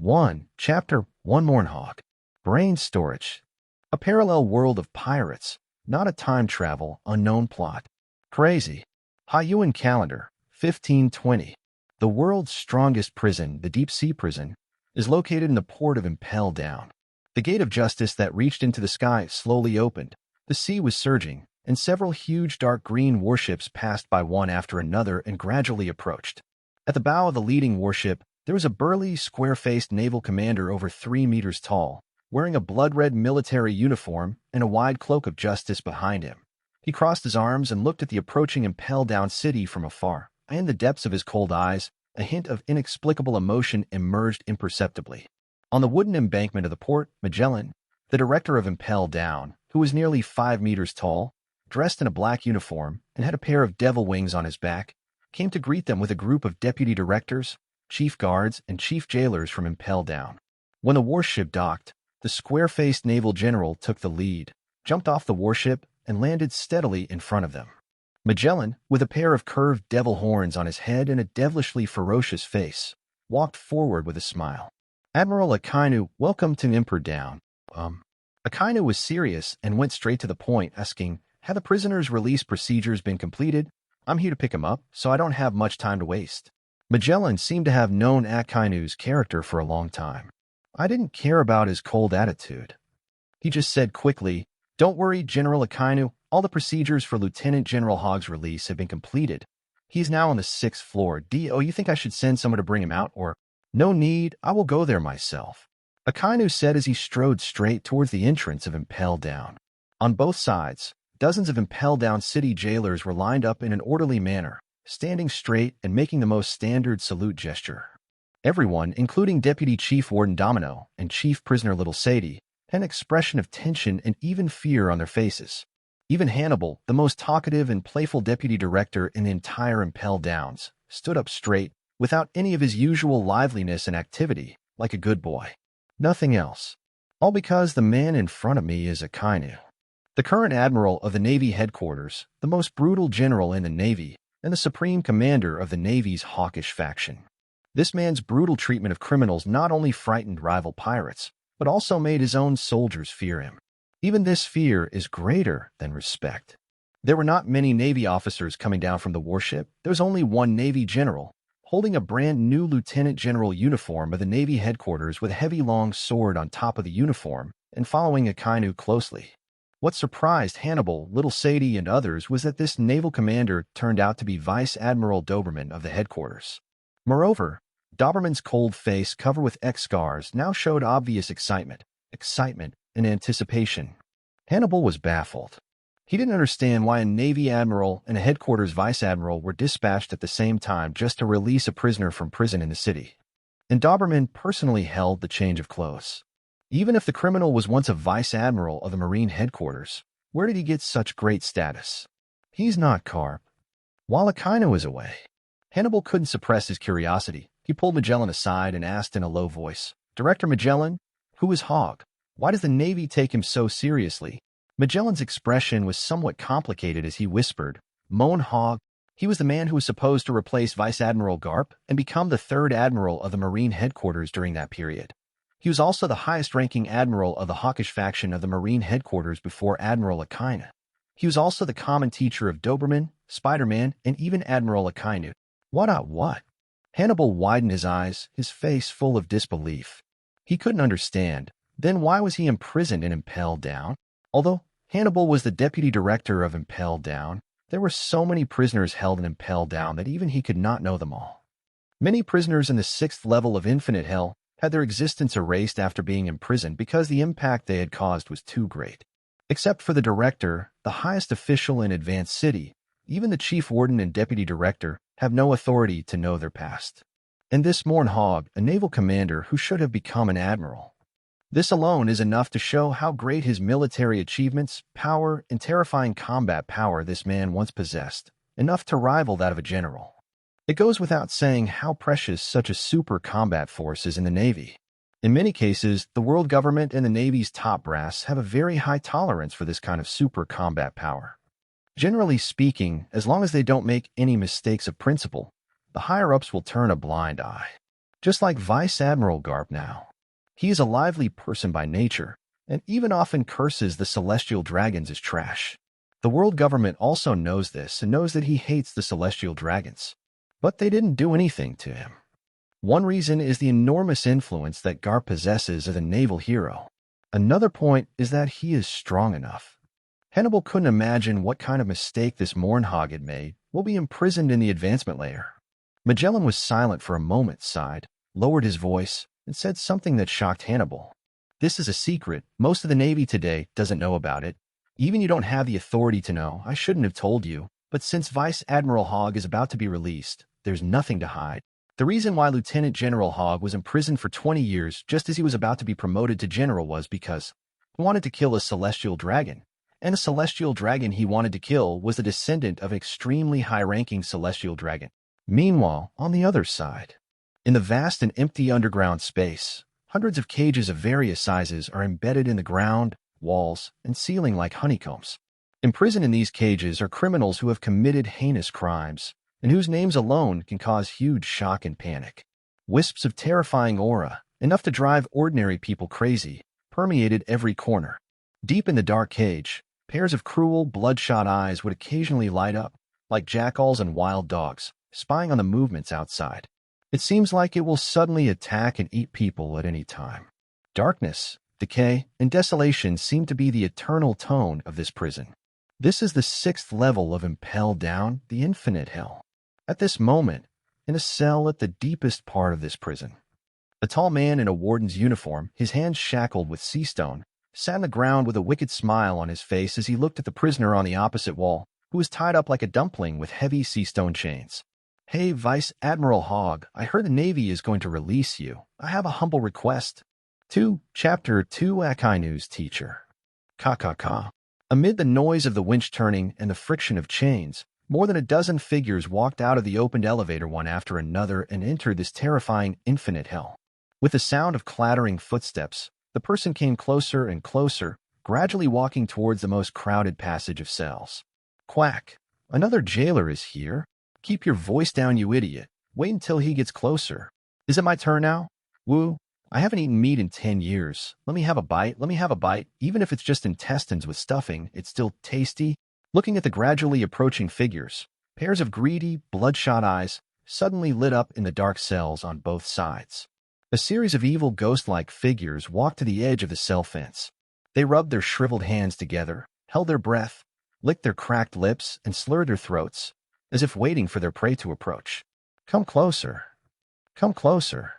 1. Chapter 1 Morn Hogg. Brain Storage. A parallel world of pirates, not a time travel, unknown plot. Crazy. Hayuan Calendar, 1520. The world's strongest prison, the deep-sea prison, is located in the port of Impel Down. The gate of justice that reached into the sky slowly opened. The sea was surging, and several huge dark green warships passed by one after another and gradually approached. At the bow of the leading warship, there was a burly, square-faced naval commander over 3 meters tall, wearing a blood-red military uniform and a wide cloak of justice behind him. He crossed his arms and looked at the approaching Impel Down city from afar. In the depths of his cold eyes, a hint of inexplicable emotion emerged imperceptibly. On the wooden embankment of the port, Magellan, the director of Impel Down, who was nearly 5 meters tall, dressed in a black uniform and had a pair of devil wings on his back, came to greet them with a group of deputy directors, chief guards, and chief jailers from Impel Down. When the warship docked, the square-faced naval general took the lead, jumped off the warship, and landed steadily in front of them. Magellan, with a pair of curved devil horns on his head and a devilishly ferocious face, walked forward with a smile. Admiral Akainu, welcome to Impel Down. Akainu was serious and went straight to the point, asking, have the prisoner's release procedures been completed? I'm here to pick him up, so I don't have much time to waste. Magellan seemed to have known Akainu's character for a long time. I didn't care about his cold attitude. He just said quickly, don't worry, General Akainu, all the procedures for Lieutenant General Hogg's release have been completed. He's now on the 6th floor. You think I should send someone to bring him out, or? No need, I will go there myself. Akainu said as he strode straight towards the entrance of Impel Down. On both sides, dozens of Impel Down city jailers were lined up in an orderly manner, standing straight and making the most standard salute gesture. Everyone, including Deputy Chief Warden Domino and Chief Prisoner Little Sadie, had an expression of tension and even fear on their faces. Even Hannibal, the most talkative and playful deputy director in the entire Impel Downs, stood up straight, without any of his usual liveliness and activity, like a good boy. Nothing else. All because the man in front of me is Akainu, the current admiral of the Navy headquarters, the most brutal general in the Navy, and the supreme commander of the Navy's hawkish faction. This man's brutal treatment of criminals not only frightened rival pirates, but also made his own soldiers fear him. Even this fear is greater than respect. There were not many Navy officers coming down from the warship. There was only one Navy general, holding a brand new Lieutenant General uniform of the Navy headquarters with a heavy long sword on top of the uniform and following Akainu closely. What surprised Hannibal, Little Sadie, and others was that this naval commander turned out to be Vice Admiral Doberman of the headquarters. Moreover, Doberman's cold face covered with X scars now showed obvious excitement, and anticipation. Hannibal was baffled. He didn't understand why a Navy admiral and a headquarters vice admiral were dispatched at the same time just to release a prisoner from prison in the city. And Doberman personally held the change of clothes. Even if the criminal was once a vice admiral of the Marine headquarters, where did he get such great status? He's not Garp. While Akainu was away, Hannibal couldn't suppress his curiosity. He pulled Magellan aside and asked in a low voice, Director Magellan, who is Hogg? Why does the Navy take him so seriously? Magellan's expression was somewhat complicated as he whispered, Morn Hogg. He was the man who was supposed to replace Vice Admiral Garp and become the 3rd Admiral of the Marine headquarters during that period. He was also the highest-ranking admiral of the hawkish faction of the Marine headquarters before Admiral Akainu. He was also the common teacher of Doberman, Spider-Man, and even Admiral Akainu. What? Hannibal widened his eyes, his face full of disbelief. He couldn't understand. Then why was he imprisoned in Impel Down? Although Hannibal was the deputy director of Impel Down, there were so many prisoners held in Impel Down that even he could not know them all. Many prisoners in the 6th level of Infinite Hell had their existence erased after being imprisoned because the impact they had caused was too great. Except for the director, the highest official in Advanced City, even the chief warden and deputy director have no authority to know their past. And this Morn Hogg, a naval commander who should have become an admiral. This alone is enough to show how great his military achievements, power, and terrifying combat power this man once possessed, enough to rival that of a general. It goes without saying how precious such a super combat force is in the Navy. In many cases, the world government and the Navy's top brass have a very high tolerance for this kind of super combat power. Generally speaking, as long as they don't make any mistakes of principle, the higher-ups will turn a blind eye. just like Vice Admiral Garp now. He is a lively person by nature, and even often curses the celestial dragons as trash. The world government also knows this and knows that he hates the celestial dragons. But they didn't do anything to him. One reason is the enormous influence that Garp possesses as a naval hero. Another point is that he is strong enough. Hannibal couldn't imagine what kind of mistake this Morn Hogg had made, will be imprisoned in the advancement layer. Magellan was silent for a moment, sighed, lowered his voice, and said something that shocked Hannibal. This is a secret. Most of the Navy today doesn't know about it. Even you don't have the authority to know. I shouldn't have told you. But since Vice Admiral Hogg is about to be released, there's nothing to hide. The reason why Lieutenant General Hogg was imprisoned for 20 years just as he was about to be promoted to general was because he wanted to kill a celestial dragon. And the celestial dragon he wanted to kill was a descendant of an extremely high-ranking celestial dragon. Meanwhile, on the other side, in the vast and empty underground space, hundreds of cages of various sizes are embedded in the ground, walls, and ceiling like honeycombs. Imprisoned in these cages are criminals who have committed heinous crimes, and whose names alone can cause huge shock and panic. Wisps of terrifying aura, enough to drive ordinary people crazy, permeated every corner. Deep in the dark cage, pairs of cruel, bloodshot eyes would occasionally light up, like jackals and wild dogs, spying on the movements outside. It seems like it will suddenly attack and eat people at any time. Darkness, decay, and desolation seem to be the eternal tone of this prison. This is the 6th level of Impel Down, the infinite hell. At this moment, in a cell at the deepest part of this prison, a tall man in a warden's uniform, his hands shackled with sea stone, sat on the ground with a wicked smile on his face as he looked at the prisoner on the opposite wall, who was tied up like a dumpling with heavy sea stone chains. Hey, Vice Admiral Hogg, I heard the Navy is going to release you. I have a humble request. Chapter 2 Akainu's Teacher. Ka. Amid the noise of the winch turning and the friction of chains, more than a dozen figures walked out of the opened elevator one after another and entered this terrifying infinite hell. With the sound of clattering footsteps, the person came closer and closer, gradually walking towards the most crowded passage of cells. Quack. Another jailer is here. Keep your voice down, you idiot. Wait until he gets closer. Is it my turn now? Woo. I haven't eaten meat in 10 years. Let me have a bite. Even if it's just intestines with stuffing, it's still tasty. Looking at the gradually approaching figures, pairs of greedy, bloodshot eyes suddenly lit up in the dark cells on both sides. A series of evil ghost-like figures walked to the edge of the cell fence. They rubbed their shriveled hands together, held their breath, licked their cracked lips, and slurred their throats, as if waiting for their prey to approach. Come closer. Come closer.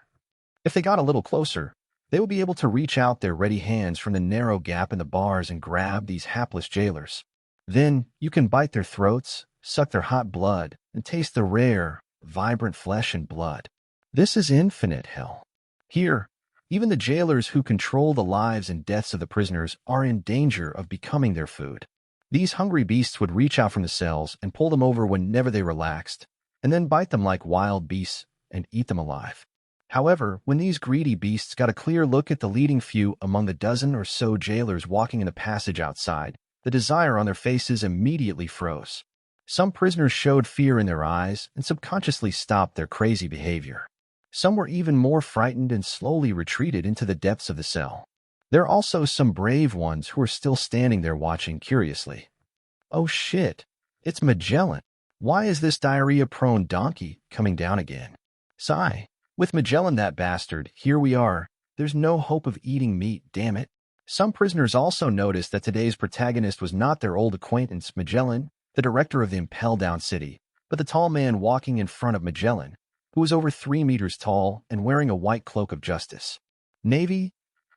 If they got a little closer, they would be able to reach out their ready hands from the narrow gap in the bars and grab these hapless jailers. Then you can bite their throats, suck their hot blood, and taste the rare, vibrant flesh and blood. This is infinite hell. Here, even the jailers who control the lives and deaths of the prisoners are in danger of becoming their food. These hungry beasts would reach out from the cells and pull them over whenever they relaxed, and then bite them like wild beasts and eat them alive. However, when these greedy beasts got a clear look at the leading few among the dozen or so jailers walking in the passage outside, the desire on their faces immediately froze. Some prisoners showed fear in their eyes and subconsciously stopped their crazy behavior. Some were even more frightened and slowly retreated into the depths of the cell. There are also some brave ones who are still standing there watching curiously. Oh shit, it's Magellan. Why is this diarrhea-prone donkey coming down again? Sigh. With Magellan, that bastard, here we are. There's no hope of eating meat, damn it. Some prisoners also noticed that today's protagonist was not their old acquaintance Magellan, the director of the Impel Down city, but the tall man walking in front of Magellan, who was over 3 meters tall and wearing a white cloak of justice. Navy?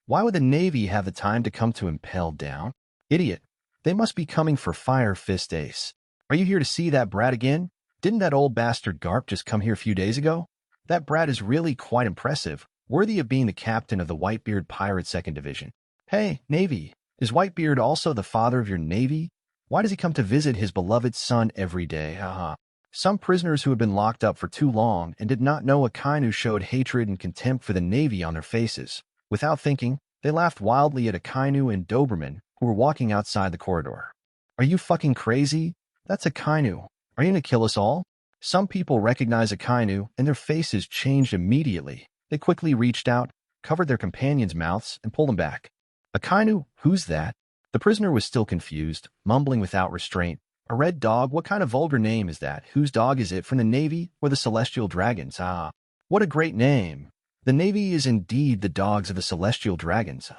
Why would the Navy have the time to come to Impel Down? Idiot. They must be coming for Fire Fist Ace. Are you here to see that brat again? Didn't that old bastard Garp just come here a few days ago? That brat is really quite impressive, worthy of being the captain of the Whitebeard Pirates 2nd Division. Hey, Navy, is Whitebeard also the father of your Navy? Why does he come to visit his beloved son every day? Haha. Some prisoners who had been locked up for too long and did not know Akainu showed hatred and contempt for the Navy on their faces. Without thinking, they laughed wildly at Akainu and Doberman, who were walking outside the corridor. Are you fucking crazy? That's Akainu. Are you gonna kill us all? Some people recognized Akainu, and their faces changed immediately, They quickly reached out, covered their companions' mouths, and pulled them back. Akainu, who's that? The prisoner was still confused, mumbling without restraint. A red dog? What kind of vulgar name is that? Whose dog is it? From the Navy or the Celestial Dragons? Ah, what a great name. The Navy is indeed the dogs of the Celestial Dragons.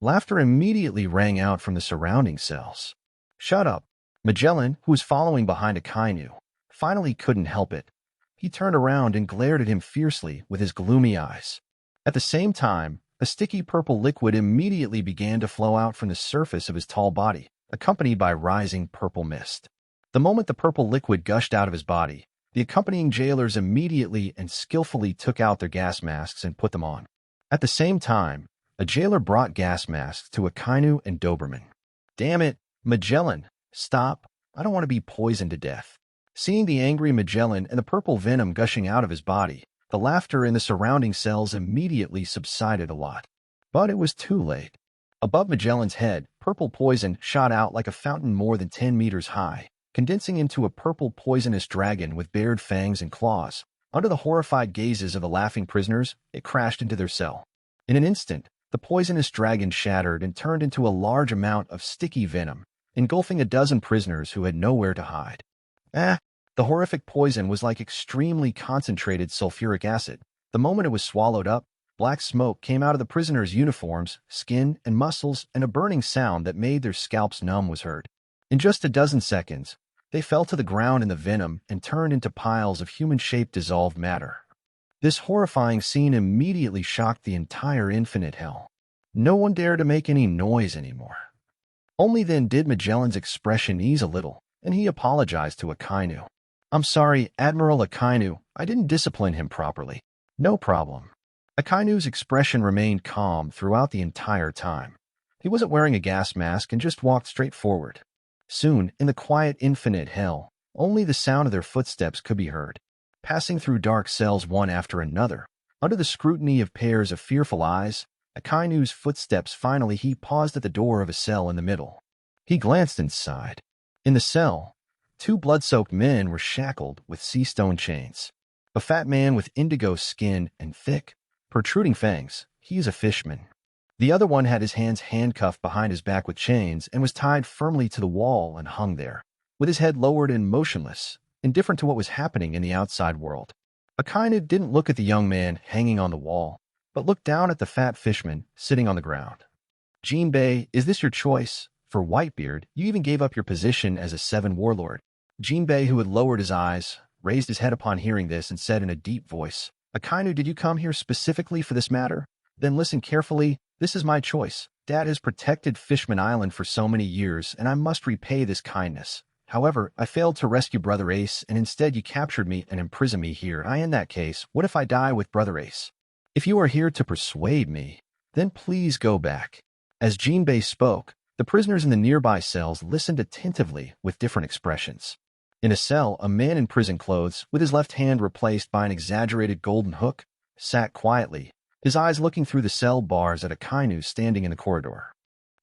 Laughter immediately rang out from the surrounding cells. Shut up. Magellan, who was following behind Akainu, finally couldn't help it. He turned around and glared at him fiercely with his gloomy eyes. At the same time, a sticky purple liquid immediately began to flow out from the surface of his tall body, accompanied by rising purple mist. The moment the purple liquid gushed out of his body, the accompanying jailers immediately and skillfully took out their gas masks and put them on. At the same time, a jailer brought gas masks to Akainu and Doberman. Damn it, Magellan, stop. I don't want to be poisoned to death. Seeing the angry Magellan and the purple venom gushing out of his body, the laughter in the surrounding cells immediately subsided a lot. But it was too late. Above Magellan's head, purple poison shot out like a fountain more than 10 meters high, condensing into a purple poisonous dragon with bared fangs and claws. Under the horrified gazes of the laughing prisoners, it crashed into their cell. In an instant, the poisonous dragon shattered and turned into a large amount of sticky venom, engulfing a dozen prisoners who had nowhere to hide. The horrific poison was like extremely concentrated sulfuric acid. The moment it was swallowed up, black smoke came out of the prisoners' uniforms, skin, and muscles, and a burning sound that made their scalps numb was heard. In just a dozen seconds, they fell to the ground in the venom and turned into piles of human-shaped dissolved matter. This horrifying scene immediately shocked the entire Infinite Hell. No one dared to make any noise anymore. Only then did Magellan's expression ease a little, and he apologized to Akainu. I'm sorry, Admiral Akainu, I didn't discipline him properly. No problem. Akainu's expression remained calm throughout the entire time. He wasn't wearing a gas mask and just walked straight forward. Soon, in the quiet Infinite Hell, only the sound of their footsteps could be heard, passing through dark cells one after another. Under the scrutiny of pairs of fearful eyes, Akainu's footsteps finally he paused at the door of a cell in the middle. He glanced inside. In the cell, two blood-soaked men were shackled with sea-stone chains. A fat man with indigo skin and thick, protruding fangs, he is a fishman. The other one had his hands handcuffed behind his back with chains and was tied firmly to the wall and hung there, with his head lowered and motionless, indifferent to what was happening in the outside world. Akainu didn't look at the young man hanging on the wall, but looked down at the fat fishman sitting on the ground. Jimbei, is this your choice? For Whitebeard, you even gave up your position as a Seven Warlord. Jimbei, who had lowered his eyes, raised his head upon hearing this and said in a deep voice, Akainu, did you come here specifically for this matter? Then listen carefully. This is my choice. Dad has protected Fishman Island for so many years, and I must repay this kindness. However, I failed to rescue Brother Ace, and instead you captured me and imprisoned me here. In that case, what if I die with Brother Ace? If you are here to persuade me, then please go back. As Jimbei spoke, the prisoners in the nearby cells listened attentively with different expressions. In a cell, a man in prison clothes, with his left hand replaced by an exaggerated golden hook, sat quietly, his eyes looking through the cell bars at Akainu standing in the corridor.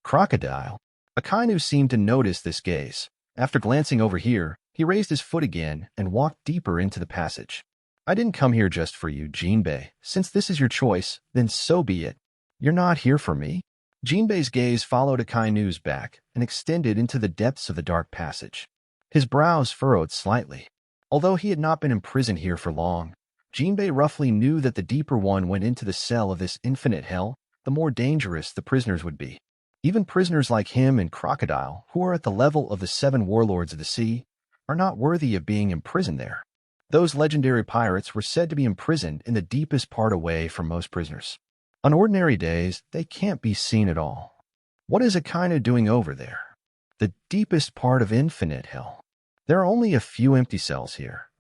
Crocodile. Akainu seemed to notice this gaze. After glancing over here, he raised his foot again and walked deeper into the passage. I didn't come here just for you, Jimbei. Since this is your choice, then so be it. You're not here for me? Jinbei's gaze followed Akainu's back and extended into the depths of the dark passage. His brows furrowed slightly. Although he had not been imprisoned here for long, Jimbei roughly knew that the deeper one went into the cell of this infinite hell, the more dangerous the prisoners would be. Even prisoners like him and Crocodile, who are at the level of the 7 warlords of the sea, are not worthy of being imprisoned there. Those legendary pirates were said to be imprisoned in the deepest part away from most prisoners. On ordinary days, they can't be seen at all. What is Akina doing over there? The deepest part of infinite hell. There are only a few empty cells here.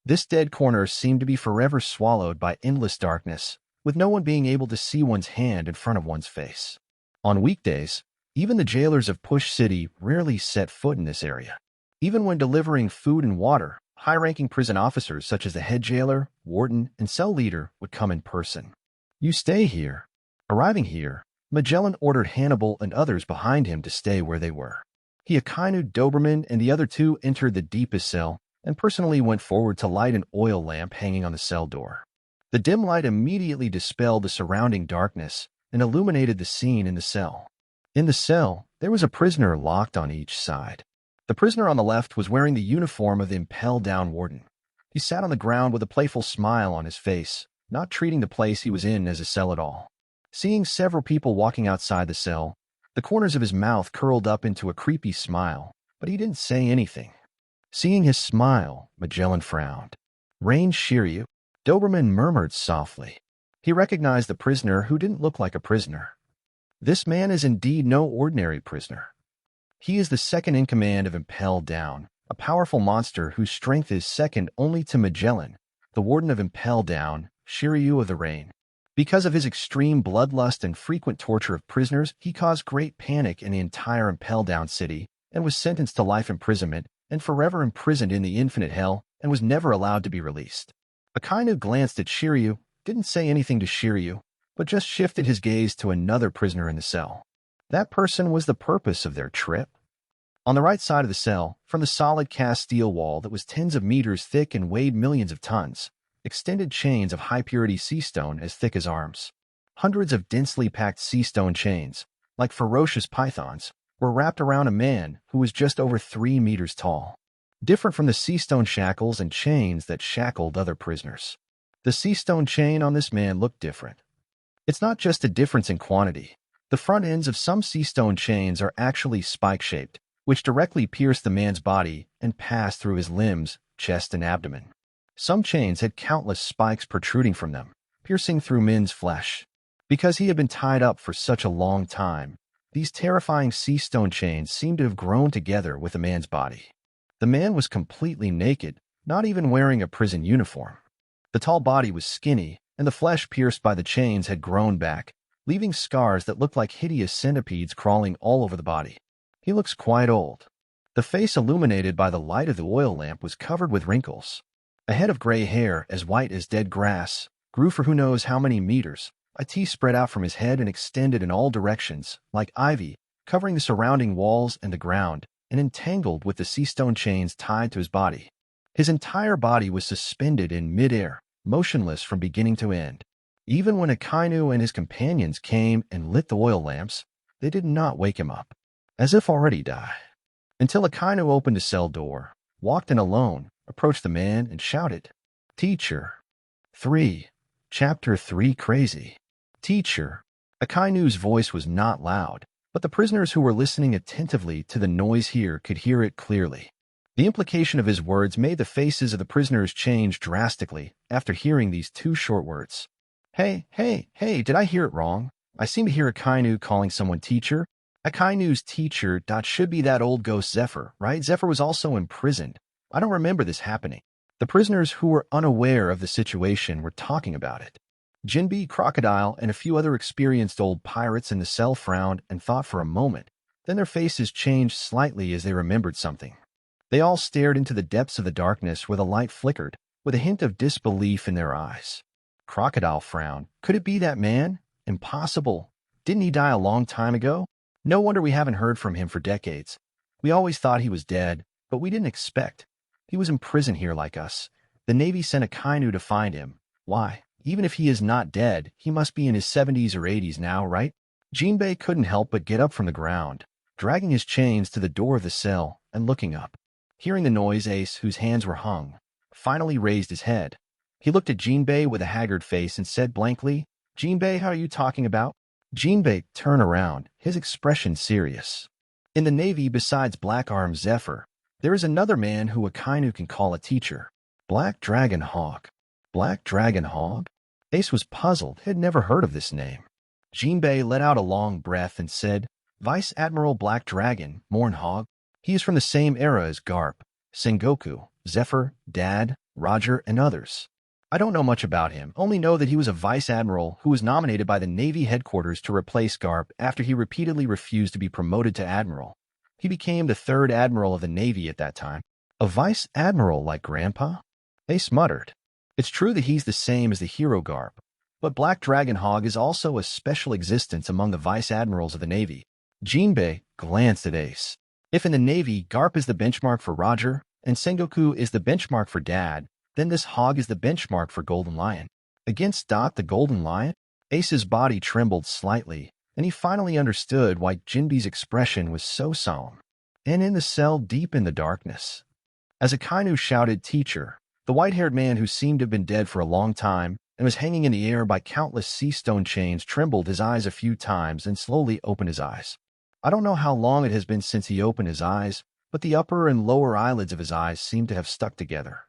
This dead corner seemed to be forever swallowed by endless darkness, with no one being able to see one's hand in front of one's face. On weekdays, even the jailers of Push City rarely set foot in this area. Even when delivering food and water, high-ranking prison officers such as the head jailer, warden, and cell leader would come in person. You stay here. Arriving here, Magellan ordered Hannibal and others behind him to stay where they were. He Akainu, Doberman, and the other two entered the deepest cell and personally went forward to light an oil lamp hanging on the cell door. The dim light immediately dispelled the surrounding darkness and illuminated the scene in the cell. In the cell, there was a prisoner locked on each side. The prisoner on the left was wearing the uniform of the Impel Down warden. He sat on the ground with a playful smile on his face, not treating the place he was in as a cell at all. Seeing several people walking outside the cell, the corners of his mouth curled up into a creepy smile, but he didn't say anything. Seeing his smile, Magellan frowned. "Rain Shiru," Doberman murmured softly. He recognized the prisoner who didn't look like a prisoner. This man is indeed no ordinary prisoner. He is the second in command of Impel Down, a powerful monster whose strength is second only to Magellan, the warden of Impel Down, Shiru of the Rain. Because of his extreme bloodlust and frequent torture of prisoners, he caused great panic in the entire Impel Down city and was sentenced to life imprisonment and forever imprisoned in the infinite hell and was never allowed to be released. Akainu glanced at Shiru, didn't say anything to Shiru, but just shifted his gaze to another prisoner in the cell. That person was the purpose of their trip. On the right side of the cell, from the solid cast steel wall that was tens of meters thick and weighed millions of tons, extended chains of high-purity sea stone as thick as arms. Hundreds of densely packed sea stone chains, like ferocious pythons, were wrapped around a man who was just over 3 meters tall. Different from the sea stone shackles and chains that shackled other prisoners. The sea stone chain on this man looked different. It's not just a difference in quantity. The front ends of some sea stone chains are actually spike-shaped, which directly pierce the man's body and pass through his limbs, chest, and abdomen. Some chains had countless spikes protruding from them, piercing through men's flesh. Because he had been tied up for such a long time, these terrifying sea stone chains seemed to have grown together with the man's body. The man was completely naked, not even wearing a prison uniform. The tall body was skinny, and the flesh pierced by the chains had grown back, leaving scars that looked like hideous centipedes crawling all over the body. He looks quite old. The face illuminated by the light of the oil lamp was covered with wrinkles. A head of gray hair, as white as dead grass, grew for who knows how many meters. A teeth spread out from his head and extended in all directions, like ivy, covering the surrounding walls and the ground, and entangled with the sea stone chains tied to his body. His entire body was suspended in mid-air, motionless from beginning to end. Even when Akainu and his companions came and lit the oil lamps, they did not wake him up, as if already die. Until Akainu opened a cell door, walked in alone, approached the man, and shouted, "Teacher." 3. Chapter 3 Crazy. Teacher. Akainu's voice was not loud, but the prisoners who were listening attentively to the noise here could hear it clearly. The implication of his words made the faces of the prisoners change drastically after hearing these 2 short words. Hey, did I hear it wrong? I seem to hear Akainu calling someone teacher. Akainu's teacher should be that old ghost Zephyr, right? Zephyr was also imprisoned. I don't remember this happening. The prisoners who were unaware of the situation were talking about it. Jimbei, Crocodile, and a few other experienced old pirates in the cell frowned and thought for a moment. Then their faces changed slightly as they remembered something. They all stared into the depths of the darkness where the light flickered, with a hint of disbelief in their eyes. Crocodile frowned. Could it be that man? Impossible. Didn't he die a long time ago? No wonder we haven't heard from him for decades. We always thought he was dead, but we didn't expect. He was imprisoned here like us. The Navy sent Akainu to find him. Why? Even if he is not dead, he must be in his 70s or 80s now, right? Jimbei couldn't help but get up from the ground, dragging his chains to the door of the cell and looking up. Hearing the noise, Ace, whose hands were hung, finally raised his head. He looked at Jimbei with a haggard face and said blankly, "Jimbei, how are you talking about?" Jimbei turned around, his expression serious. In the Navy, besides Black Arm Zephyr, there is another man who Akainu can call a teacher. Black Dragon Hogg. Black Dragon Hogg? Ace was puzzled, had never heard of this name. Jimbei let out a long breath and said, "Vice Admiral Black Dragon, Morn Hogg. He is from the same era as Garp, Sengoku, Zephyr, Dad, Roger, and others. I don't know much about him, only know that he was a vice admiral who was nominated by the Navy headquarters to replace Garp after he repeatedly refused to be promoted to admiral. He became the 3rd admiral of the Navy at that time." "A vice admiral like Grandpa?" Ace muttered. It's true that he's the same as the hero Garp, but Black Dragon Hogg is also a special existence among the vice admirals of the Navy. Jimbei glanced at Ace. If in the Navy, Garp is the benchmark for Roger, and Sengoku is the benchmark for Dad, then this Hogg is the benchmark for Golden Lion. Against Dot the Golden Lion? Ace's body trembled slightly, and he finally understood why Jinbei's expression was so solemn. And in the cell deep in the darkness, as Akainu shouted, "Teacher," the white-haired man who seemed to have been dead for a long time and was hanging in the air by countless sea stone chains trembled his eyes a few times and slowly opened his eyes. I don't know how long it has been since he opened his eyes, but the upper and lower eyelids of his eyes seemed to have stuck together.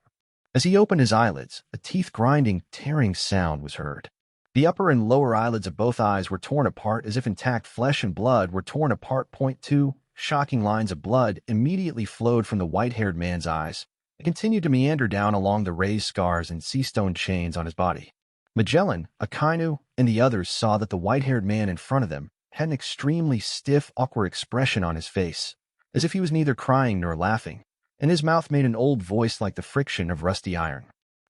As he opened his eyelids, a teeth-grinding, tearing sound was heard. The upper and lower eyelids of both eyes were torn apart as if intact flesh and blood were torn apart. Two shocking lines of blood immediately flowed from the white-haired man's eyes and continued to meander down along the raised scars and sea stone chains on his body. Magellan, Akainu, and the others saw that the white-haired man in front of them had an extremely stiff, awkward expression on his face, as if he was neither crying nor laughing, and his mouth made an old voice like the friction of rusty iron.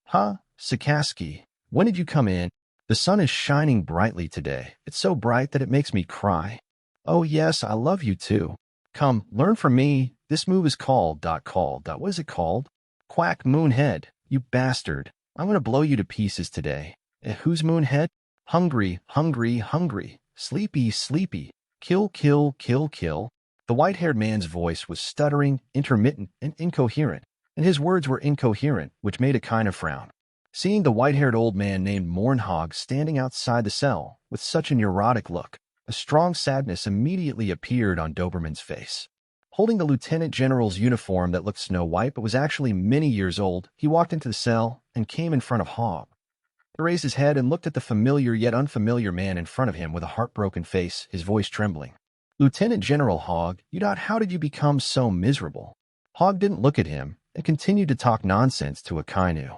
"Huh, Sakaski, when did you come in? The sun is shining brightly today. It's so bright that it makes me cry. Oh yes, I love you too. Come, learn from me. This move is called, what is it called? Quack Moonhead, you bastard. I'm gonna blow you to pieces today. Who's Moonhead? Hungry, hungry, hungry. Sleepy, sleepy. Kill, kill, kill, kill." The white-haired man's voice was stuttering, intermittent, and incoherent, and his words were incoherent, which made a kind of frown. Seeing the white-haired old man named Morn Hogg standing outside the cell with such a neurotic look, a strong sadness immediately appeared on Doberman's face. Holding the lieutenant general's uniform that looked snow-white but was actually many years old, he walked into the cell and came in front of Hogg. He raised his head and looked at the familiar yet unfamiliar man in front of him with a heartbroken face, his voice trembling. "Lieutenant General Hogg, how did you become so miserable?" Hogg didn't look at him and continued to talk nonsense to Akainu.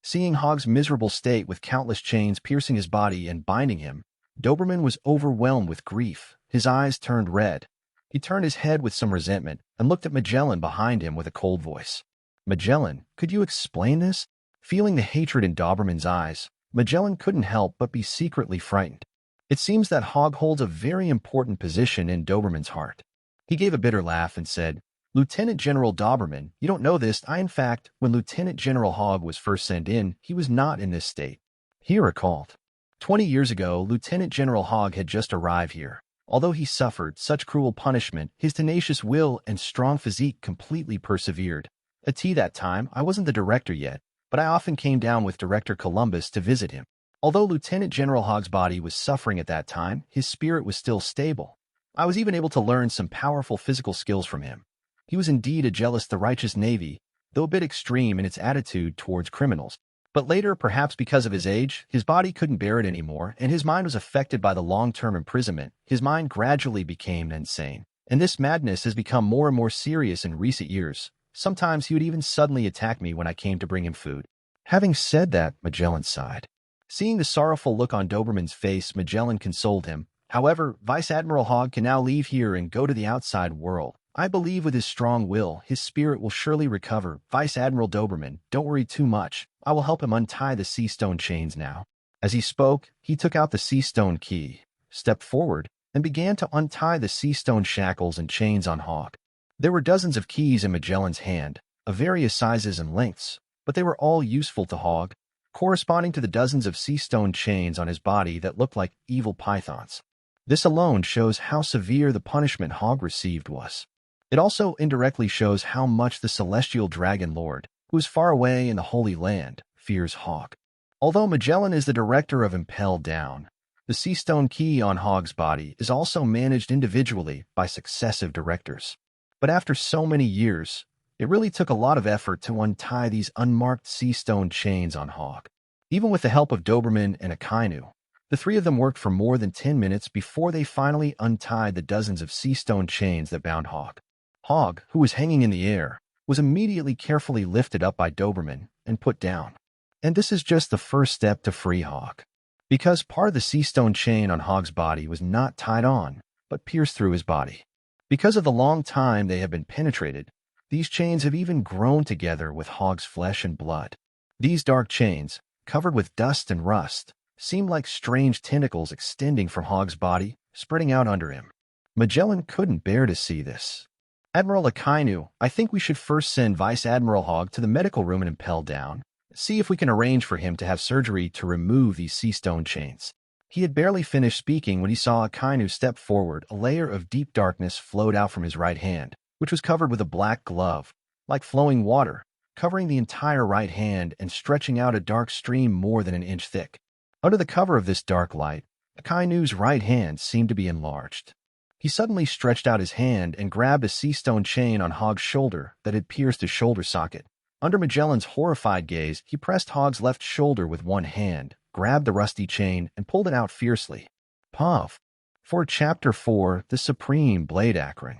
Seeing Hogg's miserable state with countless chains piercing his body and binding him, Doberman was overwhelmed with grief. His eyes turned red. He turned his head with some resentment and looked at Magellan behind him with a cold voice. "Magellan, could you explain this?" Feeling the hatred in Doberman's eyes, Magellan couldn't help but be secretly frightened. It seems that Hogg holds a very important position in Doberman's heart. He gave a bitter laugh and said, "Lieutenant General Doberman, you don't know this. In fact, when Lieutenant General Hogg was first sent in, he was not in this state." He recalled. 20 years ago, Lieutenant General Hogg had just arrived here. Although he suffered such cruel punishment, his tenacious will and strong physique completely persevered. At that time, I wasn't the director yet, but I often came down with Director Columbus to visit him. Although Lieutenant General Hogg's body was suffering at that time, his spirit was still stable. I was even able to learn some powerful physical skills from him. He was indeed a jealous, the righteous Navy, though a bit extreme in its attitude towards criminals. But later, perhaps because of his age, his body couldn't bear it anymore, and his mind was affected by the long-term imprisonment. His mind gradually became insane, and this madness has become more and more serious in recent years. Sometimes he would even suddenly attack me when I came to bring him food. Having said that, Magellan sighed. Seeing the sorrowful look on Doberman's face, Magellan consoled him. "However, Vice Admiral Hogg can now leave here and go to the outside world. I believe with his strong will, his spirit will surely recover. Vice Admiral Doberman, don't worry too much. I will help him untie the sea stone chains now." As he spoke, he took out the sea stone key, stepped forward, and began to untie the sea stone shackles and chains on Hogg. There were dozens of keys in Magellan's hand, of various sizes and lengths, but they were all useful to Hogg, corresponding to the dozens of sea stone chains on his body that looked like evil pythons. This alone shows how severe the punishment Hogg received was. It also indirectly shows how much the celestial dragon lord, who is far away in the Holy Land, fears Hogg. Although Magellan is the director of Impel Down, the sea stone key on Hogg's body is also managed individually by successive directors. But after so many years, it really took a lot of effort to untie these unmarked sea stone chains on Hogg. Even with the help of Doberman and Akainu, the three of them worked for more than 10 minutes before they finally untied the dozens of sea stone chains that bound Hogg. Hogg, who was hanging in the air, was immediately carefully lifted up by Doberman and put down. And this is just the first step to free Hogg. Because part of the sea stone chain on Hogg's body was not tied on, but pierced through his body. Because of the long time they have been penetrated, these chains have even grown together with Hogg's flesh and blood. These dark chains, covered with dust and rust, seemed like strange tentacles extending from Hogg's body, spreading out under him. Magellan couldn't bear to see this. "Admiral Akainu, I think we should first send Vice Admiral Hogg to the medical room and Impel Down, See if we can arrange for him to have surgery to remove these sea stone chains." He had barely finished speaking when he saw Akainu step forward. A layer of deep darkness flowed out from his right hand, which was covered with a black glove, like flowing water, covering the entire right hand and stretching out a dark stream more than an inch thick. Under the cover of this dark light, Akainu's right hand seemed to be enlarged. He suddenly stretched out his hand and grabbed a sea stone chain on Hogg's shoulder that had pierced his shoulder socket. Under Magellan's horrified gaze, he pressed Hogg's left shoulder with one hand, grabbed the rusty chain, and pulled it out fiercely. Puff. For Chapter 4, The Supreme Blade Akran.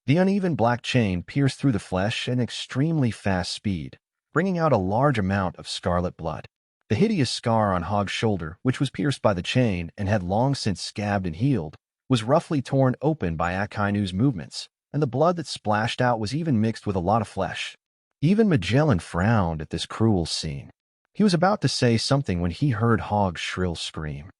The uneven black chain pierced through the flesh at an extremely fast speed, bringing out a large amount of scarlet blood. The hideous scar on Hogg's shoulder, which was pierced by the chain and had long since scabbed and healed, was roughly torn open by Akainu's movements, and the blood that splashed out was even mixed with a lot of flesh. Even Magellan frowned at this cruel scene. He was about to say something when he heard Hogg's shrill scream.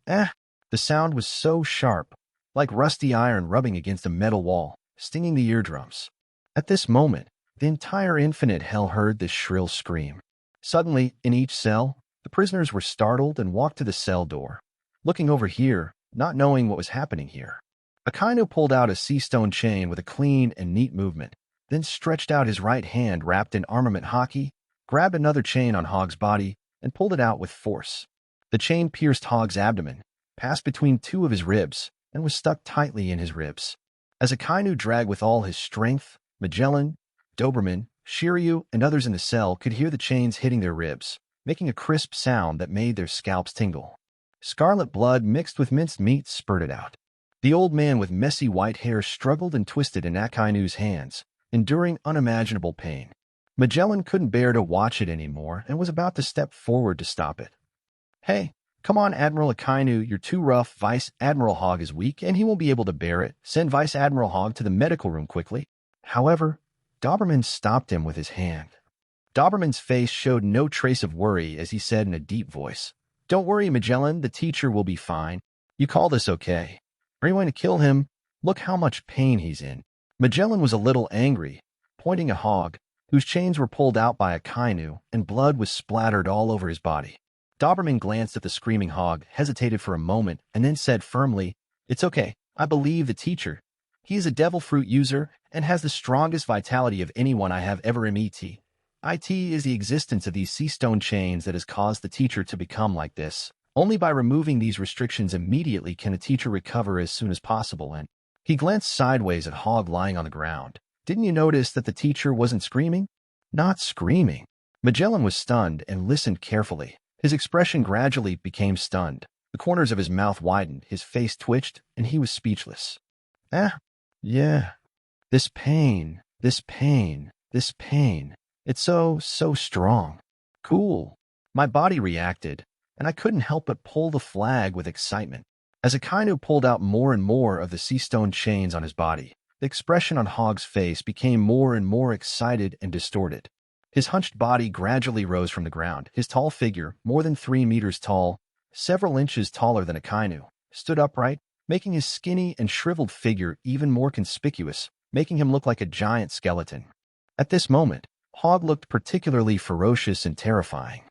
The sound was so sharp, like rusty iron rubbing against a metal wall, stinging the eardrums. At this moment, the entire infinite hell heard this shrill scream. Suddenly, in each cell, the prisoners were startled and walked to the cell door, looking over here, not knowing what was happening here. Akainu pulled out a sea stone chain with a clean and neat movement, then stretched out his right hand wrapped in armament hockey, grabbed another chain on Hogg's body, and pulled it out with force. The chain pierced Hogg's abdomen, passed between two of his ribs, and was stuck tightly in his ribs. As Akainu dragged with all his strength, Magellan, Doberman, Shiru, and others in the cell could hear the chains hitting their ribs, making a crisp sound that made their scalps tingle. Scarlet blood mixed with minced meat spurted out. The old man with messy white hair struggled and twisted in Akainu's hands, enduring unimaginable pain. Magellan couldn't bear to watch it anymore and was about to step forward to stop it. "Hey, come on, Admiral Akainu, you're too rough. Vice Admiral Hogg is weak and he won't be able to bear it. Send Vice Admiral Hogg to the medical room quickly." However, Doberman stopped him with his hand. Doberman's face showed no trace of worry as he said in a deep voice, "Don't worry, Magellan, the teacher will be fine. You call this okay? Are you going to kill him? Look how much pain he's in." Magellan was a little angry, pointing at Hogg, whose chains were pulled out by Akainu, and blood was splattered all over his body. Doberman glanced at the screaming Hogg, hesitated for a moment, and then said firmly, "It's okay. I believe the teacher. He is a devil fruit user and has the strongest vitality of anyone I have ever met. It is the existence of these sea stone chains that has caused the teacher to become like this. Only by removing these restrictions immediately can a teacher recover as soon as possible." And he glanced sideways at Hogg lying on the ground. "Didn't you notice that the teacher wasn't screaming?" Not screaming. Magellan was stunned and listened carefully. His expression gradually became stunned. The corners of his mouth widened, his face twitched, and he was speechless. Yeah. This pain. It's so strong. Cool. My body reacted, and I couldn't help but pull the flag with excitement. As Akainu pulled out more and more of the sea stone chains on his body, the expression on Hogg's face became more and more excited and distorted. His hunched body gradually rose from the ground. His tall figure, more than 3 meters tall, several inches taller than Akainu, stood upright, making his skinny and shriveled figure even more conspicuous, making him look like a giant skeleton. At this moment, Hogg looked particularly ferocious and terrifying.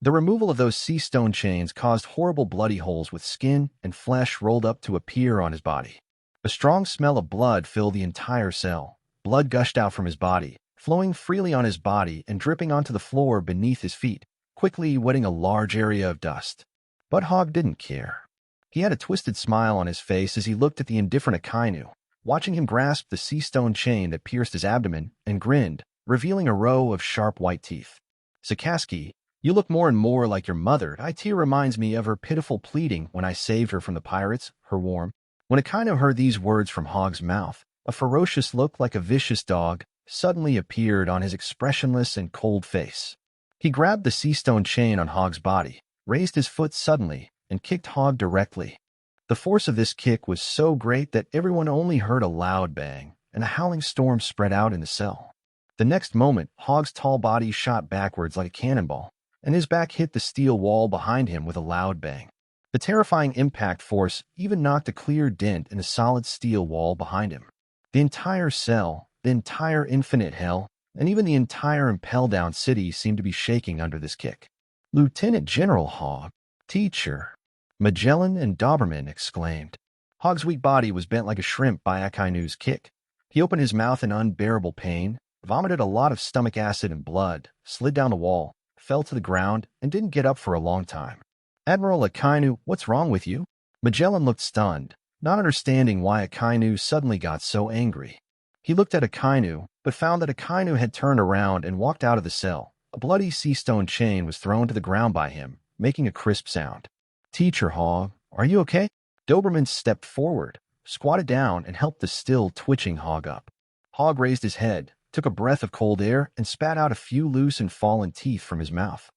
The removal of those sea stone chains caused horrible bloody holes with skin and flesh rolled up to appear on his body. A strong smell of blood filled the entire cell. Blood gushed out from his body, flowing freely on his body and dripping onto the floor beneath his feet, quickly wetting a large area of dust. But Hogg didn't care. He had a twisted smile on his face as he looked at the indifferent Akainu, watching him grasp the sea stone chain that pierced his abdomen, and grinned, revealing a row of sharp white teeth. "Sakaski, you look more and more like your mother. It reminds me of her pitiful pleading when I saved her from the pirates, her warm." When Akainu heard these words from Hogg's mouth, a ferocious look like a vicious dog suddenly appeared on his expressionless and cold face. He grabbed the sea stone chain on Hogg's body, raised his foot suddenly, and kicked Hogg directly. The force of this kick was so great that everyone only heard a loud bang, and a howling storm spread out in the cell. The next moment, Hogg's tall body shot backwards like a cannonball, and his back hit the steel wall behind him with a loud bang. The terrifying impact force even knocked a clear dent in the solid steel wall behind him. The entire cell, the entire infinite hell, and even the entire Impel Down city seemed to be shaking under this kick. Lieutenant General Hogg, teacher, Magellan and Doberman exclaimed. Hogg's weak body was bent like a shrimp by Akainu's kick. He opened his mouth in unbearable pain, vomited a lot of stomach acid and blood, slid down the wall, fell to the ground, and didn't get up for a long time. Admiral Akainu, what's wrong with you? Magellan looked stunned, not understanding why Akainu suddenly got so angry. He looked at Akainu, but found that Akainu had turned around and walked out of the cell. A bloody sea stone chain was thrown to the ground by him, making a crisp sound. Teacher Hogg, are you okay? Doberman stepped forward, squatted down, and helped the still twitching Hogg up. Hogg raised his head, took a breath of cold air, and spat out a few loose and fallen teeth from his mouth.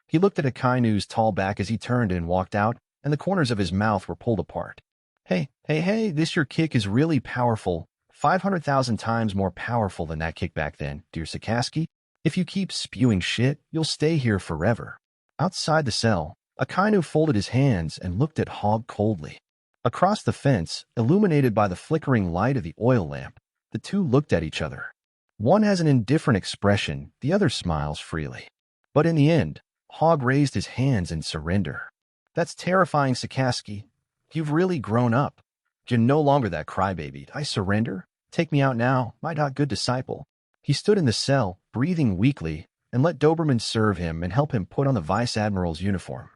He looked at Akainu's tall back as he turned and walked out, and the corners of his mouth were pulled apart. Hey, this your kick is really powerful. 500,000 times more powerful than that kick back then, dear Sakaski. If you keep spewing shit, you'll stay here forever. Outside the cell, Akainu folded his hands and looked at Hogg coldly. Across the fence, illuminated by the flickering light of the oil lamp, the two looked at each other. One has an indifferent expression, the other smiles freely. But in the end, Hogg raised his hands in surrender. That's terrifying, Sakaski. You've really grown up. You're no longer that crybaby. I surrender. Take me out now, my good disciple. He stood in the cell, breathing weakly, and let Doberman serve him and help him put on the vice admiral's uniform.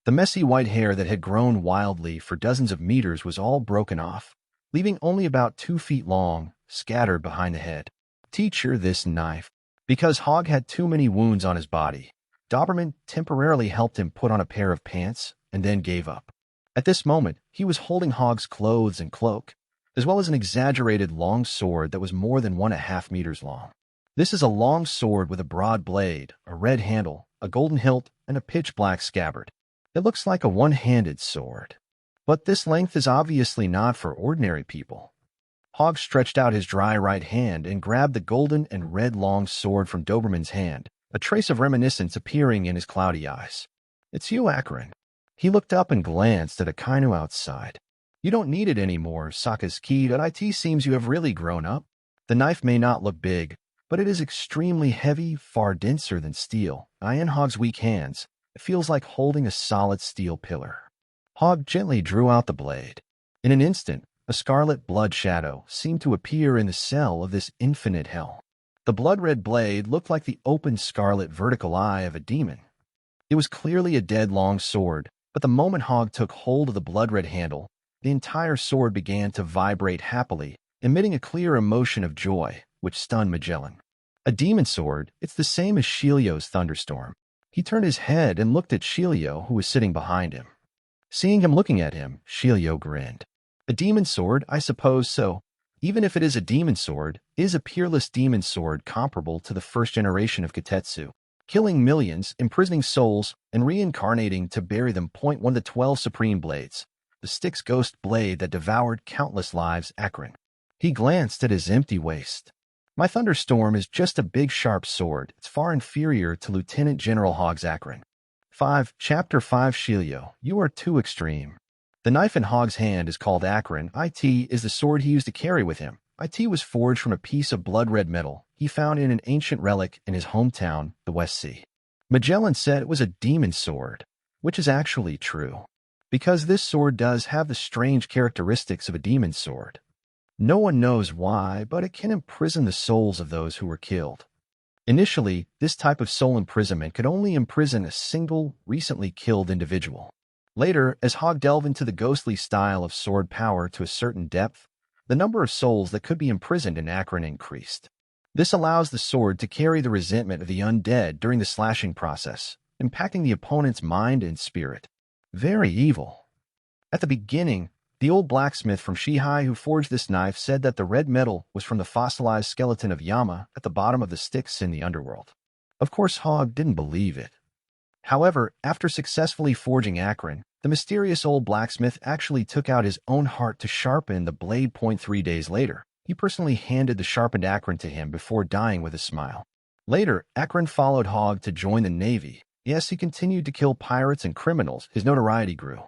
The messy white hair that had grown wildly for dozens of meters was all broken off, leaving only about 2 feet long, scattered behind the head. Teacher, this knife. Because Hogg had too many wounds on his body, Doberman temporarily helped him put on a pair of pants and then gave up. At this moment, he was holding Hogg's clothes and cloak, as well as an exaggerated long sword that was more than 1.5 meters long. This is a long sword with a broad blade, a red handle, a golden hilt, and a pitch-black scabbard. It looks like a one-handed sword. But this length is obviously not for ordinary people. Hogg stretched out his dry right hand and grabbed the golden and red long sword from Doberman's hand, a trace of reminiscence appearing in his cloudy eyes. It's you, Akran. He looked up and glanced at Akainu outside. You don't need it anymore, Sakaski. It seems you have really grown up. The knife may not look big, but it is extremely heavy, far denser than steel. In Hogg's weak hands, it feels like holding a solid steel pillar. Hogg gently drew out the blade. In an instant, a scarlet blood shadow seemed to appear in the cell of this infinite hell. The blood-red blade looked like the open scarlet vertical eye of a demon. It was clearly a dead long sword, but the moment Hogg took hold of the blood-red handle, the entire sword began to vibrate happily, emitting a clear emotion of joy, which stunned Magellan. A demon sword, it's the same as Shilio's thunderstorm. He turned his head and looked at Shilio, who was sitting behind him. Seeing him looking at him, Shilio grinned. A demon sword, I suppose so. Even if it is a demon sword, is a peerless demon sword comparable to the first generation of Kitetsu, killing millions, imprisoning souls, and reincarnating to bury them. One of the 12 supreme blades, the Styx ghost blade that devoured countless lives. Akran. He glanced at his empty waist. My thunderstorm is just a big sharp sword. It's far inferior to Lieutenant General Hogg's Akran. 5. Chapter 5 Shilio, you are too extreme. The knife in Hogg's hand is called Akran. It is the sword he used to carry with him. It was forged from a piece of blood-red metal he found in an ancient relic in his hometown, the West Sea. Magellan said it was a demon sword, which is actually true, because this sword does have the strange characteristics of a demon sword. No one knows why, but it can imprison the souls of those who were killed. Initially, this type of soul imprisonment could only imprison a single, recently killed individual. Later, as Hogg delved into the ghostly style of sword power to a certain depth, the number of souls that could be imprisoned in Akran increased. This allows the sword to carry the resentment of the undead during the slashing process, impacting the opponent's mind and spirit. Very evil. At the beginning, the old blacksmith from Shihai who forged this knife said that the red metal was from the fossilized skeleton of Yama at the bottom of the Styx in the underworld. Of course, Hogg didn't believe it. However, after successfully forging Akran, the mysterious old blacksmith actually took out his own heart to sharpen the blade. 3 days later, he personally handed the sharpened Akran to him before dying with a smile. Later, Akran followed Hogg to join the Navy. Yes, he continued to kill pirates and criminals. His notoriety grew.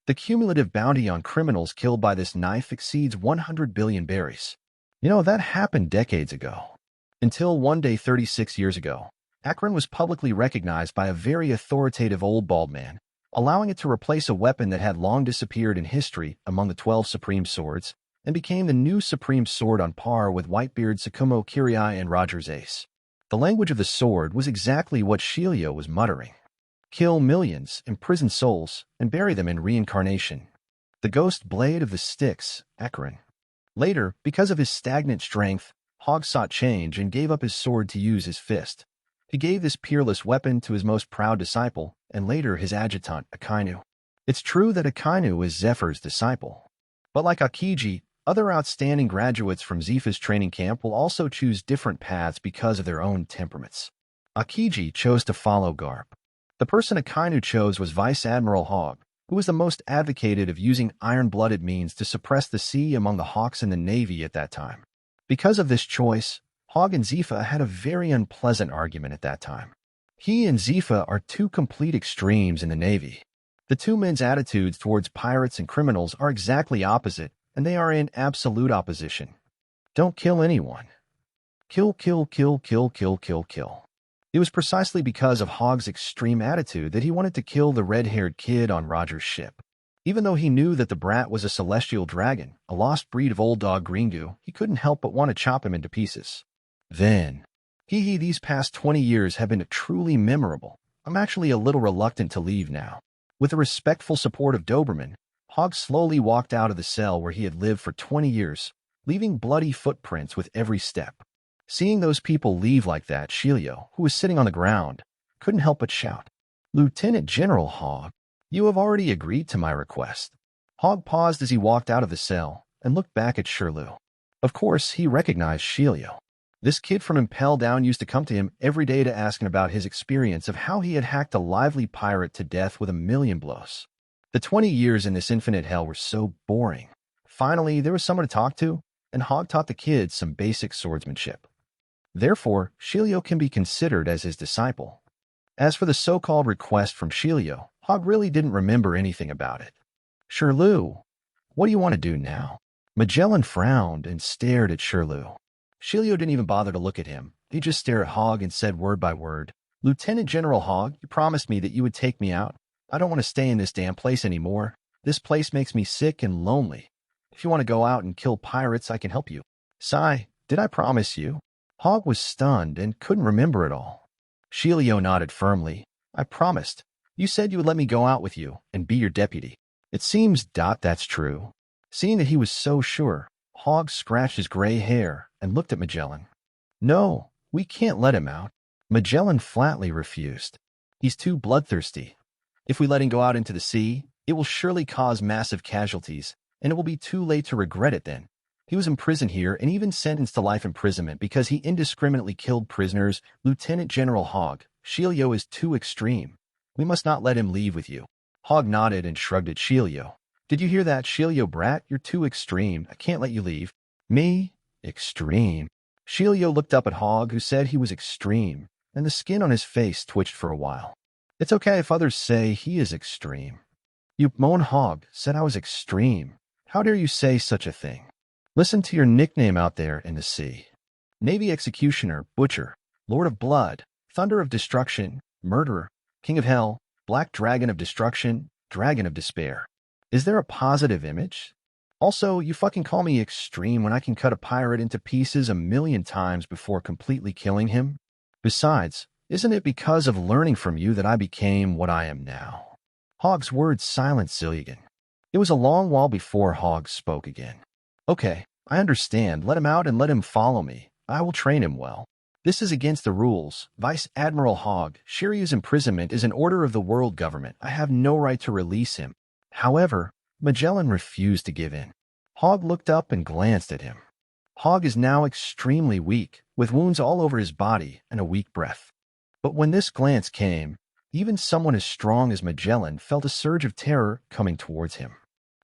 The cumulative bounty on criminals killed by this knife exceeds 100 billion berries. That happened decades ago. Until one day 36 years ago, Akran was publicly recognized by a very authoritative old bald man, allowing it to replace a weapon that had long disappeared in history among the 12 supreme swords, and became the new supreme sword on par with Whitebeard, Tsukumo, Kirai, and Roger's ace. The language of the sword was exactly what Shiru was muttering. Kill millions, imprison souls, and bury them in reincarnation. The ghost blade of the Styx, Akran. Later, because of his stagnant strength, Hogg sought change and gave up his sword to use his fist. He gave this peerless weapon to his most proud disciple, and later his adjutant, Akainu. It's true that Akainu is Zephyr's disciple. But like Akiji, other outstanding graduates from Zephy's training camp will also choose different paths because of their own temperaments. Akiji chose to follow Garp. The person Akainu chose was Vice Admiral Hogg, who was the most advocated of using iron-blooded means to suppress the sea among the Hawks in the Navy at that time. Because of this choice, Hogg and Zephyr had a very unpleasant argument at that time. He and Zephyr are two complete extremes in the Navy. The two men's attitudes towards pirates and criminals are exactly opposite, and they are in absolute opposition. Don't kill anyone. Kill, kill, kill, kill, kill, kill, kill. It was precisely because of Hogg's extreme attitude that he wanted to kill the red-haired kid on Roger's ship. Even though he knew that the brat was a celestial dragon, a lost breed of old dog Gringu, he couldn't help but want to chop him into pieces. Then, these past 20 years have been truly memorable. I'm actually a little reluctant to leave now. With the respectful support of Doberman, Hogg slowly walked out of the cell where he had lived for 20 years, leaving bloody footprints with every step. Seeing those people leave like that, Shiru, who was sitting on the ground, couldn't help but shout, "Lieutenant General Hogg, you have already agreed to my request." Hogg paused as he walked out of the cell and looked back at Shiru. Of course, he recognized Shiru. This kid from Impel Down used to come to him every day to ask him about his experience of how he had hacked a lively pirate to death with a million blows. The 20 years in this infinite hell were so boring. Finally, there was someone to talk to, and Hogg taught the kids some basic swordsmanship. Therefore, Shiru can be considered as his disciple. As for the so-called request from Shiru, Hogg really didn't remember anything about it. "Shiru, what do you want to do now?" Magellan frowned and stared at Shiru. Shiru didn't even bother to look at him. He just stared at Hogg and said word by word, "Lieutenant General Hogg, you promised me that you would take me out. I don't want to stay in this damn place anymore. This place makes me sick and lonely. If you want to go out and kill pirates, I can help you." "Sigh, did I promise you?" Hogg was stunned and couldn't remember it all. Shiru nodded firmly. "I promised. You said you would let me go out with you and be your deputy." "It seems that's true." Seeing that he was so sure, Hogg scratched his gray hair and looked at Magellan. "No, we can't let him out." Magellan flatly refused. "He's too bloodthirsty. If we let him go out into the sea, it will surely cause massive casualties, and it will be too late to regret it then. He was imprisoned here and even sentenced to life imprisonment because he indiscriminately killed prisoners. Lieutenant General Hogg, Shiru is too extreme. We must not let him leave with you." Hogg nodded and shrugged at Shiru. "Did you hear that, Shiru brat? You're too extreme. I can't let you leave." "Me? Extreme?" Shiru looked up at Hogg, who said he was extreme, and the skin on his face twitched for a while. "It's okay if others say he is extreme." "You, Morn Hogg, said I was extreme. How dare you say such a thing? Listen to your nickname out there in the sea. Navy Executioner, Butcher, Lord of Blood, Thunder of Destruction, Murderer, King of Hell, Black Dragon of Destruction, Dragon of Despair. Is there a positive image? Also, you fucking call me extreme when I can cut a pirate into pieces 1,000,000 times before completely killing him? Besides, isn't it because of learning from you that I became what I am now?" Hogg's words silenced Zilligan. It was a long while before Hogg spoke again. "Okay, I understand. Let him out and let him follow me. I will train him well. This is against the rules. Vice Admiral Hogg, Shiryu's imprisonment is an order of the world government. I have no right to release him." However, Magellan refused to give in. Hogg looked up and glanced at him. Hogg is now extremely weak, with wounds all over his body and a weak breath. But when this glance came, even someone as strong as Magellan felt a surge of terror coming towards him.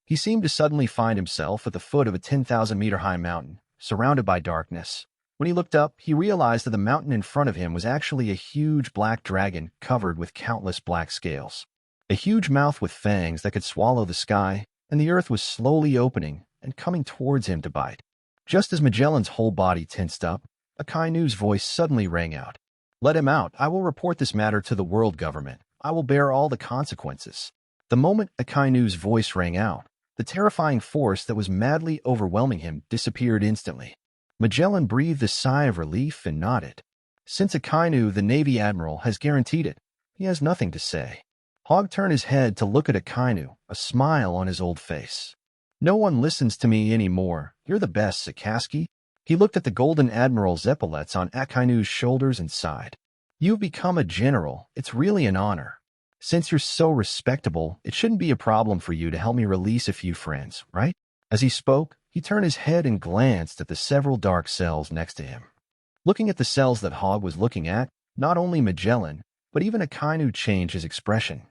He seemed to suddenly find himself at the foot of a 10,000-meter-high mountain, surrounded by darkness. When he looked up, he realized that the mountain in front of him was actually a huge black dragon covered with countless black scales. A huge mouth with fangs that could swallow the sky, and the earth was slowly opening and coming towards him to bite. Just as Magellan's whole body tensed up, Akainu's voice suddenly rang out. Let him out. I will report this matter to the world government. I will bear all the consequences. The moment Akainu's voice rang out, the terrifying force that was madly overwhelming him disappeared instantly. Magellan breathed a sigh of relief and nodded. Since Akainu, the Navy admiral, has guaranteed it, he has nothing to say. Hogg turned his head to look at Akainu, a smile on his old face. No one listens to me anymore. You're the best, Sakaski. He looked at the golden admiral's epaulets on Akainu's shoulders and sighed. You've become a general. It's really an honor. Since you're so respectable, it shouldn't be a problem for you to help me release a few friends, right? As he spoke, he turned his head and glanced at the several dark cells next to him. Looking at the cells that Hogg was looking at, not only Magellan, but even Akainu changed his expression.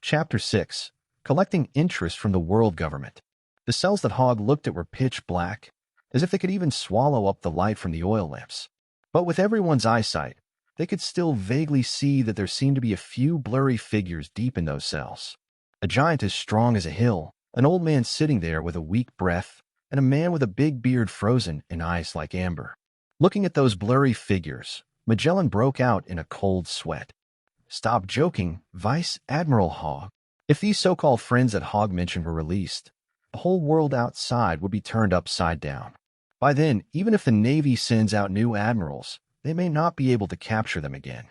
Chapter 6. Collecting interest from the world government. The cells that Hogg looked at were pitch black, as if they could even swallow up the light from the oil lamps. But with everyone's eyesight, they could still vaguely see that there seemed to be a few blurry figures deep in those cells. A giant as strong as a hill, an old man sitting there with a weak breath, and a man with a big beard frozen in ice like amber. Looking at those blurry figures, Magellan broke out in a cold sweat. Stop joking, Vice Admiral Hogg. If these so-called friends that Hogg mentioned were released, the whole world outside would be turned upside down. By then, even if the Navy sends out new admirals, they may not be able to capture them again.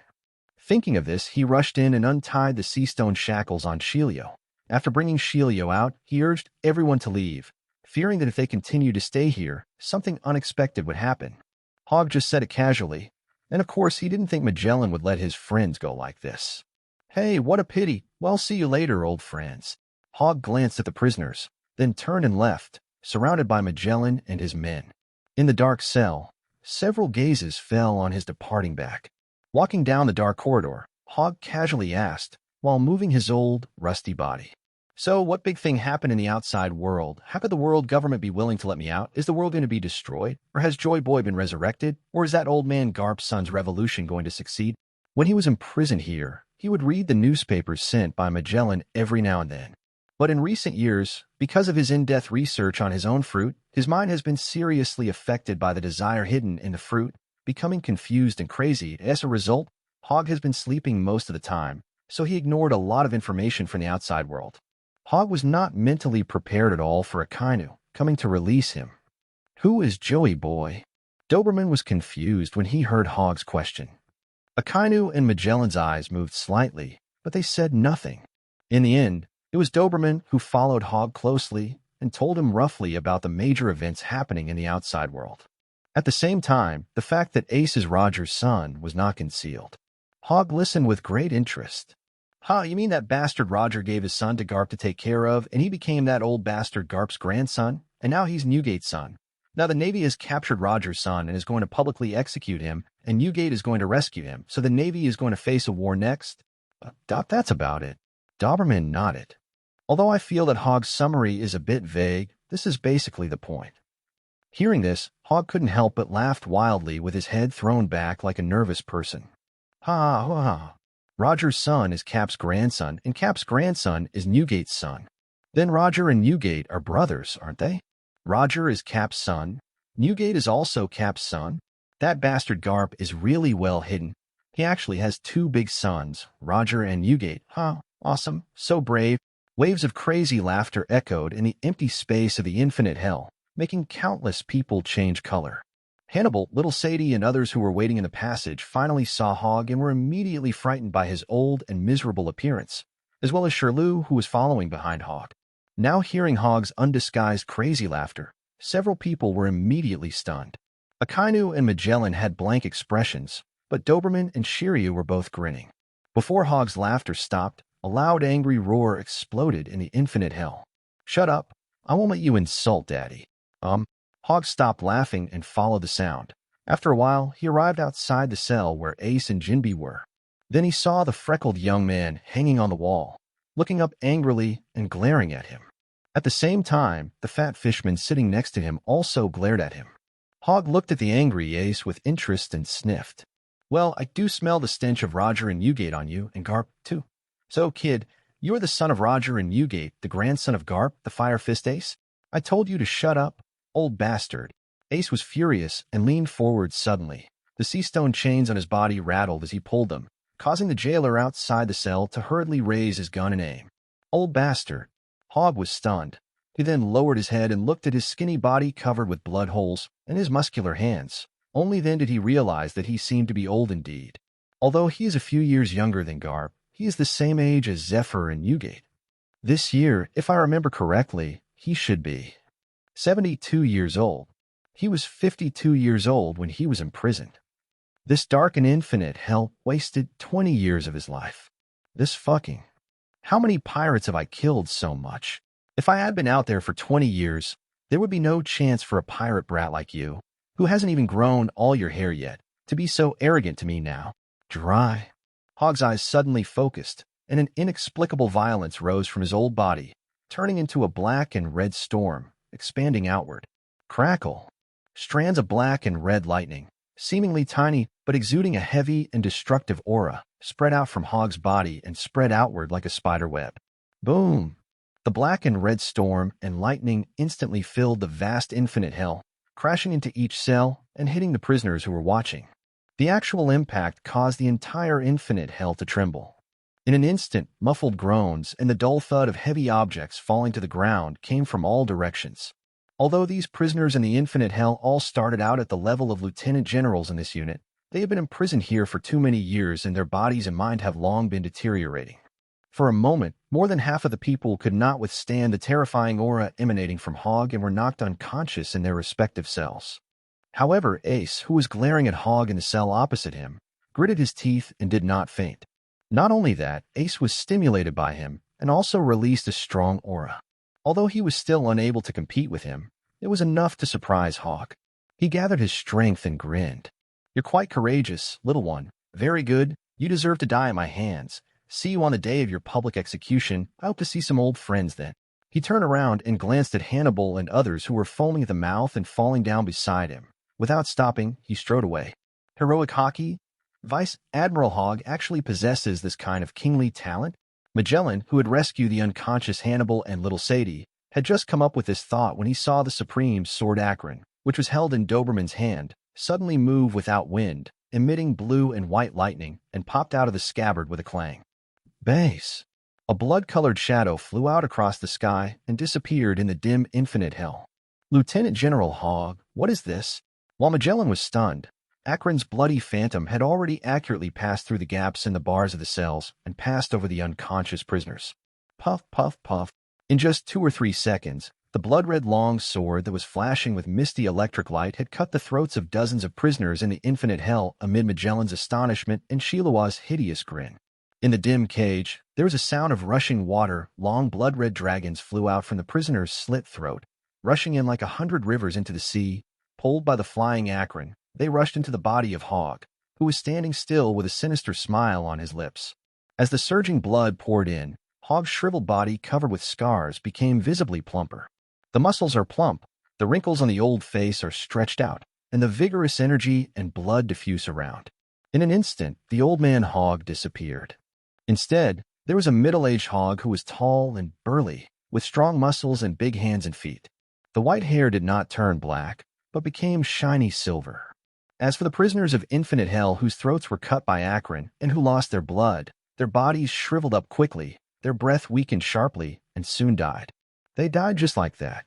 Thinking of this, he rushed in and untied the sea-stone shackles on Shilio. After bringing Shilio out, he urged everyone to leave, fearing that if they continued to stay here, something unexpected would happen. Hogg just said it casually, and of course he didn't think Magellan would let his friends go like this. Hey, what a pity. Well, see you later, old friends. Hogg glanced at the prisoners, then turned and left, surrounded by Magellan and his men. In the dark cell, several gazes fell on his departing back. Walking down the dark corridor, Hogg casually asked, while moving his old, rusty body. So, what big thing happened in the outside world? How could the world government be willing to let me out? Is the world going to be destroyed? Or has Joy Boy been resurrected? Or is that old man Garp's son's revolution going to succeed? When he was imprisoned here, he would read the newspapers sent by Magellan every now and then. But in recent years, because of his in-depth research on his own fruit, his mind has been seriously affected by the desire hidden in the fruit, becoming confused and crazy. As a result, Hogg has been sleeping most of the time, so he ignored a lot of information from the outside world. Hogg was not mentally prepared at all for Akainu coming to release him. Who is Joey Boy? Doberman was confused when he heard Hogg's question. Akainu and Magellan's eyes moved slightly, but they said nothing. In the end, it was Doberman who followed Hogg closely and told him roughly about the major events happening in the outside world. At the same time, the fact that Ace is Roger's son was not concealed. Hogg listened with great interest. You mean that bastard Roger gave his son to Garp to take care of, and he became that old bastard Garp's grandson, and now he's Newgate's son. Now the Navy has captured Roger's son and is going to publicly execute him, and Newgate is going to rescue him, so the Navy is going to face a war next? That's about it. Doberman nodded. Although I feel that Hogg's summary is a bit vague, this is basically the point. Hearing this, Hogg couldn't help but laugh wildly with his head thrown back like a nervous person. Ha. Roger's son is Cap's grandson, and Cap's grandson is Newgate's son. Then Roger and Newgate are brothers, aren't they? Roger is Cap's son. Newgate is also Cap's son. That bastard Garp is really well hidden. He actually has two big sons, Roger and Newgate. Awesome. So brave. Waves of crazy laughter echoed in the empty space of the infinite hell, making countless people change color. Hannibal, little Sadie, and others who were waiting in the passage finally saw Hogg and were immediately frightened by his old and miserable appearance, as well as Shiru, who was following behind Hogg. Now hearing Hogg's undisguised crazy laughter, several people were immediately stunned. Akainu and Magellan had blank expressions, but Doberman and Shiryu were both grinning. Before Hogg's laughter stopped, a loud angry roar exploded in the infinite hell. Shut up. I won't let you insult Daddy. Hogg stopped laughing and followed the sound. After a while, he arrived outside the cell where Ace and Jimbei were. Then he saw the freckled young man hanging on the wall, looking up angrily and glaring at him. At the same time, the fat fishman sitting next to him also glared at him. Hogg looked at the angry Ace with interest and sniffed. Well, I do smell the stench of Roger and Newgate on you, and Garp, too. So, kid, you're the son of Roger and Newgate, the grandson of Garp, the Fire Fist Ace? I told you to shut up, old bastard. Ace was furious and leaned forward suddenly. The sea stone chains on his body rattled as he pulled them, causing the jailer outside the cell to hurriedly raise his gun and aim. Old bastard. Hogg was stunned. He then lowered his head and looked at his skinny body covered with blood holes and his muscular hands. Only then did he realize that he seemed to be old indeed. Although he is a few years younger than Garp, he is the same age as Zephyr and Ugate. This year, if I remember correctly, he should be 72 years old. He was 52 years old when he was imprisoned. This dark and infinite hell wasted 20 years of his life. This fucking... How many pirates have I killed so much? If I had been out there for 20 years, there would be no chance for a pirate brat like you, who hasn't even grown all your hair yet, to be so arrogant to me now. Dry. Hogg's eyes suddenly focused, and an inexplicable violence rose from his old body, turning into a black and red storm, expanding outward. Crackle. Strands of black and red lightning, seemingly tiny but exuding a heavy and destructive aura, spread out from Hogg's body and spread outward like a spider web. Boom! The black and red storm and lightning instantly filled the vast infinite hell, crashing into each cell and hitting the prisoners who were watching. The actual impact caused the entire infinite hell to tremble. In an instant, muffled groans and the dull thud of heavy objects falling to the ground came from all directions. Although these prisoners in the infinite hell all started out at the level of lieutenant generals in this unit, they have been imprisoned here for too many years and their bodies and mind have long been deteriorating. For a moment, more than half of the people could not withstand the terrifying aura emanating from Hogg and were knocked unconscious in their respective cells. However, Ace, who was glaring at Hogg in the cell opposite him, gritted his teeth and did not faint. Not only that, Ace was stimulated by him and also released a strong aura. Although he was still unable to compete with him, it was enough to surprise Hogg. He gathered his strength and grinned. You're quite courageous, little one. Very good. You deserve to die at my hands. See you on the day of your public execution. I hope to see some old friends then. He turned around and glanced at Hannibal and others who were foaming at the mouth and falling down beside him. Without stopping, he strode away. Heroic hockey? Vice Admiral Hogg actually possesses this kind of kingly talent? Magellan, who had rescued the unconscious Hannibal and little Sadie, had just come up with this thought when he saw the supreme sword Akran, which was held in Doberman's hand, suddenly move without wind, emitting blue and white lightning, and popped out of the scabbard with a clang. Base. A blood-colored shadow flew out across the sky and disappeared in the dim infinite hell. Lieutenant General Hogg, what is this? While Magellan was stunned, Akran's bloody phantom had already accurately passed through the gaps in the bars of the cells and passed over the unconscious prisoners. Puff, puff, puff. In just 2 or 3 seconds, the blood-red long sword that was flashing with misty electric light had cut the throats of dozens of prisoners in the infinite hell amid Magellan's astonishment and Shilua's hideous grin. In the dim cage, there was a sound of rushing water. Long blood-red dragons flew out from the prisoner's slit throat, rushing in like 100 rivers into the sea. Pulled by the flying Akran, they rushed into the body of Hogg, who was standing still with a sinister smile on his lips. As the surging blood poured in, Hogg's shriveled body, covered with scars, became visibly plumper. The muscles are plump, the wrinkles on the old face are stretched out, and the vigorous energy and blood diffuse around. In an instant, the old man Hogg disappeared. Instead, there was a middle-aged Hogg who was tall and burly, with strong muscles and big hands and feet. The white hair did not turn black, but became shiny silver. As for the prisoners of infinite hell whose throats were cut by Akran and who lost their blood, their bodies shriveled up quickly, their breath weakened sharply, and soon died. They died just like that.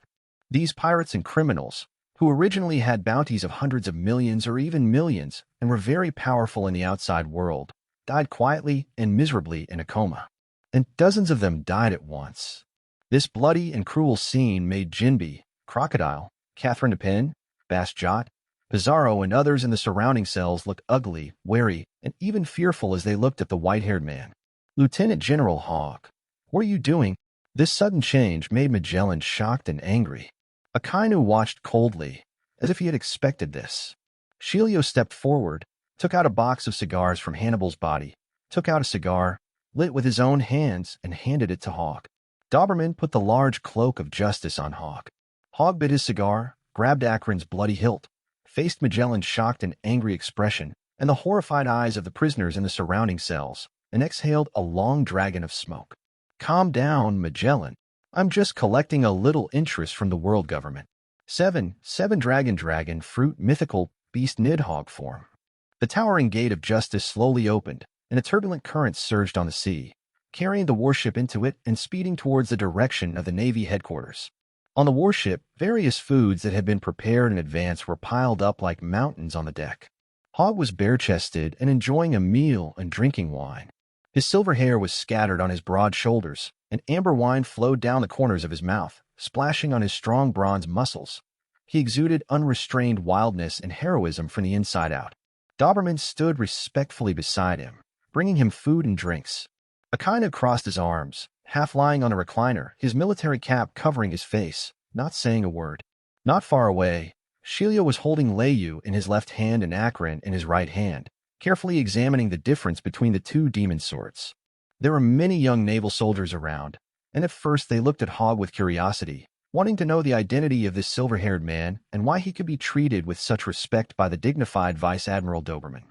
These pirates and criminals, who originally had bounties of hundreds of millions or even millions and were very powerful in the outside world, died quietly and miserably in a coma. And dozens of them died at once. This bloody and cruel scene made Jimbei, Crocodile, Catherine Dupin, Basjot, Pizarro, and others in the surrounding cells look ugly, wary, and even fearful as they looked at the white-haired man. Lieutenant General Hogg, what are you doing? This sudden change made Magellan shocked and angry. Akainu watched coldly, as if he had expected this. Shilu stepped forward, took out a box of cigars from Hannibal's body, took out a cigar, lit with his own hands, and handed it to Hogg. Doberman put the large cloak of justice on Hogg. Hogg bit his cigar, grabbed Akran's bloody hilt, faced Magellan's shocked and angry expression and the horrified eyes of the prisoners in the surrounding cells, and exhaled a long dragon of smoke. Calm down, Magellan. I'm just collecting a little interest from the world government. Seven Dragon Fruit Mythical Beast Nidhogg form. The towering gate of justice slowly opened, and a turbulent current surged on the sea, carrying the warship into it and speeding towards the direction of the Navy headquarters. On the warship, various foods that had been prepared in advance were piled up like mountains on the deck. Hogg was bare-chested and enjoying a meal and drinking wine. His silver hair was scattered on his broad shoulders, and amber wine flowed down the corners of his mouth, splashing on his strong bronze muscles. He exuded unrestrained wildness and heroism from the inside out. Doberman stood respectfully beside him, bringing him food and drinks. Akran crossed his arms, half lying on a recliner, his military cap covering his face, not saying a word. Not far away, Shiru was holding Leyu in his left hand and Akran in his right hand, carefully examining the difference between the two demon swords. There were many young naval soldiers around, and at first they looked at Hogg with curiosity, wanting to know the identity of this silver-haired man and why he could be treated with such respect by the dignified Vice Admiral Doberman.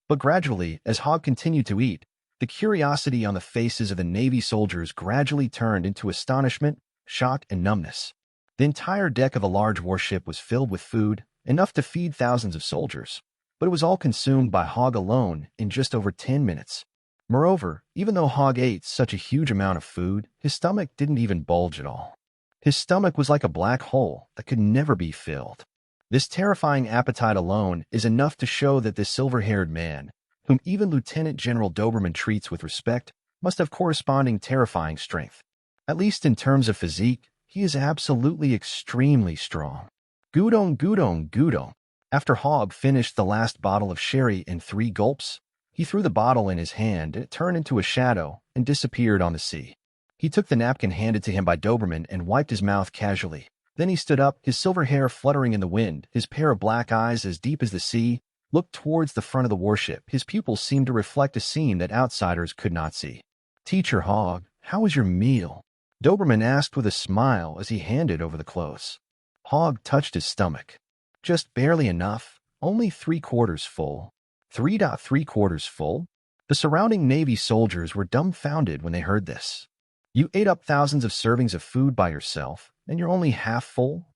But gradually, as Hogg continued to eat, the curiosity on the faces of the Navy soldiers gradually turned into astonishment, shock, and numbness. The entire deck of a large warship was filled with food, enough to feed thousands of soldiers, but it was all consumed by Hogg alone in just over 10 minutes. Moreover, even though Hogg ate such a huge amount of food, his stomach didn't even bulge at all. His stomach was like a black hole that could never be filled. This terrifying appetite alone is enough to show that this silver-haired man, whom even Lieutenant General Doberman treats with respect, must have corresponding terrifying strength. At least in terms of physique, he is absolutely extremely strong. Gudong. After Hogg finished the last bottle of sherry in 3 gulps, he threw the bottle in his hand and it turned into a shadow and disappeared on the sea. He took the napkin handed to him by Doberman and wiped his mouth casually. Then he stood up, his silver hair fluttering in the wind, his pair of black eyes as deep as the sea, looked towards the front of the warship. His pupils seemed to reflect a scene that outsiders could not see. "Teacher Hogg, how was your meal?" Doberman asked with a smile as he handed over the clothes. Hogg touched his stomach. "Just barely enough, only 3/4 full." 3/3 full? The surrounding Navy soldiers were dumbfounded when they heard this. "You ate up thousands of servings of food by yourself, and you're only half full?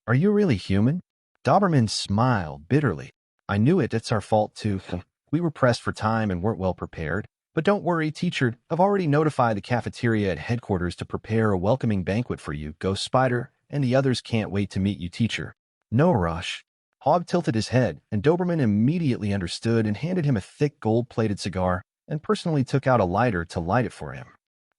Are you really human?" Doberman smiled bitterly. "I knew it, it's our fault too. We were pressed for time and weren't well prepared. But don't worry, teacher, I've already notified the cafeteria at headquarters to prepare a welcoming banquet for you, Ghost Spider, and the others can't wait to meet you, teacher." "No rush." Hogg tilted his head, and Doberman immediately understood and handed him a thick gold-plated cigar and personally took out a lighter to light it for him.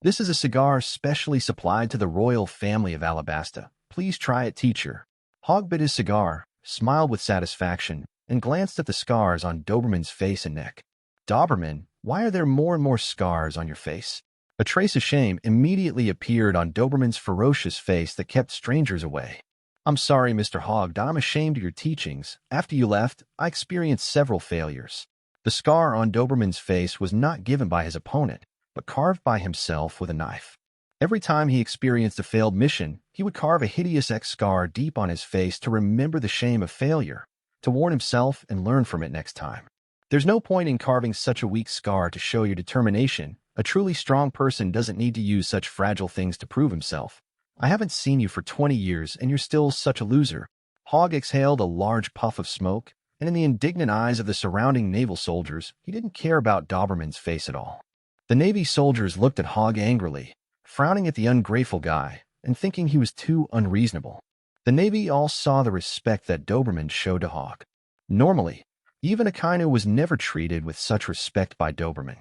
"This is a cigar specially supplied to the royal family of Alabasta. Please try it, teacher." Hogg bit his cigar, smiled with satisfaction, and glanced at the scars on Doberman's face and neck. "Doberman, why are there more and more scars on your face?" A trace of shame immediately appeared on Doberman's ferocious face that kept strangers away. "I'm sorry, Mr. Hogg, I'm ashamed of your teachings. After you left, I experienced several failures." The scar on Doberman's face was not given by his opponent, but carved by himself with a knife. Every time he experienced a failed mission, he would carve a hideous X scar deep on his face to remember the shame of failure, to warn himself and learn from it next time. There's no point in carving such a weak scar to show your determination. A truly strong person doesn't need to use such fragile things to prove himself. I haven't seen you for 20 years, and you're still such a loser. Hogg exhaled a large puff of smoke, and in the indignant eyes of the surrounding naval soldiers, he didn't care about Doberman's face at all. The Navy soldiers looked at Hogg angrily, frowning at the ungrateful guy, and thinking he was too unreasonable. The Navy all saw the respect that Doberman showed to Hogg. Normally, even Akainu was never treated with such respect by Doberman.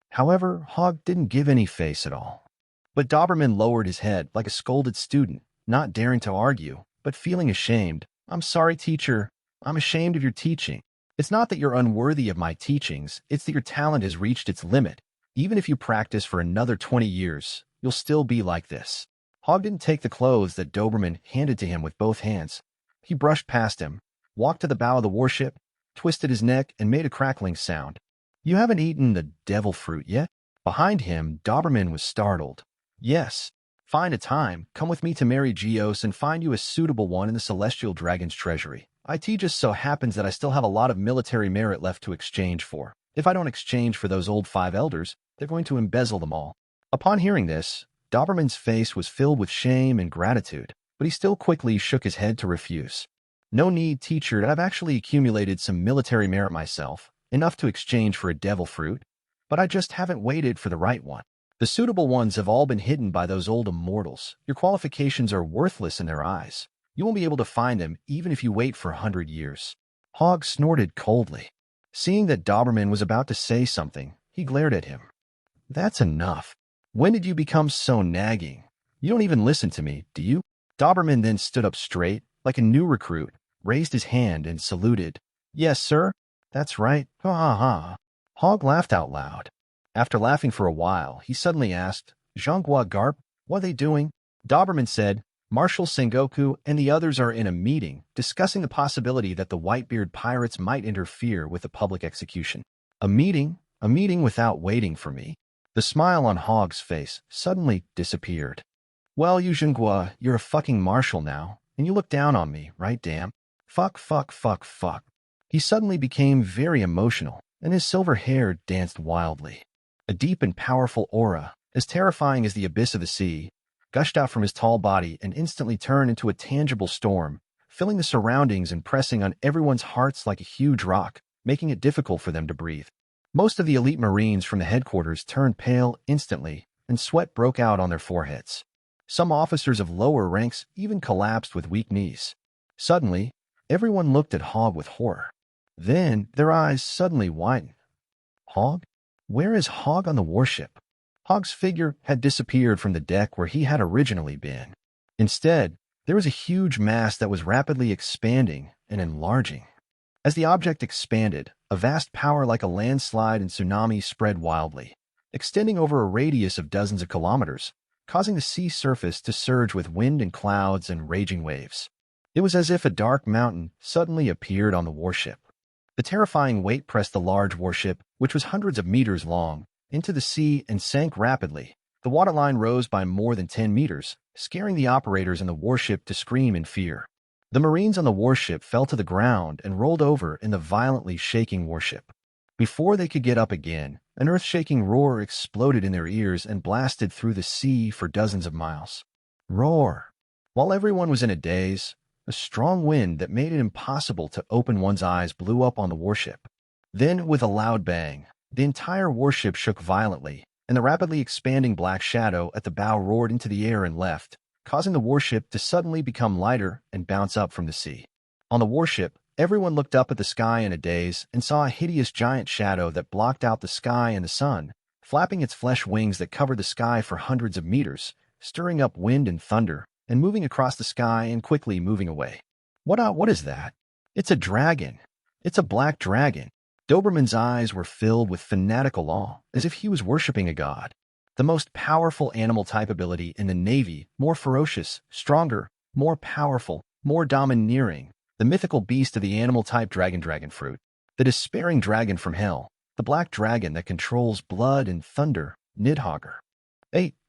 However, Hogg didn't give any face at all. But Doberman lowered his head like a scolded student, not daring to argue, but feeling ashamed. "I'm sorry, teacher. I'm ashamed of your teaching. It's not that you're unworthy of my teachings, it's that your talent has reached its limit. Even if you practice for another 20 years, you'll still be like this." Hogg didn't take the clothes that Doberman handed to him with both hands. He brushed past him, walked to the bow of the warship, twisted his neck, and made a crackling sound. "You haven't eaten the devil fruit yet?" Behind him, Doberman was startled. "Yes. Find a time, come with me to Mary Geos and find you a suitable one in the Celestial Dragon's treasury. It just so happens that I still have a lot of military merit left to exchange for. If I don't exchange for those old 5 elders, they're going to embezzle them all." Upon hearing this, Doberman's face was filled with shame and gratitude, but he still quickly shook his head to refuse. No need, teacher, I've actually accumulated some military merit myself, enough to exchange for a devil fruit, but I just haven't waited for the right one. The suitable ones have all been hidden by those old immortals. Your qualifications are worthless in their eyes. You won't be able to find them even if you wait for 100 years. Hogg snorted coldly. Seeing that Doberman was about to say something, he glared at him. That's enough. When did you become so nagging? You don't even listen to me, do you? Doberman then stood up straight, like a new recruit, raised his hand and saluted. Yes, sir. That's right. Ha ha ha. Hogg laughed out loud. After laughing for a while, he suddenly asked, Zhonghua Garp, what are they doing? Doberman said, Marshal Sengoku and the others are in a meeting, discussing the possibility that the Whitebeard Pirates might interfere with the public execution. A meeting without waiting for me. The smile on Hogg's face suddenly disappeared. Well, you Zhonghua, you're a fucking marshal now, and you look down on me, right, damn? Fuck. He suddenly became very emotional, and his silver hair danced wildly. A deep and powerful aura, as terrifying as the abyss of the sea, gushed out from his tall body and instantly turned into a tangible storm, filling the surroundings and pressing on everyone's hearts like a huge rock, making it difficult for them to breathe. Most of the elite Marines from the headquarters turned pale instantly, and sweat broke out on their foreheads. Some officers of lower ranks even collapsed with weak knees. Suddenly, everyone looked at Hogg with horror. Then, their eyes suddenly widened. Hogg? Where is Hogg on the warship? Hogg's figure had disappeared from the deck where he had originally been. Instead, there was a huge mass that was rapidly expanding and enlarging. As the object expanded, a vast power like a landslide and tsunami spread wildly, extending over a radius of dozens of kilometers, causing the sea surface to surge with wind and clouds and raging waves. It was as if a dark mountain suddenly appeared on the warship. The terrifying weight pressed the large warship, which was hundreds of meters long, into the sea and sank rapidly. The waterline rose by more than 10 meters, scaring the operators in the warship to scream in fear. The Marines on the warship fell to the ground and rolled over in the violently shaking warship. Before they could get up again, an earth-shaking roar exploded in their ears and blasted through the sea for dozens of miles. Roar! While everyone was in a daze, a strong wind that made it impossible to open one's eyes blew up on the warship. Then, with a loud bang, the entire warship shook violently, and the rapidly expanding black shadow at the bow roared into the air and left, causing the warship to suddenly become lighter and bounce up from the sea. On the warship, everyone looked up at the sky in a daze and saw a hideous giant shadow that blocked out the sky and the sun, flapping its flesh wings that covered the sky for hundreds of meters, stirring up wind and thunder, and moving across the sky and quickly moving away. What is that? It's a dragon. It's a black dragon. Doberman's eyes were filled with fanatical awe, as if he was worshipping a god. The most powerful animal type ability in the Navy, more ferocious, stronger, more powerful, more domineering, the mythical beast of the animal type dragon fruit, the despairing dragon from hell, the black dragon that controls blood and thunder, Nidhogg.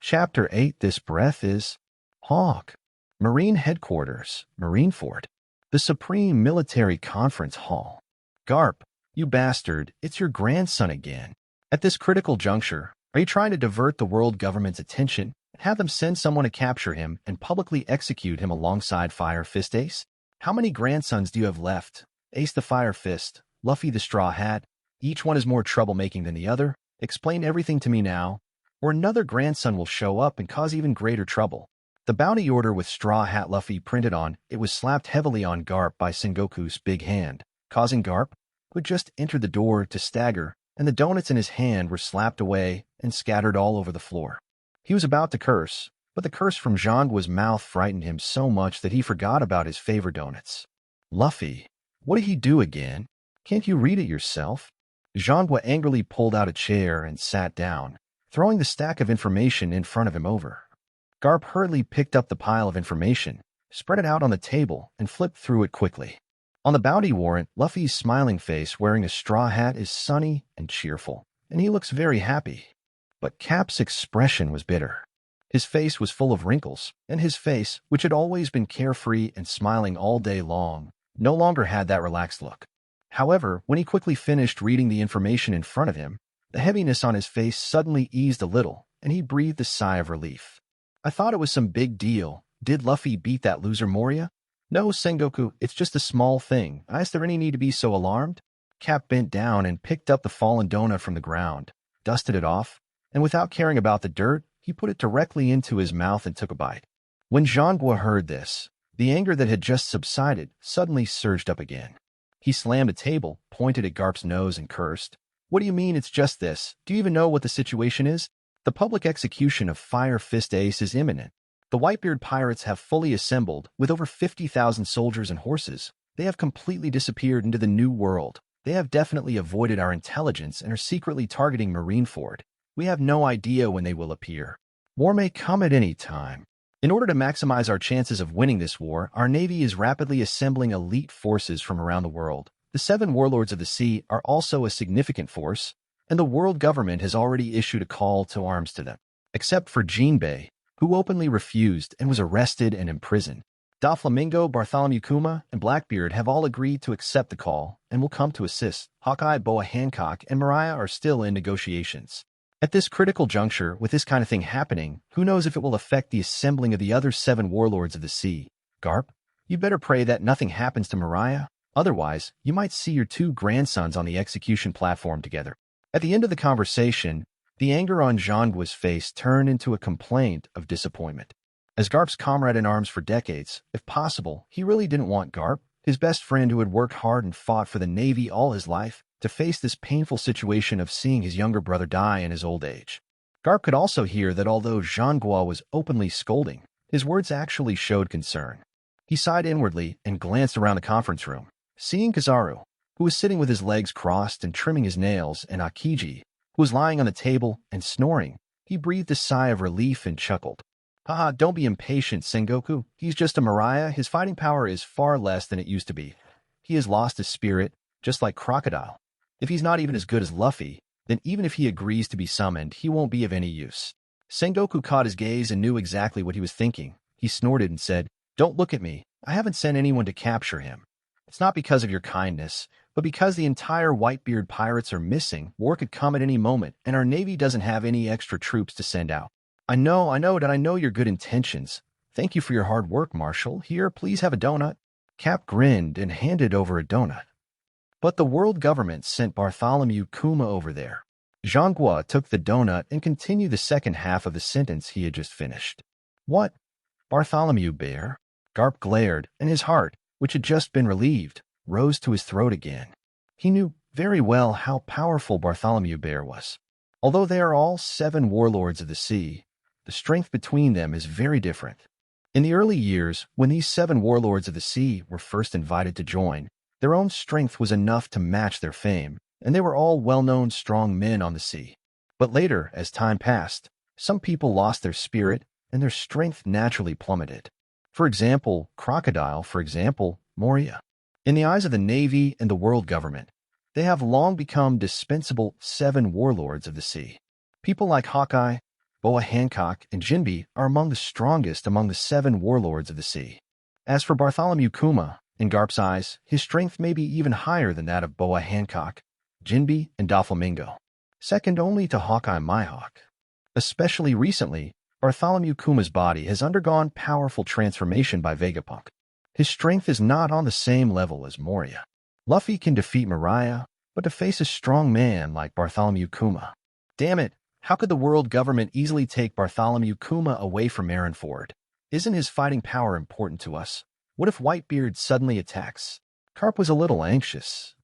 Chapter 8 This breath is Hogg. Marine Headquarters, Marineford. The Supreme Military Conference Hall. Garp, you bastard, it's your grandson again. At this critical juncture, are you trying to divert the world government's attention and have them send someone to capture him and publicly execute him alongside Fire Fist Ace? How many grandsons do you have left? Ace the Fire Fist, Luffy the Straw Hat, each one is more troublemaking than the other. Explain everything to me now, or another grandson will show up and cause even greater trouble. The bounty order with Straw Hat Luffy printed on it was slapped heavily on Garp by Sengoku's big hand, causing Garp, who had just entered the door, to stagger, and the donuts in his hand were slapped away and scattered all over the floor. He was about to curse, but the curse from Zhonghua's mouth frightened him so much that he forgot about his favorite donuts. Luffy, what did he do again? Can't you read it yourself? Zhonghua angrily pulled out a chair and sat down, throwing the stack of information in front of him over. Garp hurriedly picked up the pile of information, spread it out on the table, and flipped through it quickly. On the bounty warrant, Luffy's smiling face wearing a straw hat is sunny and cheerful, and he looks very happy. But Cap's expression was bitter. His face was full of wrinkles, and his face, which had always been carefree and smiling all day long, no longer had that relaxed look. However, when he quickly finished reading the information in front of him, the heaviness on his face suddenly eased a little, and he breathed a sigh of relief. I thought it was some big deal, Did Luffy beat that loser Moria? No, Sengoku, it's just a small thing. Is there any need to be so alarmed? Cap bent down and picked up the fallen donut from the ground, dusted it off, and without caring about the dirt, he put it directly into his mouth and took a bite. When Zhangguo heard this, the anger that had just subsided suddenly surged up again. He slammed a table, pointed at Garp's nose, and cursed. What do you mean it's just this? Do you even know what the situation is? The public execution of Fire Fist Ace is imminent. The Whitebeard Pirates have fully assembled, with over 50,000 soldiers and horses. They have completely disappeared into the New World. They have definitely avoided our intelligence and are secretly targeting Marineford. We have no idea when they will appear. War may come at any time. In order to maximize our chances of winning this war, our Navy is rapidly assembling elite forces from around the world. The 7 warlords of the sea are also a significant force, and the world government has already issued a call to arms to them. Except for Jimbei, who openly refused and was arrested and imprisoned. Doflamingo, Bartholomew Kuma, and Blackbeard have all agreed to accept the call and will come to assist. Hawkeye, Boa Hancock, and Mariah are still in negotiations. At this critical juncture, with this kind of thing happening, who knows if it will affect the assembling of the other 7 warlords of the sea. Garp, you better pray that nothing happens to Mariah. Otherwise, you might see your 2 grandsons on the execution platform together. At the end of the conversation, the anger on Zhangguo's face turned into a complaint of disappointment. As Garp's comrade in arms for decades, if possible, he really didn't want Garp, his best friend who had worked hard and fought for the Navy all his life, to face this painful situation of seeing his younger brother die in his old age. Garp could also hear that although Zhangguo was openly scolding, his words actually showed concern. He sighed inwardly and glanced around the conference room. Seeing Kizaru, who was sitting with his legs crossed and trimming his nails, and Akiji, who was lying on the table and snoring, he breathed a sigh of relief and chuckled. Haha, don't be impatient, Sengoku. He's just a Mariah. His fighting power is far less than it used to be. He has lost his spirit, just like Crocodile. If he's not even as good as Luffy, then even if he agrees to be summoned, he won't be of any use. Sengoku caught his gaze and knew exactly what he was thinking. He snorted and said, Don't look at me. I haven't sent anyone to capture him. It's not because of your kindness, but because the entire Whitebeard Pirates are missing. War could come at any moment, and our Navy doesn't have any extra troops to send out. I know your good intentions. Thank you for your hard work, Marshal. Here, please have a donut. Cap grinned and handed over a donut. But the world government sent Bartholomew Kuma over there. Zhangguo took the donut and continued the second half of the sentence he had just finished. What? Bartholomew Bear? Garp glared, and his heart, which had just been relieved, rose to his throat again. He knew very well how powerful Bartholomew Bear was. Although they are all 7 warlords of the sea, the strength between them is very different. In the early years, when these 7 warlords of the sea were first invited to join, their own strength was enough to match their fame, and they were all well-known strong men on the sea. But later, as time passed, some people lost their spirit, and their strength naturally plummeted. For example, Crocodile, Moria. In the eyes of the Navy and the world government, they have long become dispensable 7 warlords of the sea. People like Hawkeye, Boa Hancock, and Jimbei are among the strongest among the 7 warlords of the sea. As for Bartholomew Kuma, in Garp's eyes, his strength may be even higher than that of Boa Hancock, Jimbei, and Doflamingo, second only to Hawkeye Myhawk. Especially recently, Bartholomew Kuma's body has undergone powerful transformation by Vegapunk. His strength is not on the same level as Moria. Luffy can defeat Mariah, but to face a strong man like Bartholomew Kuma. Damn it, how could the world government easily take Bartholomew Kuma away from Marineford? Isn't his fighting power important to us? What if Whitebeard suddenly attacks? Garp was a little anxious.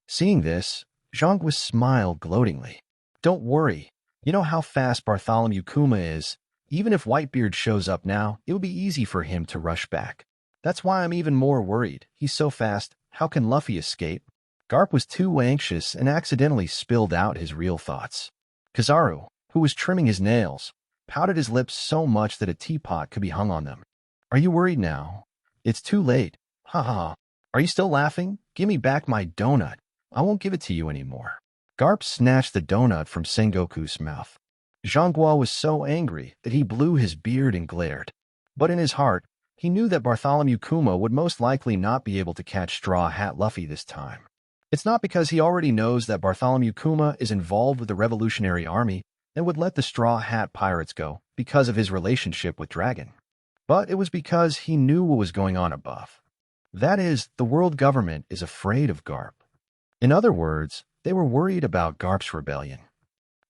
Seeing this, Zhangguo smiled gloatingly. Don't worry, you know how fast Bartholomew Kuma is. Even if Whitebeard shows up now, it will be easy for him to rush back. That's why I'm even more worried. He's so fast, how can Luffy escape? Garp was too anxious and accidentally spilled out his real thoughts. Kizaru, who was trimming his nails, pouted his lips so much that a teapot could be hung on them. Are you worried now? It's too late. Ha ha. Are you still laughing? Give me back my donut. I won't give it to you anymore. Garp snatched the donut from Sengoku's mouth. Zhangguo was so angry that he blew his beard and glared. But in his heart, he knew that Bartholomew Kuma would most likely not be able to catch Straw Hat Luffy this time. It's not because he already knows that Bartholomew Kuma is involved with the Revolutionary Army and would let the Straw Hat Pirates go because of his relationship with Dragon. But it was because he knew what was going on above. That is, the world government is afraid of Garp. In other words, they were worried about Garp's rebellion.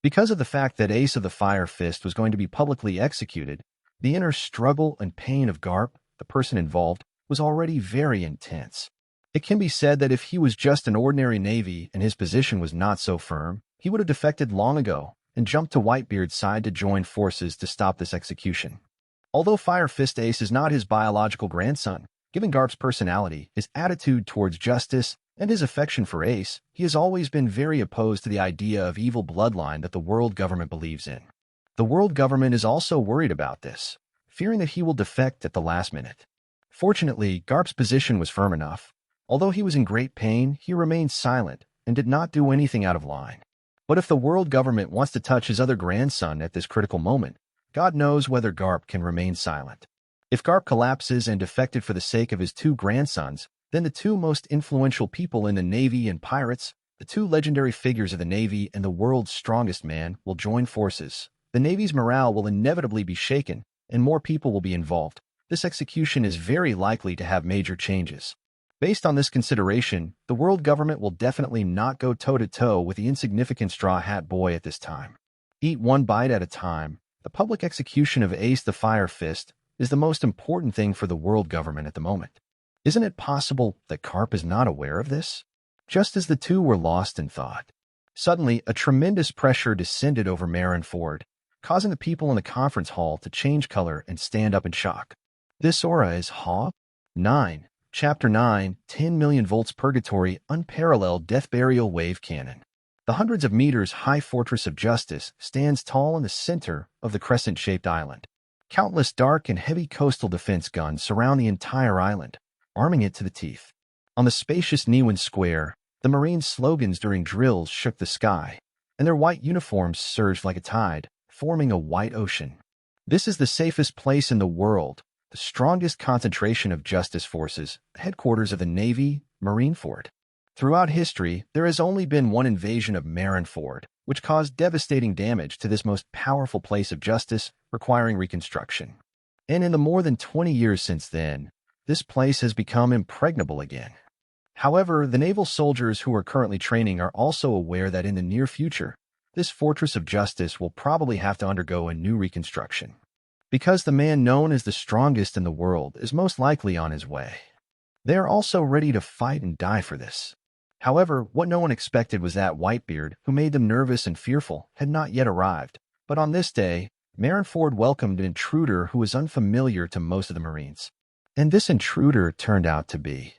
Because of the fact that Ace of the Fire Fist was going to be publicly executed, the inner struggle and pain of Garp, the person involved, was already very intense. It can be said that if he was just an ordinary navy and his position was not so firm, he would have defected long ago and jumped to Whitebeard's side to join forces to stop this execution. Although Fire Fist Ace is not his biological grandson, given Garp's personality, his attitude towards justice, and his affection for Ace, he has always been very opposed to the idea of evil bloodline that the world government believes in. The world government is also worried about this, fearing that he will defect at the last minute. Fortunately, Garp's position was firm enough. Although he was in great pain, he remained silent and did not do anything out of line. But if the world government wants to touch his other grandson at this critical moment, God knows whether Garp can remain silent. If Garp collapses and defected for the sake of his two grandsons, then the two most influential people in the Navy and pirates, the two legendary figures of the Navy and the world's strongest man, will join forces. The Navy's morale will inevitably be shaken, and more people will be involved. This execution is very likely to have major changes. Based on this consideration, the world government will definitely not go toe-to-toe with the insignificant Straw Hat Boy at this time. Eat one bite at a time. The public execution of Ace the Fire Fist is the most important thing for the world government at the moment. Isn't it possible that Garp is not aware of this? Just as the two were lost in thought, suddenly a tremendous pressure descended over Marineford, causing the people in the conference hall to change color and stand up in shock. This aura is Hogg? 9. Chapter 9, 10 million volts purgatory, unparalleled death burial wave cannon. The hundreds of meters high fortress of justice stands tall in the center of the crescent-shaped island. Countless dark and heavy coastal defense guns surround the entire island, arming it to the teeth. On the spacious Niwan Square, the Marines' slogans during drills shook the sky, and their white uniforms surged like a tide, forming a white ocean. This is the safest place in the world, the strongest concentration of justice forces, the headquarters of the Navy, Marineford. Throughout history, there has only been one invasion of Marineford, which caused devastating damage to this most powerful place of justice, requiring reconstruction. And in the more than 20 years since then, this place has become impregnable again. However, the naval soldiers who are currently training are also aware that in the near future, this fortress of justice will probably have to undergo a new reconstruction, because the man known as the strongest in the world is most likely on his way. They are also ready to fight and die for this. However, what no one expected was that Whitebeard, who made them nervous and fearful, had not yet arrived. But on this day, Marineford welcomed an intruder who was unfamiliar to most of the Marines. And this intruder turned out to be...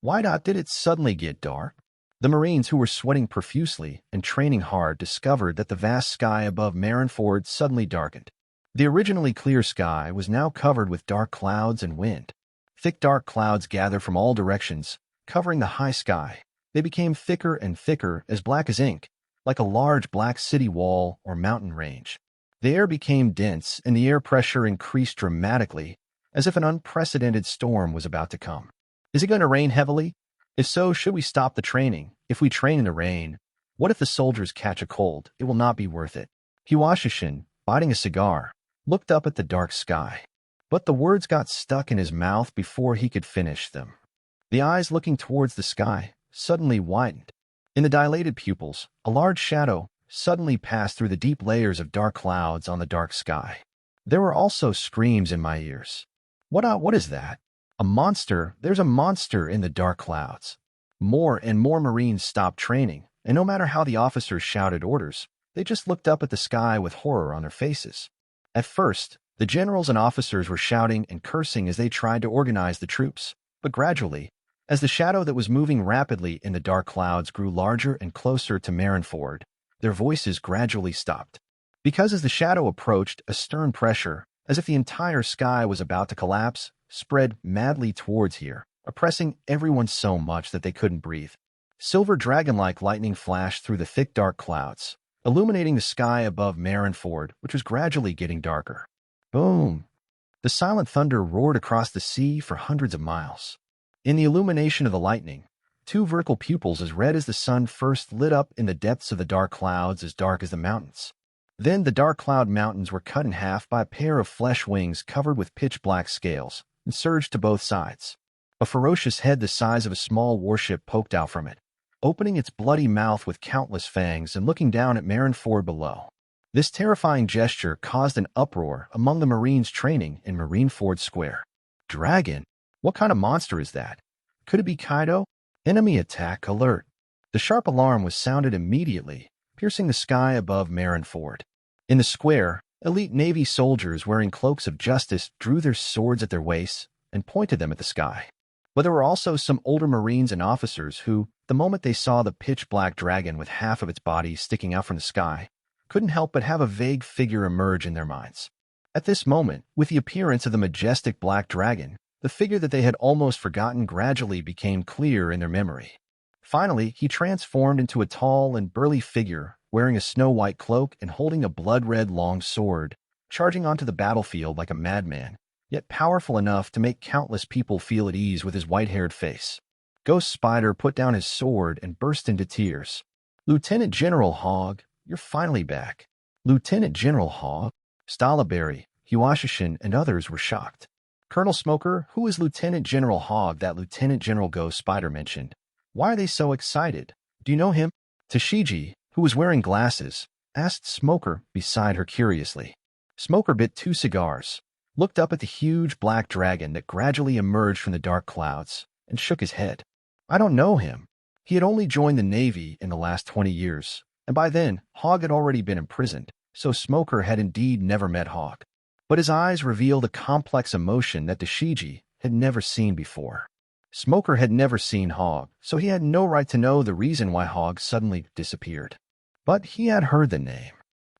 Why did it suddenly get dark? The Marines, who were sweating profusely and training hard, discovered that the vast sky above Marineford suddenly darkened. The originally clear sky was now covered with dark clouds and wind. Thick dark clouds gathered from all directions, covering the high sky. They became thicker and thicker, as black as ink, like a large black city wall or mountain range. The air became dense, and the air pressure increased dramatically, as if an unprecedented storm was about to come. Is it going to rain heavily? If so, should we stop the training? If we train in the rain, what if the soldiers catch a cold? It will not be worth it. Hiwashishin, biting a cigar, looked up at the dark sky. But the words got stuck in his mouth before he could finish them. The eyes looking towards the sky suddenly widened. In the dilated pupils, a large shadow suddenly passed through the deep layers of dark clouds on the dark sky. There were also screams in my ears. What is that? A monster! There's a monster in the dark clouds. More and more Marines stopped training, and no matter how the officers shouted orders, they just looked up at the sky with horror on their faces. At first, the generals and officers were shouting and cursing as they tried to organize the troops, but gradually, as the shadow that was moving rapidly in the dark clouds grew larger and closer to Marineford, their voices gradually stopped. Because as the shadow approached, a stern pressure, as if the entire sky was about to collapse, spread madly towards here, oppressing everyone so much that they couldn't breathe. Silver dragon-like lightning flashed through the thick dark clouds, illuminating the sky above Marineford, which was gradually getting darker. Boom! The silent thunder roared across the sea for hundreds of miles. In the illumination of the lightning, two vertical pupils as red as the sun first lit up in the depths of the dark clouds as dark as the mountains. Then the dark cloud mountains were cut in half by a pair of flesh wings covered with pitch-black scales and surged to both sides. A ferocious head the size of a small warship poked out from it, opening its bloody mouth with countless fangs and looking down at Marineford below. This terrifying gesture caused an uproar among the Marines training in Marineford Square. Dragon? What kind of monster is that? Could it be Kaido? Enemy attack alert. The sharp alarm was sounded immediately, piercing the sky above Marineford. In the square, elite Navy soldiers wearing cloaks of justice drew their swords at their waists and pointed them at the sky. But there were also some older Marines and officers who, the moment they saw the pitch-black dragon with half of its body sticking out from the sky, couldn't help but have a vague figure emerge in their minds. At this moment, with the appearance of the majestic black dragon, the figure that they had almost forgotten gradually became clear in their memory. Finally, he transformed into a tall and burly figure, wearing a snow-white cloak and holding a blood-red long sword, charging onto the battlefield like a madman, yet powerful enough to make countless people feel at ease with his white-haired face. Ghost Spider put down his sword and burst into tears. "Lieutenant General Hogg, you're finally back." Lieutenant General Hogg? Stalaberry, Hiwashishin, and others were shocked. Colonel Smoker, who is Lieutenant General Hogg that Lieutenant General Ghost Spider mentioned? Why are they so excited? Do you know him? Tashiji, who was wearing glasses, asked Smoker beside her curiously. Smoker bit 2 cigars, looked up at the huge black dragon that gradually emerged from the dark clouds, and shook his head. I don't know him. He had only joined the Navy in the last 20 years, and by then, Hogg had already been imprisoned, so Smoker had indeed never met Hogg. But his eyes revealed a complex emotion that Tashiji had never seen before. Smoker had never seen Hogg, so he had no right to know the reason why Hogg suddenly disappeared. But he had heard the name.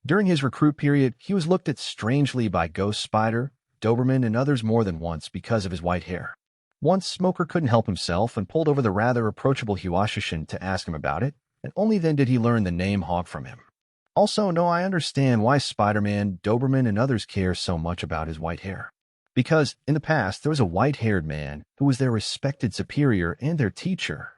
During his recruit period, he was looked at strangely by Ghost Spider, Doberman, and others more than once because of his white hair. Once, Smoker couldn't help himself and pulled over the rather approachable Hiwashishin to ask him about it, and only then did he learn the name Hogg from him. Also, no, I understand why Spider-Man, Doberman, and others care so much about his white hair. Because, in the past, there was a white-haired man who was their respected superior and their teacher.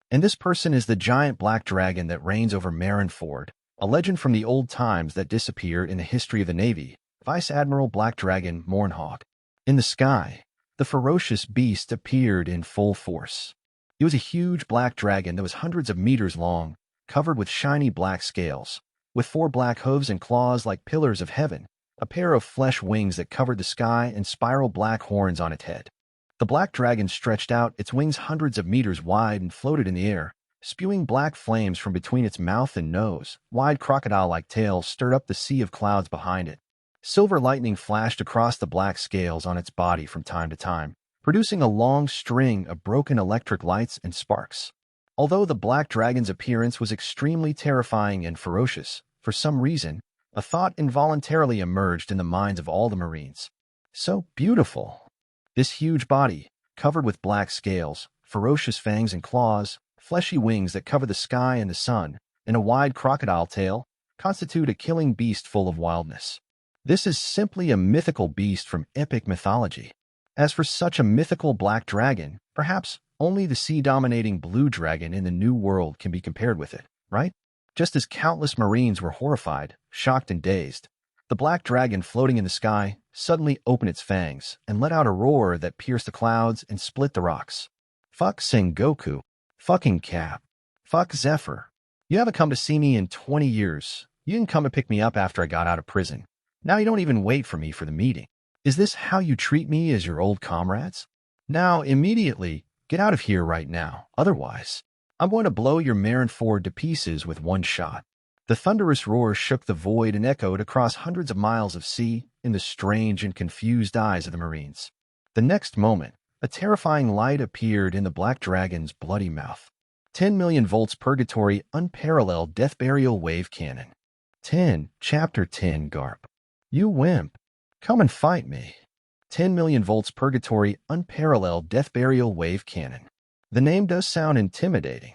And this person is the giant black dragon that reigns over Marineford, a legend from the old times that disappeared in the history of the Navy, Vice Admiral Black Dragon Morn Hogg. In the sky, the ferocious beast appeared in full force. It was a huge black dragon that was hundreds of meters long, covered with shiny black scales, with 4 black hooves and claws like pillars of heaven, a pair of flesh wings that covered the sky, and spiral black horns on its head. The black dragon stretched out its wings hundreds of meters wide and floated in the air, spewing black flames from between its mouth and nose. Wide crocodile-like tails stirred up the sea of clouds behind it. Silver lightning flashed across the black scales on its body from time to time, producing a long string of broken electric lights and sparks. Although the black dragon's appearance was extremely terrifying and ferocious, for some reason, a thought involuntarily emerged in the minds of all the Marines. So beautiful. This huge body, covered with black scales, ferocious fangs and claws, fleshy wings that cover the sky and the sun, and a wide crocodile tail, constitute a killing beast full of wildness. This is simply a mythical beast from epic mythology. As for such a mythical black dragon, perhaps only the sea-dominating blue dragon in the New World can be compared with it, right? Just as countless Marines were horrified, shocked, and dazed, the black dragon floating in the sky suddenly opened its fangs and let out a roar that pierced the clouds and split the rocks. Fuck Sengoku. Fucking Cap. Fuck Zephyr. You haven't come to see me in 20 years. You didn't come to pick me up after I got out of prison. Now you don't even wait for me for the meeting. Is this how you treat me as your old comrades? Now, immediately, get out of here right now. Otherwise, I'm going to blow your Marineford to pieces with one shot. The thunderous roar shook the void and echoed across hundreds of miles of sea in the strange and confused eyes of the Marines. The next moment, a terrifying light appeared in the black dragon's bloody mouth. 10 million volts purgatory unparalleled death burial wave cannon. 10, Chapter 10 Garp. You wimp. Come and fight me. 10 million volts purgatory unparalleled death burial wave cannon. The name does sound intimidating,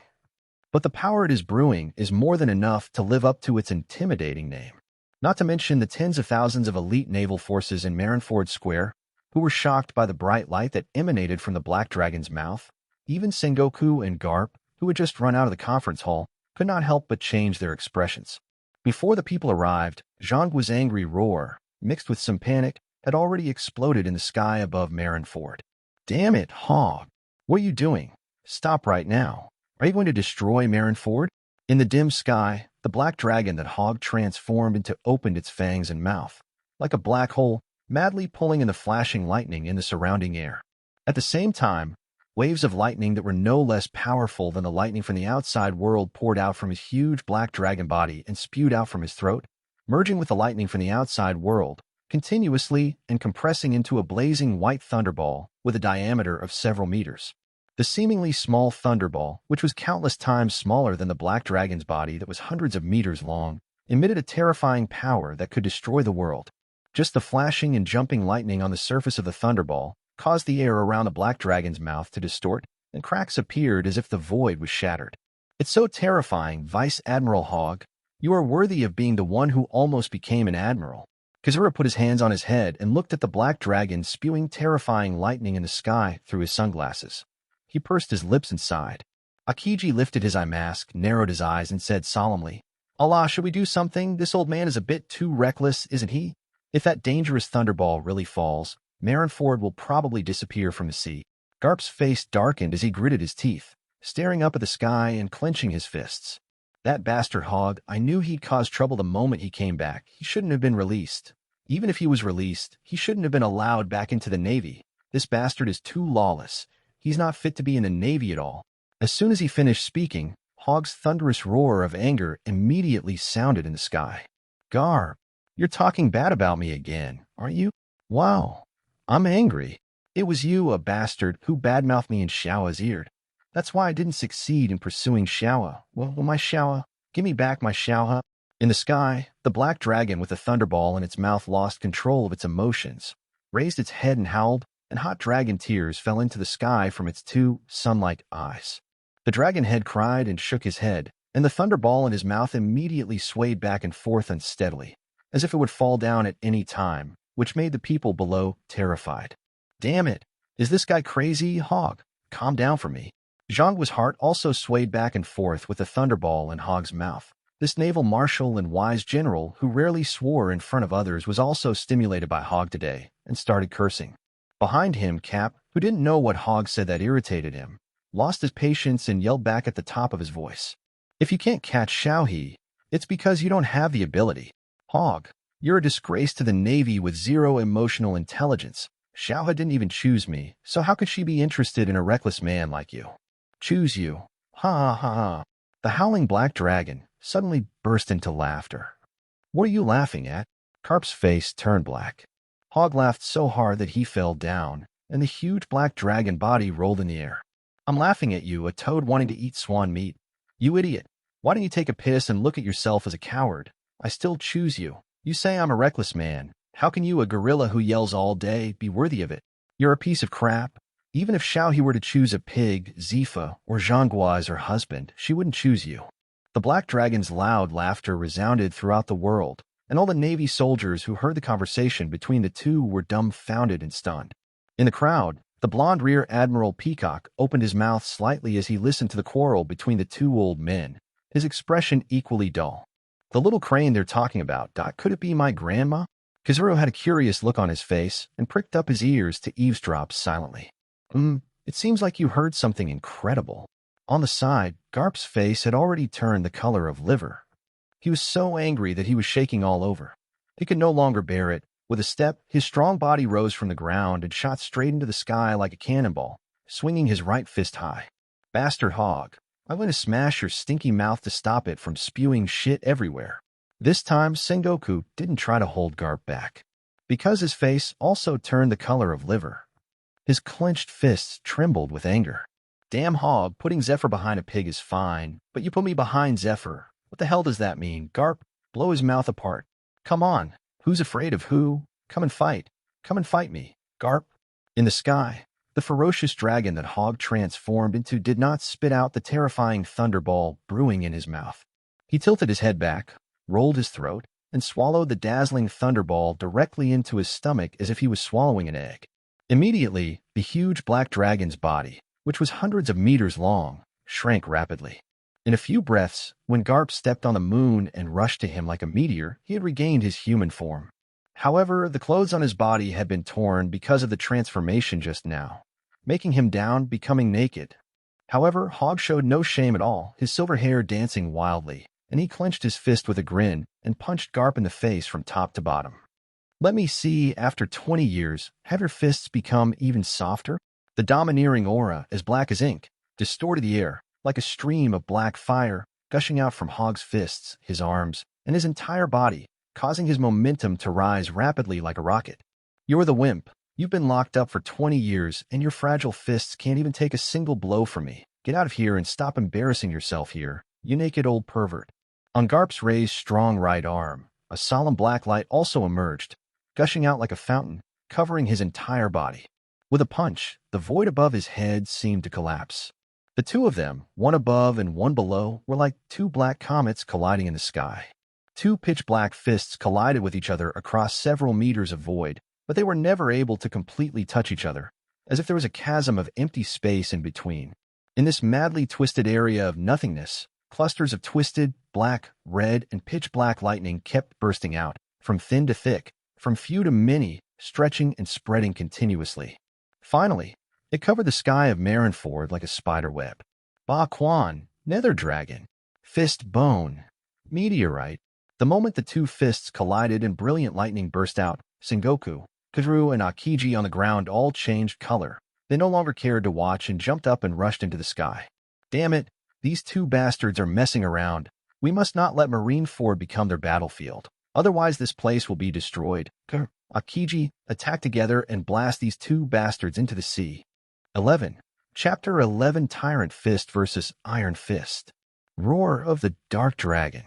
but the power it is brewing is more than enough to live up to its intimidating name. Not to mention the tens of thousands of elite naval forces in Marineford Square who were shocked by the bright light that emanated from the black dragon's mouth. Even Sengoku and Garp, who had just run out of the conference hall, could not help but change their expressions. Before the people arrived, Zhongguo's angry roar, mixed with some panic, had already exploded in the sky above Marineford. Damn it, Hogg! What are you doing? Stop right now. Are you going to destroy Marineford? In the dim sky, the black dragon that Hogg transformed into opened its fangs and mouth, like a black hole, madly pulling in the flashing lightning in the surrounding air. At the same time, waves of lightning that were no less powerful than the lightning from the outside world poured out from his huge black dragon body and spewed out from his throat, merging with the lightning from the outside world, continuously and compressing into a blazing white thunderball with a diameter of several meters. The seemingly small thunderball, which was countless times smaller than the black dragon's body that was hundreds of meters long, emitted a terrifying power that could destroy the world. Just the flashing and jumping lightning on the surface of the thunderball caused the air around the black dragon's mouth to distort, and cracks appeared as if the void was shattered. It's so terrifying, Vice Admiral Hogg. You are worthy of being the one who almost became an admiral. Kazura put his hands on his head and looked at the black dragon spewing terrifying lightning in the sky through his sunglasses. He pursed his lips and sighed. Akiji lifted his eye mask, narrowed his eyes, and said solemnly, Allah, should we do something? This old man is a bit too reckless, isn't he? If that dangerous thunderball really falls, Marineford will probably disappear from the sea. Garp's face darkened as he gritted his teeth, staring up at the sky and clenching his fists. That bastard Hogg, I knew he'd cause trouble the moment he came back. He shouldn't have been released. Even if he was released, he shouldn't have been allowed back into the Navy. This bastard is too lawless. He's not fit to be in the Navy at all. As soon as he finished speaking, Hogg's thunderous roar of anger immediately sounded in the sky. Garp, you're talking bad about me again, aren't you? Wow, I'm angry. It was you, a bastard, who badmouthed me in Xiao's ear. That's why I didn't succeed in pursuing Xiao. Well, my Xiao, give me back my Xiao. In the sky, the black dragon with a thunderball in its mouth lost control of its emotions, raised its head and howled, and hot dragon tears fell into the sky from its two sun-like eyes. The dragon head cried and shook his head, and the thunderball in his mouth immediately swayed back and forth unsteadily, as if it would fall down at any time, which made the people below terrified. Damn it! Is this guy crazy, Hogg? Calm down for me. Zhongguo's heart also swayed back and forth with the thunderball in Hogg's mouth. This naval marshal and wise general, who rarely swore in front of others, was also stimulated by Hogg today, and started cursing. Behind him, Cap, who didn't know what Hogg said that irritated him, lost his patience and yelled back at the top of his voice. If you can't catch Xiaohe, it's because you don't have the ability. Hogg, you're a disgrace to the Navy with zero emotional intelligence. Xiaohe didn't even choose me, so how could she be interested in a reckless man like you? Choose you. Ha ha ha ha. The howling black dragon suddenly burst into laughter. What are you laughing at? Garp's face turned black. Hogg laughed so hard that he fell down, and the huge black dragon body rolled in the air. I'm laughing at you, a toad wanting to eat swan meat. You idiot. Why don't you take a piss and look at yourself as a coward? I still choose you. You say I'm a reckless man. How can you, a gorilla who yells all day, be worthy of it? You're a piece of crap. Even if Xiaohe were to choose a pig, Zifa, or Zhongguo as her husband, she wouldn't choose you. The black dragon's loud laughter resounded throughout the world, and all the Navy soldiers who heard the conversation between the two were dumbfounded and stunned. In the crowd, the blonde rear Admiral Peacock opened his mouth slightly as he listened to the quarrel between the two old men, his expression equally dull. The little crane they're talking about, could it be my grandma? Kazuro had a curious look on his face and pricked up his ears to eavesdrop silently. It seems like you heard something incredible. On the side, Garp's face had already turned the color of liver. He was so angry that he was shaking all over. He could no longer bear it. With a step, his strong body rose from the ground and shot straight into the sky like a cannonball, swinging his right fist high. Bastard Hogg, I'm going to smash your stinky mouth to stop it from spewing shit everywhere. This time, Sengoku didn't try to hold Garp back, because his face also turned the color of liver. His clenched fists trembled with anger. Damn Hogg, putting Zephyr behind a pig is fine, but you put me behind Zephyr. What the hell does that mean? Garp, blow his mouth apart. Come on, who's afraid of who? Come and fight. Come and fight me, Garp. In the sky, the ferocious dragon that Hogg transformed into did not spit out the terrifying thunderball brewing in his mouth. He tilted his head back, rolled his throat, and swallowed the dazzling thunderball directly into his stomach as if he was swallowing an egg. Immediately, the huge black dragon's body, which was hundreds of meters long, shrank rapidly. In a few breaths, when Garp stepped on the moon and rushed to him like a meteor, he had regained his human form. However, the clothes on his body had been torn because of the transformation just now, making him down, becoming naked. However, Hogg showed no shame at all, his silver hair dancing wildly, and he clenched his fist with a grin and punched Garp in the face from top to bottom. Let me see, after 20 years, have your fists become even softer? The domineering aura, as black as ink, distorted the air, like a stream of black fire, gushing out from Hogg's fists, his arms, and his entire body, causing his momentum to rise rapidly like a rocket. You're the wimp. You've been locked up for 20 years, and your fragile fists can't even take a single blow from me. Get out of here and stop embarrassing yourself here, you naked old pervert. On Garp's raised strong right arm, a solemn black light also emerged, gushing out like a fountain, covering his entire body. With a punch, the void above his head seemed to collapse. The two of them, one above and one below, were like two black comets colliding in the sky. Two pitch-black fists collided with each other across several meters of void, but they were never able to completely touch each other, as if there was a chasm of empty space in between. In this madly twisted area of nothingness, clusters of twisted, black, red, and pitch-black lightning kept bursting out, from thin to thick, from few to many, stretching and spreading continuously. Finally, it covered the sky of Marineford like a spider web. Ba Quan, Nether Dragon, Fist Bone, Meteorite. The moment the two fists collided and brilliant lightning burst out, Sengoku, Kizaru, and Akiji on the ground all changed color. They no longer cared to watch and jumped up and rushed into the sky. Damn it, these two bastards are messing around. We must not let Marineford become their battlefield. Otherwise this place will be destroyed. Akiji, attack together and blast these two bastards into the sea. 11. Chapter 11 Tyrant Fist vs. Iron Fist. Roar of the Dark Dragon.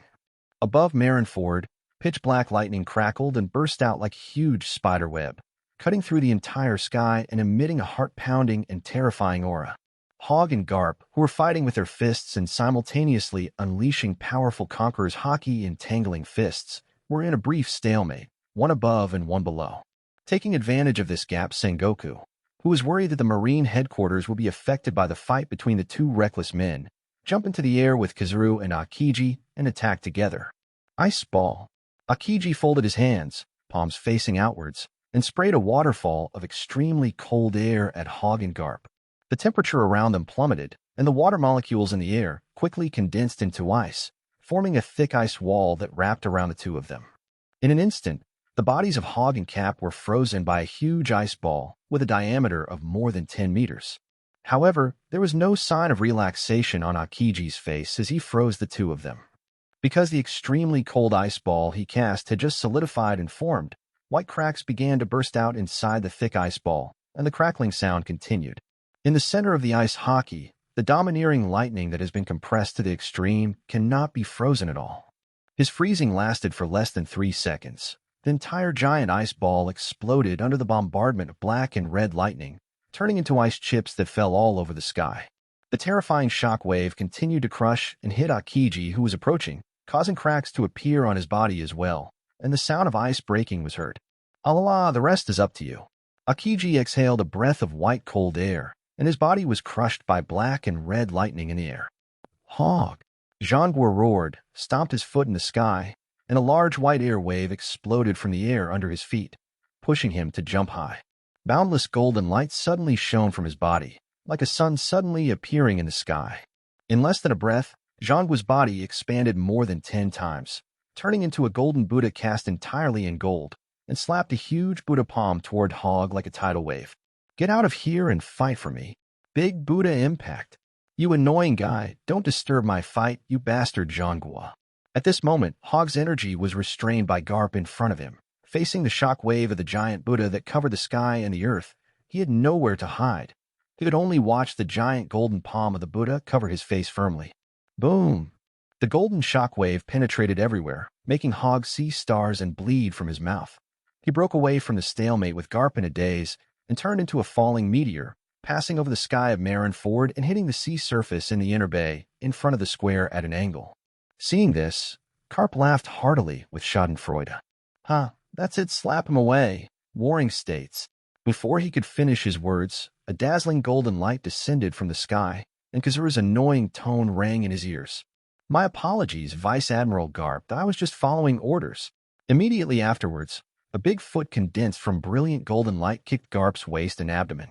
Above Marineford, pitch-black lightning crackled and burst out like a huge spider web, cutting through the entire sky and emitting a heart-pounding and terrifying aura. Hogg and Garp, who were fighting with their fists and simultaneously unleashing powerful Conqueror's hockey and tangling fists, were in a brief stalemate, one above and one below. Taking advantage of this gap, Sengoku, who was worried that the Marine headquarters would be affected by the fight between the two reckless men, jumped into the air with Kizaru and Akiji and attacked together. Ice Ball. Akiji folded his hands, palms facing outwards, and sprayed a waterfall of extremely cold air at Hogg and Garp. The temperature around them plummeted, and the water molecules in the air quickly condensed into ice, forming a thick ice wall that wrapped around the two of them. In an instant, the bodies of Hogg and Cap were frozen by a huge ice ball with a diameter of more than 10 meters. However, there was no sign of relaxation on Akiji's face as he froze the two of them. Because the extremely cold ice ball he cast had just solidified and formed, white cracks began to burst out inside the thick ice ball, and the crackling sound continued. In the center of the ice hockey, the domineering lightning that has been compressed to the extreme cannot be frozen at all. His freezing lasted for less than 3 seconds. The entire giant ice ball exploded under the bombardment of black and red lightning, turning into ice chips that fell all over the sky. The terrifying shock wave continued to crush and hit Akiji, who was approaching, causing cracks to appear on his body as well, and the sound of ice breaking was heard. Allah, the rest is up to you. Akiji exhaled a breath of white cold air, and his body was crushed by black and red lightning in the air. Hogg. Zhongguo roared, stomped his foot in the sky, and a large white air wave exploded from the air under his feet, pushing him to jump high. Boundless golden light suddenly shone from his body, like a sun suddenly appearing in the sky. In less than a breath, Zhongguo's body expanded more than 10 times, turning into a golden Buddha cast entirely in gold, and slapped a huge Buddha palm toward Hogg like a tidal wave. Get out of here and fight for me. Big Buddha impact. You annoying guy, don't disturb my fight, you bastard Zhongguo. At this moment, Hogg's energy was restrained by Garp in front of him. Facing the shock wave of the giant Buddha that covered the sky and the earth, he had nowhere to hide. He could only watch the giant golden palm of the Buddha cover his face firmly. Boom! The golden shock wave penetrated everywhere, making Hogg see stars and bleed from his mouth. He broke away from the stalemate with Garp in a daze and turned into a falling meteor, passing over the sky of Marineford and hitting the sea surface in the inner bay in front of the square at an angle. Seeing this, Garp laughed heartily with schadenfreude. That's it, slap him away, Warring states. Before he could finish his words, a dazzling golden light descended from the sky, and Kazuru's annoying tone rang in his ears. "My apologies, Vice Admiral Garp. I was just following orders." Immediately afterwards, a big foot condensed from brilliant golden light kicked Garp's waist and abdomen.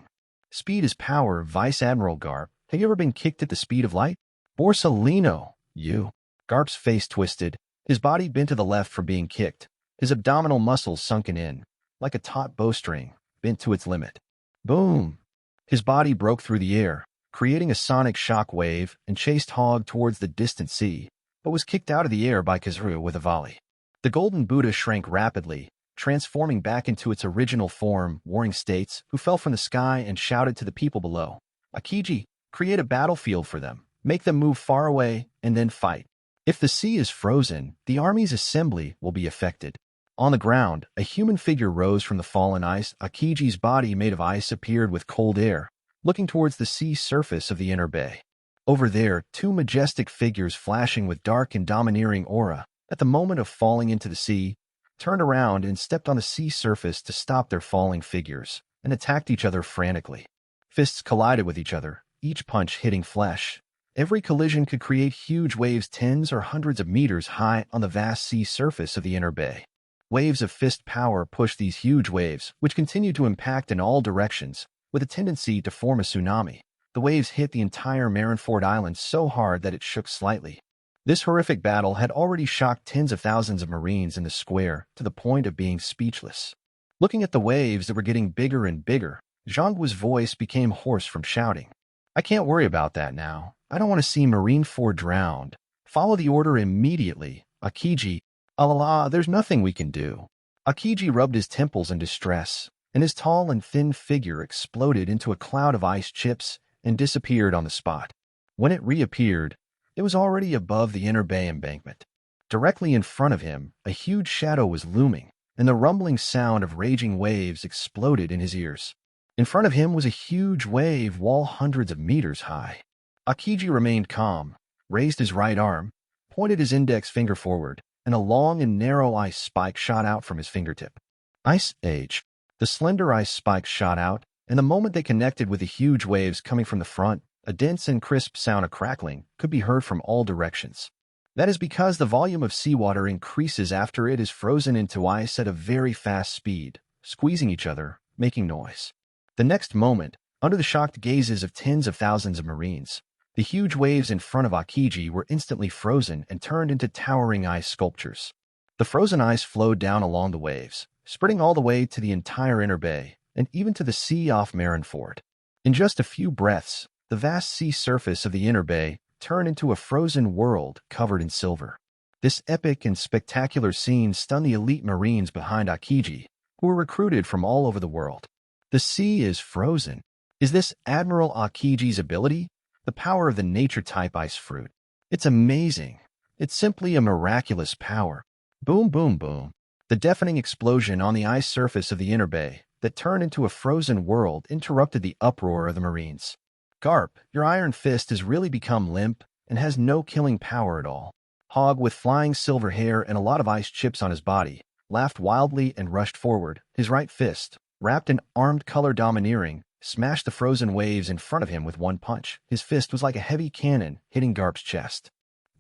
"Speed is power, Vice Admiral Garp. Have you ever been kicked at the speed of light?" "Borsalino, you." Garp's face twisted, his body bent to the left for being kicked, his abdominal muscles sunken in, like a taut bowstring, bent to its limit. Boom! His body broke through the air, creating a sonic shock wave, and chased Hogg towards the distant sea, but was kicked out of the air by Kazuru with a volley. The golden Buddha shrank rapidly, transforming back into its original form, warring states, who fell from the sky and shouted to the people below. "Akiji, create a battlefield for them. Make them move far away, and then fight. If the sea is frozen, the army's assembly will be affected." On the ground, a human figure rose from the fallen ice. Akiji's body made of ice appeared with cold air, looking towards the sea surface of the inner bay. Over there, two majestic figures flashing with dark and domineering aura, at the moment of falling into the sea, turned around and stepped on the sea surface to stop their falling figures, and attacked each other frantically. Fists collided with each other, each punch hitting flesh. Every collision could create huge waves tens or hundreds of meters high on the vast sea surface of the inner bay. Waves of fist power pushed these huge waves, which continued to impact in all directions, with a tendency to form a tsunami. The waves hit the entire Marineford island so hard that it shook slightly. This horrific battle had already shocked tens of thousands of Marines in the square to the point of being speechless. Looking at the waves that were getting bigger and bigger, Zhongguo's voice became hoarse from shouting. "I can't worry about that now. I don't want to see Marineford drowned. Follow the order immediately. Akiji, alala, there's nothing we can do." Akiji rubbed his temples in distress, and his tall and thin figure exploded into a cloud of ice chips and disappeared on the spot. When it reappeared, it was already above the inner bay embankment. Directly in front of him, a huge shadow was looming, and the rumbling sound of raging waves exploded in his ears. In front of him was a huge wave wall hundreds of meters high. Akiji remained calm, raised his right arm, pointed his index finger forward, and a long and narrow ice spike shot out from his fingertip. Ice Age. The slender ice spikes shot out, and the moment they connected with the huge waves coming from the front, a dense and crisp sound of crackling could be heard from all directions. That is because the volume of seawater increases after it is frozen into ice at a very fast speed, squeezing each other, making noise. The next moment, under the shocked gazes of tens of thousands of Marines, the huge waves in front of Akiji were instantly frozen and turned into towering ice sculptures. The frozen ice flowed down along the waves, spreading all the way to the entire inner bay, and even to the sea off Marineford. In just a few breaths, the vast sea surface of the inner bay turned into a frozen world covered in silver. This epic and spectacular scene stunned the elite Marines behind Akiji, who were recruited from all over the world. The sea is frozen. Is this Admiral Akiji's ability? The power of the nature-type ice fruit. It's amazing. It's simply a miraculous power. Boom, boom, boom. The deafening explosion on the ice surface of the inner bay that turned into a frozen world interrupted the uproar of the Marines. "Garp, your iron fist has really become limp and has no killing power at all." Hogg, with flying silver hair and a lot of ice chips on his body, laughed wildly and rushed forward. His right fist, wrapped in armed color domineering, smashed the frozen waves in front of him with one punch. His fist was like a heavy cannon hitting Garp's chest.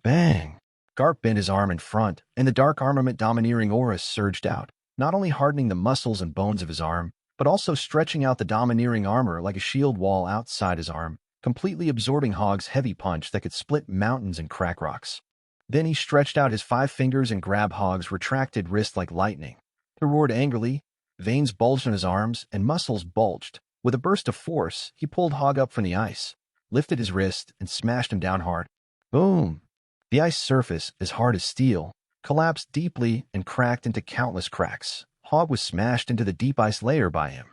Bang! Garp bent his arm in front, and the dark armament domineering aura surged out, not only hardening the muscles and bones of his arm, but also stretching out the domineering armor like a shield wall outside his arm, completely absorbing Hogg's heavy punch that could split mountains and crack rocks. Then he stretched out his 5 fingers and grabbed Hogg's retracted wrist like lightning. He roared angrily, veins bulged on his arms, and muscles bulged. With a burst of force, he pulled Hogg up from the ice, lifted his wrist, and smashed him down hard. Boom! The ice surface, as hard as steel, collapsed deeply and cracked into countless cracks. Hogg was smashed into the deep ice layer by him.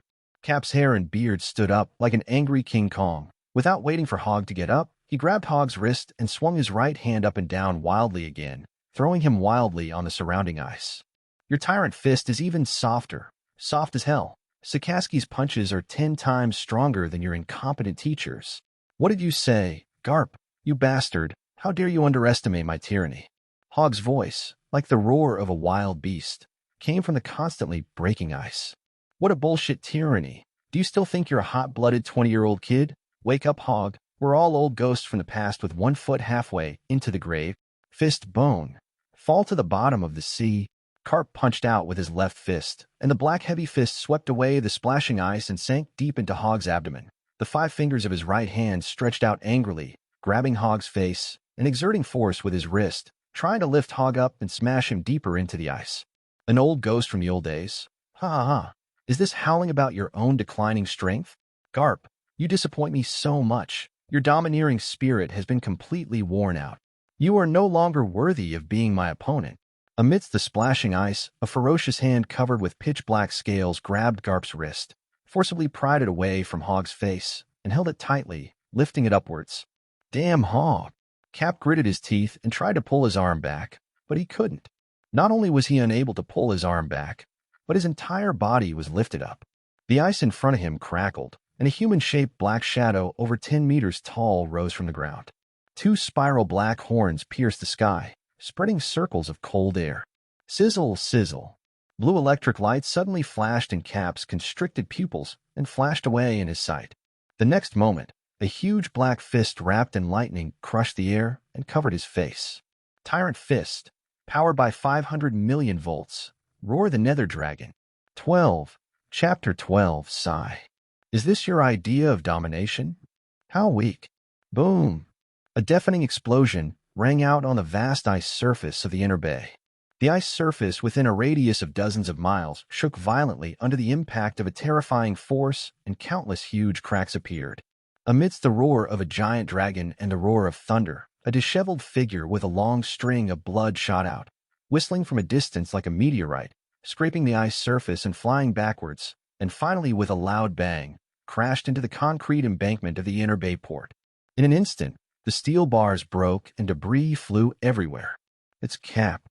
Cap's hair and beard stood up like an angry King Kong. Without waiting for Hogg to get up, he grabbed Hogg's wrist and swung his right hand up and down wildly again, throwing him wildly on the surrounding ice. "Your tyrant fist is even softer. Soft as hell. Sakaski's punches are 10 times stronger than your incompetent teacher's." "What did you say? Garp, you bastard. How dare you underestimate my tyranny?" Hogg's voice, like the roar of a wild beast, came from the constantly breaking ice. "What a bullshit tyranny. Do you still think you're a hot-blooded 20-year-old kid? Wake up, Hogg. We're all old ghosts from the past with 1 foot halfway into the grave. Fist bone. Fall to the bottom of the sea. Garp punched out with his left fist, and the black heavy fist swept away the splashing ice and sank deep into Hogg's abdomen. The 5 fingers of his right hand stretched out angrily, grabbing Hogg's face and exerting force with his wrist, trying to lift Hogg up and smash him deeper into the ice. An old ghost from the old days? Ha ha ha. Is this howling about your own declining strength? Garp, you disappoint me so much. Your domineering spirit has been completely worn out. You are no longer worthy of being my opponent. Amidst the splashing ice, a ferocious hand covered with pitch-black scales grabbed Garp's wrist, forcibly pried it away from Hogg's face, and held it tightly, lifting it upwards. Damn Hogg! Cap gritted his teeth and tried to pull his arm back, but he couldn't. Not only was he unable to pull his arm back, but his entire body was lifted up. The ice in front of him crackled, and a human-shaped black shadow over 10 meters tall rose from the ground. 2 spiral black horns pierced the sky, spreading circles of cold air. Sizzle, sizzle. Blue electric light suddenly flashed in Cap's constricted pupils and flashed away in his sight. The next moment, a huge black fist wrapped in lightning crushed the air and covered his face. Tyrant Fist, powered by 500 million volts. Roar the Nether Dragon. 12. Chapter 12. Sigh. Is this your idea of domination? How weak. Boom. A deafening explosion rang out on the vast ice surface of the inner bay. The ice surface within a radius of dozens of miles shook violently under the impact of a terrifying force, and countless huge cracks appeared. Amidst the roar of a giant dragon and the roar of thunder, a disheveled figure with a long string of blood shot out, whistling from a distance like a meteorite, scraping the ice surface and flying backwards, and finally with a loud bang, crashed into the concrete embankment of the inner bay port. In an instant, the steel bars broke and debris flew everywhere. It's Cap.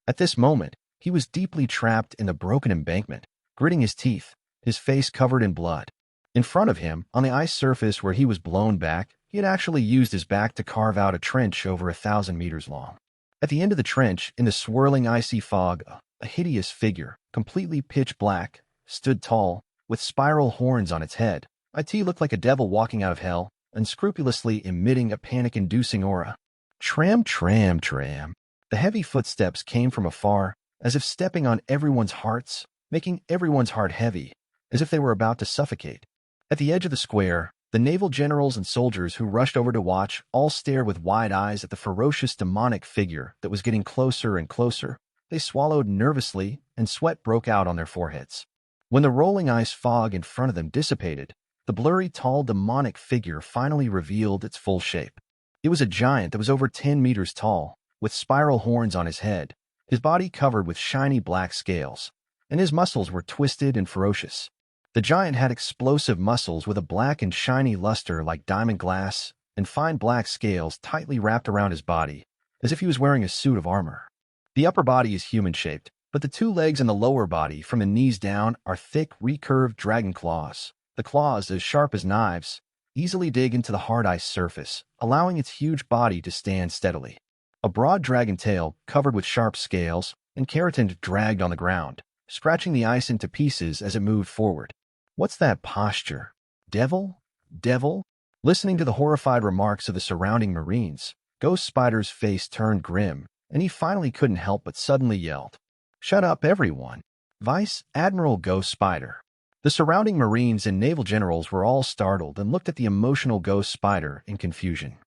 At this moment, he was deeply trapped in the broken embankment, gritting his teeth, his face covered in blood. In front of him, on the ice surface where he was blown back, he had actually used his back to carve out a trench over 1,000 meters long. At the end of the trench, in the swirling icy fog, a hideous figure, completely pitch black, stood tall, with spiral horns on its head. It looked like a devil walking out of hell, unscrupulously emitting a panic-inducing aura. Tram, tram, tram. The heavy footsteps came from afar, as if stepping on everyone's hearts, making everyone's heart heavy, as if they were about to suffocate. At the edge of the square, the naval generals and soldiers who rushed over to watch all stared with wide eyes at the ferocious demonic figure that was getting closer and closer. They swallowed nervously, and sweat broke out on their foreheads. When the rolling ice fog in front of them dissipated, the blurry, tall, demonic figure finally revealed its full shape. It was a giant that was over 10 meters tall, with spiral horns on his head, his body covered with shiny black scales, and his muscles were twisted and ferocious. The giant had explosive muscles with a black and shiny luster like diamond glass, and fine black scales tightly wrapped around his body, as if he was wearing a suit of armor. The upper body is human-shaped, but the 2 legs in the lower body, from the knees down, are thick, recurved dragon claws. The claws, as sharp as knives, easily dig into the hard ice surface, allowing its huge body to stand steadily. A broad dragon tail, covered with sharp scales, and keratin dragged on the ground, scratching the ice into pieces as it moved forward. What's that posture? Devil? Devil? Listening to the horrified remarks of the surrounding Marines, Ghost Spider's face turned grim, and he finally couldn't help but suddenly yelled, "Shut up, everyone! Vice Admiral Ghost Spider!" The surrounding Marines and naval generals were all startled and looked at the emotional Ghost Spider in confusion.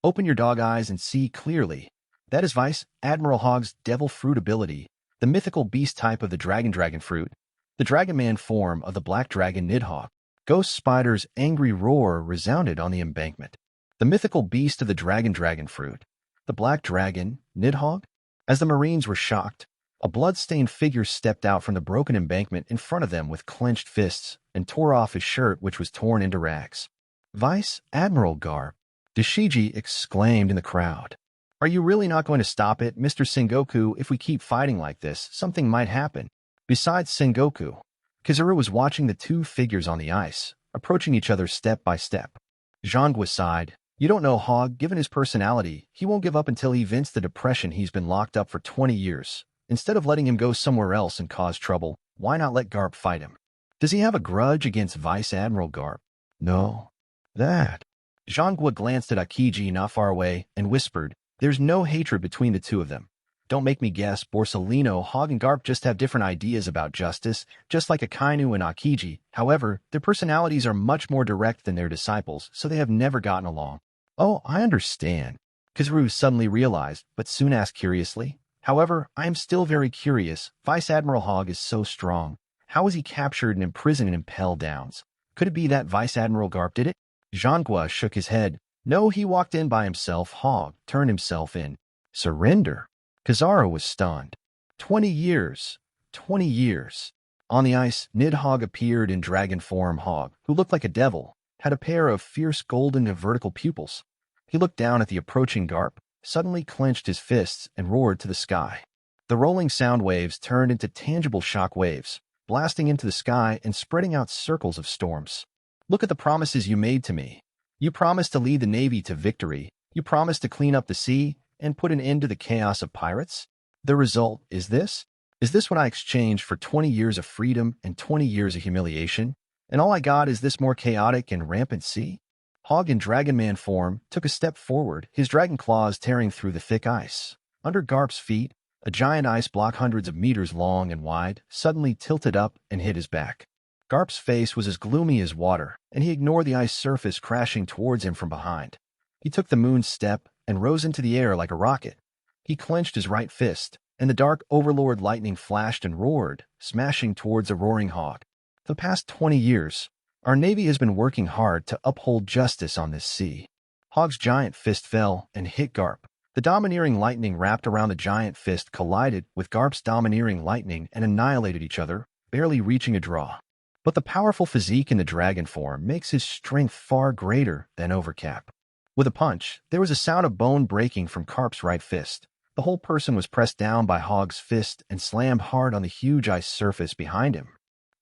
Open your dog eyes and see clearly. That is Vice Admiral Hogg's Devil Fruit ability, the mythical beast type of the Dragon Fruit, the Dragon Man form of the Black Dragon Nidhogg. Ghost Spider's angry roar resounded on the embankment. The mythical beast of the Dragon Fruit, the Black Dragon Nidhogg? As the Marines were shocked, a blood-stained figure stepped out from the broken embankment in front of them with clenched fists and tore off his shirt, which was torn into rags. Vice Admiral Garp, Dashiji exclaimed in the crowd. Are you really not going to stop it, Mr. Sengoku? If we keep fighting like this, something might happen. Besides Sengoku, Kizuru was watching the 2 figures on the ice, approaching each other step by step. Zhangwa sighed. You don't know Hogg. Given his personality, he won't give up until he vents the depression he's been locked up for 20 years. Instead of letting him go somewhere else and cause trouble, why not let Garp fight him? Does he have a grudge against Vice Admiral Garp? No. That. Zhangguo glanced at Akiji not far away and whispered, "There's no hatred between the two of them. Don't make me guess, Borsalino, Hogg and Garp just have different ideas about justice, just like Akainu and Akiji. However, their personalities are much more direct than their disciples, so they have never gotten along." "Oh, I understand," Kizaru suddenly realized, but soon asked curiously. "However, I am still very curious. Vice Admiral Hogg is so strong. How was he captured and imprisoned in Impel Downs? Could it be that Vice Admiral Garp did it?" Zhangguo shook his head. "No, he walked in by himself. Hogg turned himself in." "Surrender?" Kizaru was stunned. 20 years. 20 years. On the ice, Nidhogg appeared in dragon form. Hogg, who looked like a devil, had a pair of fierce golden vertical pupils. He looked down at the approaching Garp, suddenly clenched his fists, and roared to the sky. The rolling sound waves turned into tangible shock waves, blasting into the sky and spreading out circles of storms. "Look at the promises you made to me. You promised to lead the Navy to victory. You promised to clean up the sea and put an end to the chaos of pirates. The result is this? Is this what I exchanged for 20 years of freedom and 20 years of humiliation? And all I got is this more chaotic and rampant sea?" Hogg in Dragon Man form took a step forward, his dragon claws tearing through the thick ice. Under Garp's feet, a giant ice block hundreds of meters long and wide suddenly tilted up and hit his back. Garp's face was as gloomy as water, and he ignored the ice surface crashing towards him from behind. He took the moon's step and rose into the air like a rocket. He clenched his right fist, and the dark overlord lightning flashed and roared, smashing towards a roaring Hogg. "For the past 20 years, our Navy has been working hard to uphold justice on this sea." Hogg's giant fist fell and hit Garp. The domineering lightning wrapped around the giant fist collided with Garp's domineering lightning and annihilated each other, barely reaching a draw. But the powerful physique in the dragon form makes his strength far greater than Overcap. With a punch, there was a sound of bone breaking from Garp's right fist. The whole person was pressed down by Hogg's fist and slammed hard on the huge ice surface behind him.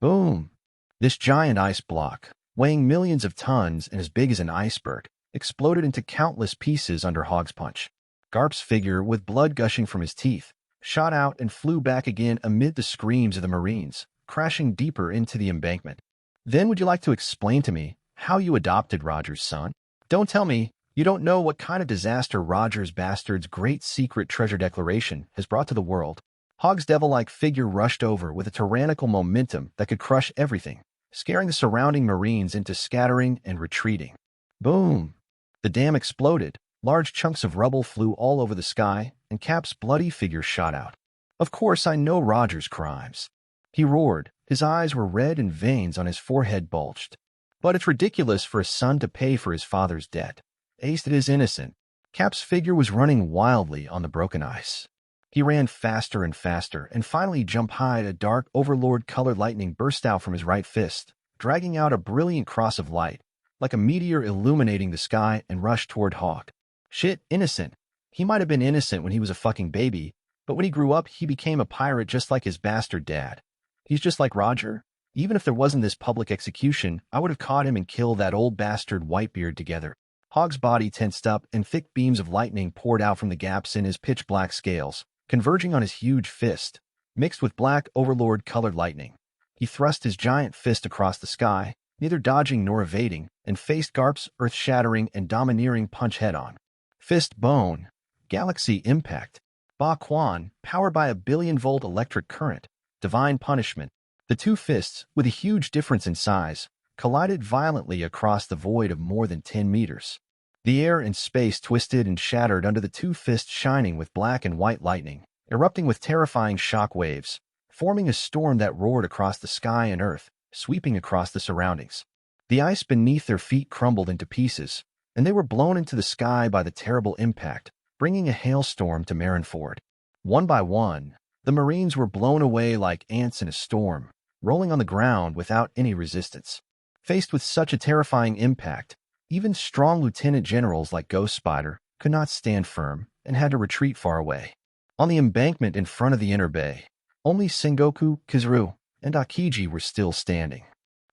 Boom! This giant ice block, weighing millions of tons and as big as an iceberg, exploded into countless pieces under Hogg's punch. Garp's figure, with blood gushing from his teeth, shot out and flew back again amid the screams of the Marines, crashing deeper into the embankment. "Then would you like to explain to me how you adopted Roger's son? Don't tell me you don't know what kind of disaster Roger's bastard's great secret treasure declaration has brought to the world." Hogg's devil-like figure rushed over with a tyrannical momentum that could crush everything, scaring the surrounding Marines into scattering and retreating. Boom! The dam exploded. Large chunks of rubble flew all over the sky, and Cap's bloody figure shot out. "Of course I know Roger's crimes," he roared. His eyes were red and veins on his forehead bulged. "But it's ridiculous for a son to pay for his father's debt. Ace, it is innocent." Cap's figure was running wildly on the broken ice. He ran faster and faster, and finally jumped high. A dark overlord-colored lightning burst out from his right fist, dragging out a brilliant cross of light, like a meteor illuminating the sky, and rushed toward Hogg. Shit, innocent. He might have been innocent when he was a fucking baby, but when he grew up, he became a pirate just like his bastard dad. He's just like Roger. Even if there wasn't this public execution, I would have caught him and killed that old bastard Whitebeard together. Hogg's body tensed up, and thick beams of lightning poured out from the gaps in his pitch-black scales, converging on his huge fist, mixed with black overlord-colored lightning. He thrust his giant fist across the sky, neither dodging nor evading, and faced Garp's earth-shattering and domineering punch head-on. Fist bone. Galaxy impact. Ba Quan, powered by a billion-volt electric current. Divine punishment. The two fists, with a huge difference in size, collided violently across the void of more than 10 meters. The air and space twisted and shattered under the two fists, shining with black and white lightning, erupting with terrifying shock waves, forming a storm that roared across the sky and earth, sweeping across the surroundings. The ice beneath their feet crumbled into pieces, and they were blown into the sky by the terrible impact, bringing a hailstorm to Marineford. One by one, the Marines were blown away like ants in a storm, rolling on the ground without any resistance. Faced with such a terrifying impact, even strong lieutenant generals like Ghost Spider could not stand firm and had to retreat far away. On the embankment in front of the inner bay, only Sengoku, Kizaru, and Akiji were still standing.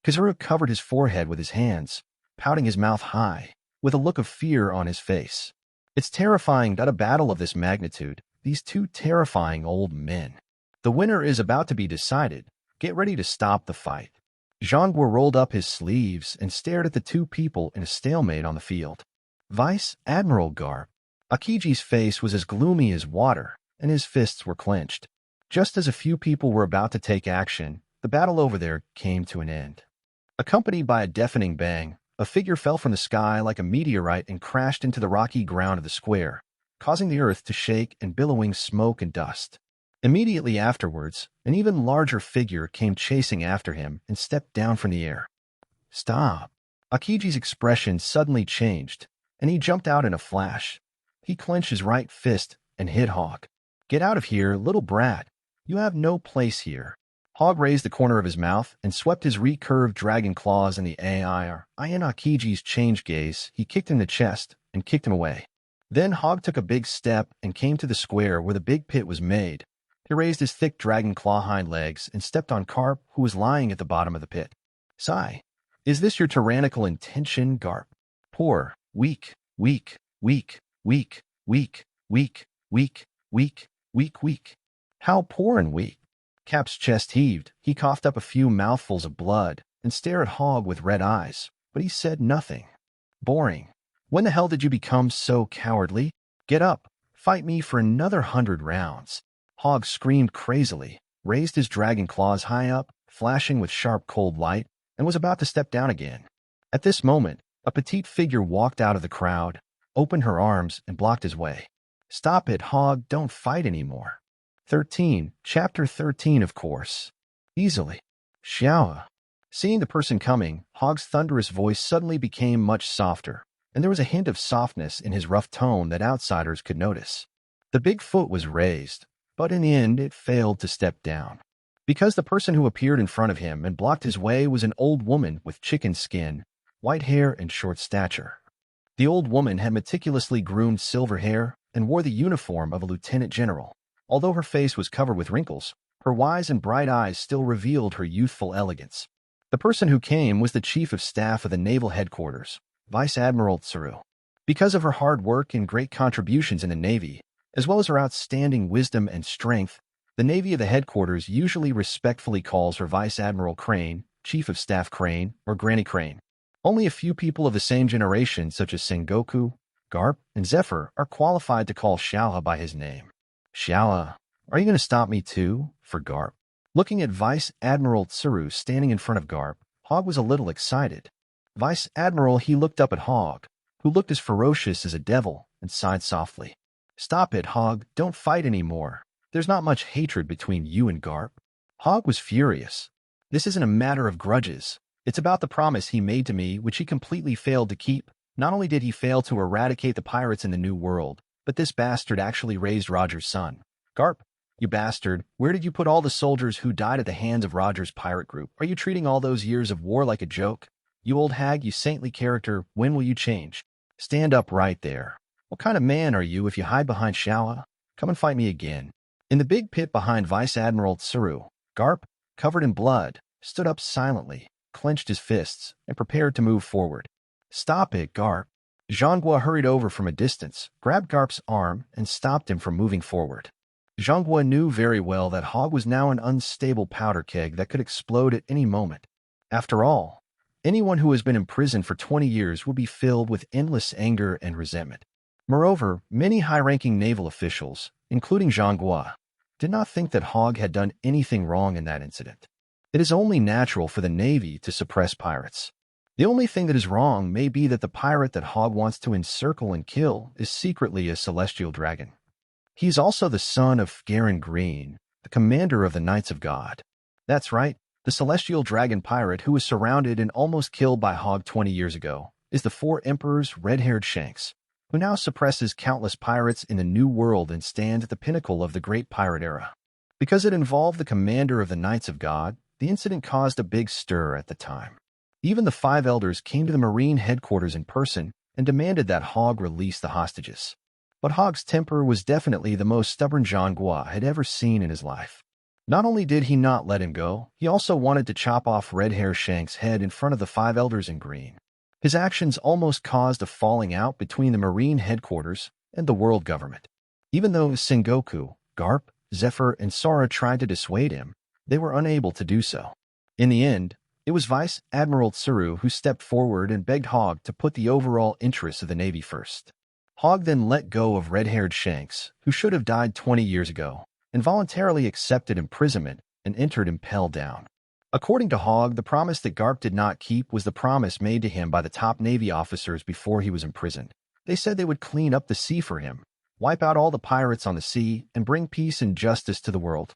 Kizaru covered his forehead with his hands, pouting his mouth high, with a look of fear on his face. It's terrifying that a battle of this magnitude, these two terrifying old men. The winner is about to be decided. Get ready to stop the fight. Zhangguo rolled up his sleeves and stared at the two people in a stalemate on the field. Vice Admiral Garp. Akiji's face was as gloomy as water, and his fists were clenched. Just as a few people were about to take action, the battle over there came to an end. Accompanied by a deafening bang, a figure fell from the sky like a meteorite and crashed into the rocky ground of the square, causing the earth to shake and billowing smoke and dust. Immediately afterwards, an even larger figure came chasing after him and stepped down from the air. Stop! Akiji's expression suddenly changed, and he jumped out in a flash. He clenched his right fist and hit Hogg. Get out of here, little brat. You have no place here. Hogg raised the corner of his mouth and swept his recurved dragon claws in the air. In Akiji's changed gaze, he kicked him in the chest and kicked him away. Then Hogg took a big step and came to the square where the big pit was made. He raised his thick dragon claw hind legs and stepped on Garp, who was lying at the bottom of the pit. Sigh. Is this your tyrannical intention, Garp? Poor, weak, weak, weak, weak, weak, weak, weak, weak, weak, weak. How poor and weak. Cap's chest heaved. He coughed up a few mouthfuls of blood and stared at Hogg with red eyes, but he said nothing. Boring. When the hell did you become so cowardly? Get up. Fight me for another 100 rounds. Hogg screamed crazily, raised his dragon claws high up, flashing with sharp cold light, and was about to step down again. At this moment, a petite figure walked out of the crowd, opened her arms, and blocked his way. Stop it, Hogg. Don't fight anymore. 13. Chapter 13, of course. Easily. Xiao. Seeing the person coming, Hogg's thunderous voice suddenly became much softer, and there was a hint of softness in his rough tone that outsiders could notice. The big foot was raised, but in the end it failed to step down. Because the person who appeared in front of him and blocked his way was an old woman with chicken skin, white hair, and short stature. The old woman had meticulously groomed silver hair and wore the uniform of a lieutenant general. Although her face was covered with wrinkles, her wise and bright eyes still revealed her youthful elegance. The person who came was the chief of staff of the naval headquarters, Vice Admiral Shiru. Because of her hard work and great contributions in the Navy, as well as her outstanding wisdom and strength, the Navy of the headquarters usually respectfully calls her Vice Admiral Crane, Chief of Staff Crane, or Granny Crane. Only a few people of the same generation, such as Sengoku, Garp, and Zephyr, are qualified to call Xiao by his name. Xiao, are you going to stop me too? For Garp. Looking at Vice Admiral Shiru standing in front of Garp, Hogg was a little excited. Vice Admiral, he looked up at Hogg, who looked as ferocious as a devil, and sighed softly. Stop it, Hogg. Don't fight anymore. There's not much hatred between you and Garp. Hogg was furious. This isn't a matter of grudges. It's about the promise he made to me, which he completely failed to keep. Not only did he fail to eradicate the pirates in the New World, but this bastard actually raised Roger's son. Garp, you bastard, where did you put all the soldiers who died at the hands of Roger's pirate group? Are you treating all those years of war like a joke? You old hag, you saintly character, when will you change? Stand up right there. What kind of man are you if you hide behind Xiao? Come and fight me again. In the big pit behind Vice Admiral Shiru, Garp, covered in blood, stood up silently, clenched his fists, and prepared to move forward. Stop it, Garp. Zhangguo hurried over from a distance, grabbed Garp's arm, and stopped him from moving forward. Zhangguo knew very well that Hogg was now an unstable powder keg that could explode at any moment. After all, anyone who has been imprisoned for 20 years will be filled with endless anger and resentment. Moreover, many high-ranking naval officials, including Zhangguo, did not think that Hogg had done anything wrong in that incident. It is only natural for the Navy to suppress pirates. The only thing that is wrong may be that the pirate that Hogg wants to encircle and kill is secretly a celestial dragon. He is also the son of Garen Green, the commander of the Knights of God. That's right, the celestial dragon pirate who was surrounded and almost killed by Hogg 20 years ago is the Four Emperors' red-haired Shanks, who now suppresses countless pirates in the New World and stands at the pinnacle of the Great Pirate Era. Because it involved the commander of the Knights of God, the incident caused a big stir at the time. Even the five elders came to the Marine headquarters in person and demanded that Hogg release the hostages. But Hogg's temper was definitely the most stubborn Zhangguo had ever seen in his life. Not only did he not let him go, he also wanted to chop off Red Hair Shank's head in front of the five elders in green. His actions almost caused a falling out between the Marine headquarters and the world government. Even though Sengoku, Garp, Zephyr, and Sora tried to dissuade him, they were unable to do so. In the end, It was Vice Admiral Shiru who stepped forward and begged Hogg to put the overall interests of the Navy first. Hogg then let go of red-haired Shanks, who should have died 20 years ago, and voluntarily accepted imprisonment and entered Impel Down. According to Hogg, the promise that Garp did not keep was the promise made to him by the top Navy officers before he was imprisoned. They said they would clean up the sea for him, wipe out all the pirates on the sea, and bring peace and justice to the world.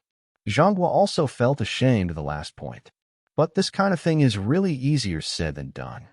Zhonghua also felt ashamed of the last point. But this kind of thing is really easier said than done.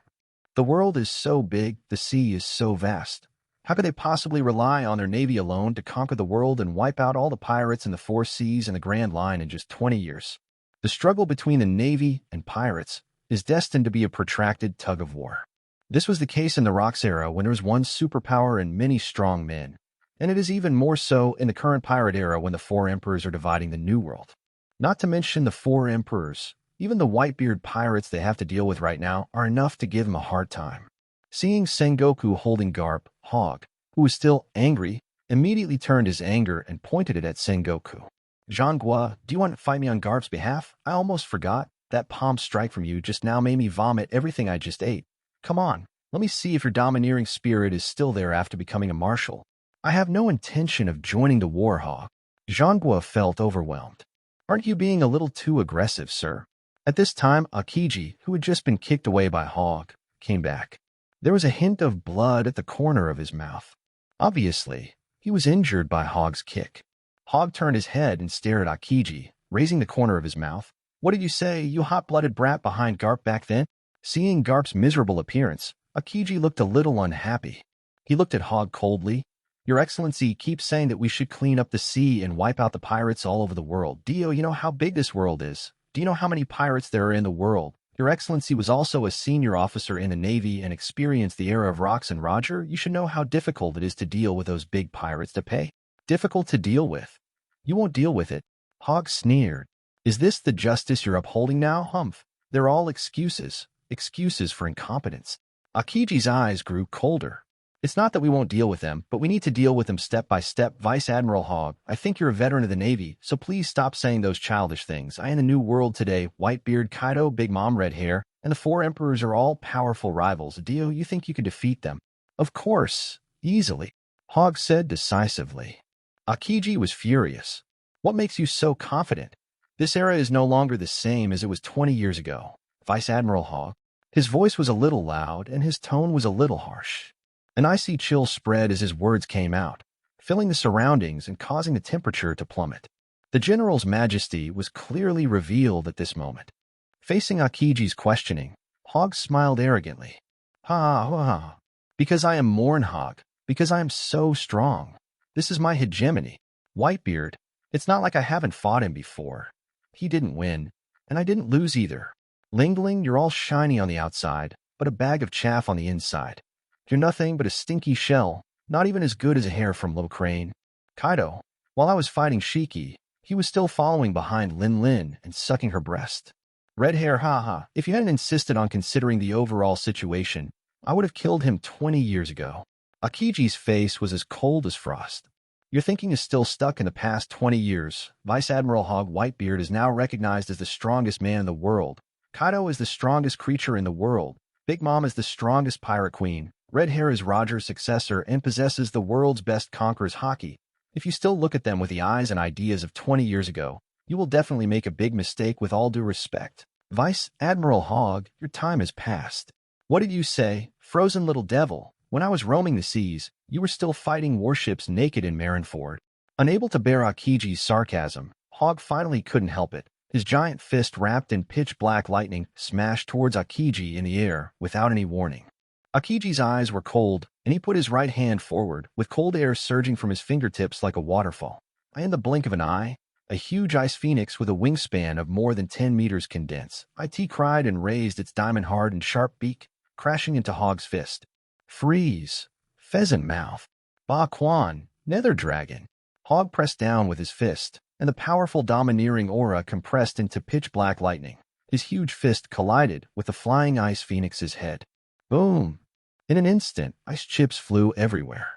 The world is so big, the sea is so vast. How could they possibly rely on their navy alone to conquer the world and wipe out all the pirates in the four seas and the Grand Line in just 20 years? The struggle between the navy and pirates is destined to be a protracted tug-of-war. This was the case in the Rocks era when there was one superpower and many strong men, and it is even more so in the current pirate era when the four emperors are dividing the New World. Not to mention the four emperors, even the Whitebeard Pirates they have to deal with right now are enough to give him a hard time. Seeing Sengoku holding Garp, Hogg, who was still angry, immediately turned his anger and pointed it at Sengoku. Zhonghua, do you want to fight me on Garp's behalf? I almost forgot. That palm strike from you just now made me vomit everything I just ate. Come on, let me see if your domineering spirit is still there after becoming a marshal. I have no intention of joining the war, Hogg. Zhonghua felt overwhelmed. Aren't you being a little too aggressive, sir? At this time, Akiji, who had just been kicked away by Hogg, came back. There was a hint of blood at the corner of his mouth. Obviously, he was injured by Hogg's kick. Hogg turned his head and stared at Akiji, raising the corner of his mouth. What did you say, you hot-blooded brat behind Garp back then? Seeing Garp's miserable appearance, Akiji looked a little unhappy. He looked at Hogg coldly. Your Excellency keeps saying that we should clean up the sea and wipe out the pirates all over the world. Dio, you know how big this world is. Do you know how many pirates there are in the world? Your Excellency was also a senior officer in the Navy and experienced the era of Rocks and Roger. You should know how difficult it is to deal with those big pirates to pay. Difficult to deal with. You won't deal with it. Hogg sneered. Is this the justice you're upholding now, Humph? They're all excuses. Excuses for incompetence. Akiji's eyes grew colder. It's not that we won't deal with them, but we need to deal with them step by step. Vice Admiral Hogg, I think you're a veteran of the Navy, so please stop saying those childish things. I am the new world today. Whitebeard, Kaido, Big Mom, Red Hair, and the four emperors are all powerful rivals. Dio, you think you can defeat them? Of course. Easily. Hogg said decisively. Akiji was furious. What makes you so confident? This era is no longer the same as it was 20 years ago. Vice Admiral Hogg. His voice was a little loud, and his tone was a little harsh. An icy chill spread as his words came out, filling the surroundings and causing the temperature to plummet. The general's majesty was clearly revealed at this moment. Facing Akiji's questioning, Hogg smiled arrogantly. Ha ha ha. Because I am Morn Hogg. Because I am so strong. This is my hegemony. Whitebeard, it's not like I haven't fought him before. He didn't win, and I didn't lose either. Lingling, you're all shiny on the outside, but a bag of chaff on the inside. You're nothing but a stinky shell, not even as good as a hair from Little Crane. Kaido, while I was fighting Shiki, he was still following behind Lin Lin and sucking her breast. Red Hair, haha, if you hadn't insisted on considering the overall situation, I would have killed him 20 years ago. Akiji's face was as cold as frost. Your thinking is still stuck in the past 20 years. Vice Admiral Hogg Whitebeard is now recognized as the strongest man in the world. Kaido is the strongest creature in the world. Big Mom is the strongest pirate queen. Red Hair is Roger's successor and possesses the world's best conqueror's haki. If you still look at them with the eyes and ideas of 20 years ago, you will definitely make a big mistake. With all due respect. Vice Admiral Hogg, your time has passed. What did you say, frozen little devil? When I was roaming the seas, you were still fighting warships naked in Marineford. Unable to bear Akiji's sarcasm, Hogg finally couldn't help it. His giant fist wrapped in pitch-black lightning smashed towards Akiji in the air without any warning. Akiji's eyes were cold, and he put his right hand forward, with cold air surging from his fingertips like a waterfall. In the blink of an eye, a huge ice phoenix with a wingspan of more than 10 meters condensed. It cried and raised its diamond-hard and sharp beak, crashing into Hogg's fist. Freeze! Pheasant mouth! Ba Quan! Nether dragon! Hogg pressed down with his fist, and the powerful domineering aura compressed into pitch-black lightning. His huge fist collided with the flying ice phoenix's head. Boom! In an instant, ice chips flew everywhere.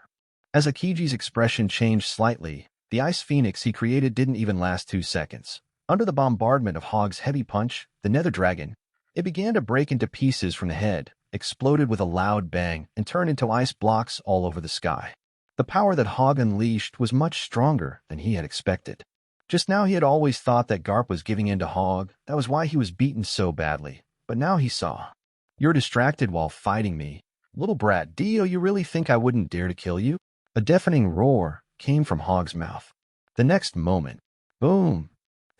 As Akiji's expression changed slightly, the ice phoenix he created didn't even last 2 seconds. Under the bombardment of Hogg's heavy punch, the nether dragon, It began to break into pieces from the head, exploded with a loud bang, and turned into ice blocks all over the sky. The power that Hogg unleashed was much stronger than he had expected. Just now he had always thought that Garp was giving in to Hogg. That was why he was beaten so badly. But now he saw. You're distracted while fighting me. Little brat, do you really think I wouldn't dare to kill you? A deafening roar came from Hogg's mouth. The next moment, boom!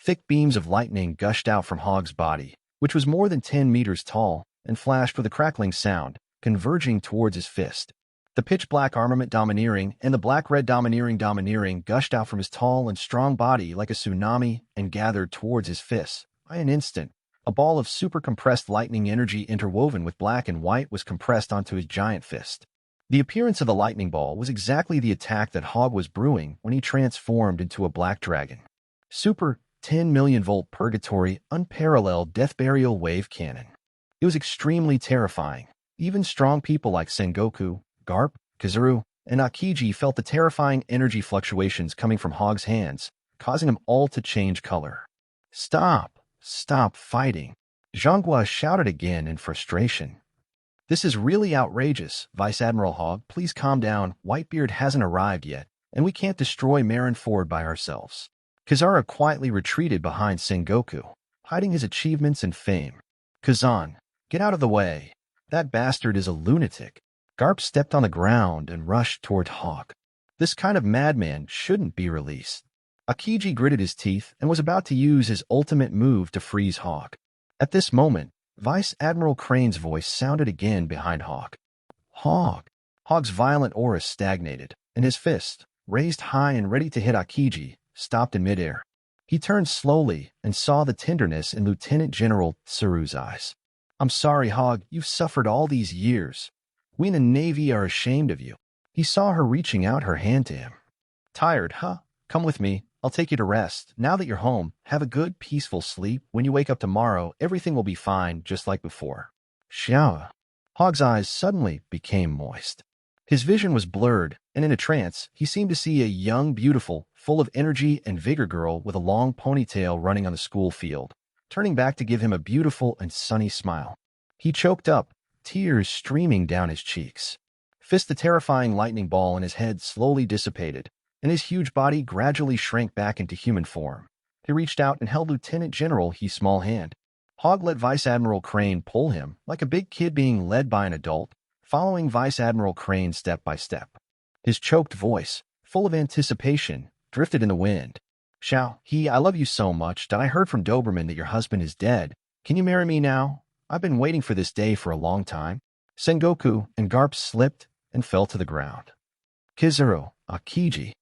Thick beams of lightning gushed out from Hogg's body, which was more than 10 meters tall, and flashed with a crackling sound, converging towards his fist. The pitch-black armament domineering and the black-red domineering gushed out from his tall and strong body like a tsunami and gathered towards his fists. By an instant, a ball of super-compressed lightning energy interwoven with black and white was compressed onto his giant fist. The appearance of the lightning ball was exactly the attack that Hogg was brewing when he transformed into a black dragon. Super 10 million volt purgatory unparalleled death burial wave cannon. It was extremely terrifying. Even strong people like Sengoku, Garp, Kizaru, and Akiji felt the terrifying energy fluctuations coming from Hogg's hands, causing them all to change color. Stop! Stop fighting! Zhonghua shouted again in frustration. This is really outrageous, Vice Admiral Hogg. Please calm down. Whitebeard hasn't arrived yet, and we can't destroy Marineford by ourselves. Kizaru quietly retreated behind Sengoku, hiding his achievements and fame. Kazan, get out of the way. That bastard is a lunatic. Garp stepped on the ground and rushed toward Hogg. This kind of madman shouldn't be released. Akiji gritted his teeth and was about to use his ultimate move to freeze Hogg. At this moment, Vice Admiral Crane's voice sounded again behind Hogg. Hogg! Hogg's violent aura stagnated, and his fist, raised high and ready to hit Akiji, stopped in midair. He turned slowly and saw the tenderness in Lieutenant General Tsuru's eyes. I'm sorry, Hogg, you've suffered all these years. We in the Navy are ashamed of you. He saw her reaching out her hand to him. Tired, huh? Come with me. I'll take you to rest. Now that you're home, have a good, peaceful sleep. When you wake up tomorrow, everything will be fine, just like before. Xiao. Hogg's eyes suddenly became moist. His vision was blurred, and in a trance, he seemed to see a young, beautiful, full of energy and vigor girl with a long ponytail running on the school field, turning back to give him a beautiful and sunny smile. He choked up, tears streaming down his cheeks. The terrifying lightning ball in his head slowly dissipated, and his huge body gradually shrank back into human form. He reached out and held Lieutenant General He's small hand. Hogg let Vice Admiral Crane pull him, like a big kid being led by an adult, following Vice Admiral Crane step by step. His choked voice, full of anticipation, drifted in the wind. Xiao, I love you so much that I heard from Doberman that your husband is dead. Can you marry me now? I've been waiting for this day for a long time. Sengoku and Garp slipped and fell to the ground. Kizaru, Akiji.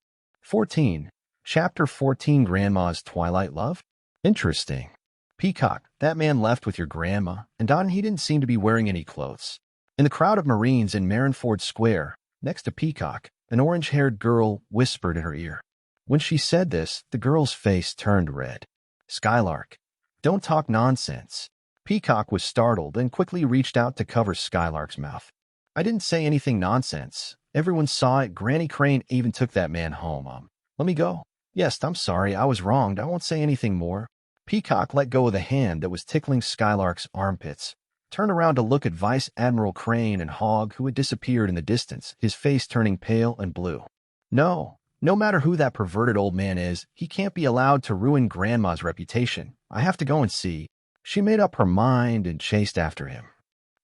14. Chapter 14 Grandma's Twilight Love? Interesting. Peacock, that man left with your grandma, and Don he didn't seem to be wearing any clothes. In the crowd of Marines in Marineford Square, next to Peacock, an orange-haired girl whispered in her ear. When she said this, the girl's face turned red. Skylark, don't talk nonsense. Peacock was startled and quickly reached out to cover Skylark's mouth. I didn't say anything nonsense. Everyone saw it. Granny Crane even took that man home. Let me go. Yes, I'm sorry. I was wronged. I won't say anything more. Peacock let go of the hand that was tickling Skylark's armpits, turned around to look at Vice Admiral Crane and Hogg, who had disappeared in the distance, his face turning pale and blue. No matter who that perverted old man is, he can't be allowed to ruin Grandma's reputation. I have to go and see. She made up her mind and chased after him.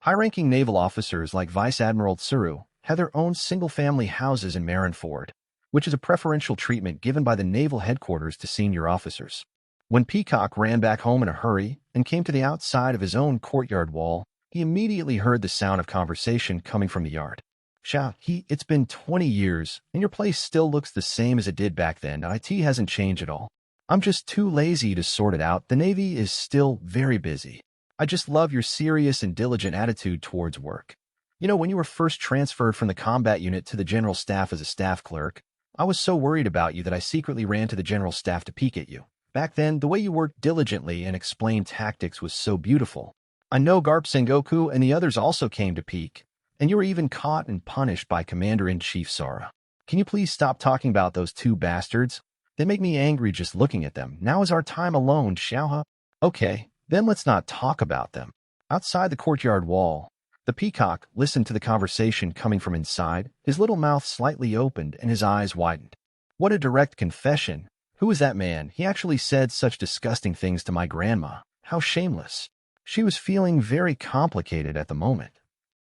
High-ranking naval officers like Vice Admiral Tsuru had their own single-family houses in Marineford, which is a preferential treatment given by the naval headquarters to senior officers. When Peacock ran back home in a hurry and came to the outside of his own courtyard wall, he immediately heard the sound of conversation coming from the yard. Xiao, it's been 20 years, and your place still looks the same as it did back then. IT hasn't changed at all. I'm just too lazy to sort it out. The Navy is still very busy. I just love your serious and diligent attitude towards work. When you were first transferred from the combat unit to the general staff as a staff clerk, I was so worried about you that I secretly ran to the general staff to peek at you. Back then, the way you worked diligently and explained tactics was so beautiful. I know Garp Sengoku and the others also came to peek, and you were even caught and punished by Commander-in-Chief Sora. Can you please stop talking about those two bastards? They make me angry just looking at them. Now is our time alone, Xiaohe. Okay, then let's not talk about them. Outside the courtyard wall, the peacock listened to the conversation coming from inside, his little mouth slightly opened and his eyes widened. What a direct confession. Who was that man? He actually said such disgusting things to my grandma. How shameless. She was feeling very complicated at the moment.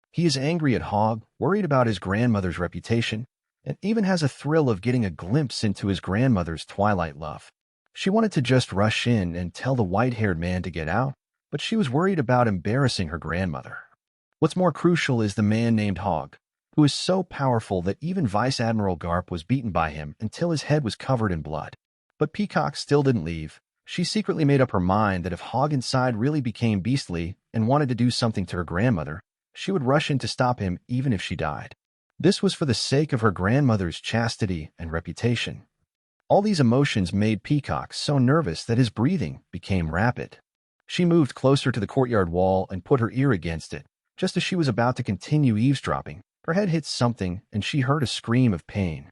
He is angry at Hogg, worried about his grandmother's reputation, and even has a thrill of getting a glimpse into his grandmother's twilight love. She wanted to just rush in and tell the white-haired man to get out, but she was worried about embarrassing her grandmother. What's more crucial is the man named Hogg, who is so powerful that even Vice Admiral Garp was beaten by him until his head was covered in blood. But Peacock still didn't leave. She secretly made up her mind that if Hogg inside really became beastly and wanted to do something to her grandmother, she would rush in to stop him even if she died. This was for the sake of her grandmother's chastity and reputation. All these emotions made Peacock so nervous that his breathing became rapid. She moved closer to the courtyard wall and put her ear against it. Just as she was about to continue eavesdropping, her head hit something and she heard a scream of pain.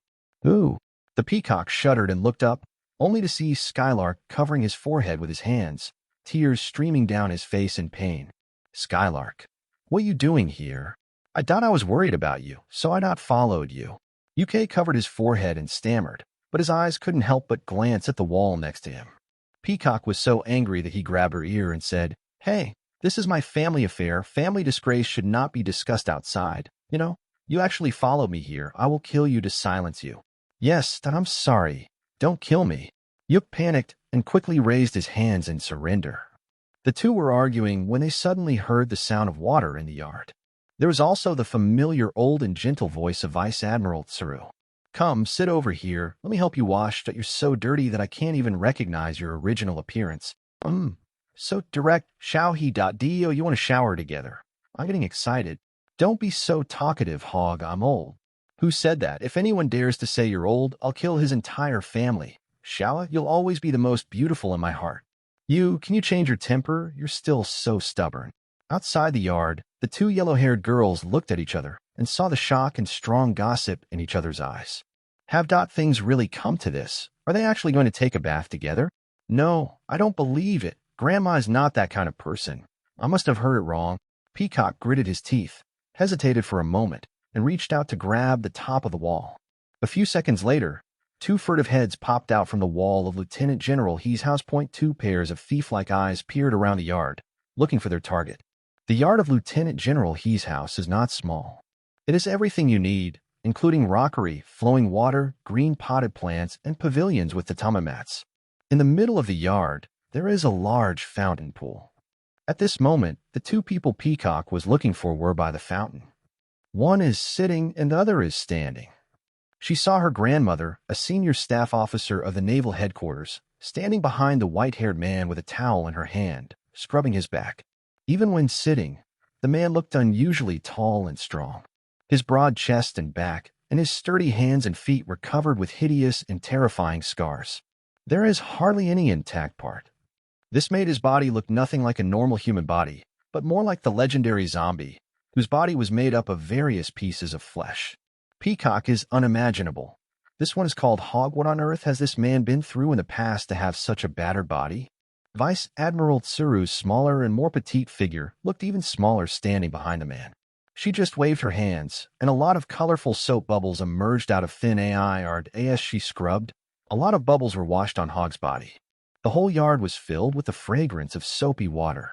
Ooh! The peacock shuddered and looked up, only to see Skylark covering his forehead with his hands, tears streaming down his face in pain. Skylark, what are you doing here? I thought I was worried about you, so I not followed you. UK covered his forehead and stammered, but his eyes couldn't help but glance at the wall next to him. Peacock was so angry that he grabbed her ear and said, Hey, this is my family affair. Family disgrace should not be discussed outside. You know, you actually followed me here. I will kill you to silence you. Yes, I'm sorry. Don't kill me. Yuk panicked and quickly raised his hands in surrender. The two were arguing when they suddenly heard the sound of water in the yard. There was also the familiar old and gentle voice of Vice Admiral Shiru. Come, sit over here. Let me help you wash. That you're so dirty that I can't even recognize your original appearance. So direct. Shao he. Do you want to shower together? I'm getting excited. Don't be so talkative, Hogg. I'm old. Who said that? If anyone dares to say you're old, I'll kill his entire family. Shawa, you'll always be the most beautiful in my heart. Can you change your temper? You're still so stubborn. Outside the yard, the two yellow-haired girls looked at each other and saw the shock and strong gossip in each other's eyes. Have things really come to this? Are they actually going to take a bath together? No, I don't believe it. Grandma is not that kind of person. I must have heard it wrong. Peacock gritted his teeth, hesitated for a moment, and reached out to grab the top of the wall. A few seconds later, two furtive heads popped out from the wall of Lieutenant General He's house. Two pairs of thief-like eyes peered around the yard, looking for their target. The yard of Lieutenant General He's house is not small. It is everything you need, including rockery, flowing water, green potted plants, and pavilions with tatami mats. In the middle of the yard, there is a large fountain pool. At this moment, the two people Peacock was looking for were by the fountain. One is sitting and the other is standing. She saw her grandmother, a senior staff officer of the naval headquarters, standing behind the white-haired man with a towel in her hand, scrubbing his back. Even when sitting, the man looked unusually tall and strong. His broad chest and back, and his sturdy hands and feet were covered with hideous and terrifying scars. There is hardly any intact part. This made his body look nothing like a normal human body, but more like the legendary zombie, whose body was made up of various pieces of flesh. Peacock is unimaginable. This one is called Hogg. What on earth has this man been through in the past to have such a battered body? Vice Admiral Tsuru's smaller and more petite figure looked even smaller standing behind the man. She just waved her hands, and a lot of colorful soap bubbles emerged out of thin AIR'd as she scrubbed. A lot of bubbles were washed on Hogg's body. The whole yard was filled with the fragrance of soapy water.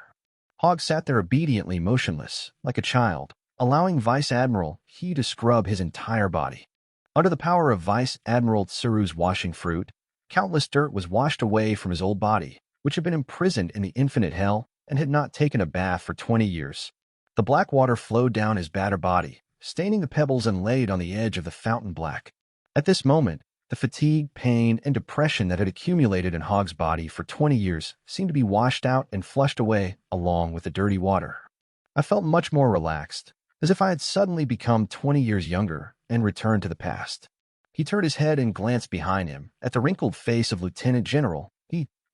Hogg sat there obediently motionless, like a child, allowing Vice Admiral He to scrub his entire body. Under the power of Vice Admiral Tsuru's washing fruit, countless dirt was washed away from his old body, which had been imprisoned in the infinite hell and had not taken a bath for 20 years. The black water flowed down his battered body, staining the pebbles and laid on the edge of the fountain black. At this moment, the fatigue, pain, and depression that had accumulated in Hogg's body for 20 years seemed to be washed out and flushed away along with the dirty water. I felt much more relaxed, as if I had suddenly become 20 years younger and returned to the past. He turned his head and glanced behind him at the wrinkled face of Lieutenant General.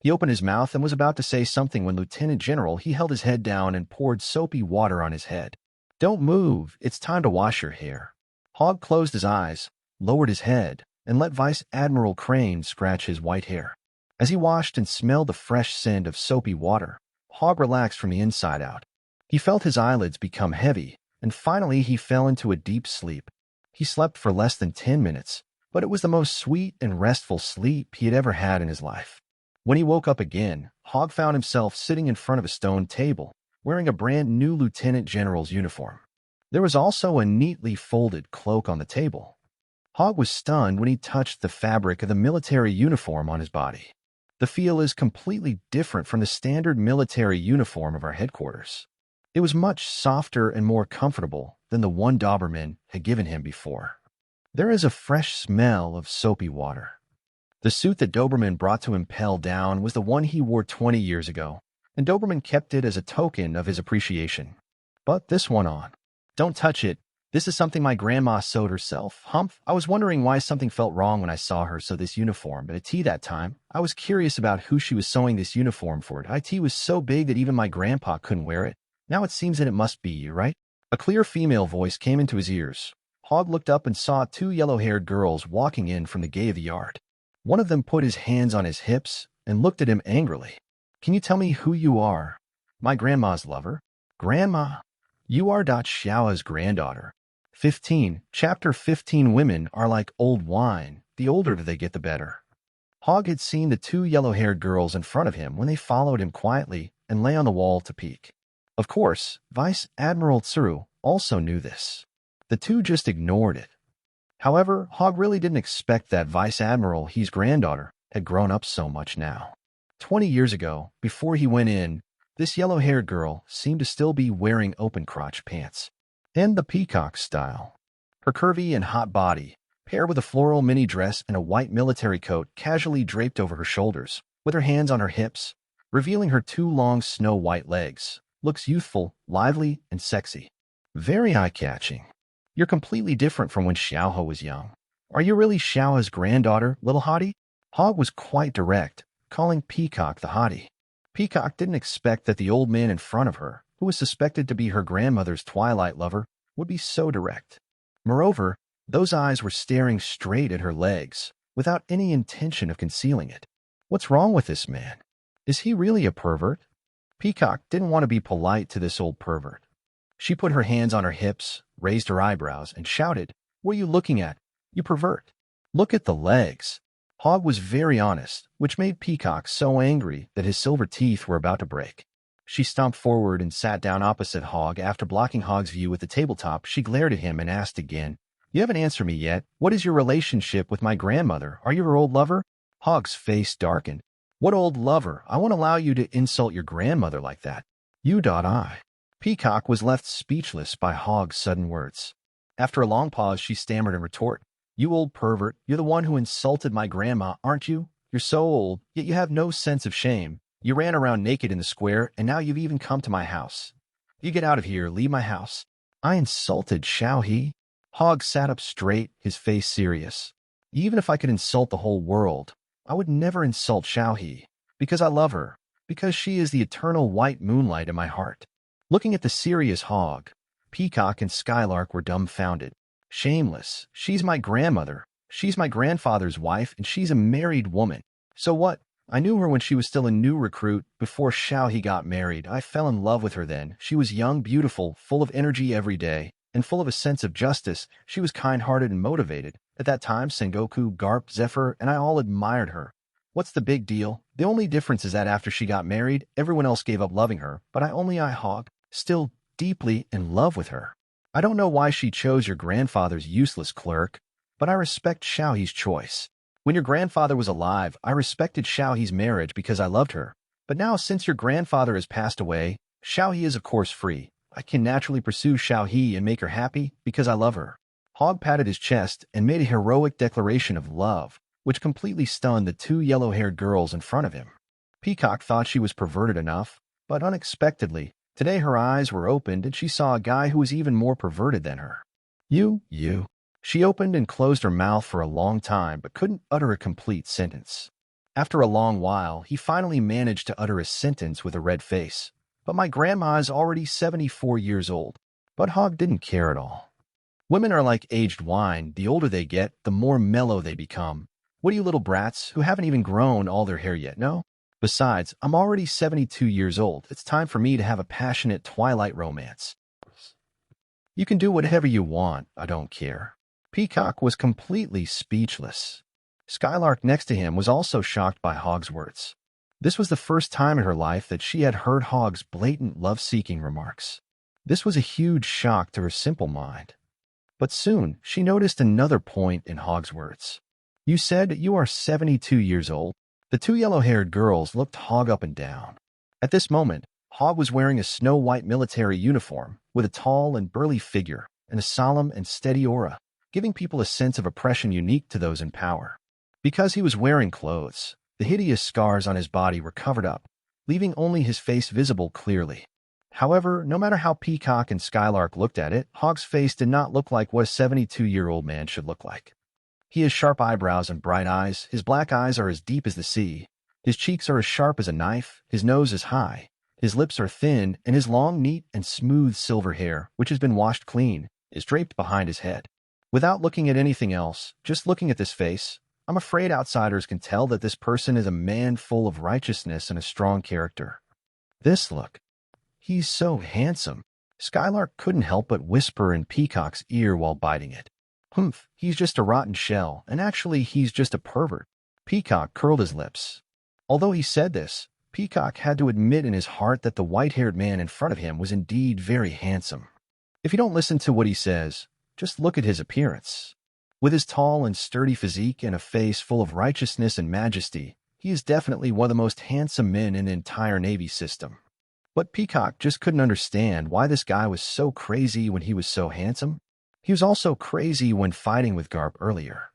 He opened his mouth and was about to say something when Lieutenant General He held his head down and poured soapy water on his head. Don't move. It's time to wash your hair. Hogg closed his eyes, lowered his head, and let Vice Admiral Crane scratch his white hair. As he washed and smelled the fresh scent of soapy water, Hogg relaxed from the inside out. He felt his eyelids become heavy, and finally he fell into a deep sleep. He slept for less than 10 minutes, but it was the most sweet and restful sleep he had ever had in his life. When he woke up again, Hogg found himself sitting in front of a stone table, wearing a brand new lieutenant general's uniform. There was also a neatly folded cloak on the table. Hogg was stunned when he touched the fabric of the military uniform on his body. The feel is completely different from the standard military uniform of our headquarters. It was much softer and more comfortable than the one Doberman had given him before. There is a fresh smell of soapy water. The suit that Doberman brought to Impel Down was the one he wore 20 years ago, and Doberman kept it as a token of his appreciation. But this one on. Don't touch it. This is something my grandma sewed herself. Humph, I was wondering why something felt wrong when I saw her sew this uniform, but at tea that time, I was curious about who she was sewing this uniform for. It was so big that even my grandpa couldn't wear it. Now it seems that it must be you, right? A clear female voice came into his ears. Hogg looked up and saw two yellow-haired girls walking in from the gate of the yard. One of them put his hands on his hips and looked at him angrily. Can you tell me who you are? My grandma's lover. Grandma? You are Xiao's granddaughter. 15. Chapter 15. Women are like old wine. The older they get, the better. Hogg had seen the two yellow-haired girls in front of him when they followed him quietly and lay on the wall to peek. Of course, Vice Admiral Shiru also knew this. The two just ignored it. However, Hogg really didn't expect that Vice Admiral, his granddaughter, had grown up so much now. 20 years ago, before he went in, this yellow-haired girl seemed to still be wearing open-crotch pants, and the peacock style. Her curvy and hot body, paired with a floral mini dress and a white military coat casually draped over her shoulders, with her hands on her hips, revealing her two long snow-white legs, looks youthful, lively, and sexy. Very eye-catching. You're completely different from when Xiaohe was young. Are you really Xiaohe's granddaughter, little hottie? Hogg was quite direct, calling Peacock the hottie. Peacock didn't expect that the old man in front of her, who was suspected to be her grandmother's twilight lover, would be so direct. Moreover, those eyes were staring straight at her legs, without any intention of concealing it. What's wrong with this man? Is he really a pervert? Peacock didn't want to be polite to this old pervert. She put her hands on her hips, raised her eyebrows, and shouted, "What are you looking at, you pervert? Look at the legs." Hogg was very honest, which made Peacock so angry that his silver teeth were about to break. She stomped forward and sat down opposite Hogg. After blocking Hogg's view with the tabletop, she glared at him and asked again, "You haven't answered me yet. What is your relationship with my grandmother? Are you her old lover?" Hogg's face darkened. "What old lover? I won't allow you to insult your grandmother like that. I." Peacock was left speechless by Hogg's sudden words. After a long pause, she stammered in retort, "You old pervert, you're the one who insulted my grandma, aren't you? You're so old, yet you have no sense of shame. You ran around naked in the square, and now you've even come to my house. You get out of here, leave my house." "I insulted Xiaohe?" Hogg sat up straight, his face serious. "Even if I could insult the whole world, I would never insult Xiaohe, because I love her, because she is the eternal white moonlight in my heart." Looking at the serious Hogg, Peacock and Skylark were dumbfounded. "Shameless. She's my grandmother. She's my grandfather's wife, and she's a married woman. So what? I knew her when she was still a new recruit, before Xiaohe got married. I fell in love with her then. She was young, beautiful, full of energy every day, and full of a sense of justice. She was kind-hearted and motivated. At that time, Sengoku, Garp, Zephyr, and I all admired her. What's the big deal? The only difference is that after she got married, everyone else gave up loving her, but I, Hogg, still deeply in love with her. I don't know why she chose your grandfather's useless clerk, but I respect Xiaohe's choice. When your grandfather was alive, I respected Xiaohe's marriage because I loved her. But now, since your grandfather has passed away, Xiaohe is of course free. I can naturally pursue Xiaohe and make her happy because I love her." Hogg patted his chest and made a heroic declaration of love, which completely stunned the two yellow-haired girls in front of him. Peacock thought she was perverted enough, but unexpectedly, today her eyes were opened and she saw a guy who was even more perverted than her. You. She opened and closed her mouth for a long time but couldn't utter a complete sentence. After a long while, he finally managed to utter a sentence with a red face. "But my grandma is already 74 years old." But Hogg didn't care at all. Women are like aged wine. The older they get, the more mellow they become. What are you little brats who haven't even grown all their hair yet, no? Besides, I'm already 72 years old. It's time for me to have a passionate twilight romance. You can do whatever you want. I don't care. Peacock was completely speechless. Skylark next to him was also shocked by Hogg's words. This was the first time in her life that she had heard Hogg's blatant love-seeking remarks. This was a huge shock to her simple mind. But soon, she noticed another point in Hogg's words. You said you are 72 years old. The two yellow-haired girls looked Hogg up and down. At this moment, Hogg was wearing a snow-white military uniform with a tall and burly figure and a solemn and steady aura, giving people a sense of oppression unique to those in power. Because he was wearing clothes, the hideous scars on his body were covered up, leaving only his face visible clearly. However, no matter how Peacock and Skylark looked at it, Hogg's face did not look like what a 72-year-old man should look like. He has sharp eyebrows and bright eyes, his black eyes are as deep as the sea, his cheeks are as sharp as a knife, his nose is high, his lips are thin, and his long, neat, and smooth silver hair, which has been washed clean, is draped behind his head. Without looking at anything else, just looking at this face, I'm afraid outsiders can tell that this person is a man full of righteousness and a strong character. This look. He's so handsome. Skylark couldn't help but whisper in Peacock's ear while biting it. Humph, he's just a rotten shell, and actually he's just a pervert. Peacock curled his lips. Although he said this, Peacock had to admit in his heart that the white-haired man in front of him was indeed very handsome. If you don't listen to what he says, just look at his appearance. With his tall and sturdy physique and a face full of righteousness and majesty, he is definitely one of the most handsome men in the entire Navy system. But Peacock just couldn't understand why this guy was so crazy when he was so handsome. He was also crazy when fighting with Garp earlier.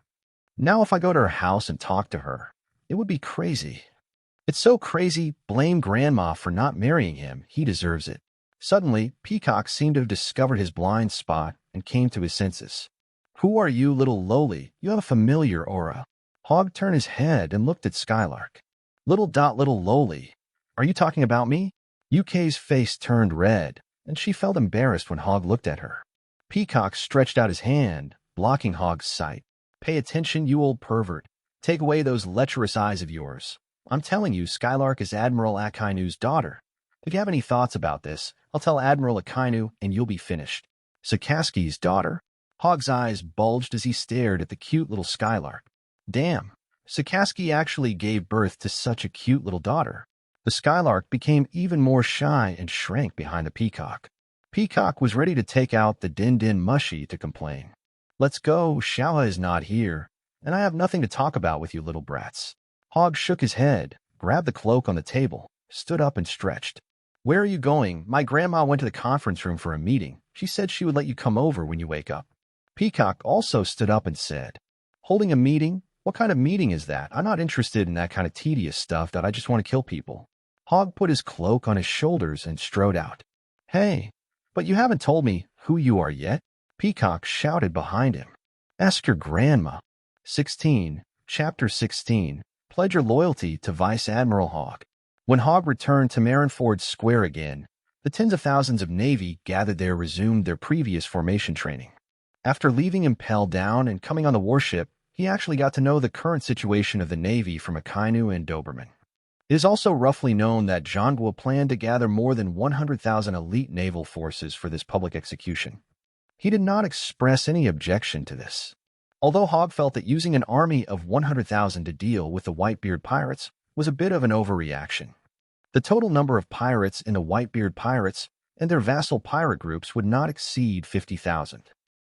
Now if I go to her house and talk to her, it would be crazy. It's so crazy, blame Grandma for not marrying him. He deserves it. Suddenly, Peacock seemed to have discovered his blind spot and came to his senses. Who are you, little lowly? You have a familiar aura. Hogg turned his head and looked at Skylark. Little lowly. Are you talking about me? UK's face turned red, and she felt embarrassed when Hogg looked at her. Peacock stretched out his hand, blocking Hogg's sight. Pay attention, you old pervert. Take away those lecherous eyes of yours. I'm telling you, Skylark is Admiral Akainu's daughter. If you have any thoughts about this, I'll tell Admiral Akainu and you'll be finished. Sakaski's daughter? Hogg's eyes bulged as he stared at the cute little Skylark. Damn, Sakaski actually gave birth to such a cute little daughter. The Skylark became even more shy and shrank behind the Peacock. Peacock was ready to take out the Din Mushy to complain. Let's go, Shaoha is not here, and I have nothing to talk about with you little brats. Hogg shook his head, grabbed the cloak on the table, stood up and stretched. Where are you going? My grandma went to the conference room for a meeting. She said she would let you come over when you wake up. Peacock also stood up and said, Holding a meeting? What kind of meeting is that? I'm not interested in that kind of tedious stuff that I just want to kill people. Hogg put his cloak on his shoulders and strode out. Hey, but you haven't told me who you are yet? Peacock shouted behind him. Ask your grandma. 16. Chapter 16. Pledge your loyalty to Vice Admiral Hogg. When Hogg returned to Marineford Square again, the tens of thousands of Navy gathered there resumed their previous formation training. After leaving Impel Down and coming on the warship, he actually got to know the current situation of the Navy from Akainu and Doberman. It is also roughly known that Zhongguo planned to gather more than 100,000 elite naval forces for this public execution. He did not express any objection to this. Although Hogg felt that using an army of 100,000 to deal with the Whitebeard Pirates was a bit of an overreaction. The total number of pirates in the Whitebeard Pirates and their vassal pirate groups would not exceed 50,000.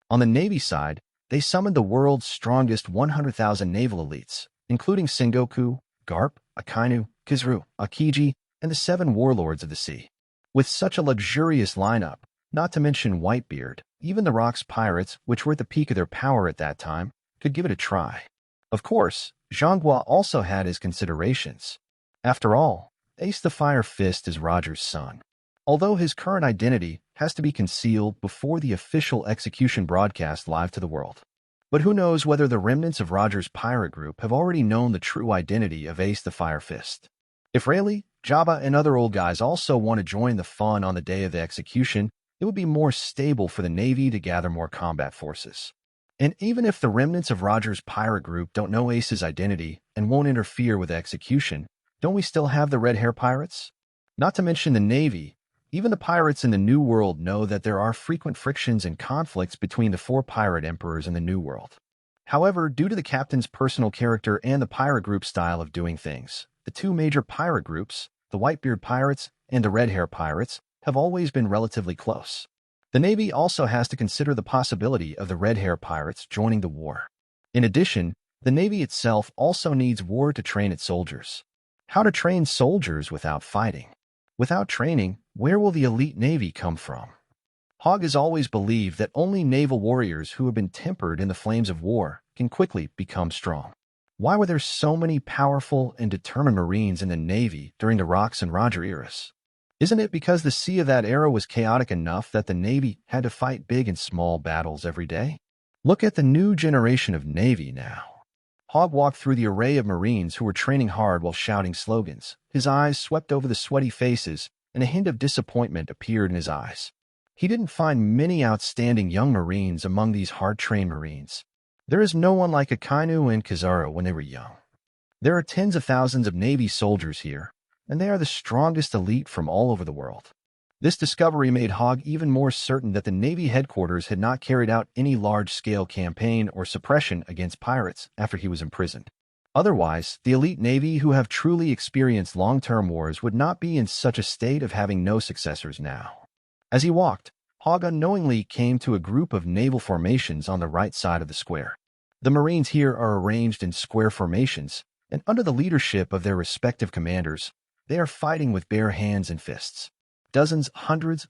On the Navy side, they summoned the world's strongest 100,000 naval elites, including Sengoku, Garp, Akainu, Kizaru, Akiji, and the 7 warlords of the sea. With such a luxurious lineup, not to mention Whitebeard, even the Rocks pirates, which were at the peak of their power at that time, could give it a try. Of course, Zhongguo also had his considerations. After all, Ace the Fire Fist is Roger's son. Although his current identity has to be concealed before the official execution broadcast live to the world. But who knows whether the remnants of Roger's pirate group have already known the true identity of Ace the Fire Fist. If Rayleigh, Jabba, and other old guys also want to join the fun on the day of the execution, it would be more stable for the Navy to gather more combat forces. And even if the remnants of Roger's pirate group don't know Ace's identity and won't interfere with the execution, Don't we still have the red hair pirates? Not to mention the Navy. Even the pirates in the New World know that there are frequent frictions and conflicts between the four pirate emperors in the New World. However, due to the captain's personal character and the pirate group's style of doing things, the two major pirate groups, the Whitebeard Pirates and the Red Hair Pirates, have always been relatively close. The Navy also has to consider the possibility of the Red Hair Pirates joining the war. In addition, the Navy itself also needs war to train its soldiers. How to train soldiers without fighting? Without training, where will the elite Navy come from? Hogg has always believed that only naval warriors who have been tempered in the flames of war can quickly become strong. Why were there so many powerful and determined Marines in the Navy during the Rox and Roger eras? Isn't it because the sea of that era was chaotic enough that the Navy had to fight big and small battles every day? Look at the new generation of Navy now. Hogg walked through the array of Marines who were training hard while shouting slogans. His eyes swept over the sweaty faces, and a hint of disappointment appeared in his eyes. He didn't find many outstanding young Marines among these hard-trained Marines. There is no one like Akainu and Kizaru when they were young. There are tens of thousands of Navy soldiers here, and they are the strongest elite from all over the world. This discovery made Hogg even more certain that the Navy headquarters had not carried out any large-scale campaign or suppression against pirates after he was imprisoned. Otherwise, the elite Navy who have truly experienced long-term wars would not be in such a state of having no successors now. As he walked, Hogg unknowingly came to a group of naval formations on the right side of the square. The Marines here are arranged in square formations, and under the leadership of their respective commanders, they are fighting with bare hands and fists. Dozens, hundreds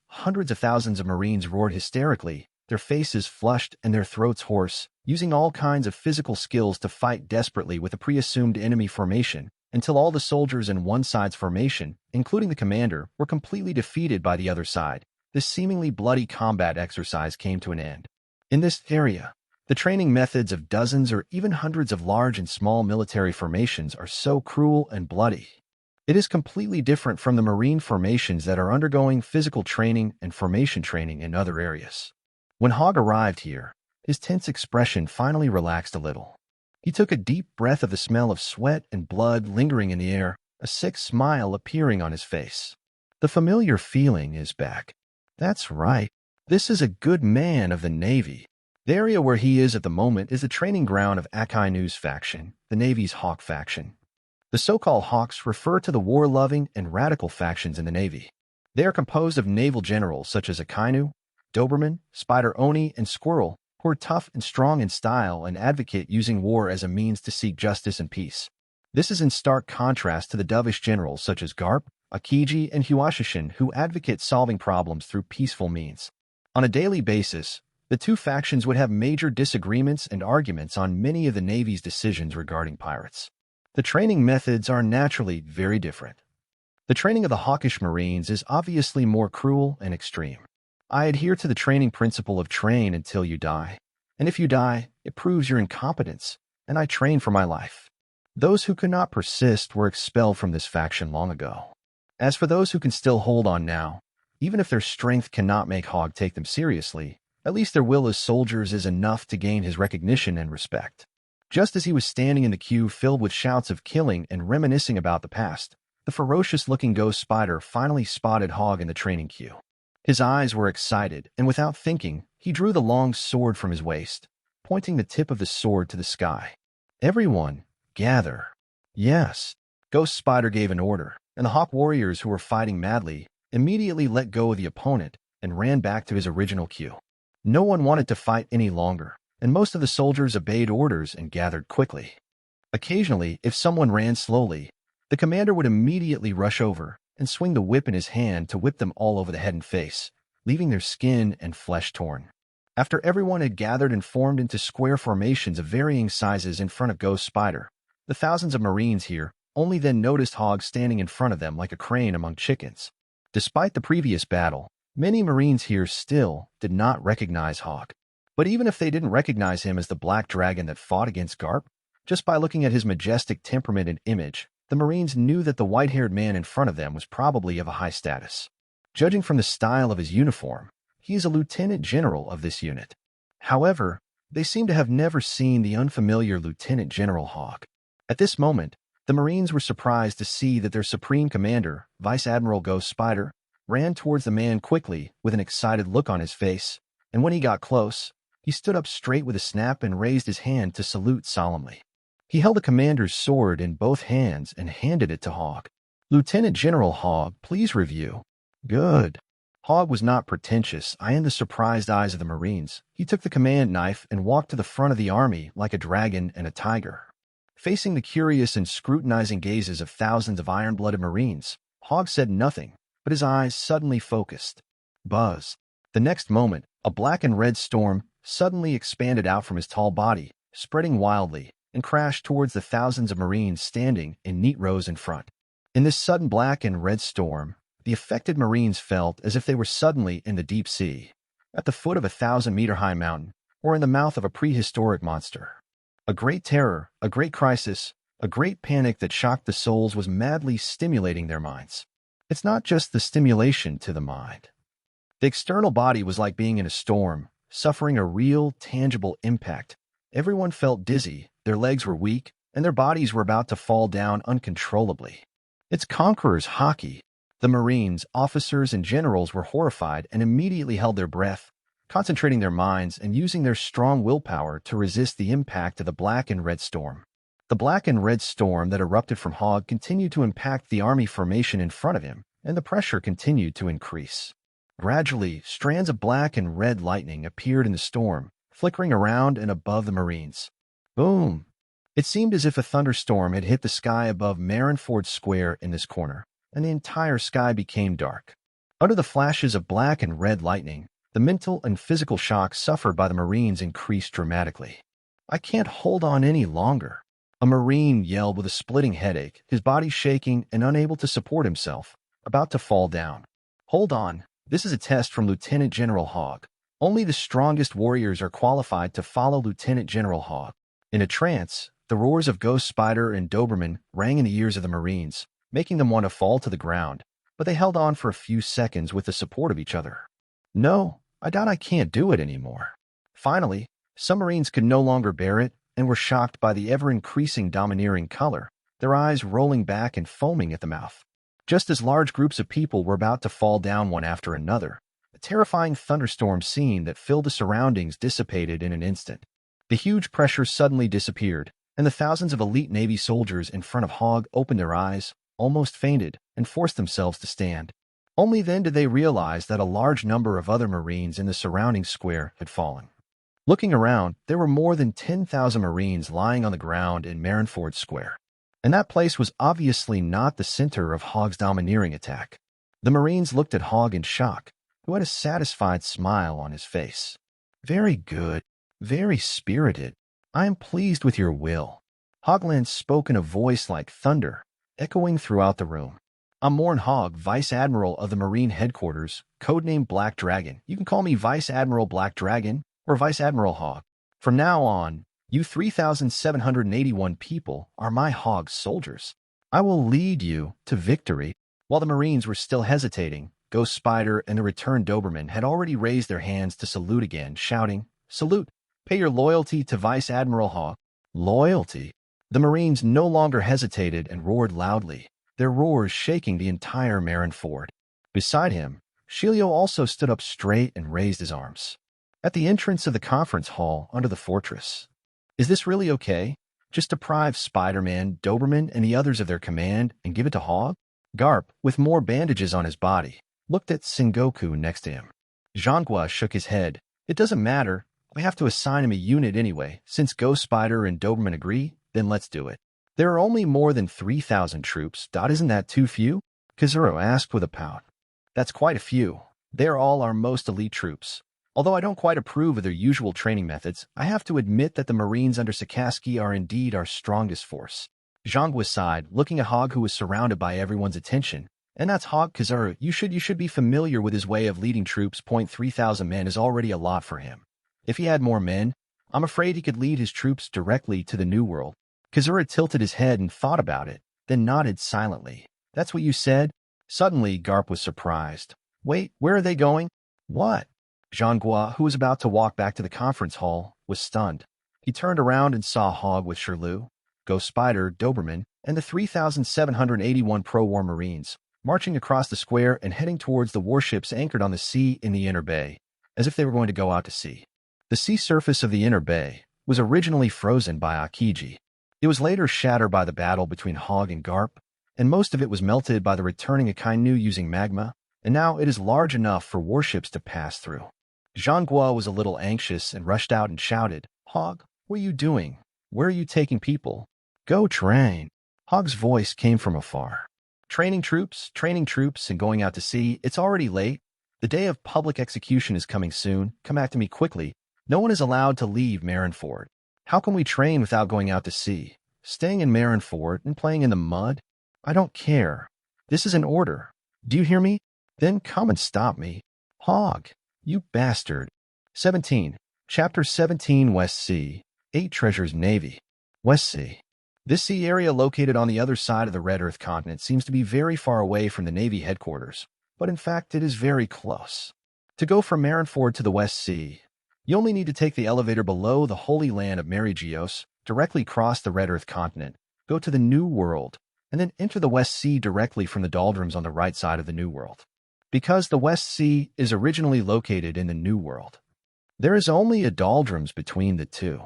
of thousands of Marines roared hysterically, their faces flushed and their throats hoarse, using all kinds of physical skills to fight desperately with a pre-assumed enemy formation, until all the soldiers in one side's formation, including the commander, were completely defeated by the other side. This seemingly bloody combat exercise came to an end. In this area, the training methods of dozens or even hundreds of large and small military formations are so cruel and bloody. It is completely different from the Marine formations that are undergoing physical training and formation training in other areas. When Hogg arrived here, his tense expression finally relaxed a little. He took a deep breath of the smell of sweat and blood lingering in the air, a sick smile appearing on his face. The familiar feeling is back. That's right. This is a good man of the Navy. The area where he is at the moment is the training ground of Akainu's faction, the Navy's Hawk faction. The so-called Hawks refer to the war-loving and radical factions in the Navy. They are composed of naval generals such as Akainu, Doberman, Spider Oni, and Squirrel, who are tough and strong in style and advocate using war as a means to seek justice and peace. This is in stark contrast to the dovish generals such as Garp, Akiji, and Huashishin who advocate solving problems through peaceful means. On a daily basis, the two factions would have major disagreements and arguments on many of the Navy's decisions regarding pirates. The training methods are naturally very different. The training of the Hawkish Marines is obviously more cruel and extreme. I adhere to the training principle of train until you die, and if you die, it proves your incompetence, and I train for my life. Those who could not persist were expelled from this faction long ago. As for those who can still hold on now, even if their strength cannot make Hogg take them seriously, at least their will as soldiers is enough to gain his recognition and respect. Just as he was standing in the queue filled with shouts of killing and reminiscing about the past, the ferocious-looking ghost spider finally spotted Hogg in the training queue. His eyes were excited, and without thinking, he drew the long sword from his waist, pointing the tip of the sword to the sky. "Everyone, gather." Yes. Ghost Spider gave an order, and the Hawk warriors who were fighting madly immediately let go of the opponent and ran back to his original queue. No one wanted to fight any longer, and most of the soldiers obeyed orders and gathered quickly. Occasionally, if someone ran slowly, the commander would immediately rush over and swing the whip in his hand to whip them all over the head and face, leaving their skin and flesh torn. After everyone had gathered and formed into square formations of varying sizes in front of Ghost Spider, the thousands of Marines here only then noticed Hogg standing in front of them like a crane among chickens. Despite the previous battle, many Marines here still did not recognize Hogg. But even if they didn't recognize him as the black dragon that fought against Garp, just by looking at his majestic temperament and image, the Marines knew that the white-haired man in front of them was probably of a high status. Judging from the style of his uniform, he is a lieutenant general of this unit. However, they seem to have never seen the unfamiliar Lieutenant General Hogg. At this moment, The Marines were surprised to see that their supreme commander, Vice Admiral Ghost Spider, ran towards the man quickly with an excited look on his face, and when he got close, he stood up straight with a snap and raised his hand to salute solemnly. He held the commander's sword in both hands and handed it to Hogg. "Lieutenant General Hogg, please review." "Good." Hogg was not pretentious, eyeing the surprised eyes of the Marines. He took the command knife and walked to the front of the army like a dragon and a tiger. Facing the curious and scrutinizing gazes of thousands of iron-blooded Marines, Hogg said nothing, but his eyes suddenly focused. Buzz. The next moment, a black and red storm suddenly expanded out from his tall body, spreading wildly, and crashed towards the thousands of Marines standing in neat rows in front. In this sudden black and red storm, the affected Marines felt as if they were suddenly in the deep sea, at the foot of a 1,000-meter-high mountain, or in the mouth of a prehistoric monster. A great terror, a great crisis, a great panic that shocked the souls was madly stimulating their minds. It's not just the stimulation to the mind. The external body was like being in a storm, suffering a real, tangible impact. Everyone felt dizzy, their legs were weak, and their bodies were about to fall down uncontrollably. It's conqueror's hockey. The Marines, officers, and generals were horrified and immediately held their breath, concentrating their minds and using their strong willpower to resist the impact of the black and red storm. The black and red storm that erupted from Hogg continued to impact the army formation in front of him, and the pressure continued to increase. Gradually, strands of black and red lightning appeared in the storm, flickering around and above the Marines. Boom! It seemed as if a thunderstorm had hit the sky above Marineford Square in this corner, and the entire sky became dark. Under the flashes of black and red lightning, the mental and physical shock suffered by the Marines increased dramatically. "I can't hold on any longer," a Marine yelled with a splitting headache, his body shaking and unable to support himself, about to fall down. "Hold on, this is a test from Lieutenant General Hogg. Only the strongest warriors are qualified to follow Lieutenant General Hogg." In a trance, the roars of Ghost Spider and Doberman rang in the ears of the Marines, making them want to fall to the ground, but they held on for a few seconds with the support of each other. "No, I doubt I can't do it anymore." Finally, some Marines could no longer bear it and were shocked by the ever-increasing domineering color, their eyes rolling back and foaming at the mouth. Just as large groups of people were about to fall down one after another, a terrifying thunderstorm scene that filled the surroundings dissipated in an instant. The huge pressure suddenly disappeared, and the thousands of elite Navy soldiers in front of Hogg opened their eyes, almost fainted, and forced themselves to stand. Only then did they realize that a large number of other Marines in the surrounding square had fallen. Looking around, there were more than 10,000 Marines lying on the ground in Marineford Square. And that place was obviously not the center of Hogg's domineering attack. The Marines looked at Hogg in shock, who had a satisfied smile on his face. "Very good, very spirited. I am pleased with your will." Hogland spoke in a voice like thunder, echoing throughout the room. "I'm Morn Hogg, Vice Admiral of the Marine Headquarters, codenamed Black Dragon. You can call me Vice Admiral Black Dragon or Vice Admiral Hogg. From now on, you 3,781 people are my Hogg soldiers. I will lead you to victory." While the Marines were still hesitating, Ghost Spider and the returned Doberman had already raised their hands to salute again, shouting, "Salute! Pay your loyalty to Vice Admiral Hogg." Loyalty? The Marines no longer hesitated and roared loudly, their roars shaking the entire Marineford. Beside him, Shiru also stood up straight and raised his arms. At the entrance of the conference hall under the fortress. "Is this really okay? Just deprive Spider-Man, Doberman, and the others of their command and give it to Hogg?" Garp, with more bandages on his body, looked at Sengoku next to him. Zhangguo shook his head. "It doesn't matter. We have to assign him a unit anyway. Since Ghost Spider and Doberman agree, then let's do it." "There are only more than 3,000 troops. Isn't that too few?" Kizuru asked with a pout. "That's quite a few. They're all our most elite troops. Although I don't quite approve of their usual training methods, I have to admit that the Marines under Sakaski are indeed our strongest force." Zhangguo sighed, looking at Hogg, who was surrounded by everyone's attention. "And that's Hogg, Kizuru. You should be familiar with his way of leading troops. 3,000 men is already a lot for him. If he had more men, I'm afraid he could lead his troops directly to the New World." Kizuru tilted his head and thought about it, then nodded silently. "That's what you said?" Suddenly, Garp was surprised. "Wait, where are they going?" "What?" Zhangguo, who was about to walk back to the conference hall, was stunned. He turned around and saw Hogg with Shiru. Ghost Spider, Doberman, and the 3,781 pro-war Marines, marching across the square and heading towards the warships anchored on the sea in the inner bay, as if they were going to go out to sea. The sea surface of the inner bay was originally frozen by Akiji. It was later shattered by the battle between Hogg and Garp, and most of it was melted by the returning Akainu using magma, and now it is large enough for warships to pass through. Zhangguo was a little anxious and rushed out and shouted, "Hogg, what are you doing? Where are you taking people? Go train." Hogg's voice came from afar. Training troops, and going out to sea. It's already late. The day of public execution is coming soon. Come back to me quickly. No one is allowed to leave Marineford. How can we train without going out to sea? Staying in Marineford and playing in the mud? I don't care. This is an order. Do you hear me? Then come and stop me. Hogg, you bastard. 17. Chapter 17 West Sea. 8 Treasures Navy. West Sea. This sea area located on the other side of the Red Earth continent seems to be very far away from the Navy headquarters, but in fact it is very close. To go from Marineford to the West Sea, you only need to take the elevator below the Holy Land of Marigios, directly cross the Red Earth continent, go to the New World, and then enter the West Sea directly from the doldrums on the right side of the New World. Because the West Sea is originally located in the New World, there is only a doldrums between the two.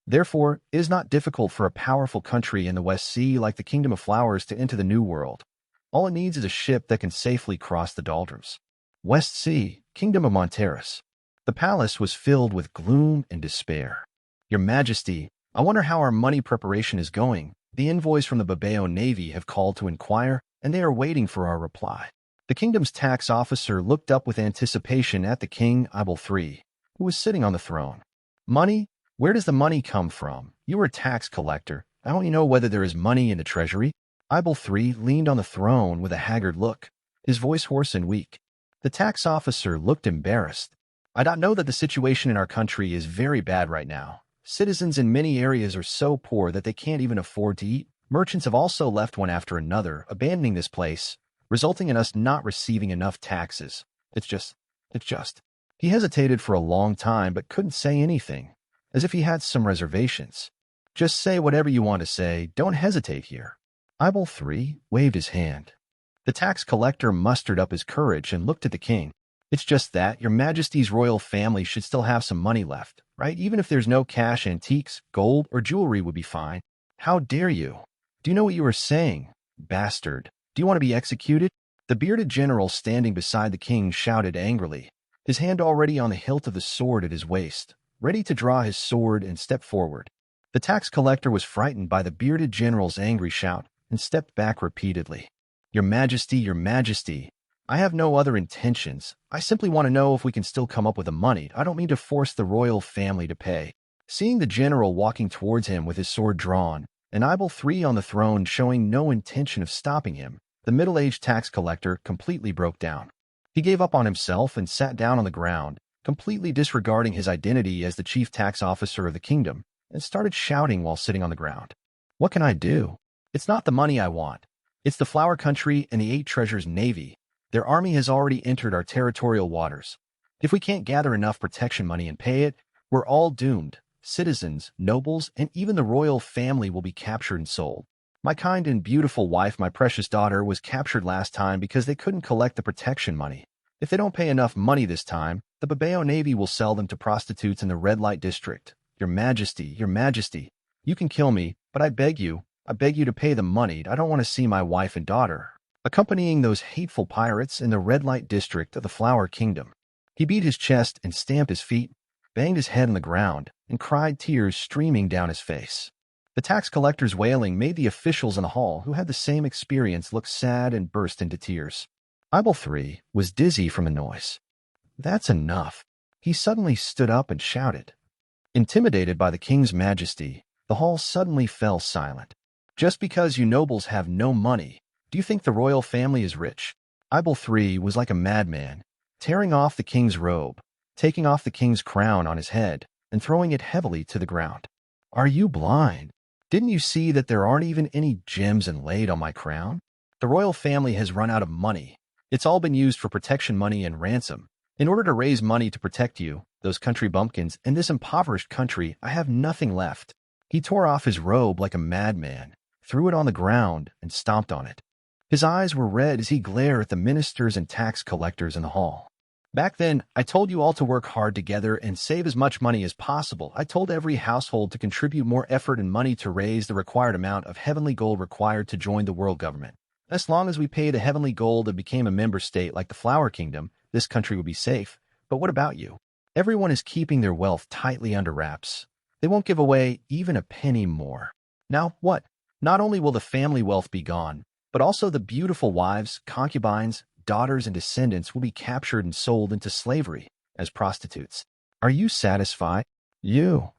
Therefore, it is not difficult for a powerful country in the West Sea like the Kingdom of Flowers to enter the New World. All it needs is a ship that can safely cross the doldrums. West Sea, Kingdom of Monteris. The palace was filled with gloom and despair. Your Majesty, I wonder how our money preparation is going. The envoys from the Babao Navy have called to inquire, and they are waiting for our reply. The kingdom's tax officer looked up with anticipation at the king, Ibel III, who was sitting on the throne. Money? Where does the money come from? You are a tax collector. Don't you know whether there is money in the treasury? Ibel III leaned on the throne with a haggard look, his voice hoarse and weak. The tax officer looked embarrassed. I don't know that the situation in our country is very bad right now. Citizens in many areas are so poor that they can't even afford to eat. Merchants have also left one after another, abandoning this place, resulting in us not receiving enough taxes. It's just. He hesitated for a long time but couldn't say anything, as if he had some reservations. Just say whatever you want to say. Don't hesitate here. Ibel III waved his hand. The tax collector mustered up his courage and looked at the king. It's just that your Majesty's royal family should still have some money left, right? Even if there's no cash, antiques, gold, or jewelry would be fine. How dare you? Do you know what you are saying, bastard? Do you want to be executed? The bearded general standing beside the king shouted angrily, his hand already on the hilt of the sword at his waist, ready to draw his sword and step forward. The tax collector was frightened by the bearded general's angry shout and stepped back repeatedly. Your Majesty, I have no other intentions. I simply want to know if we can still come up with the money. I don't mean to force the royal family to pay. Seeing the general walking towards him with his sword drawn, and Ibel III on the throne showing no intention of stopping him, the middle-aged tax collector completely broke down. He gave up on himself and sat down on the ground, completely disregarding his identity as the chief tax officer of the kingdom, and started shouting while sitting on the ground. What can I do? It's not the money I want. It's the Flower Country and the 8 Treasures Navy. Their army has already entered our territorial waters. If we can't gather enough protection money and pay it, we're all doomed. Citizens, nobles, and even the royal family will be captured and sold. My kind and beautiful wife, my precious daughter, was captured last time because they couldn't collect the protection money. If they don't pay enough money this time, the Babao Navy will sell them to prostitutes in the red light district. Your Majesty, you can kill me, but I beg you to pay the money. I don't want to see my wife and daughter accompanying those hateful pirates in the red light district of the Flower Kingdom. He beat his chest and stamped his feet, banged his head on the ground, and cried, tears streaming down his face. The tax collector's wailing made the officials in the hall who had the same experience look sad and burst into tears. Ibel III was dizzy from the noise. That's enough. He suddenly stood up and shouted. Intimidated by the king's majesty, the hall suddenly fell silent. Just because you nobles have no money, do you think the royal family is rich? Ibel III was like a madman, tearing off the king's robe, taking off the king's crown on his head, and throwing it heavily to the ground. Are you blind? Didn't you see that there aren't even any gems inlaid on my crown? The royal family has run out of money. It's all been used for protection money and ransom. In order to raise money to protect you, those country bumpkins, and this impoverished country, I have nothing left. He tore off his robe like a madman, threw it on the ground, and stomped on it. His eyes were red as he glared at the ministers and tax collectors in the hall. Back then, I told you all to work hard together and save as much money as possible. I told every household to contribute more effort and money to raise the required amount of heavenly gold required to join the world government. As long as we pay the heavenly gold and became a member state like the Flower Kingdom, this country would be safe. But what about you? Everyone is keeping their wealth tightly under wraps. They won't give away even a penny more. Now what? Not only will the family wealth be gone, but also the beautiful wives, concubines, daughters, and descendants will be captured and sold into slavery as prostitutes. Are you satisfied? You.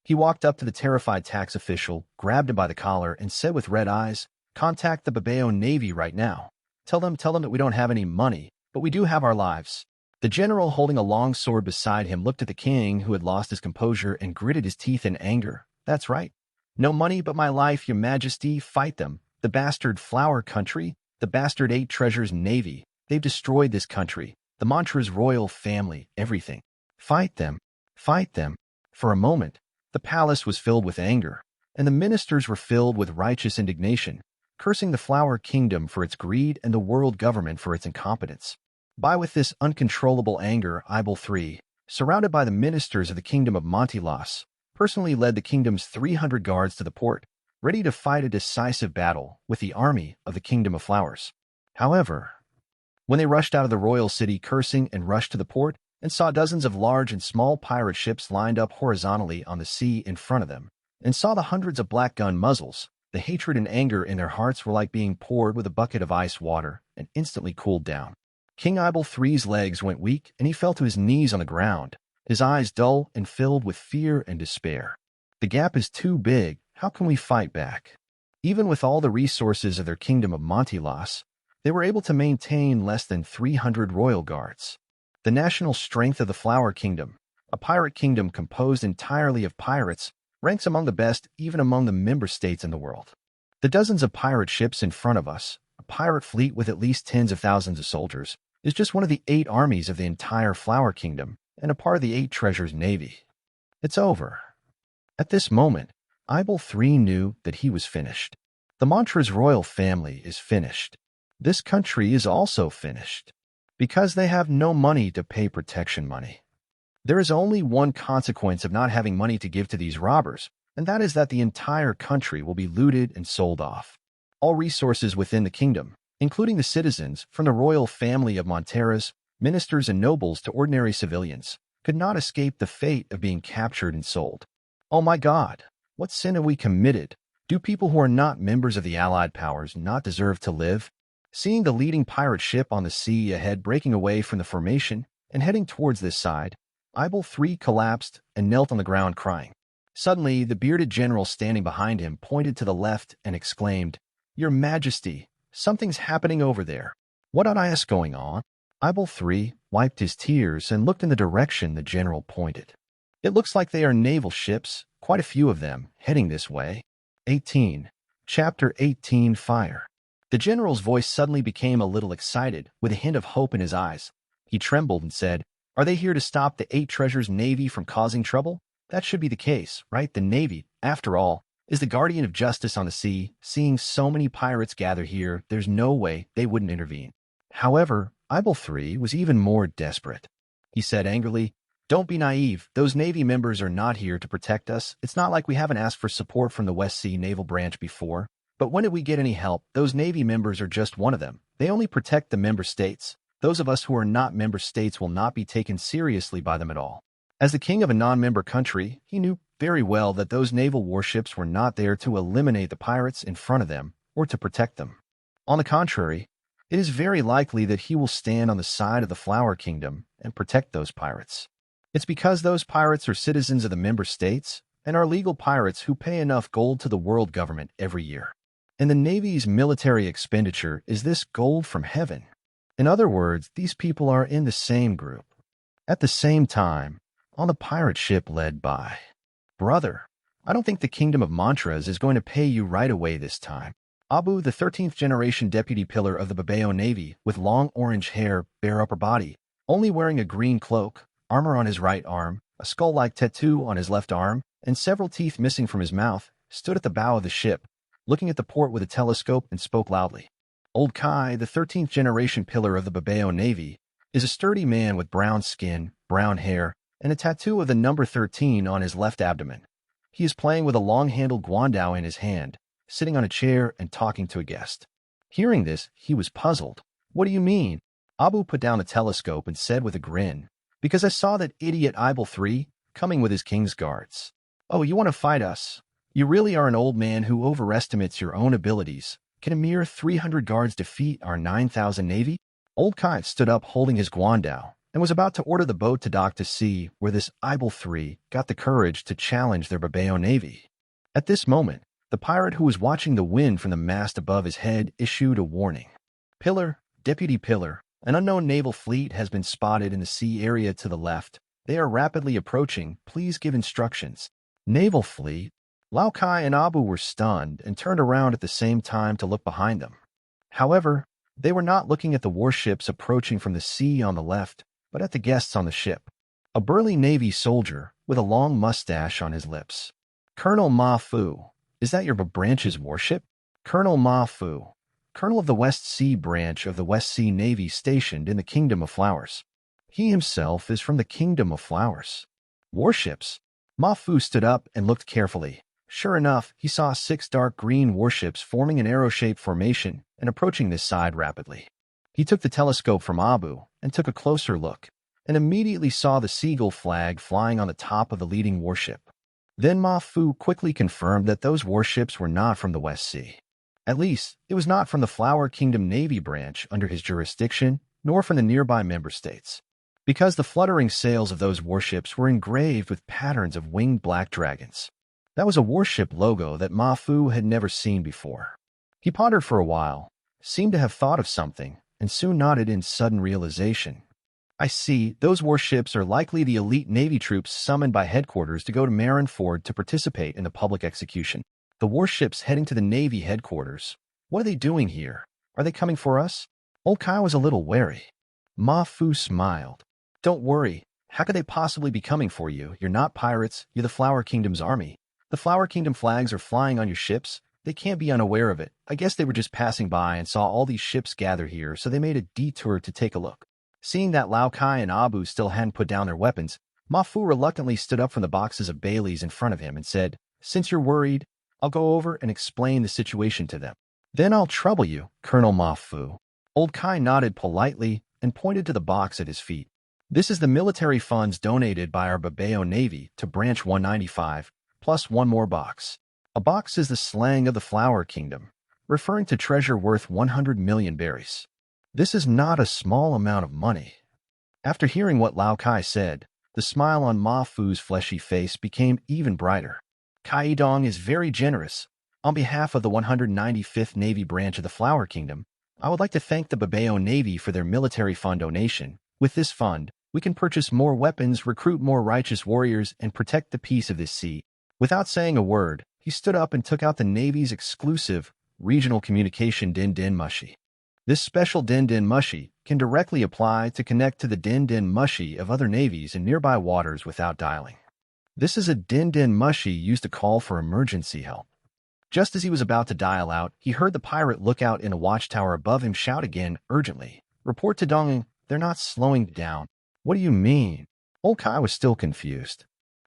He walked up to the terrified tax official, grabbed him by the collar, and said with red eyes, "Contact the Babao Navy right now. Tell them that we don't have any money, but we do have our lives." The general, holding a long sword beside him, looked at the king, who had lost his composure, and gritted his teeth in anger. "That's right. No money but my life, your majesty. Fight them. The bastard Flower Country, the bastard Eight Treasures Navy. They've destroyed this country, the Mantra's royal family, everything. Fight them. Fight them." For a moment, the palace was filled with anger, and the ministers were filled with righteous indignation, cursing the Flower Kingdom for its greed and the world government for its incompetence. With this uncontrollable anger, Ibel III, surrounded by the ministers of the kingdom of Montilas, personally led the kingdom's 300 guards to the port, ready to fight a decisive battle with the army of the Kingdom of Flowers. However, when they rushed out of the royal city cursing and rushed to the port and saw dozens of large and small pirate ships lined up horizontally on the sea in front of them, and saw the hundreds of black gun muzzles, the hatred and anger in their hearts were like being poured with a bucket of ice water and instantly cooled down. King Ibel III's legs went weak and he fell to his knees on the ground, his eyes dull and filled with fear and despair. The gap is too big. How can we fight back? Even with all the resources of their kingdom of Montilas, they were able to maintain less than 300 royal guards. The national strength of the Flower Kingdom, a pirate kingdom composed entirely of pirates, ranks among the best even among the member states in the world. The dozens of pirate ships in front of us, a pirate fleet with at least tens of thousands of soldiers, is just one of the 8 armies of the entire Flower Kingdom and a part of the 8 Treasures Navy. It's over. At this moment, Ibel III knew that he was finished. The Mantra's royal family is finished. This country is also finished, because they have no money to pay protection money. There is only one consequence of not having money to give to these robbers, and that is that the entire country will be looted and sold off. All resources within the kingdom, including the citizens, from the royal family of Monteras, ministers and nobles to ordinary civilians, could not escape the fate of being captured and sold. Oh my God, what sin have we committed? Do people who are not members of the Allied powers not deserve to live? Seeing the leading pirate ship on the sea ahead breaking away from the formation and heading towards this side, Ibel III collapsed and knelt on the ground crying. Suddenly, the bearded general standing behind him pointed to the left and exclaimed, "Your Majesty, something's happening over there. What on earth is going on?" Ibel III wiped his tears and looked in the direction the general pointed. "It looks like they are naval ships, quite a few of them, heading this way." 18. Chapter 18, Fire. The general's voice suddenly became a little excited, with a hint of hope in his eyes. He trembled and said, "Are they here to stop the 8 Treasures Navy from causing trouble? That should be the case, right? The Navy, after all, is the guardian of justice on the sea. Seeing so many pirates gather here, there's no way they wouldn't intervene." However, Ibel III was even more desperate. He said angrily, "Don't be naive. Those Navy members are not here to protect us. It's not like we haven't asked for support from the West Sea Naval Branch before. But when did we get any help? Those Navy members are just one of them. They only protect the member states. Those of us who are not member states will not be taken seriously by them at all." As the king of a non-member country, he knew very well that those naval warships were not there to eliminate the pirates in front of them or to protect them. On the contrary, it is very likely that he will stand on the side of the Flower Kingdom and protect those pirates. It's because those pirates are citizens of the member states and are legal pirates who pay enough gold to the world government every year. And the Navy's military expenditure is this gold from heaven. In other words, these people are in the same group. At the same time, on the pirate ship led by... Brother, I don't think the Kingdom of Mantras is going to pay you right away this time. Abu, the 13th generation deputy pillar of the Babao Navy, with long orange hair, bare upper body, only wearing a green cloak, armor on his right arm, a skull-like tattoo on his left arm, and several teeth missing from his mouth, stood at the bow of the ship, looking at the port with a telescope, and spoke loudly. Old Kai, the 13th generation pillar of the Babao Navy, is a sturdy man with brown skin, brown hair, and a tattoo of the number 13 on his left abdomen. He is playing with a long-handled guandao in his hand, sitting on a chair and talking to a guest. Hearing this, he was puzzled. What do you mean? Abu put down the telescope and said with a grin, because I saw that idiot Ibel 3 coming with his king's guards. Oh, you want to fight us? You really are an old man who overestimates your own abilities. Can a mere 300 guards defeat our 9,000 navy? Old Kai stood up holding his guandao and was about to order the boat to dock to see where this Ibel 3 got the courage to challenge their Babao navy. At this moment, the pirate who was watching the wind from the mast above his head issued a warning. Pillar, Deputy Pillar, an unknown naval fleet has been spotted in the sea area to the left. They are rapidly approaching. Please give instructions. Naval fleet? Lao Kai and Abu were stunned and turned around at the same time to look behind them. However, they were not looking at the warships approaching from the sea on the left, but at the guests on the ship. A burly Navy soldier with a long mustache on his lips. Colonel Ma Fu, is that your branch's warship? Colonel Ma Fu, colonel of the West Sea branch of the West Sea Navy stationed in the Kingdom of Flowers. He himself is from the Kingdom of Flowers. Warships? Ma Fu stood up and looked carefully. Sure enough, he saw 6 dark green warships forming an arrow-shaped formation and approaching this side rapidly. He took the telescope from Abu and took a closer look, and immediately saw the seagull flag flying on the top of the leading warship. Then Ma Fu quickly confirmed that those warships were not from the West Sea. At least, it was not from the Flower Kingdom Navy branch under his jurisdiction, nor from the nearby member states, because the fluttering sails of those warships were engraved with patterns of winged black dragons. That was a warship logo that Ma Fu had never seen before. He pondered for a while, seemed to have thought of something, and soon nodded in sudden realization. I see, those warships are likely the elite Navy troops summoned by headquarters to go to Marineford to participate in the public execution. The warships heading to the Navy headquarters. What are they doing here? Are they coming for us? Old Kai was a little wary. Ma Fu smiled. Don't worry. How could they possibly be coming for you? You're not pirates. You're the Flower Kingdom's army. The Flower Kingdom flags are flying on your ships. They can't be unaware of it. I guess they were just passing by and saw all these ships gather here, so they made a detour to take a look. Seeing that Lao Kai and Abu still hadn't put down their weapons, Ma Fu reluctantly stood up from the boxes of Baileys in front of him and said, Since you're worried, I'll go over and explain the situation to them. Then I'll trouble you, Colonel Ma Fu. Old Kai nodded politely and pointed to the box at his feet. This is the military funds donated by our Babao Navy to Branch 195, plus one more box. A box is the slang of the Flower Kingdom, referring to treasure worth 100 million berries. This is not a small amount of money. After hearing what Lao Kai said, the smile on Ma Fu's fleshy face became even brighter. Kai Dong is very generous. On behalf of the 195th Navy branch of the Flower Kingdom, I would like to thank the Babao Navy for their military fund donation. With this fund, we can purchase more weapons, recruit more righteous warriors, and protect the peace of this sea. Without saying a word, he stood up and took out the Navy's exclusive regional communication Din Din Mushi. This special Din Din Mushi can directly apply to connect to the Din Din Mushi of other navies in nearby waters without dialing. This is a Din Din Mushi used to call for emergency help. Just as he was about to dial out, he heard the pirate lookout in a watchtower above him shout again, urgently. Report to Dong, they're not slowing down. What do you mean? Old Kai was still confused.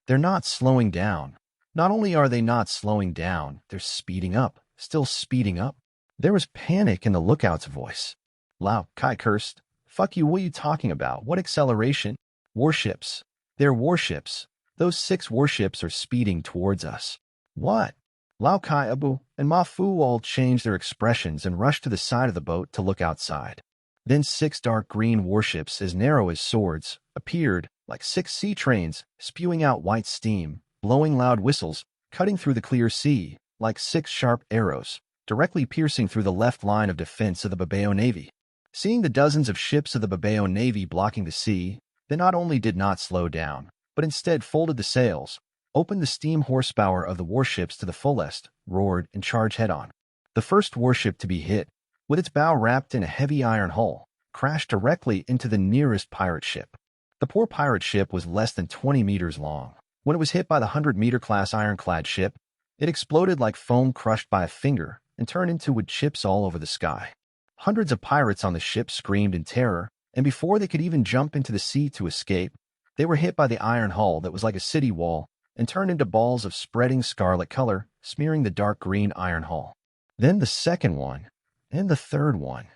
They're not slowing down. Not only are they not slowing down, they're speeding up, still speeding up. There was panic in the lookout's voice. Lao Kai cursed. Fuck you, what are you talking about? What acceleration? Warships. They're warships. Those 6 warships are speeding towards us. What? Lao Kai, Abu, and Ma Fu all changed their expressions and rushed to the side of the boat to look outside. Then 6 dark green warships as narrow as swords appeared, like 6 sea trains, spewing out white steam, blowing loud whistles, cutting through the clear sea, like 6 sharp arrows, directly piercing through the left line of defense of the Babao Navy. Seeing the dozens of ships of the Babao Navy blocking the sea, they not only did not slow down, but instead folded the sails, opened the steam horsepower of the warships to the fullest, roared, and charged head-on. The first warship to be hit, with its bow wrapped in a heavy iron hull, crashed directly into the nearest pirate ship. The poor pirate ship was less than 20 meters long. When it was hit by the 100-meter class ironclad ship, it exploded like foam crushed by a finger and turned into wood chips all over the sky. Hundreds of pirates on the ship screamed in terror, and before they could even jump into the sea to escape, they were hit by the iron hull that was like a city wall and turned into balls of spreading scarlet color, smearing the dark green iron hull. Then the second one, and the third one.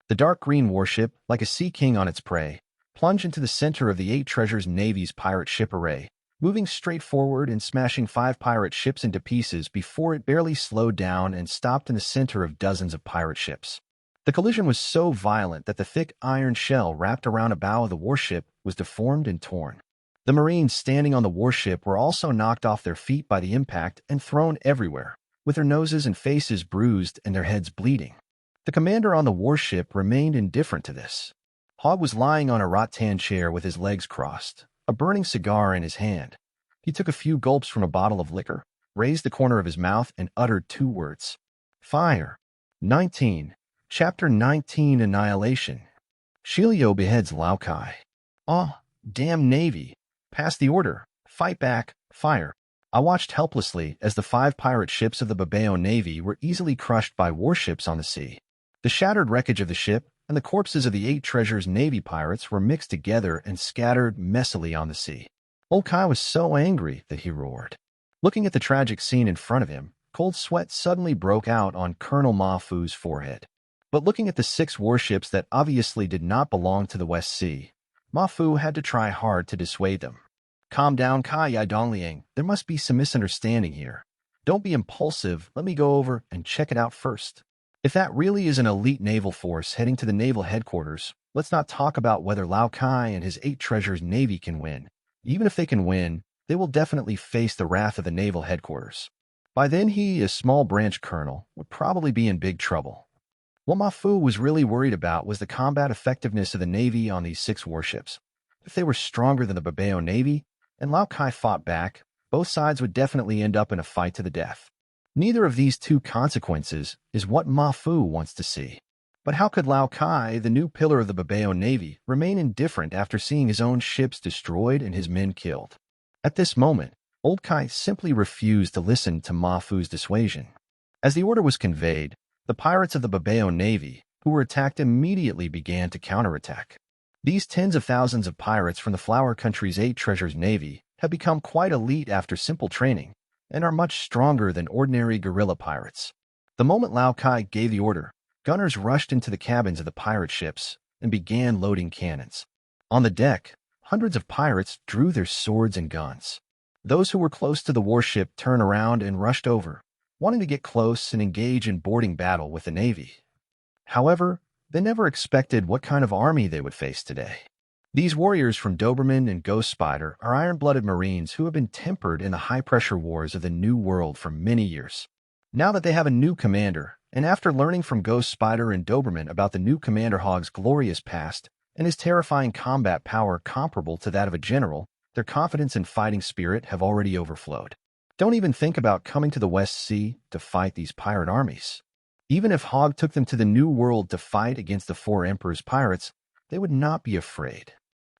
The dark green warship, like a sea king on its prey, plunged into the center of the 8 Treasures Navy's pirate ship array, moving straight forward and smashing 5 pirate ships into pieces before it barely slowed down and stopped in the center of dozens of pirate ships. The collision was so violent that the thick iron shell wrapped around a bow of the warship was deformed and torn. The Marines standing on the warship were also knocked off their feet by the impact and thrown everywhere, with their noses and faces bruised and their heads bleeding. The commander on the warship remained indifferent to this. Hogg was lying on a rattan chair with his legs crossed, a burning cigar in his hand. He took a few gulps from a bottle of liquor, raised the corner of his mouth, and uttered 2 words. Fire. 19. Chapter 19, Annihilation. Shilio beheads Lao Kai. Oh, damn Navy. Pass the order. Fight back. Fire. I watched helplessly as the 5 pirate ships of the Babao Navy were easily crushed by warships on the sea. The shattered wreckage of the ship and the corpses of the 8 Treasures Navy pirates were mixed together and scattered messily on the sea. Old Kai was so angry that he roared. Looking at the tragic scene in front of him, cold sweat suddenly broke out on Colonel Ma Fu's forehead. But looking at the 6 warships that obviously did not belong to the West Sea, Ma Fu had to try hard to dissuade them. Calm down, Kai Dongliang. There must be some misunderstanding here. Don't be impulsive. Let me go over and check it out first. If that really is an elite naval force heading to the naval headquarters, let's not talk about whether Lao Kai and his 8 Treasures Navy can win. Even if they can win, they will definitely face the wrath of the naval headquarters. By then he, a small branch colonel, would probably be in big trouble. What Ma Fu was really worried about was the combat effectiveness of the Navy on these 6 warships. If they were stronger than the Babao Navy, and Lao Kai fought back, both sides would definitely end up in a fight to the death. Neither of these 2 consequences is what Ma Fu wants to see. But how could Lao Kai, the new pillar of the Babao Navy, remain indifferent after seeing his own ships destroyed and his men killed? At this moment, Old Kai simply refused to listen to Ma Fu's dissuasion. As the order was conveyed, the pirates of the Babao Navy, who were attacked, immediately began to counterattack. These tens of thousands of pirates from the Flower Country's 8 Treasures Navy have become quite elite after simple training, and are much stronger than ordinary guerrilla pirates. The moment Lao Kai gave the order, gunners rushed into the cabins of the pirate ships and began loading cannons. On the deck, hundreds of pirates drew their swords and guns. Those who were close to the warship turned around and rushed over, wanting to get close and engage in boarding battle with the Navy. However, they never expected what kind of army they would face today. These warriors from Doberman and Ghost Spider are iron-blooded Marines who have been tempered in the high-pressure wars of the New World for many years. Now that they have a new commander, and after learning from Ghost Spider and Doberman about the new Commander Hogg's glorious past and his terrifying combat power comparable to that of a general, their confidence and fighting spirit have already overflowed. Don't even think about coming to the West Sea to fight these pirate armies. Even if Hogg took them to the New World to fight against the 4 Emperor's pirates, they would not be afraid.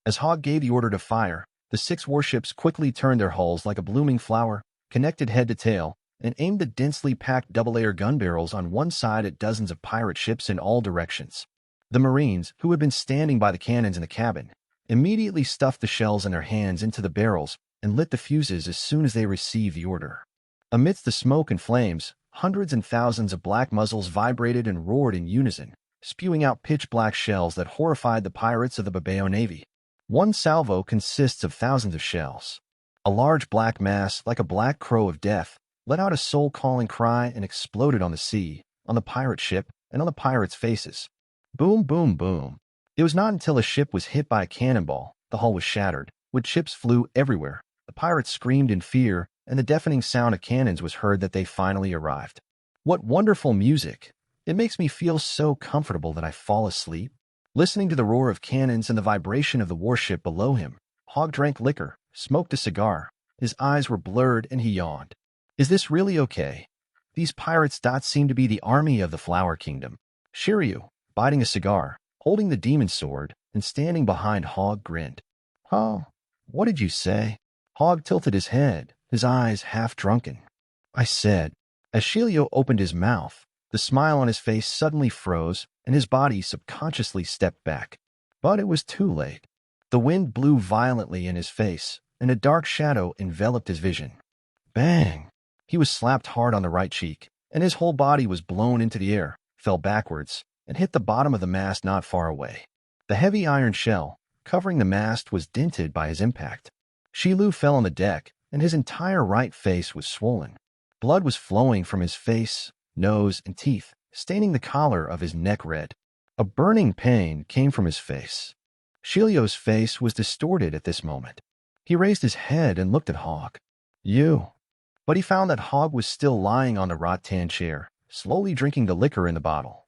As Hogg gave the order to fire, the 6 warships quickly turned their hulls like a blooming flower, connected head to tail, and aimed the densely packed double-layer gun barrels on one side at dozens of pirate ships in all directions. The Marines, who had been standing by the cannons in the cabin, immediately stuffed the shells in their hands into the barrels and lit the fuses as soon as they received the order. Amidst the smoke and flames, hundreds and thousands of black muzzles vibrated and roared in unison, spewing out pitch-black shells that horrified the pirates of the Babao Navy. One salvo consists of thousands of shells. A large black mass, like a black crow of death, let out a soul-calling cry and exploded on the sea, on the pirate ship, and on the pirates' faces. Boom, boom, boom. It was not until a ship was hit by a cannonball, the hull was shattered, wood chips flew everywhere, the pirates screamed in fear, and the deafening sound of cannons was heard that they finally arrived. What wonderful music! It makes me feel so comfortable that I fall asleep. Listening to the roar of cannons and the vibration of the warship below him, Hogg drank liquor, smoked a cigar. His eyes were blurred and he yawned. Is this really okay? These pirates seem to be the army of the Flower Kingdom. Shiru, biting a cigar, holding the demon sword, and standing behind Hogg, grinned. Oh, what did you say? Hogg tilted his head, his eyes half drunken. I said. As Shilu opened his mouth, the smile on his face suddenly froze and his body subconsciously stepped back. But it was too late. The wind blew violently in his face, and a dark shadow enveloped his vision. Bang! He was slapped hard on the right cheek, and his whole body was blown into the air, fell backwards, and hit the bottom of the mast not far away. The heavy iron shell covering the mast was dented by his impact. Shilu fell on the deck, and his entire right face was swollen. Blood was flowing from his face, nose, and teeth, staining the collar of his neck red. A burning pain came from his face. Shilu's face was distorted at this moment. He raised his head and looked at Hogg. You. But he found that Hogg was still lying on the rattan chair, slowly drinking the liquor in the bottle.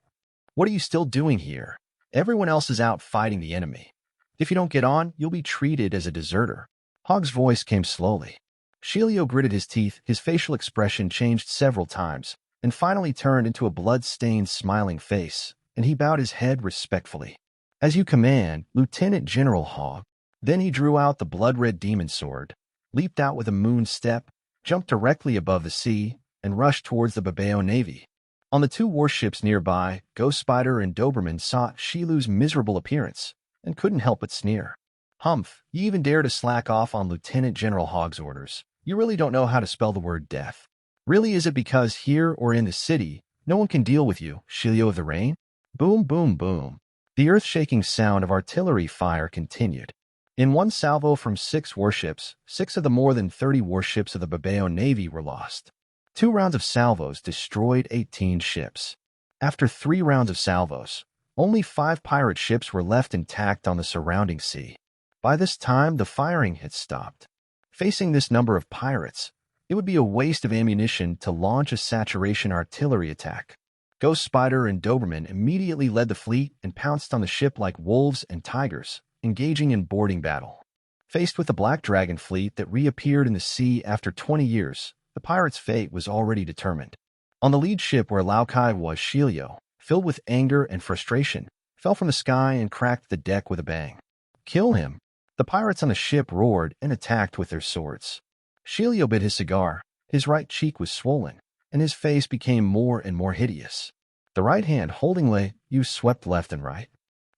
What are you still doing here? Everyone else is out fighting the enemy. If you don't get on, you'll be treated as a deserter. Hogg's voice came slowly. Shilu gritted his teeth, his facial expression changed several times, and finally turned into a blood-stained, smiling face, and he bowed his head respectfully. As you command, Lieutenant General Hogg. Then he drew out the blood-red demon sword, leaped out with a moon step, jumped directly above the sea, and rushed towards the Babao Navy. On the two warships nearby, Ghost Spider and Doberman saw Shilu's miserable appearance and couldn't help but sneer. Humph, you even dare to slack off on Lieutenant General Hogg's orders. You really don't know how to spell the word death. Really, is it because here or in the city, no one can deal with you, Shilu of the Rain? Boom, boom, boom. The earth-shaking sound of artillery fire continued. In one salvo from 6 warships, 6 of the more than 30 warships of the Babao Navy were lost. 2 rounds of salvos destroyed 18 ships. After 3 rounds of salvos, only 5 pirate ships were left intact on the surrounding sea. By this time, the firing had stopped. Facing this number of pirates, it would be a waste of ammunition to launch a saturation artillery attack. Ghost Spider and Doberman immediately led the fleet and pounced on the ship like wolves and tigers, engaging in boarding battle. Faced with the Black Dragon fleet that reappeared in the sea after 20 years, the pirates' fate was already determined. On the lead ship where Lao Kai was, Shilu, filled with anger and frustration, fell from the sky and cracked the deck with a bang. Kill him! The pirates on the ship roared and attacked with their swords. Shilu bit his cigar, his right cheek was swollen, and his face became more and more hideous. The right hand holding Liu swept left and right.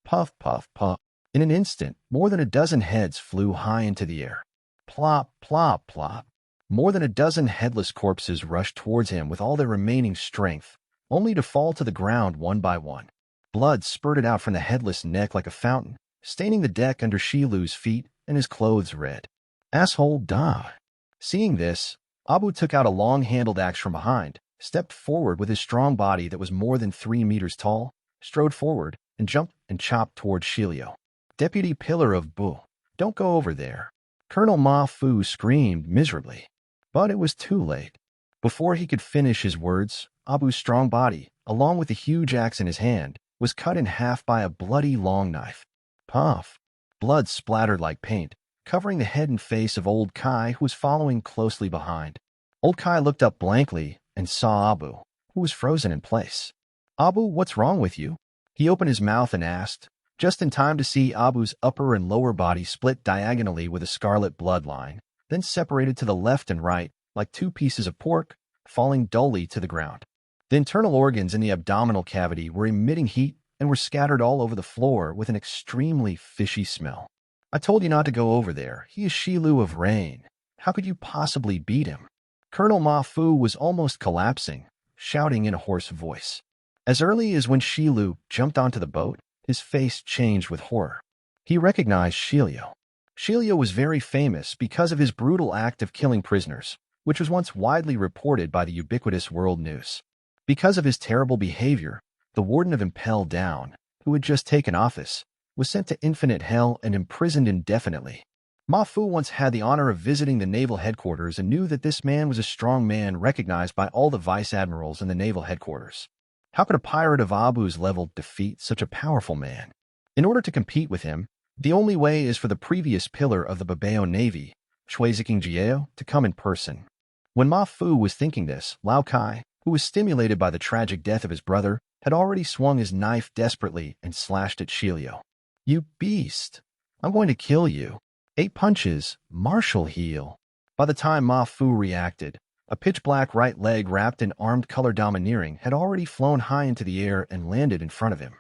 Puff, puff, puff. In an instant, more than a dozen heads flew high into the air. Plop, plop, plop. More than a dozen headless corpses rushed towards him with all their remaining strength, only to fall to the ground one by one. Blood spurted out from the headless neck like a fountain, staining the deck under Shilu's feet and his clothes red. Asshole, die. Seeing this, Abu took out a long-handled axe from behind, stepped forward with his strong body that was more than 3 meters tall, strode forward, and jumped and chopped towards Shilu. Deputy Pillar of Bu, don't go over there. Colonel Ma Fu screamed miserably. But it was too late. Before he could finish his words, Abu's strong body, along with the huge axe in his hand, was cut in half by a bloody long knife. Puff. Blood splattered like paint, covering the head and face of Old Kai, who was following closely behind. Old Kai looked up blankly and saw Abu, who was frozen in place. Abu, what's wrong with you? He opened his mouth and asked, just in time to see Abu's upper and lower body split diagonally with a scarlet bloodline, then separated to the left and right like 2 pieces of pork, falling dully to the ground. The internal organs in the abdominal cavity were emitting heat and were scattered all over the floor with an extremely fishy smell. I told you not to go over there. He is Shilu of Rain. How could you possibly beat him? Colonel Ma Fu was almost collapsing, shouting in a hoarse voice. As early as when Shilu jumped onto the boat, his face changed with horror. He recognized Shilu. Shilu was very famous because of his brutal act of killing prisoners, which was once widely reported by the ubiquitous world news. Because of his terrible behavior, the warden of Impel Down, who had just taken office, was sent to infinite hell and imprisoned indefinitely. Ma Fu once had the honor of visiting the naval headquarters and knew that this man was a strong man recognized by all the vice admirals in the naval headquarters. How could a pirate of Abu's level defeat such a powerful man? In order to compete with him, the only way is for the previous pillar of the Babao Navy, Shuiziking Jiao, to come in person. When Ma Fu was thinking this, Lao Kai, who was stimulated by the tragic death of his brother, had already swung his knife desperately and slashed at Shilu. You beast! I'm going to kill you. 8 punches, martial heel. By the time Ma Fu reacted, a pitch-black right leg wrapped in armed color domineering had already flown high into the air and landed in front of him.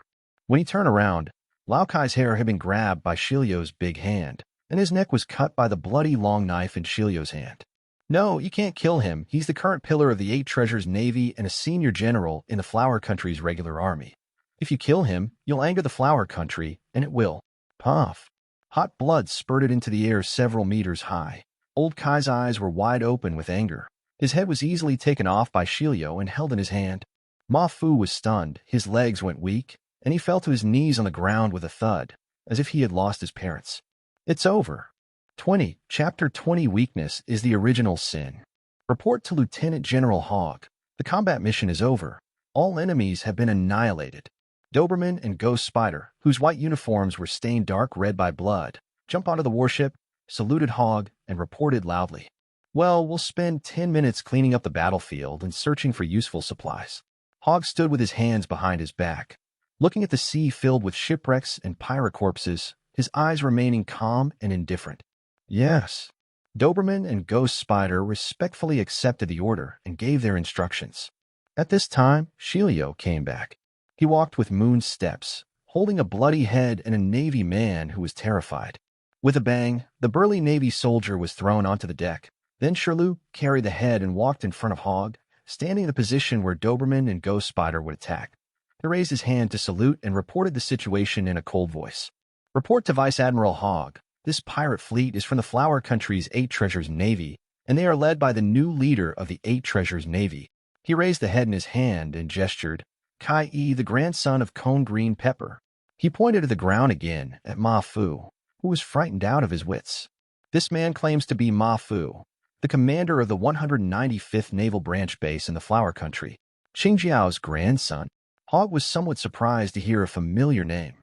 When he turned around, Lao Kai's hair had been grabbed by Shilio's big hand, and his neck was cut by the bloody long knife in Shilio's hand. No, you can't kill him. He's the current pillar of the Eight Treasures Navy and a senior general in the Flower Country's regular army. If you kill him, you'll anger the Flower Country, and it will. Puff. Hot blood spurted into the air several meters high. Old Kai's eyes were wide open with anger. His head was easily taken off by Shilio and held in his hand. Ma Fu was stunned, his legs went weak, and he fell to his knees on the ground with a thud, as if he had lost his parents. It's over. 20. Chapter 20 Weakness is the original sin. Report to Lieutenant General Hogg. The combat mission is over. All enemies have been annihilated. Doberman and Ghost Spider, whose white uniforms were stained dark red by blood, jumped onto the warship, saluted Hogg, and reported loudly. Well, we'll spend 10 minutes cleaning up the battlefield and searching for useful supplies. Hogg stood with his hands behind his back, looking at the sea filled with shipwrecks and pirate corpses, his eyes remaining calm and indifferent. Yes. Doberman and Ghost Spider respectfully accepted the order and gave their instructions. At this time, Shilio came back. He walked with moon steps, holding a bloody head and a Navy man who was terrified. With a bang, the burly Navy soldier was thrown onto the deck. Then Shiru carried the head and walked in front of Hogg, standing in the position where Doberman and Ghost Spider would attack. He raised his hand to salute and reported the situation in a cold voice. Report to Vice Admiral Hogg. This pirate fleet is from the Flower Country's Eight Treasures Navy, and they are led by the new leader of the Eight Treasures Navy. He raised the head in his hand and gestured, Kai-E, the grandson of Cone Green Pepper. He pointed to the ground again at Ma Fu, who was frightened out of his wits. This man claims to be Ma Fu, the commander of the 195th Naval Branch Base in the Flower Country, Qingjiao's grandson. Hogg was somewhat surprised to hear a familiar name.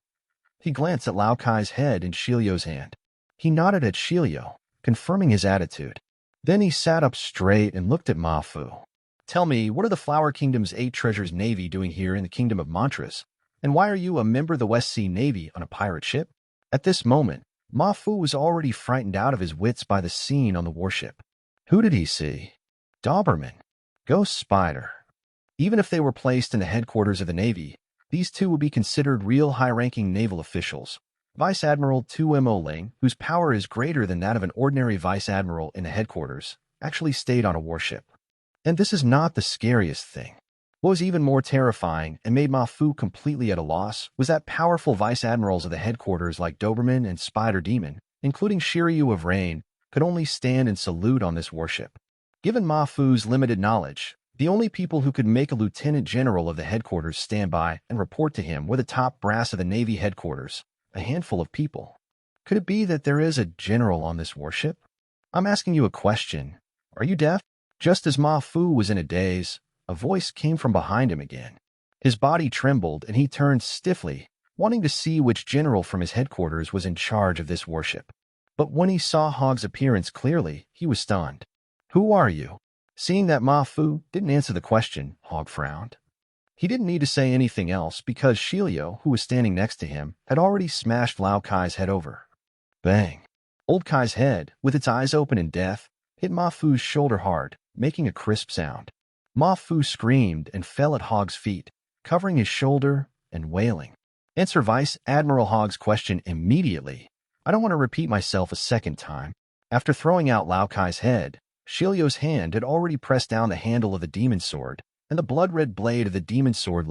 He glanced at Lao Kai's head in Shilio's hand. He nodded at Shilio, confirming his attitude. Then he sat up straight and looked at Ma Fu. Tell me, what are the Flower Kingdom's Eight Treasures Navy doing here in the Kingdom of Montrose? And why are you a member of the West Sea Navy on a pirate ship? At this moment, Ma Fu was already frightened out of his wits by the scene on the warship. Who did he see? Doberman. Ghost Spider. Even if they were placed in the headquarters of the Navy, these two would be considered real high-ranking naval officials. Vice Admiral 2M Ling, whose power is greater than that of an ordinary Vice Admiral in the headquarters, actually stayed on a warship. And this is not the scariest thing. What was even more terrifying and made Ma Fu completely at a loss was that powerful Vice Admirals of the headquarters like Doberman and Spider Demon, including Shiru of Rain, could only stand and salute on this warship. Given Ma Fu's limited knowledge, the only people who could make a lieutenant general of the headquarters stand by and report to him were the top brass of the Navy headquarters, a handful of people. Could it be that there is a general on this warship? I'm asking you a question. Are you deaf? Just as Ma Fu was in a daze, a voice came from behind him again. His body trembled and he turned stiffly, wanting to see which general from his headquarters was in charge of this warship. But when he saw Hogg's appearance clearly, he was stunned. Who are you? Seeing that Ma Fu didn't answer the question, Hogg frowned. He didn't need to say anything else because Shilio, who was standing next to him, had already smashed Lao Kai's head over. Bang! Old Kai's head, with its eyes open in death, hit Ma Fu's shoulder hard, making a crisp sound. Ma Fu screamed and fell at Hogg's feet, covering his shoulder and wailing. Answer Vice Admiral Hogg's question immediately. I don't want to repeat myself a second time. After throwing out Lao Kai's head, Shilio's hand had already pressed down the handle of the demon sword, and the blood-red blade of the demon sword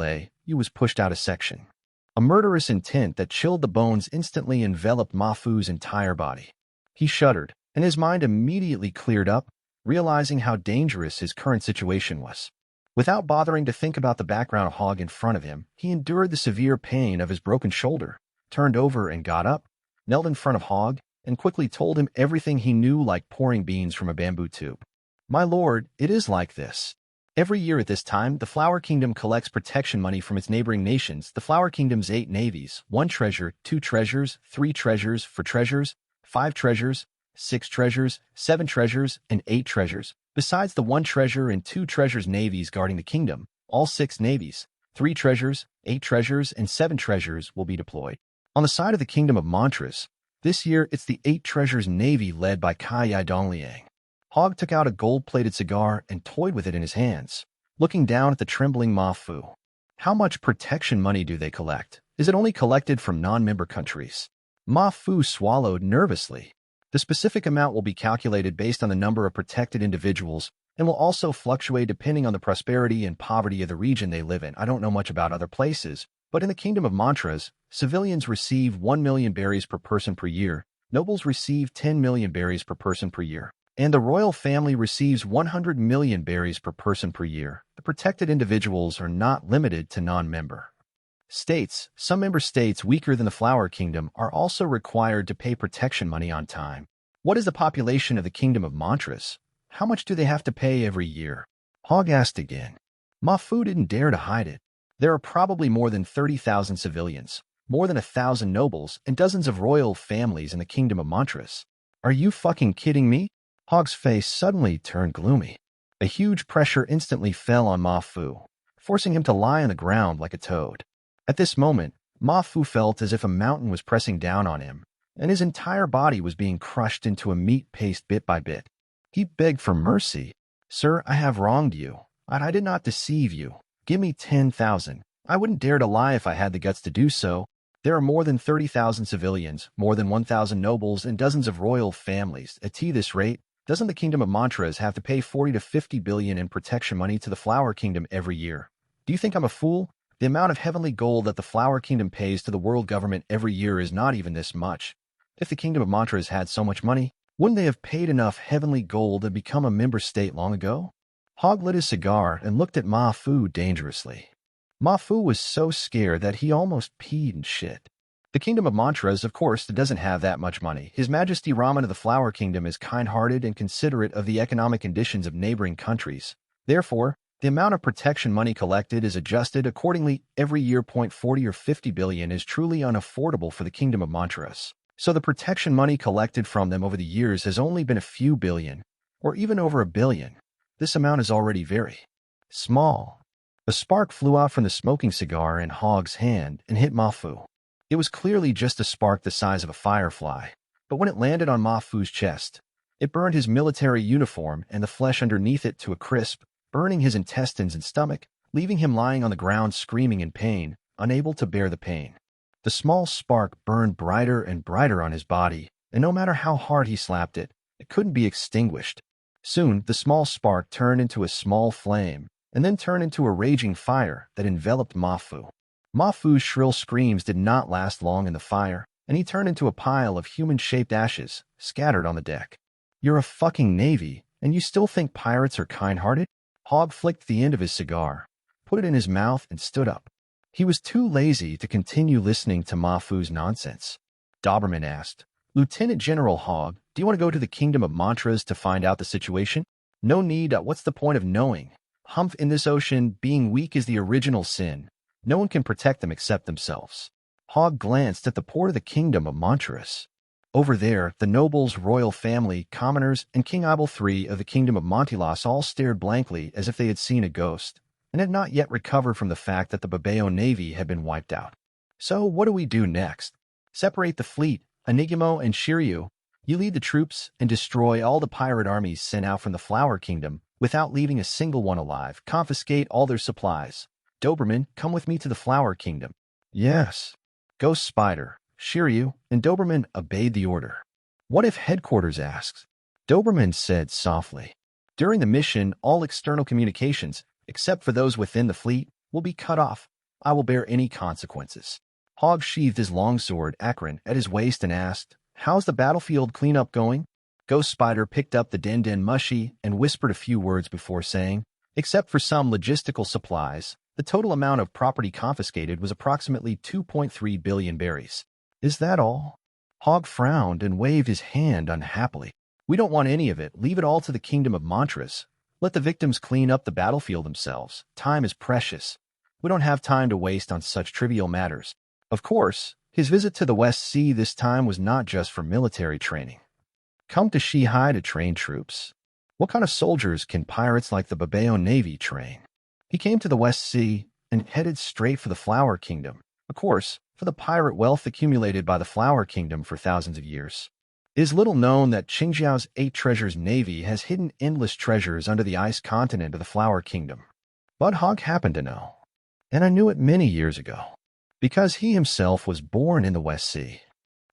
was pushed out a section. A murderous intent that chilled the bones instantly enveloped Ma Fu's entire body. He shuddered, and his mind immediately cleared up, realizing how dangerous his current situation was. Without bothering to think about the background of Hogg in front of him, he endured the severe pain of his broken shoulder, turned over and got up, knelt in front of Hogg, and quickly told him everything he knew like pouring beans from a bamboo tube. My lord, it is like this. Every year at this time, the Flower Kingdom collects protection money from its neighboring nations, the Flower Kingdom's 8 navies, 1 treasure, 2 treasures, 3 treasures, 4 treasures, 5 treasures, 6 treasures, 7 treasures, and 8 treasures. Besides the 1 treasure and 2 treasures navies guarding the kingdom, all 6 navies, 3 treasures, 8 treasures, and 7 treasures will be deployed. On the side of the Kingdom of Montrose, this year it's the 8 treasures navy led by Kai Dongliang. Hogg took out a gold-plated cigar and toyed with it in his hands, looking down at the trembling Ma Fu. How much protection money do they collect? Is it only collected from non-member countries? Ma Fu swallowed nervously. The specific amount will be calculated based on the number of protected individuals and will also fluctuate depending on the prosperity and poverty of the region they live in. I don't know much about other places, but in the Kingdom of Mantras, civilians receive 1 million berries per person per year, nobles receive 10 million berries per person per year, and the royal family receives 100 million berries per person per year. The protected individuals are not limited to non-member states. Some member states weaker than the Flower Kingdom are also required to pay protection money on time. What is the population of the Kingdom of Mantras? How much do they have to pay every year? Hogg asked again. Ma Fu didn't dare to hide it. There are probably more than 30,000 civilians, more than 1,000 nobles, and dozens of royal families in the Kingdom of Mantras. Are you fucking kidding me? Hogg's face suddenly turned gloomy. A huge pressure instantly fell on Ma Fu, forcing him to lie on the ground like a toad. At this moment, Ma Fu felt as if a mountain was pressing down on him, and his entire body was being crushed into a meat paste bit by bit. He begged for mercy. Sir, I have wronged you. I did not deceive you. Give me 10,000. I wouldn't dare to lie if I had the guts to do so. There are more than 30,000 civilians, more than 1,000 nobles, and dozens of royal families. At this rate, doesn't the Kingdom of Mantras have to pay 40 to 50 billion in protection money to the Flower Kingdom every year? Do you think I'm a fool? The amount of heavenly gold that the Flower Kingdom pays to the world government every year is not even this much. If the Kingdom of Mantras had so much money, wouldn't they have paid enough heavenly gold to become a member state long ago? Hogg lit his cigar and looked at Ma Fu dangerously. Ma Fu was so scared that he almost peed and shit. The Kingdom of Mantras, of course, doesn't have that much money. His Majesty Raman of the Flower Kingdom is kind-hearted and considerate of the economic conditions of neighboring countries. Therefore, the amount of protection money collected is adjusted accordingly every year. 40 or 50 billion is truly unaffordable for the Kingdom of Mantras. So the protection money collected from them over the years has only been a few billion, or even over a billion. This amount is already very small. A spark flew out from the smoking cigar in Hogg's hand and hit Ma Fu. It was clearly just a spark the size of a firefly, but when it landed on Ma Fu's chest, it burned his military uniform and the flesh underneath it to a crisp, burning his intestines and stomach, leaving him lying on the ground screaming in pain, unable to bear the pain. The small spark burned brighter and brighter on his body, and no matter how hard he slapped it, it couldn't be extinguished. Soon, the small spark turned into a small flame, and then turned into a raging fire that enveloped Ma Fu. Ma Fu's shrill screams did not last long in the fire, and he turned into a pile of human-shaped ashes, scattered on the deck. You're a fucking navy, and you still think pirates are kind-hearted? Hogg flicked the end of his cigar, put it in his mouth, and stood up. He was too lazy to continue listening to Ma Fu's nonsense. Doberman asked, Lieutenant General Hogg, do you want to go to the Kingdom of Mantras to find out the situation? No need. What's the point of knowing? Humph, in this ocean, being weak is the original sin. No one can protect them except themselves. Hogg glanced at the port of the Kingdom of Mantras. Over there, the nobles, royal family, commoners, and King Ibel III of the Kingdom of Montilas all stared blankly as if they had seen a ghost, and had not yet recovered from the fact that the Babao Navy had been wiped out. So what do we do next? Separate the fleet, Enigmo and Shiru. You lead the troops and destroy all the pirate armies sent out from the Flower Kingdom without leaving a single one alive. Confiscate all their supplies. Doberman, come with me to the Flower Kingdom. Yes. Ghost Spider, Shiru, and Doberman obeyed the order. What if headquarters asks? Doberman said softly. During the mission, all external communications, except for those within the fleet, will be cut off. I will bear any consequences. Hogg sheathed his longsword, Akran, at his waist and asked, How's the battlefield cleanup going? Ghost Spider picked up the Den Mushi and whispered a few words before saying, Except for some logistical supplies, the total amount of property confiscated was approximately 2.3 billion berries. Is that all? Hogg frowned and waved his hand unhappily. We don't want any of it. Leave it all to the Kingdom of Mantras. Let the victims clean up the battlefield themselves. Time is precious. We don't have time to waste on such trivial matters. Of course, his visit to the West Sea this time was not just for military training. Come to Shihai to train troops. What kind of soldiers can pirates like the Babao Navy train? He came to the West Sea and headed straight for the Flower Kingdom, of course, for the pirate wealth accumulated by the Flower Kingdom for thousands of years. is little known that Qingjiao's 8 Treasures Navy has hidden endless treasures under the ice continent of the Flower Kingdom. But Hogg happened to know, and I knew it many years ago, because he himself was born in the West Sea.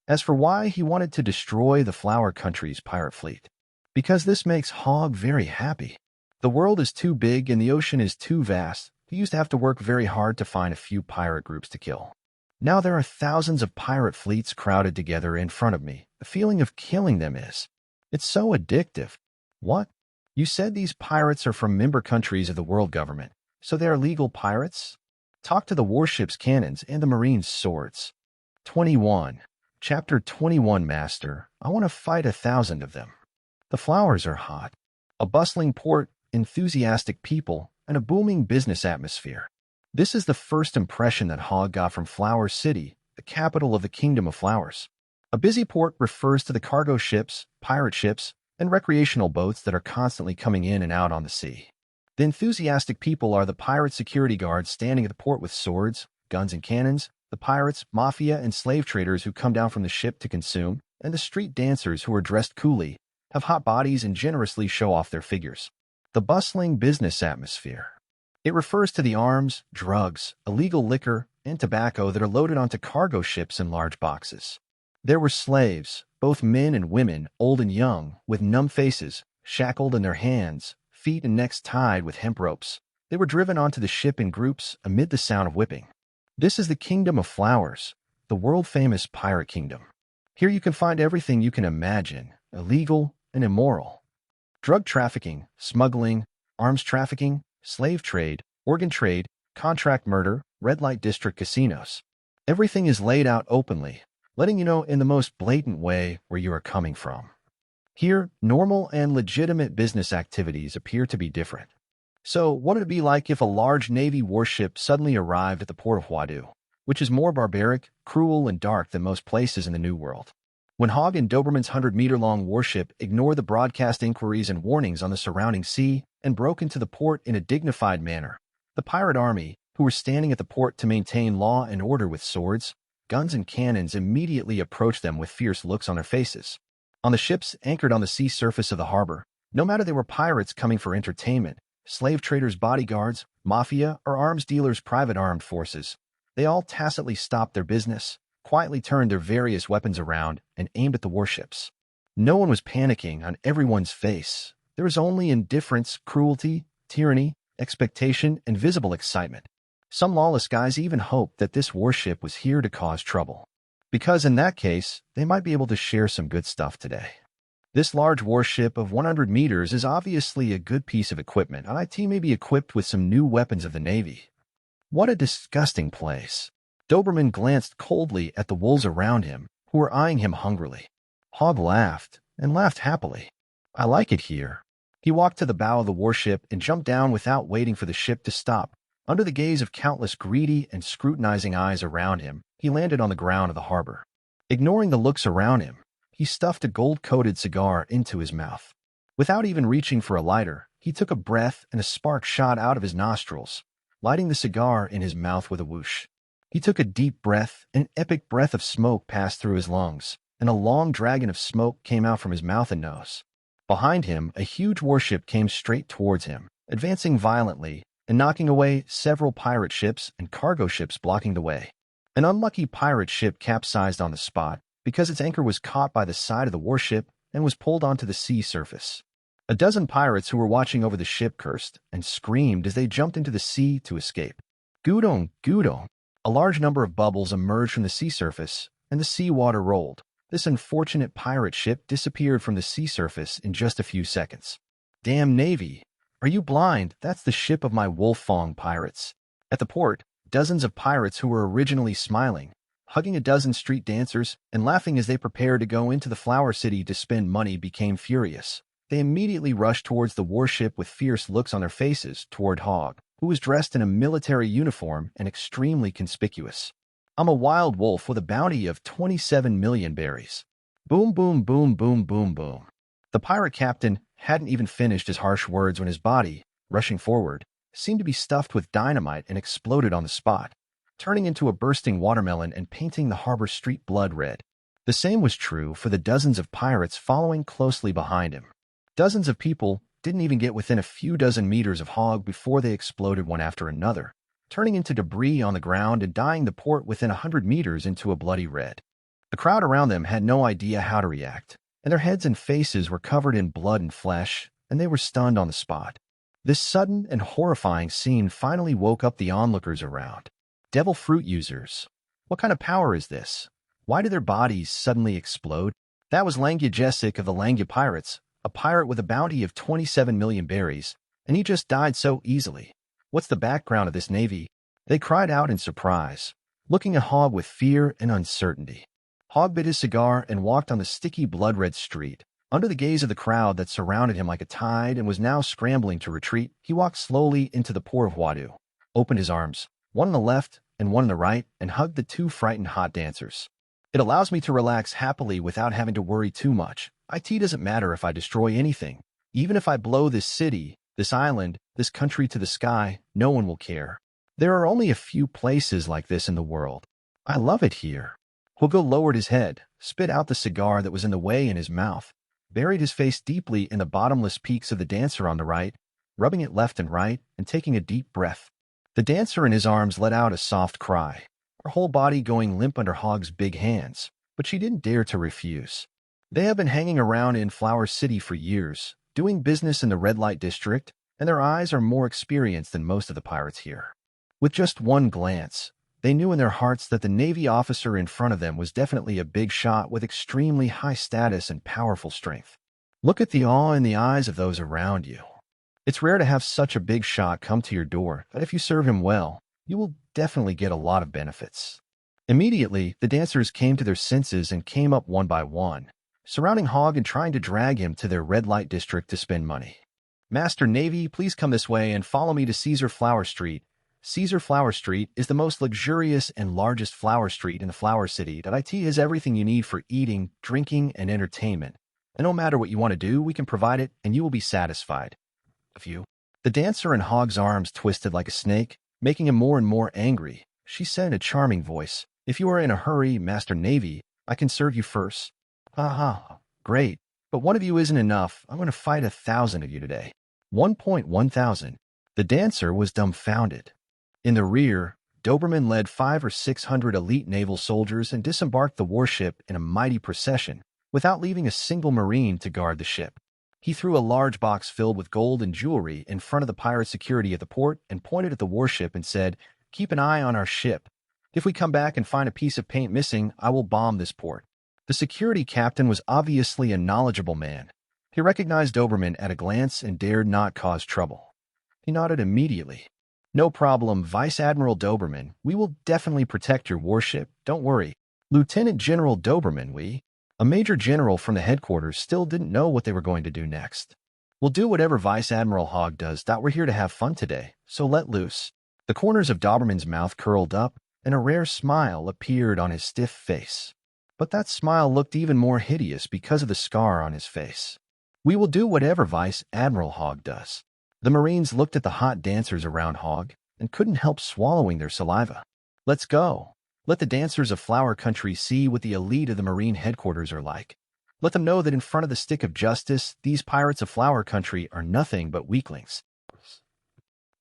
As for why he wanted to destroy the Flower Country's pirate fleet, because this makes Hogg very happy. The world is too big and the ocean is too vast. He used to have to work very hard to find a few pirate groups to kill. Now there are thousands of pirate fleets crowded together in front of me. The feeling of killing them it's so addictive. What? You said these pirates are from member countries of the world government, so they are legal pirates? Talk to the warship's cannons and the marine's swords. 21. Chapter 21 Master, I want to fight 1,000 of them. The flowers are hot. A bustling port, enthusiastic people, and a booming business atmosphere. This is the first impression that Hogg got from Flower City, the capital of the Kingdom of Flowers. A busy port refers to the cargo ships, pirate ships, and recreational boats that are constantly coming in and out on the sea. The enthusiastic people are the pirate security guards standing at the port with swords, guns, and cannons, the pirates, mafia, and slave traders who come down from the ship to consume, and the street dancers who are dressed coolly, have hot bodies, and generously show off their figures. The bustling business atmosphere. It refers to the arms, drugs, illegal liquor, and tobacco that are loaded onto cargo ships in large boxes. There were slaves, both men and women, old and young, with numb faces, shackled in their hands, feet and necks tied with hemp ropes. They were driven onto the ship in groups amid the sound of whipping. This is the Kingdom of Flowers, the world-famous pirate kingdom. Here you can find everything you can imagine, illegal and immoral. Drug trafficking, smuggling, arms trafficking, slave trade, organ trade, contract murder, red light district casinos. Everything is laid out openly, letting you know in the most blatant way where you are coming from. Here, normal and legitimate business activities appear to be different. So, what would it be like if a large Navy warship suddenly arrived at the port of Huadu, which is more barbaric, cruel, and dark than most places in the New World? When Hogg and Doberman's 100-meter-long warship ignored the broadcast inquiries and warnings on the surrounding sea and broke into the port in a dignified manner, the pirate army, who were standing at the port to maintain law and order with swords, guns, and cannons, immediately approached them with fierce looks on their faces. On the ships anchored on the sea surface of the harbor, no matter they were pirates coming for entertainment, slave traders' bodyguards, mafia, or arms dealers' private armed forces, they all tacitly stopped their business, quietly turned their various weapons around, and aimed at the warships. No one was panicking on everyone's face. There was only indifference, cruelty, tyranny, expectation, and visible excitement. Some lawless guys even hoped that this warship was here to cause trouble, because in that case, they might be able to share some good stuff today. This large warship of 100 meters is obviously a good piece of equipment, and IT may be equipped with some new weapons of the Navy. What a disgusting place. Doberman glanced coldly at the wolves around him, who were eyeing him hungrily. Hogg laughed, and laughed happily. I like it here. He walked to the bow of the warship and jumped down without waiting for the ship to stop. Under the gaze of countless greedy and scrutinizing eyes around him, he landed on the ground of the harbor. Ignoring the looks around him, he stuffed a gold-coated cigar into his mouth. Without even reaching for a lighter, he took a breath and a spark shot out of his nostrils, lighting the cigar in his mouth with a whoosh. He took a deep breath, an epic breath of smoke passed through his lungs, and a long dragon of smoke came out from his mouth and nose. Behind him, a huge warship came straight towards him, advancing violently and knocking away several pirate ships and cargo ships blocking the way. An unlucky pirate ship capsized on the spot because its anchor was caught by the side of the warship and was pulled onto the sea surface. A dozen pirates who were watching over the ship cursed and screamed as they jumped into the sea to escape. Gudong, Gudong! A large number of bubbles emerged from the sea surface, and the sea water rolled. This unfortunate pirate ship disappeared from the sea surface in just a few seconds. Damn Navy! Are you blind? That's the ship of my Wolfong pirates. At the port, dozens of pirates who were originally smiling, hugging a dozen street dancers, and laughing as they prepared to go into the Flower City to spend money became furious. They immediately rushed towards the warship with fierce looks on their faces toward Hogg, who was dressed in a military uniform and extremely conspicuous. I'm a wild wolf with a bounty of 27 million berries. Boom, boom, boom, boom, boom, boom. The pirate captain hadn't even finished his harsh words when his body, rushing forward, seemed to be stuffed with dynamite and exploded on the spot, turning into a bursting watermelon and painting the harbor street blood red. The same was true for the dozens of pirates following closely behind him. Dozens of people didn't even get within a few dozen meters of Hogg before they exploded one after another, turning into debris on the ground and dyeing the port within 100 meters into a bloody red. The crowd around them had no idea how to react, and their heads and faces were covered in blood and flesh, and they were stunned on the spot. This sudden and horrifying scene finally woke up the onlookers around. Devil fruit users. What kind of power is this? Why do their bodies suddenly explode? That was Langya Jessic of the Langya Pirates, a pirate with a bounty of 27 million berries, and he just died so easily. What's the background of this navy? They cried out in surprise, looking at Hogg with fear and uncertainty. Hogg bit his cigar and walked on the sticky blood-red street. Under the gaze of the crowd that surrounded him like a tide and was now scrambling to retreat, he walked slowly into the port of Wadu, opened his arms, one on the left and one on the right, and hugged the two frightened hot dancers. It allows me to relax happily without having to worry too much. IT doesn't matter if I destroy anything. Even if I blow this city, this island, this country to the sky, no one will care. There are only a few places like this in the world. I love it here. Hugo lowered his head, spit out the cigar that was in the way in his mouth, buried his face deeply in the bottomless peaks of the dancer on the right, rubbing it left and right, and taking a deep breath. The dancer in his arms let out a soft cry, her whole body going limp under Hogg's big hands, but she didn't dare to refuse. They have been hanging around in Flower City for years, doing business in the red light district, and their eyes are more experienced than most of the pirates here. With just one glance, they knew in their hearts that the Navy officer in front of them was definitely a big shot with extremely high status and powerful strength. Look at the awe in the eyes of those around you. It's rare to have such a big shot come to your door, but if you serve him well, you will definitely get a lot of benefits. Immediately, the dancers came to their senses and came up one by one, surrounding Hogg and trying to drag him to their red light district to spend money. Master Navy, please come this way and follow me to Caesar Flower Street. Caesar Flower Street is the most luxurious and largest flower street in the Flower City. IT has everything you need for eating, drinking, and entertainment. And no matter what you want to do, we can provide it and you will be satisfied. A few. The dancer in Hogg's arms twisted like a snake, making him more and more angry. She said in a charming voice, "If you are in a hurry, Master Navy, I can serve you first." "Haha, great. But one of you isn't enough. I'm going to fight 1,000 of you today." 1,000. The dancer was dumbfounded. In the rear, Doberman led 500 or 600 elite naval soldiers and disembarked the warship in a mighty procession, without leaving a single marine to guard the ship. He threw a large box filled with gold and jewelry in front of the pirate security at the port and pointed at the warship and said, "Keep an eye on our ship. If we come back and find a piece of paint missing, I will bomb this port." The security captain was obviously a knowledgeable man. He recognized Doberman at a glance and dared not cause trouble. He nodded immediately. "No problem, Vice Admiral Doberman. We will definitely protect your warship. Don't worry." Lieutenant General Doberman, a major general from the headquarters, still didn't know what they were going to do next. "We'll do whatever Vice Admiral Hogg does. We're here to have fun today, so let loose." The corners of Doberman's mouth curled up, and a rare smile appeared on his stiff face. But that smile looked even more hideous because of the scar on his face. "We will do whatever Vice Admiral Hogg does." The Marines looked at the hot dancers around Hogg and couldn't help swallowing their saliva. "Let's go. Let the dancers of Flower Country see what the elite of the Marine headquarters are like. Let them know that in front of the stick of justice, these pirates of Flower Country are nothing but weaklings."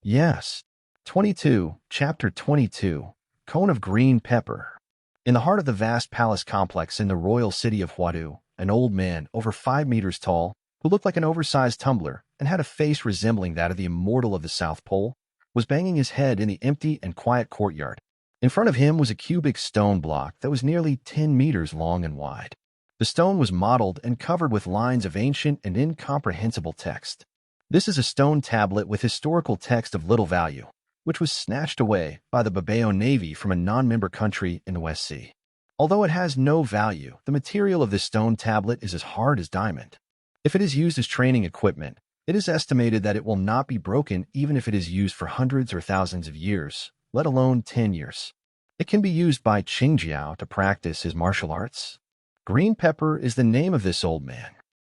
Yes. 22, Chapter 22, Cone of Green Pepper. In the heart of the vast palace complex in the royal city of Wadu, an old man, over 5 meters tall, who looked like an oversized tumbler and had a face resembling that of the immortal of the South Pole, was banging his head in the empty and quiet courtyard. In front of him was a cubic stone block that was nearly 10 meters long and wide. The stone was mottled and covered with lines of ancient and incomprehensible text. This is a stone tablet with historical text of little value, which was snatched away by the Babao Navy from a non-member country in the West Sea. Although it has no value, the material of this stone tablet is as hard as diamond. If it is used as training equipment, it is estimated that it will not be broken even if it is used for hundreds or thousands of years, let alone 10 years. It can be used by Qingjiao to practice his martial arts. Green Pepper is the name of this old man.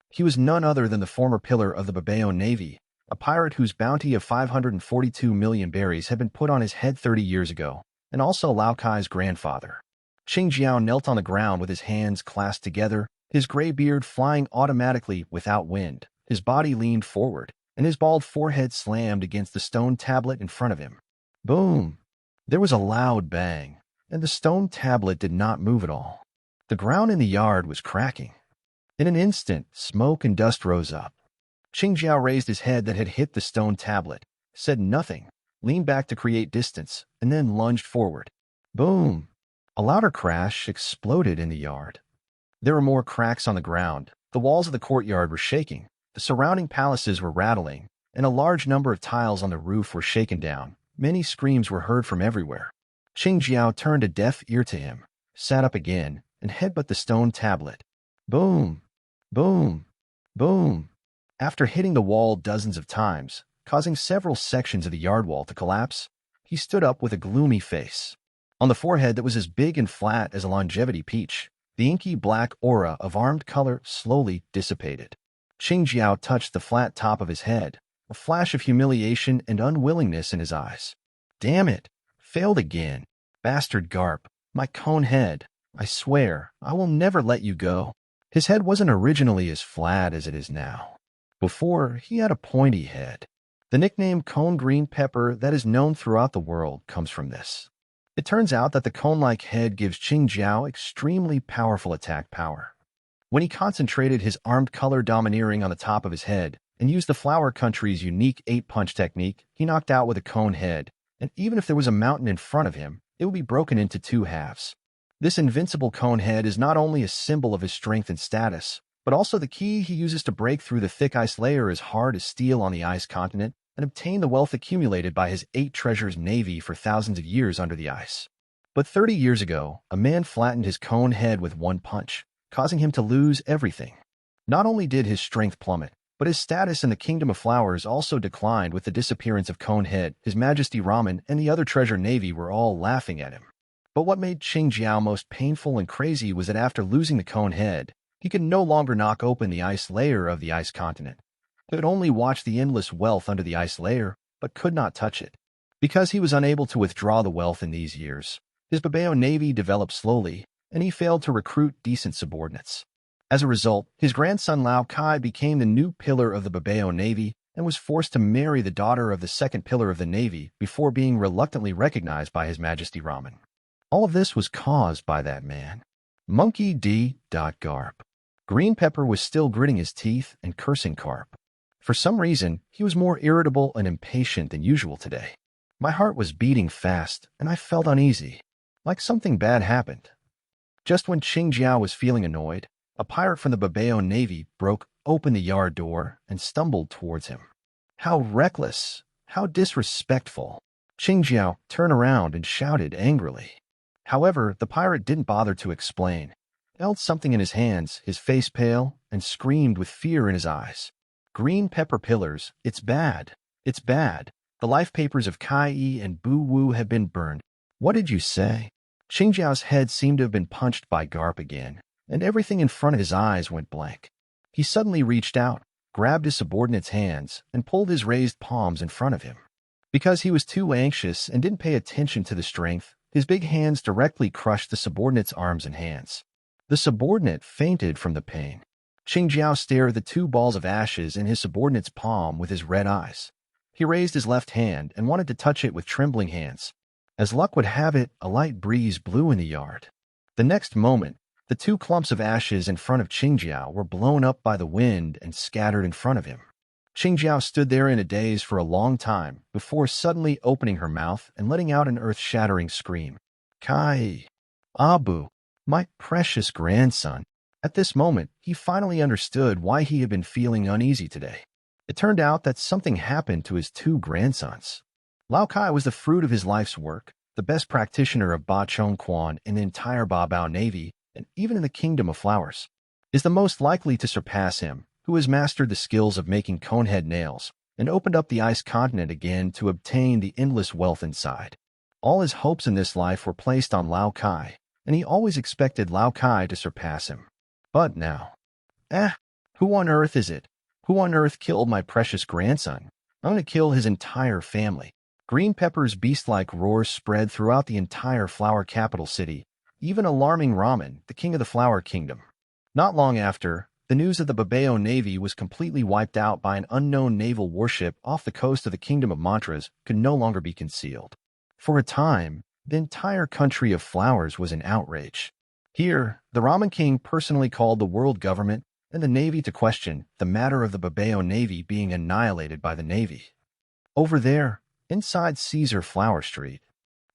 He was none other than the former pillar of the Babao Navy, a pirate whose bounty of 542 million berries had been put on his head 30 years ago, and also Lao Kai's grandfather. Qingjiao knelt on the ground with his hands clasped together, his gray beard flying automatically without wind. His body leaned forward, and his bald forehead slammed against the stone tablet in front of him. Boom! There was a loud bang, and the stone tablet did not move at all. The ground in the yard was cracking. In an instant, smoke and dust rose up. Qingjiao raised his head that had hit the stone tablet, said nothing, leaned back to create distance, and then lunged forward. Boom! A louder crash exploded in the yard. There were more cracks on the ground. The walls of the courtyard were shaking, the surrounding palaces were rattling, and a large number of tiles on the roof were shaken down. Many screams were heard from everywhere. Qingjiao turned a deaf ear to him, sat up again, and headbutted the stone tablet. Boom! Boom! Boom! After hitting the wall dozens of times, causing several sections of the yard wall to collapse, he stood up with a gloomy face. On the forehead that was as big and flat as a longevity peach, the inky black aura of armed color slowly dissipated. Qingjiao touched the flat top of his head, a flash of humiliation and unwillingness in his eyes. Damn it! Failed again. Bastard Garp, my cone head. I swear, I will never let you go. His head wasn't originally as flat as it is now. Before, he had a pointy head. The nickname cone green pepper that is known throughout the world comes from this. It turns out that the cone-like head gives Qingjiao extremely powerful attack power. When he concentrated his armed color domineering on the top of his head and used the Flower Country's unique 8-punch technique, he knocked out with a cone head, and even if there was a mountain in front of him, it would be broken into 2 halves. This invincible cone head is not only a symbol of his strength and status, but also the key he uses to break through the thick ice layer as hard as steel on the ice continent and obtain the wealth accumulated by his 8 treasures navy for thousands of years under the ice. But 30 years ago, a man flattened his cone head with 1 punch, causing him to lose everything. Not only did his strength plummet, but his status in the Kingdom of Flowers also declined with the disappearance of Conehead. His Majesty Ramen and the other treasure navy were all laughing at him. But what made Qingjiao most painful and crazy was that after losing the Conehead, he could no longer knock open the ice layer of the ice continent. He could only watch the endless wealth under the ice layer, but could not touch it. Because he was unable to withdraw the wealth in these years, his Babao navy developed slowly, and he failed to recruit decent subordinates. As a result, his grandson Lao Kai became the new pillar of the Babao navy and was forced to marry the daughter of the second pillar of the navy before being reluctantly recognized by His Majesty Ramen. All of this was caused by that man. Monkey D. Garp. Green Pepper was still gritting his teeth and cursing Garp. For some reason, he was more irritable and impatient than usual today. My heart was beating fast, and I felt uneasy, like something bad happened. Just when Qingjiao was feeling annoyed, a pirate from the Babao navy broke open the yard door and stumbled towards him. How reckless! How disrespectful! Qingjiao turned around and shouted angrily. However, the pirate didn't bother to explain. He held something in his hands, his face pale, and screamed with fear in his eyes. Green Pepper pillars, it's bad. It's bad. The life papers of Kai and Bu Wu have been burned. What did you say? Qingjiao's head seemed to have been punched by Garp again, and everything in front of his eyes went blank. He suddenly reached out, grabbed his subordinate's hands, and pulled his raised palms in front of him. Because he was too anxious and didn't pay attention to the strength, his big hands directly crushed the subordinate's arms and hands. The subordinate fainted from the pain. Qingjiao stared at the 2 balls of ashes in his subordinate's palm with his red eyes. He raised his left hand and wanted to touch it with trembling hands. As luck would have it, a light breeze blew in the yard. The next moment, the 2 clumps of ashes in front of Qingjiao were blown up by the wind and scattered in front of him. Qingjiao stood there in a daze for a long time before suddenly opening her mouth and letting out an earth-shattering scream. Kai! Abu! My precious grandson! At this moment, he finally understood why he had been feeling uneasy today. It turned out that something happened to his 2 grandsons. Lao Kai was the fruit of his life's work, the best practitioner of Ba Chong Quan in the entire Babao Navy, and even in the Kingdom of Flowers, is the most likely to surpass him, who has mastered the skills of making conehead nails and opened up the ice continent again to obtain the endless wealth inside. All his hopes in this life were placed on Lao Kai, and he always expected Lao Kai to surpass him. But now, who on earth is it? Who on earth killed my precious grandson? I'm going to kill his entire family. Green Pepper's beast-like roar spread throughout the entire flower capital city, even alarming Ramen, the king of the Flower Kingdom. Not long after, the news of the Babao navy was completely wiped out by an unknown naval warship off the coast of the Kingdom of Mantras could no longer be concealed. For a time, the entire country of flowers was in outrage. Here, the Ramen King personally called the world government and the navy to question the matter of the Babao navy being annihilated by the navy. Over there, inside Caesar Flower Street,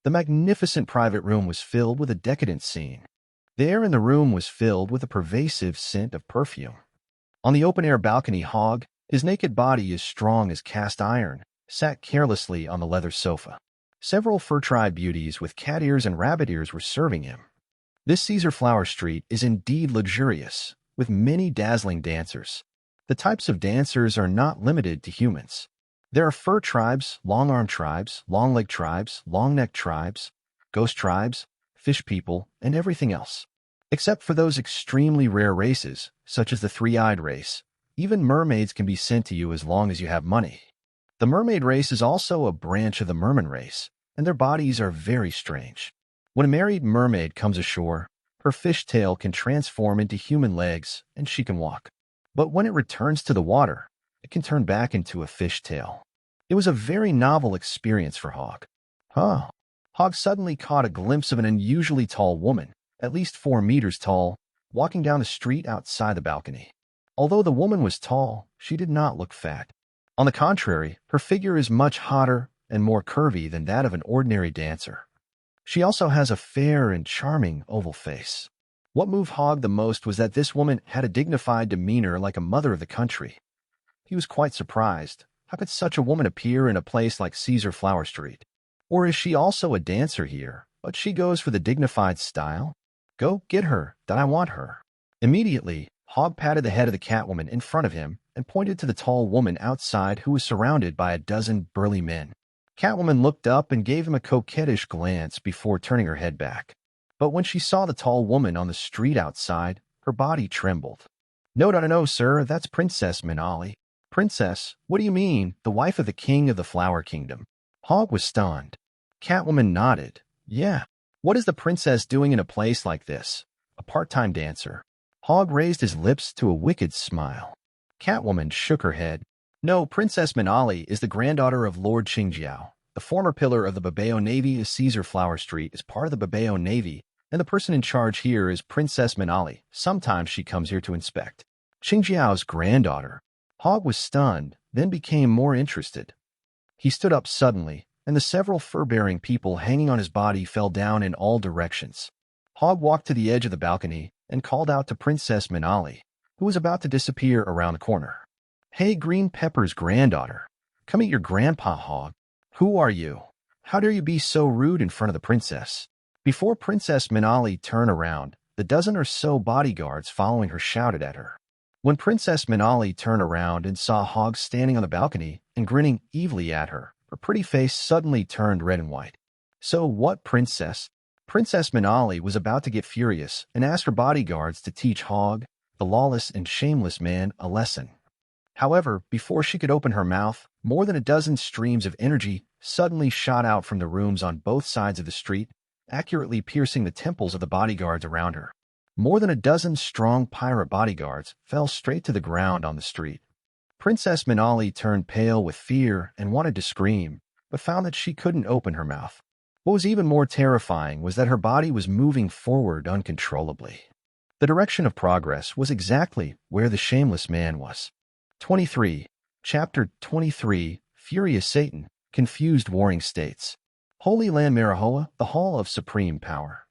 the magnificent private room was filled with a decadent scene. The air in the room was filled with a pervasive scent of perfume. On the open-air balcony, Hogg, his naked body as strong as cast iron, sat carelessly on the leather sofa. Several fur-tried beauties with cat ears and rabbit ears were serving him. This Caesar Flower Street is indeed luxurious, with many dazzling dancers. The types of dancers are not limited to humans. There are fur tribes, long-arm tribes, long-leg tribes, long-neck tribes, ghost tribes, fish people, and everything else. Except for those extremely rare races, such as the three-eyed race. Even mermaids can be sent to you as long as you have money. The mermaid race is also a branch of the merman race, and their bodies are very strange. When a married mermaid comes ashore, her fish tail can transform into human legs, and she can walk. But when it returns to the water, it can turn back into a fish tail. It was a very novel experience for Hogg. Hogg suddenly caught a glimpse of an unusually tall woman, at least 4 meters tall, walking down the street outside the balcony. Although the woman was tall, she did not look fat. On the contrary, her figure is much hotter and more curvy than that of an ordinary dancer. She also has a fair and charming oval face. What moved Hogg the most was that this woman had a dignified demeanor like a mother of the country. He was quite surprised. How could such a woman appear in a place like Caesar Flower Street? Or is she also a dancer here, but she goes for the dignified style? Go get her, that I want her. Immediately, Hogg patted the head of the Catwoman in front of him and pointed to the tall woman outside who was surrounded by a dozen burly men. Catwoman looked up and gave him a coquettish glance before turning her head back. But when she saw the tall woman on the street outside, her body trembled. No, sir, that's Princess Minali. Princess, what do you mean, the wife of the king of the Flower Kingdom? Hogg was stunned. Catwoman nodded. Yeah. What is the princess doing in a place like this? A part-time dancer. Hogg raised his lips to a wicked smile. Catwoman shook her head. No, Princess Minali is the granddaughter of Lord Qingjiao. The former pillar of the Babao Navy is Caesar Flower Street is part of the Babao Navy, and the person in charge here is Princess Minali. Sometimes she comes here to inspect. Qingjiao's granddaughter. Hogg was stunned, then became more interested. He stood up suddenly, and the several fur-bearing people hanging on his body fell down in all directions. Hogg walked to the edge of the balcony and called out to Princess Minali, who was about to disappear around the corner. Hey, Green Pepper's granddaughter. Come meet your grandpa, Hogg. Who are you? How dare you be so rude in front of the princess? Before Princess Minali turned around, the dozen or so bodyguards following her shouted at her. When Princess Minali turned around and saw Hogg standing on the balcony and grinning evilly at her, her pretty face suddenly turned red and white. So what, princess? Princess Minali was about to get furious and ask her bodyguards to teach Hogg, the lawless and shameless man, a lesson. However, before she could open her mouth, more than a dozen streams of energy suddenly shot out from the rooms on both sides of the street, accurately piercing the temples of the bodyguards around her. More than a dozen strong pirate bodyguards fell straight to the ground on the street. Princess Minali turned pale with fear and wanted to scream, but found that she couldn't open her mouth. What was even more terrifying was that her body was moving forward uncontrollably. The direction of progress was exactly where the shameless man was. 23. Chapter 23, Furious Satan, Confused Warring States. Holy Land Marihoa, the Hall of Supreme Power.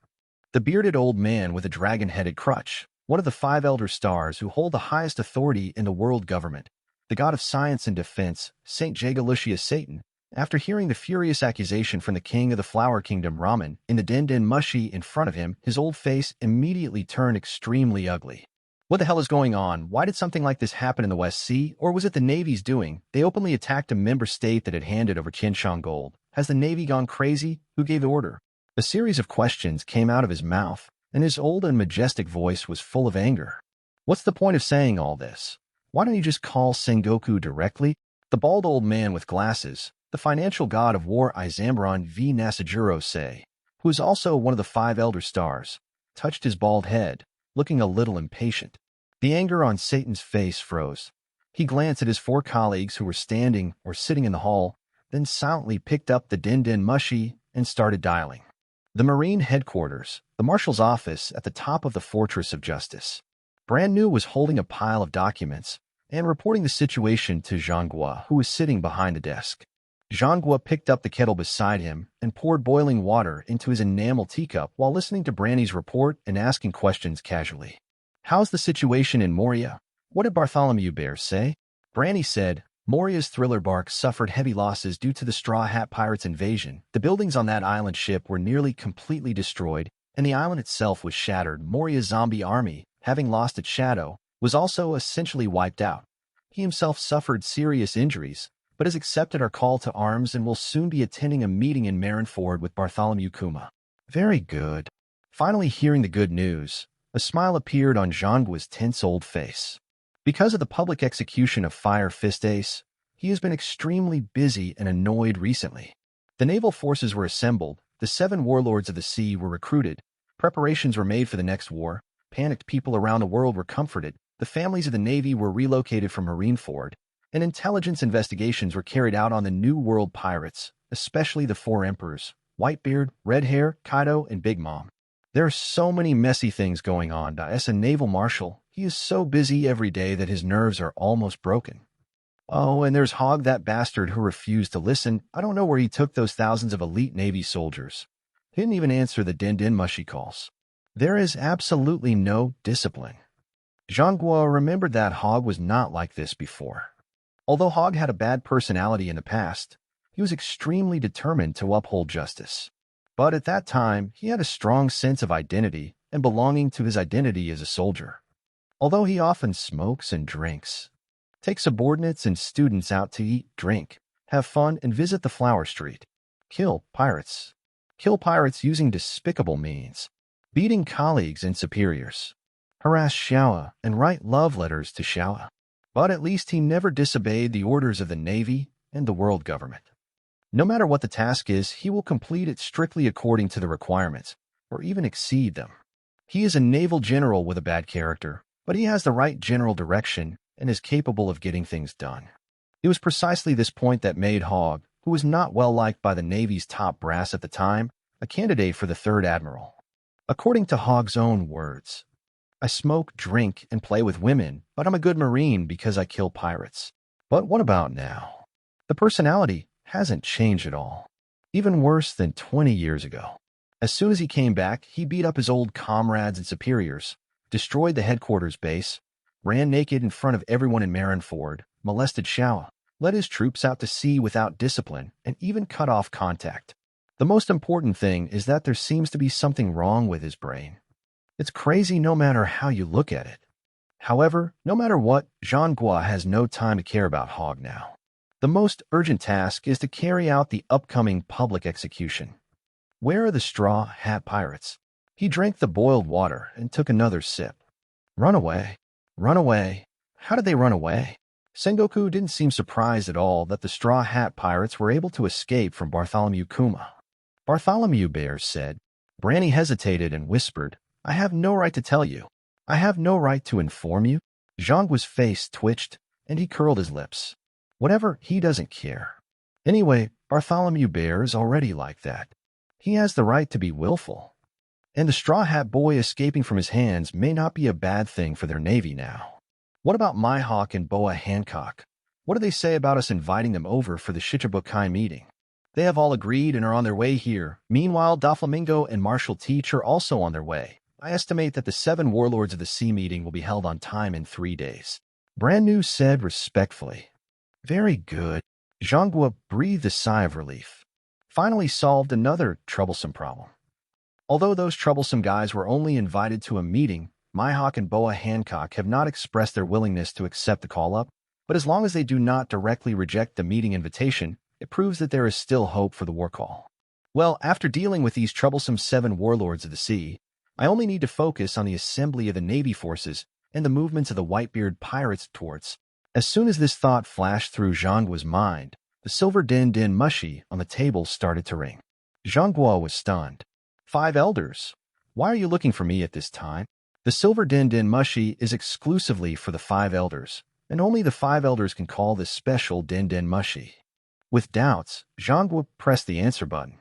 The bearded old man with a dragon-headed crutch, one of the 5 elder stars who hold the highest authority in the world government, the god of science and defense, Saint Jagalucius Satan, after hearing the furious accusation from the king of the Flower Kingdom Ramen in the den mushy in front of him, his old face immediately turned extremely ugly. What the hell is going on? Why did something like this happen in the West Sea? Or was it the Navy's doing? They openly attacked a member state that had handed over Qinshan gold. Has the Navy gone crazy? Who gave the order? A series of questions came out of his mouth, and his old and majestic voice was full of anger. What's the point of saying all this? Why don't you just call Sengoku directly? The bald old man with glasses, the financial god of war Izambron v. Nasajuro say, who is also one of the 5 Elder Stars, touched his bald head, looking a little impatient. The anger on Satan's face froze. He glanced at his 4 colleagues who were standing or sitting in the hall, then silently picked up the Din Mushi and started dialing. The Marine headquarters, the Marshal's office at the top of the Fortress of Justice. Brand New was holding a pile of documents and reporting the situation to Zhanghua, who was sitting behind the desk. Zhanghua picked up the kettle beside him and poured boiling water into his enamel teacup while listening to Branny's report and asking questions casually. "How's the situation in Moria? What did Bartholomew Bear say?" Branny said, "Moria's thriller bark suffered heavy losses due to the Straw Hat Pirates' invasion. The buildings on that island ship were nearly completely destroyed, and the island itself was shattered. Moria's zombie army, having lost its shadow, was also essentially wiped out. He himself suffered serious injuries, but has accepted our call to arms and will soon be attending a meeting in Marineford with Bartholomew Kuma." Very good. Finally hearing the good news, a smile appeared on Zhanggua's tense old face. Because of the public execution of Fire Fist Ace, he has been extremely busy and annoyed recently. The naval forces were assembled, the 7 warlords of the sea were recruited, preparations were made for the next war, panicked people around the world were comforted, the families of the Navy were relocated from Marineford, and intelligence investigations were carried out on the New World pirates, especially the 4 emperors, Whitebeard, Red Hair, Kaido, and Big Mom. There are so many messy things going on. As a naval marshal, he is so busy every day that his nerves are almost broken. Oh, and there's Hogg, that bastard who refused to listen. I don't know where he took those thousands of elite Navy soldiers. He didn't even answer the Din Mushi calls. There is absolutely no discipline. Zhanghua remembered that Hogg was not like this before. Although Hogg had a bad personality in the past, he was extremely determined to uphold justice. But at that time, he had a strong sense of identity and belonging to his identity as a soldier. Although he often smokes and drinks, take subordinates and students out to eat, drink, have fun, and visit the Flower Street. Kill pirates. Kill pirates using despicable means. Beating colleagues and superiors. Harass Xiao and write love letters to Xiao. But at least he never disobeyed the orders of the Navy and the world government. No matter what the task is, he will complete it strictly according to the requirements, or even exceed them. He is a naval general with a bad character, but he has the right general direction and is capable of getting things done. It was precisely this point that made Hogg, who was not well liked by the Navy's top brass at the time, a candidate for the 3rd admiral. According to Hogg's own words, "I smoke, drink, and play with women, but I'm a good Marine because I kill pirates." But what about now? The personality hasn't changed at all. Even worse than 20 years ago. As soon as he came back, he beat up his old comrades and superiors, destroyed the headquarters base, ran naked in front of everyone in Marineford, molested Xiao, led his troops out to sea without discipline, and even cut off contact. The most important thing is that there seems to be something wrong with his brain. It's crazy no matter how you look at it. However, no matter what, Zhanghua has no time to care about Hogg now. The most urgent task is to carry out the upcoming public execution. Where are the Straw Hat Pirates? He drank the boiled water and took another sip. Run away. Run away. How did they run away? Sengoku didn't seem surprised at all that the Straw Hat Pirates were able to escape from Bartholomew Kuma. Bartholomew Bear said. Branny hesitated and whispered, "I have no right to tell you. I have no right to inform you." Zhanggua's face twitched, and he curled his lips. Whatever, he doesn't care. Anyway, Bartholomew Bear is already like that. He has the right to be willful. And the Straw Hat Boy escaping from his hands may not be a bad thing for their navy now. What about Myhawk and Boa Hancock? What do they say about us inviting them over for the Shichibukai meeting? They have all agreed and are on their way here. Meanwhile, Doflamingo and Marshal Teach are also on their way. I estimate that the 7 warlords of the sea meeting will be held on time in 3 days. Brand New said respectfully. Very good. Zhanghua breathed a sigh of relief. Finally solved another troublesome problem. Although those troublesome guys were only invited to a meeting, Myhawk and Boa Hancock have not expressed their willingness to accept the call-up, but as long as they do not directly reject the meeting invitation, it proves that there is still hope for the war call. Well, after dealing with these troublesome 7 warlords of the sea, I only need to focus on the assembly of the Navy forces and the movements of the Whitebeard Pirates towards. As soon as this thought flashed through Zhanggua's mind, the silver Din Mushi on the table started to ring. Zhanghua was stunned. 5 elders. Why are you looking for me at this time? The silver din mushi is exclusively for the 5 elders, and only the 5 elders can call this special din mushi. With doubts, Zhangguo pressed the answer button.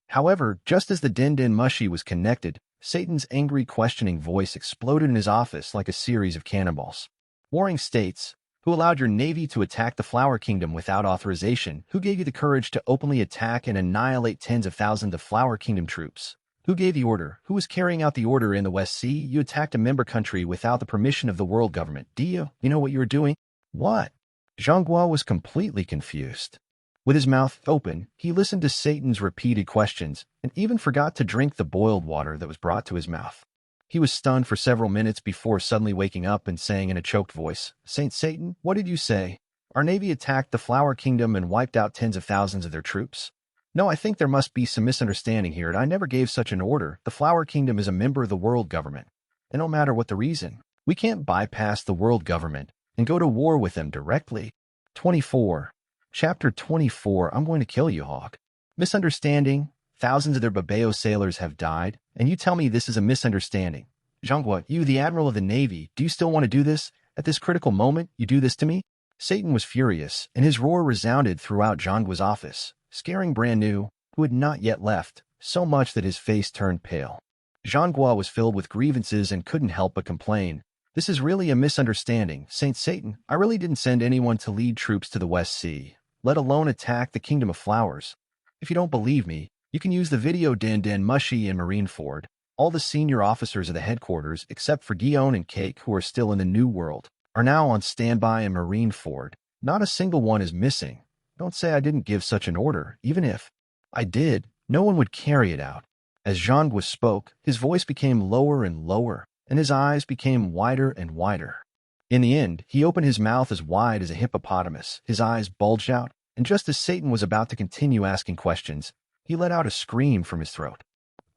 However, just as the din mushi was connected, Satan's angry questioning voice exploded in his office like a series of cannonballs. Warring states, who allowed your navy to attack the Flower Kingdom without authorization? Who gave you the courage to openly attack and annihilate tens of thousands of Flower Kingdom troops? Who gave the order? Who was carrying out the order in the West Sea? You attacked a member country without the permission of the world government. Do you know what you were doing? What? Zhangguo was completely confused. With his mouth open, he listened to Satan's repeated questions and even forgot to drink the boiled water that was brought to his mouth. He was stunned for several minutes before suddenly waking up and saying in a choked voice, Saint Satan, what did you say? Our navy attacked the Flower Kingdom and wiped out tens of thousands of their troops? No, I think there must be some misunderstanding here. I never gave such an order. The Flower Kingdom is a member of the world government. And no matter what the reason, we can't bypass the world government and go to war with them directly. 24. Chapter 24, I'm going to kill you, Hogg. Misunderstanding. Thousands of their Babeo sailors have died, and you tell me this is a misunderstanding. Zhangguo, you, the admiral of the navy, do you still want to do this? At this critical moment, you do this to me? Satan was furious, and his roar resounded throughout Zhangguo's office, scaring Brand New, who had not yet left, so much that his face turned pale. Zhangguo was filled with grievances and couldn't help but complain. This is really a misunderstanding. Saint Satan, I really didn't send anyone to lead troops to the West Sea, let alone attack the Kingdom of Flowers. If you don't believe me, you can use the video din mushi in Marineford. All the senior officers of the headquarters, except for Guion and Cake, who are still in the New World, are now on standby in Marineford. Not a single one is missing. Don't say I didn't give such an order. Even if I did, no one would carry it out. As Zhangguo spoke, his voice became lower and lower, and his eyes became wider and wider. In the end, he opened his mouth as wide as a hippopotamus. His eyes bulged out, and just as Satan was about to continue asking questions, he let out a scream from his throat.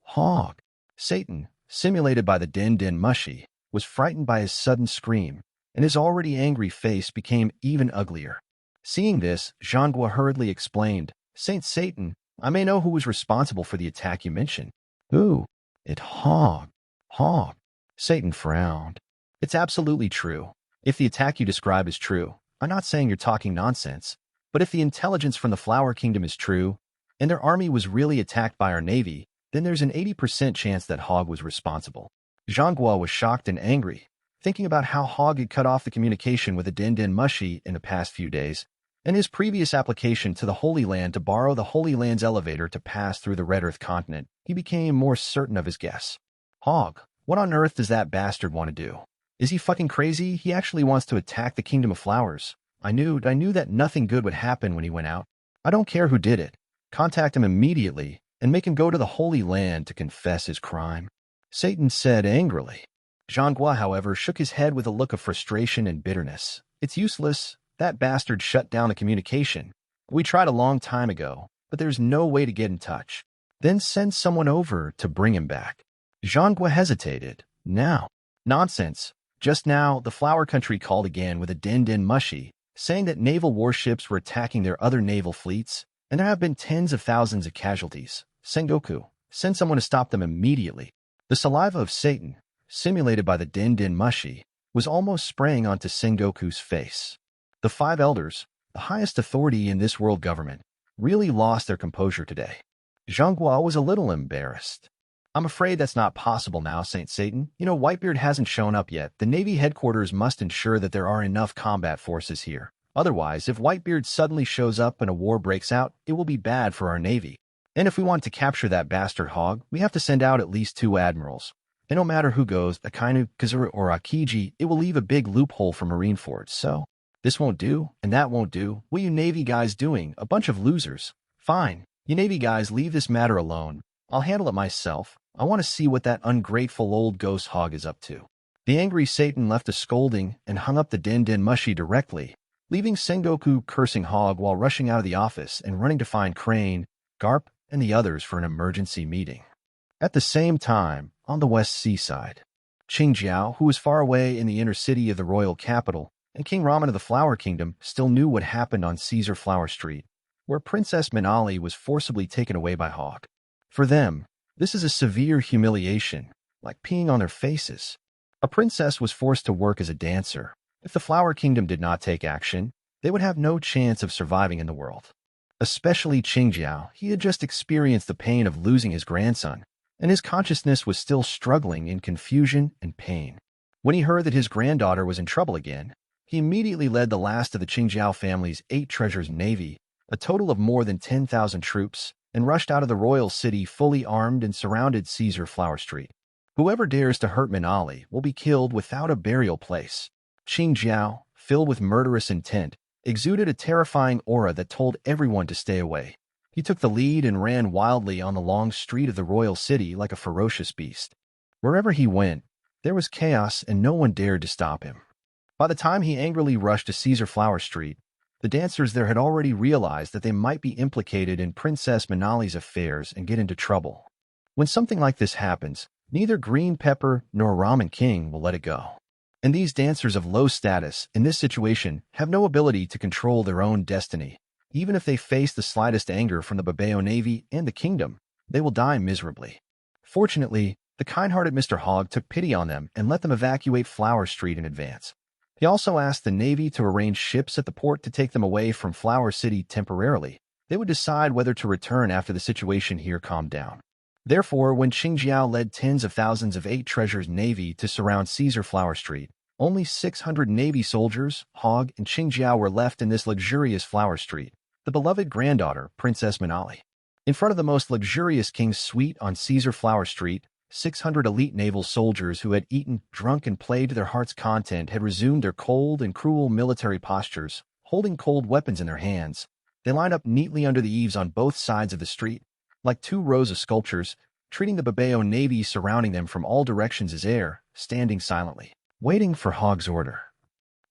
Hogg. Satan, simulated by the din mushi, was frightened by his sudden scream, and his already angry face became even uglier. Seeing this, Zhangguo hurriedly explained, Saint Satan, I may know who was responsible for the attack you mentioned. Who? It Hogg. Hogg. Satan frowned. It's absolutely true. If the attack you describe is true, I'm not saying you're talking nonsense, but if the intelligence from the Flower Kingdom is true, and their army was really attacked by our navy, then there's an 80% chance that Hogg was responsible. Zhangguo was shocked and angry, thinking about how Hogg had cut off the communication with the din mushi in the past few days, and his previous application to the Holy Land to borrow the Holy Land's elevator to pass through the Red Earth continent. He became more certain of his guess. Hogg, what on earth does that bastard want to do? Is he fucking crazy? He actually wants to attack the Kingdom of Flowers. I knew that nothing good would happen when he went out. I don't care who did it. Contact him immediately and make him go to the Holy Land to confess his crime. Satan said angrily. Zhangguo, however, shook his head with a look of frustration and bitterness. It's useless. That bastard shut down the communication. We tried a long time ago, but there's no way to get in touch. Then send someone over to bring him back. Zhangguo hesitated. Now. Nonsense. Just now, the Flower Country called again with a din mushi, saying that naval warships were attacking their other naval fleets, and there have been tens of thousands of casualties. Sengoku, send someone to stop them immediately. The saliva of Satan, simulated by the din mushi, was almost spraying onto Sengoku's face. The 5 elders, the highest authority in this world government, really lost their composure today. Zhangguo was a little embarrassed. I'm afraid that's not possible now, Saint Satan. You know, Whitebeard hasn't shown up yet. The Navy headquarters must ensure that there are enough combat forces here. Otherwise, if Whitebeard suddenly shows up and a war breaks out, it will be bad for our Navy. And if we want to capture that bastard Hogg, we have to send out at least 2 admirals. And no matter who goes, Akainu, Kazura, or Akiji, it will leave a big loophole for Marineford. So, this won't do, and that won't do. What are you Navy guys doing? A bunch of losers. Fine. You Navy guys leave this matter alone. I'll handle it myself. I want to see what that ungrateful old ghost Hogg is up to. The angry Satan left a scolding and hung up the din mushi directly, leaving Sengoku cursing Hogg while rushing out of the office and running to find Crane, Garp, and the others for an emergency meeting. At the same time, on the West Seaside, Qingjiao, who was far away in the inner city of the royal capital, and King Ramen of the Flower Kingdom still knew what happened on Caesar Flower Street, where Princess Minali was forcibly taken away by Hogg. For them, This is a severe humiliation, like peeing on their faces. A princess was forced to work as a dancer. If the Flower Kingdom did not take action, they would have no chance of surviving in the world. Especially Qingjiao, he had just experienced the pain of losing his grandson, and his consciousness was still struggling in confusion and pain. When he heard that his granddaughter was in trouble again, he immediately led the last of the Qingjiao family's 8 treasures navy, a total of more than 10,000 troops, and rushed out of the royal city fully armed and surrounded Caesar Flower Street. Whoever dares to hurt Minali will be killed without a burial place. Qingjiao, filled with murderous intent, exuded a terrifying aura that told everyone to stay away. He took the lead and ran wildly on the long street of the royal city like a ferocious beast. Wherever he went, there was chaos and no one dared to stop him. By the time he angrily rushed to Caesar Flower Street, the dancers there had already realized that they might be implicated in Princess Minali's affairs and get into trouble. When something like this happens, neither Green Pepper nor Ramen King will let it go. And these dancers of low status in this situation have no ability to control their own destiny. Even if they face the slightest anger from the Babao Navy and the kingdom, they will die miserably. Fortunately, the kind-hearted Mr. Hogg took pity on them and let them evacuate Flower Street in advance. He also asked the Navy to arrange ships at the port to take them away from Flower City temporarily. They would decide whether to return after the situation here calmed down. Therefore, when Qingjiao led tens of thousands of 8 treasures navy to surround Caesar Flower Street, only 600 Navy soldiers, Hogg, and Qingjiao were left in this luxurious Flower Street, the beloved granddaughter, Princess Minali. In front of the most luxurious king's suite on Caesar Flower Street, 600 elite naval soldiers who had eaten, drunk, and played to their heart's content had resumed their cold and cruel military postures, holding cold weapons in their hands. They lined up neatly under the eaves on both sides of the street, like 2 rows of sculptures, treating the Babao Navy surrounding them from all directions as air, standing silently, waiting for Hogg's order.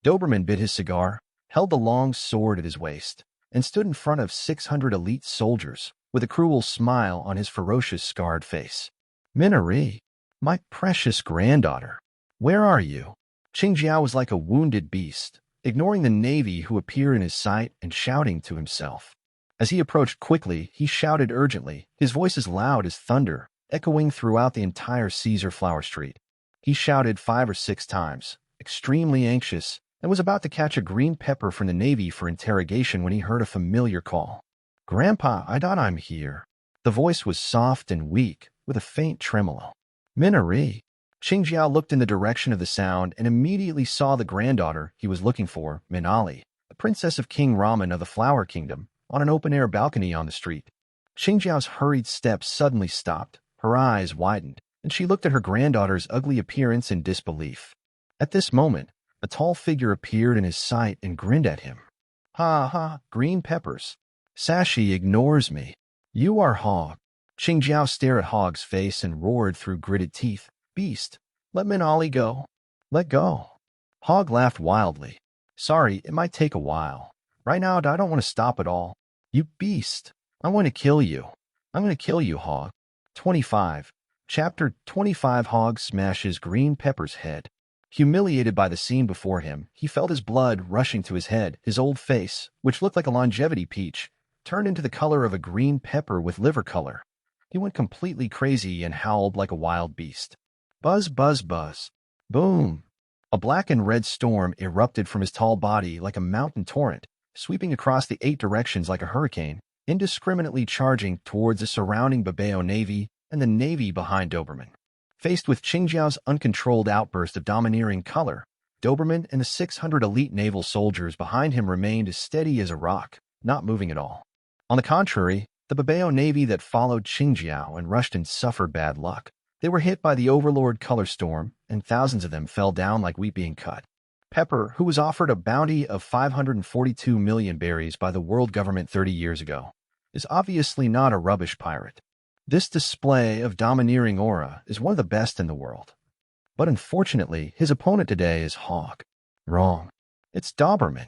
Doberman bit his cigar, held the long sword at his waist, and stood in front of 600 elite soldiers, with a cruel smile on his ferocious scarred face. Minari, my precious granddaughter, where are you? Qingjiao was like a wounded beast, ignoring the Navy who appeared in his sight and shouting to himself. As he approached quickly, he shouted urgently, his voice as loud as thunder, echoing throughout the entire Caesar Flower Street. He shouted 5 or 6 times, extremely anxious, and was about to catch a Green Pepper from the Navy for interrogation when he heard a familiar call. Grandpa, I thought I'm here. The voice was soft and weak, with a faint tremolo. Minari. Qingjiao looked in the direction of the sound and immediately saw the granddaughter he was looking for, Minali, the princess of King Ramen of the Flower Kingdom, on an open-air balcony on the street. Qingjiao's hurried steps suddenly stopped, her eyes widened, and she looked at her granddaughter's ugly appearance in disbelief. At this moment, a tall figure appeared in his sight and grinned at him. Ha ha, Green Peppers. Sashi ignores me. You are Hogg. Qingjiao stared at Hogg's face and roared through gritted teeth. Beast, let Minali go. Let go. Hogg laughed wildly. Sorry, it might take a while. Right now, I don't want to stop at all. You beast. I'm going to kill you. I'm going to kill you, Hogg. 25. Chapter 25. Hogg smashes Green Pepper's head. Humiliated by the scene before him, he felt his blood rushing to his head. His old face, which looked like a longevity peach, turned into the color of a green pepper with liver color. He went completely crazy and howled like a wild beast. Buzz, buzz, buzz. Boom. A black and red storm erupted from his tall body like a mountain torrent, sweeping across the 8 directions like a hurricane, indiscriminately charging towards the surrounding Babao Navy and the Navy behind Doberman. Faced with Qingjiao's uncontrolled outburst of domineering color, Doberman and the 600 elite naval soldiers behind him remained as steady as a rock, not moving at all. On the contrary, the Babao Navy that followed Qingjiao and rushed in suffered bad luck. They were hit by the Overlord color storm, and thousands of them fell down like wheat being cut. Pepper, who was offered a bounty of 542 million berries by the world government 30 years ago, is obviously not a rubbish pirate. This display of domineering aura is one of the best in the world. But unfortunately, his opponent today is Hogg. Wrong. It's Doberman.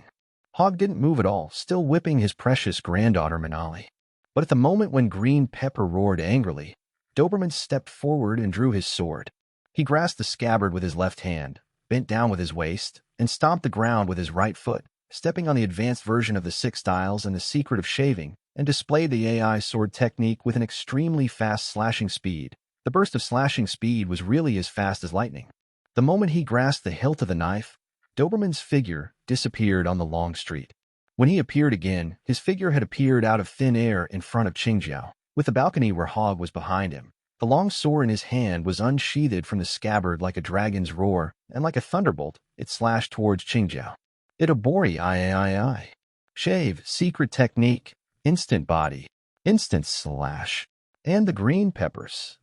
Hogg didn't move at all, still whipping his precious granddaughter Minali. But at the moment when Green Pepper roared angrily, Doberman stepped forward and drew his sword. He grasped the scabbard with his left hand, bent down with his waist, and stomped the ground with his right foot, stepping on the advanced version of the 6 styles and the secret of shaving, and displayed the AI sword technique with an extremely fast slashing speed. The burst of slashing speed was really as fast as lightning. The moment he grasped the hilt of the knife, Doberman's figure disappeared on the long street. When he appeared again, his figure had appeared out of thin air in front of Qingjiao, with the balcony where Hogg was behind him. The long sword in his hand was unsheathed from the scabbard like a dragon's roar, and like a thunderbolt, it slashed towards Qingjiao. Itabori I. Shave, secret technique, instant body, instant slash, and the green peppers.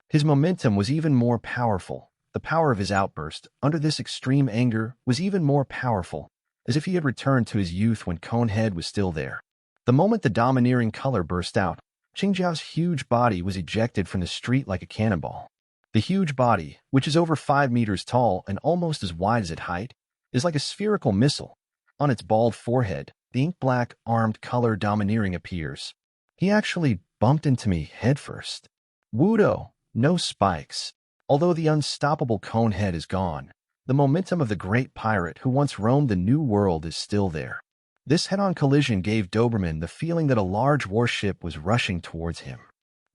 His momentum was even more powerful. The power of his outburst, under this extreme anger, was even more powerful, as if he had returned to his youth when Conehead was still there. The moment the domineering color burst out, Qingjiao's huge body was ejected from the street like a cannonball. The huge body, which is over 5 meters tall and almost as wide as its height, is like a spherical missile. On its bald forehead, the ink-black, armed color domineering appears. He actually bumped into me headfirst. Wudo, no spikes. Although the unstoppable Conehead is gone, the momentum of the great pirate who once roamed the New World is still there. This head-on collision gave Doberman the feeling that a large warship was rushing towards him.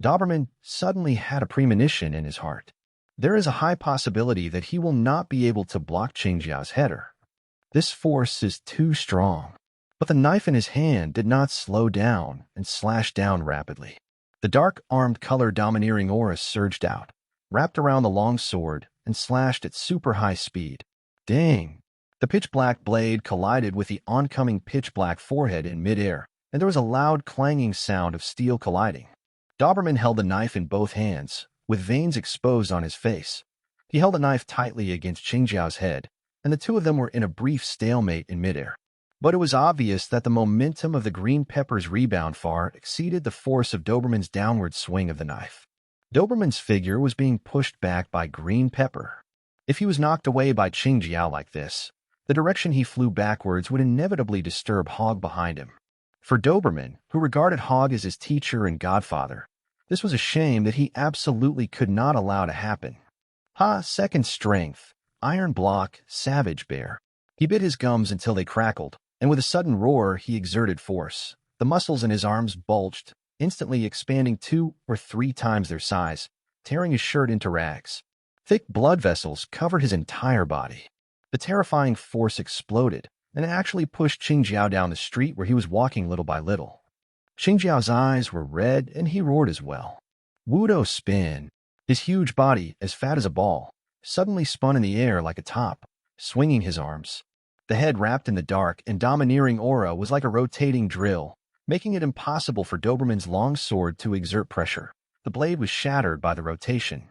Doberman suddenly had a premonition in his heart. There is a high possibility that he will not be able to block Qingjiao's header. This force is too strong. But the knife in his hand did not slow down and slash down rapidly. The dark, armed color domineering aura surged out, wrapped around the long sword, and slashed at super high speed. Dang! The pitch-black blade collided with the oncoming pitch-black forehead in midair, and there was a loud clanging sound of steel colliding. Doberman held the knife in both hands, with veins exposed on his face. He held the knife tightly against Qingjiao's head, and the two of them were in a brief stalemate in midair. But it was obvious that the momentum of the green pepper's rebound far exceeded the force of Doberman's downward swing of the knife. Doberman's figure was being pushed back by green pepper. If he was knocked away by Qingjiao like this, the direction he flew backwards would inevitably disturb Hogg behind him. For Doberman, who regarded Hogg as his teacher and godfather, this was a shame that he absolutely could not allow to happen. Second strength, iron block, savage bear. He bit his gums until they crackled, and with a sudden roar he exerted force. The muscles in his arms bulged, instantly expanding 2 or 3 times their size, tearing his shirt into rags. Thick blood vessels covered his entire body. The terrifying force exploded, and actually pushed Qingjiao down the street where he was walking little by little. Qingjiao's eyes were red, and he roared as well. Wudo spin. His huge body, as fat as a ball, suddenly spun in the air like a top, swinging his arms. The head wrapped in the dark and domineering aura was like a rotating drill, making it impossible for Doberman's long sword to exert pressure. The blade was shattered by the rotation.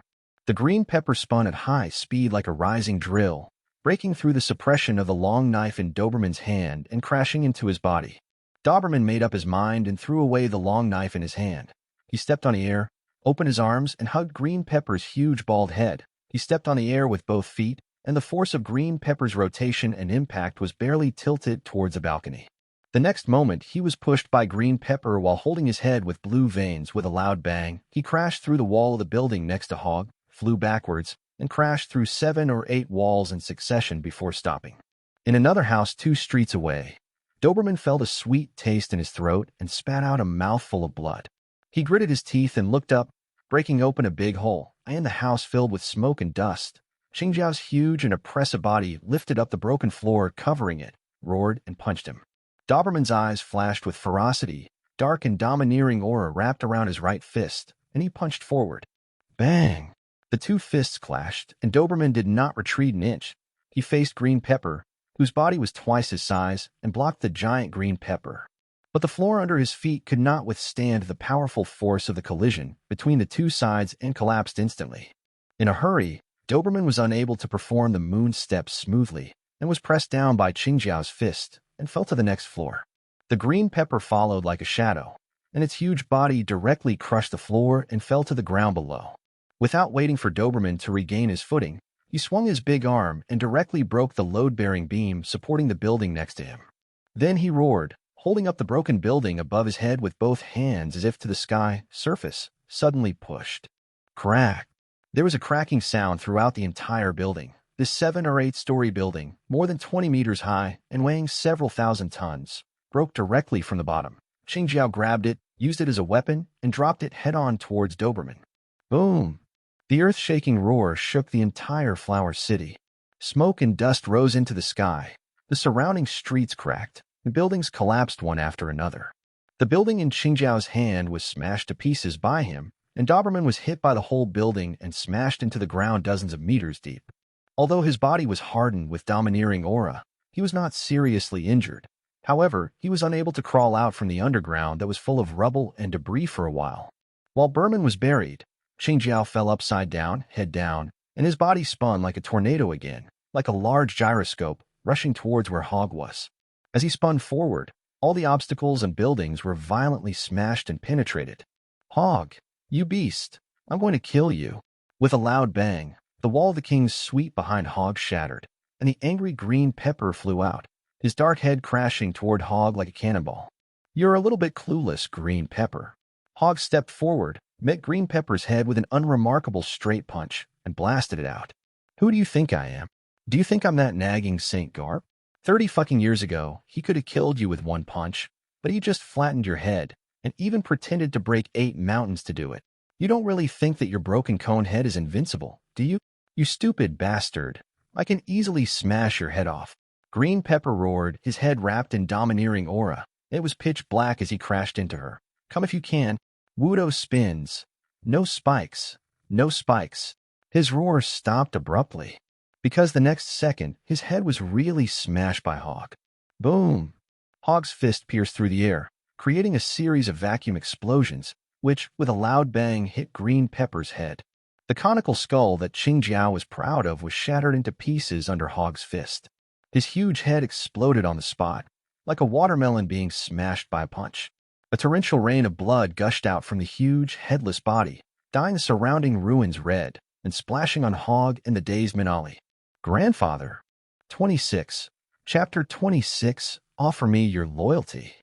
The green pepper spun at high speed like a rising drill, breaking through the suppression of the long knife in Doberman's hand and crashing into his body. Doberman made up his mind and threw away the long knife in his hand. He stepped on the air, opened his arms, and hugged Green Pepper's huge bald head. He stepped on the air with both feet, and the force of Green Pepper's rotation and impact was barely tilted towards a balcony. The next moment, he was pushed by Green Pepper while holding his head with blue veins. With a loud bang, he crashed through the wall of the building next to Hogg, flew backwards, and crashed through 7 or 8 walls in succession before stopping. In another house 2 streets away, Doberman felt a sweet taste in his throat and spat out a mouthful of blood. He gritted his teeth and looked up, breaking open a big hole, and the house filled with smoke and dust. Qingjiao's huge and oppressive body lifted up the broken floor covering it, roared, and punched him. Doberman's eyes flashed with ferocity. Dark and domineering aura wrapped around his right fist, and he punched forward. Bang! The 2 fists clashed, and Doberman did not retreat an inch. He faced Green Pepper, whose body was twice his size, and blocked the giant Green Pepper. But the floor under his feet could not withstand the powerful force of the collision between the 2 sides and collapsed instantly. In a hurry, Doberman was unable to perform the moon steps smoothly and was pressed down by Qingjiao's fist and fell to the next floor. The Green Pepper followed like a shadow, and its huge body directly crushed the floor and fell to the ground below. Without waiting for Doberman to regain his footing, he swung his big arm and directly broke the load-bearing beam supporting the building next to him. Then he roared, holding up the broken building above his head with both hands as if to the sky. Surface suddenly pushed. Crack! There was a cracking sound throughout the entire building. This 7 or 8-story building, more than 20 meters high and weighing several thousand tons, broke directly from the bottom. Qingjiao grabbed it, used it as a weapon, and dropped it head-on towards Doberman. Boom! The earth-shaking roar shook the entire flower city. Smoke and dust rose into the sky. The surrounding streets cracked, and buildings collapsed one after another. The building in Qingjiao's hand was smashed to pieces by him, and Doberman was hit by the whole building and smashed into the ground dozens of meters deep. Although his body was hardened with domineering aura, he was not seriously injured. However, he was unable to crawl out from the underground that was full of rubble and debris for a while. While Berman was buried, Qingjiao fell upside down, head down, and his body spun like a tornado again, like a large gyroscope, rushing towards where Hogg was. As he spun forward, all the obstacles and buildings were violently smashed and penetrated. Hogg, you beast, I'm going to kill you. With a loud bang, the wall of the king's suite behind Hogg shattered, and the angry green pepper flew out, his dark head crashing toward Hogg like a cannonball. You're a little bit clueless, Green Pepper. Hogg stepped forward, met Green Pepper's head with an unremarkable straight punch, and blasted it out. Who do you think I am? Do you think I'm that nagging Saint Garp? 30 fucking years ago, he could have killed you with one punch, but he just flattened your head, and even pretended to break 8 mountains to do it. You don't really think that your broken cone head is invincible, do you? You stupid bastard. I can easily smash your head off. Green Pepper roared, his head wrapped in domineering aura. It was pitch black as he crashed into her. Come if you can. Wudo spins. No spikes. No spikes. His roar stopped abruptly, because the next second, his head was really smashed by Hogg. Boom! Hogg's fist pierced through the air, creating a series of vacuum explosions, which, with a loud bang, hit Green Pepper's head. The conical skull that Qingjiao was proud of was shattered into pieces under Hogg's fist. His huge head exploded on the spot, like a watermelon being smashed by a punch. A torrential rain of blood gushed out from the huge, headless body, dyeing the surrounding ruins red, and splashing on Hogg and the dazed Minali. Grandfather. 26. Chapter 26. Offer me your loyalty.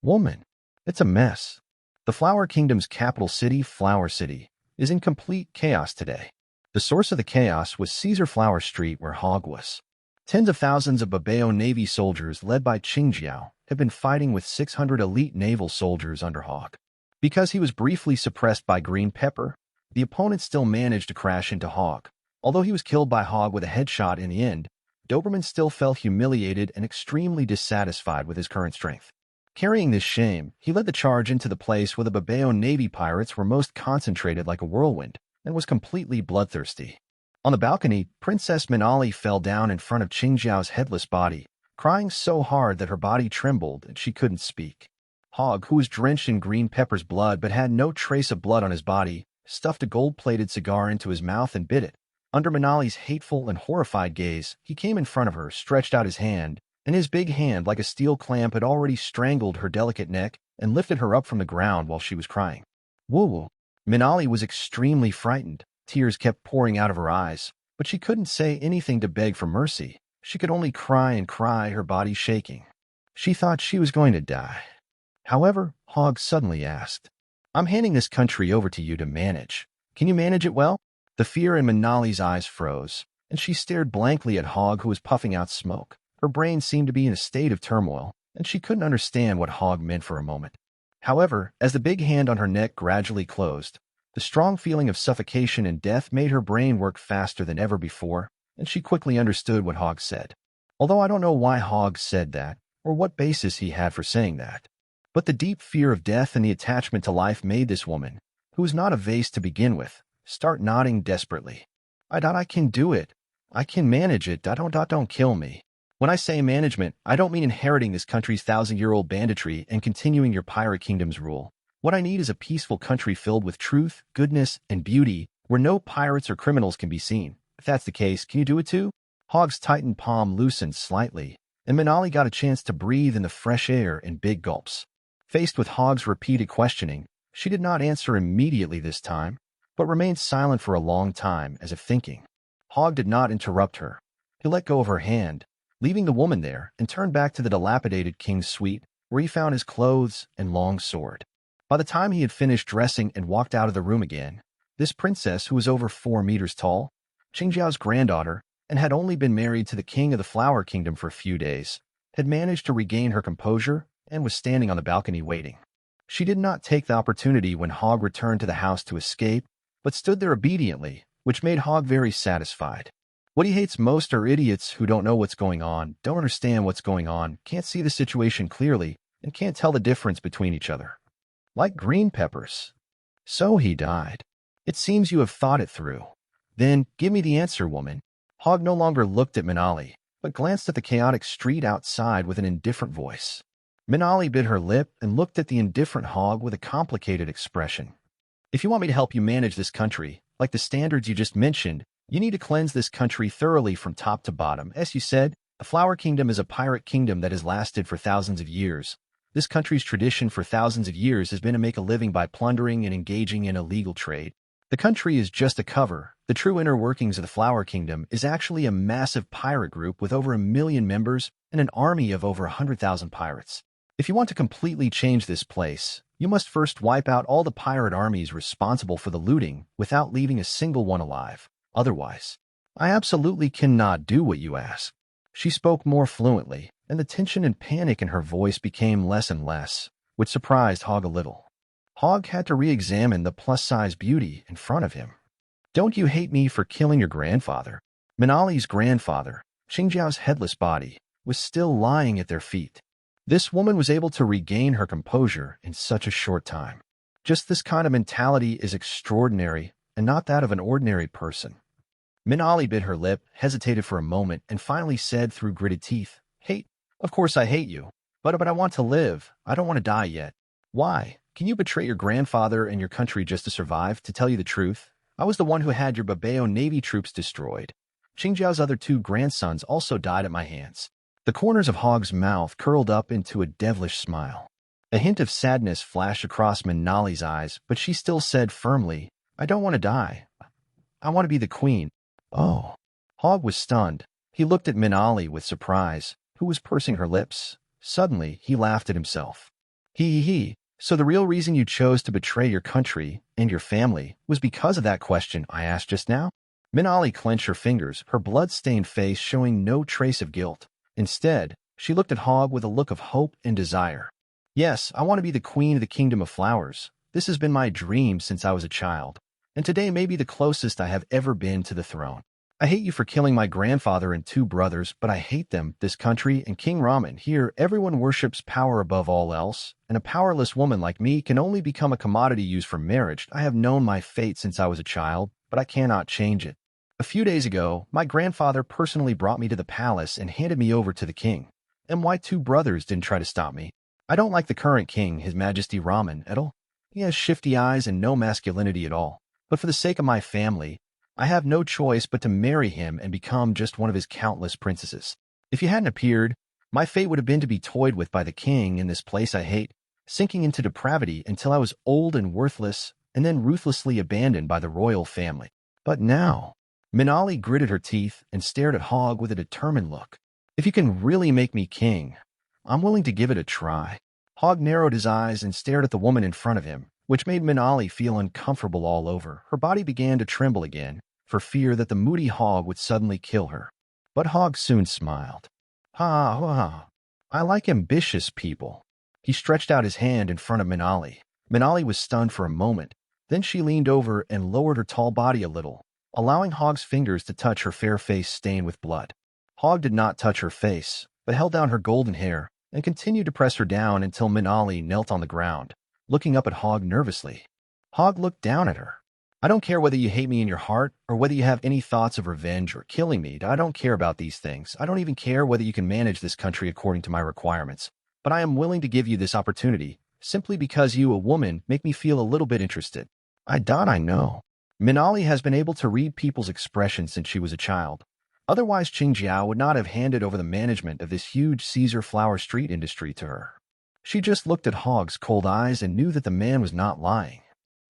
Woman. It's a mess. The Flower Kingdom's capital city, Flower City, is in complete chaos today. The source of the chaos was Caesar Flower Street, where Hogg was. Tens of thousands of Babao Navy soldiers led by Qingjiao have been fighting with 600 elite naval soldiers under Hogg. Because he was briefly suppressed by Green Pepper, the opponent still managed to crash into Hogg. Although he was killed by Hogg with a headshot in the end, Doberman still felt humiliated and extremely dissatisfied with his current strength. Carrying this shame, he led the charge into the place where the Babao Navy pirates were most concentrated like a whirlwind, and was completely bloodthirsty. On the balcony, Princess Minali fell down in front of Qingjiao's headless body, crying so hard that her body trembled and she couldn't speak. Hogg, who was drenched in Green Pepper's blood but had no trace of blood on his body, stuffed a gold-plated cigar into his mouth and bit it. Under Minali's hateful and horrified gaze, he came in front of her, stretched out his hand, and his big hand, like a steel clamp, had already strangled her delicate neck and lifted her up from the ground while she was crying. Woo-woo. Minali was extremely frightened. Tears kept pouring out of her eyes, but she couldn't say anything to beg for mercy. She could only cry and cry, her body shaking. She thought she was going to die. However, Hogg suddenly asked, I'm handing this country over to you to manage. Can you manage it well? The fear in Minali's eyes froze, and she stared blankly at Hogg, who was puffing out smoke. Her brain seemed to be in a state of turmoil, and she couldn't understand what Hogg meant for a moment. However, as the big hand on her neck gradually closed, the strong feeling of suffocation and death made her brain work faster than ever before, and she quickly understood what Hogg said. Although I don't know why Hogg said that, or what basis he had for saying that. But the deep fear of death and the attachment to life made this woman, who was not a vase to begin with, start nodding desperately. I can do it. I can manage it. Don't kill me. When I say management, I don't mean inheriting this country's 1,000-year-old banditry and continuing your pirate kingdom's rule. What I need is a peaceful country filled with truth, goodness, and beauty, where no pirates or criminals can be seen. If that's the case, can you do it too? Hogg's tightened palm loosened slightly, and Minali got a chance to breathe in the fresh air in big gulps. Faced with Hogg's repeated questioning, she did not answer immediately this time, but remained silent for a long time as if thinking. Hogg did not interrupt her. He let go of her hand, leaving the woman there, and turned back to the dilapidated king's suite, where he found his clothes and long sword. By the time he had finished dressing and walked out of the room again, this princess, who was over 4 meters tall, Qingjiao's granddaughter, and had only been married to the king of the Flower Kingdom for a few days, had managed to regain her composure and was standing on the balcony waiting. She did not take the opportunity when Hogg returned to the house to escape, but stood there obediently, which made Hogg very satisfied. What he hates most are idiots who don't know what's going on, don't understand what's going on, can't see the situation clearly, and can't tell the difference between each other. Like green peppers. So he died. It seems you have thought it through. Then, give me the answer, woman. Hogg no longer looked at Minali, but glanced at the chaotic street outside with an indifferent voice. Minali bit her lip and looked at the indifferent Hogg with a complicated expression. If you want me to help you manage this country, like the standards you just mentioned, you need to cleanse this country thoroughly from top to bottom. As you said, a flower kingdom is a pirate kingdom that has lasted for thousands of years. This country's tradition for thousands of years has been to make a living by plundering and engaging in illegal trade. The country is just a cover. The true inner workings of the Flower Kingdom is actually a massive pirate group with over 1 million members and an army of over 100,000 pirates. If you want to completely change this place, you must first wipe out all the pirate armies responsible for the looting without leaving a single one alive. Otherwise, I absolutely cannot do what you ask. She spoke more fluently, and the tension and panic in her voice became less and less, which surprised Hogg a little. Hogg had to re-examine the plus-size beauty in front of him. Don't you hate me for killing your grandfather? Minali's grandfather, Xingjiao's headless body, was still lying at their feet. This woman was able to regain her composure in such a short time. Just this kind of mentality is extraordinary and not that of an ordinary person. Minali bit her lip, hesitated for a moment, and finally said through gritted teeth, Hate? Of course I hate you. But I want to live. I don't want to die yet. Why? Can you betray your grandfather and your country just to survive? To tell you the truth, I was the one who had your Babao Navy troops destroyed. Xingjiao's other 2 grandsons also died at my hands. The corners of Hogg's mouth curled up into a devilish smile. A hint of sadness flashed across Minali's eyes, but she still said firmly, I don't want to die. I want to be the queen. Oh. Hogg was stunned. He looked at Minali with surprise, who was pursing her lips. Suddenly, he laughed at himself. He. So the real reason you chose to betray your country and your family was because of that question I asked just now? Minali clenched her fingers, her blood-stained face showing no trace of guilt. Instead, she looked at Hogg with a look of hope and desire. Yes, I want to be the queen of the Kingdom of Flowers. This has been my dream since I was a child, and today may be the closest I have ever been to the throne. I hate you for killing my grandfather and 2 brothers, but I hate them, this country, and King Ramen. Here, everyone worships power above all else, and a powerless woman like me can only become a commodity used for marriage. I have known my fate since I was a child, but I cannot change it. A few days ago, my grandfather personally brought me to the palace and handed me over to the king. And my 2 brothers didn't try to stop me. I don't like the current king, His Majesty Ramen, at all. He has shifty eyes and no masculinity at all. But for the sake of my family, I have no choice but to marry him and become just one of his countless princesses. If you hadn't appeared, my fate would have been to be toyed with by the king in this place I hate, sinking into depravity until I was old and worthless, and then ruthlessly abandoned by the royal family. But now, Minali gritted her teeth and stared at Hogg with a determined look. If you can really make me king, I'm willing to give it a try. Hogg narrowed his eyes and stared at the woman in front of him, which made Minali feel uncomfortable all over. Her body began to tremble again, for fear that the moody Hogg would suddenly kill her. But Hogg soon smiled. Ha. I like ambitious people. He stretched out his hand in front of Minali. Minali was stunned for a moment. Then she leaned over and lowered her tall body a little, allowing Hogg's fingers to touch her fair face stained with blood. Hogg did not touch her face, but held down her golden hair and continued to press her down until Minali knelt on the ground, looking up at Hogg nervously. Hogg looked down at her. I don't care whether you hate me in your heart or whether you have any thoughts of revenge or killing me. I don't care about these things. I don't even care whether you can manage this country according to my requirements. But I am willing to give you this opportunity, simply because you, a woman, make me feel a little bit interested. I know. Minali has been able to read people's expressions since she was a child. Otherwise, Xingjiao would not have handed over the management of this huge Caesar flower street industry to her. She just looked at Hogg's cold eyes and knew that the man was not lying.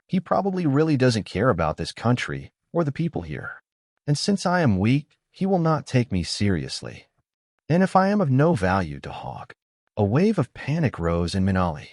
He probably really doesn't care about this country or the people here. And since I am weak, he will not take me seriously. And if I am of no value to Hogg, a wave of panic rose in Minali.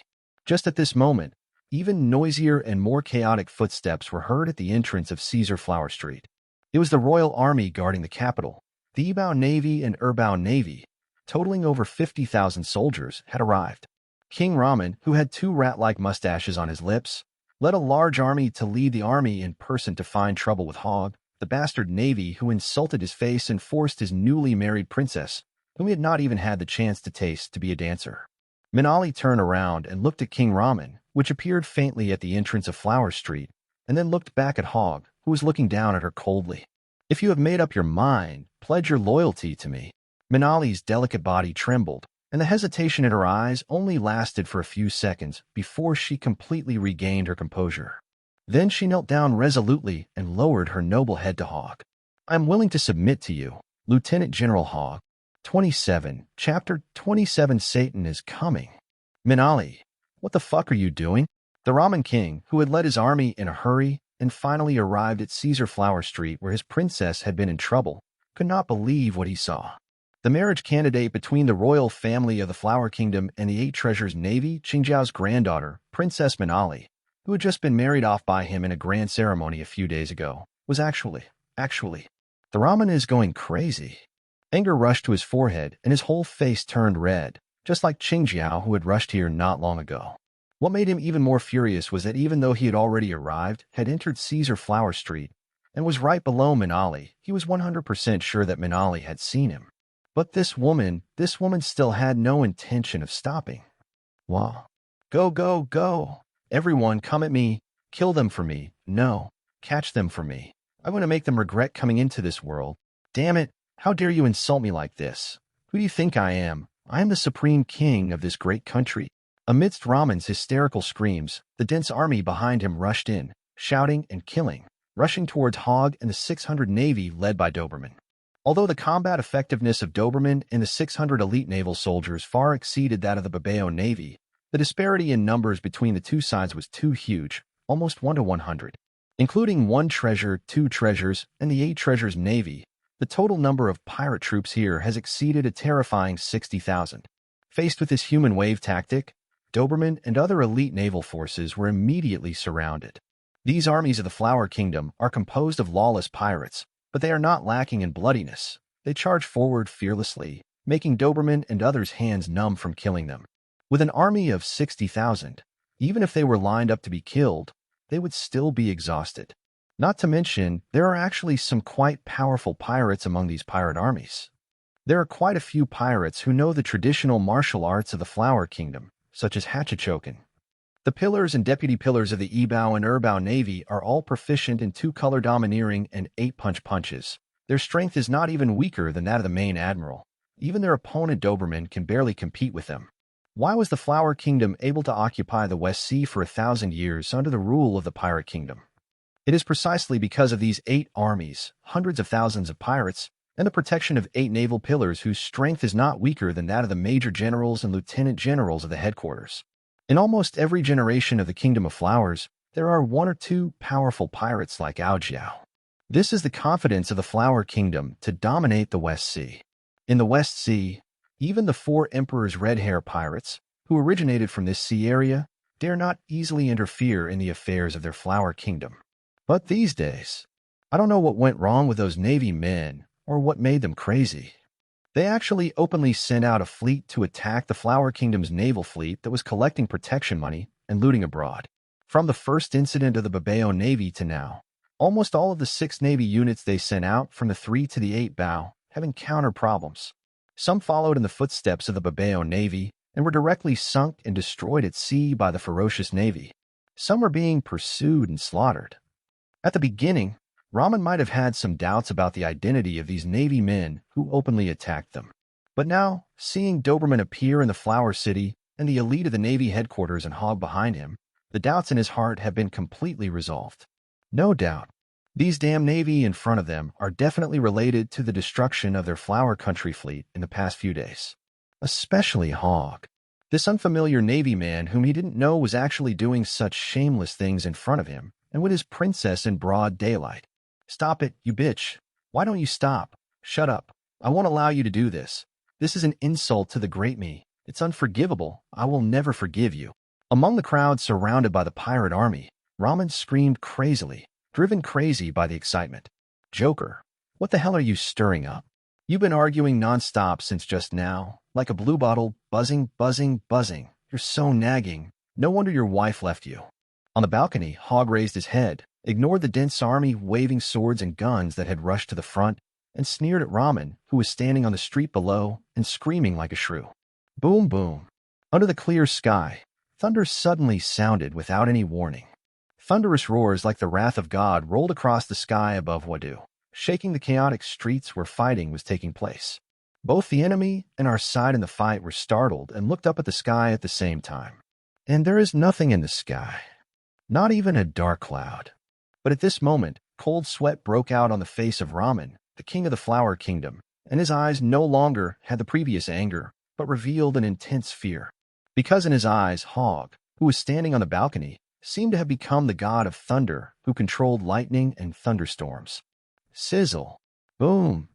Just at this moment, even noisier and more chaotic footsteps were heard at the entrance of Caesar Flower Street. It was the royal army guarding the capital. The Yibao Navy and Erbao Navy, totaling over 50,000 soldiers, had arrived. King Ramen, who had two rat-like mustaches on his lips, led a large army to lead the army in person to find trouble with Hogg, the bastard Navy who insulted his face and forced his newly married princess, whom he had not even had the chance to taste, to be a dancer. Minali turned around and looked at King Ramen, which appeared faintly at the entrance of Flower Street, and then looked back at Hogg, who was looking down at her coldly. If you have made up your mind, pledge your loyalty to me. Minali's delicate body trembled, and the hesitation in her eyes only lasted for a few seconds before she completely regained her composure. Then she knelt down resolutely and lowered her noble head to Hogg. I am willing to submit to you, Lieutenant General Hogg. 27, Chapter 27. Satan is coming. Minali, what the fuck are you doing? The Ramen King, who had led his army in a hurry and finally arrived at Caesar Flower Street where his princess had been in trouble, could not believe what he saw. The marriage candidate between the royal family of the Flower Kingdom and the Eight Treasures Navy, Qingjiao's granddaughter, Princess Minali, who had just been married off by him in a grand ceremony a few days ago, was actually, the Ramen is going crazy. Anger rushed to his forehead and his whole face turned red, just like Qingjiao who had rushed here not long ago. What made him even more furious was that even though he had already arrived, had entered Caesar Flower Street, and was right below Minali, he was 100% sure that Minali had seen him. But this woman still had no intention of stopping. Wow. Go, go, go. Everyone come at me. Kill them for me. No. Catch them for me. I'm going to make them regret coming into this world. Damn it. How dare you insult me like this? Who do you think I am? I am the supreme king of this great country. Amidst Ramen's hysterical screams, the dense army behind him rushed in, shouting and killing, rushing towards Hogg and the 600 Navy led by Doberman. Although the combat effectiveness of Doberman and the 600 elite naval soldiers far exceeded that of the Babao Navy, the disparity in numbers between the two sides was too huge, almost 1 to 100. Including 1 treasure, 2 treasures, and the 8 treasures Navy, the total number of pirate troops here has exceeded a terrifying 60,000. Faced with this human wave tactic, Doberman and other elite naval forces were immediately surrounded. These armies of the Flower Kingdom are composed of lawless pirates, but they are not lacking in bloodiness. They charge forward fearlessly, making Doberman and others' hands numb from killing them. With an army of 60,000, even if they were lined up to be killed, they would still be exhausted. Not to mention, there are actually some quite powerful pirates among these pirate armies. There are quite a few pirates who know the traditional martial arts of the Flower Kingdom, such as Hachichoken. The pillars and deputy pillars of the Ebao and Erbao Navy are all proficient in 2-color domineering and 8-punch punches. Their strength is not even weaker than that of the main admiral. Even their opponent Doberman can barely compete with them. Why was the Flower Kingdom able to occupy the West Sea for 1,000 years under the rule of the Pirate Kingdom? It is precisely because of these 8 armies, hundreds of thousands of pirates, and the protection of 8 naval pillars whose strength is not weaker than that of the major generals and lieutenant generals of the headquarters. In almost every generation of the Kingdom of Flowers, there are 1 or 2 powerful pirates like Aojiao. This is the confidence of the Flower Kingdom to dominate the West Sea. In the West Sea, even the 4 Emperor's Red Hair pirates, who originated from this sea area, dare not easily interfere in the affairs of their Flower Kingdom. But these days, I don't know what went wrong with those Navy men or what made them crazy. They actually openly sent out a fleet to attack the Flower Kingdom's naval fleet that was collecting protection money and looting abroad. From the first incident of the Babao Navy to now, almost all of the 6 Navy units they sent out from the 3 to the 8 Bao have encountered problems. Some followed in the footsteps of the Babao Navy and were directly sunk and destroyed at sea by the ferocious Navy. Some are being pursued and slaughtered. At the beginning, Ramen might have had some doubts about the identity of these Navy men who openly attacked them. But now, seeing Doberman appear in the Flower City and the elite of the Navy headquarters and Hogg behind him, the doubts in his heart have been completely resolved. No doubt, these damn Navy in front of them are definitely related to the destruction of their Flower Country fleet in the past few days. Especially Hogg. This unfamiliar Navy man whom he didn't know was actually doing such shameless things in front of him and with his princess in broad daylight. Stop it, you bitch. Why don't you stop? Shut up. I won't allow you to do this. This is an insult to the great me. It's unforgivable. I will never forgive you. Among the crowd surrounded by the pirate army, Ramen screamed crazily, driven crazy by the excitement. Joker, what the hell are you stirring up? You've been arguing non-stop since just now, like a blue bottle, buzzing, buzzing, buzzing. you're so nagging. No wonder your wife left you." On the balcony, Hogg raised his head, ignored the dense army waving swords and guns that had rushed to the front, and sneered at Ramen, who was standing on the street below and screaming like a shrew. Boom, boom. Under the clear sky, thunder suddenly sounded without any warning. Thunderous roars like the wrath of God rolled across the sky above Wadu, shaking the chaotic streets where fighting was taking place. Both the enemy and our side in the fight were startled and looked up at the sky at the same time. And there is nothing in the sky, not even a dark cloud. But at this moment, cold sweat broke out on the face of Ramen, the king of the Flower Kingdom, and his eyes no longer had the previous anger, but revealed an intense fear. Because in his eyes, Hogg, who was standing on the balcony, seemed to have become the god of thunder who controlled lightning and thunderstorms. Sizzle. Boom.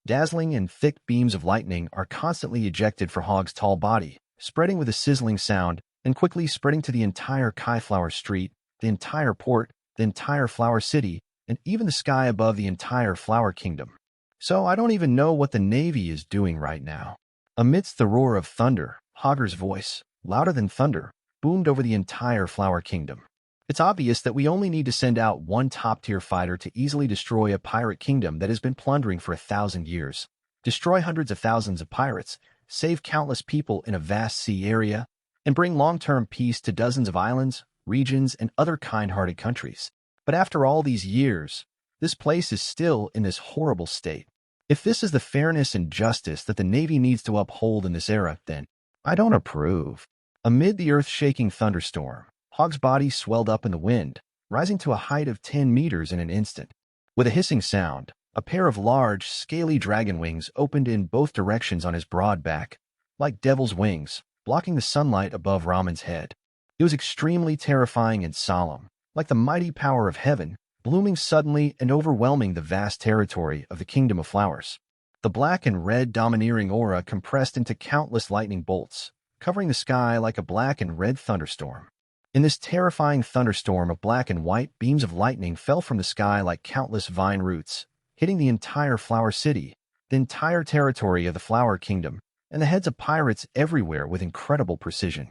Dazzling and thick beams of lightning are constantly ejected from Hogg's tall body, spreading with a sizzling sound and quickly spreading to the entire Kaiflower Street, the entire port, the entire Flower City, and even the sky above the entire Flower Kingdom. So I don't even know what the Navy is doing right now. Amidst the roar of thunder, Hogger's voice, louder than thunder, boomed over the entire Flower Kingdom. It's obvious that we only need to send out one top-tier fighter to easily destroy a pirate kingdom that has been plundering for 1,000 years, destroy hundreds of thousands of pirates, save countless people in a vast sea area, and bring long-term peace to dozens of islands, regions, and other kind-hearted countries. But after all these years, this place is still in this horrible state. If this is the fairness and justice that the Navy needs to uphold in this era, then I don't approve. Amid the earth-shaking thunderstorm, Hogg's body swelled up in the wind, rising to a height of 10 meters in an instant. With a hissing sound, a pair of large, scaly dragon wings opened in both directions on his broad back, like devil's wings, blocking the sunlight above Ramen's head. It was extremely terrifying and solemn, like the mighty power of heaven, blooming suddenly and overwhelming the vast territory of the Kingdom of Flowers. The black and red domineering aura compressed into countless lightning bolts, covering the sky like a black and red thunderstorm. In this terrifying thunderstorm of black and white, beams of lightning fell from the sky like countless vine roots, hitting the entire Flower City, the entire territory of the Flower Kingdom, and the heads of pirates everywhere with incredible precision.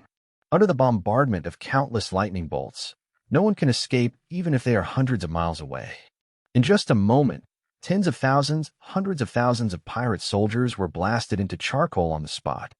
Under the bombardment of countless lightning bolts, no one can escape even if they are hundreds of miles away. In just a moment, tens of thousands, hundreds of thousands of pirate soldiers were blasted into charcoal on the spot.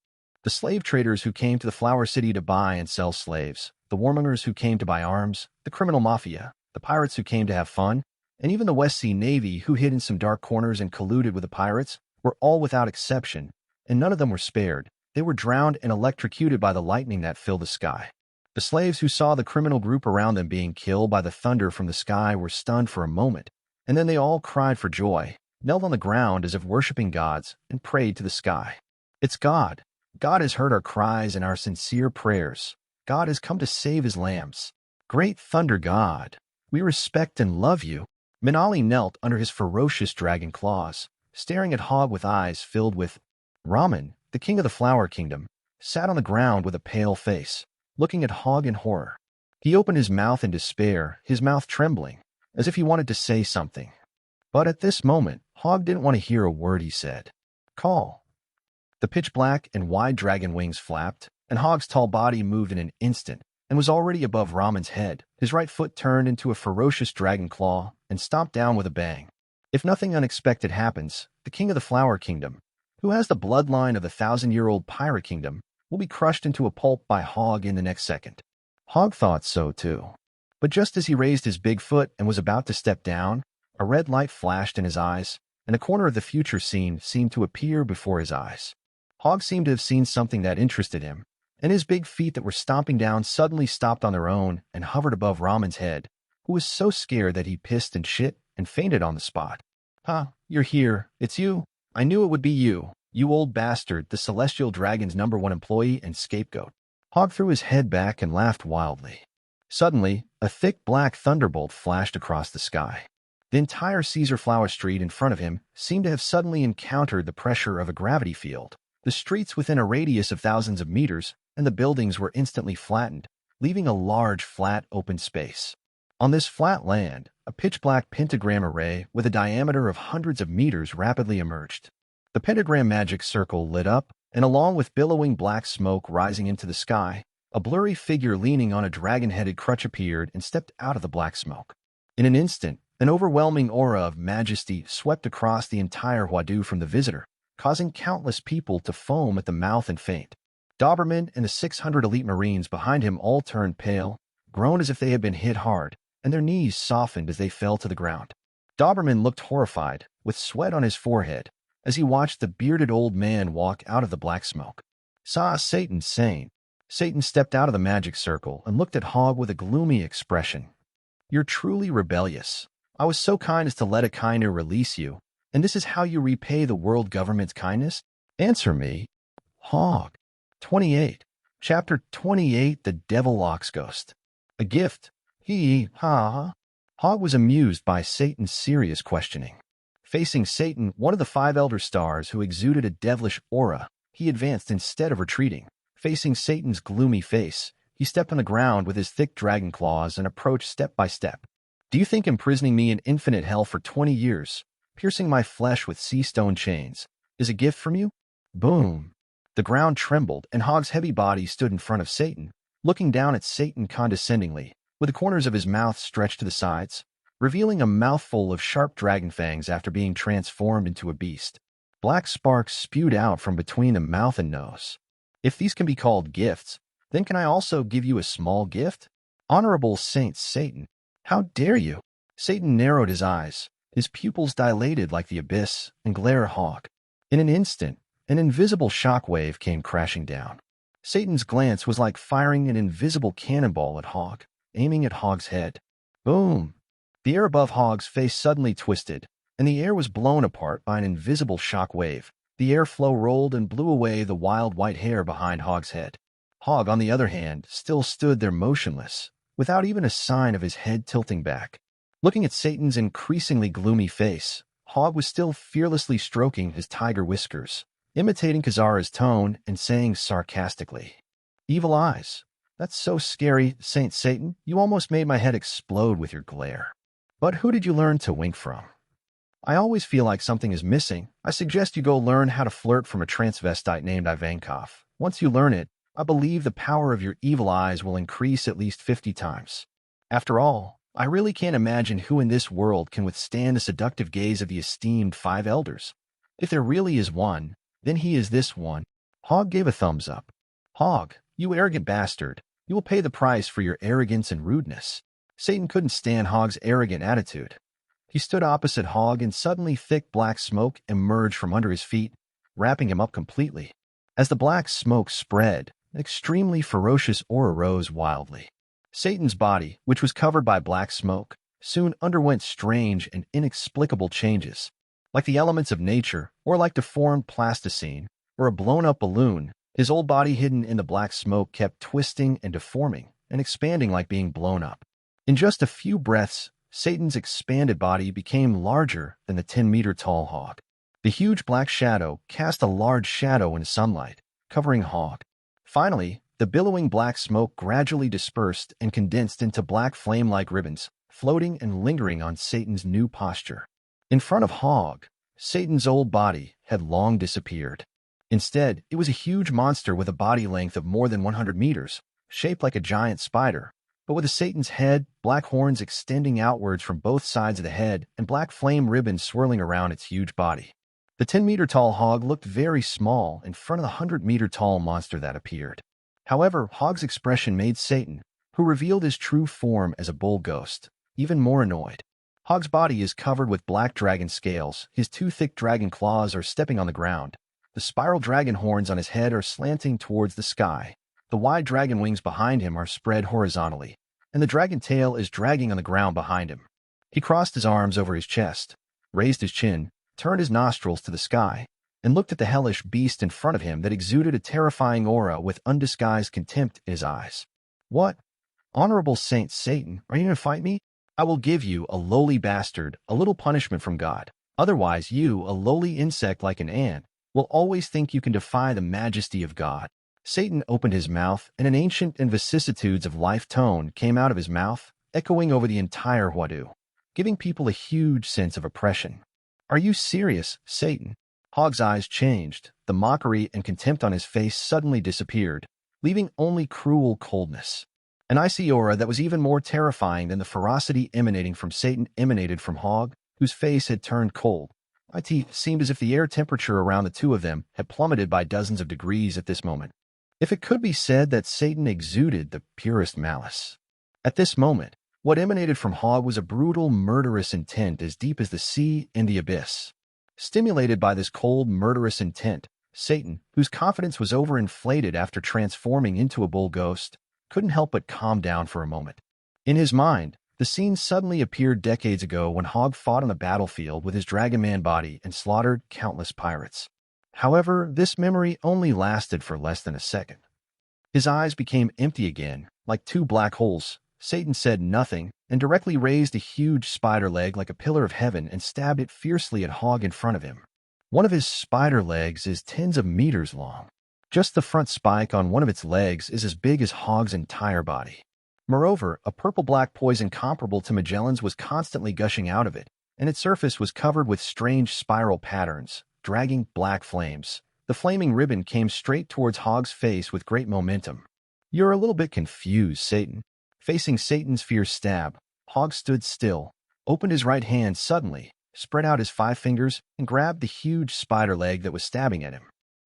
The slave traders who came to the Flower City to buy and sell slaves, the warmongers who came to buy arms, the criminal mafia, the pirates who came to have fun, and even the West Sea Navy who hid in some dark corners and colluded with the pirates, were all without exception, and none of them were spared. They were drowned and electrocuted by the lightning that filled the sky. The slaves who saw the criminal group around them being killed by the thunder from the sky were stunned for a moment, and then they all cried for joy, knelt on the ground as if worshipping gods, and prayed to the sky. It's God. God has heard our cries and our sincere prayers. God has come to save his lambs. Great Thunder God, we respect and love you. Minali knelt under his ferocious dragon claws, staring at Hogg with eyes filled with Ramen, the king of the Flower Kingdom, sat on the ground with a pale face, looking at Hogg in horror. He opened his mouth in despair, his mouth trembling, as if he wanted to say something. But at this moment, Hogg didn't want to hear a word he said. Call. The pitch-black and wide dragon wings flapped, and Hogg's tall body moved in an instant and was already above Ramen's head. His right foot turned into a ferocious dragon claw and stomped down with a bang. If nothing unexpected happens, the king of the Flower Kingdom, who has the bloodline of the 1,000-year-old pirate kingdom, will be crushed into a pulp by Hogg in the next second. Hogg thought so too. But just as he raised his big foot and was about to step down, a red light flashed in his eyes, and a corner of the future scene seemed to appear before his eyes. Hogg seemed to have seen something that interested him, and his big feet that were stomping down suddenly stopped on their own and hovered above Ramen's head, who was so scared that he pissed and shit and fainted on the spot. You're here. It's you. I knew it would be you. You old bastard, the Celestial Dragon's #1 employee and scapegoat. Hogg threw his head back and laughed wildly. Suddenly, a thick black thunderbolt flashed across the sky. The entire Caesar Flower Street in front of him seemed to have suddenly encountered the pressure of a gravity field. The streets within a radius of thousands of meters and the buildings were instantly flattened, leaving a large, flat, open space. On this flat land, a pitch-black pentagram array with a diameter of hundreds of meters rapidly emerged. The pentagram magic circle lit up, and along with billowing black smoke rising into the sky, A blurry figure leaning on a dragon-headed crutch appeared and stepped out of the black smoke. In an instant, an overwhelming aura of majesty swept across the entire Huadu from the visitor, causing countless people to foam at the mouth and faint. Doberman and the 600 elite Marines behind him all turned pale, groaned as if they had been hit hard, and their knees softened as they fell to the ground. Doberman looked horrified, with sweat on his forehead, as he watched the bearded old man walk out of the black smoke. Saw Satan saying. Satan stepped out of the magic circle and looked at Hogg with a gloomy expression. You're truly rebellious. I was so kind as to let a kinder release you, and this is how you repay the world government's kindness? Answer me. Hogg. 28. Chapter 28, The Devil Ox Ghost. A gift. Ha. Hogg was amused by Satan's serious questioning. Facing Satan, one of the 5 elder stars who exuded a devilish aura, he advanced instead of retreating. Facing Satan's gloomy face, he stepped on the ground with his thick dragon claws and approached step by step. Do you think imprisoning me in infinite hell for 20 years, piercing my flesh with sea stone chains, is a gift from you? Boom. The ground trembled, and Hogg's heavy body stood in front of Satan, looking down at Satan condescendingly, with the corners of his mouth stretched to the sides, revealing a mouthful of sharp dragon fangs after being transformed into a beast. Black sparks spewed out from between the mouth and nose. If these can be called gifts, then can I also give you a small gift? Honorable Saint Satan, how dare you? Satan narrowed his eyes, his pupils dilated like the abyss, and glared at Hogg. In an instant, an invisible shockwave came crashing down. Satan's glance was like firing an invisible cannonball at Hogg, aiming at Hogg's head. Boom! The air above Hogg's face suddenly twisted, and the air was blown apart by an invisible shockwave. The airflow rolled and blew away the wild white hair behind Hogg's head. Hogg, on the other hand, still stood there motionless, without even a sign of his head tilting back. Looking at Satan's increasingly gloomy face, Hogg was still fearlessly stroking his tiger whiskers, imitating Kazara's tone and saying sarcastically, Evil eyes. That's so scary, Saint Satan, you almost made my head explode with your glare. But who did you learn to wink from? I always feel like something is missing. I suggest you go learn how to flirt from a transvestite named Ivankov. Once you learn it, I believe the power of your evil eyes will increase at least 50 times. After all, I really can't imagine who in this world can withstand the seductive gaze of the esteemed 5 elders. If there really is one, then he is this one. Hogg gave a thumbs up. Hogg, you arrogant bastard, you will pay the price for your arrogance and rudeness. Satan couldn't stand Hogg's arrogant attitude. He stood opposite Hogg, and suddenly thick black smoke emerged from under his feet, wrapping him up completely. As the black smoke spread, an extremely ferocious aura rose wildly. Satan's body, which was covered by black smoke, soon underwent strange and inexplicable changes. Like the elements of nature, or like deformed plasticine, or a blown-up balloon, his old body hidden in the black smoke kept twisting and deforming, and expanding like being blown up. In just a few breaths, Satan's expanded body became larger than the 10-meter-tall Hogg. The huge black shadow cast a large shadow in sunlight, covering Hogg. Finally, the billowing black smoke gradually dispersed and condensed into black flame-like ribbons, floating and lingering on Satan's new posture. In front of Hogg, Satan's old body had long disappeared. Instead, it was a huge monster with a body length of more than 100 meters, shaped like a giant spider, but with a Satan's head, black horns extending outwards from both sides of the head, and black flame ribbons swirling around its huge body. The 10-meter-tall Hogg looked very small in front of the 100-meter-tall monster that appeared. However, Hogg's expression made Satan, who revealed his true form as a bull ghost, even more annoyed. Hogg's body is covered with black dragon scales, his 2 thick dragon claws are stepping on the ground. The spiral dragon horns on his head are slanting towards the sky. The wide dragon wings behind him are spread horizontally, and the dragon tail is dragging on the ground behind him. He crossed his arms over his chest, raised his chin, turned his nostrils to the sky, and looked at the hellish beast in front of him that exuded a terrifying aura with undisguised contempt in his eyes. What? Honorable Saint Satan, are you going to fight me? I will give you, a lowly bastard, a little punishment from God. Otherwise you, a lowly insect like an ant, will always think you can defy the majesty of God. Satan opened his mouth, and an ancient and vicissitudes of life tone came out of his mouth, echoing over the entire Huadu, giving people a huge sense of oppression. Are you serious, Satan? Hogg's eyes changed. The mockery and contempt on his face suddenly disappeared. leaving only cruel coldness. An icy aura that was even more terrifying than the ferocity emanating from Satan emanated from Hogg, whose face had turned cold. It seemed as if the air temperature around the two of them had plummeted by dozens of degrees at this moment. If it could be said that Satan exuded the purest malice. At this moment, what emanated from Hogg was a brutal, murderous intent as deep as the sea and the abyss. Stimulated by this cold, murderous intent, Satan, whose confidence was overinflated after transforming into a bull ghost, couldn't help but calm down for a moment. In his mind, the scene suddenly appeared decades ago when Hogg fought on the battlefield with his Dragon Man body and slaughtered countless pirates. However, this memory only lasted for less than a second. His eyes became empty again, like two black holes. Satan said nothing and directly raised a huge spider leg like a pillar of heaven and stabbed it fiercely at Hogg in front of him. One of his spider legs is tens of meters long. Just the front spike on one of its legs is as big as Hogg's entire body. Moreover, a purple-black poison comparable to Magellan's was constantly gushing out of it, and its surface was covered with strange spiral patterns, dragging black flames. The flaming ribbon came straight towards Hogg's face with great momentum. "You're a little bit confused, Satan." Facing Satan's fierce stab, Hogg stood still, opened his right hand suddenly, spread out his 5 fingers, and grabbed the huge spider leg that was stabbing at him.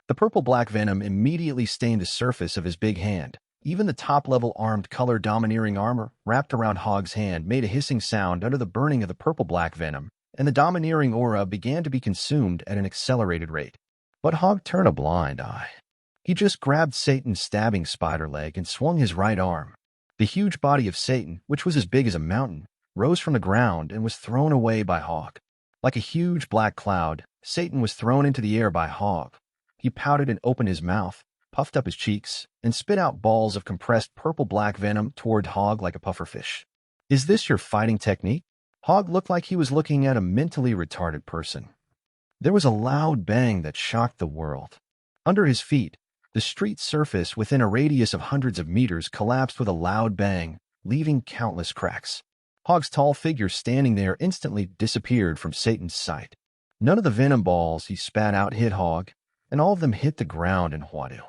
The purple-black venom immediately stained the surface of his big hand. Even the top-level armed color domineering armor wrapped around Hogg's hand made a hissing sound under the burning of the purple-black venom, and the domineering aura began to be consumed at an accelerated rate. But Hogg turned a blind eye. He just grabbed Satan's stabbing spider leg and swung his right arm. The huge body of Satan, which was as big as a mountain, rose from the ground and was thrown away by Hogg. Like a huge black cloud, Satan was thrown into the air by Hogg. He pouted and opened his mouth, puffed up his cheeks, and spit out balls of compressed purple-black venom toward Hogg like a pufferfish. "Is this your fighting technique?" Hogg looked like he was looking at a mentally retarded person. There was a loud bang that shocked the world. Under his feet, the street surface within a radius of hundreds of meters collapsed with a loud bang, leaving countless cracks. Hogg's tall figure standing there instantly disappeared from Satan's sight. None of the venom balls he spat out hit Hogg, and all of them hit the ground in Huadu.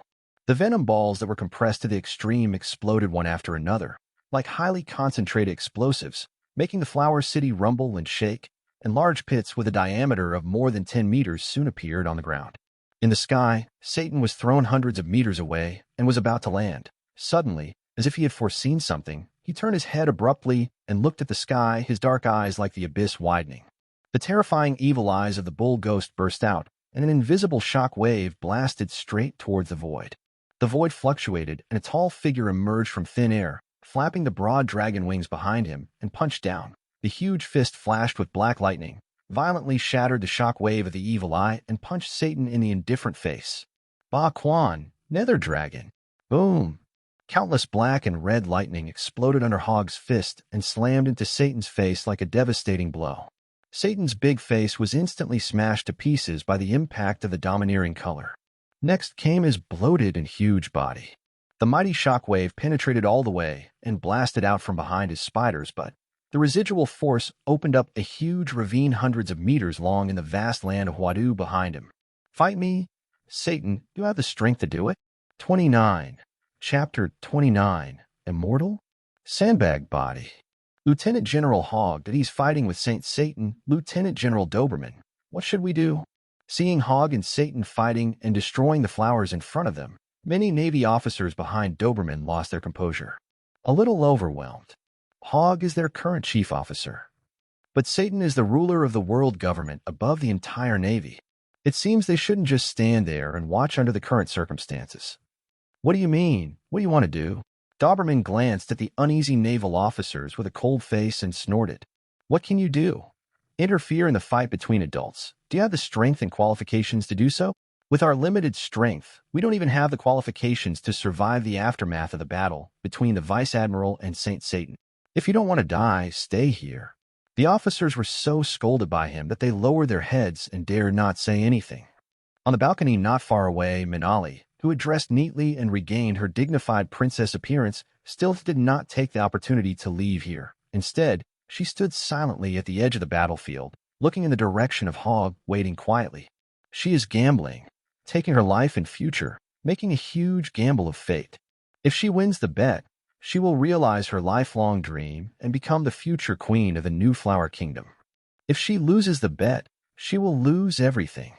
The venom balls that were compressed to the extreme exploded one after another, like highly concentrated explosives, making the Flower City rumble and shake, and large pits with a diameter of more than 10 meters soon appeared on the ground. In the sky, Satan was thrown hundreds of meters away and was about to land. Suddenly, as if he had foreseen something, he turned his head abruptly and looked at the sky, his dark eyes like the abyss widening. The terrifying evil eyes of the bull ghost burst out, and an invisible shock wave blasted straight towards the void. The void fluctuated, and a tall figure emerged from thin air, flapping the broad dragon wings behind him, and punched down. The huge fist flashed with black lightning, violently shattered the shock wave of the evil eye, and punched Satan in the indifferent face. "Ba Quan, Nether Dragon!" Boom! Countless black and red lightning exploded under Hogg's fist and slammed into Satan's face like a devastating blow. Satan's big face was instantly smashed to pieces by the impact of the domineering color. Next came his bloated and huge body. The mighty shockwave penetrated all the way and blasted out from behind his spiders, but the residual force opened up a huge ravine hundreds of meters long in the vast land of Huadu behind him. "Fight me? Satan, do you have the strength to do it?" 29. Chapter 29. Immortal? Sandbag Body. Lieutenant General Hogg that he's fighting with Saint Satan, Lieutenant General Doberman. What should we do? Seeing Hogg and Satan fighting and destroying the flowers in front of them, many Navy officers behind Doberman lost their composure. A little overwhelmed. Hogg is their current chief officer, but Satan is the ruler of the world government above the entire Navy. It seems they shouldn't just stand there and watch under the current circumstances. "What do you mean? What do you want to do?" Doberman glanced at the uneasy naval officers with a cold face and snorted. "What can you do? Interfere in the fight between adults. Do you have the strength and qualifications to do so? With our limited strength, we don't even have the qualifications to survive the aftermath of the battle between the Vice Admiral and Saint Satan. If you don't want to die, stay here." The officers were so scolded by him that they lowered their heads and dared not say anything. On the balcony not far away, Minali, who had dressed neatly and regained her dignified princess appearance, still did not take the opportunity to leave here. Instead, she stood silently at the edge of the battlefield, looking in the direction of Hogg, waiting quietly. She is gambling, taking her life and future, making a huge gamble of fate. If she wins the bet, she will realize her lifelong dream and become the future queen of the New Flower Kingdom. If she loses the bet, she will lose everything.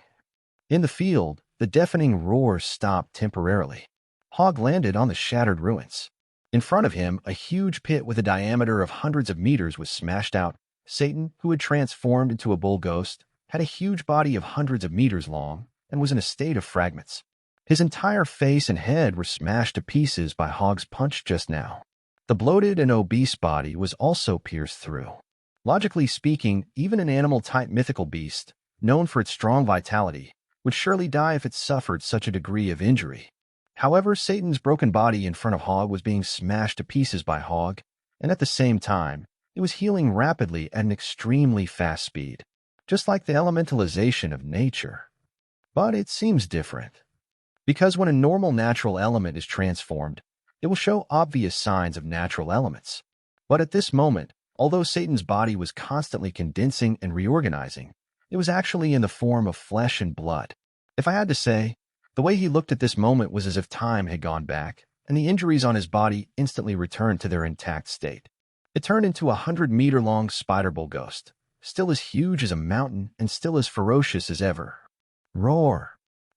In the field, the deafening roar stopped temporarily. Hogg landed on the shattered ruins. In front of him, a huge pit with a diameter of hundreds of meters was smashed out. Satan, who had transformed into a bull ghost, had a huge body of hundreds of meters long and was in a state of fragments. His entire face and head were smashed to pieces by Hogg's punch just now. The bloated and obese body was also pierced through. Logically speaking, even an animal-type mythical beast, known for its strong vitality, would surely die if it suffered such a degree of injury. However, Satan's broken body in front of Hogg was being smashed to pieces by Hogg, and at the same time, it was healing rapidly at an extremely fast speed, just like the elementalization of nature. But it seems different. Because when a normal natural element is transformed, it will show obvious signs of natural elements. But at this moment, although Satan's body was constantly condensing and reorganizing, it was actually in the form of flesh and blood. If I had to say, the way he looked at this moment was as if time had gone back, and the injuries on his body instantly returned to their intact state. It turned into a 100-meter-long spider bull ghost, still as huge as a mountain and still as ferocious as ever. Roar!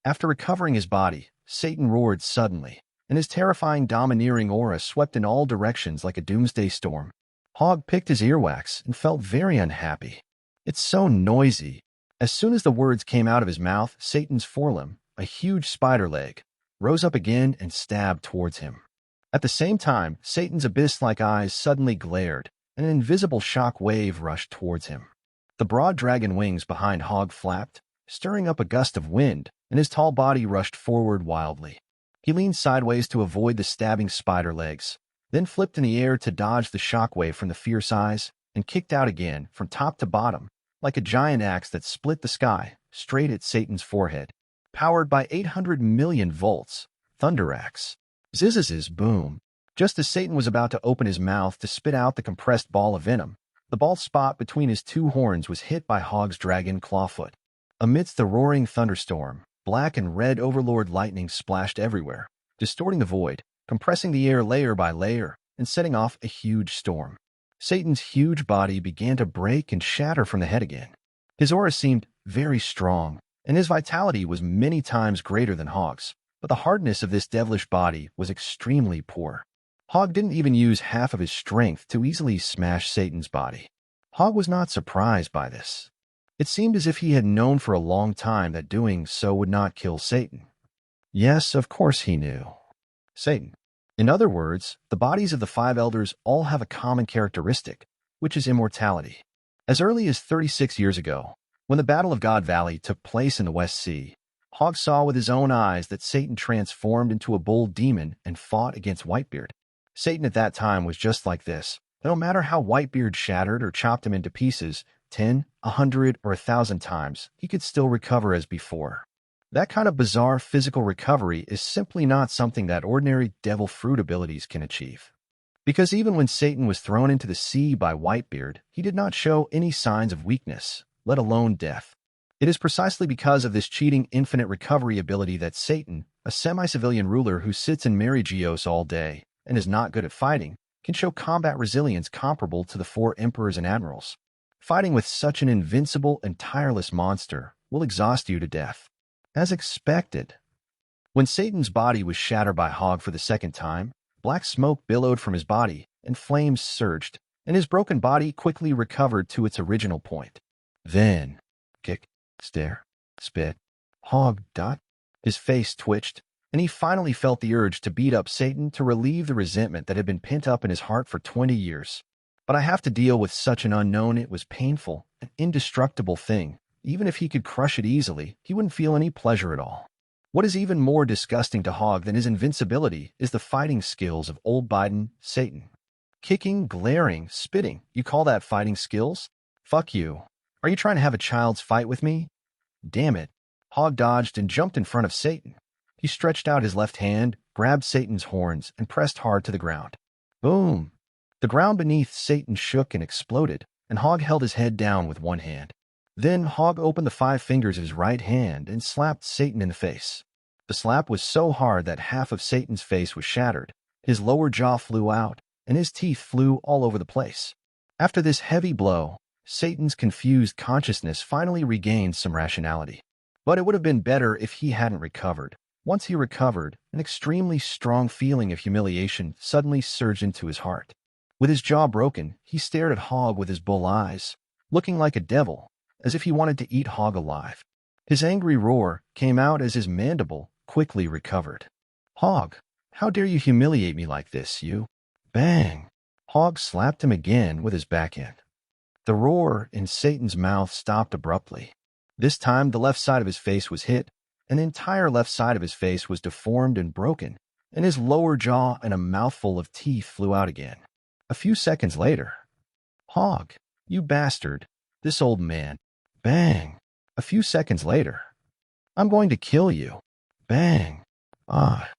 After recovering his body, Satan roared suddenly, and his terrifying domineering aura swept in all directions like a doomsday storm. Hogg picked his earwax and felt very unhappy. It's so noisy. As soon as the words came out of his mouth, Satan's forelimb, a huge spider leg, rose up again and stabbed towards him. At the same time, Satan's abyss-like eyes suddenly glared, and an invisible shock wave rushed towards him. The broad dragon wings behind Hogg flapped, stirring up a gust of wind, and his tall body rushed forward wildly. He leaned sideways to avoid the stabbing spider legs, then flipped in the air to dodge the shockwave from the fierce eyes, and kicked out again from top to bottom, like a giant axe that split the sky, straight at Satan's forehead. Powered by 800 million volts, Thunder Axe. Zzzz boom. Just as Satan was about to open his mouth to spit out the compressed ball of venom, the bald spot between his two horns was hit by Hogg's dragon clawfoot. Amidst the roaring thunderstorm, black and red overlord lightning splashed everywhere, distorting the void, compressing the air layer by layer, and setting off a huge storm. Satan's huge body began to break and shatter from the head again. His aura seemed very strong, and his vitality was many times greater than Hogg's, but the hardness of this devilish body was extremely poor. Hogg didn't even use half of his strength to easily smash Satan's body. Hogg was not surprised by this. It seemed as if he had known for a long time that doing so would not kill Satan. Yes, of course he knew. Satan. In other words, the bodies of the five elders all have a common characteristic, which is immortality. As early as 36 years ago, when the Battle of God Valley took place in the West Sea, Hogg saw with his own eyes that Satan transformed into a bull demon and fought against Whitebeard. Satan at that time was just like this. No matter how Whitebeard shattered or chopped him into pieces, 10, 100, or 1,000 times, he could still recover as before. That kind of bizarre physical recovery is simply not something that ordinary devil fruit abilities can achieve. Because even when Satan was thrown into the sea by Whitebeard, he did not show any signs of weakness, let alone death. It is precisely because of this cheating infinite recovery ability that Satan, a semi-civilian ruler who sits in Merigios all day and is not good at fighting, can show combat resilience comparable to the 4 emperors and admirals. Fighting with such an invincible and tireless monster will exhaust you to death. As expected. When Satan's body was shattered by Hogg for the second time, black smoke billowed from his body and flames surged, and his broken body quickly recovered to its original point. Then, kick, stare, spit, Hogg dot. His face twitched, and he finally felt the urge to beat up Satan to relieve the resentment that had been pent up in his heart for 20 years. But I have to deal with such an unknown. It was painful, an indestructible thing. Even if he could crush it easily, he wouldn't feel any pleasure at all. What is even more disgusting to Hogg than his invincibility is the fighting skills of old Biden, Satan. Kicking, glaring, spitting. You call that fighting skills? Fuck you. Are you trying to have a child's fight with me? Damn it. Hogg dodged and jumped in front of Satan. He stretched out his left hand, grabbed Satan's horns, and pressed hard to the ground. Boom. The ground beneath Satan shook and exploded, and Hogg held his head down with one hand. Then Hogg opened the 5 fingers of his right hand and slapped Satan in the face. The slap was so hard that half of Satan's face was shattered, His lower jaw flew out, and his teeth flew all over the place. After this heavy blow, Satan's confused consciousness finally regained some rationality. But it would have been better if he hadn't recovered. Once he recovered, an extremely strong feeling of humiliation suddenly surged into his heart. With his jaw broken, he stared at Hogg with his bull eyes, looking like a devil, as if he wanted to eat Hogg alive. His angry roar came out as his mandible quickly recovered. "Hogg, how dare you humiliate me like this, you?" Bang! Hogg slapped him again with his backhand. The roar in Satan's mouth stopped abruptly. This time the left side of his face was hit, and the entire left side of his face was deformed and broken, and his lower jaw and a mouthful of teeth flew out again. A few seconds later, "Hogg, you bastard, this old man." Bang! A few seconds later, "I'm going to kill you." Bang! Ah!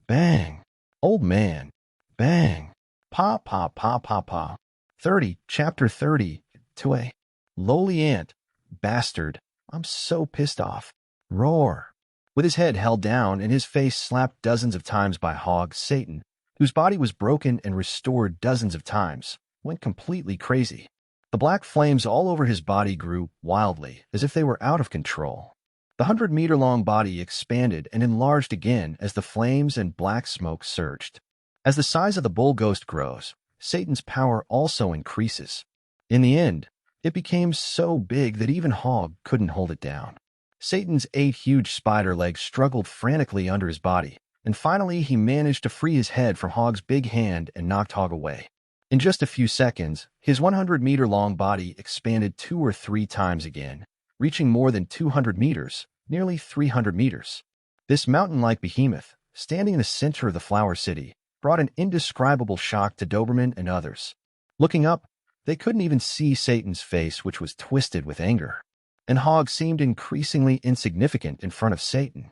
Bang! "Old man." Bang! Pa pa pa pa pa. 30, Chapter 30, to a lowly ant. "Bastard, I'm so pissed off." Roar! With his head held down and his face slapped dozens of times by Hogg, Satan, whose body was broken and restored dozens of times, went completely crazy. The black flames all over his body grew wildly, as if they were out of control. The 100-meter-long body expanded and enlarged again as the flames and black smoke surged. As the size of the bull ghost grows, Satan's power also increases. In the end, it became so big that even Hogg couldn't hold it down. Satan's 8 huge spider legs struggled frantically under his body, and finally he managed to free his head from Hogg's big hand and knocked Hogg away. In just a few seconds, his 100-meter-long body expanded 2 or 3 times again, reaching more than 200 meters, nearly 300 meters. This mountain-like behemoth, standing in the center of the Flower City, brought an indescribable shock to Doberman and others. Looking up, they couldn't even see Satan's face, which was twisted with anger. And Hogg seemed increasingly insignificant in front of Satan.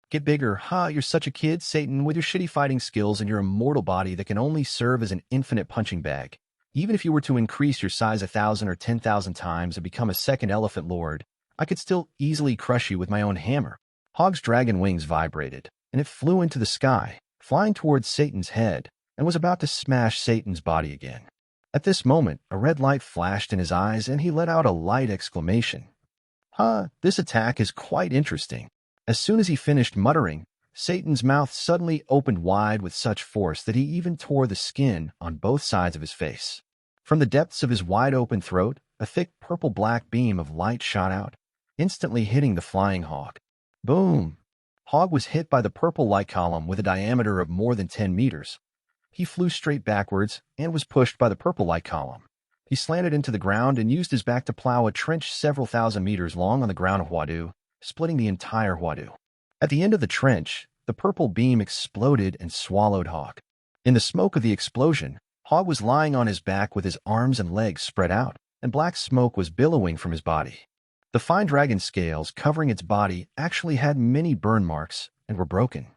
"Get bigger. Ha, you're such a kid, Satan, with your shitty fighting skills and your immortal body that can only serve as an infinite punching bag. Even if you were to increase your size 1,000 or 10,000 times and become a second elephant lord, I could still easily crush you with my own hammer." Hogg's dragon wings vibrated, and it flew into the sky, flying towards Satan's head, and was about to smash Satan's body again. At this moment, a red light flashed in his eyes, and he let out a light exclamation. This attack is quite interesting." As soon as he finished muttering, Satan's mouth suddenly opened wide with such force that he even tore the skin on both sides of his face. From the depths of his wide-open throat, a thick purple-black beam of light shot out, instantly hitting the flying Hogg. Boom! Hogg was hit by the purple light column with a diameter of more than 10 meters. He flew straight backwards and was pushed by the purple light column. He slanted into the ground and used his back to plow a trench several thousand meters long on the ground of Huadu, splitting the entire Huadu. At the end of the trench, the purple beam exploded and swallowed Hogg. In the smoke of the explosion, Hogg was lying on his back with his arms and legs spread out, and black smoke was billowing from his body. The fine dragon scales covering its body actually had many burn marks and were broken.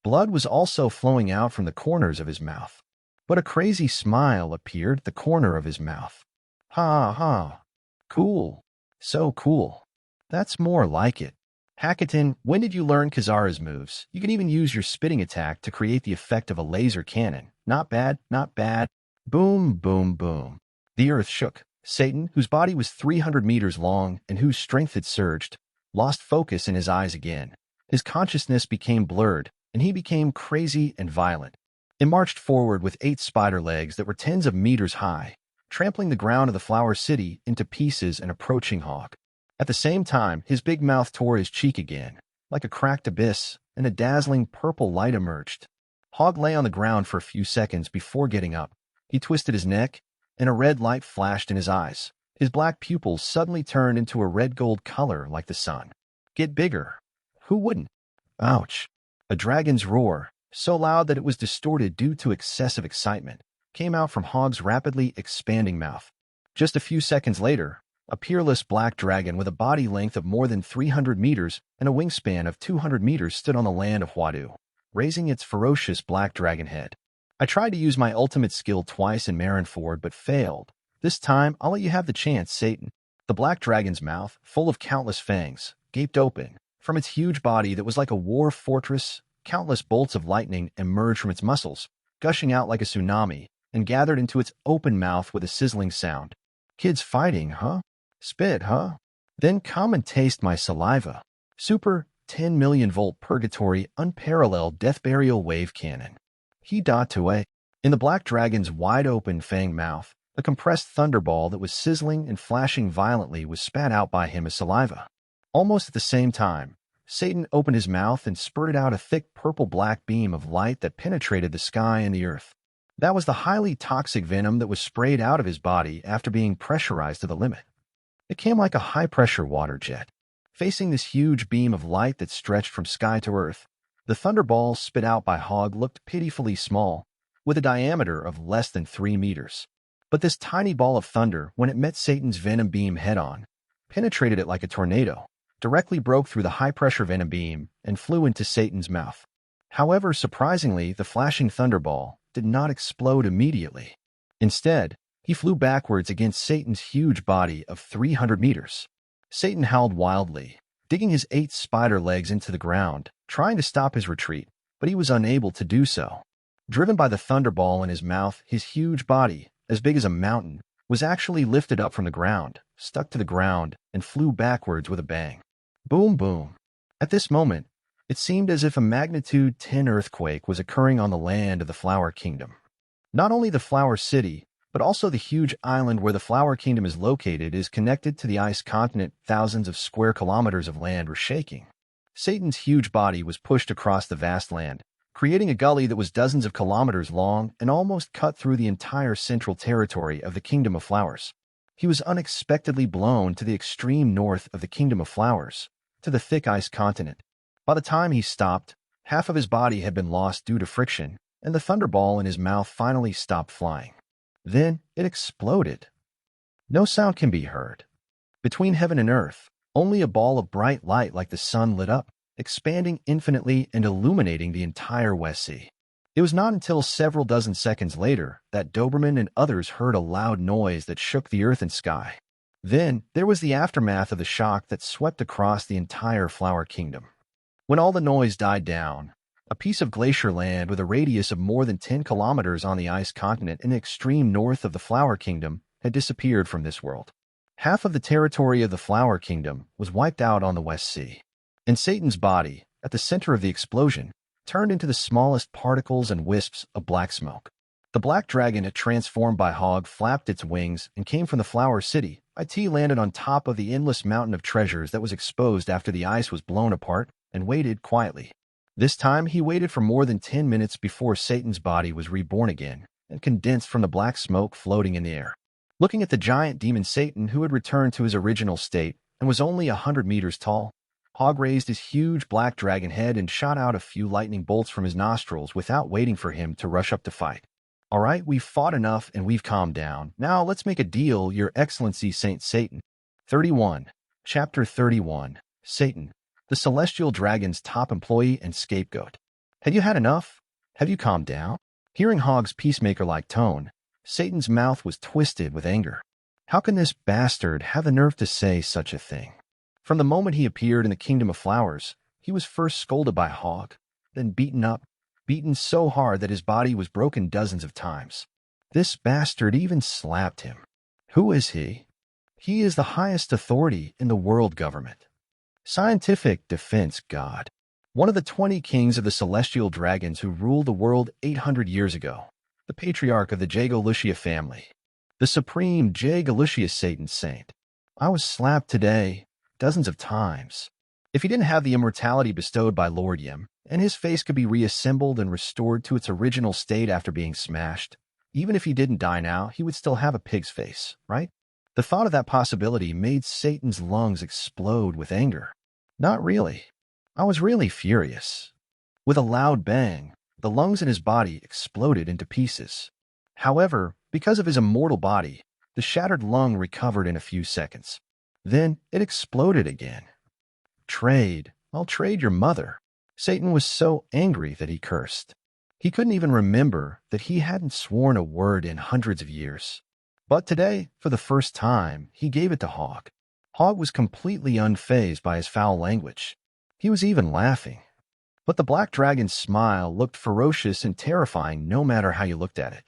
Blood was also flowing out from the corners of his mouth. But a crazy smile appeared at the corner of his mouth. "Ha ha. Cool. So cool. That's more like it. Hackaton, when did you learn Kazara's moves? You can even use your spitting attack to create the effect of a laser cannon. Not bad, not bad." Boom, boom, boom. The earth shook. Satan, whose body was 300 meters long and whose strength had surged, lost focus in his eyes again. His consciousness became blurred, and he became crazy and violent. It marched forward with 8 spider legs that were tens of meters high, trampling the ground of the Flower City into pieces and approaching Hogg. At the same time, his big mouth tore his cheek again, like a cracked abyss, and a dazzling purple light emerged. Hogg lay on the ground for a few seconds before getting up. He twisted his neck, and a red light flashed in his eyes. His black pupils suddenly turned into a red-gold color like the sun. "Get bigger." Who wouldn't? Ouch. A dragon's roar, so loud that it was distorted due to excessive excitement, came out from Hogg's rapidly expanding mouth. Just a few seconds later, a peerless black dragon with a body length of more than 300 meters and a wingspan of 200 meters stood on the land of Huadu, raising its ferocious black dragon head. "I tried to use my ultimate skill twice in Marineford but failed. This time, I'll let you have the chance, Satan." The black dragon's mouth, full of countless fangs, gaped open. From its huge body that was like a war fortress, countless bolts of lightning emerged from its muscles, gushing out like a tsunami, and gathered into its open mouth with a sizzling sound. Kids fighting, huh? Spit, huh? Then come and taste my saliva. Super 10 million volt purgatory unparalleled death burial wave cannon. He dot to a. In the black dragon's wide-open fanged mouth, a compressed thunderball that was sizzling and flashing violently was spat out by him as saliva. Almost at the same time, Satan opened his mouth and spurted out a thick purple-black beam of light that penetrated the sky and the earth. That was the highly toxic venom that was sprayed out of his body after being pressurized to the limit. It came like a high-pressure water jet. Facing this huge beam of light that stretched from sky to earth, the thunderball spit out by Hogg looked pitifully small, with a diameter of less than 3 meters. But this tiny ball of thunder, when it met Satan's venom beam head-on, penetrated it like a tornado, directly broke through the high-pressure venom beam, and flew into Satan's mouth. However, surprisingly, the flashing thunderball did not explode immediately. Instead, he flew backwards against Satan's huge body of 300 meters. Satan howled wildly, digging his 8 spider legs into the ground, trying to stop his retreat, but he was unable to do so. Driven by the thunderball in his mouth, his huge body, as big as a mountain, was actually lifted up from the ground, stuck to the ground, and flew backwards with a bang. Boom, boom. At this moment, it seemed as if a magnitude 10 earthquake was occurring on the land of the Flower Kingdom. Not only the Flower City, but also the huge island where the Flower Kingdom is located is connected to the ice continent. Thousands of square kilometers of land were shaking. Satan's huge body was pushed across the vast land, creating a gully that was dozens of kilometers long and almost cut through the entire central territory of the Kingdom of Flowers. He was unexpectedly blown to the extreme north of the Kingdom of Flowers, to the thick ice continent. By the time he stopped, half of his body had been lost due to friction, and the thunderball in his mouth finally stopped flying. Then it exploded. No sound can be heard. Between heaven and earth, only a ball of bright light like the sun lit up, expanding infinitely and illuminating the entire West Sea. It was not until several dozen seconds later that Doberman and others heard a loud noise that shook the earth and sky. Then there was the aftermath of the shock that swept across the entire Flower Kingdom. When all the noise died down, a piece of glacier land with a radius of more than 10 kilometers on the ice continent in the extreme north of the Flower Kingdom had disappeared from this world. Half of the territory of the Flower Kingdom was wiped out on the West Sea, and Satan's body, at the center of the explosion, turned into the smallest particles and wisps of black smoke. The black dragon had transformed by Hogg flapped its wings and came from the Flower City. It landed on top of the endless mountain of treasures that was exposed after the ice was blown apart and waited quietly. This time, he waited for more than 10 minutes before Satan's body was reborn again and condensed from the black smoke floating in the air. Looking at the giant demon Satan, who had returned to his original state and was only 100 meters tall, Hogg raised his huge black dragon head and shot out a few lightning bolts from his nostrils without waiting for him to rush up to fight. "All right, we've fought enough and we've calmed down. Now let's make a deal, Your Excellency Saint Satan." 31. Chapter 31. Satan, the celestial dragon's top employee and scapegoat. "Have you had enough? Have you calmed down?" Hearing Hogg's peacemaker-like tone, Satan's mouth was twisted with anger. How can this bastard have the nerve to say such a thing? From the moment he appeared in the Kingdom of Flowers, he was first scolded by Hogg, then beaten so hard that his body was broken dozens of times. This bastard even slapped him. Who is he? He is the highest authority in the world government. Scientific defense god. One of the 20 kings of the celestial dragons who ruled the world 800 years ago. The patriarch of the Jago-Lucia family. The supreme Jago-Lucia Satan saint. I was slapped today, dozens of times. If he didn't have the immortality bestowed by Lord Yim, and his face could be reassembled and restored to its original state after being smashed, even if he didn't die now, he would still have a pig's face, right? The thought of that possibility made Satan's lungs explode with anger. Not really. I was really furious. With a loud bang, the lungs in his body exploded into pieces. However, because of his immortal body, the shattered lung recovered in a few seconds. Then it exploded again. Trade. I'll trade your mother. Satan was so angry that he cursed. He couldn't even remember that he hadn't sworn a word in hundreds of years. But today, for the first time, he gave it to Hogg. Hogg was completely unfazed by his foul language. He was even laughing. But the black dragon's smile looked ferocious and terrifying no matter how you looked at it.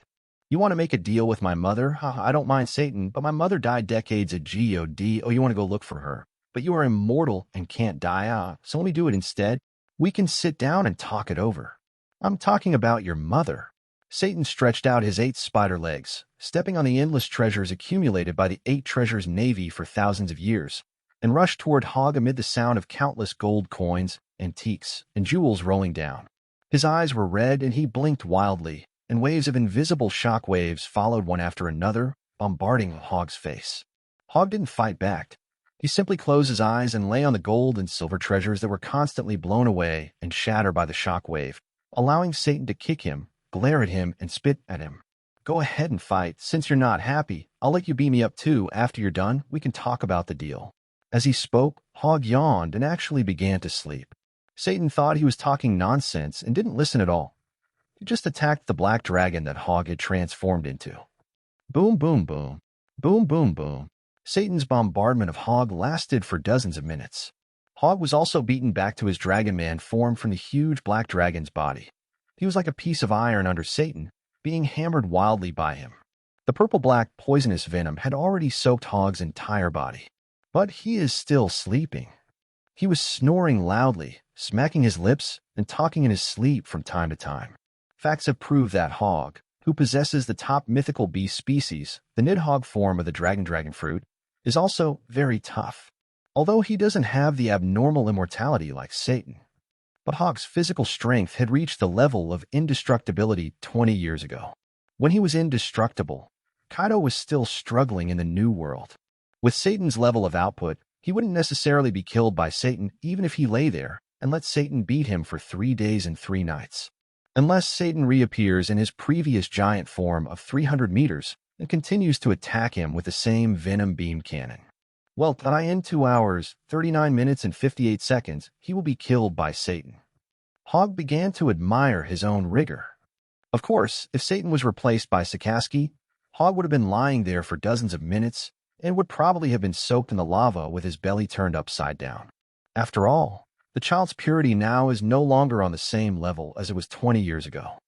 You want to make a deal with my mother? I don't mind Satan, but my mother died decades ago. Oh, you want to go look for her? But you are immortal and can't die. So let me do it instead. We can sit down and talk it over. I'm talking about your mother. Satan stretched out his 8 spider legs, stepping on the endless treasures accumulated by the 8 treasures navy for thousands of years, and rushed toward Hogg amid the sound of countless gold coins, antiques, and jewels rolling down. His eyes were red and he blinked wildly, and waves of invisible shock waves followed one after another, bombarding Hogg's face. Hogg didn't fight back. He simply closed his eyes and lay on the gold and silver treasures that were constantly blown away and shattered by the shock wave, allowing Satan to kick him, glare at him, and spit at him. Go ahead and fight. Since you're not happy, I'll let you beat me up too. After you're done, we can talk about the deal. As he spoke, Hogg yawned and actually began to sleep. Satan thought he was talking nonsense and didn't listen at all. He just attacked the black dragon that Hogg had transformed into. Boom, boom, boom. Boom, boom, boom. Satan's bombardment of Hogg lasted for dozens of minutes. Hogg was also beaten back to his dragon man form from the huge black dragon's body. He was like a piece of iron under Satan, being hammered wildly by him. The purple-black poisonous venom had already soaked Hogg's entire body. But he is still sleeping. He was snoring loudly, smacking his lips, and talking in his sleep from time to time. Facts have proved that Hogg, who possesses the top mythical beast species, the Nidhogg form of the dragon fruit, is also very tough, although he doesn't have the abnormal immortality like Satan. But Hogg's physical strength had reached the level of indestructibility 20 years ago. When he was indestructible, Kaido was still struggling in the New World. With Satan's level of output, he wouldn't necessarily be killed by Satan even if he lay there and let Satan beat him for 3 days and 3 nights. Unless Satan reappears in his previous giant form of 300 meters and continues to attack him with the same venom beam cannon. Well, in 2 hours, 39 minutes and 58 seconds, he will be killed by Satan. Hogg began to admire his own rigor. Of course, if Satan was replaced by Sakazuki, Hogg would have been lying there for dozens of minutes and would probably have been soaked in the lava with his belly turned upside down. After all, the child's purity now is no longer on the same level as it was 20 years ago.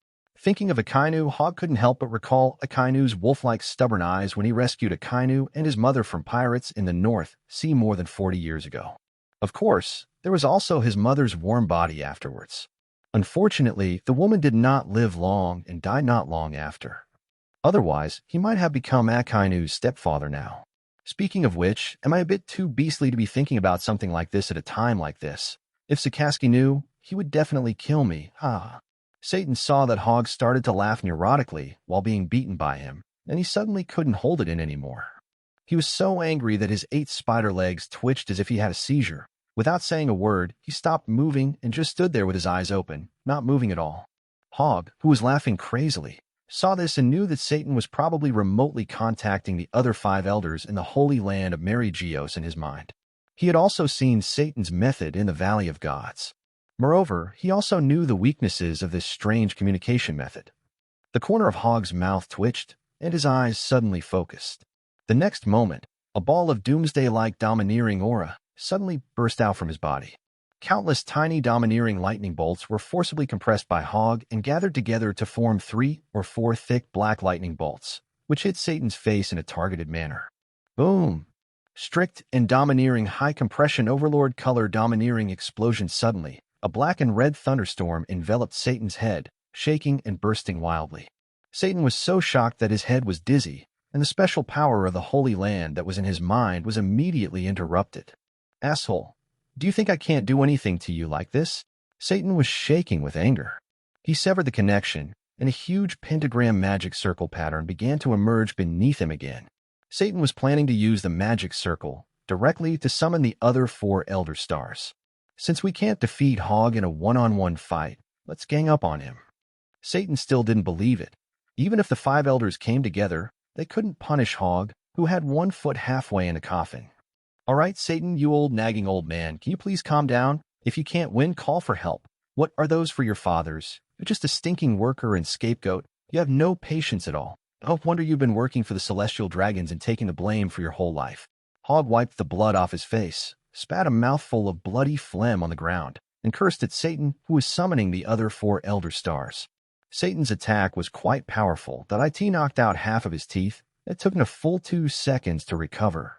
Thinking of Akainu, Hogg couldn't help but recall Akainu's wolf-like stubborn eyes when he rescued Akainu and his mother from pirates in the North Sea more than 40 years ago. Of course, there was also his mother's warm body afterwards. Unfortunately, the woman did not live long and died not long after. Otherwise, he might have become Akainu's stepfather now. Speaking of which, am I a bit too beastly to be thinking about something like this at a time like this? If Sakazuki knew, he would definitely kill me. Satan saw that Hogg started to laugh neurotically while being beaten by him, and he suddenly couldn't hold it in anymore. He was so angry that his 8 spider legs twitched as if he had a seizure. Without saying a word, he stopped moving and just stood there with his eyes open, not moving at all. Hogg, who was laughing crazily, saw this and knew that Satan was probably remotely contacting the other 5 elders in the holy land of Marigeos in his mind. He had also seen Satan's method in the Valley of Gods. Moreover, he also knew the weaknesses of this strange communication method. The corner of Hogg's mouth twitched, and his eyes suddenly focused. The next moment, a ball of doomsday-like domineering aura suddenly burst out from his body. Countless tiny domineering lightning bolts were forcibly compressed by Hogg and gathered together to form 3 or 4 thick black lightning bolts, which hit Satan's face in a targeted manner. Boom! Strict and domineering high-compression overlord color domineering explosion suddenly. A black and red thunderstorm enveloped Satan's head, shaking and bursting wildly. Satan was so shocked that his head was dizzy, and the special power of the Holy Land that was in his mind was immediately interrupted. Asshole, do you think I can't do anything to you like this? Satan was shaking with anger. He severed the connection, and a huge pentagram magic circle pattern began to emerge beneath him again. Satan was planning to use the magic circle directly to summon the other 4 Elder Stars. Since we can't defeat Hogg in a one-on-one fight, let's gang up on him. Satan still didn't believe it. Even if the 5 elders came together, they couldn't punish Hogg, who had 1 foot halfway in a coffin. All right, Satan, you old nagging old man, can you please calm down? If you can't win, call for help. What are those for your fathers? You're just a stinking worker and scapegoat. You have no patience at all. No wonder you've been working for the celestial dragons and taking the blame for your whole life. Hogg wiped the blood off his face, spat a mouthful of bloody phlegm on the ground, and cursed at Satan, who was summoning the other 4 Elder Stars. Satan's attack was quite powerful that it knocked out half of his teeth. It took him a full 2 seconds to recover.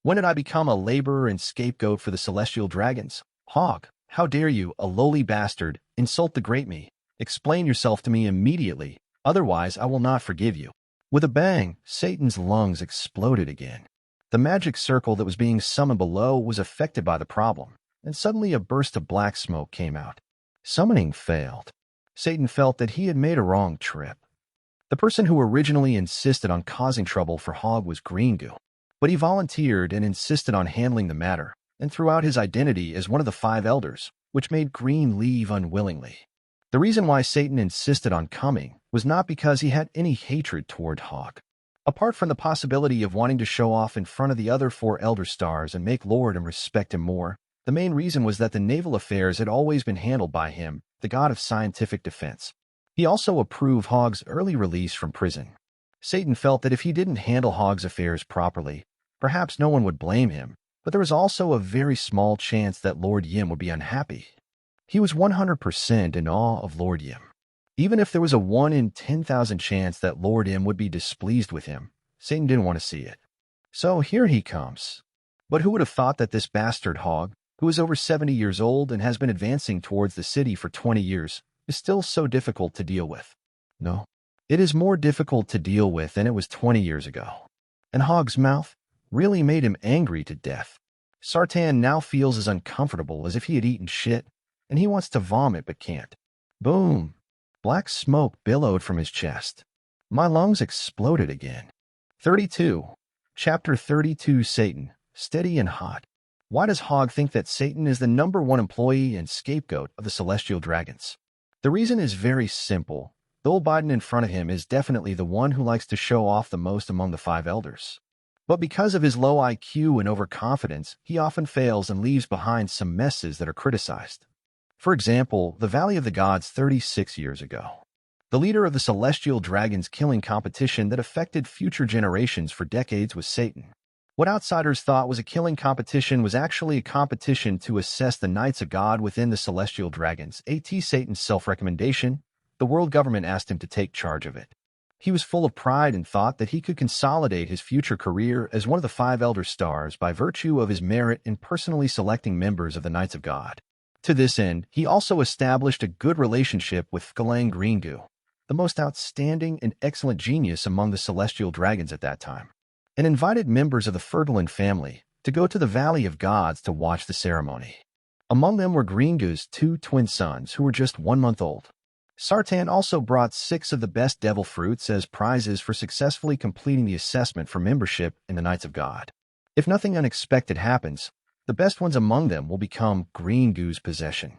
When did I become a laborer and scapegoat for the celestial dragons? Hogg, how dare you, a lowly bastard, insult the great me? Explain yourself to me immediately, otherwise I will not forgive you. With a bang, Satan's lungs exploded again. The magic circle that was being summoned below was affected by the problem, and suddenly a burst of black smoke came out. Summoning failed. Satan felt that he had made a wrong trip. The person who originally insisted on causing trouble for Hogg was Gringu, but he volunteered and insisted on handling the matter, and threw out his identity as one of the 5 elders, which made Green leave unwillingly. The reason why Satan insisted on coming was not because he had any hatred toward Hogg. Apart from the possibility of wanting to show off in front of the other 4 Elder Stars and make Lord and respect him more, the main reason was that the naval affairs had always been handled by him, the god of scientific defense. He also approved Hogg's early release from prison. Satan felt that if he didn't handle Hogg's affairs properly, perhaps no one would blame him, but there was also a very small chance that Lord Yim would be unhappy. He was 100% in awe of Lord Yim. Even if there was a 1 in 10,000 chance that Lord Yim would be displeased with him, Satan didn't want to see it. So here he comes. But who would have thought that this bastard Hogg, who is over 70 years old and has been advancing towards the city for 20 years, is still so difficult to deal with? No, it is more difficult to deal with than it was 20 years ago. And Hogg's mouth really made him angry to death. Sartan now feels as uncomfortable as if he had eaten shit, and he wants to vomit but can't. Boom! Black smoke billowed from his chest. My lungs exploded again. 32. Chapter 32. Satan, steady and hot. Why does Hogg think that Satan is the #1 employee and scapegoat of the celestial dragons? The reason is very simple. The old Biden in front of him is definitely the one who likes to show off the most among the 5 elders. But because of his low IQ and overconfidence, he often fails and leaves behind some messes that are criticized. For example, the Valley of the Gods 36 years ago. The leader of the celestial dragons killing competition that affected future generations for decades was Satan. What outsiders thought was a killing competition was actually a competition to assess the Knights of God within the celestial dragons. Satan's self-recommendation, the world government asked him to take charge of it. He was full of pride and thought that he could consolidate his future career as one of the 5 Elder Stars by virtue of his merit in personally selecting members of the Knights of God. To this end, he also established a good relationship with Galang Gringu, the most outstanding and excellent genius among the celestial dragons at that time, and invited members of the Fertile family to go to the Valley of Gods to watch the ceremony. Among them were Gringu's 2 twin sons who were just 1 month old. Sartan also brought 6 of the best devil fruits as prizes for successfully completing the assessment for membership in the Knights of God. If nothing unexpected happens, the best ones among them will become Gringu's possession.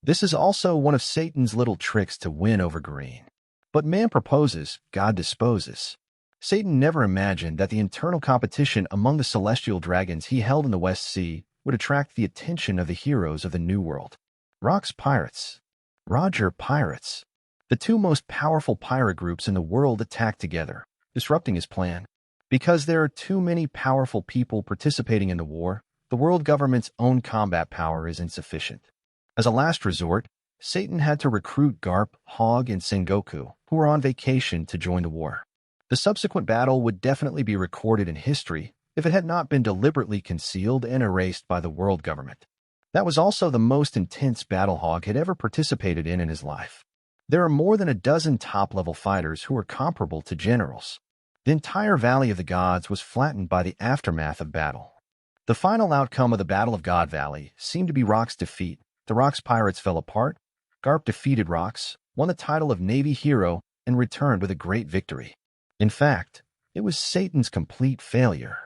This is also one of Satan's little tricks to win over Green. But man proposes, God disposes. Satan never imagined that the internal competition among the celestial dragons he held in the West Sea would attract the attention of the heroes of the New World. Rock's Pirates. Roger Pirates. The 2 most powerful pirate groups in the world attacked together, disrupting his plan. Because there are too many powerful people participating in the war, the world government's own combat power is insufficient. As a last resort, Satan had to recruit Garp, Hogg, and Sengoku, who were on vacation, to join the war. The subsequent battle would definitely be recorded in history if it had not been deliberately concealed and erased by the world government. That was also the most intense battle Hogg had ever participated in his life. There are more than a dozen top-level fighters who are comparable to generals. The entire Valley of the Gods was flattened by the aftermath of battle. The final outcome of the Battle of God Valley seemed to be Rock's defeat. The Rock's pirates fell apart. Garp defeated Rocks, won the title of Navy Hero, and returned with a great victory. In fact, it was Satan's complete failure.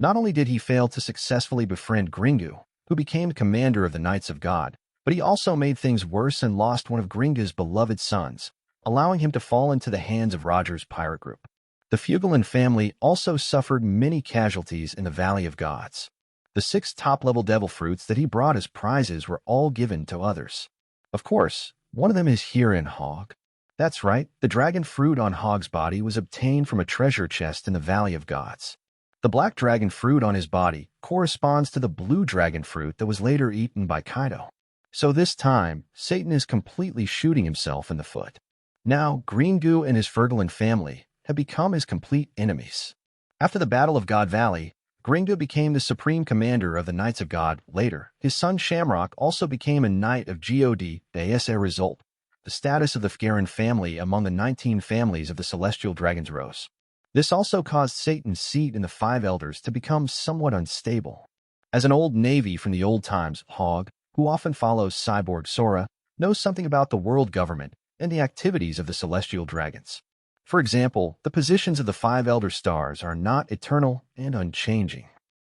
Not only did he fail to successfully befriend Gringu, who became commander of the Knights of God, but he also made things worse and lost one of Gringu's beloved sons, allowing him to fall into the hands of Roger's pirate group. The Fugelin family also suffered many casualties in the Valley of Gods. The 6 top-level devil fruits that he brought as prizes were all given to others. Of course, one of them is here in Hogg. That's right, the dragon fruit on Hogg's body was obtained from a treasure chest in the Valley of Gods. The black dragon fruit on his body corresponds to the blue dragon fruit that was later eaten by Kaido. So this time, Satan is completely shooting himself in the foot. Now, Green Goo and his Fergalin family have become his complete enemies. After the Battle of God Valley, Gringo became the supreme commander of the Knights of God. Later, his son Shamrock also became a Knight of God. As a result, the status of the Fgarin family among the 19 families of the Celestial Dragons rose. This also caused Satan's seat in the Five Elders to become somewhat unstable. As an old navy from the old times, Hogg, who often follows Cyborg Sora, knows something about the world government and the activities of the Celestial Dragons. For example, the positions of the Five Elder Stars are not eternal and unchanging.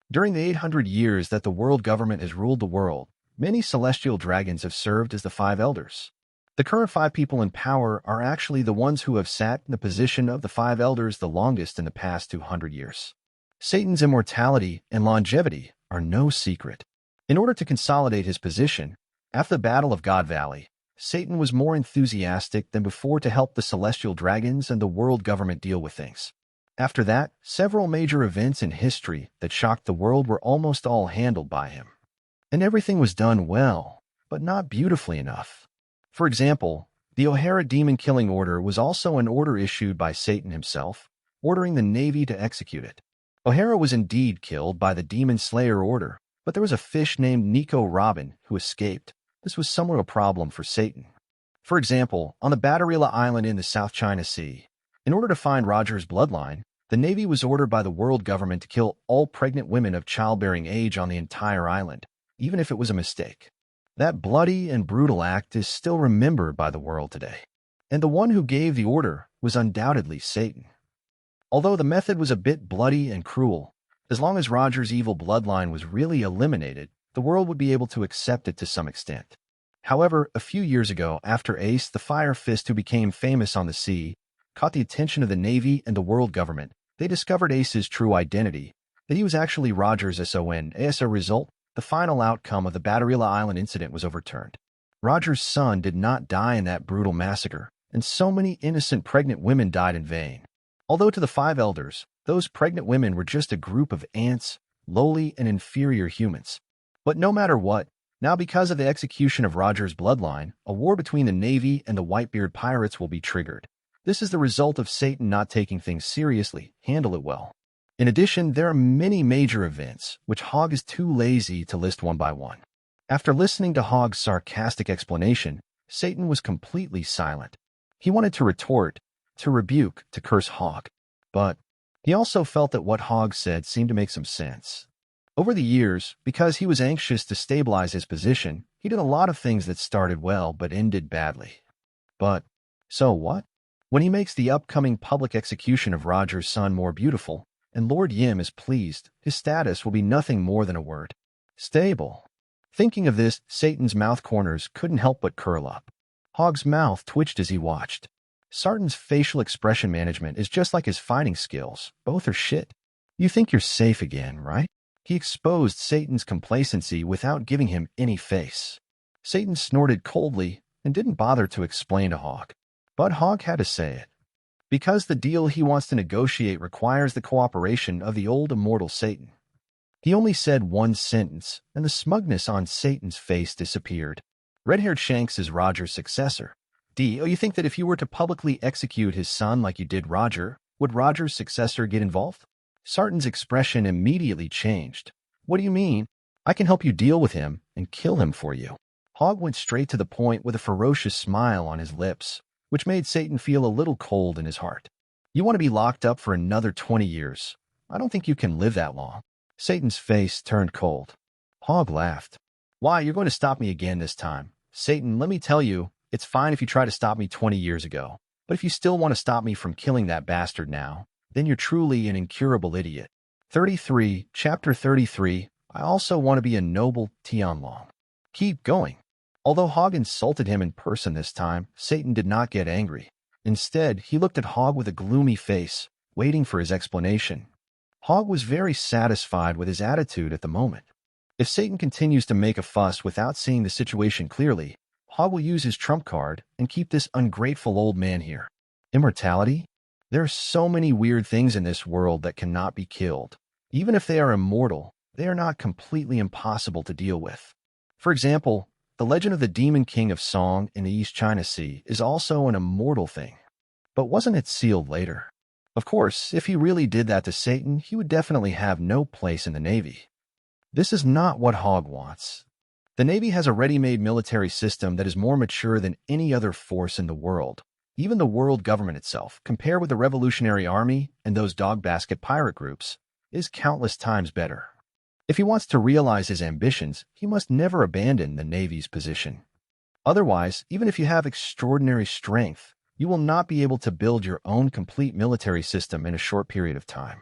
During the 800 years that the world government has ruled the world, many Celestial Dragons have served as the Five Elders. The current 5 people in power are actually the ones who have sat in the position of the Five Elders the longest in the past 200 years. Satan's immortality and longevity are no secret. In order to consolidate his position, after the Battle of God Valley, Satan was more enthusiastic than before to help the Celestial Dragons and the world government deal with things. After that, several major events in history that shocked the world were almost all handled by him. And everything was done well, but not beautifully enough. For example, the O'Hara Demon Killing Order was also an order issued by Satan himself, ordering the Navy to execute it. O'Hara was indeed killed by the Demon Slayer Order, but there was a fish named Nico Robin who escaped. This was somewhat a problem for Satan. For example, on the Batterila Island in the South China Sea, in order to find Roger's bloodline, the Navy was ordered by the world government to kill all pregnant women of childbearing age on the entire island, even if it was a mistake. That bloody and brutal act is still remembered by the world today, and the one who gave the order was undoubtedly Satan. Although the method was a bit bloody and cruel, as long as Roger's evil bloodline was really eliminated, the world would be able to accept it to some extent. However, a few years ago, after Ace, the Fire Fist who became famous on the sea, caught the attention of the Navy and the world government, they discovered Ace's true identity, that he was actually Roger's son. As a result, the final outcome of the Batterila Island incident was overturned. Roger's son did not die in that brutal massacre, and so many innocent pregnant women died in vain. Although to the Five Elders, those pregnant women were just a group of ants, lowly and inferior humans. But no matter what, now because of the execution of Roger's bloodline, a war between the Navy and the Whitebeard Pirates will be triggered. This is the result of Satan not taking things seriously. Handle it well. In addition, there are many major events, which Hogg is too lazy to list one by one. After listening to Hogg's sarcastic explanation, Satan was completely silent. He wanted to retort, to rebuke, to curse Hogg. But he also felt that what Hogg said seemed to make some sense. Over the years, because he was anxious to stabilize his position, he did a lot of things that started well but ended badly. But, so what? When he makes the upcoming public execution of Roger's son more beautiful, and Lord Yim is pleased, his status will be nothing more than a word. Stable. Thinking of this, Satan's mouth corners couldn't help but curl up. Hogg's mouth twitched as he watched. Sartan's facial expression management is just like his fighting skills. Both are shit. You think you're safe again, right? He exposed Satan's complacency without giving him any face. Satan snorted coldly and didn't bother to explain to Hogg. But Hogg had to say it. Because the deal he wants to negotiate requires the cooperation of the old immortal Satan. He only said one sentence, and the smugness on Satan's face disappeared. Red-haired Shanks is Roger's successor. You think that if you were to publicly execute his son like you did Roger, would Roger's successor get involved? Sartan's expression immediately changed. What do you mean? I can help you deal with him and kill him for you. Hogg went straight to the point with a ferocious smile on his lips, which made Satan feel a little cold in his heart. You want to be locked up for another 20 years. I don't think you can live that long. Satan's face turned cold. Hogg laughed. Why, you're going to stop me again this time. Satan, let me tell you, it's fine if you try to stop me 20 years ago. But if you still want to stop me from killing that bastard now, then you're truly an incurable idiot. 33, Chapter 33, I also want to be a noble Tianlong. Keep going. Although Hogg insulted him in person this time, Satan did not get angry. Instead, he looked at Hogg with a gloomy face, waiting for his explanation. Hogg was very satisfied with his attitude at the moment. If Satan continues to make a fuss without seeing the situation clearly, Hogg will use his trump card and keep this ungrateful old man here. Immortality? There are so many weird things in this world that cannot be killed. Even if they are immortal, they are not completely impossible to deal with. For example, the The legend of the Demon King of Song in the East China Sea is also an immortal thing. But wasn't it sealed later? Of course, if he really did that to Satan, he would definitely have no place in the Navy. This is not what Hogg wants. The Navy has a ready-made military system that is more mature than any other force in the world. Even the world government itself, compared with the Revolutionary Army and those dog-basket pirate groups, is countless times better. If he wants to realize his ambitions, he must never abandon the Navy's position. Otherwise, even if you have extraordinary strength, you will not be able to build your own complete military system in a short period of time.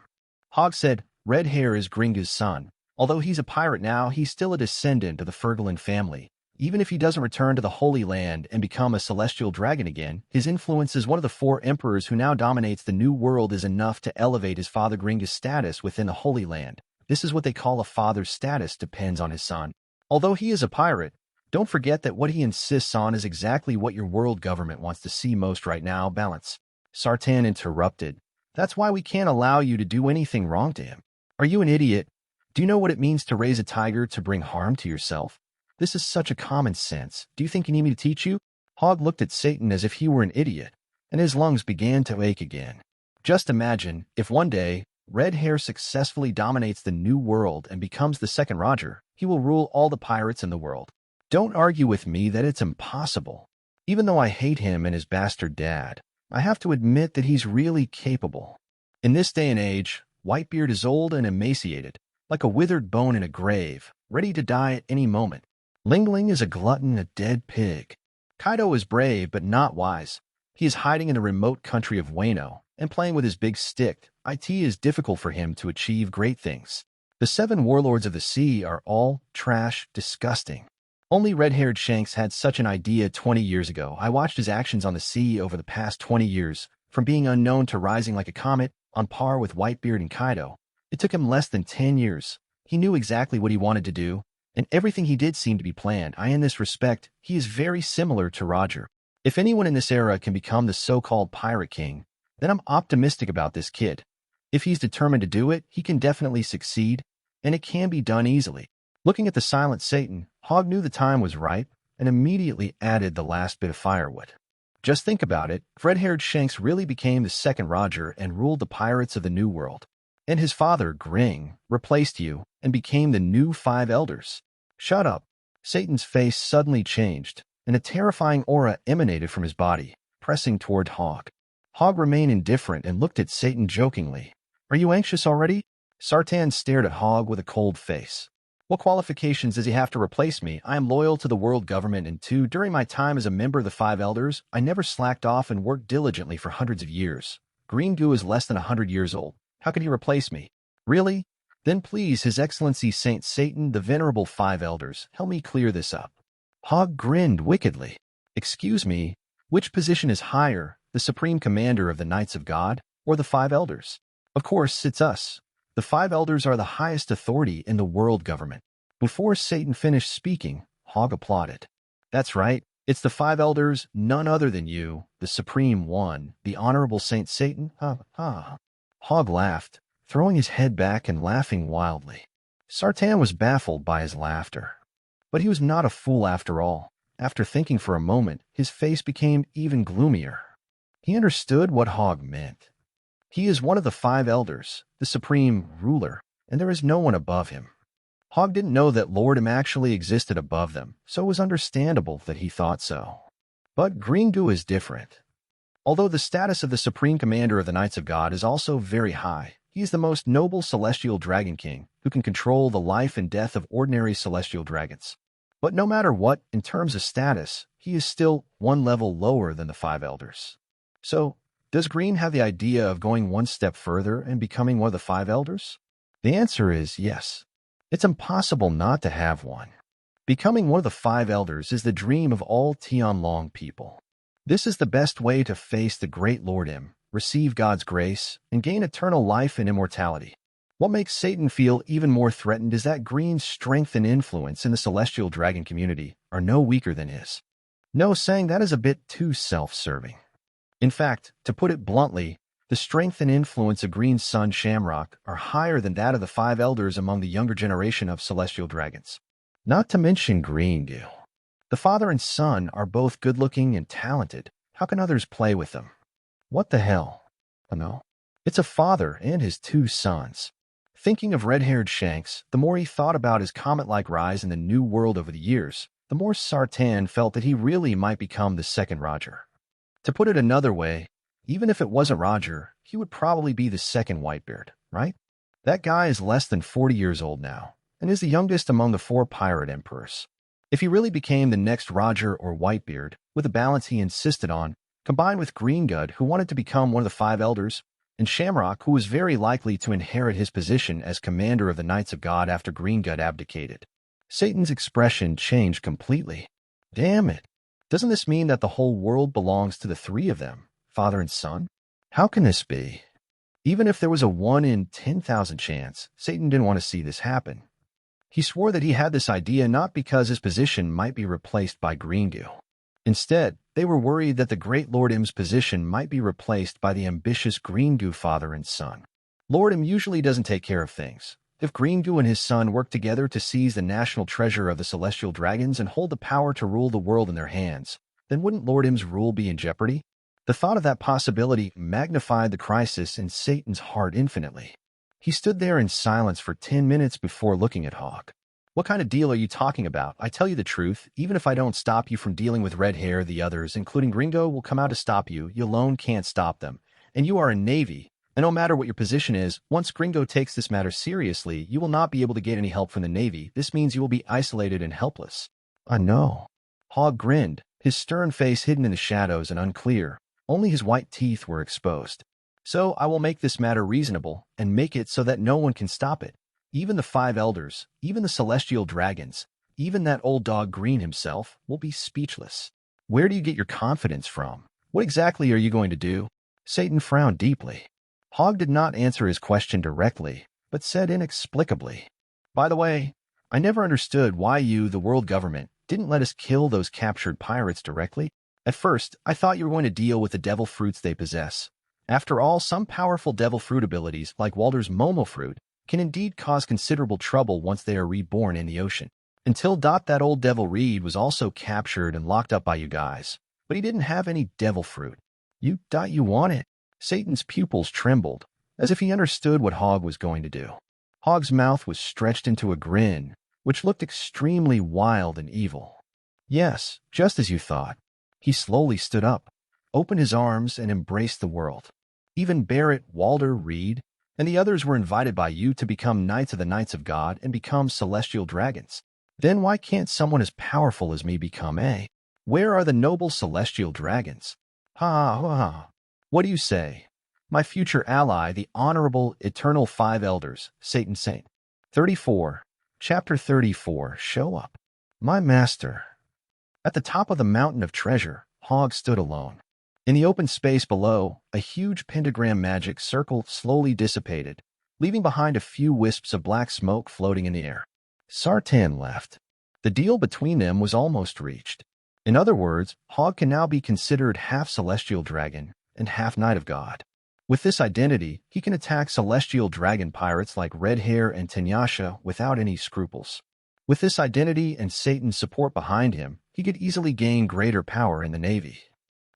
Hogg said, "Red Hair is Gringa's son. Although he's a pirate now, he's still a descendant of the Fergalin family. Even if he doesn't return to the Holy Land and become a celestial dragon again, his influence as one of the 4 emperors who now dominates the New World is enough to elevate his father Gringa's status within the Holy Land. This is what they call a father's status depends on his son. Although he is a pirate, don't forget that what he insists on is exactly what your world government wants to see most right now, balance." Sartan interrupted. "That's why we can't allow you to do anything wrong to him. Are you an idiot? Do you know what it means to raise a tiger to bring harm to yourself? This is such a common sense. Do you think you need me to teach you?" Hogg looked at Satan as if he were an idiot, and his lungs began to ache again. Just imagine if one day Red Hair successfully dominates the New World and becomes the second Roger. He will rule all the pirates in the world. Don't argue with me that it's impossible. Even though I hate him and his bastard dad, I have to admit that he's really capable. In this day and age, Whitebeard is old and emaciated, like a withered bone in a grave, ready to die at any moment. Ling Ling is a glutton, a dead pig. Kaido is brave but not wise. He is hiding in the remote country of Wano and playing with his big stick. It is difficult for him to achieve great things. The 7 warlords of the sea are all trash, disgusting. Only red-haired Shanks had such an idea 20 years ago. I watched his actions on the sea over the past 20 years, from being unknown to rising like a comet, on par with Whitebeard and Kaido. It took him less than 10 years. He knew exactly what he wanted to do, and everything he did seemed to be planned. In this respect, he is very similar to Roger. If anyone in this era can become the so-called Pirate King, then I'm optimistic about this kid. If he's determined to do it, he can definitely succeed, and it can be done easily. Looking at the silent Satan, Hogg knew the time was ripe and immediately added the last bit of firewood. Just think about it. Red-haired Shanks really became the second Roger and ruled the pirates of the New World. And his father, Gring, replaced you and became the new 5 elders. Shut up. Satan's face suddenly changed, and a terrifying aura emanated from his body, pressing toward Hogg. Hogg remained indifferent and looked at Satan jokingly. "Are you anxious already?" Sartan stared at Hogg with a cold face. "What qualifications does he have to replace me? I am loyal to the world government, and 2, during my time as a member of the 5 elders, I never slacked off and worked diligently for hundreds of years. Green Goo is less than 100 years old. How could he replace me? Really? Then please, His Excellency Saint Satan, the venerable 5 elders, help me clear this up." Hogg grinned wickedly. "Excuse me, which position is higher, the Supreme Commander of the Knights of God or the 5 elders? Of course, it's us. The 5 elders are the highest authority in the world government." Before Satan finished speaking, Hogg applauded. "That's right. It's the 5 elders, none other than you, the Supreme One, the Honorable Saint Satan." Hogg laughed, throwing his head back and laughing wildly. Sartan was baffled by his laughter. But he was not a fool after all. After thinking for a moment, his face became even gloomier. He understood what Hogg meant. He is one of the 5 elders, the supreme ruler, and there is no one above him. Hogg didn't know that Lordom actually existed above them, so it was understandable that he thought so. But Gringu is different. Although the status of the Supreme Commander of the Knights of God is also very high, he is the most noble celestial dragon king who can control the life and death of ordinary celestial dragons. But no matter what, in terms of status, he is still one level lower than the 5 elders. So, does Green have the idea of going one step further and becoming one of the 5 elders? The answer is yes. It's impossible not to have one. Becoming one of the 5 elders is the dream of all Tianlong people. This is the best way to face the great Lord M, receive God's grace, and gain eternal life and immortality. What makes Satan feel even more threatened is that Green's strength and influence in the celestial dragon community are no weaker than his. No, saying that is a bit too self-serving. In fact, to put it bluntly, the strength and influence of Green's son Shamrock are higher than that of the 5 elders among the younger generation of celestial dragons. Not to mention Green Gill. The father and son are both good-looking and talented. How can others play with them? What the hell? Oh no. It's a father and his two sons. Thinking of red-haired Shanks, the more he thought about his comet-like rise in the new world over the years, the more Sartan felt that he really might become the second Roger. To put it another way, even if it wasn't Roger, he would probably be the second Whitebeard, right? That guy is less than 40 years old now, and is the youngest among the 4 pirate emperors. If he really became the next Roger or Whitebeard, with the balance he insisted on, combined with Greengud, who wanted to become one of the 5 elders, and Shamrock, who was very likely to inherit his position as commander of the Knights of God after Greengud abdicated. Satan's expression changed completely. Damn it. Doesn't this mean that the whole world belongs to the 3 of them, father and son? How can this be? Even if there was a 1 in 10,000 chance, Satan didn't want to see this happen. He swore that he had this idea not because his position might be replaced by Greengu. Instead, they were worried that the great Lord Im's position might be replaced by the ambitious Greengu father and son. Lord Im usually doesn't take care of things. If Greengu and his son work together to seize the national treasure of the celestial dragons and hold the power to rule the world in their hands, then wouldn't Lord Im's rule be in jeopardy? The thought of that possibility magnified the crisis in Satan's heart infinitely. He stood there in silence for 10 minutes before looking at Hogg. What kind of deal are you talking about? I tell you the truth, even if I don't stop you from dealing with red hair, the others, including Gringo, will come out to stop you. You alone can't stop them. And you are a navy. And no matter what your position is, once Gringo takes this matter seriously, you will not be able to get any help from the Navy. This means you will be isolated and helpless. I know. Hogg grinned, his stern face hidden in the shadows and unclear. Only his white teeth were exposed. So I will make this matter reasonable, and make it so that no one can stop it. Even the 5 elders, even the celestial dragons, even that old dog Green himself will be speechless. Where do you get your confidence from? What exactly are you going to do? Satan frowned deeply. Hogg did not answer his question directly, but said inexplicably, "By the way, I never understood why you, the world government, didn't let us kill those captured pirates directly. At first, I thought you were going to deal with the devil fruits they possess. After all, some powerful devil fruit abilities, like Walder's Momo fruit, can indeed cause considerable trouble once they are reborn in the ocean. Until that old devil Reed was also captured and locked up by you guys, but he didn't have any devil fruit. You want it." Satan's pupils trembled, as if he understood what Hogg was going to do. Hogg's mouth was stretched into a grin, which looked extremely wild and evil. "Yes, just as you thought." He slowly stood up, opened his arms, and embraced the world. Even Barrett, Walder, Reed, and the others were invited by you to become Knights of the Knights of God and become celestial dragons. Then why can't someone as powerful as me become a? Where are the noble celestial dragons? Ha ha ha. What do you say? My future ally, the honorable, eternal 5 elders, Satan Saint. 34. Chapter 34. Show up. My master. At the top of the mountain of treasure, Hogg stood alone. In the open space below, a huge pentagram magic circle slowly dissipated, leaving behind a few wisps of black smoke floating in the air. Sartan left. The deal between them was almost reached. In other words, Hogg can now be considered half celestial dragon and half Knight of God. With this identity, he can attack celestial dragon pirates like Redhair and Tenyasha without any scruples. With this identity and Satan's support behind him, he could easily gain greater power in the Navy.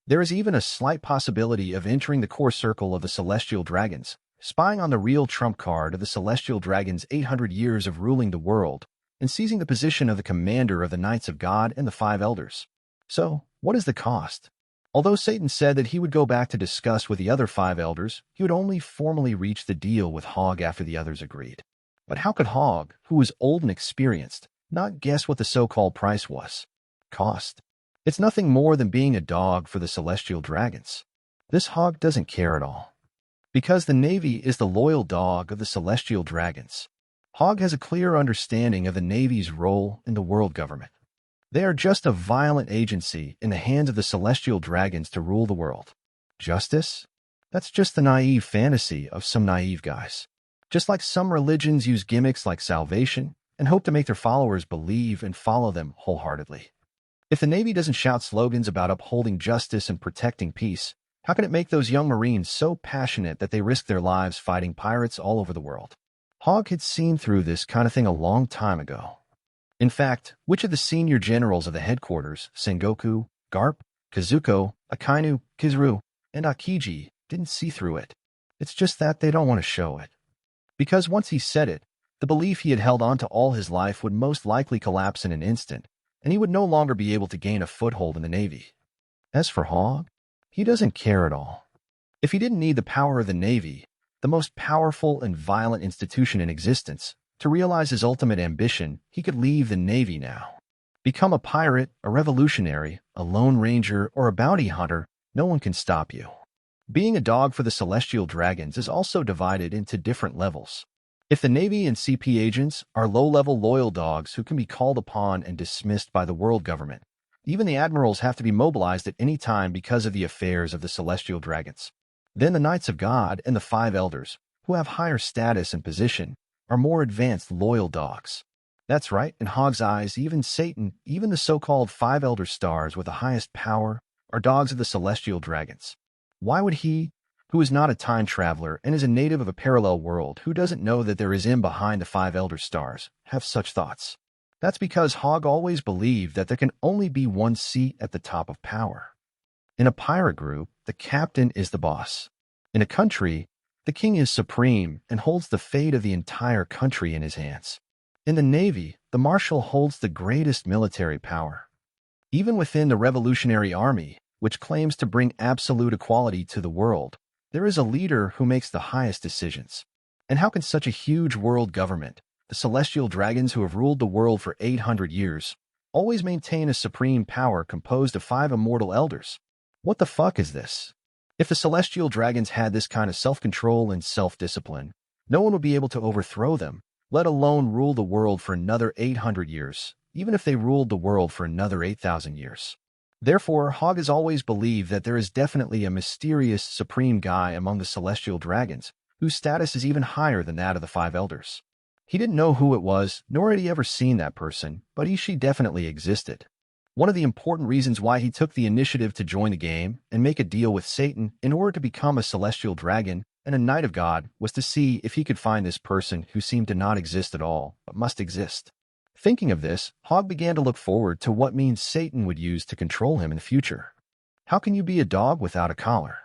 There is even a slight possibility of entering the core circle of the celestial dragons, spying on the real trump card of the celestial dragons' 800 years of ruling the world, and seizing the position of the commander of the Knights of God and the 5 elders. So, what is the cost? Although Satan said that he would go back to discuss with the other 5 elders, he would only formally reach the deal with Hogg after the others agreed. But how could Hogg, who was old and experienced, not guess what the so-called price was? Cost. It's nothing more than being a dog for the celestial dragons. This Hogg doesn't care at all. Because the Navy is the loyal dog of the celestial dragons. Hogg has a clear understanding of the Navy's role in the world government. They are just a violent agency in the hands of the celestial dragons to rule the world. Justice? That's just the naive fantasy of some naive guys. Just like some religions use gimmicks like salvation and hope to make their followers believe and follow them wholeheartedly. If the Navy doesn't shout slogans about upholding justice and protecting peace, how can it make those young Marines so passionate that they risk their lives fighting pirates all over the world? Hogg had seen through this kind of thing a long time ago. In fact, which of the senior generals of the headquarters, Sengoku, Garp, Kazuko, Akainu, Kizaru, and Akiji, didn't see through it? It's just that they don't want to show it. Because once he said it, the belief he had held on to all his life would most likely collapse in an instant, and he would no longer be able to gain a foothold in the Navy. As for Hogg, he doesn't care at all. If he didn't need the power of the Navy, the most powerful and violent institution in existence, to realize his ultimate ambition, he could leave the Navy now. Become a pirate, a revolutionary, a lone ranger, or a bounty hunter, no one can stop you. Being a dog for the Celestial Dragons is also divided into different levels. If the Navy and CP agents are low-level loyal dogs who can be called upon and dismissed by the world government, even the admirals have to be mobilized at any time because of the affairs of the Celestial Dragons. Then the Knights of God and the Five Elders, who have higher status and position, are more advanced loyal dogs. That's right, in Hogg's eyes, even Satan, even the so-called Five Elder Stars with the highest power, are dogs of the Celestial Dragons. Why would he, who is not a time traveler and is a native of a parallel world who doesn't know that there is him behind the Five Elder Stars, have such thoughts? That's because Hogg always believed that there can only be one seat at the top of power. In a pirate group, the captain is the boss. In a country, the king is supreme and holds the fate of the entire country in his hands. In the Navy, the marshal holds the greatest military power. Even within the Revolutionary Army, which claims to bring absolute equality to the world, there is a leader who makes the highest decisions. And how can such a huge world government, the Celestial Dragons who have ruled the world for 800 years, always maintain a supreme power composed of 5 immortal elders? What the fuck is this? If the Celestial Dragons had this kind of self-control and self-discipline, no one would be able to overthrow them, let alone rule the world for another 800 years, even if they ruled the world for another 8,000 years. Therefore, Hogg has always believed that there is definitely a mysterious supreme guy among the Celestial Dragons, whose status is even higher than that of the Five Elders. He didn't know who it was, nor had he ever seen that person, but she definitely existed. One of the important reasons why he took the initiative to join the game and make a deal with Satan in order to become a Celestial Dragon and a Knight of God was to see if he could find this person who seemed to not exist at all, but must exist. Thinking of this, Hogg began to look forward to what means Satan would use to control him in the future. How can you be a dog without a collar?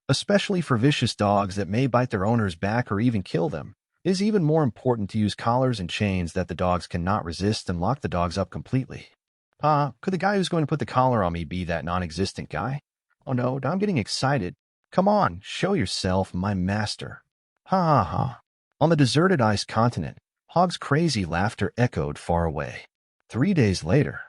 Especially for vicious dogs that may bite their owner's back or even kill them, it is even more important to use collars and chains that the dogs cannot resist and lock the dogs up completely. Could the guy who's going to put the collar on me be that non-existent guy? Oh no, I'm getting excited. Come on, show yourself, my master. Ha ha ha. On the deserted ice continent, Hogg's crazy laughter echoed far away. 3 days later,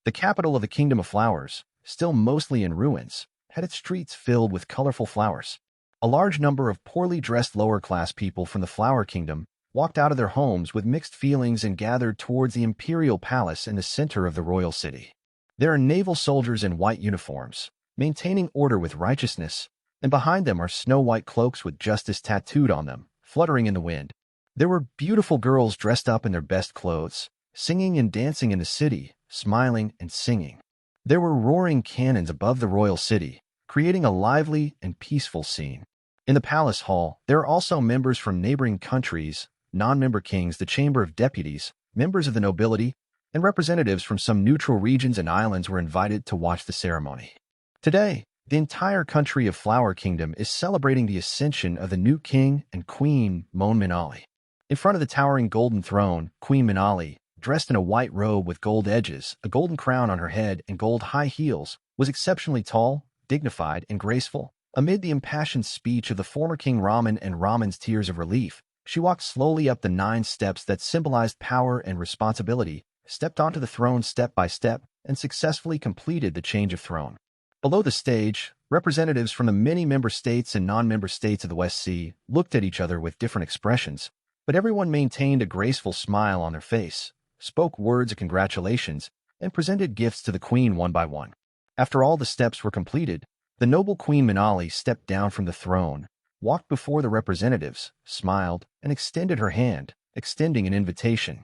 the capital of the Kingdom of Flowers, still mostly in ruins, had its streets filled with colorful flowers. A large number of poorly dressed lower-class people from the Flower Kingdom walked out of their homes with mixed feelings and gathered towards the Imperial Palace in the center of the royal city. There are naval soldiers in white uniforms, maintaining order with righteousness, and behind them are snow-white cloaks with justice tattooed on them, fluttering in the wind. There were beautiful girls dressed up in their best clothes, singing and dancing in the city, smiling and singing. There were roaring cannons above the royal city, creating a lively and peaceful scene. In the palace hall, there are also members from neighboring countries, non-member kings, the Chamber of Deputies, members of the nobility, and representatives from some neutral regions and islands were invited to watch the ceremony. Today, the entire country of Flower Kingdom is celebrating the ascension of the new king and queen, Mon Minali. In front of the towering golden throne, Queen Minali, dressed in a white robe with gold edges, a golden crown on her head, and gold high heels, was exceptionally tall, dignified, and graceful. Amid the impassioned speech of the former King Ramen and Ramen's tears of relief, she walked slowly up the 9 steps that symbolized power and responsibility, stepped onto the throne step by step, and successfully completed the change of throne. Below the stage, representatives from the many member states and non-member states of the West Sea looked at each other with different expressions, but everyone maintained a graceful smile on their face, spoke words of congratulations, and presented gifts to the queen one by one. After all the steps were completed, the noble Queen Minali stepped down from the throne, walked before the representatives, smiled, and extended her hand, extending an invitation.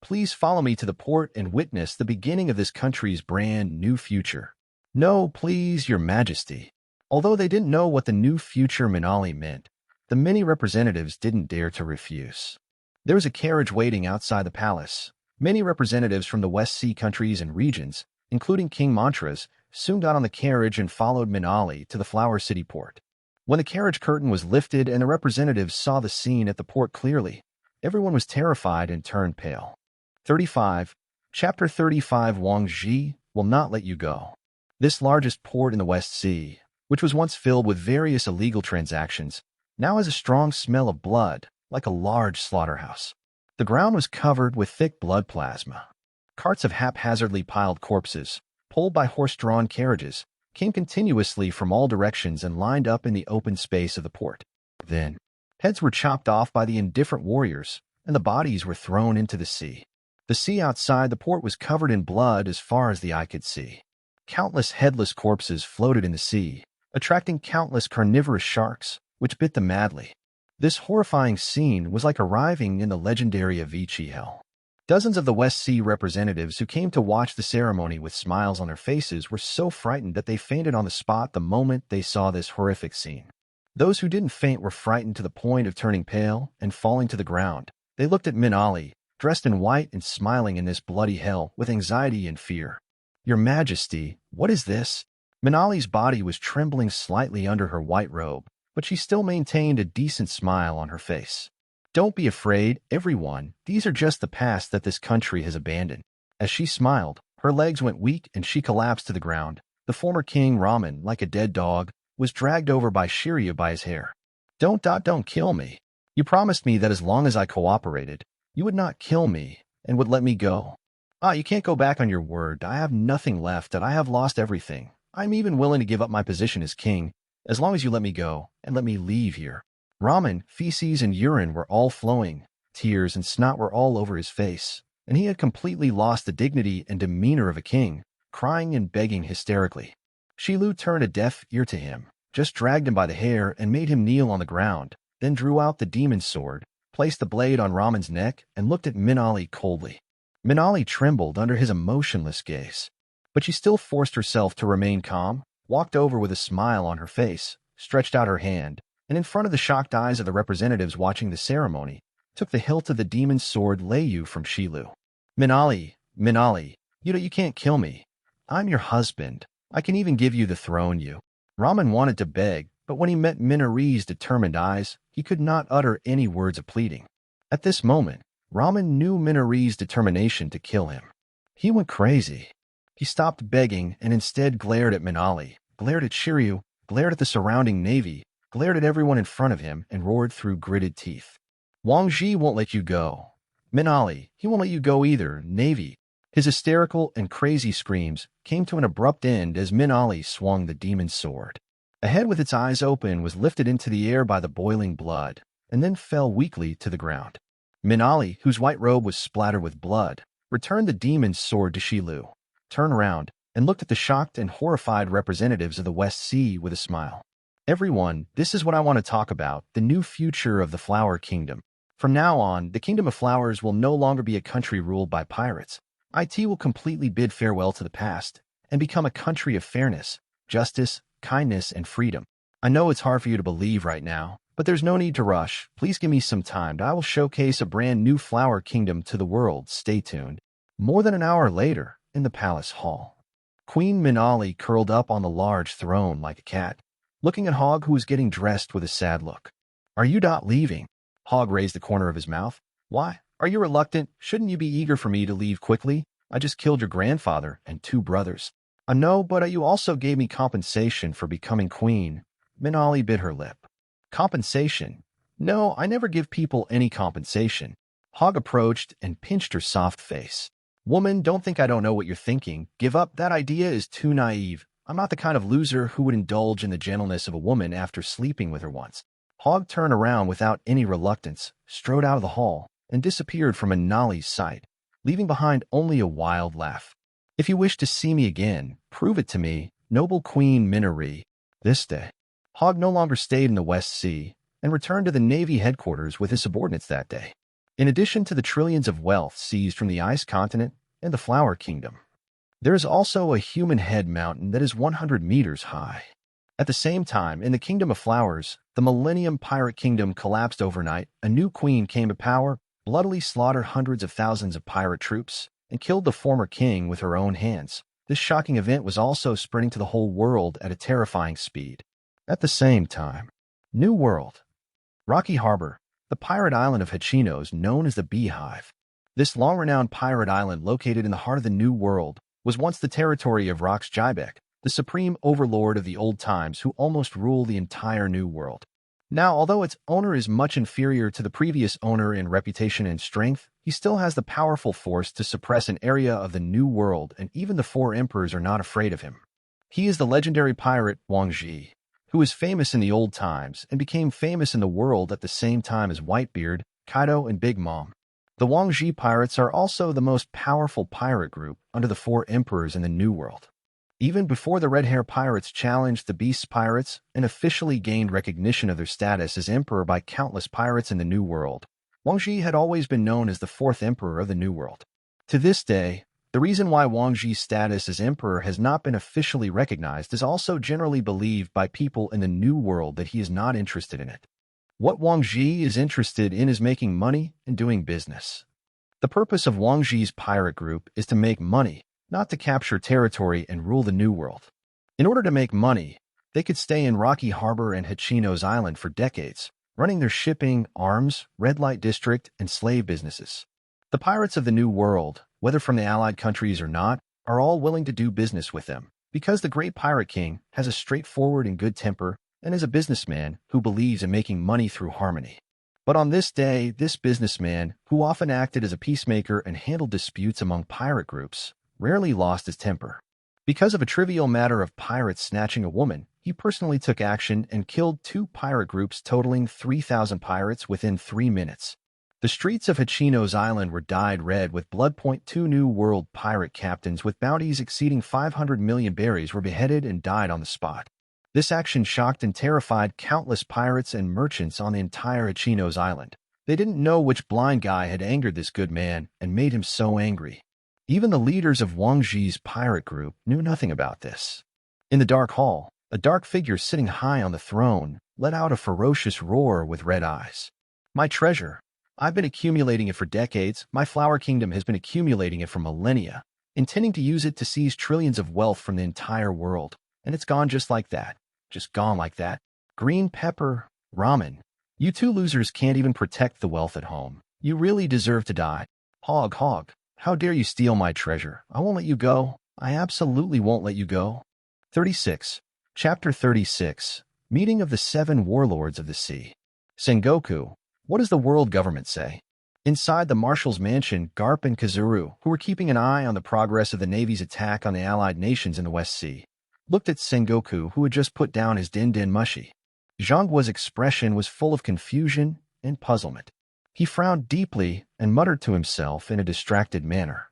Please follow me to the port and witness the beginning of this country's brand new future. No, please, your majesty. Although they didn't know what the new future Minali meant, the many representatives didn't dare to refuse. There was a carriage waiting outside the palace, Many representatives from the West Sea countries and regions, including King Montrez, soon got on the carriage and followed Minali to the Flower City port. When the carriage curtain was lifted and the representatives saw the scene at the port clearly, everyone was terrified and turned pale. 35. Chapter 35. Wang Ji will not let you go. This largest port in the West Sea, which was once filled with various illegal transactions, now has a strong smell of blood, like a large slaughterhouse. The ground was covered with thick blood plasma. Carts of haphazardly piled corpses, pulled by horse-drawn carriages, came continuously from all directions and lined up in the open space of the port. Then, heads were chopped off by the indifferent warriors, and the bodies were thrown into the sea. The sea outside the port was covered in blood as far as the eye could see. Countless headless corpses floated in the sea, attracting countless carnivorous sharks, which bit them madly. This horrifying scene was like arriving in the legendary Avicii hell. Dozens of the West Sea representatives who came to watch the ceremony with smiles on their faces were so frightened that they fainted on the spot the moment they saw this horrific scene. Those who didn't faint were frightened to the point of turning pale and falling to the ground. They looked at Minali, dressed in white and smiling in this bloody hell with anxiety and fear. "Your Majesty, what is this?" Minali's body was trembling slightly under her white robe, but she still maintained a decent smile on her face. "Don't be afraid, everyone. These are just the past that this country has abandoned." As she smiled, her legs went weak and she collapsed to the ground. The former king, Ramen, like a dead dog, was dragged over by Shiru by his hair. Don't kill me. You promised me that as long as I cooperated, you would not kill me and would let me go." You can't go back on your word. I have nothing left, and I have lost everything. I'm even willing to give up my position as king, as long as you let me go and let me leave here." Ramen, feces, and urine were all flowing. Tears and snot were all over his face, and he had completely lost the dignity and demeanor of a king, crying and begging hysterically. Shilu turned a deaf ear to him, just dragged him by the hair and made him kneel on the ground, then drew out the demon's sword, placed the blade on Ramen's neck, and looked at Minali coldly. Minali trembled under his emotionless gaze, but she still forced herself to remain calm, walked over with a smile on her face, stretched out her hand, and in front of the shocked eyes of the representatives watching the ceremony, took the hilt of the demon's sword Leiyu from Shilu. Minali, you can't kill me. I'm your husband. I can even give you the throne you." Ramen wanted to beg, but when he met Minari's determined eyes, he could not utter any words of pleading. At this moment, Ramen knew Minari's determination to kill him. He went crazy. He stopped begging and instead glared at Minali, glared at Shiru, glared at the surrounding navy, glared at everyone in front of him, and roared through gritted teeth. "Wang Ji won't let you go. Minali, he won't let you go either, Navy." His hysterical and crazy screams came to an abrupt end as Minali swung the demon's sword. A head with its eyes open was lifted into the air by the boiling blood, and then fell weakly to the ground. Minali, whose white robe was splattered with blood, returned the demon's sword to Shilu, turned around, and looked at the shocked and horrified representatives of the West Sea with a smile. "Everyone, this is what I want to talk about, the new future of the Flower Kingdom. From now on, the Kingdom of Flowers will no longer be a country ruled by pirates. IT will completely bid farewell to the past and become a country of fairness, justice, kindness, and freedom. I know it's hard for you to believe right now, but there's no need to rush. Please give me some time and I will showcase a brand new Flower Kingdom to the world. Stay tuned." More than an hour later, in the palace hall, Queen Minali curled up on the large throne like a cat, looking at Hogg, who was getting dressed with a sad look. "Are you not leaving?" Hogg raised the corner of his mouth. "Why? Are you reluctant? Shouldn't you be eager for me to leave quickly? I just killed your grandfather and 2 brothers. I know, but you also gave me compensation for becoming queen." Minali bit her lip. "Compensation? No, I never give people any compensation." Hogg approached and pinched her soft face. "Woman, don't think I don't know what you're thinking. Give up. That idea is too naive. I'm not the kind of loser who would indulge in the gentleness of a woman after sleeping with her once." Hogg turned around without any reluctance, strode out of the hall, and disappeared from Minali's sight, leaving behind only a wild laugh. "If you wish to see me again, prove it to me, noble Queen Minari." This day, Hogg no longer stayed in the West Sea and returned to the Navy headquarters with his subordinates that day. In addition to the trillions of wealth seized from the Ice Continent and the Flower Kingdom, there is also a human head mountain that is 100 meters high. At the same time, in the Kingdom of Flowers, the Millennium Pirate Kingdom collapsed overnight. A new queen came to power, bloodily slaughtered hundreds of thousands of pirate troops and killed the former king with her own hands. This shocking event was also spreading to the whole world at a terrifying speed. At the same time, New World. Rocky Harbor, the pirate island of Hachinos known as the Beehive. This long-renowned pirate island located in the heart of the New World was once the territory of Rox Jimbei, the supreme overlord of the old times who almost ruled the entire New World. Now, although its owner is much inferior to the previous owner in reputation and strength, he still has the powerful force to suppress an area of the New World, and even the four emperors are not afraid of him. He is the legendary pirate Wang Ji, who was famous in the old times and became famous in the world at the same time as Whitebeard, Kaido, and Big Mom. The Wang Ji Pirates are also the most powerful pirate group under the four emperors in the New World. Even before the Red Hair Pirates challenged the Beast Pirates and officially gained recognition of their status as emperor by countless pirates in the New World, Wang Ji had always been known as the fourth emperor of the New World. To this day, the reason why Wang Ji's status as emperor has not been officially recognized is also generally believed by people in the New World that he is not interested in it. What Wang Ji is interested in is making money and doing business. The purpose of Wang Ji's pirate group is to make money, not to capture territory and rule the New World. In order to make money, they could stay in Rocky Harbor and Hachino's Island for decades, running their shipping, arms, red light district, and slave businesses. The pirates of the New World, whether from the allied countries or not, are all willing to do business with them, because the great pirate king has a straightforward and good temper and is a businessman who believes in making money through harmony. But on this day, this businessman, who often acted as a peacemaker and handled disputes among pirate groups, rarely lost his temper. Because of a trivial matter of pirates snatching a woman, he personally took action and killed 2 pirate groups totaling 3,000 pirates within 3 minutes. The streets of Hachino's Island were dyed red with blood. 2 New World pirate captains with bounties exceeding 500 million berries were beheaded and died on the spot. This action shocked and terrified countless pirates and merchants on the entire Hachino's Island. They didn't know which blind guy had angered this good man and made him so angry. Even the leaders of Wang Ji's pirate group knew nothing about this. In the dark hall, a dark figure sitting high on the throne let out a ferocious roar with red eyes. "My treasure. I've been accumulating it for decades. My flower kingdom has been accumulating it for millennia, intending to use it to seize trillions of wealth from the entire world. And it's gone just like that. Just gone like that. Green pepper, ramen. You 2 losers can't even protect the wealth at home. You really deserve to die. Hog, Hog. How dare you steal my treasure? I won't let you go. I absolutely won't let you go." 36. Chapter 36. Meeting of the 7 Warlords of the Sea. Sengoku. What does the world government say? Inside the Marshal's mansion, Garp and Kazuru, who were keeping an eye on the progress of the Navy's attack on the allied nations in the West Sea, looked at Sengoku, who had just put down his din mushi. Zhangguo's expression was full of confusion and puzzlement. He frowned deeply and muttered to himself in a distracted manner.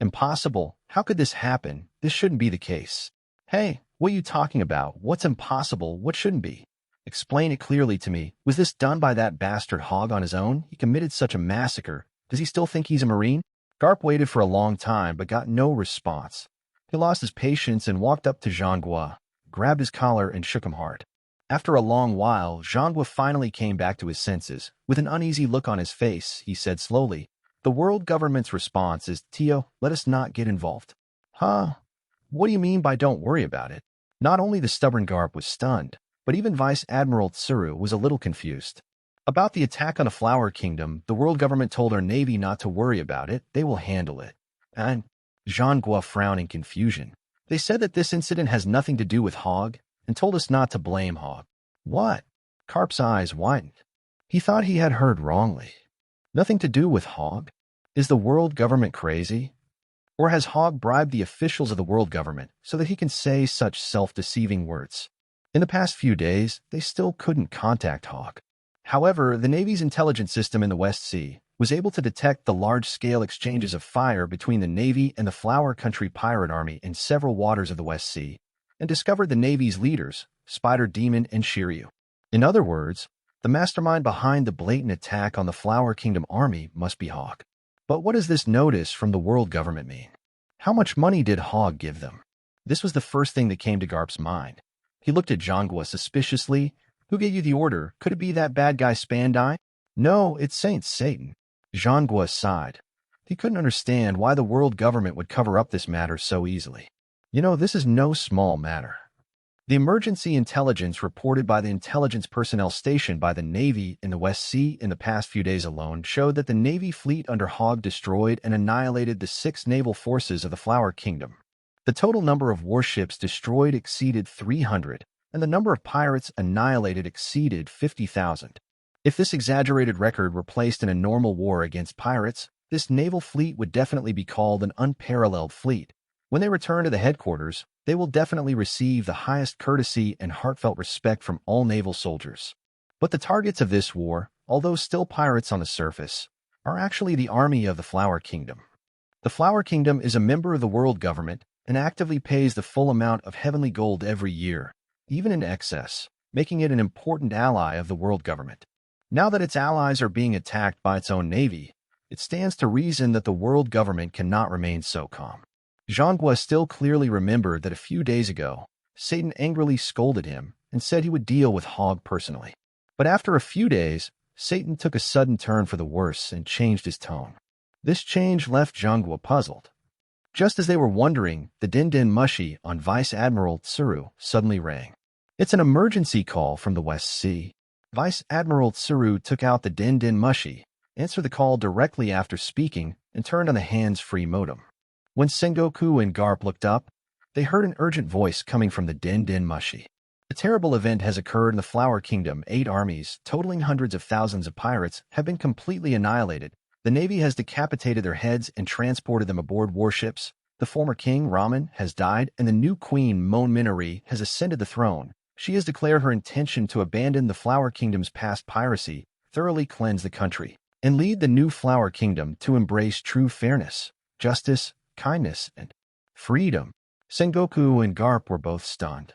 "Impossible. How could this happen? This shouldn't be the case." "Hey, what are you talking about? What's impossible? What shouldn't be? Explain it clearly to me. Was this done by that bastard Hog on his own? He committed such a massacre. Does he still think he's a Marine?" Garp waited for a long time but got no response. He lost his patience and walked up to Zhangguo, grabbed his collar and shook him hard. After a long while, Zhangguo finally came back to his senses. With an uneasy look on his face, he said slowly, "The world government's response is, Tio, let us not get involved." "Huh? What do you mean by don't worry about it?" Not only the stubborn Garp was stunned, but even Vice Admiral Tsuru was a little confused. About the attack on the Flower Kingdom, the world government told our Navy not to worry about it. They will handle it. And Zhangguo frowned in confusion. "They said that this incident has nothing to do with Hog, and told us not to blame Hog." "What?" Garp's eyes widened. He thought he had heard wrongly. Nothing to do with Hog? Is the world government crazy? Or has Hog bribed the officials of the world government so that he can say such self-deceiving words? In the past few days, they still couldn't contact Hog. However, the Navy's intelligence system in the West Sea was able to detect the large-scale exchanges of fire between the Navy and the Flower Country Pirate Army in several waters of the West Sea, and discovered the Navy's leaders, Spider Demon and Shiru. In other words, the mastermind behind the blatant attack on the Flower Kingdom army must be Hog. But what does this notice from the world government mean? How much money did Hog give them? This was the first thing that came to Garp's mind. He looked at Zhangguo suspiciously. "Who gave you the order? Could it be that bad guy Spandai?" "No, it's Saint Satan." Zhangguo sighed. He couldn't understand why the world government would cover up this matter so easily. This is no small matter. The emergency intelligence reported by the intelligence personnel stationed by the Navy in the West Sea in the past few days alone showed that the Navy fleet under Hogg destroyed and annihilated the 6 naval forces of the Flower Kingdom. The total number of warships destroyed exceeded 300, and the number of pirates annihilated exceeded 50,000. If this exaggerated record were placed in a normal war against pirates, this naval fleet would definitely be called an unparalleled fleet. When they return to the headquarters, they will definitely receive the highest courtesy and heartfelt respect from all naval soldiers. But the targets of this war, although still pirates on the surface, are actually the army of the Flower Kingdom. The Flower Kingdom is a member of the world government and actively pays the full amount of heavenly gold every year, even in excess, making it an important ally of the world government. Now that its allies are being attacked by its own navy, it stands to reason that the world government cannot remain so calm. Zhangguo still clearly remembered that a few days ago, Satan angrily scolded him and said he would deal with Hogg personally. But after a few days, Satan took a sudden turn for the worse and changed his tone. This change left Zhangguo puzzled. Just as they were wondering, the din-din mushi on Vice Admiral Shiru suddenly rang. It's an emergency call from the West Sea. Vice Admiral Shiru took out the din-din mushi, answered the call directly after speaking, and turned on the hands-free modem. When Sengoku and Garp looked up, they heard an urgent voice coming from the din-din mushi. A terrible event has occurred in the Flower Kingdom. 8 armies, totaling hundreds of thousands of pirates, have been completely annihilated. The Navy has decapitated their heads and transported them aboard warships. The former king, Ramen, has died, and the new queen, Mon Minori, has ascended the throne. She has declared her intention to abandon the Flower Kingdom's past piracy, thoroughly cleanse the country, and lead the new Flower Kingdom to embrace true fairness, justice, kindness, and freedom. Sengoku and Garp were both stunned.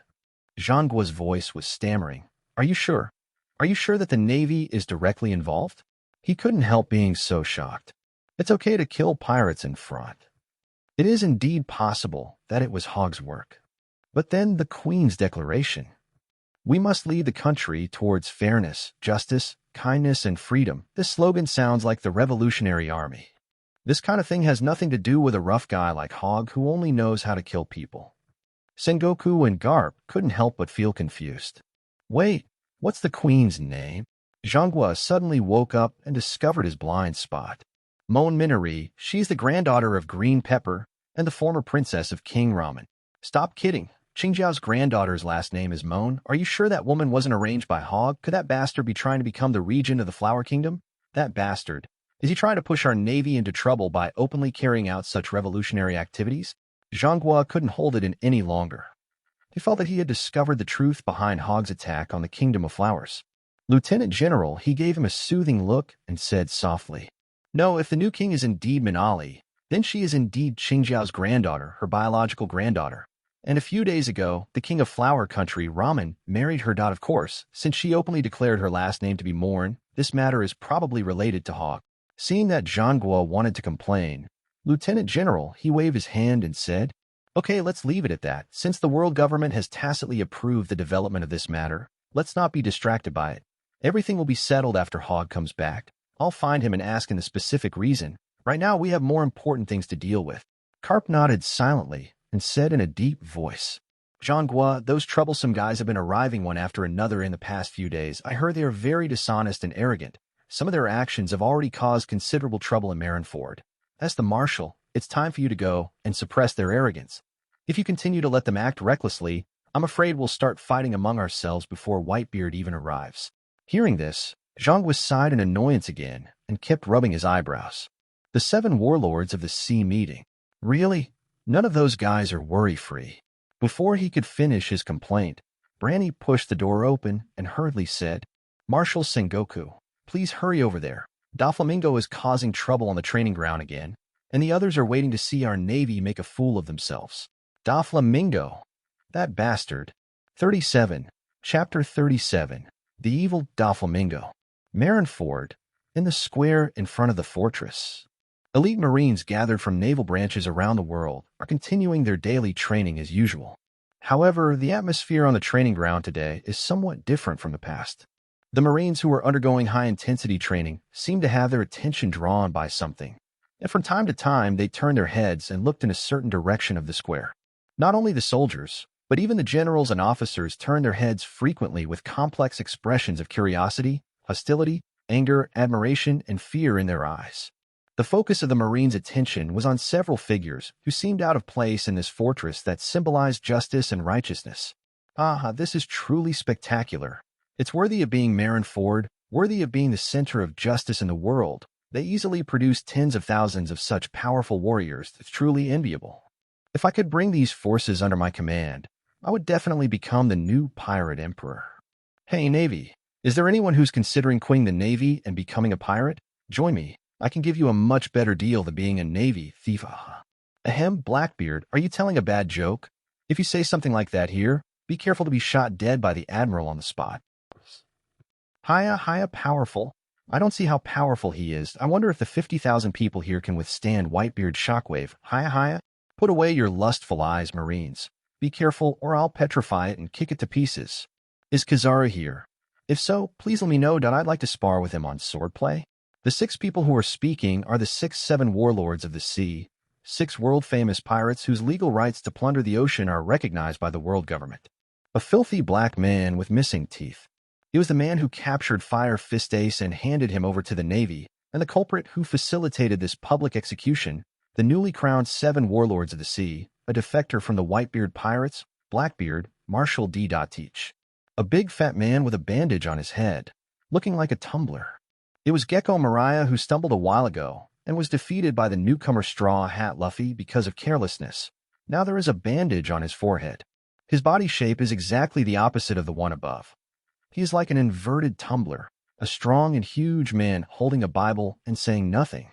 Zhangguo's voice was stammering. Are you sure? Are you sure that the Navy is directly involved? He couldn't help being so shocked. It's okay to kill pirates in front. It is indeed possible that it was Hogg's work. But then the Queen's declaration. We must lead the country towards fairness, justice, kindness, and freedom. This slogan sounds like the Revolutionary Army. This kind of thing has nothing to do with a rough guy like Hogg who only knows how to kill people. Sengoku and Garp couldn't help but feel confused. Wait, what's the Queen's name? Zhangguo suddenly woke up and discovered his blind spot. Mon Minori, she's the granddaughter of Green Pepper and the former princess of King Ramen. Stop kidding. Qingjiao's granddaughter's last name is Mon. Are you sure that woman wasn't arranged by Hogg? Could that bastard be trying to become the regent of the Flower Kingdom? That bastard. Is he trying to push our navy into trouble by openly carrying out such revolutionary activities? Zhangguo couldn't hold it in any longer. He felt that he had discovered the truth behind Hogg's attack on the Kingdom of Flowers. Lieutenant General, he gave him a soothing look and said softly, No, if the new king is indeed Minali, then she is indeed Qingjiao's granddaughter, her biological granddaughter. And a few days ago, the king of Flower Country, Ramen, married her daughter. Of course, since she openly declared her last name to be Morn, this matter is probably related to Hogg. Seeing that Zhangguo wanted to complain, Lieutenant General, he waved his hand and said, Okay, let's leave it at that. Since the world government has tacitly approved the development of this matter, let's not be distracted by it. Everything will be settled after Hogg comes back. I'll find him and ask him the specific reason. Right now, we have more important things to deal with. Garp nodded silently and said in a deep voice, Zhangguo, those troublesome guys have been arriving one after another in the past few days. I heard they are very dishonest and arrogant. Some of their actions have already caused considerable trouble in Marineford. As the Marshal, it's time for you to go and suppress their arrogance. If you continue to let them act recklessly, I'm afraid we'll start fighting among ourselves before Whitebeard even arrives. Hearing this, Zhangguo sighed in annoyance again and kept rubbing his eyebrows. The 7 warlords of the sea meeting. Really? None of those guys are worry-free. Before he could finish his complaint, Branny pushed the door open and hurriedly said, Marshal Sengoku, please hurry over there. Doflamingo is causing trouble on the training ground again, and the others are waiting to see our navy make a fool of themselves. Doflamingo. That bastard. 37. Chapter 37. The Evil Doflamingo. Marineford. In the square in front of the fortress. Elite Marines gathered from naval branches around the world are continuing their daily training as usual. However, the atmosphere on the training ground today is somewhat different from the past. The Marines who were undergoing high-intensity training seemed to have their attention drawn by something, and from time to time they turned their heads and looked in a certain direction of the square. Not only the soldiers, but even the generals and officers turned their heads frequently with complex expressions of curiosity, hostility, anger, admiration, and fear in their eyes. The focus of the Marines' attention was on several figures who seemed out of place in this fortress that symbolized justice and righteousness. This is truly spectacular. It's worthy of being Marineford, worthy of being the center of justice in the world. They easily produce tens of thousands of such powerful warriors. It's truly enviable. If I could bring these forces under my command, I would definitely become the new pirate emperor. Hey, Navy, is there anyone who's considering quitting the Navy and becoming a pirate? Join me. I can give you a much better deal than being a Navy thief. Ahem, Blackbeard, are you telling a bad joke? If you say something like that here, be careful to be shot dead by the admiral on the spot. Hiya, powerful. I don't see how powerful he is. I wonder if the 50,000 people here can withstand Whitebeard's shockwave. Hiya. Put away your lustful eyes, Marines. Be careful, or I'll petrify it and kick it to pieces. Is Kazara here? If so, please let me know. I'd like to spar with him on swordplay. The 6 people who are speaking are the 6-7 warlords of the sea, 6 world-famous pirates whose legal rights to plunder the ocean are recognized by the world government. A filthy black man with missing teeth. He was the man who captured Fire Fist Ace and handed him over to the Navy, and the culprit who facilitated this public execution, the newly crowned 7 warlords of the sea, a defector from the Whitebeard Pirates, Blackbeard, Marshal D. Teach. A big fat man with a bandage on his head, looking like a tumbler. It was Gecko Mariah who stumbled a while ago and was defeated by the newcomer Straw Hat Luffy because of carelessness. Now there is a bandage on his forehead. His body shape is exactly the opposite of the one above. He is like an inverted tumbler, a strong and huge man holding a Bible and saying nothing.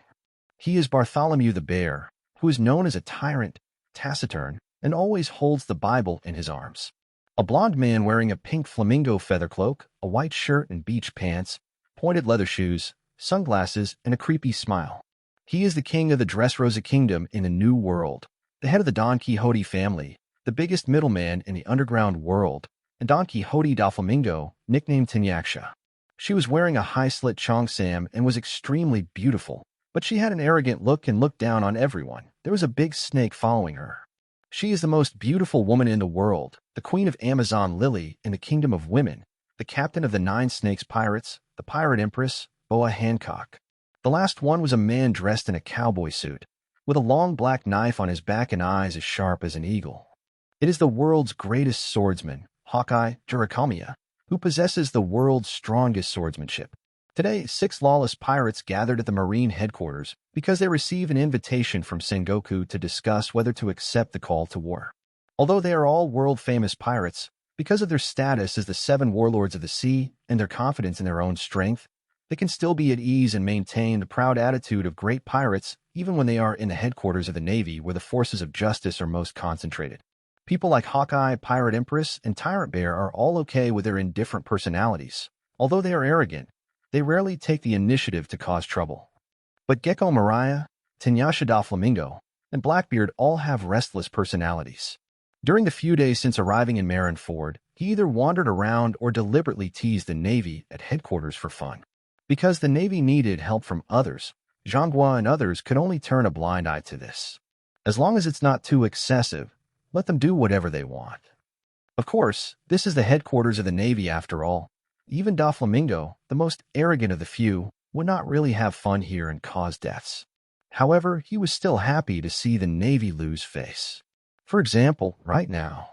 He is Bartholomew the Bear, who is known as a tyrant, taciturn, and always holds the Bible in his arms. A blond man wearing a pink flamingo feather cloak, a white shirt and beach pants, pointed leather shoes, sunglasses, and a creepy smile. He is the king of the Dressrosa Kingdom in the New World, the head of the Don Quixote family, the biggest middleman in the underground world, and Don Quixote Doflamingo, nicknamed Tinyaksha. She was wearing a high-slit cheongsam and was extremely beautiful, but she had an arrogant look and looked down on everyone. There was a big snake following her. She is the most beautiful woman in the world, the queen of Amazon Lily in the kingdom of women, the captain of the 9 Snakes Pirates, the pirate empress, Boa Hancock. The last one was a man dressed in a cowboy suit, with a long black knife on his back and eyes as sharp as an eagle. It is the world's greatest swordsman, Hawkeye Jurikamiya, who possesses the world's strongest swordsmanship. Today, 6 lawless pirates gathered at the Marine headquarters because they received an invitation from Sengoku to discuss whether to accept the call to war. Although they are all world-famous pirates, because of their status as the 7 warlords of the sea and their confidence in their own strength, they can still be at ease and maintain the proud attitude of great pirates even when they are in the headquarters of the Navy where the forces of justice are most concentrated. People like Hawkeye, Pirate Empress, and Tyrant Bear are all okay with their indifferent personalities. Although they are arrogant, they rarely take the initiative to cause trouble. But Gecko Mariah, Tinyasha Doflamingo, and Blackbeard all have restless personalities. During the few days since arriving in Marineford, he either wandered around or deliberately teased the Navy at headquarters for fun. Because the Navy needed help from others, Zhanghua and others could only turn a blind eye to this. As long as it's not too excessive, let them do whatever they want. Of course, this is the headquarters of the Navy after all. Even Doflamingo, the most arrogant of the few, would not really have fun here and cause deaths. However, he was still happy to see the Navy lose face. For example, right now,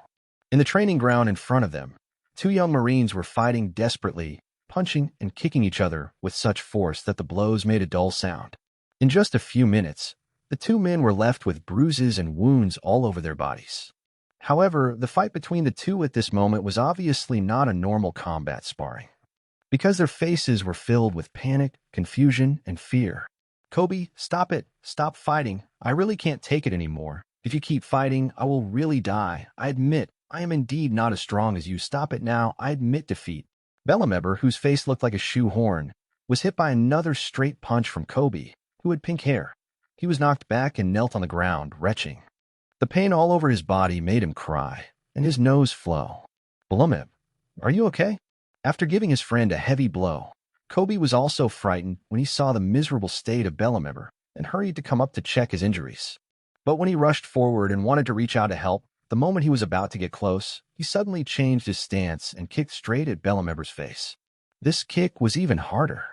in the training ground in front of them, 2 young Marines were fighting desperately, punching and kicking each other with such force that the blows made a dull sound. In just a few minutes, the 2 men were left with bruises and wounds all over their bodies. However, the fight between the 2 at this moment was obviously not a normal combat sparring, because their faces were filled with panic, confusion, and fear. Kobe, stop it. Stop fighting. I really can't take it anymore. If you keep fighting, I will really die. I admit, I am indeed not as strong as you. Stop it now. I admit defeat. Bellameber, whose face looked like a shoehorn, was hit by another straight punch from Kobe, who had pink hair. He was knocked back and knelt on the ground, retching. The pain all over his body made him cry, and his nose flow. Bellameber, are you okay? After giving his friend a heavy blow, Kobe was also frightened when he saw the miserable state of Bellemember and hurried to come up to check his injuries. But when he rushed forward and wanted to reach out to help, the moment he was about to get close, he suddenly changed his stance and kicked straight at Bellemember's face. This kick was even harder.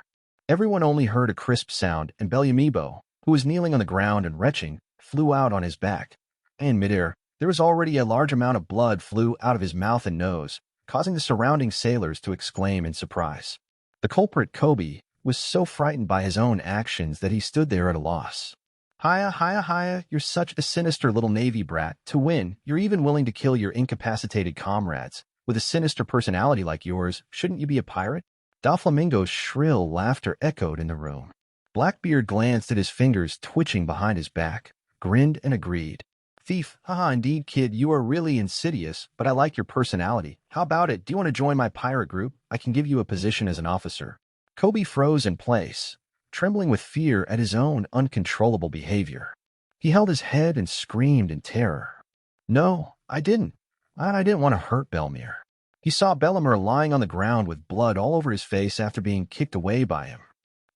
Everyone only heard a crisp sound, and Bellumibo, who was kneeling on the ground and retching, flew out on his back. In midair, there was already a large amount of blood flew out of his mouth and nose, causing the surrounding sailors to exclaim in surprise. The culprit, Kobe, was so frightened by his own actions that he stood there at a loss. Hiya, hiya, hiya, you're such a sinister little Navy brat. To win, you're even willing to kill your incapacitated comrades. With a sinister personality like yours, shouldn't you be a pirate? Doflamingo's shrill laughter echoed in the room. Blackbeard glanced at his fingers twitching behind his back, grinned and agreed. Thief, haha, indeed, kid, you are really insidious, but I like your personality. How about it? Do you want to join my pirate group? I can give you a position as an officer. Kobe froze in place, trembling with fear at his own uncontrollable behavior. He held his head and screamed in terror. No, I didn't. I didn't want to hurt Bellemere. He saw Bellemere lying on the ground with blood all over his face after being kicked away by him.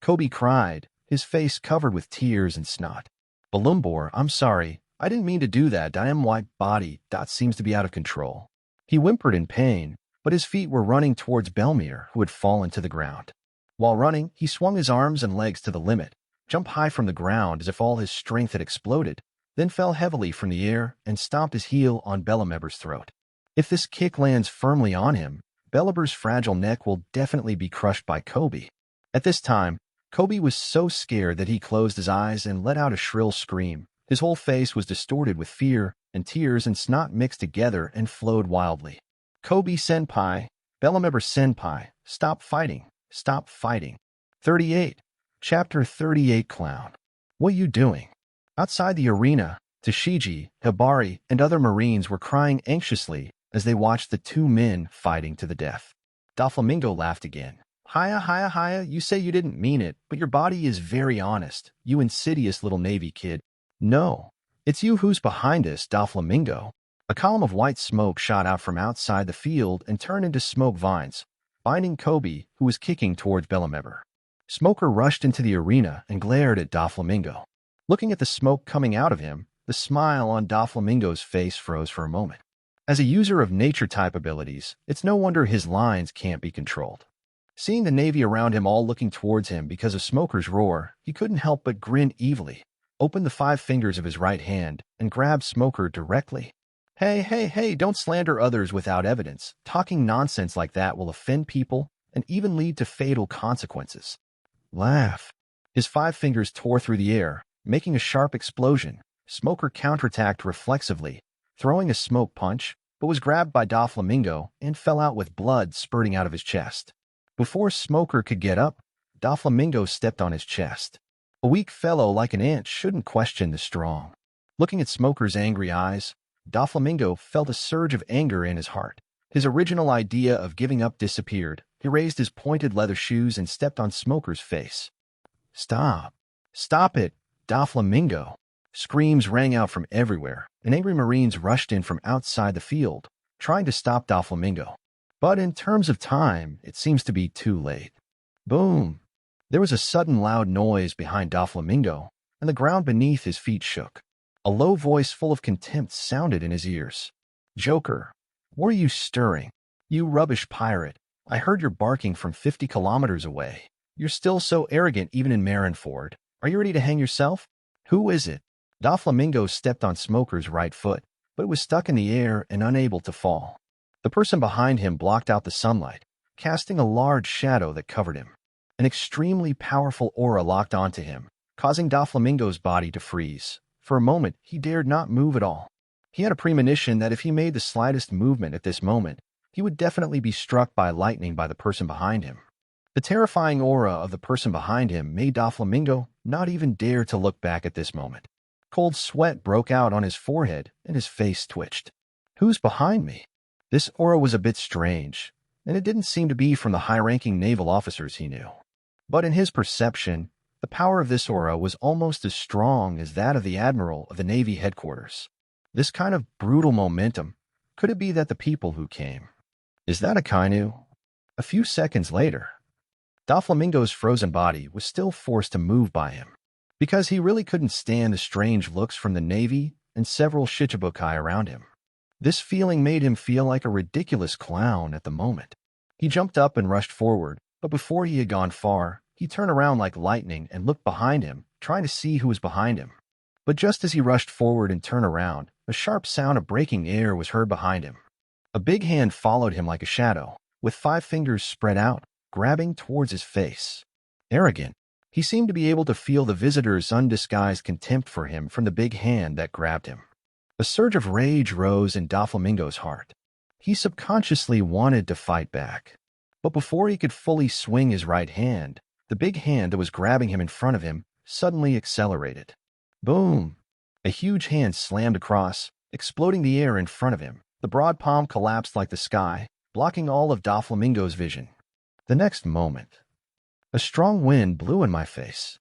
Kobe cried, his face covered with tears and snot. Balumbor, I'm sorry. I didn't mean to do that. My body seems to be out of control. He whimpered in pain, but his feet were running towards Bellemere, who had fallen to the ground. While running, he swung his arms and legs to the limit, jumped high from the ground as if all his strength had exploded, then fell heavily from the air and stomped his heel on Bellemere's throat. If this kick lands firmly on him, Bellemere's fragile neck will definitely be crushed by Kobe. At this time, Kobe was so scared that he closed his eyes and let out a shrill scream. His whole face was distorted with fear, and tears and snot mixed together and flowed wildly. Kobe-senpai, Bellemember-senpai, stop fighting, stop fighting. 38. Chapter 38 Clown. What you doing? Outside the arena, Tashigi, Hibari, and other Marines were crying anxiously as they watched the two men fighting to the death. Doflamingo laughed again. Hiya, hiya, hiya, you say you didn't mean it, but your body is very honest, you insidious little Navy kid. No, it's you who's behind us, Doflamingo. A column of white smoke shot out from outside the field and turned into smoke vines, binding Kobe, who was kicking towards Bellemember. Smoker rushed into the arena and glared at Doflamingo. Looking at the smoke coming out of him, the smile on Doflamingo's face froze for a moment. As a user of nature-type abilities, it's no wonder his lines can't be controlled. Seeing the Navy around him all looking towards him because of Smoker's roar, he couldn't help but grin evilly, opened the 5 fingers of his right hand, and grabbed Smoker directly. Hey, don't slander others without evidence. Talking nonsense like that will offend people and even lead to fatal consequences. Laugh. His 5 fingers tore through the air, making a sharp explosion. Smoker counterattacked reflexively, throwing a smoke punch, but was grabbed by Doflamingo and fell out with blood spurting out of his chest. Before Smoker could get up, Doflamingo stepped on his chest. A weak fellow like an ant shouldn't question the strong. Looking at Smoker's angry eyes, Doflamingo felt a surge of anger in his heart. His original idea of giving up disappeared. He raised his pointed leather shoes and stepped on Smoker's face. Stop. Stop it, Doflamingo. Screams rang out from everywhere, and angry Marines rushed in from outside the field, trying to stop Doflamingo. But in terms of time, it seems to be too late. Boom! There was a sudden loud noise behind Doflamingo, and the ground beneath his feet shook. A low voice full of contempt sounded in his ears. Joker, what are you stirring? You rubbish pirate. I heard your barking from 50 kilometers away. You're still so arrogant even in Marineford. Are you ready to hang yourself? Who is it? Doflamingo stepped on Smoker's right foot, but it was stuck in the air and unable to fall. The person behind him blocked out the sunlight, casting a large shadow that covered him. An extremely powerful aura locked onto him, causing Doflamingo's body to freeze. For a moment, he dared not move at all. He had a premonition that if he made the slightest movement at this moment, he would definitely be struck by lightning by the person behind him. The terrifying aura of the person behind him made Doflamingo not even dare to look back at this moment. Cold sweat broke out on his forehead, and his face twitched. Who's behind me? This aura was a bit strange, and it didn't seem to be from the high-ranking naval officers he knew. But in his perception, the power of this aura was almost as strong as that of the admiral of the Navy headquarters. This kind of brutal momentum, could it be that the people who came? Is that a Kainu? A few seconds later, Doflamingo's frozen body was still forced to move by him, because he really couldn't stand the strange looks from the Navy and several Shichibukai around him. This feeling made him feel like a ridiculous clown at the moment. He jumped up and rushed forward, but before he had gone far, he turned around like lightning and looked behind him, trying to see who was behind him. But just as he rushed forward and turned around, a sharp sound of breaking air was heard behind him. A big hand followed him like a shadow, with 5 fingers spread out, grabbing towards his face. Arrogant, he seemed to be able to feel the visitor's undisguised contempt for him from the big hand that grabbed him. A surge of rage rose in Doflamingo's heart. He subconsciously wanted to fight back. But before he could fully swing his right hand, the big hand that was grabbing him in front of him suddenly accelerated. Boom! A huge hand slammed across, exploding the air in front of him. The broad palm collapsed like the sky, blocking all of Doflamingo's vision. The next moment, a strong wind blew in my face.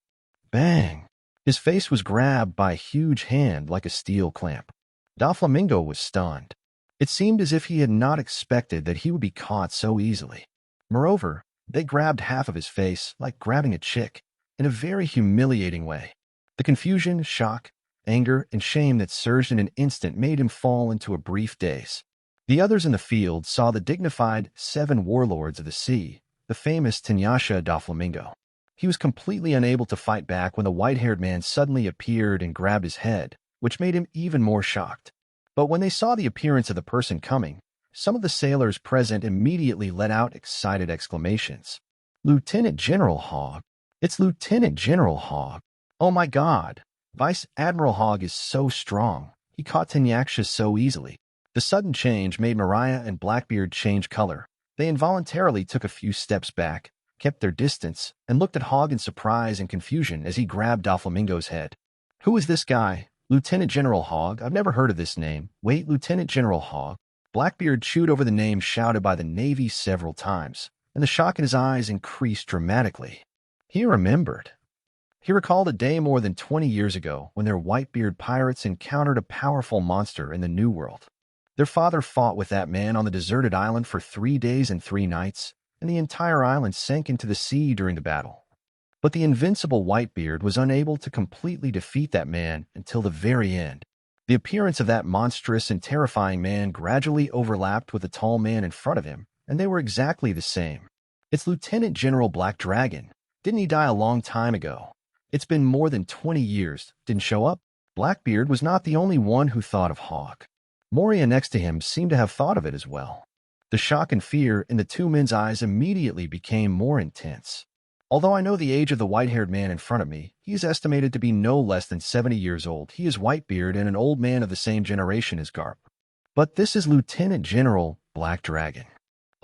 Bang! His face was grabbed by a huge hand like a steel clamp. Doflamingo was stunned. It seemed as if he had not expected that he would be caught so easily. Moreover, they grabbed half of his face like grabbing a chick, in a very humiliating way. The confusion, shock, anger, and shame that surged in an instant made him fall into a brief daze. The others in the field saw the dignified 7 warlords of the sea, the famous Tanyasha Doflamingo. He was completely unable to fight back when the white-haired man suddenly appeared and grabbed his head, which made him even more shocked. But when they saw the appearance of the person coming, some of the sailors present immediately let out excited exclamations. Lieutenant General Hogg! It's Lieutenant General Hogg! Oh my God! Vice Admiral Hogg is so strong. He caught Tanyasha so easily. The sudden change made Mariah and Blackbeard change color. They involuntarily took a few steps back, kept their distance, and looked at Hogg in surprise and confusion as he grabbed Doflamingo's head. Who is this guy? Lieutenant General Hogg? I've never heard of this name. Wait, Lieutenant General Hogg? Blackbeard chewed over the name shouted by the Navy several times, and the shock in his eyes increased dramatically. He remembered. He recalled a day more than 20 years ago when their Whitebeard Pirates encountered a powerful monster in the New World. Their father fought with that man on the deserted island for 3 days and 3 nights, and the entire island sank into the sea during the battle. But the invincible Whitebeard was unable to completely defeat that man until the very end. The appearance of that monstrous and terrifying man gradually overlapped with the tall man in front of him, and they were exactly the same. It's Lieutenant General Black Dragon. Didn't he die a long time ago? It's been more than 20 years. Didn't show up? Blackbeard was not the only one who thought of Hogg. Moria next to him seemed to have thought of it as well. The shock and fear in the 2 men's eyes immediately became more intense. Although I know the age of the white-haired man in front of me, he is estimated to be no less than 70 years old. He is Whitebeard and an old man of the same generation as Garp. But this is Lieutenant General Black Dragon,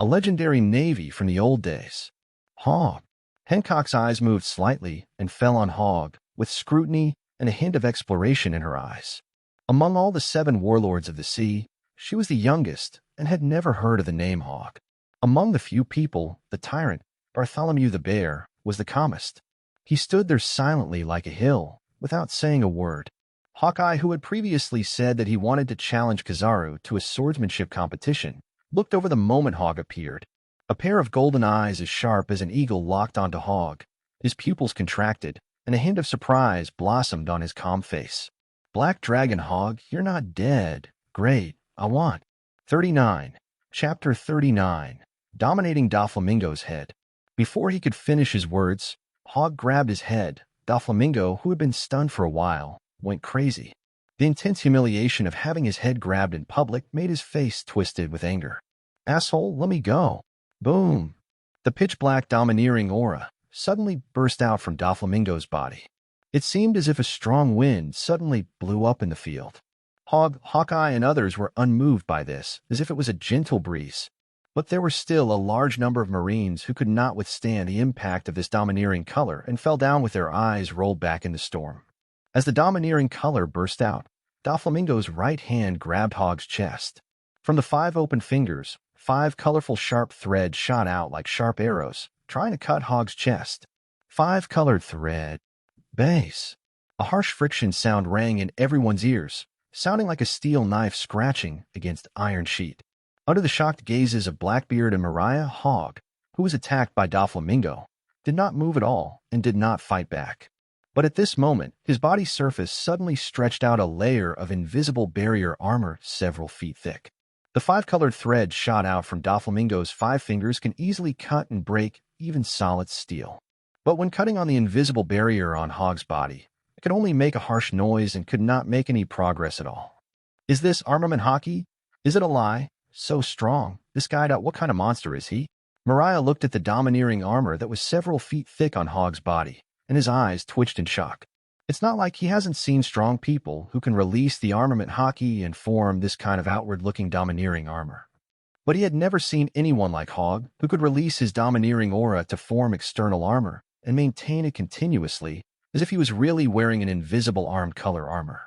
a legendary Navy from the old days. Hogg. Hancock's eyes moved slightly and fell on Hogg, with scrutiny and a hint of exploration in her eyes. Among all the 7 warlords of the sea, she was the youngest and had never heard of the name Hogg. Among the few people, the tyrant, Bartholomew the Bear, was the calmest. He stood there silently like a hill, without saying a word. Hawkeye, who had previously said that he wanted to challenge Kizaru to a swordsmanship competition, looked over the moment Hogg appeared. A pair of golden eyes as sharp as an eagle locked onto Hogg. His pupils contracted, and a hint of surprise blossomed on his calm face. Black Dragon Hogg, you're not dead. Great, I want. 39. Chapter 39. Dominating Doflamingo's head. Before he could finish his words, Hogg grabbed his head. Doflamingo, who had been stunned for a while, went crazy. The intense humiliation of having his head grabbed in public made his face twisted with anger. Asshole, let me go. Boom! The pitch-black domineering aura suddenly burst out from Doflamingo's body. It seemed as if a strong wind suddenly blew up in the field. Hogg, Hawkeye, and others were unmoved by this, as if it was a gentle breeze. But there were still a large number of Marines who could not withstand the impact of this domineering color and fell down with their eyes rolled back in the storm. As the domineering color burst out, Doflamingo's right hand grabbed Hogg's chest. From the 5 open fingers, 5 colorful sharp threads shot out like sharp arrows, trying to cut Hogg's chest. 5 colored thread. Base. A harsh friction sound rang in everyone's ears, sounding like a steel knife scratching against iron sheet. Under the shocked gazes of Blackbeard and Mariah, Hogg, who was attacked by Doflamingo, did not move at all and did not fight back. But at this moment, his body's surface suddenly stretched out a layer of invisible barrier armor several feet thick. The five-colored thread shot out from Doflamingo's 5 fingers can easily cut and break even solid steel. But when cutting on the invisible barrier on Hogg's body, it could only make a harsh noise and could not make any progress at all. Is this armament hockey? Is it a lie? So strong. This guy, what kind of monster is he? Mariah looked at the domineering armor that was several feet thick on Hogg's body, and his eyes twitched in shock. It's not like he hasn't seen strong people who can release the armament hockey and form this kind of outward-looking domineering armor. But he had never seen anyone like Hogg who could release his domineering aura to form external armor and maintain it continuously as if he was really wearing an invisible armed color armor.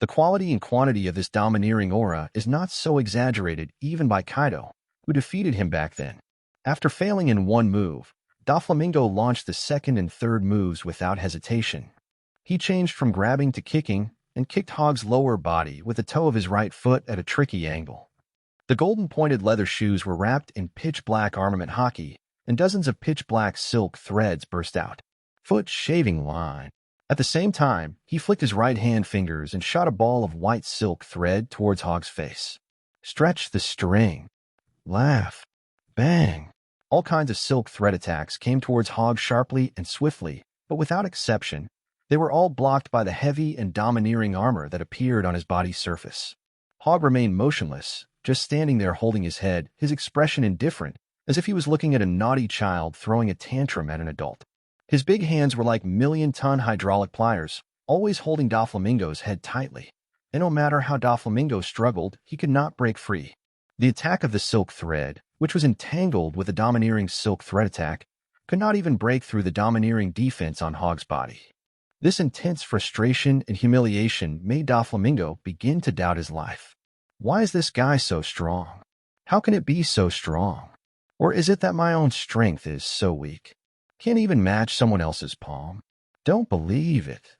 The quality and quantity of this domineering aura is not so exaggerated even by Kaido, who defeated him back then. After failing in one move, Doflamingo launched the second and third moves without hesitation. He changed from grabbing to kicking and kicked Hogg's lower body with the toe of his right foot at a tricky angle. The golden-pointed leather shoes were wrapped in pitch-black armament hockey, and dozens of pitch-black silk threads burst out. Foot shaving line. At the same time, he flicked his right-hand fingers and shot a ball of white silk thread towards Hogg's face. Stretch the string. Laugh. Bang. All kinds of silk thread attacks came towards Hogg sharply and swiftly, but without exception, they were all blocked by the heavy and domineering armor that appeared on his body's surface. Hogg remained motionless, just standing there holding his head, his expression indifferent, as if he was looking at a naughty child throwing a tantrum at an adult. His big hands were like million-ton hydraulic pliers, always holding Doflamingo's head tightly, and no matter how Doflamingo struggled, he could not break free. The attack of the silk thread, which was entangled with the domineering silk thread attack, could not even break through the domineering defense on Hogg's body. This intense frustration and humiliation made Doflamingo begin to doubt his life. Why is this guy so strong? How can it be so strong? Or is it that my own strength is so weak? Can't even match someone else's palm? Don't believe it.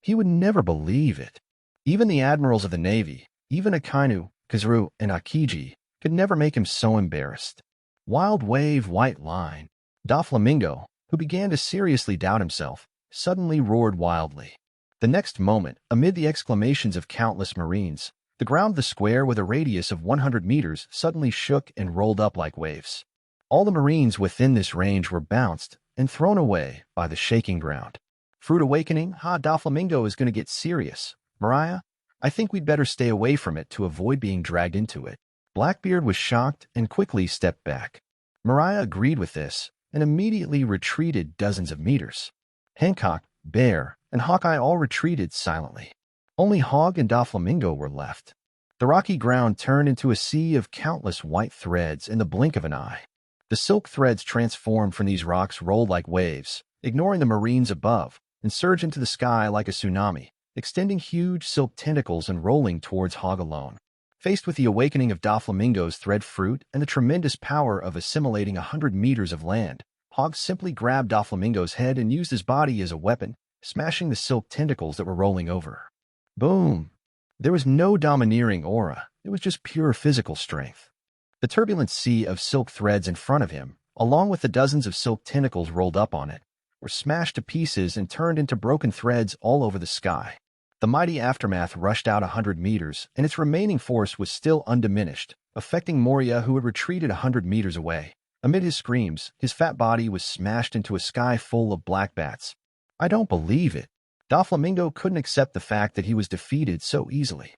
He would never believe it. Even the admirals of the Navy, even Akainu, Kazuru, and Akiji, could never make him so embarrassed. Wild wave, white line. Doflamingo, who began to seriously doubt himself, suddenly roared wildly. The next moment, amid the exclamations of countless Marines, the ground of the square with a radius of 100 meters suddenly shook and rolled up like waves. All the Marines within this range were bounced and thrown away by the shaking ground. Fruit awakening? Doflamingo is going to get serious. Mariah, I think we'd better stay away from it to avoid being dragged into it. Blackbeard was shocked and quickly stepped back. Mariah agreed with this and immediately retreated dozens of meters. Hancock, Bear, and Hawkeye all retreated silently. Only Hogg and Doflamingo were left. The rocky ground turned into a sea of countless white threads in the blink of an eye. The silk threads transformed from these rocks rolled like waves, ignoring the Marines above, and surged into the sky like a tsunami, extending huge silk tentacles and rolling towards Hogg alone. Faced with the awakening of Doflamingo's thread fruit and the tremendous power of assimilating 100 meters of land, Hogg simply grabbed Doflamingo's head and used his body as a weapon, smashing the silk tentacles that were rolling over. Boom! There was no domineering aura, it was just pure physical strength. The turbulent sea of silk threads in front of him, along with the dozens of silk tentacles rolled up on it, were smashed to pieces and turned into broken threads all over the sky. The mighty aftermath rushed out 100 meters, and its remaining force was still undiminished, affecting Moria, who had retreated 100 meters away. Amid his screams, his fat body was smashed into a sky full of black bats. I don't believe it. Doflamingo couldn't accept the fact that he was defeated so easily.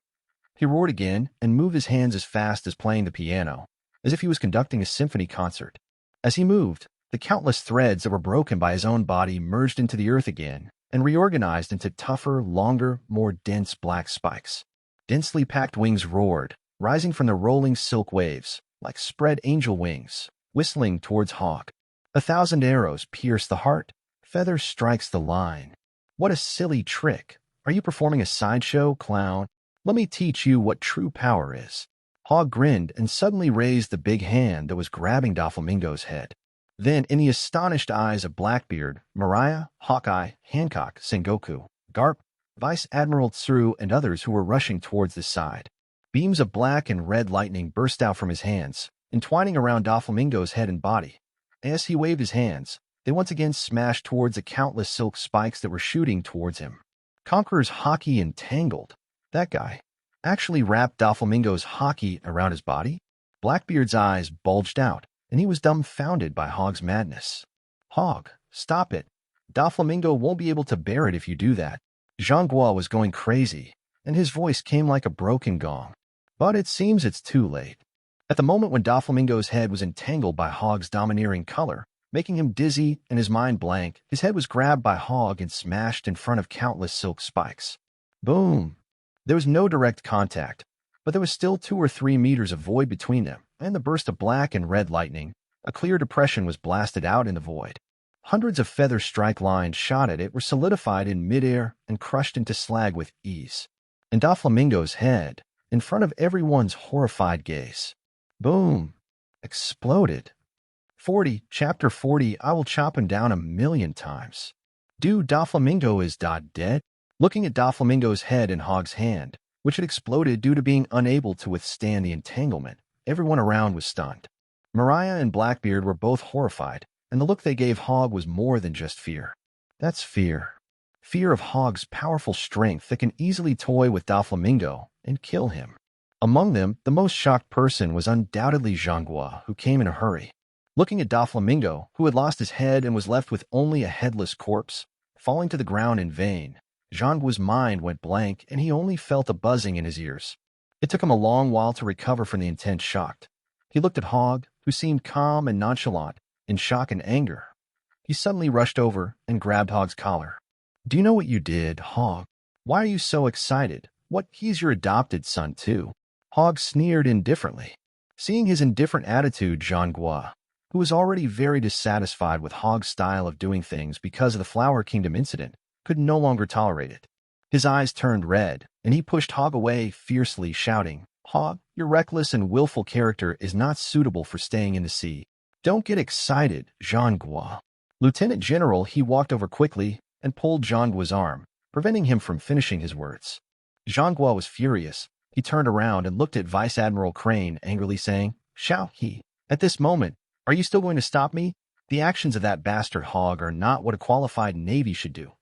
He roared again and moved his hands as fast as playing the piano, as if he was conducting a symphony concert. As he moved, the countless threads that were broken by his own body merged into the earth again and reorganized into tougher, longer, more dense black spikes. Densely packed wings roared, rising from the rolling silk waves, like spread angel wings, whistling towards Hogg. 1,000 arrows pierce the heart, feather strikes the line. What a silly trick. Are you performing a sideshow, clown? Let me teach you what true power is. Hogg grinned and suddenly raised the big hand that was grabbing Doflamingo's head. Then, in the astonished eyes of Blackbeard, Mariah, Hawkeye, Hancock, Sengoku, Garp, Vice Admiral Tsuru, and others who were rushing towards the side, beams of black and red lightning burst out from his hands, entwining around Doflamingo's head and body, As he waved his hands, they once again smashed towards the countless silk spikes that were shooting towards him. Conqueror's hockey entangled. That guy actually wrapped Doflamingo's hockey around his body? Blackbeard's eyes bulged out, and he was dumbfounded by Hogg's madness. Hogg, stop it. Doflamingo won't be able to bear it if you do that. Zhonghua was going crazy, and his voice came like a broken gong. But it seems it's too late. At the moment when Doflamingo's head was entangled by Hogg's domineering color, making him dizzy and his mind blank, his head was grabbed by Hogg and smashed in front of countless silk spikes. Boom! There was no direct contact, but there was still 2 or 3 meters of void between them, and the burst of black and red lightning. A clear depression was blasted out in the void. Hundreds of feather strike lines shot at it were solidified in midair and crushed into slag with ease. And Doflamingo's head, in front of everyone's horrified gaze. Boom! Exploded. 40, Chapter 40, I will chop him down 1,000,000 times. Dude, Doflamingo is dead? Looking at Doflamingo's head in Hogg's hand, which had exploded due to being unable to withstand the entanglement, everyone around was stunned. Mariah and Blackbeard were both horrified, and the look they gave Hogg was more than just fear. That's fear. Fear of Hogg's powerful strength that can easily toy with Doflamingo and kill him. Among them, the most shocked person was undoubtedly Zhonghua, who came in a hurry. Looking at Doflamingo, who had lost his head and was left with only a headless corpse, falling to the ground in vain, Zhonghua's mind went blank and he only felt a buzzing in his ears. It took him a long while to recover from the intense shock. He looked at Hogg, who seemed calm and nonchalant, in shock and anger. He suddenly rushed over and grabbed Hogg's collar. Do you know what you did, Hogg? Why are you so excited? What, he's your adopted son too? Hogg sneered indifferently. Seeing his indifferent attitude, Zhonghua, who was already very dissatisfied with Hogg's style of doing things because of the Flower Kingdom incident, could no longer tolerate it. His eyes turned red, and he pushed Hogg away fiercely, shouting, Hogg, your reckless and willful character is not suitable for staying in the sea. Don't get excited, Zhonghua. Lieutenant General, he walked over quickly and pulled Zhonghua's arm, preventing him from finishing his words. Zhonghua was furious. He turned around and looked at Vice Admiral Crane, angrily saying, Shall he? At this moment, are you still going to stop me? The actions of that bastard Hogg are not what a qualified navy should do.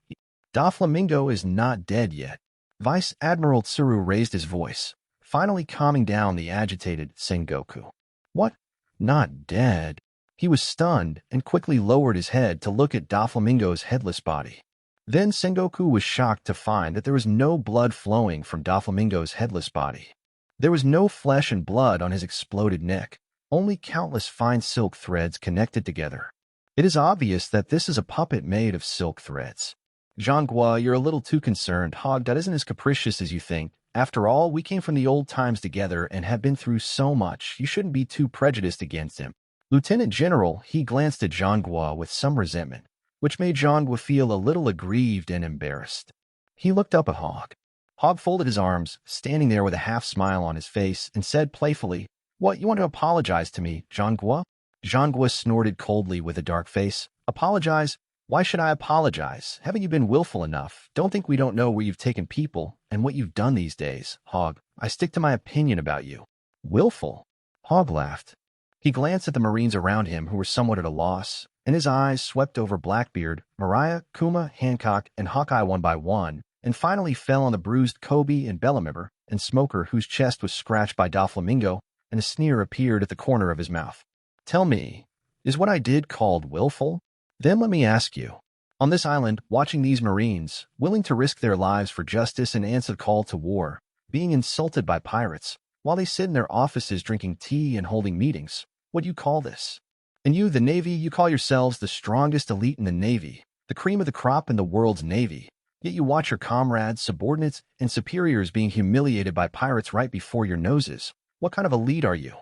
Doflamingo is not dead yet. Vice Admiral Shiru raised his voice, finally calming down the agitated Sengoku. What? Not dead? He was stunned and quickly lowered his head to look at Doflamingo's headless body. Then Sengoku was shocked to find that there was no blood flowing from Doflamingo's headless body. There was no flesh and blood on his exploded neck, only countless fine silk threads connected together. It is obvious that this is a puppet made of silk threads. Zhonghua, you're a little too concerned. Hogg, that isn't as capricious as you think. After all, we came from the old times together and have been through so much. You shouldn't be too prejudiced against him. Lieutenant General, he glanced at Zhonghua with some resentment, which made Zhonghua feel a little aggrieved and embarrassed. He looked up at Hogg. Hogg folded his arms, standing there with a half-smile on his face, and said playfully, What, you want to apologize to me, Zhonghua? Zhonghua snorted coldly with a dark face. Apologize? Why should I apologize? Haven't you been willful enough? Don't think we don't know where you've taken people and what you've done these days, Hogg. I stick to my opinion about you. Willful? Hogg laughed. He glanced at the Marines around him who were somewhat at a loss, and his eyes swept over Blackbeard, Mariah, Kuma, Hancock, and Hawkeye one by one, and finally fell on the bruised Kobe and Bellamember and Smoker, whose chest was scratched by Doflamingo, and a sneer appeared at the corner of his mouth. Tell me, is what I did called willful? Then let me ask you, on this island, watching these Marines, willing to risk their lives for justice and answer the call to war, being insulted by pirates, while they sit in their offices drinking tea and holding meetings, what do you call this? And you, the Navy, you call yourselves the strongest elite in the Navy, the cream of the crop in the world's Navy, yet you watch your comrades, subordinates, and superiors being humiliated by pirates right before your noses. What kind of elite are you?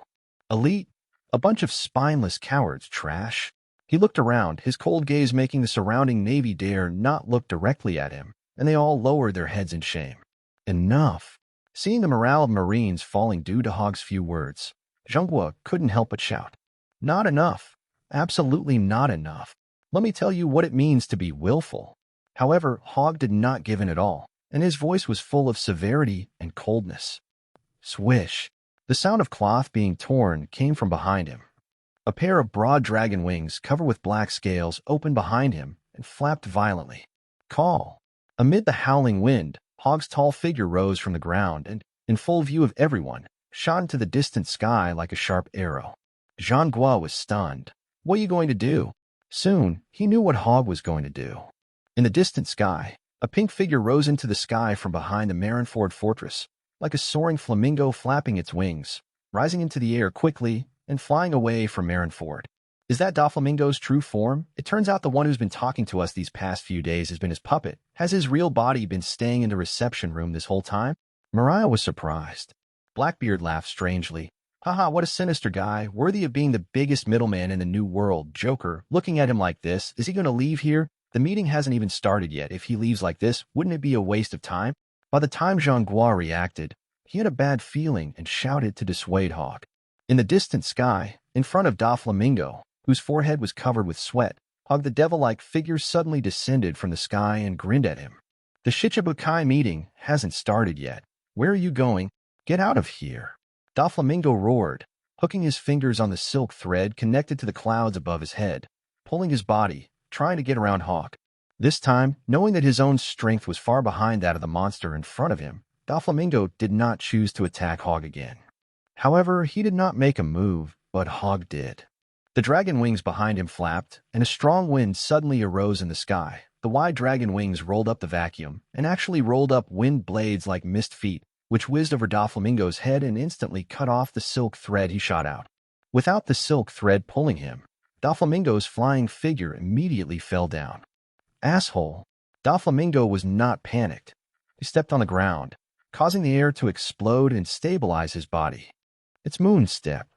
Elite? A bunch of spineless cowards, trash. He looked around, his cold gaze making the surrounding Navy dare not look directly at him, and they all lowered their heads in shame. Enough. Seeing the morale of Marines falling due to Hogg's few words, Zhonghua couldn't help but shout. Not enough. Absolutely not enough. Let me tell you what it means to be willful. However, Hogg did not give in at all, and his voice was full of severity and coldness. Swish. The sound of cloth being torn came from behind him. A pair of broad dragon wings covered with black scales opened behind him and flapped violently. Call! Amid the howling wind, Hogg's tall figure rose from the ground and, in full view of everyone, shot into the distant sky like a sharp arrow. Jean Gua was stunned. What are you going to do? Soon, he knew what Hogg was going to do. In the distant sky, a pink figure rose into the sky from behind the Marineford fortress, like a soaring flamingo flapping its wings, rising into the air quickly and flying away from Marineford. Is that Doflamingo's true form? It turns out the one who's been talking to us these past few days has been his puppet. Has his real body been staying in the reception room this whole time? Mariah was surprised. Blackbeard laughed strangely. Haha, what a sinister guy, worthy of being the biggest middleman in the new world. Joker, looking at him like this, is he going to leave here? The meeting hasn't even started yet. If he leaves like this, wouldn't it be a waste of time? By the time Jean Gua reacted, he had a bad feeling and shouted to dissuade Hogg. In the distant sky, in front of Doflamingo, whose forehead was covered with sweat, Hogg the devil-like figure suddenly descended from the sky and grinned at him. The Shichibukai meeting hasn't started yet. Where are you going? Get out of here. Doflamingo roared, hooking his fingers on the silk thread connected to the clouds above his head, pulling his body, trying to get around Hogg. This time, knowing that his own strength was far behind that of the monster in front of him, Doflamingo did not choose to attack Hogg again. However, he did not make a move, but Hogg did. The dragon wings behind him flapped, and a strong wind suddenly arose in the sky. The wide dragon wings rolled up the vacuum, and actually rolled up wind blades like mist feet, which whizzed over Doflamingo's head and instantly cut off the silk thread he shot out. Without the silk thread pulling him, Doflamingo's flying figure immediately fell down. Asshole! Doflamingo was not panicked. He stepped on the ground, causing the air to explode and stabilize his body. It's Moonstep.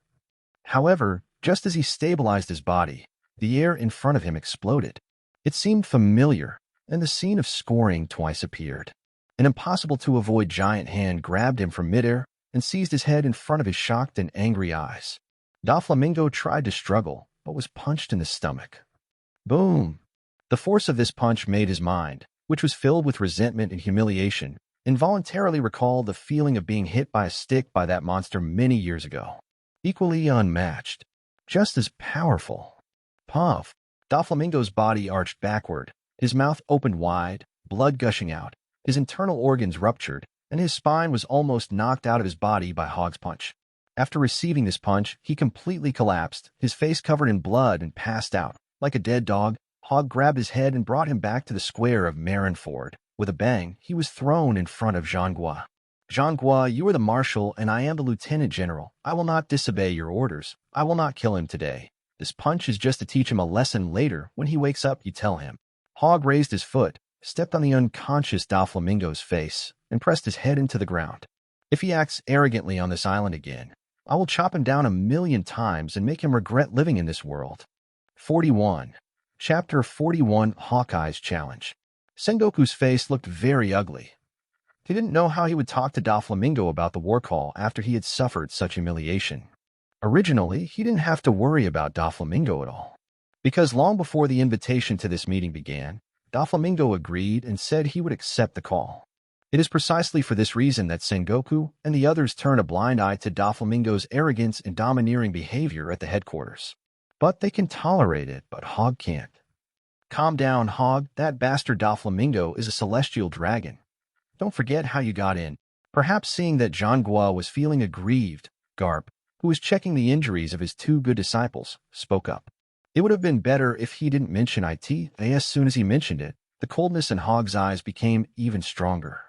However, just as he stabilized his body, the air in front of him exploded. It seemed familiar, and the scene of scoring twice appeared. An impossible-to-avoid giant hand grabbed him from midair and seized his head in front of his shocked and angry eyes. Doflamingo tried to struggle, but was punched in the stomach. Boom! The force of this punch made his mind, which was filled with resentment and humiliation, involuntarily recall the feeling of being hit by a stick by that monster many years ago. Equally unmatched. Just as powerful. Puff! Doflamingo's body arched backward, his mouth opened wide, blood gushing out. His internal organs ruptured, and his spine was almost knocked out of his body by Hogg's punch. After receiving this punch, he completely collapsed, his face covered in blood, and passed out. Like a dead dog, Hogg grabbed his head and brought him back to the square of Marineford. With a bang, he was thrown in front of Jean Gua. Jean Gua, you are the marshal, and I am the lieutenant general. I will not disobey your orders. I will not kill him today. This punch is just to teach him a lesson later. When he wakes up, you tell him. Hogg raised his foot, stepped on the unconscious Doflamingo's face, and pressed his head into the ground. If he acts arrogantly on this island again, I will chop him down 1,000,000 times and make him regret living in this world. 41. Chapter 41, Hawkeye's Challenge. Sengoku's face looked very ugly. He didn't know how he would talk to Doflamingo about the war call after he had suffered such humiliation. Originally, he didn't have to worry about Doflamingo at all, because long before the invitation to this meeting began, Doflamingo agreed and said he would accept the call. It is precisely for this reason that Sengoku and the others turn a blind eye to Doflamingo's arrogance and domineering behavior at the headquarters. But they can tolerate it, but Hogg can't. Calm down, Hogg. That bastard Doflamingo is a celestial dragon. Don't forget how you got in. Perhaps seeing that Jean Gua was feeling aggrieved, Garp, who was checking the injuries of his two good disciples, spoke up. It would have been better if he didn't mention it. As soon as he mentioned it, the coldness in Hogg's eyes became even stronger.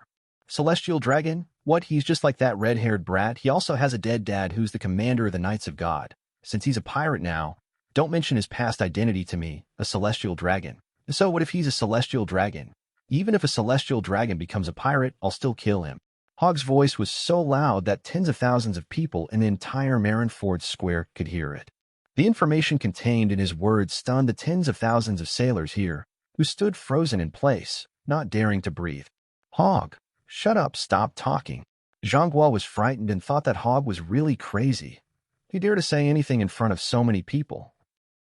Celestial dragon? What, he's just like that red-haired brat? He also has a dead dad who's the commander of the Knights of God. Since he's a pirate now, don't mention his past identity to me, a celestial dragon. So what if he's a celestial dragon? Even if a celestial dragon becomes a pirate, I'll still kill him. Hogg's voice was so loud that tens of thousands of people in the entire Marineford square could hear it. The information contained in his words stunned the tens of thousands of sailors here, who stood frozen in place, not daring to breathe. Hogg, shut up, stop talking. Jean Gua was frightened and thought that Hogg was really crazy. He dared to say anything in front of so many people.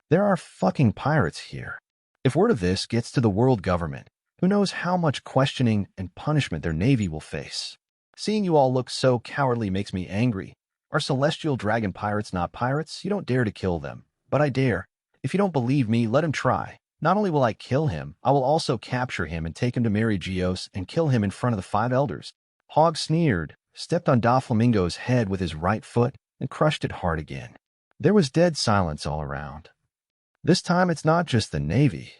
There are fucking pirates here. If word of this gets to the world government, who knows how much questioning and punishment their navy will face. Seeing you all look so cowardly makes me angry. Are celestial dragon pirates not pirates? You don't dare to kill them. But I dare. If you don't believe me, let him try. Not only will I kill him, I will also capture him and take him to Mary Geos and kill him in front of the 5 elders." Hogg sneered, stepped on Doflamingo's head with his right foot, and crushed it hard again. There was dead silence all around. This time it's not just the Navy.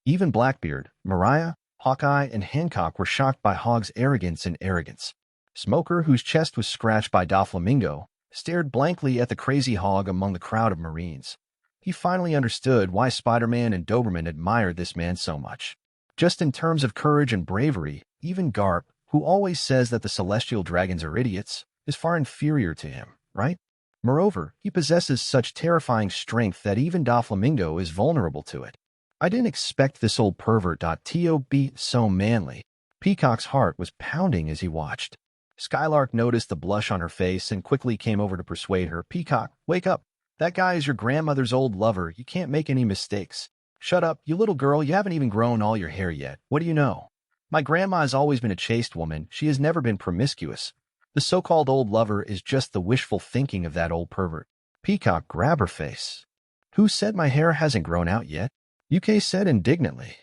Even Blackbeard, Mariah, Hawkeye, and Hancock were shocked by Hogg's arrogance. Smoker, whose chest was scratched by Doflamingo, stared blankly at the crazy Hogg among the crowd of Marines. He finally understood why Spider-Man and Doberman admired this man so much. Just in terms of courage and bravery, even Garp, who always says that the celestial dragons are idiots, is far inferior to him, right? Moreover, he possesses such terrifying strength that even Doflamingo is vulnerable to it. I didn't expect this old pervert to be so manly. Peacock's heart was pounding as he watched. Skylark noticed the blush on her face and quickly came over to persuade her. "Peacock, wake up. That guy is your grandmother's old lover. You can't make any mistakes." "Shut up, you little girl. You haven't even grown all your hair yet. What do you know? My grandma has always been a chaste woman. She has never been promiscuous. The so-called old lover is just the wishful thinking of that old pervert." Peacock grabbed her face. "Who said my hair hasn't grown out yet?" UK said indignantly.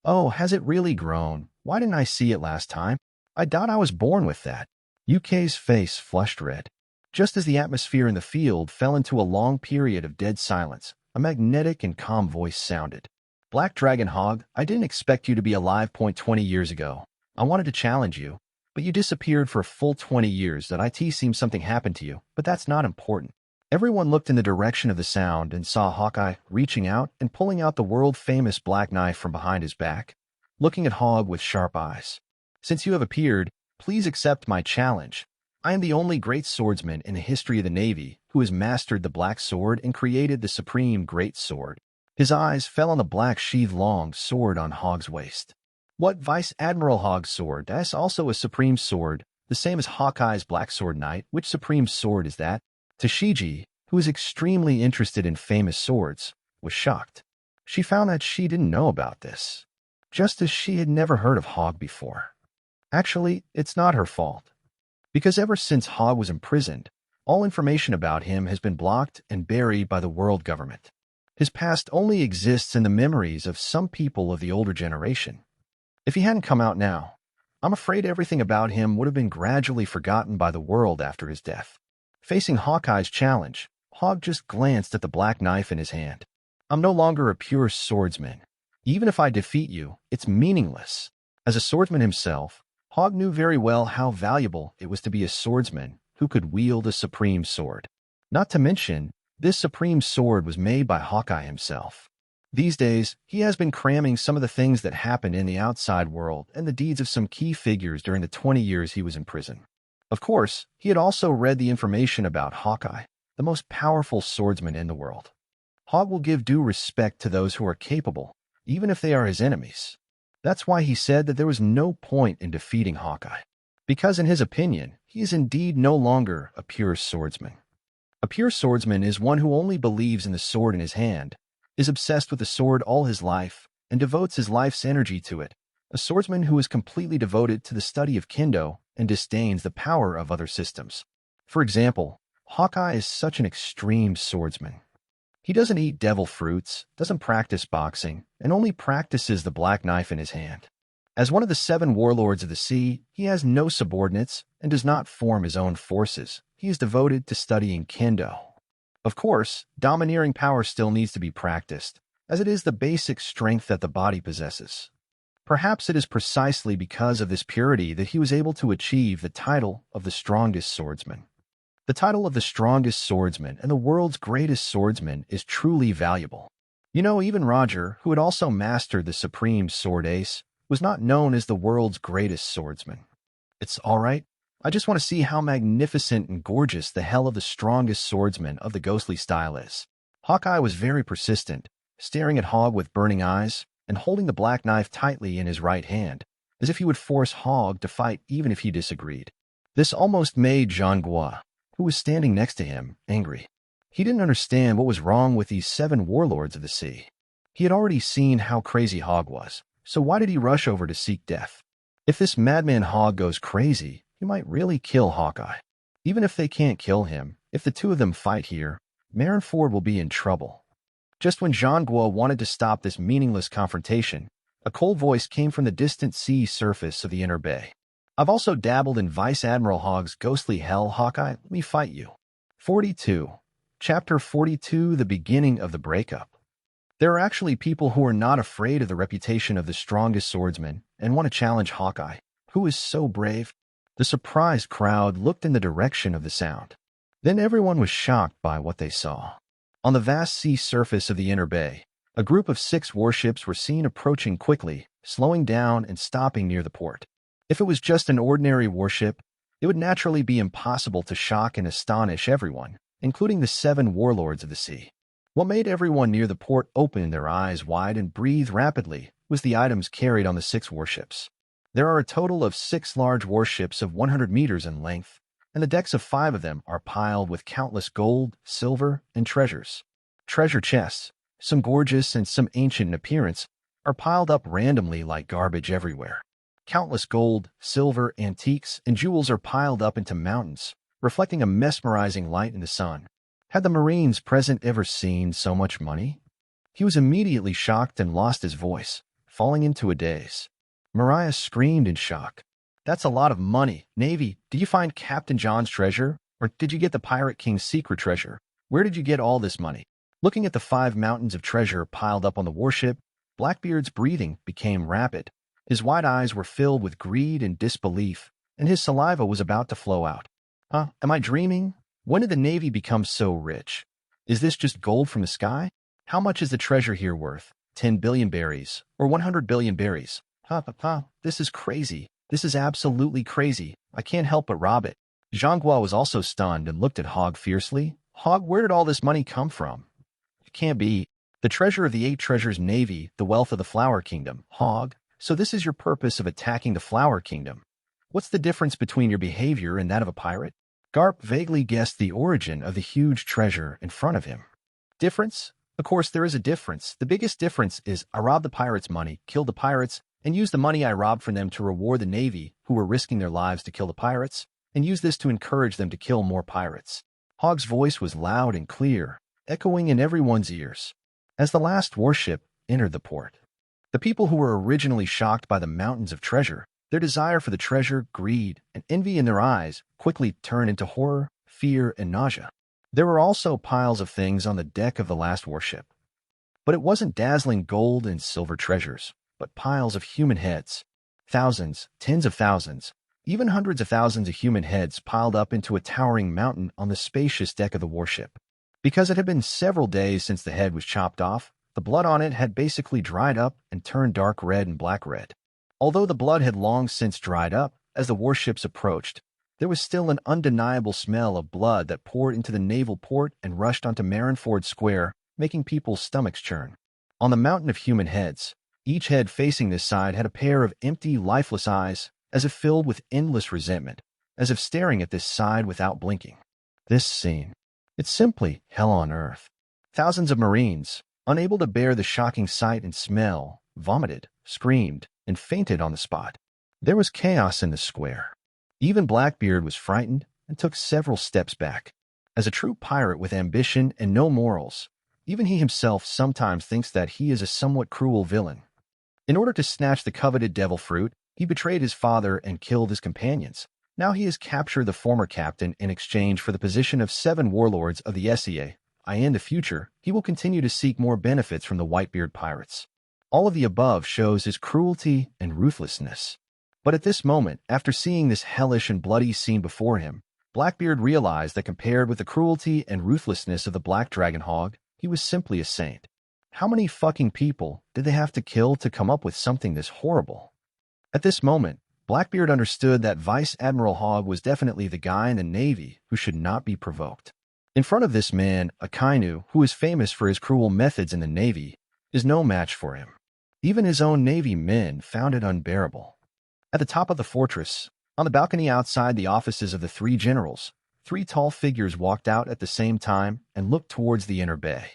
"Oh, has it really grown? Why didn't I see it last time? I doubt I was born with that." UK's face flushed red. Just as the atmosphere in the field fell into a long period of dead silence, a magnetic and calm voice sounded. "Black Dragon Hogg, I didn't expect you to be alive 20 years ago. I wanted to challenge you, but you disappeared for a full 20 years. That IT seems something happened to you, but that's not important." Everyone looked in the direction of the sound and saw Hawkeye reaching out and pulling out the world-famous black knife from behind his back, looking at Hogg with sharp eyes. "Since you have appeared, please accept my challenge. I am the only great swordsman in the history of the Navy who has mastered the black sword and created the supreme great sword." His eyes fell on the black sheath-long sword on Hogg's waist. "What, Vice Admiral Hogg's sword? That's also a supreme sword, the same as Hawkeye's black sword knight. Which supreme sword is that?" Tashiji, who is extremely interested in famous swords, was shocked. She found that she didn't know about this, just as she had never heard of Hogg before. Actually, it's not her fault, because ever since Hogg was imprisoned, all information about him has been blocked and buried by the world government. His past only exists in the memories of some people of the older generation. If he hadn't come out now, I'm afraid everything about him would have been gradually forgotten by the world after his death. Facing Hawkeye's challenge, Hogg just glanced at the black knife in his hand. "I'm no longer a pure swordsman. Even if I defeat you, it's meaningless." As a swordsman himself, Hogg knew very well how valuable it was to be a swordsman who could wield a supreme sword. Not to mention, this supreme sword was made by Hawkeye himself. These days, he has been cramming some of the things that happened in the outside world and the deeds of some key figures during the 20 years he was in prison. Of course, he had also read the information about Hawkeye, the most powerful swordsman in the world. Hogg will give due respect to those who are capable, even if they are his enemies. That's why he said that there was no point in defeating Hawkeye, because in his opinion, he is indeed no longer a pure swordsman. A pure swordsman is one who only believes in the sword in his hand, is obsessed with the sword all his life, and devotes his life's energy to it. A swordsman who is completely devoted to the study of kendo and disdains the power of other systems. For example, Hawkeye is such an extreme swordsman. He doesn't eat devil fruits, doesn't practice boxing, and only practices the black knife in his hand. As one of the 7 warlords of the sea, he has no subordinates and does not form his own forces. He is devoted to studying kendo. Of course, domineering power still needs to be practiced, as it is the basic strength that the body possesses. Perhaps it is precisely because of this purity that he was able to achieve the title of the strongest swordsman. The title of the strongest swordsman and the world's greatest swordsman is truly valuable. You know, even Roger, who had also mastered the supreme sword ace, was not known as the world's greatest swordsman. It's all right. I just want to see how magnificent and gorgeous the hell of the strongest swordsman of the ghostly style is. Hawkeye was very persistent, staring at Hogg with burning eyes and holding the black knife tightly in his right hand, as if he would force Hogg to fight even if he disagreed. This almost made Jean Gua, who was standing next to him, angry. He didn't understand what was wrong with these 7 warlords of the sea. He had already seen how crazy Hogg was, so why did he rush over to seek death? If this madman Hogg goes crazy, he might really kill Hawkeye. Even if they can't kill him, if the 2 of them fight here, Marineford will be in trouble. Just when Jean Guo wanted to stop this meaningless confrontation, a cold voice came from the distant sea surface of the inner bay. I've also dabbled in Vice Admiral Hogg's ghostly hell, Hawkeye. Let me fight you. 42. Chapter 42, The Beginning of the Breakup. There are actually people who are not afraid of the reputation of the strongest swordsman and want to challenge Hawkeye, who is so brave. The surprised crowd looked in the direction of the sound. Then everyone was shocked by what they saw. On the vast sea surface of the inner bay, a group of 6 warships were seen approaching quickly, slowing down and stopping near the port. If it was just an ordinary warship, it would naturally be impossible to shock and astonish everyone, including the 7 warlords of the sea. What made everyone near the port open their eyes wide and breathe rapidly was the items carried on the 6 warships. There are a total of 6 large warships of 100 meters in length, and the decks of 5 of them are piled with countless gold, silver, and treasures. Treasure chests, some gorgeous and some ancient in appearance, are piled up randomly like garbage everywhere. Countless gold, silver, antiques, and jewels are piled up into mountains, reflecting a mesmerizing light in the sun. Had the Marines present ever seen so much money? He was immediately shocked and lost his voice, falling into a daze. Mariah screamed in shock. That's a lot of money. Navy, did you find Captain John's treasure? Or did you get the Pirate King's secret treasure? Where did you get all this money? Looking at the 5 mountains of treasure piled up on the warship, Blackbeard's breathing became rapid. His wide eyes were filled with greed and disbelief, and his saliva was about to flow out. Am I dreaming? When did the Navy become so rich? Is this just gold from the sky? How much is the treasure here worth? 10 billion berries, or 100 billion berries? This is crazy. This is absolutely crazy. I can't help but rob it. Jean Guo was also stunned and looked at Hogg fiercely. Hogg, where did all this money come from? It can't be. The treasure of the 8 treasures Navy, the wealth of the Flower Kingdom. Hogg, so this is your purpose of attacking the Flower Kingdom. What's the difference between your behavior and that of a pirate? Garp vaguely guessed the origin of the huge treasure in front of him. Difference? Of course, there is a difference. The biggest difference is I robbed the pirates' money, killed the pirates, and used the money I robbed from them to reward the Navy, who were risking their lives to kill the pirates, and used this to encourage them to kill more pirates. Hogg's voice was loud and clear, echoing in everyone's ears. As the last warship entered the port, the people who were originally shocked by the mountains of treasure, their desire for the treasure, greed, and envy in their eyes quickly turned into horror, fear, and nausea. There were also piles of things on the deck of the last warship. But it wasn't dazzling gold and silver treasures, but piles of human heads. Thousands, tens of thousands, even hundreds of thousands of human heads piled up into a towering mountain on the spacious deck of the warship. Because it had been several days since the head was chopped off, the blood on it had basically dried up and turned dark red and black red. Although the blood had long since dried up, as the warships approached, there was still an undeniable smell of blood that poured into the naval port and rushed onto Marineford Square, making people's stomachs churn. On the mountain of human heads, each head facing this side had a pair of empty, lifeless eyes, as if filled with endless resentment, as if staring at this side without blinking. This scene, it's simply hell on earth. Thousands of Marines, unable to bear the shocking sight and smell, vomited, screamed, and fainted on the spot. There was chaos in the square. Even Blackbeard was frightened and took several steps back. As a true pirate with ambition and no morals, even he himself sometimes thinks that he is a somewhat cruel villain. In order to snatch the coveted devil fruit, he betrayed his father and killed his companions. Now he has captured the former captain in exchange for the position of 7 warlords of the SEA. In the future, he will continue to seek more benefits from the Whitebeard Pirates. All of the above shows his cruelty and ruthlessness. But at this moment, after seeing this hellish and bloody scene before him, Blackbeard realized that compared with the cruelty and ruthlessness of the Black Dragon Hog, he was simply a saint. How many fucking people did they have to kill to come up with something this horrible? At this moment, Blackbeard understood that Vice Admiral Hogg was definitely the guy in the Navy who should not be provoked. In front of this man, Akainu, who is famous for his cruel methods in the Navy, is no match for him. Even his own Navy men found it unbearable. At the top of the fortress, on the balcony outside the offices of the 3 generals, 3 tall figures walked out at the same time and looked towards the inner bay.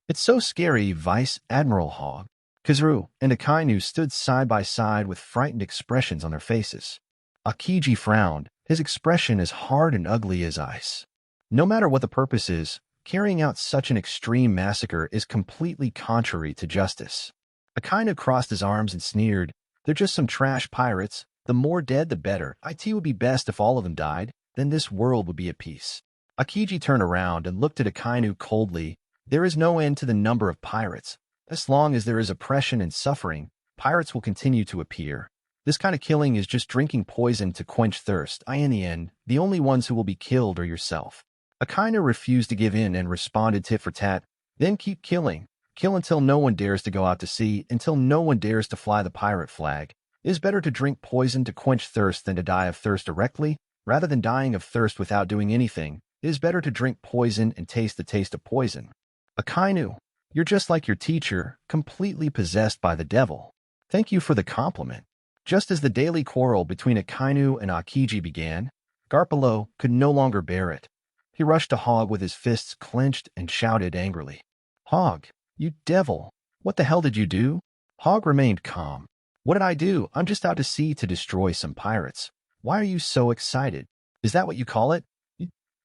It's so scary, Vice Admiral Hogg. Kizaru and Akainu stood side by side with frightened expressions on their faces. Akiji frowned, his expression as hard and ugly as ice. No matter what the purpose is, Carrying out such an extreme massacre is completely contrary to justice. Akainu crossed his arms and sneered, "They're just some trash pirates. The more dead, the better. It would be best if all of them died. Then this world would be at peace." Akiji turned around and looked at Akainu coldly. "There is no end to the number of pirates. As long as there is oppression and suffering, pirates will continue to appear. This kind of killing is just drinking poison to quench thirst. In the end, the only ones who will be killed are yourself." Akainu refused to give in and responded tit for tat. "Then keep killing. Kill until no one dares to go out to sea, until no one dares to fly the pirate flag. It is better to drink poison to quench thirst than to die of thirst directly. Rather than dying of thirst without doing anything, it is better to drink poison and taste the taste of poison." "Akainu, you're just like your teacher, completely possessed by the devil." "Thank you for the compliment." Just as the daily quarrel between Akainu and Akiji began, Garp could no longer bear it. He rushed to Hogg with his fists clenched and shouted angrily, "Hogg, you devil! What the hell did you do?" Hogg remained calm. "What did I do? I'm just out to sea to destroy some pirates. Why are you so excited? Is that what you call it?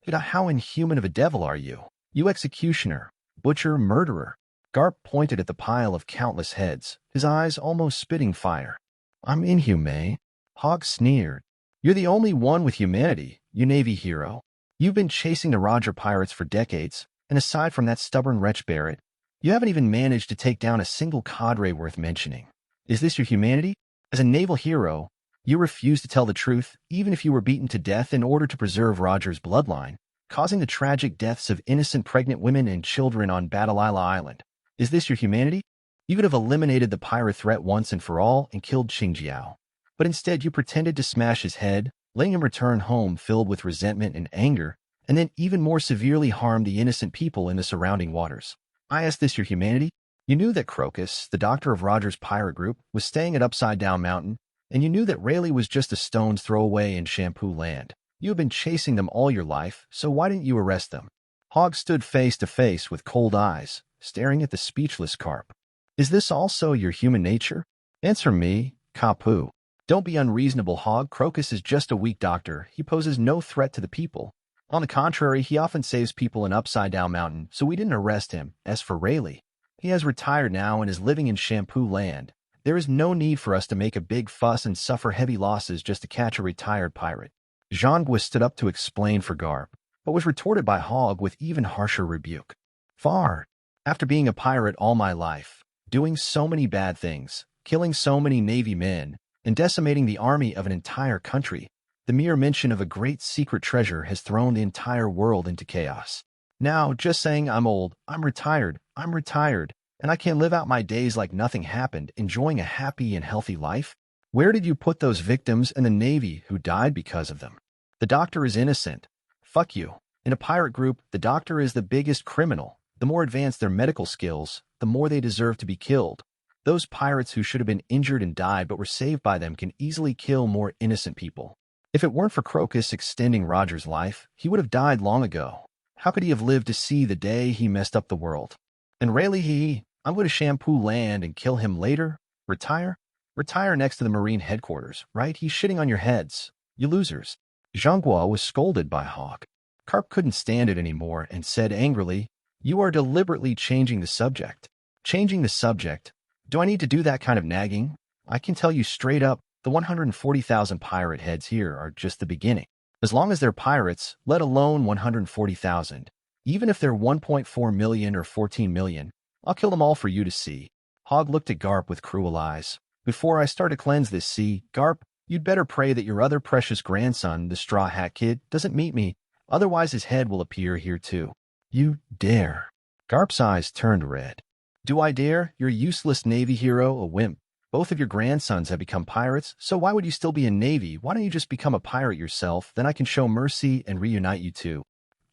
How inhuman of a devil are you? You executioner, butcher, murderer." Garp pointed at the pile of countless heads, his eyes almost spitting fire. "I'm inhumane." Hogg sneered. "You're the only one with humanity, you Navy hero. You've been chasing the Roger pirates for decades, and aside from that stubborn wretch Barrett, you haven't even managed to take down a single cadre worth mentioning. Is this your humanity? As a naval hero, you refuse to tell the truth, even if you were beaten to death in order to preserve Roger's bloodline, causing the tragic deaths of innocent pregnant women and children on Battle Island. Is this your humanity? You could have eliminated the pirate threat once and for all and killed Qingjiao. But instead you pretended to smash his head, letting him return home filled with resentment and anger, and then even more severely harm the innocent people in the surrounding waters. Is this your humanity? You knew that Crocus, the doctor of Roger's pirate group, was staying at Upside Down Mountain, and you knew that Rayleigh was just a stone's throw away in Shampoo Land. You have been chasing them all your life, so why didn't you arrest them?" Hogg stood face to face with cold eyes, staring at the speechless Garp. "Is this also your human nature? Answer me, Kapu." "Don't be unreasonable, Hogg. Crocus is just a weak doctor. He poses no threat to the people. On the contrary, he often saves people in Upside Down Mountain, so we didn't arrest him. As for Rayleigh, he has retired now and is living in Shampoo Land. There is no need for us to make a big fuss and suffer heavy losses just to catch a retired pirate." Zhangguo stood up to explain for Garp, but was retorted by Hogg with even harsher rebuke. "Far. After being a pirate all my life, doing so many bad things, killing so many Navy men, and decimating the army of an entire country, the mere mention of a great secret treasure has thrown the entire world into chaos. Now, just saying I'm old, I'm retired, and I can live out my days like nothing happened, enjoying a happy and healthy life? Where did you put those victims in the Navy who died because of them? The doctor is innocent. Fuck you. In a pirate group, the doctor is the biggest criminal. The more advanced their medical skills, the more they deserve to be killed. Those pirates who should have been injured and died but were saved by them can easily kill more innocent people. If it weren't for Crocus extending Roger's life, he would have died long ago. How could he have lived to see the day he messed up the world? And Rayleigh, I'm going to Shampoo Land and kill him later? Retire? Retire next to the Marine headquarters, right? He's shitting on your heads. You losers." Zhangguo was scolded by Hogg. Garp couldn't stand it anymore and said angrily, "You are deliberately changing the subject." "Changing the subject? Do I need to do that kind of nagging? I can tell you straight up, the 140,000 pirate heads here are just the beginning. As long as they're pirates, let alone 140,000, even if they're 1.4 million or 14 million, I'll kill them all for you to see." Hogg looked at Garp with cruel eyes. "Before I start to cleanse this sea, Garp, you'd better pray that your other precious grandson, the Straw Hat Kid, doesn't meet me, otherwise his head will appear here too." "You dare?" Garp's eyes turned red. "Do I dare? You're a useless Navy hero, a wimp. Both of your grandsons have become pirates, so why would you still be in Navy? Why don't you just become a pirate yourself? Then I can show mercy and reunite you two."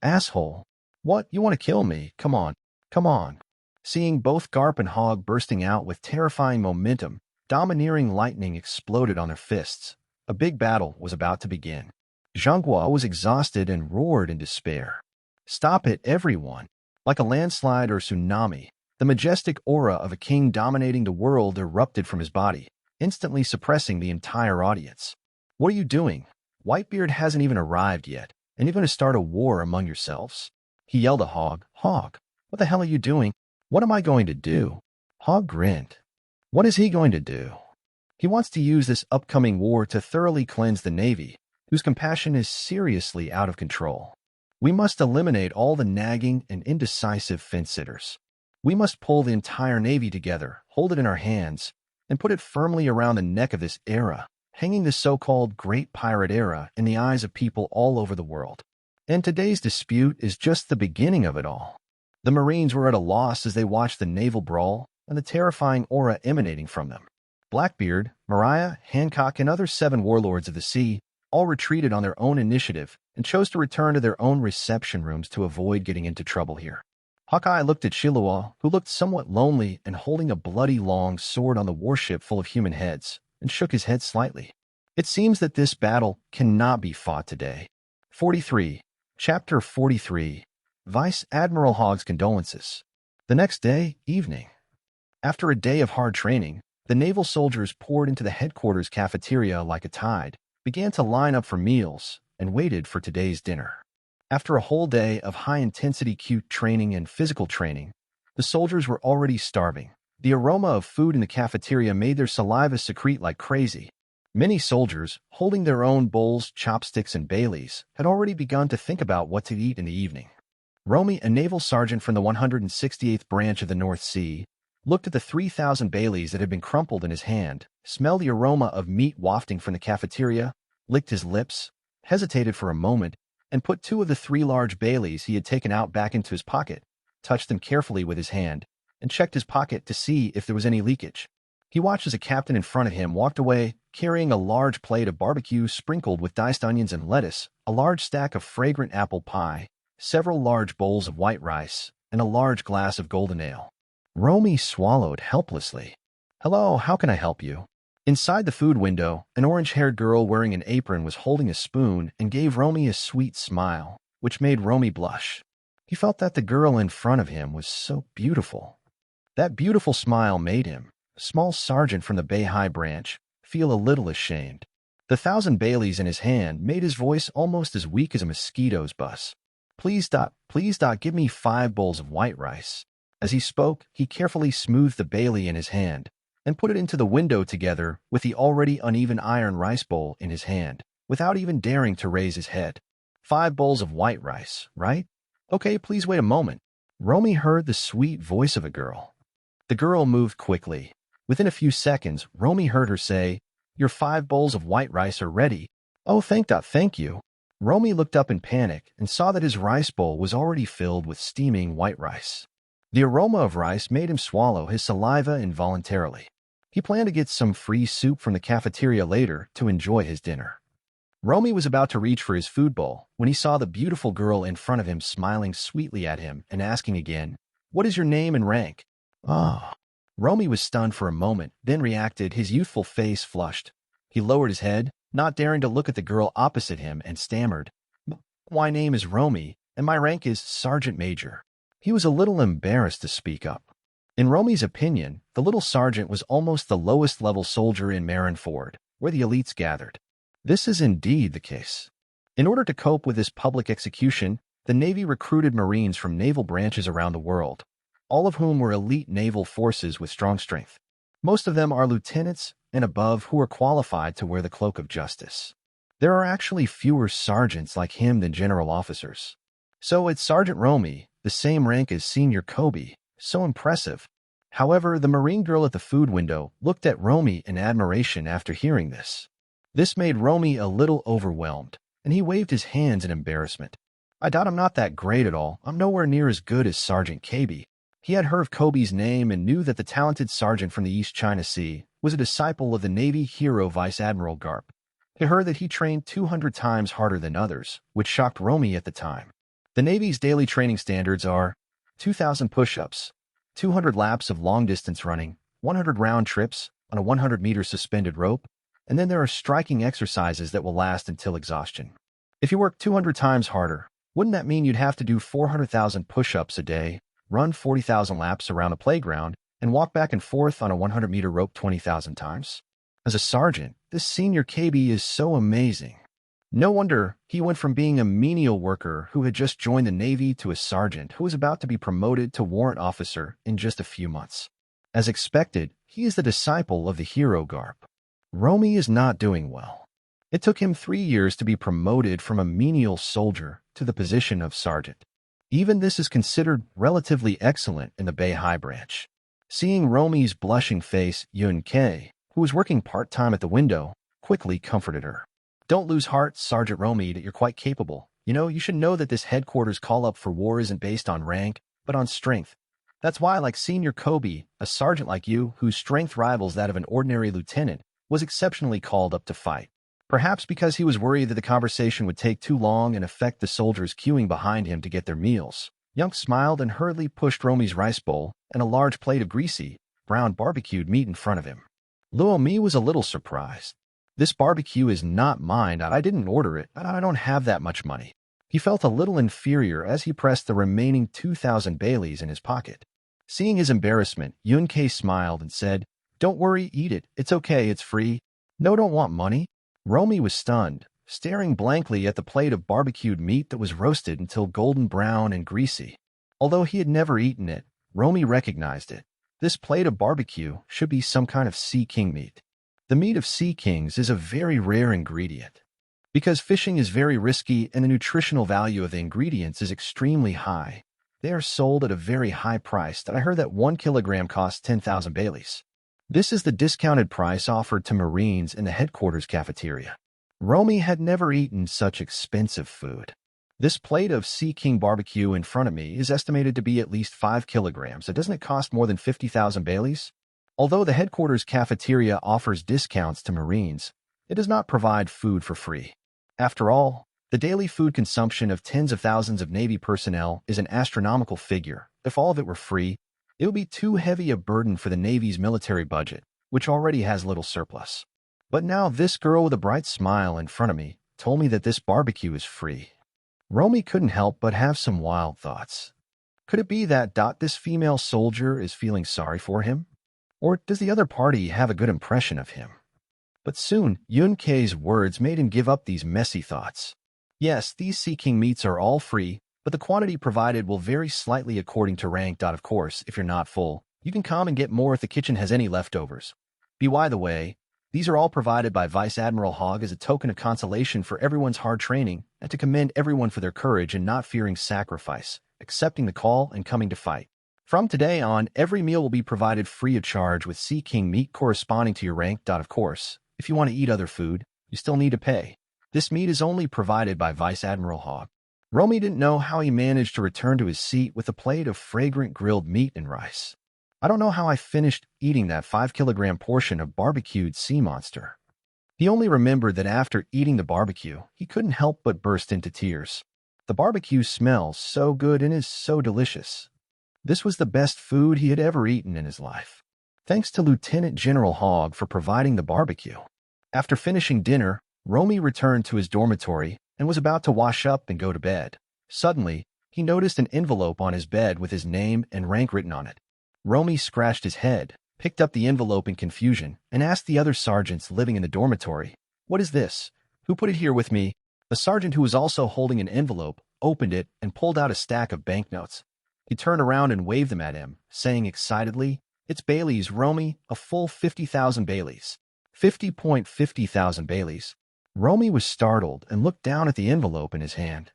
"Asshole. What? You want to kill me? Come on. Come on." Seeing both Garp and Hogg bursting out with terrifying momentum, domineering lightning exploded on their fists. A big battle was about to begin. Zhangguo was exhausted and roared in despair. "Stop it, everyone." Like a landslide or tsunami, the majestic aura of a king dominating the world erupted from his body, instantly suppressing the entire audience. "What are you doing? Whitebeard hasn't even arrived yet, and you're going to start a war among yourselves?" He yelled at Hogg. Hogg, what the hell are you doing? What am I going to do? Hogg grinned. What is he going to do? He wants to use this upcoming war to thoroughly cleanse the Navy, whose compassion is seriously out of control. We must eliminate all the nagging and indecisive fence-sitters. We must pull the entire Navy together, hold it in our hands, and put it firmly around the neck of this era, hanging the so-called Great Pirate Era in the eyes of people all over the world. And today's dispute is just the beginning of it all. The Marines were at a loss as they watched the naval brawl and the terrifying aura emanating from them. Blackbeard, Mariah, Hancock, and other 7 warlords of the sea all retreated on their own initiative and chose to return to their own reception rooms to avoid getting into trouble here. Hawkeye looked at Shiluo, who looked somewhat lonely and holding a bloody long sword on the warship full of human heads, and shook his head slightly. It seems that this battle cannot be fought today. 43. Chapter 43. Vice Admiral Hogg's condolences. The next day, evening. After a day of hard training, the naval soldiers poured into the headquarters cafeteria like a tide, began to line up for meals, and waited for today's dinner. After a whole day of high-intensity cute training and physical training, the soldiers were already starving. The aroma of food in the cafeteria made their saliva secrete like crazy. Many soldiers, holding their own bowls, chopsticks, and Baileys, had already begun to think about what to eat in the evening. Romy, a naval sergeant from the 168th branch of the North Sea, looked at the 3,000 Baileys that had been crumpled in his hand, smelled the aroma of meat wafting from the cafeteria, licked his lips, hesitated for a moment, and put 2 of the 3 large Baileys he had taken out back into his pocket, touched them carefully with his hand, and checked his pocket to see if there was any leakage. He watched as a captain in front of him walked away, carrying a large plate of barbecue sprinkled with diced onions and lettuce, a large stack of fragrant apple pie, several large bowls of white rice, and a large glass of golden ale. Romy swallowed helplessly. "Hello, how can I help you?" Inside the food window, an orange-haired girl wearing an apron was holding a spoon and gave Romy a sweet smile, which made Romy blush. He felt that the girl in front of him was so beautiful. That beautiful smile made him, a small sergeant from the Bay High branch, feel a little ashamed. The 1,000 Baileys in his hand made his voice almost as weak as a mosquito's buzz. Please, give me 5 bowls of white rice." As he spoke, he carefully smoothed the Bailey in his hand and put it into the window together with the already uneven iron rice bowl in his hand, without even daring to raise his head. 5 bowls of white rice, right? Okay, please wait a moment. Romy heard the sweet voice of a girl. The girl moved quickly. Within a few seconds, Romy heard her say, "Your 5 bowls of white rice are ready." "Oh, thank you." Romy looked up in panic and saw that his rice bowl was already filled with steaming white rice. The aroma of rice made him swallow his saliva involuntarily. He planned to get some free soup from the cafeteria later to enjoy his dinner. Romy was about to reach for his food bowl when he saw the beautiful girl in front of him smiling sweetly at him and asking again, "What is your name and rank?" "Ah." Romy was stunned for a moment, then reacted, his youthful face flushed. He lowered his head, not daring to look at the girl opposite him, and stammered, "My name is Romy, and my rank is Sergeant Major." He was a little embarrassed to speak up. In Romy's opinion, the little sergeant was almost the lowest level soldier in Marineford, where the elites gathered. This is indeed the case. In order to cope with this public execution, the Navy recruited Marines from naval branches around the world, all of whom were elite naval forces with strong strength. Most of them are lieutenants and above who are qualified to wear the cloak of justice. There are actually fewer sergeants like him than general officers. So it's Sergeant Romy, the same rank as Senior Kobe, so impressive. However, the Marine girl at the food window looked at Romy in admiration after hearing this. This made Romy a little overwhelmed, and he waved his hands in embarrassment. "I doubt I'm not that great at all. I'm nowhere near as good as Sergeant Kobe." He had heard of Kobe's name and knew that the talented sergeant from the East China Sea was a disciple of the Navy hero Vice Admiral Garp. He heard that he trained 200 times harder than others, which shocked Romy at the time. The Navy's daily training standards are 2,000 push-ups, 200 laps of long-distance running, 100 round trips on a 100-meter suspended rope, and then there are striking exercises that will last until exhaustion. If you work 200 times harder, wouldn't that mean you'd have to do 400,000 push-ups a day, run 40,000 laps around a playground, and walk back and forth on a 100-meter rope 20,000 times? As a sergeant, this Senior KB is so amazing. No wonder he went from being a menial worker who had just joined the Navy to a sergeant who was about to be promoted to warrant officer in just a few months. As expected, he is the disciple of the hero Garp. Romy is not doing well. It took him 3 years to be promoted from a menial soldier to the position of sergeant. Even this is considered relatively excellent in the Bay High branch. Seeing Romy's blushing face, Yun Kei, who was working part-time at the window, quickly comforted her. Don't lose heart, Sergeant Romy, that you're quite capable. You should know that this headquarters call-up for war isn't based on rank, but on strength. That's why, like Senior Kobe, a sergeant like you, whose strength rivals that of an ordinary lieutenant, was exceptionally called up to fight. Perhaps because he was worried that the conversation would take too long and affect the soldiers queuing behind him to get their meals. Yunk smiled and hurriedly pushed Romy's rice bowl and a large plate of greasy, brown barbecued meat in front of him. Luo Mi was a little surprised. This barbecue is not mine. I didn't order it. I don't have that much money. He felt a little inferior as he pressed the remaining 2,000 Baileys in his pocket. Seeing his embarrassment, Yun Kei smiled and said, "Don't worry, eat it. It's okay, it's free." "No, don't want money." Romy was stunned, staring blankly at the plate of barbecued meat that was roasted until golden brown and greasy. Although he had never eaten it, Romy recognized it. This plate of barbecue should be some kind of sea king meat. The meat of sea kings is a very rare ingredient. Because fishing is very risky and the nutritional value of the ingredients is extremely high, they are sold at a very high price that I heard that 1 kilogram costs 10,000 Baileys. This is the discounted price offered to Marines in the headquarters cafeteria. Romy had never eaten such expensive food. This plate of Sea King barbecue in front of me is estimated to be at least 5 kilograms. Doesn't it cost more than 50,000 Baileys? Although the headquarters cafeteria offers discounts to Marines, it does not provide food for free. After all, the daily food consumption of tens of thousands of Navy personnel is an astronomical figure. If all of it were free, it would be too heavy a burden for the Navy's military budget, which already has little surplus. But now this girl with a bright smile in front of me told me that this barbecue is free. Romy couldn't help but have some wild thoughts. Could it be that this female soldier is feeling sorry for him? Or does the other party have a good impression of him? But soon, Yun Kei's words made him give up these messy thoughts. Yes, these Sea King meats are all free, but the quantity provided will vary slightly according to rank. Of course, if you're not full, you can come and get more if the kitchen has any leftovers. By the way, these are all provided by Vice Admiral Hogg as a token of consolation for everyone's hard training and to commend everyone for their courage and not fearing sacrifice, accepting the call and coming to fight. From today on, every meal will be provided free of charge with Sea King meat corresponding to your rank. Of course, if you want to eat other food, you still need to pay. This meat is only provided by Vice Admiral Hogg. Romy didn't know how he managed to return to his seat with a plate of fragrant grilled meat and rice. I don't know how I finished eating that 5-kilogram portion of barbecued sea monster. He only remembered that after eating the barbecue, he couldn't help but burst into tears. The barbecue smells so good and is so delicious. This was the best food he had ever eaten in his life. Thanks to Lieutenant General Hogg for providing the barbecue. After finishing dinner, Romy returned to his dormitory and was about to wash up and go to bed. Suddenly, he noticed an envelope on his bed with his name and rank written on it. Romy scratched his head, picked up the envelope in confusion, and asked the other sergeants living in the dormitory, "What is this? Who put it here with me?" The sergeant, who was also holding an envelope, opened it and pulled out a stack of banknotes. He turned around and waved them at him, saying excitedly, "It's Baileys, Romy, a full 50,000 Baileys. 50,000 Baileys." Romy was startled and looked down at the envelope in his hand.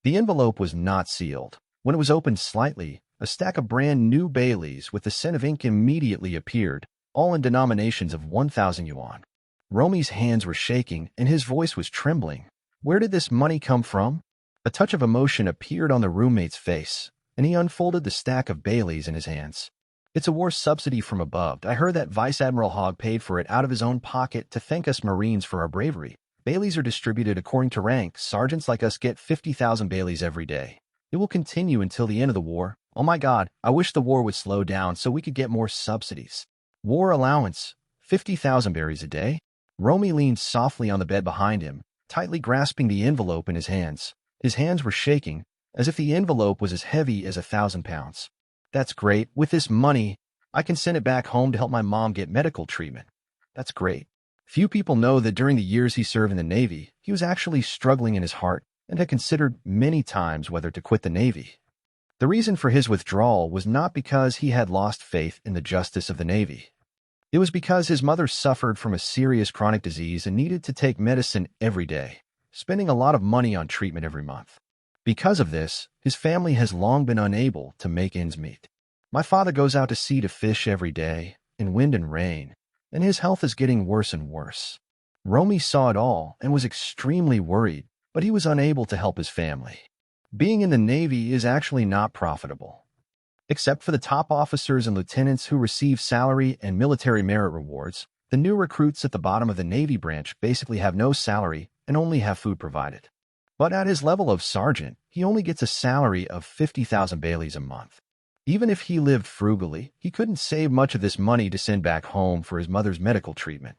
The envelope was not sealed. When it was opened slightly, a stack of brand new Baileys with the scent of ink immediately appeared, all in denominations of 1,000 yuan. Romy's hands were shaking and his voice was trembling. Where did this money come from? A touch of emotion appeared on the roommate's face, and he unfolded the stack of Baileys in his hands. "It's a war subsidy from above. I heard that Vice Admiral Hogg paid for it out of his own pocket to thank us Marines for our bravery. Baileys are distributed according to rank. Sergeants like us get 50,000 Baileys every day. It will continue until the end of the war. Oh my God, I wish the war would slow down so we could get more subsidies. War allowance, 50,000 berries a day?" Romy leaned softly on the bed behind him, tightly grasping the envelope in his hands. His hands were shaking, as if the envelope was as heavy as 1,000 pounds. "That's great. With this money, I can send it back home to help my mom get medical treatment. That's great." Few people know that during the years he served in the Navy, he was actually struggling in his heart and had considered many times whether to quit the Navy. The reason for his withdrawal was not because he had lost faith in the justice of the Navy. It was because his mother suffered from a serious chronic disease and needed to take medicine every day, spending a lot of money on treatment every month. Because of this, his family has long been unable to make ends meet. My father goes out to sea to fish every day, in wind and rain, and his health is getting worse and worse. Romy saw it all and was extremely worried, but he was unable to help his family. Being in the Navy is actually not profitable. Except for the top officers and lieutenants who receive salary and military merit rewards, the new recruits at the bottom of the Navy branch basically have no salary and only have food provided. But at his level of sergeant, he only gets a salary of 50,000 Baileys a month. Even if he lived frugally, he couldn't save much of this money to send back home for his mother's medical treatment.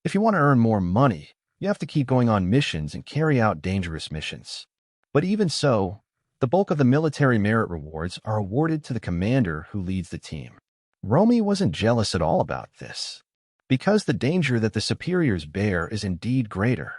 If you want to earn more money, you have to keep going on missions and carry out dangerous missions. But even so, the bulk of the military merit rewards are awarded to the commander who leads the team. Romy wasn't jealous at all about this, because the danger that the superiors bear is indeed greater.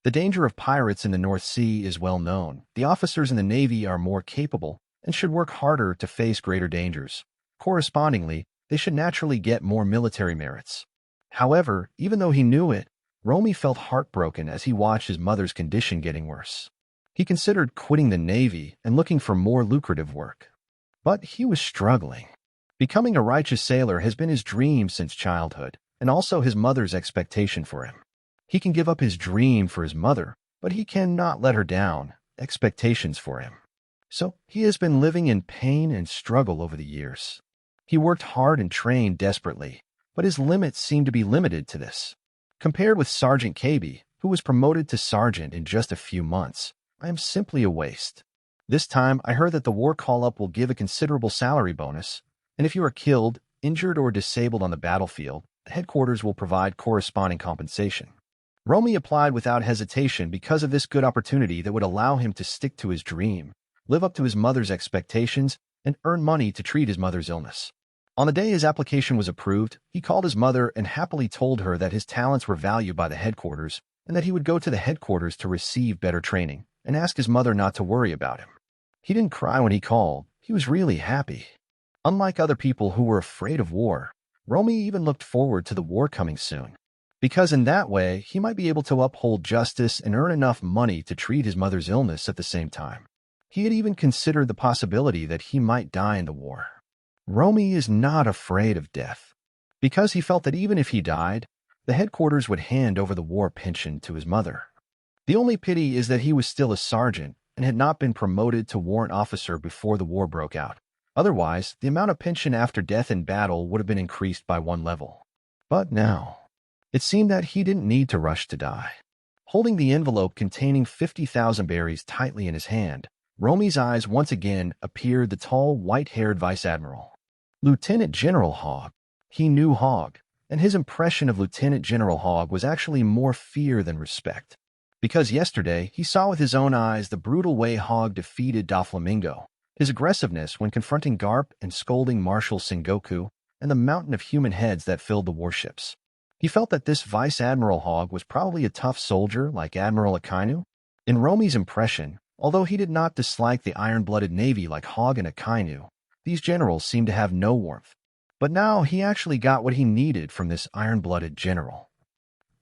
The danger of pirates in the North Sea is well known. The officers in the Navy are more capable and should work harder to face greater dangers. Correspondingly, they should naturally get more military merits. However, even though he knew it, Romy felt heartbroken as he watched his mother's condition getting worse. He considered quitting the Navy and looking for more lucrative work. But he was struggling. Becoming a righteous sailor has been his dream since childhood, and also his mother's expectation for him. He can give up his dream for his mother, but he cannot let her down, expectations for him. So he has been living in pain and struggle over the years. He worked hard and trained desperately, but his limits seem to be limited to this. Compared with Sergeant KB, who was promoted to sergeant in just a few months, I am simply a waste. This time, I heard that the war call-up will give a considerable salary bonus, and if you are killed, injured, or disabled on the battlefield, the headquarters will provide corresponding compensation. Romy applied without hesitation because of this good opportunity that would allow him to stick to his dream, live up to his mother's expectations, and earn money to treat his mother's illness. On the day his application was approved, he called his mother and happily told her that his talents were valued by the headquarters and that he would go to the headquarters to receive better training, and ask his mother not to worry about him. He didn't cry when he called. He was really happy. Unlike other people who were afraid of war, Romy even looked forward to the war coming soon, because in that way he might be able to uphold justice and earn enough money to treat his mother's illness at the same time. He had even considered the possibility that he might die in the war. Romy is not afraid of death, because he felt that even if he died, the headquarters would hand over the war pension to his mother. The only pity is that he was still a sergeant and had not been promoted to warrant officer before the war broke out. Otherwise, the amount of pension after death in battle would have been increased by 1 level. But now, it seemed that he didn't need to rush to die. Holding the envelope containing 50,000 berries tightly in his hand, Romy's eyes once again appeared the tall, white-haired Vice Admiral. Lieutenant General Hogg. He knew Hogg, and his impression of Lieutenant General Hogg was actually more fear than respect. Because yesterday, he saw with his own eyes the brutal way Hogg defeated Doflamingo, his aggressiveness when confronting Garp and scolding Marshal Sengoku, and the mountain of human heads that filled the warships. He felt that this Vice Admiral Hogg was probably a tough soldier like Admiral Akainu. In Romy's impression, although he did not dislike the iron-blooded Navy like Hogg and Akainu, these generals seemed to have no warmth. But now he actually got what he needed from this iron-blooded general.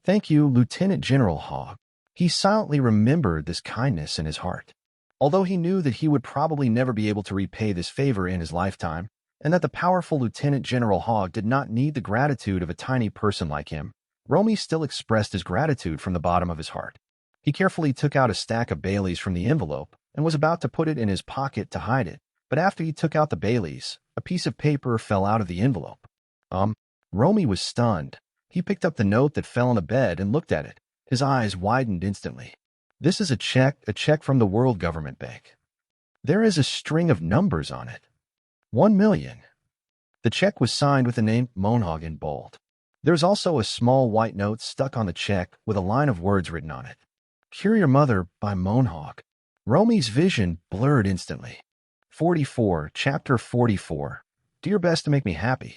Thank you, Lieutenant General Hogg. He silently remembered this kindness in his heart. Although he knew that he would probably never be able to repay this favor in his lifetime, and that the powerful Lieutenant General Hogg did not need the gratitude of a tiny person like him, Romy still expressed his gratitude from the bottom of his heart. He carefully took out a stack of Baileys from the envelope and was about to put it in his pocket to hide it, but after he took out the Baileys, a piece of paper fell out of the envelope. Romy was stunned. He picked up the note that fell on the bed and looked at it. His eyes widened instantly. This is a check from the World Government Bank. There is a string of numbers on it. 1 million. The check was signed with the name Morn Hogg in bold. There's also a small white note stuck on the check with a line of words written on it. Cure Your Mother by Morn Hogg. Romy's vision blurred instantly. 44, Chapter 44. Do your best to make me happy.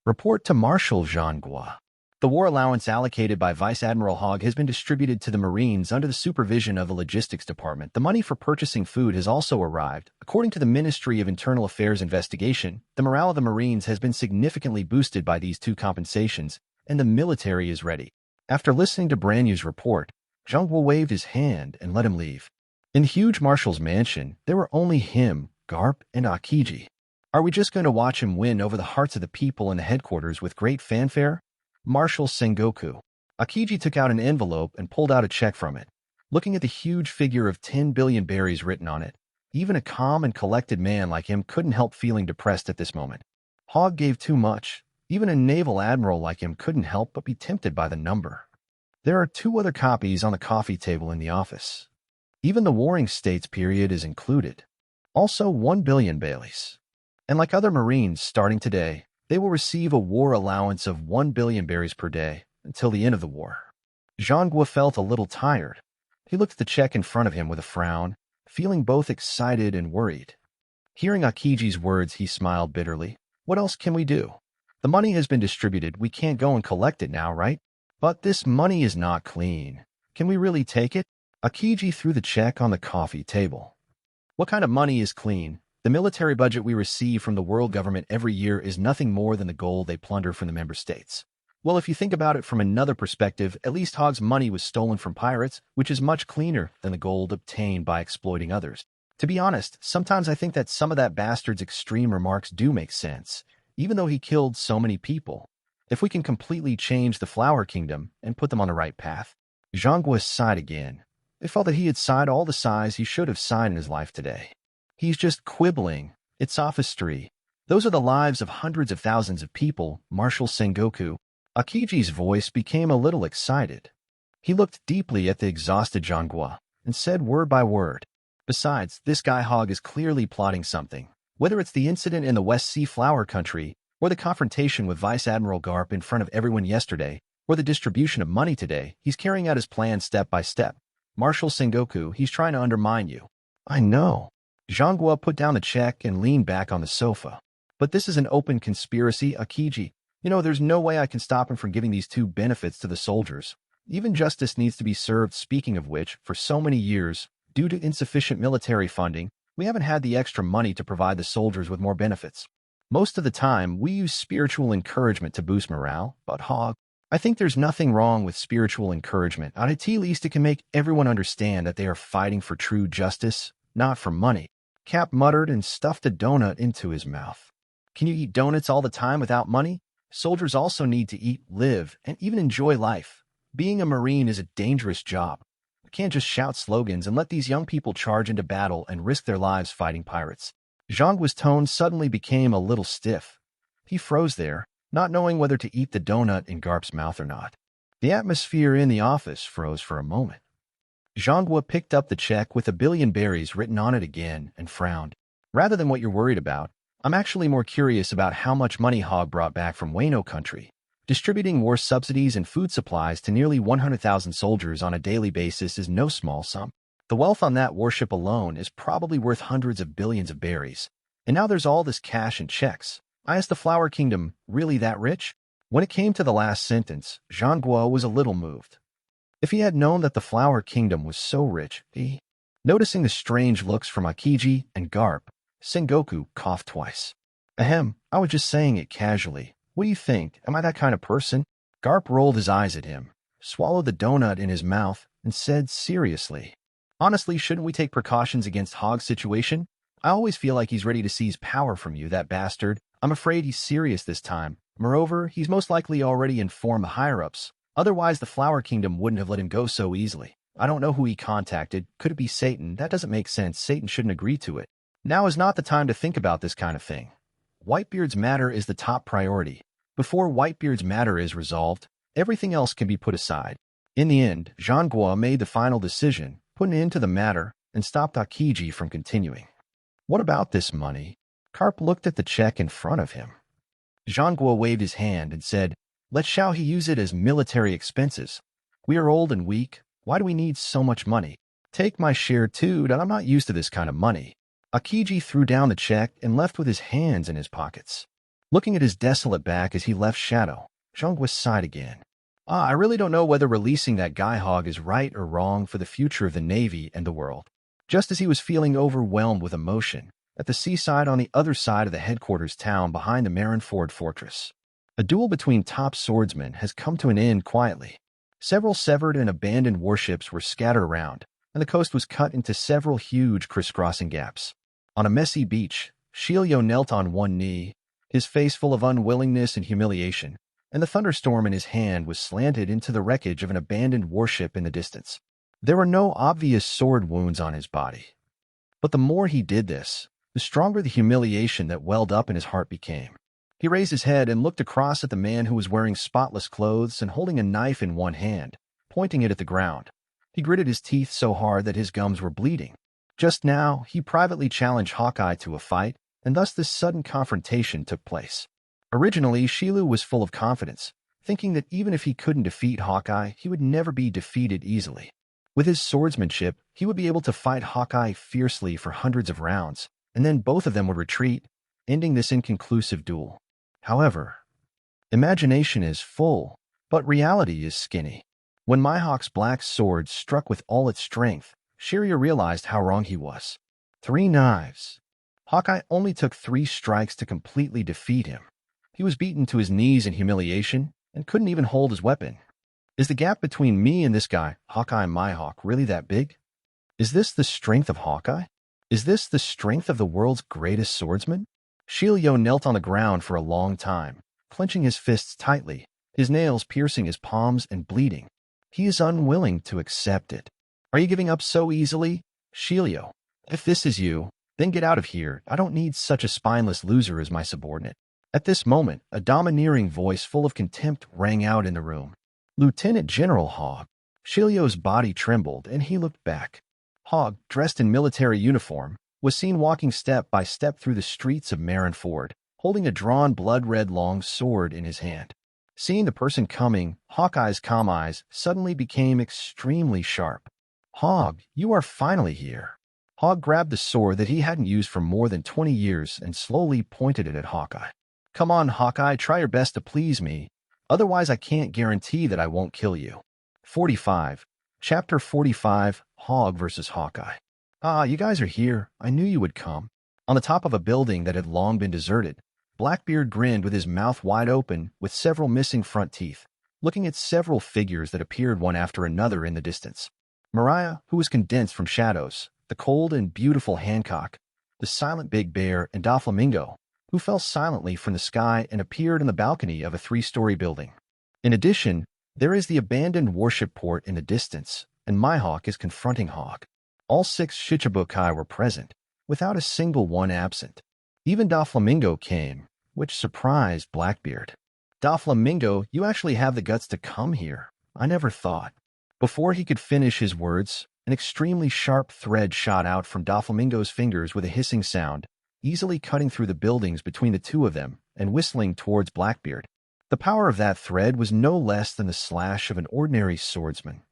Report to Marshal Jean Gua. The war allowance allocated by Vice Admiral Hogg has been distributed to the Marines under the supervision of the Logistics Department. The money for purchasing food has also arrived. According to the Ministry of Internal Affairs investigation, the morale of the Marines has been significantly boosted by these two compensations, and the military is ready. After listening to Branyu's report, Zhonghua waved his hand and let him leave. In the huge marshal's mansion, there were only him, Garp, and Akiji. Are we just going to watch him win over the hearts of the people in the headquarters with great fanfare? Marshal Sengoku. Akiji took out an envelope and pulled out a check from it. Looking at the huge figure of 10 billion berries written on it, even a calm and collected man like him couldn't help feeling depressed at this moment. Hogg gave too much. Even a naval admiral like him couldn't help but be tempted by the number. There are 2 other copies on the coffee table in the office. Even the Warring States period is included. Also 1 billion Baileys. And like other Marines starting today, they will receive a war allowance of 1 billion berries per day until the end of the war. Zhonghua felt a little tired. He looked at the check in front of him with a frown, feeling both excited and worried. Hearing Akiji's words, he smiled bitterly. What else can we do? The money has been distributed. We can't go and collect it now, right? But this money is not clean. Can we really take it? Akiji threw the check on the coffee table. What kind of money is clean? The military budget we receive from the world government every year is nothing more than the gold they plunder from the member states. Well, if you think about it from another perspective, at least Hogg's money was stolen from pirates, which is much cleaner than the gold obtained by exploiting others. To be honest, sometimes I think that some of that bastard's extreme remarks do make sense, even though he killed so many people. If we can completely change the Flower Kingdom and put them on the right path. Zhonghua sighed again. It felt that he had sighed all the sighs he should have sighed in his life today. He's just quibbling. It's sophistry. Those are the lives of hundreds of thousands of people, Marshal Sengoku. Akiji's voice became a little excited. He looked deeply at the exhausted Zhonghua and said word by word. Besides, this guy Hogg is clearly plotting something. Whether it's the incident in the West Sea Flower Country, or the confrontation with Vice Admiral Garp in front of everyone yesterday, or the distribution of money today, he's carrying out his plan step by step. Marshal Sengoku, he's trying to undermine you. I know. Zhonghua put down the check and leaned back on the sofa. But this is an open conspiracy, Akiji. You know, there's no way I can stop him from giving these 2 benefits to the soldiers. Even justice needs to be served. Speaking of which, for so many years, due to insufficient military funding, we haven't had the extra money to provide the soldiers with more benefits. Most of the time, we use spiritual encouragement to boost morale, but Hogg, I think there's nothing wrong with spiritual encouragement. At least it can make everyone understand that they are fighting for true justice, not for money. Cap muttered and stuffed a donut into his mouth. Can you eat donuts all the time without money? Soldiers also need to eat, live, and even enjoy life. Being a Marine is a dangerous job. We can't just shout slogans and let these young people charge into battle and risk their lives fighting pirates. Zhonghua's tone suddenly became a little stiff. He froze there, not knowing whether to eat the donut in Garp's mouth or not. The atmosphere in the office froze for a moment. Zhonghua picked up the check with 1 billion berries written on it again and frowned. Rather than what you're worried about, I'm actually more curious about how much money Hogg brought back from Wano country. Distributing war subsidies and food supplies to nearly 100,000 soldiers on a daily basis is no small sum. The wealth on that warship alone is probably worth hundreds of billions of berries. And now there's all this cash and checks. Is the Flower Kingdom really that rich? When it came to the last sentence, Zhonghua was a little moved. If he had known that the Flower Kingdom was so rich, Noticing the strange looks from Akiji and Garp, Sengoku coughed twice. Ahem, I was just saying it casually. What do you think? Am I that kind of person? Garp rolled his eyes at him, swallowed the donut in his mouth, and said seriously, honestly, shouldn't we take precautions against Hogg's situation? I always feel like he's ready to seize power from you, that bastard. I'm afraid he's serious this time. Moreover, he's most likely already informed the higher-ups. Otherwise, the Flower Kingdom wouldn't have let him go so easily. I don't know who he contacted. Could it be Satan? That doesn't make sense. Satan shouldn't agree to it. Now is not the time to think about this kind of thing. Whitebeard's matter is the top priority. Before Whitebeard's matter is resolved, everything else can be put aside. In the end, Zhonghua made the final decision, put an end to the matter, and stopped Akiji from continuing. What about this money? Garp looked at the check in front of him. Zhonghua waved his hand and said, shall he use it as military expenses? We are old and weak. Why do we need so much money? Take my share too, and I'm not used to this kind of money. Akiji threw down the check and left with his hands in his pockets. Looking at his desolate back as he left shadow, Zhonghua sighed again. I really don't know whether releasing that guy hog is right or wrong for the future of the Navy and the world. Just as he was feeling overwhelmed with emotion, at the seaside on the other side of the headquarters town behind the Marineford fortress, a duel between top swordsmen has come to an end quietly. Several severed and abandoned warships were scattered around, and the coast was cut into several huge crisscrossing gaps. On a messy beach, Shiru knelt on one knee, his face full of unwillingness and humiliation, and the thunderstorm in his hand was slanted into the wreckage of an abandoned warship in the distance. There were no obvious sword wounds on his body. But the more he did this, the stronger the humiliation that welled up in his heart became. He raised his head and looked across at the man who was wearing spotless clothes and holding a knife in one hand, pointing it at the ground. He gritted his teeth so hard that his gums were bleeding. Just now, he privately challenged Hawkeye to a fight, and thus this sudden confrontation took place. Originally, Shiru was full of confidence, thinking that even if he couldn't defeat Hawkeye, he would never be defeated easily. With his swordsmanship, he would be able to fight Hawkeye fiercely for hundreds of rounds, and then both of them would retreat, ending this inconclusive duel. However, imagination is full, but reality is skinny. When Mihawk's black sword struck with all its strength, Shiru realized how wrong he was. 3 knives. Hawkeye only took 3 strikes to completely defeat him. He was beaten to his knees in humiliation and couldn't even hold his weapon. Is the gap between me and this guy, Hawkeye Mihawk, really that big? Is this the strength of Hawkeye? Is this the strength of the world's greatest swordsman? Shiru knelt on the ground for a long time, clenching his fists tightly, his nails piercing his palms and bleeding. He is unwilling to accept it. Are you giving up so easily? Shiru, if this is you, then get out of here. I don't need such a spineless loser as my subordinate. At this moment, a domineering voice full of contempt rang out in the room. Lieutenant General Hogg. Shiru's body trembled, and he looked back. Hogg, dressed in military uniform, was seen walking step by step through the streets of Marineford, holding a drawn blood-red long sword in his hand. Seeing the person coming, Hawkeye's calm eyes suddenly became extremely sharp. Hogg, you are finally here. Hogg grabbed the sword that he hadn't used for more than 20 years and slowly pointed it at Hawkeye. Come on, Hawkeye, try your best to please me. Otherwise, I can't guarantee that I won't kill you. 45. Chapter 45, Hogg vs. Hawkeye. Ah, you guys are here. I knew you would come. On the top of a building that had long been deserted, Blackbeard grinned with his mouth wide open with several missing front teeth, looking at several figures that appeared one after another in the distance. Mariah, who was condensed from shadows, the cold and beautiful Hancock, the silent Big Bear, and Doflamingo, who fell silently from the sky and appeared on the balcony of a 3-story building. In addition, there is the abandoned warship port in the distance, and Mihawk is confronting Hogg. All 6 Shichibukai were present, without a single one absent. Even Doflamingo came, which surprised Blackbeard. Doflamingo, you actually have the guts to come here. I never thought. Before he could finish his words, an extremely sharp thread shot out from Doflamingo's fingers with a hissing sound, easily cutting through the buildings between the two of them and whistling towards Blackbeard. The power of that thread was no less than the slash of an ordinary swordsman.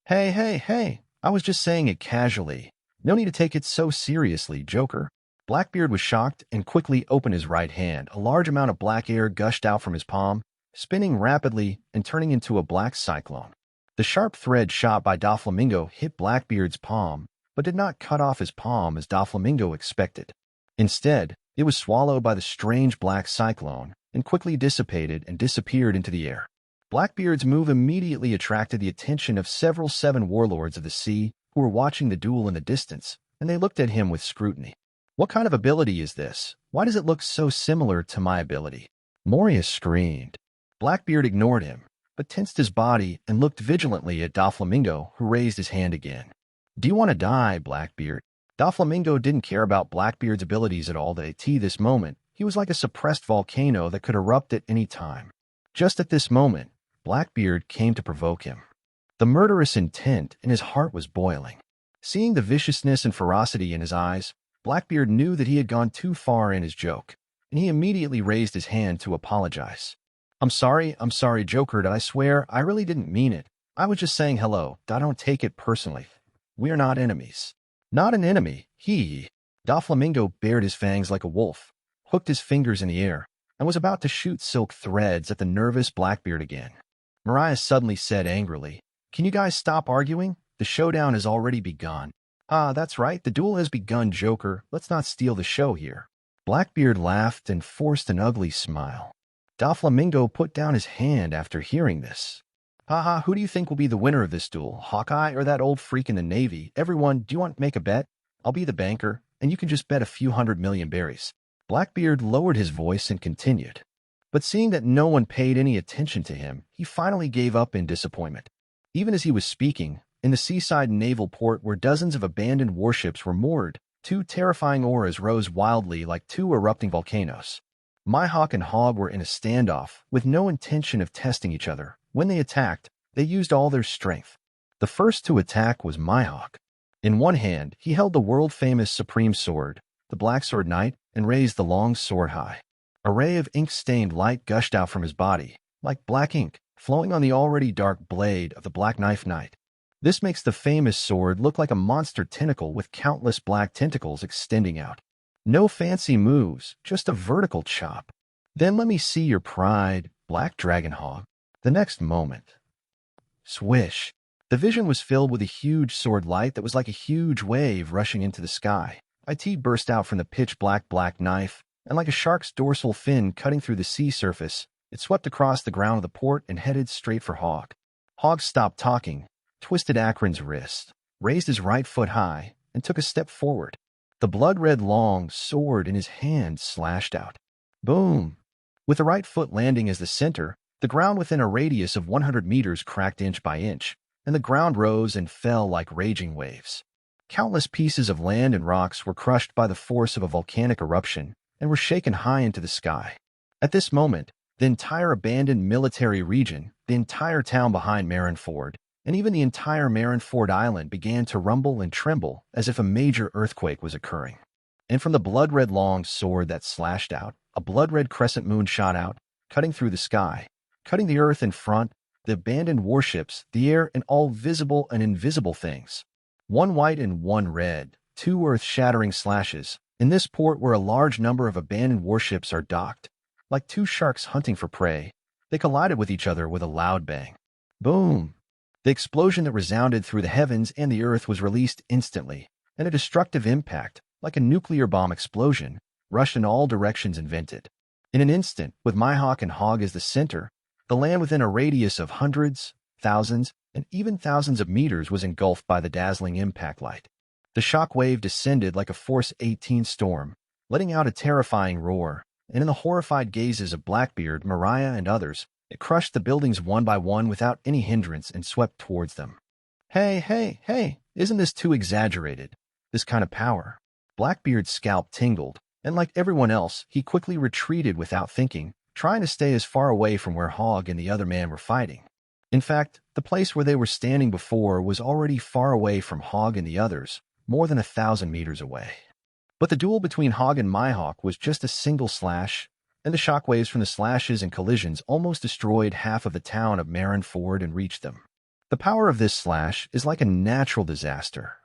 Hey, I was just saying it casually. No need to take it so seriously, Joker. Blackbeard was shocked and quickly opened his right hand. A large amount of black air gushed out from his palm, spinning rapidly and turning into a black cyclone. The sharp thread shot by Doflamingo hit Blackbeard's palm, but did not cut off his palm as Doflamingo expected. Instead, it was swallowed by the strange black cyclone and quickly dissipated and disappeared into the air. Blackbeard's move immediately attracted the attention of several 7 warlords of the sea who were watching the duel in the distance, and they looked at him with scrutiny. What kind of ability is this? Why does it look so similar to my ability? Moria screamed. Blackbeard ignored him, but tensed his body and looked vigilantly at Doflamingo, who raised his hand again. Do you want to die, Blackbeard? Doflamingo didn't care about Blackbeard's abilities at all at this moment. He was like a suppressed volcano that could erupt at any time. Just at this moment, Blackbeard came to provoke him. The murderous intent in his heart was boiling. Seeing the viciousness and ferocity in his eyes, Blackbeard knew that he had gone too far in his joke, and he immediately raised his hand to apologize. I'm sorry, Joker, I swear, I really didn't mean it. I was just saying hello. I don't take it personally. We are not enemies. Not an enemy, Doflamingo bared his fangs like a wolf, hooked his fingers in the air, and was about to shoot silk threads at the nervous Blackbeard again. Mariah suddenly said angrily. Can you guys stop arguing? The showdown has already begun. Ah, that's right, the duel has begun, Joker. Let's not steal the show here. Blackbeard laughed and forced an ugly smile. Doflamingo put down his hand after hearing this. Haha, who do you think will be the winner of this duel, Hawkeye or that old freak in the Navy? Everyone, do you want to make a bet? I'll be the banker, and you can just bet a few 100 million berries. Blackbeard lowered his voice and continued. But seeing that no one paid any attention to him, he finally gave up in disappointment. Even as he was speaking, in the seaside naval port where dozens of abandoned warships were moored, two terrifying auras rose wildly like two erupting volcanoes. Myhawk and Hogg were in a standoff, with no intention of testing each other. When they attacked, they used all their strength. The first to attack was Myhawk. In one hand, he held the world-famous Supreme Sword, the Black Sword Knight, and raised the long sword high. A ray of ink-stained light gushed out from his body, like black ink, flowing on the already dark blade of the Black Knife Knight. This makes the famous sword look like a monster tentacle with countless black tentacles extending out. No fancy moves, just a vertical chop. Then let me see your pride, Black Dragon Hog. The next moment. Swish. The vision was filled with a huge sword light that was like a huge wave rushing into the sky. It burst out from the pitch-black black knife, and like a shark's dorsal fin cutting through the sea surface, it swept across the ground of the port and headed straight for Hogg. Hogg stopped talking, twisted Akran's wrist, raised his right foot high, and took a step forward. The blood-red long sword in his hand slashed out. Boom! With the right foot landing as the center, the ground within a radius of 100 meters cracked inch by inch, and the ground rose and fell like raging waves. Countless pieces of land and rocks were crushed by the force of a volcanic eruption and were shaken high into the sky. At this moment, the entire abandoned military region, the entire town behind Marineford, and even the entire Marineford Island began to rumble and tremble as if a major earthquake was occurring. And from the blood-red long sword that slashed out, a blood-red crescent moon shot out, cutting through the sky, cutting the earth in front, the abandoned warships, the air, and all visible and invisible things. One white and one red, two earth-shattering slashes, in this port where a large number of abandoned warships are docked. Like two sharks hunting for prey, they collided with each other with a loud bang. Boom! The explosion that resounded through the heavens and the earth was released instantly, and a destructive impact, like a nuclear bomb explosion, rushed in all directions and vented. In an instant, with Myhawk and Hogg as the center, the land within a radius of hundreds, thousands, and even thousands of meters was engulfed by the dazzling impact light. The shock wave descended like a Force 18 storm, letting out a terrifying roar, and in the horrified gazes of Blackbeard, Mariah, and others, it crushed the buildings one by one without any hindrance and swept towards them. Hey, isn't this too exaggerated? This kind of power. Blackbeard's scalp tingled, and like everyone else, he quickly retreated without thinking, trying to stay as far away from where Hogg and the other man were fighting. In fact, the place where they were standing before was already far away from Hogg and the others, more than 1,000 meters away. But the duel between Hogg and Myhawk was just a single slash, and the shockwaves from the slashes and collisions almost destroyed half of the town of Marineford and reached them. The power of this slash is like a natural disaster.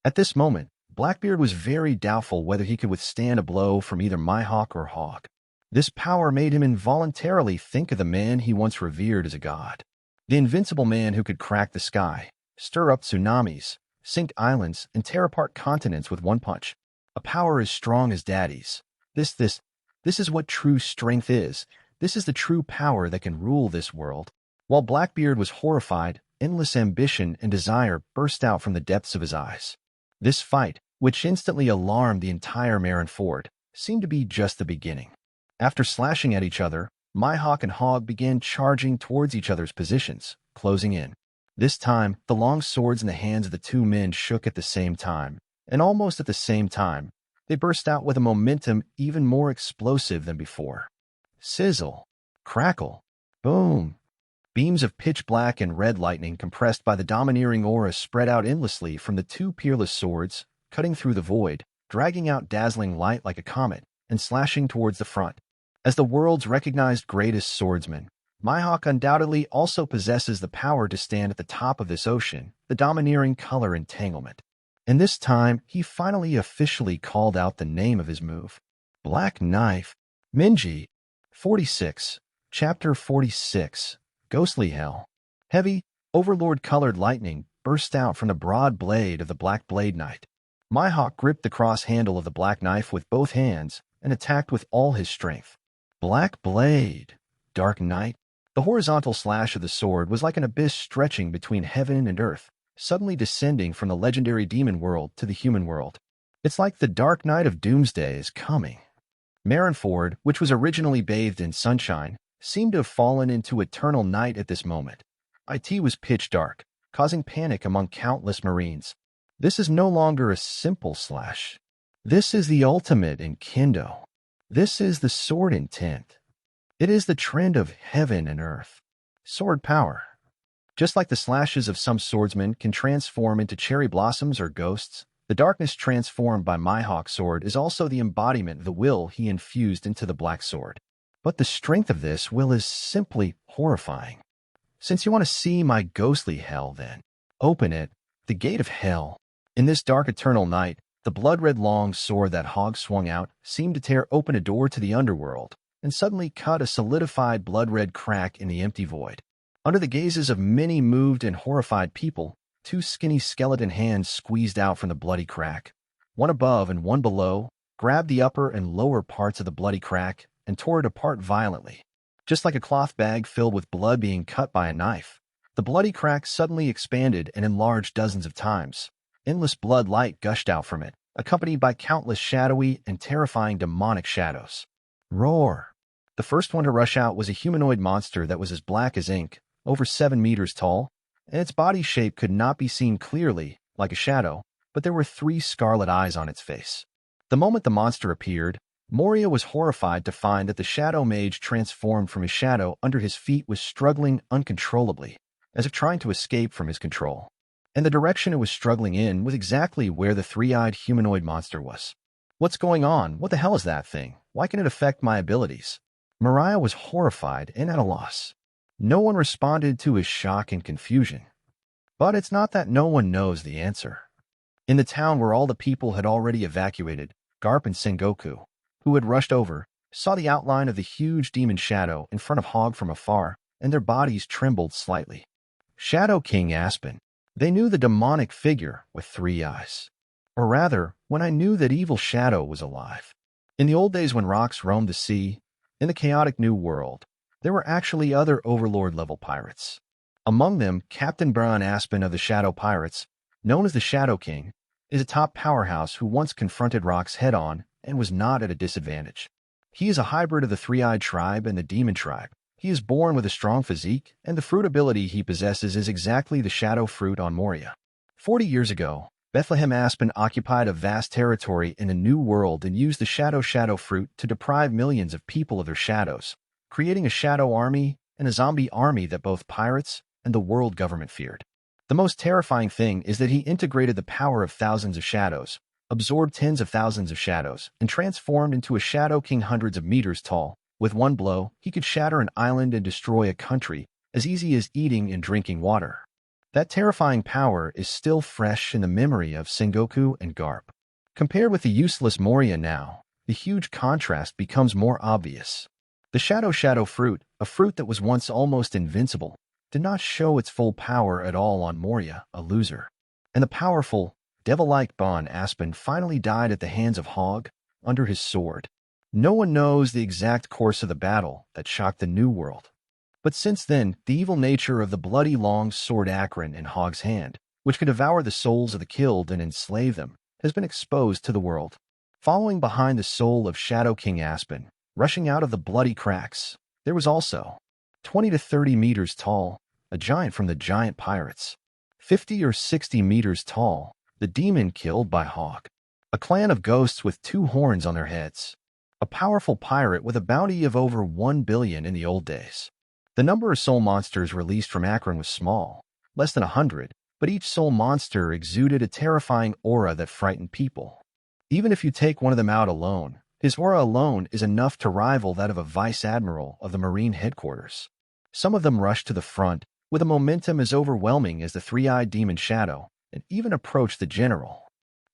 At this moment, Blackbeard was very doubtful whether he could withstand a blow from either Myhawk or Hogg. This power made him involuntarily think of the man he once revered as a god. The invincible man who could crack the sky, stir up tsunamis, sink islands, and tear apart continents with one punch. A power as strong as Daddy's. This is what true strength is. This is the true power that can rule this world. While Blackbeard was horrified, endless ambition and desire burst out from the depths of his eyes. This fight, which instantly alarmed the entire Marineford, seemed to be just the beginning. After slashing at each other, Myhawk and Hogg began charging towards each other's positions, closing in. This time, the long swords in the hands of the two men shook at the same time, and almost at the same time, they burst out with a momentum even more explosive than before. Sizzle, crackle, boom. Beams of pitch-black and red lightning compressed by the domineering aura spread out endlessly from the two peerless swords, cutting through the void, dragging out dazzling light like a comet, and slashing towards the front. As the world's recognized greatest swordsman, Myhawk undoubtedly also possesses the power to stand at the top of this ocean, the domineering color entanglement. And this time, he finally officially called out the name of his move. Black Knife. Minji. 46. Chapter 46. Ghostly hell. Heavy, overlord-colored lightning burst out from the broad blade of the Black Blade Knight. Myhawk gripped the cross handle of the black knife with both hands and attacked with all his strength. Black Blade. Dark Knight. The horizontal slash of the sword was like an abyss stretching between heaven and earth, suddenly descending from the legendary demon world to the human world. It's like the Dark Knight of Doomsday is coming. Marineford, which was originally bathed in sunshine, seemed to have fallen into eternal night at this moment. IT was pitch dark, causing panic among countless Marines. This is no longer a simple slash. This is the ultimate in Kendo. This is the sword intent. It is the trend of heaven and earth. Sword power. Just like the slashes of some swordsmen can transform into cherry blossoms or ghosts, the darkness transformed by Myhawk's sword is also the embodiment of the will he infused into the black sword. But the strength of this will is simply horrifying. Since you want to see my ghostly hell, then, open it, the gate of hell. In this dark eternal night, the blood-red long sword that Hogg swung out seemed to tear open a door to the underworld and suddenly cut a solidified blood-red crack in the empty void. Under the gazes of many moved and horrified people, two skinny skeleton hands squeezed out from the bloody crack. One above and one below grabbed the upper and lower parts of the bloody crack and tore it apart violently. Just like a cloth bag filled with blood being cut by a knife, the bloody crack suddenly expanded and enlarged dozens of times. Endless blood light gushed out from it, accompanied by countless shadowy and terrifying demonic shadows. Roar! The first one to rush out was a humanoid monster that was as black as ink, over 7 meters tall, and its body shape could not be seen clearly, like a shadow, but there were 3 scarlet eyes on its face. The moment the monster appeared, Moria was horrified to find that the shadow mage transformed from his shadow under his feet was struggling uncontrollably, as if trying to escape from his control. And the direction it was struggling in was exactly where the 3-eyed humanoid monster was. What's going on? What the hell is that thing? Why can it affect my abilities? Mariah was horrified and at a loss. No one responded to his shock and confusion. But it's not that no one knows the answer. In the town where all the people had already evacuated, Garp and Sengoku, who had rushed over, saw the outline of the huge demon shadow in front of Hogg from afar, and their bodies trembled slightly. Shadow King Aspen. They knew the demonic figure with 3 eyes. Or rather, when I knew that evil Shadow was alive. In the old days when rocks roamed the sea, in the chaotic new world, there were actually other Overlord-level pirates. Among them, Captain Brian Aspen of the Shadow Pirates, known as the Shadow King, is a top powerhouse who once confronted rocks head-on and was not at a disadvantage. He is a hybrid of the 3-eyed tribe and the demon tribe. He is born with a strong physique, and the fruit ability he possesses is exactly the shadow fruit on Moria. 40 years ago, Bethlehem Aspen occupied a vast territory in a new world and used the shadow fruit to deprive millions of people of their shadows, creating a shadow army and a zombie army that both pirates and the world government feared. The most terrifying thing is that he integrated the power of thousands of shadows, absorbed tens of thousands of shadows, and transformed into a Shadow King hundreds of meters tall. With one blow, he could shatter an island and destroy a country as easy as eating and drinking water. That terrifying power is still fresh in the memory of Sengoku and Garp. Compared with the useless Moria now, the huge contrast becomes more obvious. The shadow fruit, a fruit that was once almost invincible, did not show its full power at all on Moria, a loser. And the powerful, devil-like Bon Aspen finally died at the hands of Hogg under his sword. No one knows the exact course of the battle that shocked the New World. But since then, the evil nature of the bloody long sword Akran in Hogg's hand, which could devour the souls of the killed and enslave them, has been exposed to the world. Following behind the soul of Shadow King Aspen, rushing out of the bloody cracks, there was also 20 to 30 meters tall, a giant from the giant pirates. 50 or 60 meters tall, the demon killed by Hogg. A clan of ghosts with 2 horns on their heads. A powerful pirate with a bounty of over 1 billion in the old days. The number of soul monsters released from Akran was small, less than 100, but each soul monster exuded a terrifying aura that frightened people. Even if you take one of them out alone, his aura alone is enough to rival that of a vice admiral of the Marine headquarters. Some of them rushed to the front with a momentum as overwhelming as the 3-eyed demon Shadow, and even approached the general.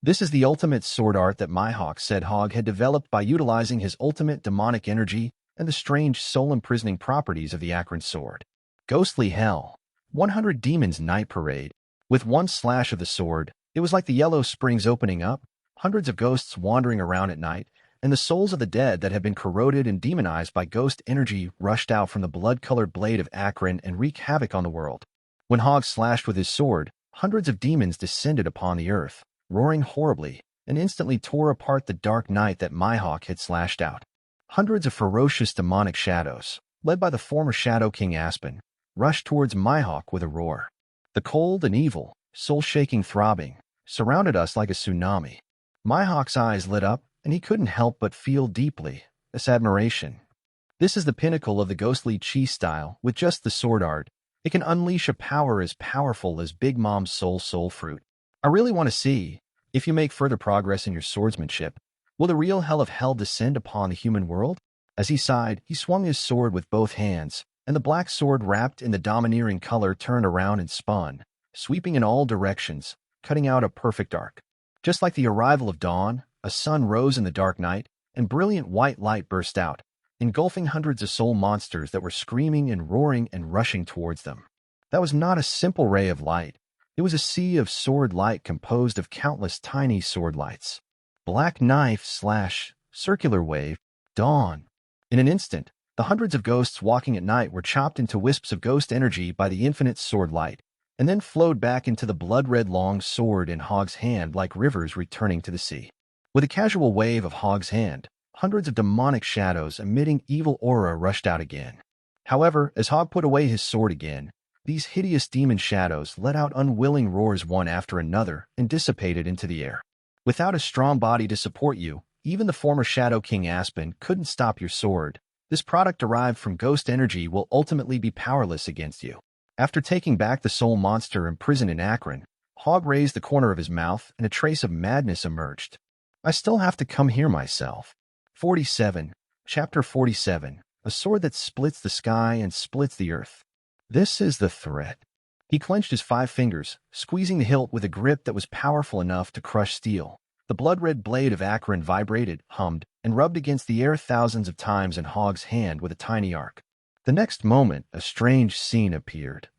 This is the ultimate sword art that Myhawk said Hogg had developed by utilizing his ultimate demonic energy and the strange soul-imprisoning properties of the Akran sword. Ghostly Hell. 100 Demons Night Parade. With one slash of the sword, it was like the Yellow Springs opening up, hundreds of ghosts wandering around at night, and the souls of the dead that had been corroded and demonized by ghost energy rushed out from the blood-colored blade of Akran and wreaked havoc on the world. When Hogg slashed with his sword, hundreds of demons descended upon the earth, roaring horribly, and instantly tore apart the dark night that Myhawk had slashed out. Hundreds of ferocious demonic shadows, led by the former Shadow King Aspen, rushed towards Myhawk with a roar. The cold and evil, soul-shaking throbbing, surrounded us like a tsunami. Myhawk's eyes lit up, and he couldn't help but feel deeply this admiration. This is the pinnacle of the ghostly chi style. With just the sword art, it can unleash a power as powerful as Big Mom's soul fruit. I really want to see, if you make further progress in your swordsmanship, will the real hell of hell descend upon the human world? As he sighed, he swung his sword with both hands, and the black sword wrapped in the domineering color turned around and spun, sweeping in all directions, cutting out a perfect arc. Just like the arrival of dawn, a sun rose in the dark night, and brilliant white light burst out, engulfing hundreds of soul monsters that were screaming and roaring and rushing towards them. That was not a simple ray of light. It was a sea of sword light composed of countless tiny sword lights. Black knife slash, circular wave, dawn. In an instant, the hundreds of ghosts walking at night were chopped into wisps of ghost energy by the infinite sword light, and then flowed back into the blood-red long sword in Hogg's hand like rivers returning to the sea. With a casual wave of Hogg's hand, hundreds of demonic shadows emitting evil aura rushed out again. However, as Hogg put away his sword again, these hideous demon shadows let out unwilling roars one after another and dissipated into the air. Without a strong body to support you, even the former Shadow King Aspen couldn't stop your sword. This product derived from ghost energy will ultimately be powerless against you. After taking back the soul monster imprisoned in Akran, Hogg raised the corner of his mouth and a trace of madness emerged. I still have to come here myself. 47. Chapter 47. A sword that splits the sky and splits the earth. This is the threat. He clenched his 5 fingers, squeezing the hilt with a grip that was powerful enough to crush steel. The blood-red blade of Akran vibrated, hummed, and rubbed against the air thousands of times in Hogg's hand with a tiny arc. The next moment, a strange scene appeared.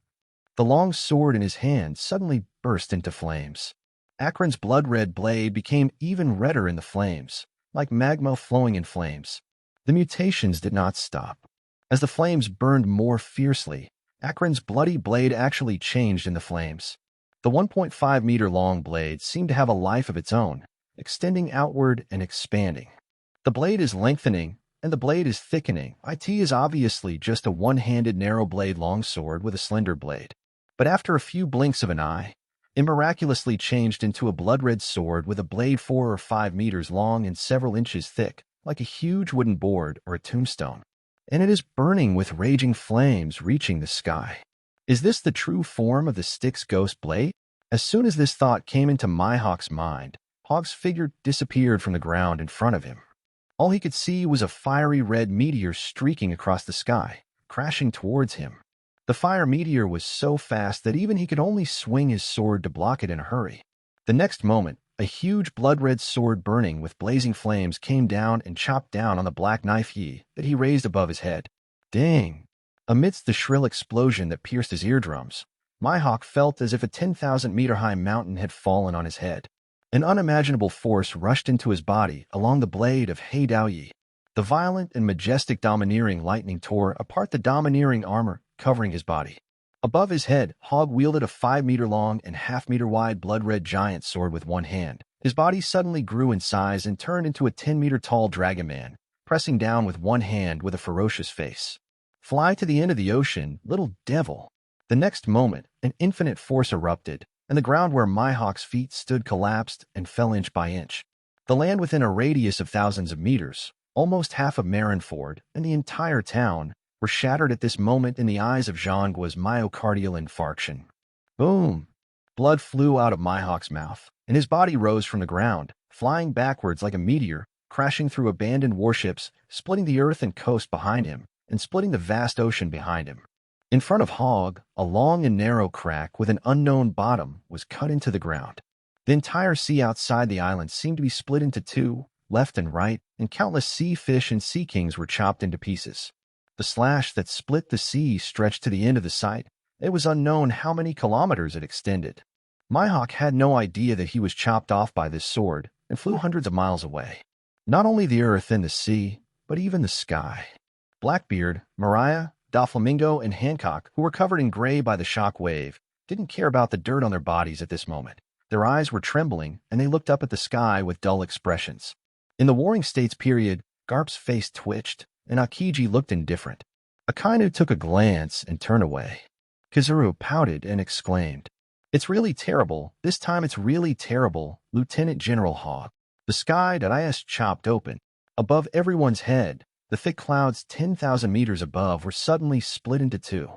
The long sword in his hand suddenly burst into flames. Akran's blood-red blade became even redder in the flames, like magma flowing in flames. The mutations did not stop. As the flames burned more fiercely, Akran's bloody blade actually changed in the flames. The 1.5-meter-long blade seemed to have a life of its own, extending outward and expanding. The blade is lengthening, and the blade is thickening. It is obviously just a one-handed narrow-blade longsword with a slender blade. But after a few blinks of an eye, it miraculously changed into a blood-red sword with a blade 4 or 5 meters long and several inches thick, like a huge wooden board or a tombstone. And it is burning with raging flames reaching the sky. Is this the true form of the Styx ghost blade? As soon as this thought came into Myhawk's mind, Hogg's figure disappeared from the ground in front of him. All he could see was a fiery red meteor streaking across the sky, crashing towards him. The fire meteor was so fast that even he could only swing his sword to block it in a hurry. The next moment, a huge blood-red sword burning with blazing flames came down and chopped down on the black knife that he raised above his head. Dang! Amidst the shrill explosion that pierced his eardrums, Myhawk felt as if a 10,000-meter-high mountain had fallen on his head. An unimaginable force rushed into his body along the blade of Hei Dao Yi. The violent and majestic domineering lightning tore apart the domineering armor covering his body. Above his head, Hogg wielded a 5-meter-long and half-meter-wide blood-red giant sword with one hand. His body suddenly grew in size and turned into a 10-meter-tall dragon man, pressing down with one hand with a ferocious face. Fly to the end of the ocean, little devil. The next moment, an infinite force erupted, and the ground where Myhawk's feet stood collapsed and fell inch by inch. The land within a radius of thousands of meters, almost half of Marineford, and the entire town, were shattered at this moment in the eyes of Zhangguo's myocardial infarction. Boom! Blood flew out of Myhawk's mouth, and his body rose from the ground, flying backwards like a meteor, crashing through abandoned warships, splitting the earth and coast behind him, and splitting the vast ocean behind him. In front of Hogg, a long and narrow crack with an unknown bottom was cut into the ground. The entire sea outside the island seemed to be split into two, left and right, and countless sea fish and sea kings were chopped into pieces. The slash that split the sea stretched to the end of the sight. It was unknown how many kilometers it extended. Myhawk had no idea that he was chopped off by this sword and flew hundreds of miles away. Not only the earth and the sea, but even the sky. Blackbeard, Mariah, Doflamingo, and Hancock, who were covered in gray by the shock wave, didn't care about the dirt on their bodies at this moment. Their eyes were trembling, and they looked up at the sky with dull expressions. In the Warring States period, Garp's face twitched, and Akiji looked indifferent. Akainu took a glance and turned away. Kizuru pouted and exclaimed, "It's really terrible. This time it's really terrible, Lieutenant General Hogg." The sky .is chopped open. Above everyone's head, the thick clouds 10,000 meters above were suddenly split into two.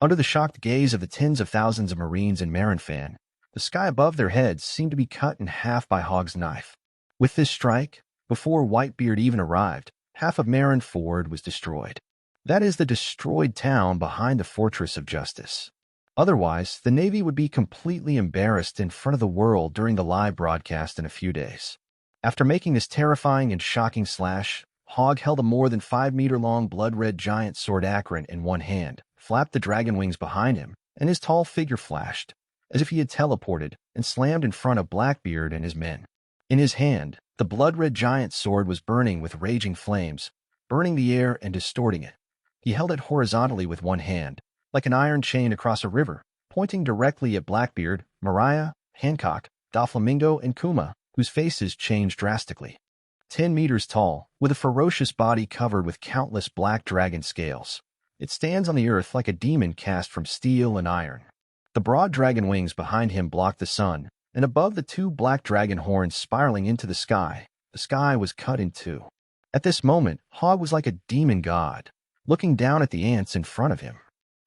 Under the shocked gaze of the tens of thousands of Marines in Marineford, the sky above their heads seemed to be cut in half by Hogg's knife. With this strike, before Whitebeard even arrived, half of Marineford was destroyed. That is the destroyed town behind the Fortress of Justice. Otherwise, the Navy would be completely embarrassed in front of the world during the live broadcast in a few days. After making this terrifying and shocking slash, Hogg held a more than 5-meter-long blood-red giant sword Akran in one hand, flapped the dragon wings behind him, and his tall figure flashed, as if he had teleported, and slammed in front of Blackbeard and his men. In his hand, the blood-red giant sword was burning with raging flames, burning the air and distorting it. He held it horizontally with one hand, like an iron chain across a river, pointing directly at Blackbeard, Mariah, Hancock, Doflamingo, and Kuma, whose faces changed drastically. 10 meters tall, with a ferocious body covered with countless black dragon scales, it stands on the earth like a demon cast from steel and iron. The broad dragon wings behind him blocked the sun, and above the two black dragon horns spiraling into the sky was cut in two. At this moment, Hogg was like a demon god, looking down at the ants in front of him.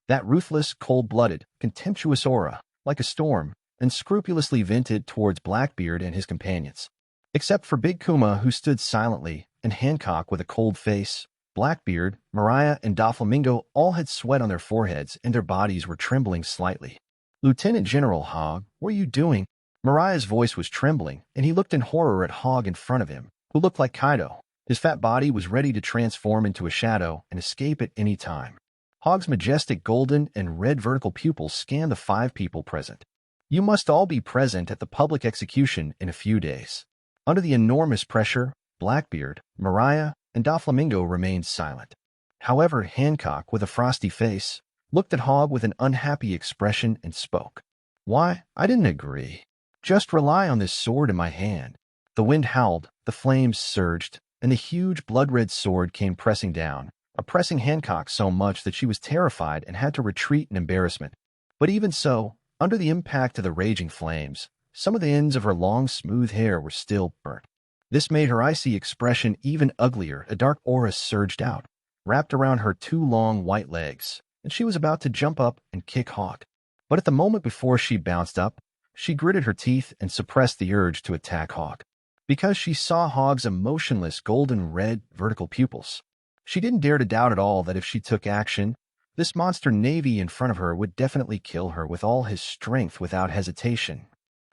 That ruthless, cold-blooded, contemptuous aura, like a storm, unscrupulously vented towards Blackbeard and his companions. Except for Big Kuma, who stood silently, and Hancock with a cold face, Blackbeard, Mariah, and Doflamingo all had sweat on their foreheads and their bodies were trembling slightly. "Lieutenant General Hogg, what are you doing?" Mariah's voice was trembling, and he looked in horror at Hogg in front of him, who looked like Kaido. His fat body was ready to transform into a shadow and escape at any time. Hogg's majestic golden and red vertical pupils scanned the 5 people present. "You must all be present at the public execution in a few days." Under the enormous pressure, Blackbeard, Mariah, and Doflamingo remained silent. However, Hancock, with a frosty face, looked at Hogg with an unhappy expression and spoke. "Why, I didn't agree. Just rely on this sword in my hand." The wind howled, the flames surged, and the huge blood-red sword came pressing down, oppressing Hancock so much that she was terrified and had to retreat in embarrassment. But even so, under the impact of the raging flames, some of the ends of her long, smooth hair were still burnt. This made her icy expression even uglier. A dark aura surged out, wrapped around her 2 long white legs, and she was about to jump up and kick Hogg. But at the moment before she bounced up, she gritted her teeth and suppressed the urge to attack Hogg. Because she saw Hogg's emotionless golden red vertical pupils, she didn't dare to doubt at all that if she took action, this monster navy in front of her would definitely kill her with all his strength without hesitation.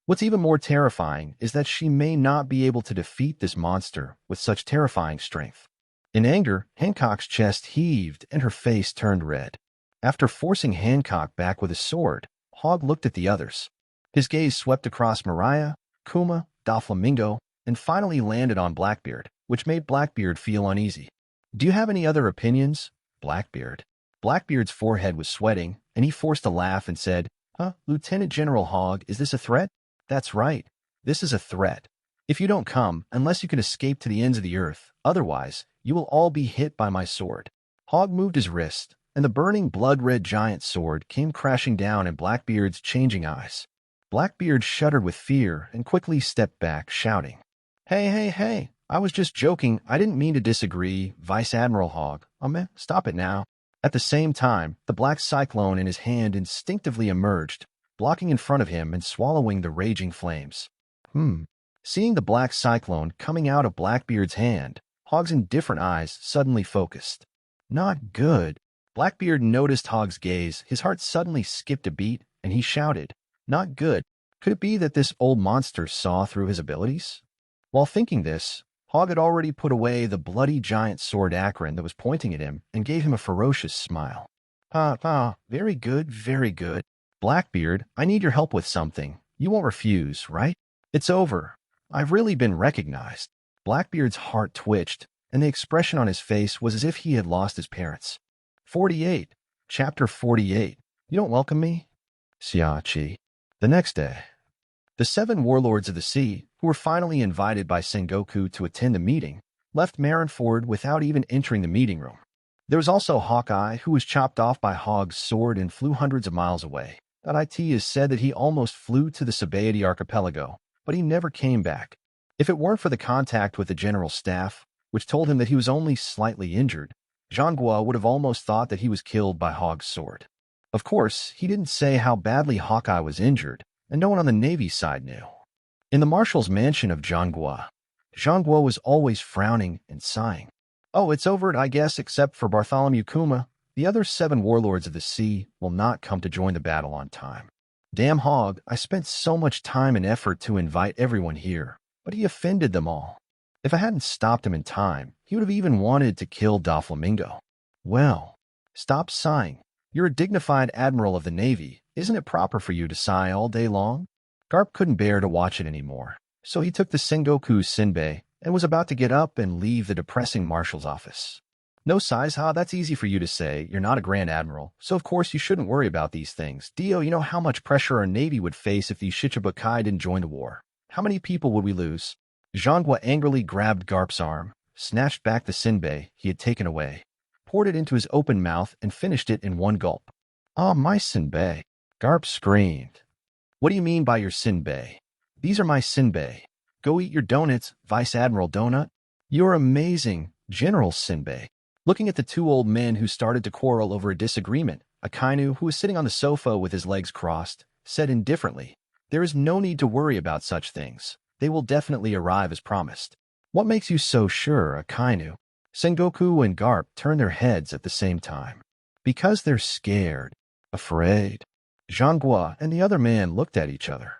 What's even more terrifying is that she may not be able to defeat this monster with such terrifying strength. In anger, Hancock's chest heaved and her face turned red. After forcing Hancock back with his sword, Hogg looked at the others. His gaze swept across Mariah, Kuma, Doflamingo, and finally landed on Blackbeard, which made Blackbeard feel uneasy. "Do you have any other opinions, Blackbeard?" Blackbeard's forehead was sweating, and he forced a laugh and said, Lieutenant General Hogg, is this a threat?" "That's right. This is a threat. If you don't come, unless you can escape to the ends of the earth, otherwise, you will all be hit by my sword." Hogg moved his wrist, and the burning blood-red giant sword came crashing down in Blackbeard's changing eyes. Blackbeard shuddered with fear and quickly stepped back, shouting, Hey, I was just joking. I didn't mean to disagree, Vice Admiral Hogg. Stop it now." At the same time, the black cyclone in his hand instinctively emerged, blocking in front of him and swallowing the raging flames. Seeing the black cyclone coming out of Blackbeard's hand, Hogg's indifferent eyes suddenly focused. "Not good." Blackbeard noticed Hogg's gaze. His heart suddenly skipped a beat, and he shouted, "Not good." Could it be that this old monster saw through his abilities? While thinking this, Hogg had already put away the bloody giant sword Akran that was pointing at him and gave him a ferocious smile. Very good, very good. Blackbeard, I need your help with something. You won't refuse, right? It's over. I've really been recognized. Blackbeard's heart twitched, and the expression on his face was as if he had lost his parents. 48. Chapter 48. You don't welcome me? Xiachi. The next day, the 7 warlords of the sea, who were finally invited by Sengoku to attend the meeting, left Marineford without even entering the meeting room. There was also Hawkeye, who was chopped off by Hogg's sword and flew hundreds of miles away. .it is said that he almost flew to the Sabaody archipelago, but he never came back. If it weren't for the contact with the general staff, which told him that he was only slightly injured, Zhanghua would have almost thought that he was killed by Hogg's sword. Of course, he didn't say how badly Hawkeye was injured, and no one on the Navy side knew. In the marshal's mansion of Zhanghua was always frowning and sighing. Oh, it's over, I guess, except for Bartholomew Kuma. The other 7 warlords of the sea will not come to join the battle on time. Damn Hogg, I spent so much time and effort to invite everyone here, but he offended them all. If I hadn't stopped him in time, he would have even wanted to kill Doflamingo. Well, stop sighing. You're a dignified admiral of the Navy. Isn't it proper for you to sigh all day long? Garp couldn't bear to watch it anymore, so he took the Sengoku Jimbei and was about to get up and leave the depressing marshal's office. No sighs, huh? That's easy for you to say. You're not a Grand Admiral, so of course you shouldn't worry about these things. Dio, you know how much pressure our Navy would face if these Shichibukai didn't join the war. How many people would we lose? Zhanghua angrily grabbed Garp's arm, snatched back the Jimbei he had taken away, poured it into his open mouth, and finished it in one gulp. Ah, my Jimbei! Garp screamed. What do you mean by your Jimbei? These are my Jimbei. Go eat your donuts, Vice Admiral Donut. You're amazing, General Jimbei. Looking at the 2 old men who started to quarrel over a disagreement, Akainu, who was sitting on the sofa with his legs crossed, said indifferently, "There is no need to worry about such things. They will definitely arrive as promised." What makes you so sure, Akainu? Sengoku and Garp turned their heads at the same time. Because they're scared, afraid. Zhanghua and the other man looked at each other.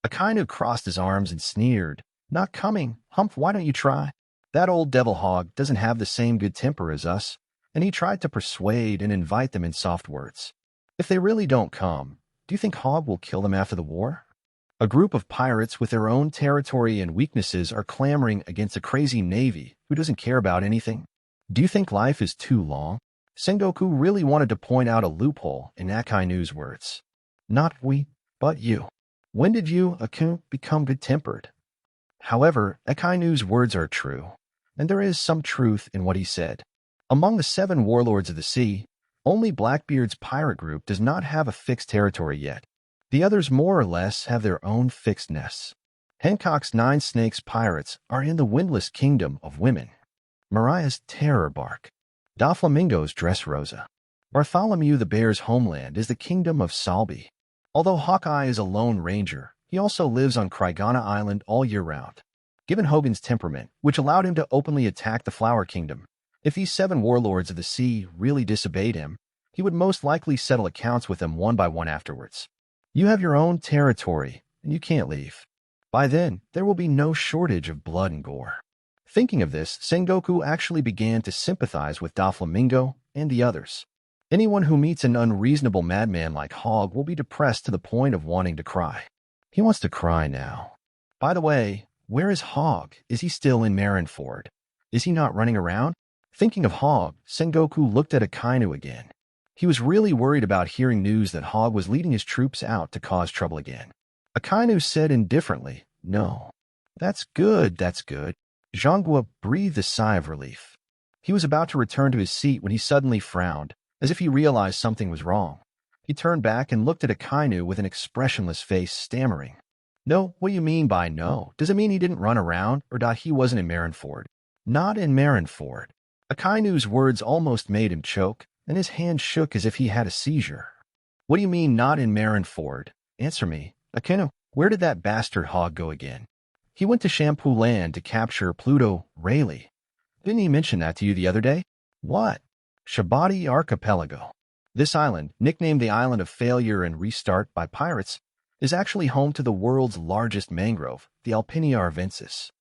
Akainu crossed his arms and sneered. Not coming. Humph, why don't you try? That old devil Hogg doesn't have the same good temper as us, and he tried to persuade and invite them in soft words. If they really don't come, do you think Hogg will kill them after the war? A group of pirates with their own territory and weaknesses are clamoring against a crazy Navy who doesn't care about anything. Do you think life is too long? Sengoku really wanted to point out a loophole in Akainu's words. Not we, but you. When did you, Akun, become good-tempered? However, Akainu's words are true, and there is some truth in what he said. Among the 7 warlords of the sea, only Blackbeard's pirate group does not have a fixed territory yet. The others more or less have their own fixed nests. Hancock's 9 Snakes pirates are in the windless kingdom of women. Mariah's terror bark. Doflamingo's Dressrosa. Bartholomew the Bear's homeland is the kingdom of Salby. Although Hawkeye is a lone ranger, he also lives on Krigana Island all year round. Given Hogan's temperament, which allowed him to openly attack the Flower Kingdom, if these 7 warlords of the sea really disobeyed him, he would most likely settle accounts with them one by one afterwards. You have your own territory, and you can't leave. By then, there will be no shortage of blood and gore. Thinking of this, Sengoku actually began to sympathize with Doflamingo and the others. Anyone who meets an unreasonable madman like Hogg will be depressed to the point of wanting to cry. He wants to cry now. By the way, where is Hogg? Is he still in Marineford? Is he not running around? Thinking of Hogg, Sengoku looked at Akainu again. He was really worried about hearing news that Hogg was leading his troops out to cause trouble again. Akainu said indifferently, "No." That's good, that's good." Zhanghua breathed a sigh of relief. He was about to return to his seat when he suddenly frowned, as if he realized something was wrong. He turned back and looked at Akainu with an expressionless face, stammering. "No, what do you mean by no? Does it mean he didn't run around, or that he wasn't in Marineford?" "Not in Marineford." Akainu's words almost made him choke, and his hand shook as if he had a seizure. "What do you mean, not in Marineford? Answer me. Akainu, where did that bastard Hogg go again?" "He went to Shampoo Land to capture Pluto Rayleigh. Didn't he mention that to you the other day?" "What?" "Sabaody Archipelago. This island, nicknamed the Island of Failure and Restart by pirates, is actually home to the world's largest mangrove, the Alpinia arvensis.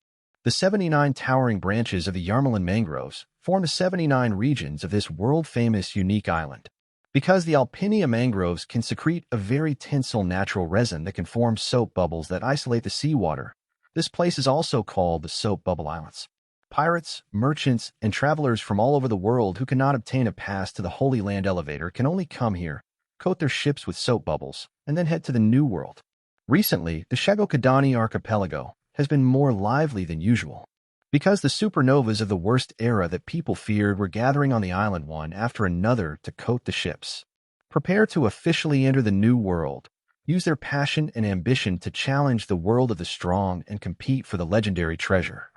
The 79 towering branches of the Yarmulin mangroves form the 79 regions of this world-famous unique island. Because the Alpinia mangroves can secrete a very tensile natural resin that can form soap bubbles that isolate the seawater, this place is also called the Soap Bubble Islands. Pirates, merchants, and travelers from all over the world who cannot obtain a pass to the Holy Land elevator can only come here, coat their ships with soap bubbles, and then head to the New World. Recently, the Shagokadani archipelago has been more lively than usual. Because the supernovas of the worst era that people feared were gathering on the island one after another to coat the ships. Prepare to officially enter the New World, use their passion and ambition to challenge the world of the strong and compete for the legendary treasure.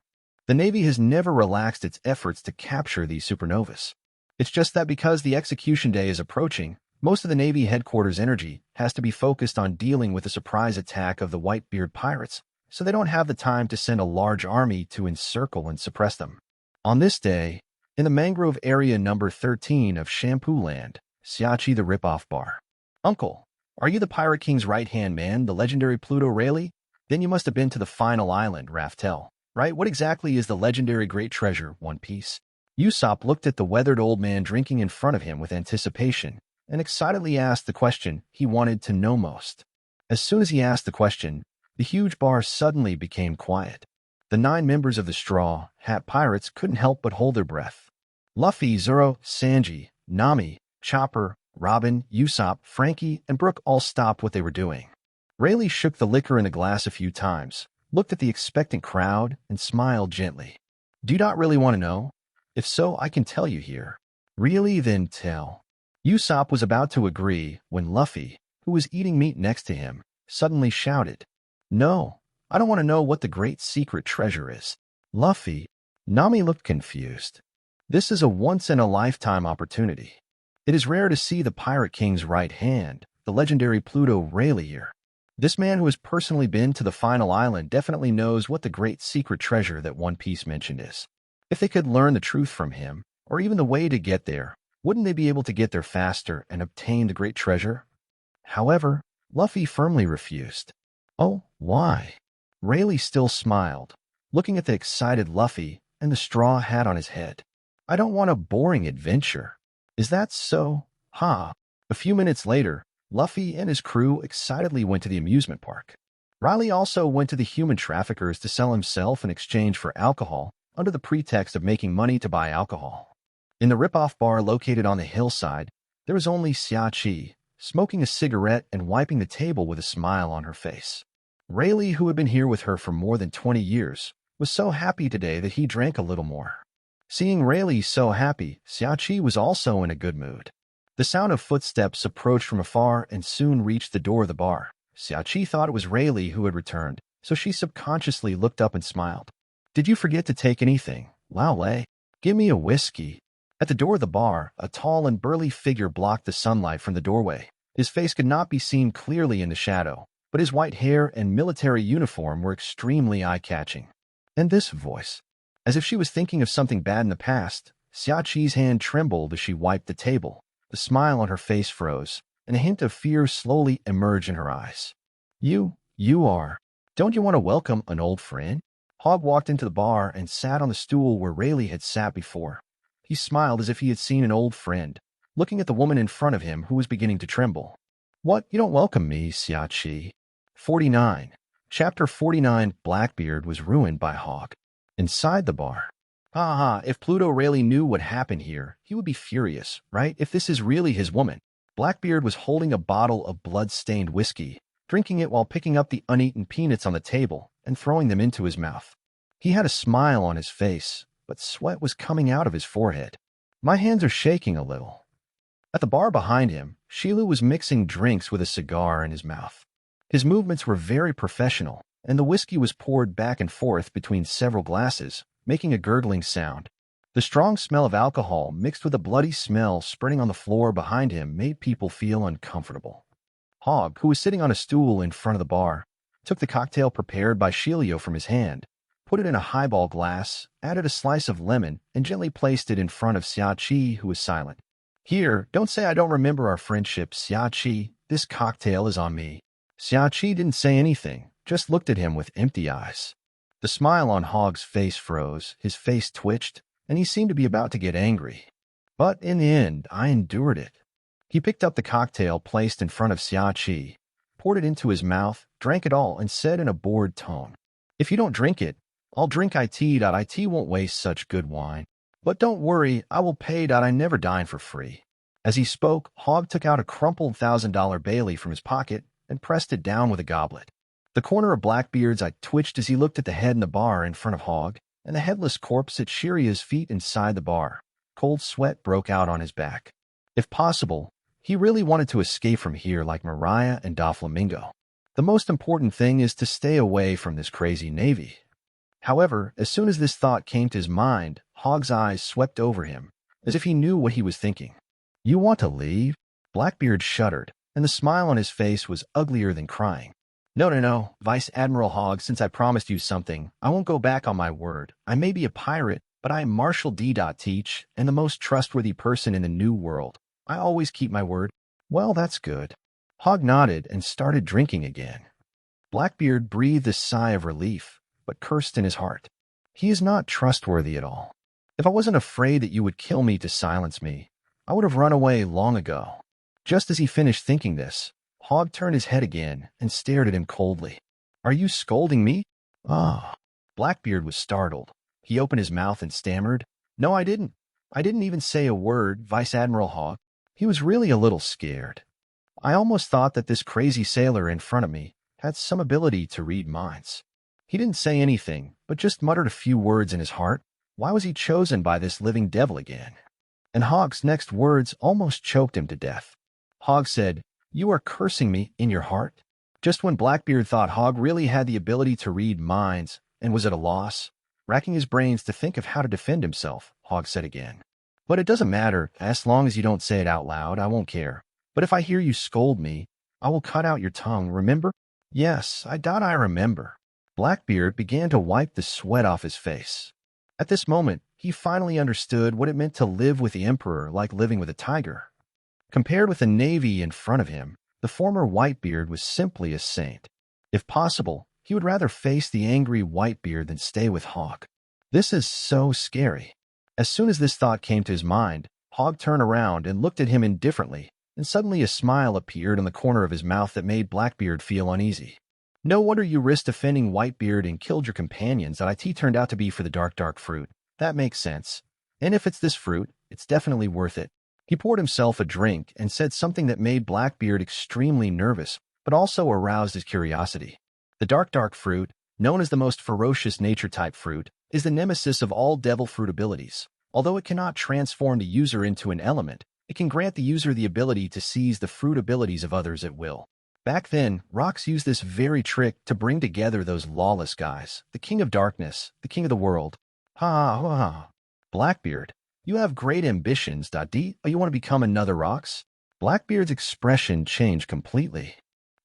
The Navy has never relaxed its efforts to capture these supernovas. It's just that because the execution day is approaching, most of the Navy headquarters' energy has to be focused on dealing with the surprise attack of the Whitebeard Pirates, so they don't have the time to send a large army to encircle and suppress them. On this day, in the mangrove area number 13 of Shampoo Land, Siachi the Ripoff Bar. Uncle, are you the Pirate King's right-hand man, the legendary Pluto Rayleigh? Then you must have been to the final island, Raftel, right? What exactly is the legendary great treasure, One Piece? Usopp looked at the weathered old man drinking in front of him with anticipation and excitedly asked the question he wanted to know most. As soon as he asked the question, the huge bar suddenly became quiet. The 9 members of the Straw Hat Pirates couldn't help but hold their breath. Luffy, Zoro, Sanji, Nami, Chopper, Robin, Usopp, Frankie, and Brook all stopped what they were doing. Rayleigh shook the liquor in the glass a few times, looked at the expectant crowd, and smiled gently. Do you not really want to know? If so, I can tell you here. Really? Then tell. Usopp was about to agree when Luffy, who was eating meat next to him, suddenly shouted, No, I don't want to know what the great secret treasure is. Luffy, Nami looked confused. This is a once-in-a-lifetime opportunity. It is rare to see the Pirate King's right hand, the legendary Pluto Rayleigh here. This man who has personally been to the final island definitely knows what the great secret treasure that One Piece mentioned is. If they could learn the truth from him, or even the way to get there, wouldn't they be able to get there faster and obtain the great treasure? However, Luffy firmly refused. Oh, why? Rayleigh still smiled, looking at the excited Luffy and the straw hat on his head. I don't want a boring adventure. Is that so? Ha! A few minutes later, Luffy and his crew excitedly went to the amusement park. Riley also went to the human traffickers to sell himself in exchange for alcohol under the pretext of making money to buy alcohol. In the rip-off bar located on the hillside, there was only Siachi, smoking a cigarette and wiping the table with a smile on her face. Rayleigh, who had been here with her for more than 20 years, was so happy today that he drank a little more. Seeing Rayleigh so happy, Siachi was also in a good mood. The sound of footsteps approached from afar and soon reached the door of the bar. Siachi thought it was Rayleigh who had returned, so she subconsciously looked up and smiled. Did you forget to take anything, Lawless? Give me a whiskey. At the door of the bar, a tall and burly figure blocked the sunlight from the doorway. His face could not be seen clearly in the shadow, but his white hair and military uniform were extremely eye-catching. And this voice. As if she was thinking of something bad in the past, Siachi's hand trembled as she wiped the table. The smile on her face froze, and a hint of fear slowly emerged in her eyes. You are. Don't you want to welcome an old friend? Hogg walked into the bar and sat on the stool where Rayleigh had sat before. He smiled as if he had seen an old friend, looking at the woman in front of him who was beginning to tremble. What? You don't welcome me, Siachi. 49. Chapter 49, Blackbeard was ruined by Hogg. Inside the bar. If Pluto Rayleigh knew what happened here, he would be furious, right? If this is really his woman. Blackbeard was holding a bottle of blood-stained whiskey, drinking it while picking up the uneaten peanuts on the table and throwing them into his mouth. He had a smile on his face, but sweat was coming out of his forehead. My hands are shaking a little. At the bar behind him, Shiru was mixing drinks with a cigar in his mouth. His movements were very professional, and the whiskey was poured back and forth between several glasses, making a gurgling sound. The strong smell of alcohol mixed with a bloody smell spreading on the floor behind him made people feel uncomfortable. Hogg, who was sitting on a stool in front of the bar, took the cocktail prepared by Shilio from his hand, put it in a highball glass, added a slice of lemon, and gently placed it in front of Siachi, who was silent. Here, don't say I don't remember our friendship, Siachi. This cocktail is on me. Siachi didn't say anything, just looked at him with empty eyes. The smile on Hogg's face froze, his face twitched, and he seemed to be about to get angry. But in the end, I endured it. He picked up the cocktail placed in front of Xiaoqi, poured it into his mouth, drank it all, and said in a bored tone, "If you don't drink it, I'll drink it. It won't waste such good wine. But don't worry, I will pay. I never dine for free." As he spoke, Hogg took out a crumpled $1,000 Bailey from his pocket and pressed it down with a goblet. The corner of Blackbeard's eye twitched as he looked at the head in the bar in front of Hogg and the headless corpse at Shiria's feet inside the bar. Cold sweat broke out on his back. If possible, he really wanted to escape from here like Mariah and Doflamingo. The most important thing is to stay away from this crazy navy. However, as soon as this thought came to his mind, Hogg's eyes swept over him, as if he knew what he was thinking. "You want to leave?" Blackbeard shuddered, and the smile on his face was uglier than crying. No, Vice Admiral Hogg, since I promised you something, I won't go back on my word. I may be a pirate, but I am Marshal D. Teach, and the most trustworthy person in the New World. I always keep my word. Well, that's good. Hogg nodded and started drinking again. Blackbeard breathed a sigh of relief, but cursed in his heart. He is not trustworthy at all. If I wasn't afraid that you would kill me to silence me, I would have run away long ago. Just as he finished thinking this, Hogg turned his head again and stared at him coldly. "Are you scolding me?" "Ah." Blackbeard was startled. He opened his mouth and stammered, "No, I didn't. I didn't even say a word, Vice Admiral Hogg." He was really a little scared. I almost thought that this crazy sailor in front of me had some ability to read minds. He didn't say anything, but just muttered a few words in his heart. Why was he chosen by this living devil again? And Hogg's next words almost choked him to death. Hogg said, "You are cursing me in your heart?" Just when Blackbeard thought Hogg really had the ability to read minds and was at a loss, racking his brains to think of how to defend himself, Hogg said again, "But it doesn't matter. As long as you don't say it out loud, I won't care. But if I hear you scold me, I will cut out your tongue, remember?" "Yes, I remember." Blackbeard began to wipe the sweat off his face. At this moment, he finally understood what it meant to live with the Emperor like living with a tiger. Compared with the Navy in front of him, the former Whitebeard was simply a saint. If possible, he would rather face the angry Whitebeard than stay with Hogg. This is so scary. As soon as this thought came to his mind, Hogg turned around and looked at him indifferently, and suddenly a smile appeared on the corner of his mouth that made Blackbeard feel uneasy. "No wonder you risked offending Whitebeard and killed your companions that IT turned out to be for the dark fruit. That makes sense. And if it's this fruit, it's definitely worth it." He poured himself a drink and said something that made Blackbeard extremely nervous, but also aroused his curiosity. The dark fruit, known as the most ferocious nature-type fruit, is the nemesis of all devil fruit abilities. Although it cannot transform the user into an element, it can grant the user the ability to seize the fruit abilities of others at will. Back then, Rox used this very trick to bring together those lawless guys, the King of Darkness, the King of the World. Ha. Blackbeard, you have great ambitions, D. You want to become another Rox? Blackbeard's expression changed completely.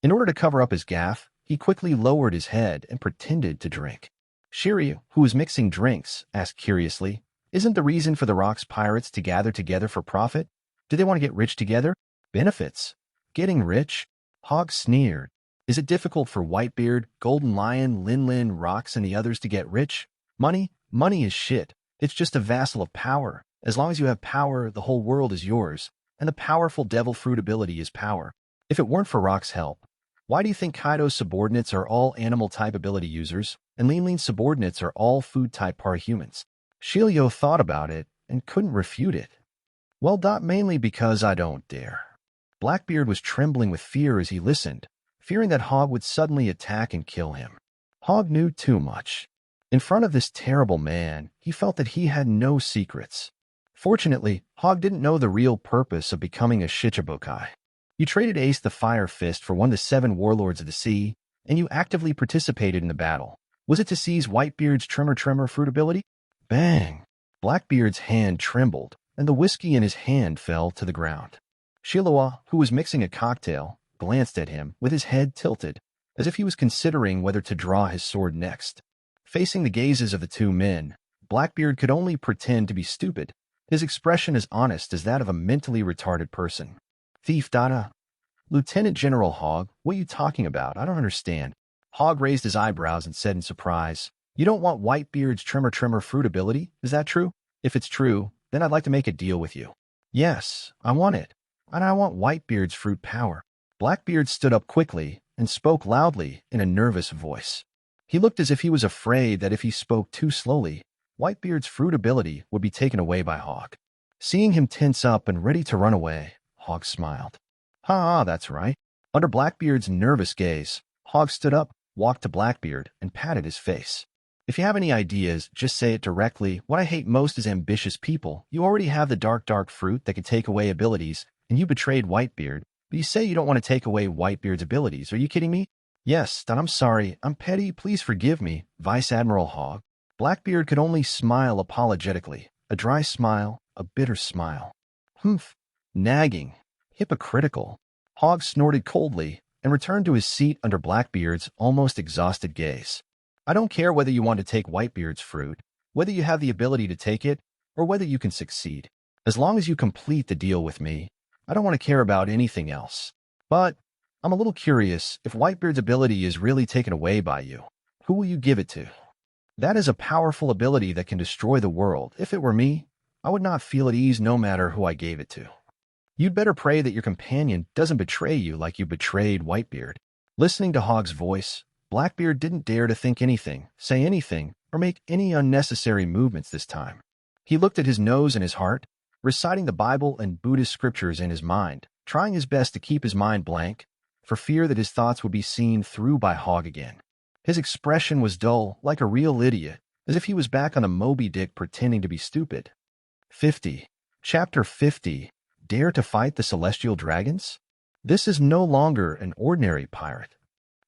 In order to cover up his gaffe, he quickly lowered his head and pretended to drink. Shiru, who was mixing drinks, asked curiously, "Isn't the reason for the Rox pirates to gather together for profit? Do they want to get rich together? Benefits? Getting rich?" Hogg sneered. "Is it difficult for Whitebeard, Golden Lion, Lin, Rox, and the others to get rich? Money is shit. It's just a vassal of power. As long as you have power, the whole world is yours, and the powerful devil fruit ability is power. If it weren't for Rox's help, why do you think Kaido's subordinates are all animal-type ability users, and Lin's subordinates are all food-type parahumans?" Shilio thought about it and couldn't refute it. "Well, mainly because I don't dare." Blackbeard was trembling with fear as he listened, fearing that Hogg would suddenly attack and kill him. Hogg knew too much. In front of this terrible man, he felt that he had no secrets. Fortunately, Hogg didn't know the real purpose of becoming a Shichibukai. You traded Ace the Fire Fist for one of the 7 warlords of the sea, and you actively participated in the battle. Was it to seize Whitebeard's Tremor fruit ability? Bang! Blackbeard's hand trembled, and the whiskey in his hand fell to the ground. Shilua, who was mixing a cocktail, glanced at him with his head tilted, as if he was considering whether to draw his sword next. Facing the gazes of the two men, Blackbeard could only pretend to be stupid, his expression as honest as that of a mentally retarded person. "Thief, Dada." "Lieutenant General Hogg, what are you talking about? I don't understand." Hogg raised his eyebrows and said in surprise, You don't want Whitebeard's trimmer fruit ability, is that true? If it's true, then I'd like to make a deal with you. Yes, I want it. And I want Whitebeard's fruit power. Blackbeard stood up quickly and spoke loudly in a nervous voice. He looked as if he was afraid that if he spoke too slowly, Whitebeard's fruit ability would be taken away by Hogg. Seeing him tense up and ready to run away, Hogg smiled. That's right. Under Blackbeard's nervous gaze, Hogg stood up, walked to Blackbeard, and patted his face. If you have any ideas, just say it directly. What I hate most is ambitious people. You already have the dark fruit that can take away abilities, and you betrayed Whitebeard, but you say you don't want to take away Whitebeard's abilities. Are you kidding me? Yes, then I'm sorry. I'm petty. Please forgive me, Vice Admiral Hogg. Blackbeard could only smile apologetically, a dry smile, a bitter smile. Humph. Nagging. Hypocritical. Hogg snorted coldly and returned to his seat under Blackbeard's almost exhausted gaze. I don't care whether you want to take Whitebeard's fruit, whether you have the ability to take it, or whether you can succeed. As long as you complete the deal with me, I don't want to care about anything else. But I'm a little curious, if Whitebeard's ability is really taken away by you, who will you give it to? That is a powerful ability that can destroy the world. If it were me, I would not feel at ease no matter who I gave it to. You'd better pray that your companion doesn't betray you like you betrayed Whitebeard. Listening to Hogg's voice, Blackbeard didn't dare to think anything, say anything, or make any unnecessary movements this time. He looked at his nose and his heart, reciting the Bible and Buddhist scriptures in his mind, trying his best to keep his mind blank, for fear that his thoughts would be seen through by Hogg again. His expression was dull, like a real idiot, as if he was back on the Moby Dick pretending to be stupid. 50. Chapter 50. Dare to fight the celestial dragons? This is no longer an ordinary pirate.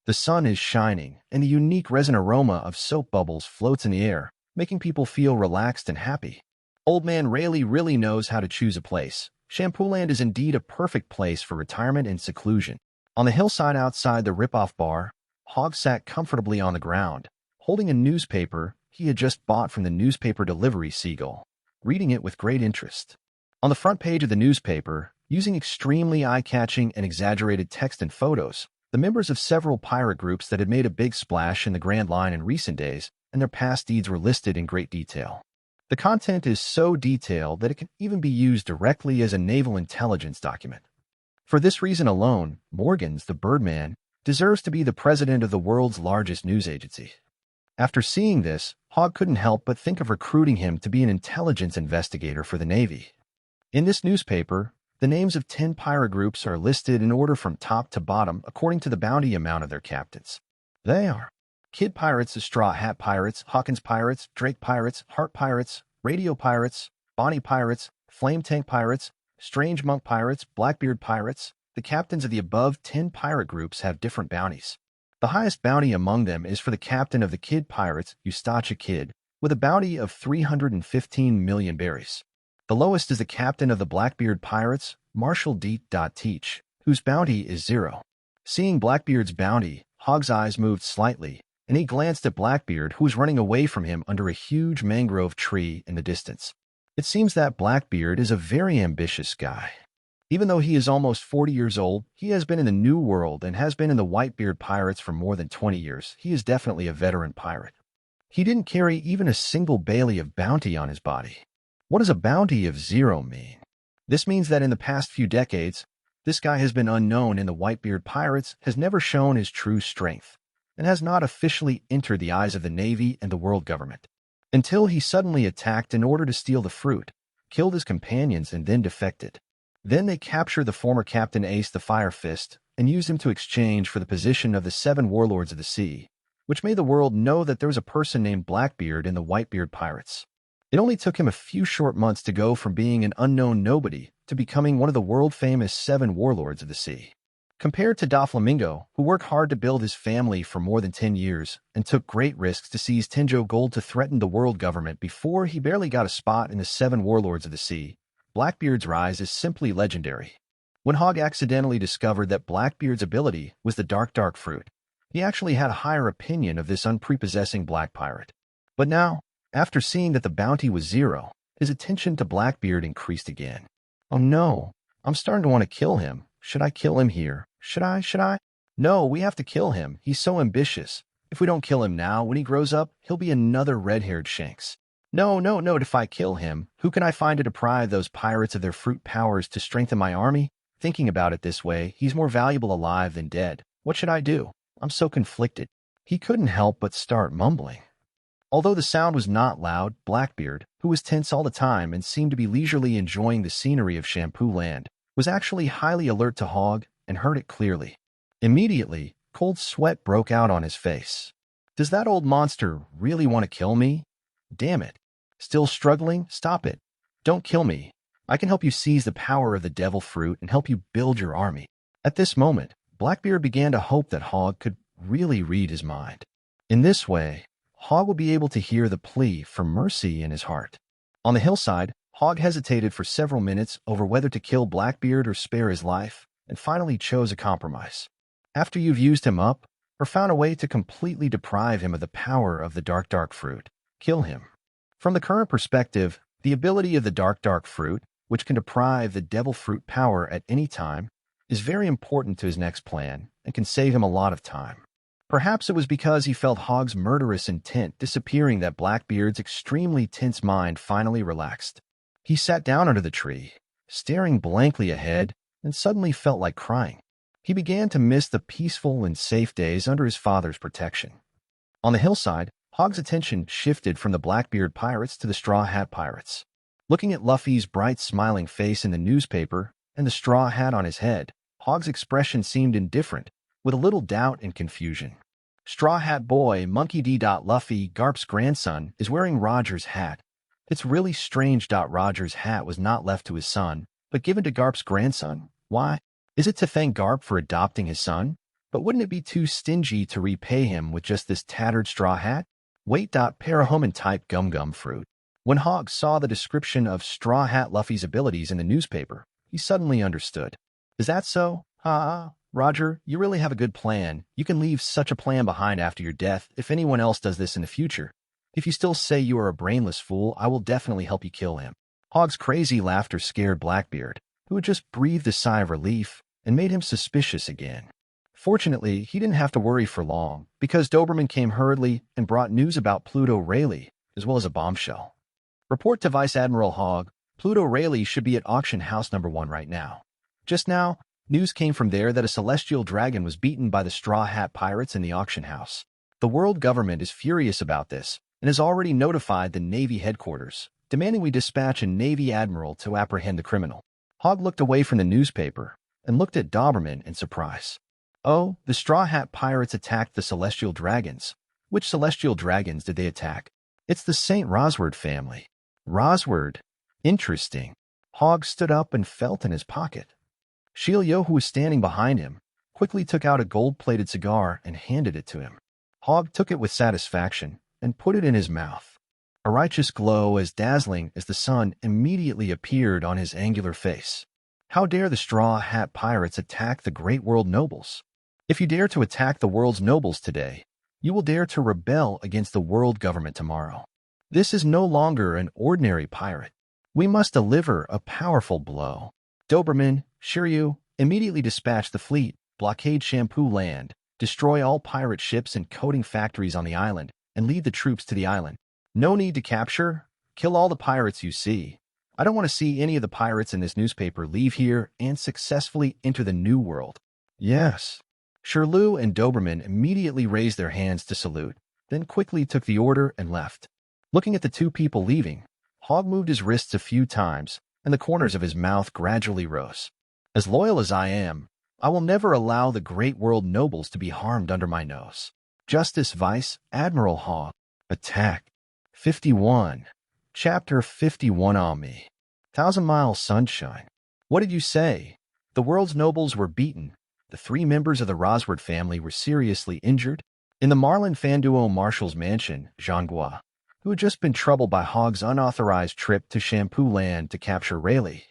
The sun is shining, and the unique resin aroma of soap bubbles floats in the air, making people feel relaxed and happy. Old Man Rayleigh really knows how to choose a place. Shampooland is indeed a perfect place for retirement and seclusion. On the hillside outside the Rip-Off Bar, Hogg sat comfortably on the ground, holding a newspaper he had just bought from the newspaper delivery seagull, reading it with great interest. On the front page of the newspaper, using extremely eye-catching and exaggerated text and photos, the members of several pirate groups that had made a big splash in the Grand Line in recent days and their past deeds were listed in great detail. The content is so detailed that it can even be used directly as a naval intelligence document. For this reason alone, Morgans, the Birdman, deserves to be the president of the world's largest news agency. After seeing this, Hogg couldn't help but think of recruiting him to be an intelligence investigator for the Navy. In this newspaper, the names of 10 pirate groups are listed in order from top to bottom according to the bounty amount of their captains. They are Kid Pirates, the Straw Hat Pirates, Hawkins Pirates, Drake Pirates, Heart Pirates, Radio Pirates, Bonnie Pirates, Flame Tank Pirates, Strange Monk Pirates, Blackbeard Pirates. The captains of the above 10 pirate groups have different bounties. The highest bounty among them is for the captain of the Kid Pirates, Eustacia Kid, with a bounty of 315 million berries. The lowest is the captain of the Blackbeard Pirates, Marshall D. Teach, whose bounty is 0. Seeing Blackbeard's bounty, Hogg's eyes moved slightly, and he glanced at Blackbeard, who was running away from him under a huge mangrove tree in the distance. It seems that Blackbeard is a very ambitious guy. Even though he is almost 40 years old, he has been in the New World and has been in the Whitebeard Pirates for more than 20 years. He is definitely a veteran pirate. He didn't carry even a single Bailey of bounty on his body. What does a bounty of 0 mean? This means that in the past few decades, this guy has been unknown in the Whitebeard Pirates, has never shown his true strength, and has not officially entered the eyes of the Navy and the world government. Until he suddenly attacked in order to steal the fruit, killed his companions, and then defected. Then they captured the former Captain Ace the Fire Fist and used him to exchange for the position of the 7 Warlords of the Sea, which made the world know that there was a person named Blackbeard in the Whitebeard Pirates. It only took him a few short months to go from being an unknown nobody to becoming one of the world-famous 7 Warlords of the Sea. Compared to Doflamingo, who worked hard to build his family for more than 10 years and took great risks to seize Tenjo gold to threaten the world government before he barely got a spot in the 7 Warlords of the Sea, Blackbeard's rise is simply legendary. When Hogg accidentally discovered that Blackbeard's ability was the dark fruit, he actually had a higher opinion of this unprepossessing black pirate. But now, after seeing that the bounty was 0, his attention to Blackbeard increased again. Oh no, I'm starting to want to kill him. Should I kill him here? Should I? No, we have to kill him. He's so ambitious. If we don't kill him now, when he grows up, he'll be another red-haired Shanks. No, no, no, if I kill him, who can I find to deprive those pirates of their fruit powers to strengthen my army? Thinking about it this way, he's more valuable alive than dead. What should I do? I'm so conflicted. He couldn't help but start mumbling. Although the sound was not loud, Blackbeard, who was tense all the time and seemed to be leisurely enjoying the scenery of Shampoo Land, was actually highly alert to Hogg and heard it clearly. Immediately, cold sweat broke out on his face. Does that old monster really want to kill me? Damn it. Still struggling? Stop it. Don't kill me. I can help you seize the power of the devil fruit and help you build your army. At this moment, Blackbeard began to hope that Hogg could really read his mind. In this way, Hogg would be able to hear the plea for mercy in his heart. On the hillside, Hogg hesitated for several minutes over whether to kill Blackbeard or spare his life, and finally chose a compromise. After you've used him up, or found a way to completely deprive him of the power of the dark fruit, kill him. From the current perspective, the ability of the dark fruit, which can deprive the devil fruit power at any time, is very important to his next plan and can save him a lot of time. Perhaps it was because he felt Hogg's murderous intent disappearing that Blackbeard's extremely tense mind finally relaxed. He sat down under the tree, staring blankly ahead, and suddenly felt like crying. He began to miss the peaceful and safe days under his father's protection. On the hillside, Hogg's attention shifted from the Blackbeard Pirates to the Straw Hat Pirates. Looking at Luffy's bright smiling face in the newspaper and the straw hat on his head, Hogg's expression seemed indifferent, with a little doubt and confusion. Straw Hat Boy Monkey D. Luffy, Garp's grandson, is wearing Roger's hat. It's really strange. Roger's hat was not left to his son, but given to Garp's grandson. Why? Is it to thank Garp for adopting his son? But wouldn't it be too stingy to repay him with just this tattered straw hat? Wait. Parahuman type gum fruit. When Hogg saw the description of Straw Hat Luffy's abilities in the newspaper, he suddenly understood. Is that so? Roger, you really have a good plan. You can leave such a plan behind after your death if anyone else does this in the future. If you still say you are a brainless fool, I will definitely help you kill him. Hogg's crazy laughter scared Blackbeard, who had just breathed a sigh of relief and made him suspicious again. Fortunately, he didn't have to worry for long, because Doberman came hurriedly and brought news about Pluto Rayleigh, as well as a bombshell. Report to Vice Admiral Hogg, Pluto Rayleigh should be at Auction House number 1 right now. Just now, news came from there that a celestial dragon was beaten by the Straw Hat Pirates in the auction house. The world government is furious about this and has already notified the Navy headquarters, demanding we dispatch a Navy admiral to apprehend the criminal. Hogg looked away from the newspaper and looked at Doberman in surprise. Oh, the Straw Hat Pirates attacked the celestial dragons. Which celestial dragons did they attack? It's the St. Rosward family. Rosward? Interesting. Hogg stood up and felt in his pocket. Shiru, who was standing behind him, quickly took out a gold-plated cigar and handed it to him. Hogg took it with satisfaction and put it in his mouth. A righteous glow as dazzling as the sun immediately appeared on his angular face. How dare the Straw Hat Pirates attack the great world nobles? If you dare to attack the world's nobles today, you will dare to rebel against the world government tomorrow. This is no longer an ordinary pirate. We must deliver a powerful blow. Doberman, Shiru, immediately dispatch the fleet, blockade Shampoo Land, destroy all pirate ships and coating factories on the island, and lead the troops to the island. No need to capture. Kill all the pirates you see. I don't want to see any of the pirates in this newspaper leave here and successfully enter the New World. Yes. Shiru and Doberman immediately raised their hands to salute, then quickly took the order and left. Looking at the two people leaving, Hogg moved his wrists a few times, and the corners of his mouth gradually rose. As loyal as I am, I will never allow the great world nobles to be harmed under my nose. Justice Vice Admiral Hogg. Attack. 51. Chapter 51 on me. 1,000 Miles Sunshine. What did you say? The world's nobles were beaten. The 3 members of the Rosward family were seriously injured. In the Marlin Fanduo Marshal's mansion, Zhanghua, who had just been troubled by Hogg's unauthorized trip to Shampoo Land to capture Rayleigh.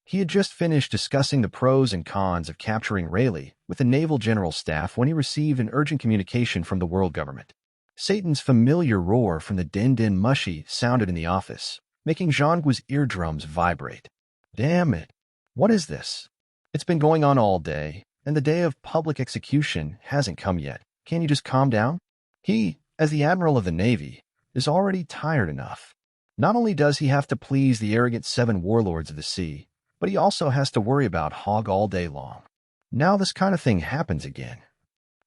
He had just finished discussing the pros and cons of capturing Rayleigh with the Naval General Staff when he received an urgent communication from the world government. Satan's familiar roar from the Den Mushi sounded in the office, making Zhanggua's eardrums vibrate. Damn it! What is this? It's been going on all day, and the day of public execution hasn't come yet. Can't you just calm down? He, as the admiral of the Navy, is already tired enough. Not only does he have to please the arrogant 7 warlords of the sea, but he also has to worry about Hogg all day long. Now this kind of thing happens again.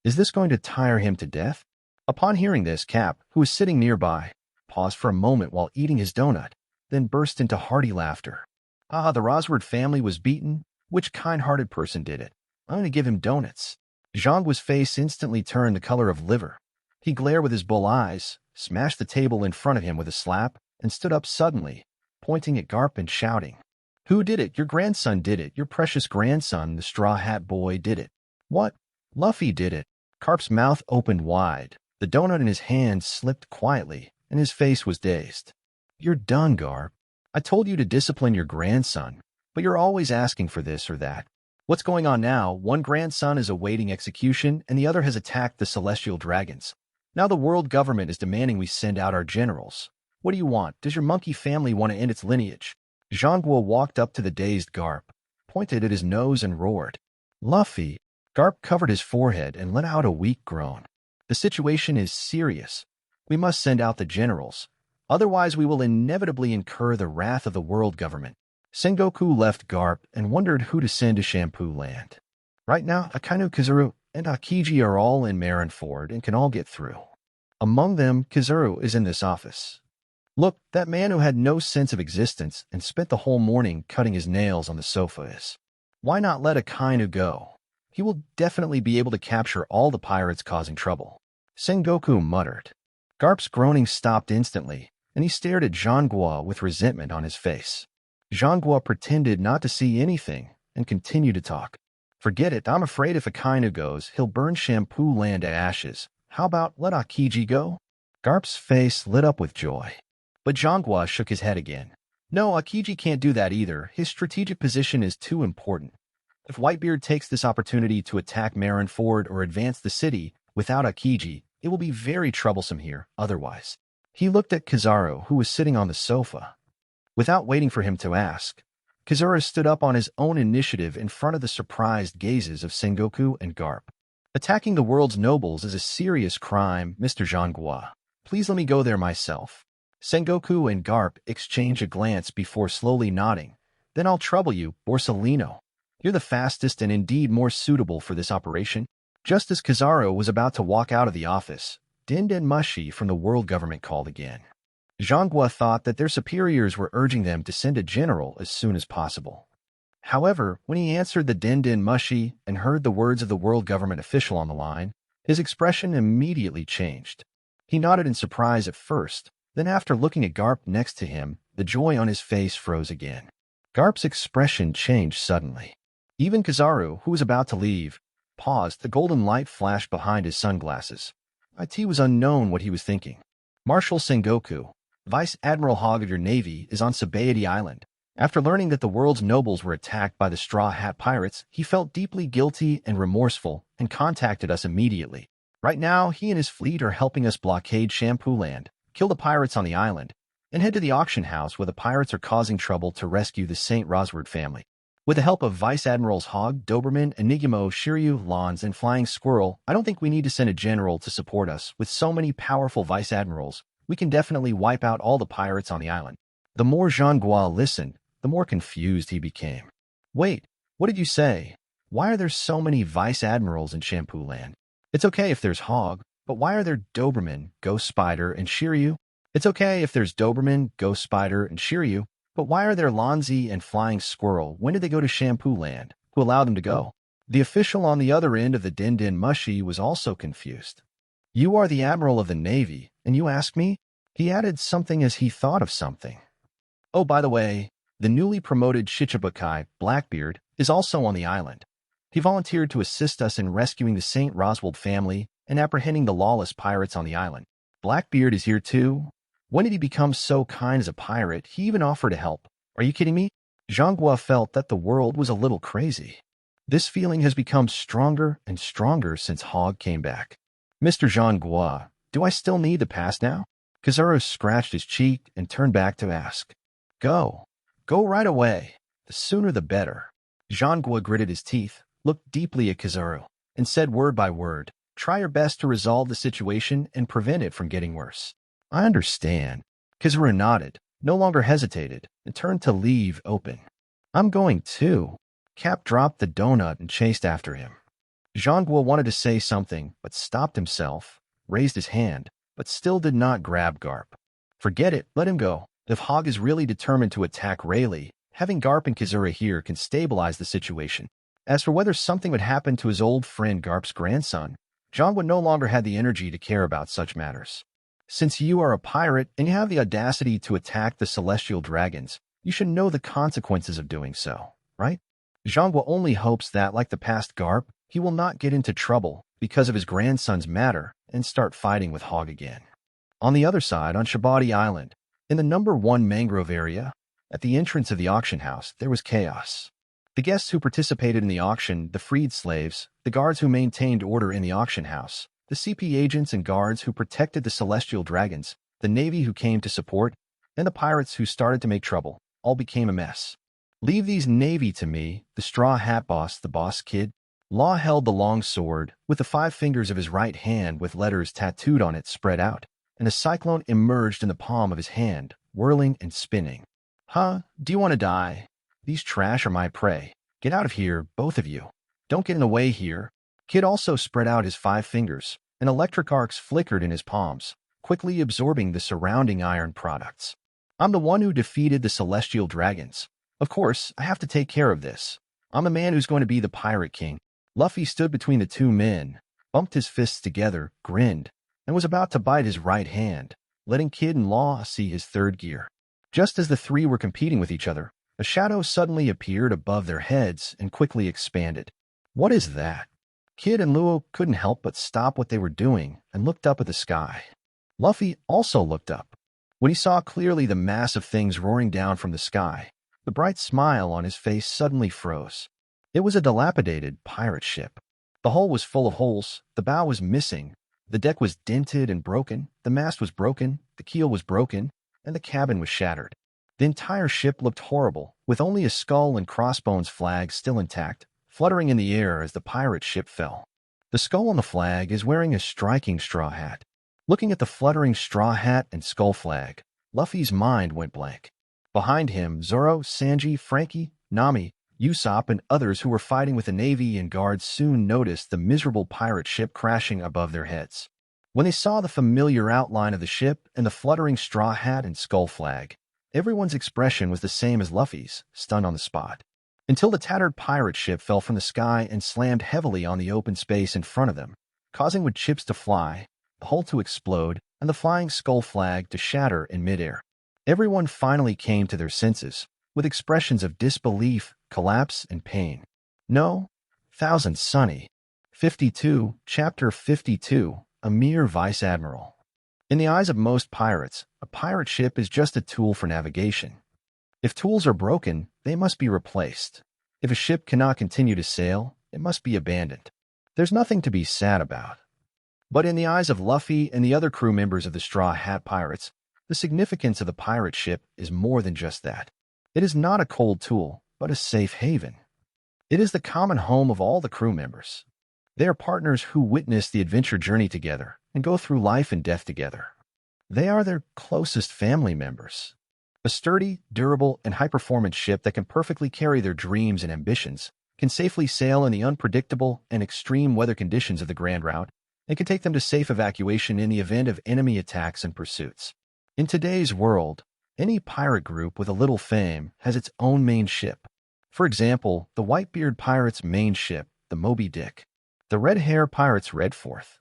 Is this going to tire him to death? Upon hearing this, Cap, who was sitting nearby, paused for a moment while eating his donut, then burst into hearty laughter. Ah, the Rosward family was beaten? Which kind-hearted person did it? I'm going to give him donuts. Zhangguo's face instantly turned the color of liver. He glared with his bull eyes, smashed the table in front of him with a slap, and stood up suddenly, pointing at Garp and shouting, "Who did it? Your grandson did it. Your precious grandson, the Straw Hat Boy, did it." "What? Luffy did it." Garp's mouth opened wide. The donut in his hand slipped quietly, and his face was dazed. "You're done, Garp. I told you to discipline your grandson, but you're always asking for this or that. What's going on now? One grandson is awaiting execution, and the other has attacked the celestial dragons. Now the world government is demanding we send out our generals. What do you want? Does your monkey family want to end its lineage?" Zhangguo walked up to the dazed Garp, pointed at his nose and roared. "Luffy!" Garp covered his forehead and let out a weak groan. "The situation is serious. We must send out the generals. Otherwise we will inevitably incur the wrath of the world government." Sengoku left Garp and wondered who to send to Shampoo Land. Right now, Akainu, Kizaru, and Akiji are all in Marineford and can all get through. Among them, Kizaru is in this office. Look, that man who had no sense of existence and spent the whole morning cutting his nails on the sofa is. Why not let Akainu go? He will definitely be able to capture all the pirates causing trouble. Sengoku muttered. Garp's groaning stopped instantly, and he stared at Zhangguo with resentment on his face. Zhangguo pretended not to see anything and continued to talk. "Forget it. I'm afraid if Akainu goes, he'll burn Shampoo Land to ashes. How about let Akiji go?" Garp's face lit up with joy. But Zhangguo shook his head again. "No, Akiji can't do that either. His strategic position is too important. If Whitebeard takes this opportunity to attack Marineford or advance the city without Akiji, it will be very troublesome here otherwise." He looked at Kizaru, who was sitting on the sofa. Without waiting for him to ask, Kizaru stood up on his own initiative in front of the surprised gazes of Sengoku and Garp. "Attacking the world's nobles is a serious crime, Mr. Zhangguo. Please let me go there myself." Sengoku and Garp exchanged a glance before slowly nodding. "Then I'll trouble you, Borsalino. You're the fastest and indeed more suitable for this operation." Just as Kizaru was about to walk out of the office, Dinden Mushi from the world government called again. Zhangguo thought that their superiors were urging them to send a general as soon as possible. However, when he answered the Dinden Mushi and heard the words of the world government official on the line, his expression immediately changed. He nodded in surprise at first, then after looking at Garp next to him, the joy on his face froze again. Garp's expression changed suddenly. Even Kizaru, who was about to leave, paused. The golden light flashed behind his sunglasses. It was unknown what he was thinking. "Marshal Sengoku, Vice Admiral Hogg of your Navy, is on Sabaody Island. After learning that the world's nobles were attacked by the Straw Hat Pirates, he felt deeply guilty and remorseful and contacted us immediately. Right now, he and his fleet are helping us blockade Shampoo Land, kill the pirates on the island, and head to the auction house where the pirates are causing trouble to rescue the St. Rosward family. With the help of Vice Admirals Hogg, Doberman, Enigmo, Shiryu, Lons, and Flying Squirrel, I don't think we need to send a general to support us. With so many powerful Vice Admirals, we can definitely wipe out all the pirates on the island." The more Zhangguo listened, the more confused he became. "Wait, what did you say? Why are there so many Vice Admirals in Shampoo Land? It's okay if there's Hogg, but why are there Doberman, Ghost Spider, and Shiryu? It's okay if there's Doberman, Ghost Spider, and Shiryu, but why are there Lonzi and Flying Squirrel? When did they go to Shampoo Land? Who allowed them to go?" The official on the other end of the Dinden Mushi was also confused. "You are the Admiral of the Navy, and you ask me?" He added something as he thought of something. "Oh, by the way, the newly promoted Shichibukai, Blackbeard, is also on the island. He volunteered to assist us in rescuing the St. Roswald family and apprehending the lawless pirates on the island. Blackbeard is here too? When did he become so kind as a pirate? He even offered to help. Are you kidding me?" Zhangguo felt that the world was a little crazy. This feeling has become stronger and stronger since Hogg came back. "Mr. Zhangguo, do I still need the pass now?" Kizaru scratched his cheek and turned back to ask. Go right away. The sooner the better." Zhangguo gritted his teeth, looked deeply at Kizaru, and said word by word, Try your best to resolve the situation and prevent it from getting worse. I understand. Kizaru nodded, no longer hesitated, and turned to leave open. I'm going too. Cap dropped the donut and chased after him. Zhongguo wanted to say something, but stopped himself, raised his hand, but still did not grab Garp. Forget it, let him go. If Hogg is really determined to attack Rayleigh, having Garp and Kizaru here can stabilize the situation. As for whether something would happen to his old friend Garp's grandson, Zhongguo no longer had the energy to care about such matters. Since you are a pirate and you have the audacity to attack the celestial dragons, you should know the consequences of doing so, right? Zhongguo only hopes that, like the past Garp, he will not get into trouble because of his grandson's matter and start fighting with Hogg again. On the other side, on Shabadi Island, in the number 1 mangrove area, at the entrance of the auction house, there was chaos. The guests who participated in the auction, the freed slaves, the guards who maintained order in the auction house, the CP agents and guards who protected the celestial dragons, the navy who came to support, and the pirates who started to make trouble, all became a mess. Leave these navy to me, the straw hat boss, the boss kid. Law held the long sword, with the 5 fingers of his right hand with letters tattooed on it spread out, and a cyclone emerged in the palm of his hand, whirling and spinning. Huh? Do you want to die? These trash are my prey. Get out of here, both of you. Don't get in the way here. Kid also spread out his 5 fingers, and electric arcs flickered in his palms, quickly absorbing the surrounding iron products. I'm the one who defeated the celestial dragons. Of course, I have to take care of this. I'm the man who's going to be the pirate king. Luffy stood between the 2 men, bumped his fists together, grinned, and was about to bite his right hand, letting Kid and Law see his 3rd gear. Just as the 3 were competing with each other, a shadow suddenly appeared above their heads and quickly expanded. What is that? Kid and Luo couldn't help but stop what they were doing and looked up at the sky. Luffy also looked up. When he saw clearly the mass of things roaring down from the sky, the bright smile on his face suddenly froze. It was a dilapidated pirate ship. The hull was full of holes, the bow was missing, the deck was dented and broken, the mast was broken, the keel was broken, and the cabin was shattered. The entire ship looked horrible, with only a skull and crossbones flag still intact, fluttering in the air as the pirate ship fell. The skull on the flag is wearing a striking straw hat. Looking at the fluttering straw hat and skull flag, Luffy's mind went blank. Behind him, Zoro, Sanji, Frankie, Nami, Usopp, and others who were fighting with the navy and guards soon noticed the miserable pirate ship crashing above their heads. When they saw the familiar outline of the ship and the fluttering straw hat and skull flag, everyone's expression was the same as Luffy's, stunned on the spot. Until the tattered pirate ship fell from the sky and slammed heavily on the open space in front of them, causing wood chips to fly, the hull to explode, and the flying skull flag to shatter in midair. Everyone finally came to their senses, with expressions of disbelief, collapse, and pain. No, Thousand Sunny. 52, Chapter 52, a mere vice admiral. In the eyes of most pirates, a pirate ship is just a tool for navigation. If tools are broken, they must be replaced. If a ship cannot continue to sail, it must be abandoned. There's nothing to be sad about. But in the eyes of Luffy and the other crew members of the Straw Hat Pirates, the significance of the pirate ship is more than just that. It is not a cold tool, but a safe haven. It is the common home of all the crew members. They are partners who witness the adventure journey together and go through life and death together. They are their closest family members. A sturdy, durable, and high-performance ship that can perfectly carry their dreams and ambitions, can safely sail in the unpredictable and extreme weather conditions of the Grand Route, and can take them to safe evacuation in the event of enemy attacks and pursuits. In today's world, any pirate group with a little fame has its own main ship. For example, the Whitebeard Pirates' main ship, the Moby Dick. The Red Hair Pirates' Redforth.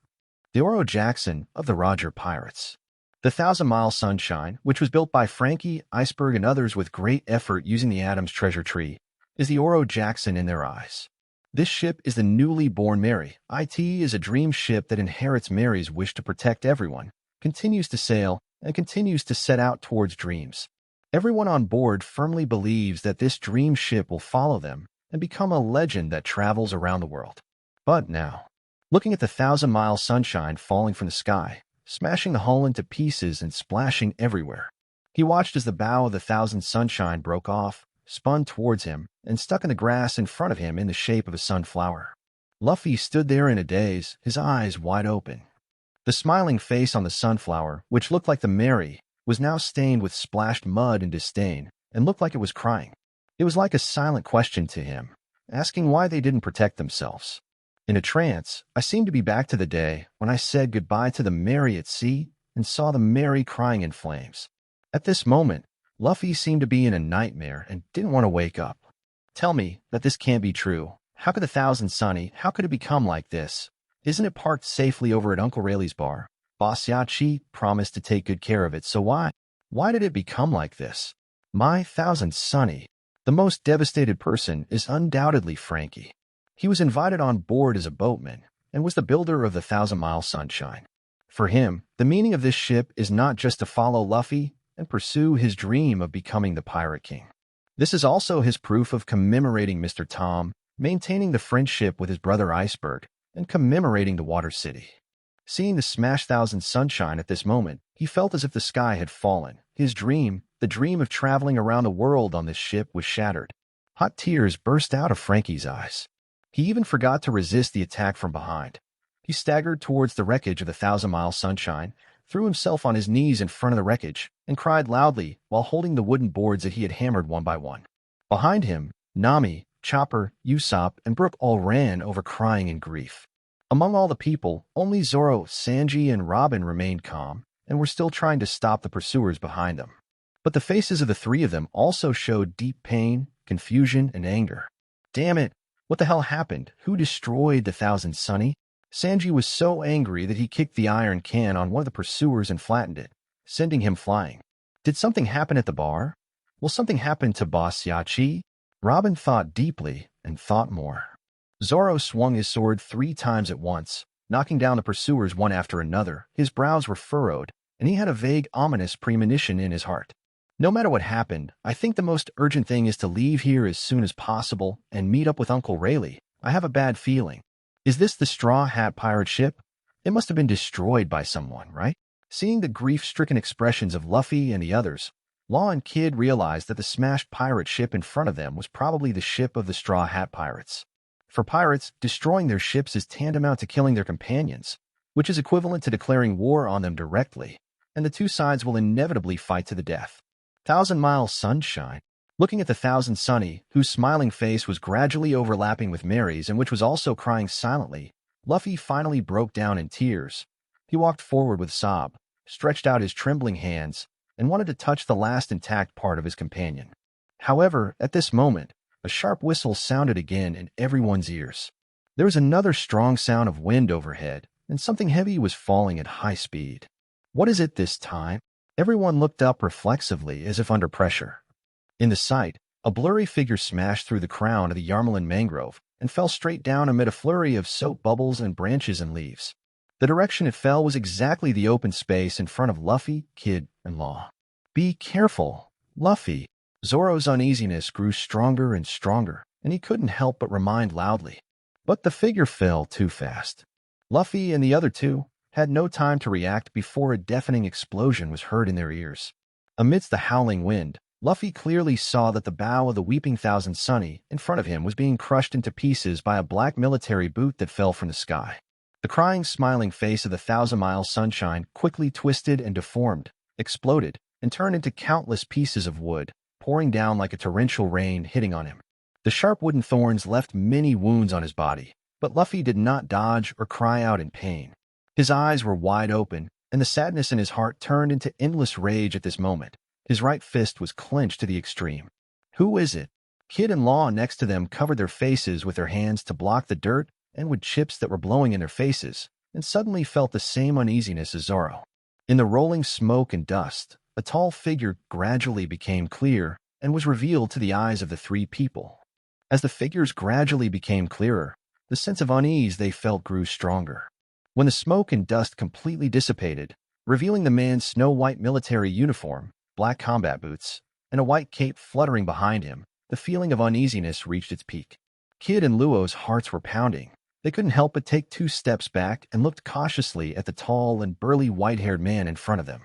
The Oro Jackson of the Roger Pirates. The 1,000-Mile Sunshine, which was built by Frankie, Iceberg, and others with great effort using the Adams Treasure Tree, is the Oro Jackson in their eyes. This ship is the newly born Mary. IT is a dream ship that inherits Mary's wish to protect everyone, continues to sail, and continues to set out towards dreams. Everyone on board firmly believes that this dream ship will follow them and become a legend that travels around the world. But now, looking at the 1,000-Mile Sunshine falling from the sky, smashing the hull into pieces and splashing everywhere, he watched as the bow of the 1,000 Sunshine broke off, spun towards him, and stuck in the grass in front of him in the shape of a sunflower. Luffy stood there in a daze, his eyes wide open. The smiling face on the sunflower, which looked like the Mary, was now stained with splashed mud and disdain, and looked like it was crying. It was like a silent question to him, asking why they didn't protect themselves. In a trance, I seemed to be back to the day when I said goodbye to the Mary at sea and saw the Mary crying in flames. At this moment, Luffy seemed to be in a nightmare and didn't want to wake up. Tell me that this can't be true. How could the Thousand Sunny, how could it become like this? Isn't it parked safely over at Uncle Rayleigh's bar? Boss Yachi promised to take good care of it, so why? Why did it become like this? My Thousand Sunny. The most devastated person is undoubtedly Frankie. He was invited on board as a boatman and was the builder of the 1,000-Mile Sunshine. For him, the meaning of this ship is not just to follow Luffy and pursue his dream of becoming the Pirate King. This is also his proof of commemorating Mr. Tom, maintaining the friendship with his brother Iceberg, and commemorating the Water City. Seeing the smashed Thousand Sunshine at this moment, he felt as if the sky had fallen. His dream, the dream of traveling around the world on this ship, was shattered. Hot tears burst out of Frankie's eyes. He even forgot to resist the attack from behind. He staggered towards the wreckage of the 1,000-Mile Sunshine, threw himself on his knees in front of the wreckage, and cried loudly while holding the wooden boards that he had hammered one by one. Behind him, Nami, Chopper, Usopp, and Brook all ran over crying in grief. Among all the people, only Zoro, Sanji, and Robin remained calm and were still trying to stop the pursuers behind them. But the faces of the three of them also showed deep pain, confusion, and anger. Damn it! What the hell happened? Who destroyed the Thousand Sunny? Sanji was so angry that he kicked the iron can on one of the pursuers and flattened it, sending him flying. Did something happen at the bar? Will something happen to Boss Yachi? Robin thought deeply and thought more. Zoro swung his sword 3 times at once, knocking down the pursuers one after another. His brows were furrowed, and he had a vague, ominous premonition in his heart. No matter what happened, I think the most urgent thing is to leave here as soon as possible and meet up with Uncle Rayleigh. I have a bad feeling. Is this the Straw Hat pirate ship? It must have been destroyed by someone, right? Seeing the grief-stricken expressions of Luffy and the others, Law and Kid realized that the smashed pirate ship in front of them was probably the ship of the Straw Hat Pirates. For pirates, destroying their ships is tantamount to killing their companions, which is equivalent to declaring war on them directly, and the two sides will inevitably fight to the death. 1,000-Mile Sunshine. Looking at the Thousand Sunny, whose smiling face was gradually overlapping with Mary's and which was also crying silently, Luffy finally broke down in tears. He walked forward with sob, stretched out his trembling hands, and wanted to touch the last intact part of his companion. However, at this moment, a sharp whistle sounded again in everyone's ears. There was another strong sound of wind overhead, and something heavy was falling at high speed. What is it this time? Everyone looked up reflexively as if under pressure. In the sight, a blurry figure smashed through the crown of the Yarmulin mangrove and fell straight down amid a flurry of soap bubbles and branches and leaves. The direction it fell was exactly the open space in front of Luffy, Kid, and Law. Be careful, Luffy. Zoro's uneasiness grew stronger and stronger, and he couldn't help but remind loudly. But the figure fell too fast. Luffy and the other two had no time to react before a deafening explosion was heard in their ears. Amidst the howling wind, Luffy clearly saw that the bow of the Weeping Thousand Sunny in front of him was being crushed into pieces by a black military boot that fell from the sky. The crying, smiling face of the 1,000-Mile Sunshine quickly twisted and deformed, exploded, and turned into countless pieces of wood, pouring down like a torrential rain hitting on him. The sharp wooden thorns left many wounds on his body, but Luffy did not dodge or cry out in pain. His eyes were wide open, and the sadness in his heart turned into endless rage at this moment. His right fist was clenched to the extreme. Who is it? Kid and Law next to them covered their faces with their hands to block the dirt and wood chips that were blowing in their faces, and suddenly felt the same uneasiness as Zoro. In the rolling smoke and dust, a tall figure gradually became clear and was revealed to the eyes of the three people. As the figures gradually became clearer, the sense of unease they felt grew stronger. When the smoke and dust completely dissipated, revealing the man's snow-white military uniform, black combat boots, and a white cape fluttering behind him, the feeling of uneasiness reached its peak. Kid and Luo's hearts were pounding. They couldn't help but take 2 steps back and looked cautiously at the tall and burly white-haired man in front of them.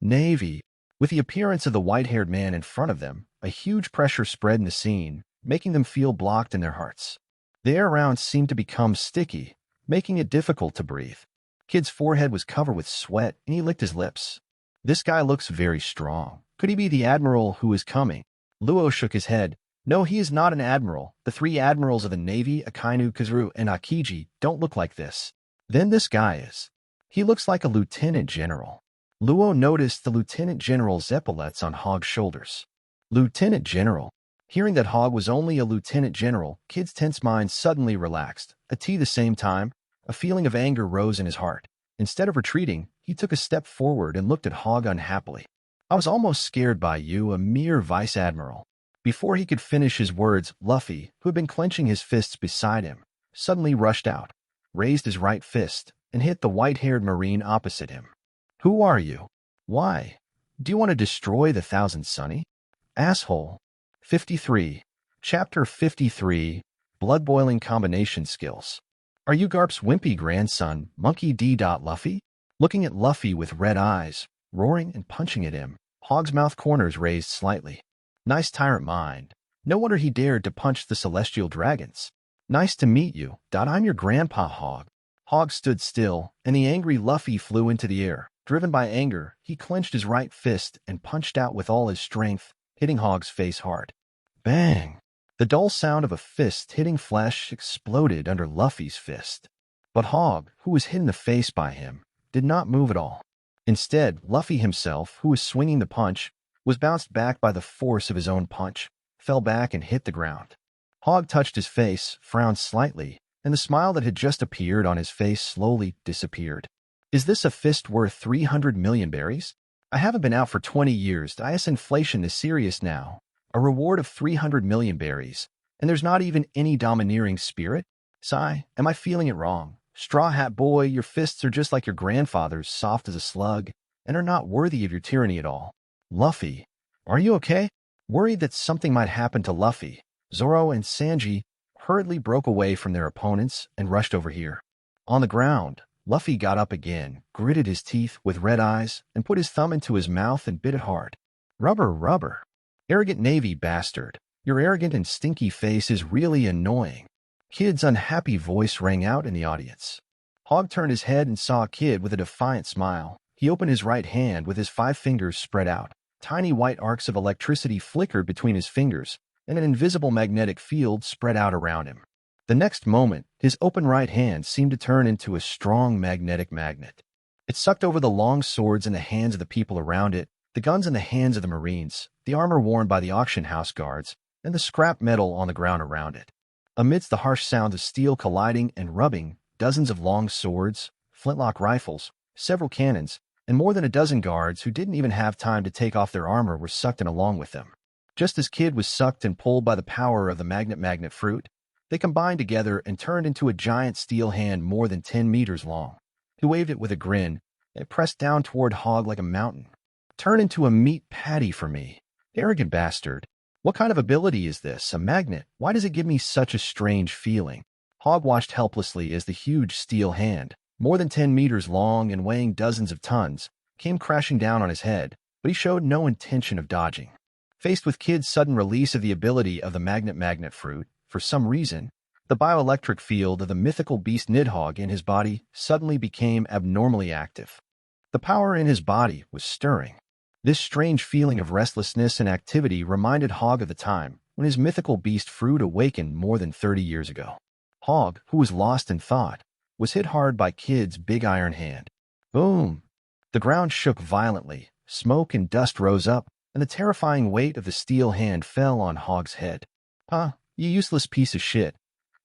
Navy. With the appearance of the white-haired man in front of them, a huge pressure spread in the scene, making them feel blocked in their hearts. The air around seemed to become sticky, making it difficult to breathe. Kid's forehead was covered with sweat, and he licked his lips. This guy looks very strong. Could he be the admiral who is coming? Luo shook his head. No, he is not an admiral. The three admirals of the Navy, Akainu, Kazuru, and Akiji, don't look like this. Then this guy is. He looks like a lieutenant general. Luo noticed the lieutenant general's epaulets on Hogg's shoulders. Lieutenant general. Hearing that Hogg was only a lieutenant general, Kid's tense mind suddenly relaxed. At the same time, a feeling of anger rose in his heart. Instead of retreating, he took a step forward and looked at Hogg unhappily. I was almost scared by you, a mere vice admiral. Before he could finish his words, Luffy, who had been clenching his fists beside him, suddenly rushed out, raised his right fist, and hit the white-haired marine opposite him. Who are you? Why? Do you want to destroy the Thousand Sunny? Asshole. 53. Chapter 53. Blood-boiling combination skills. Are you Garp's wimpy grandson, Monkey D. Luffy? Looking at Luffy with red eyes, roaring and punching at him, Hogg's mouth corners raised slightly. Nice tyrant mind. No wonder he dared to punch the celestial dragons. Nice to meet you. I'm your grandpa, Hogg. Hogg stood still, and the angry Luffy flew into the air. Driven by anger, he clenched his right fist and punched out with all his strength, hitting Hogg's face hard. Bang! The dull sound of a fist hitting flesh exploded under Luffy's fist. But Hogg, who was hit in the face by him, did not move at all. Instead, Luffy himself, who was swinging the punch, was bounced back by the force of his own punch, fell back and hit the ground. Hogg touched his face, frowned slightly, and the smile that had just appeared on his face slowly disappeared. Is this a fist worth 300 million berries? I haven't been out for 20 years. IS inflation is serious now. A reward of 300 million berries, and there's not even any domineering spirit? Sigh, am I feeling it wrong? Straw Hat Boy, your fists are just like your grandfather's, soft as a slug, and are not worthy of your tyranny at all. Luffy, are you okay? Worried that something might happen to Luffy, Zoro and Sanji hurriedly broke away from their opponents and rushed over here. On the ground, Luffy got up again, gritted his teeth with red eyes, and put his thumb into his mouth and bit it hard. Rubber. Arrogant Navy bastard. Your arrogant and stinky face is really annoying. Kid's unhappy voice rang out in the audience. Hogg turned his head and saw Kid with a defiant smile. He opened his right hand with his 5 fingers spread out. Tiny white arcs of electricity flickered between his fingers, and an invisible magnetic field spread out around him. The next moment, his open right hand seemed to turn into a strong magnetic magnet. It sucked over the long swords in the hands of the people around it, the guns in the hands of the Marines, the armor worn by the auction house guards, and the scrap metal on the ground around it. Amidst the harsh sounds of steel colliding and rubbing, dozens of long swords, flintlock rifles, several cannons, and more than a dozen guards who didn't even have time to take off their armor were sucked in along with them. Just as Kid was sucked and pulled by the power of the magnet fruit, they combined together and turned into a giant steel hand more than 10 meters long. He waved it with a grin, and it pressed down toward Hogg like a mountain. Turn into a meat patty for me. Arrogant bastard. What kind of ability is this? A magnet? Why does it give me such a strange feeling? Hogg watched helplessly as the huge steel hand, more than 10 meters long and weighing dozens of tons, came crashing down on his head, but he showed no intention of dodging. Faced with Kid's sudden release of the ability of the magnet fruit, for some reason, the bioelectric field of the mythical beast Nidhogg in his body suddenly became abnormally active. The power in his body was stirring. This strange feeling of restlessness and activity reminded Hogg of the time when his mythical beast fruit awakened more than 30 years ago. Hogg, who was lost in thought, was hit hard by Kid's big iron hand. Boom! The ground shook violently, smoke and dust rose up, and the terrifying weight of the steel hand fell on Hogg's head. Huh, you useless piece of shit.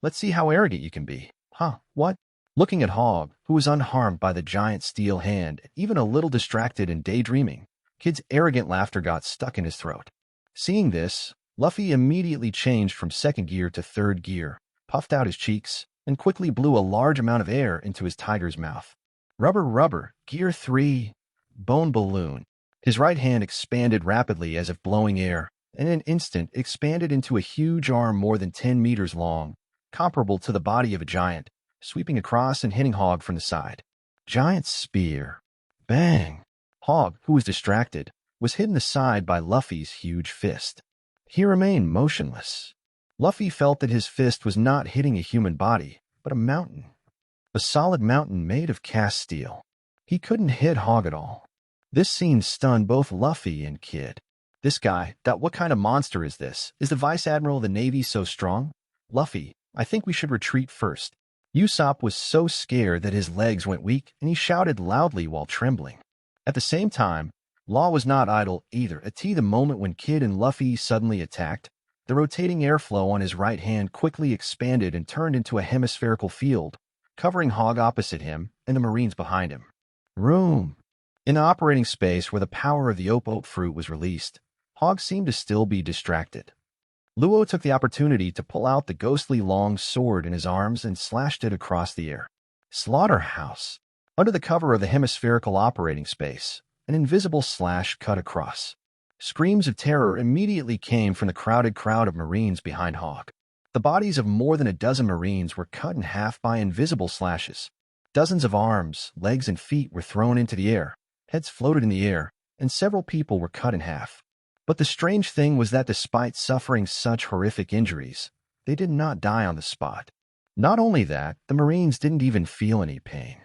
Let's see how arrogant you can be. Huh, what? Looking at Hogg, who was unharmed by the giant steel hand, even a little distracted and daydreaming, Kid's arrogant laughter got stuck in his throat. Seeing this, Luffy immediately changed from second gear to third gear, puffed out his cheeks, and quickly blew a large amount of air into his tiger's mouth. Rubber, Gear 3, Bone Balloon. His right hand expanded rapidly as if blowing air, and in an instant expanded into a huge arm more than 10 meters long, comparable to the body of a giant, sweeping across and hitting Hogg from the side. Giant spear. Bang! Hogg, who was distracted, was hit in the side by Luffy's huge fist. He remained motionless. Luffy felt that his fist was not hitting a human body, but a mountain. A solid mountain made of cast steel. He couldn't hit Hogg at all. This scene stunned both Luffy and Kid. This guy, what kind of monster is this? Is the Vice Admiral of the Navy so strong? Luffy, I think we should retreat first. Usopp was so scared that his legs went weak, and he shouted loudly while trembling. At the same time, Law was not idle either. At the moment when Kid and Luffy suddenly attacked, the rotating airflow on his right hand quickly expanded and turned into a hemispherical field, covering Hogg opposite him and the Marines behind him. Room. In the operating space where the power of the oat fruit was released, Hogg seemed to still be distracted. Luo took the opportunity to pull out the ghostly long sword in his arms and slashed it across the air. Slaughterhouse. Under the cover of the hemispherical operating space, an invisible slash cut across. Screams of terror immediately came from the crowded crowd of Marines behind Hogg. The bodies of more than a dozen Marines were cut in half by invisible slashes. Dozens of arms, legs, and feet were thrown into the air, heads floated in the air, and several people were cut in half. But the strange thing was that despite suffering such horrific injuries, they did not die on the spot. Not only that, the Marines didn't even feel any pain.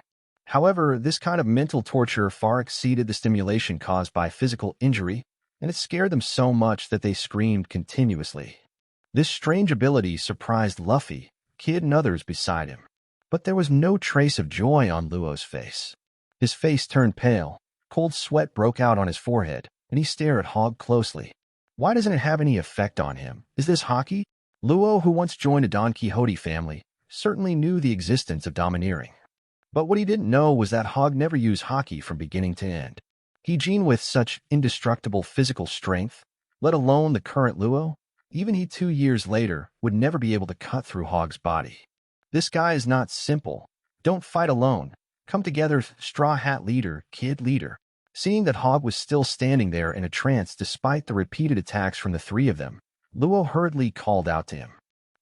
However, this kind of mental torture far exceeded the stimulation caused by physical injury, and it scared them so much that they screamed continuously. This strange ability surprised Luffy, Kid, and others beside him. But there was no trace of joy on Luo's face. His face turned pale, cold sweat broke out on his forehead, and he stared at Hogg closely. Why doesn't it have any effect on him? Is this hockey? Luo, who once joined a Don Quixote family, certainly knew the existence of domineering. But what he didn't know was that Hogg never used hockey from beginning to end. He gene with such indestructible physical strength, let alone the current Luo, even he 2 years later would never be able to cut through Hogg's body. This guy is not simple. Don't fight alone. Come together, Straw Hat leader, Kid leader. Seeing that Hogg was still standing there in a trance despite the repeated attacks from the three of them, Luo hurriedly called out to him.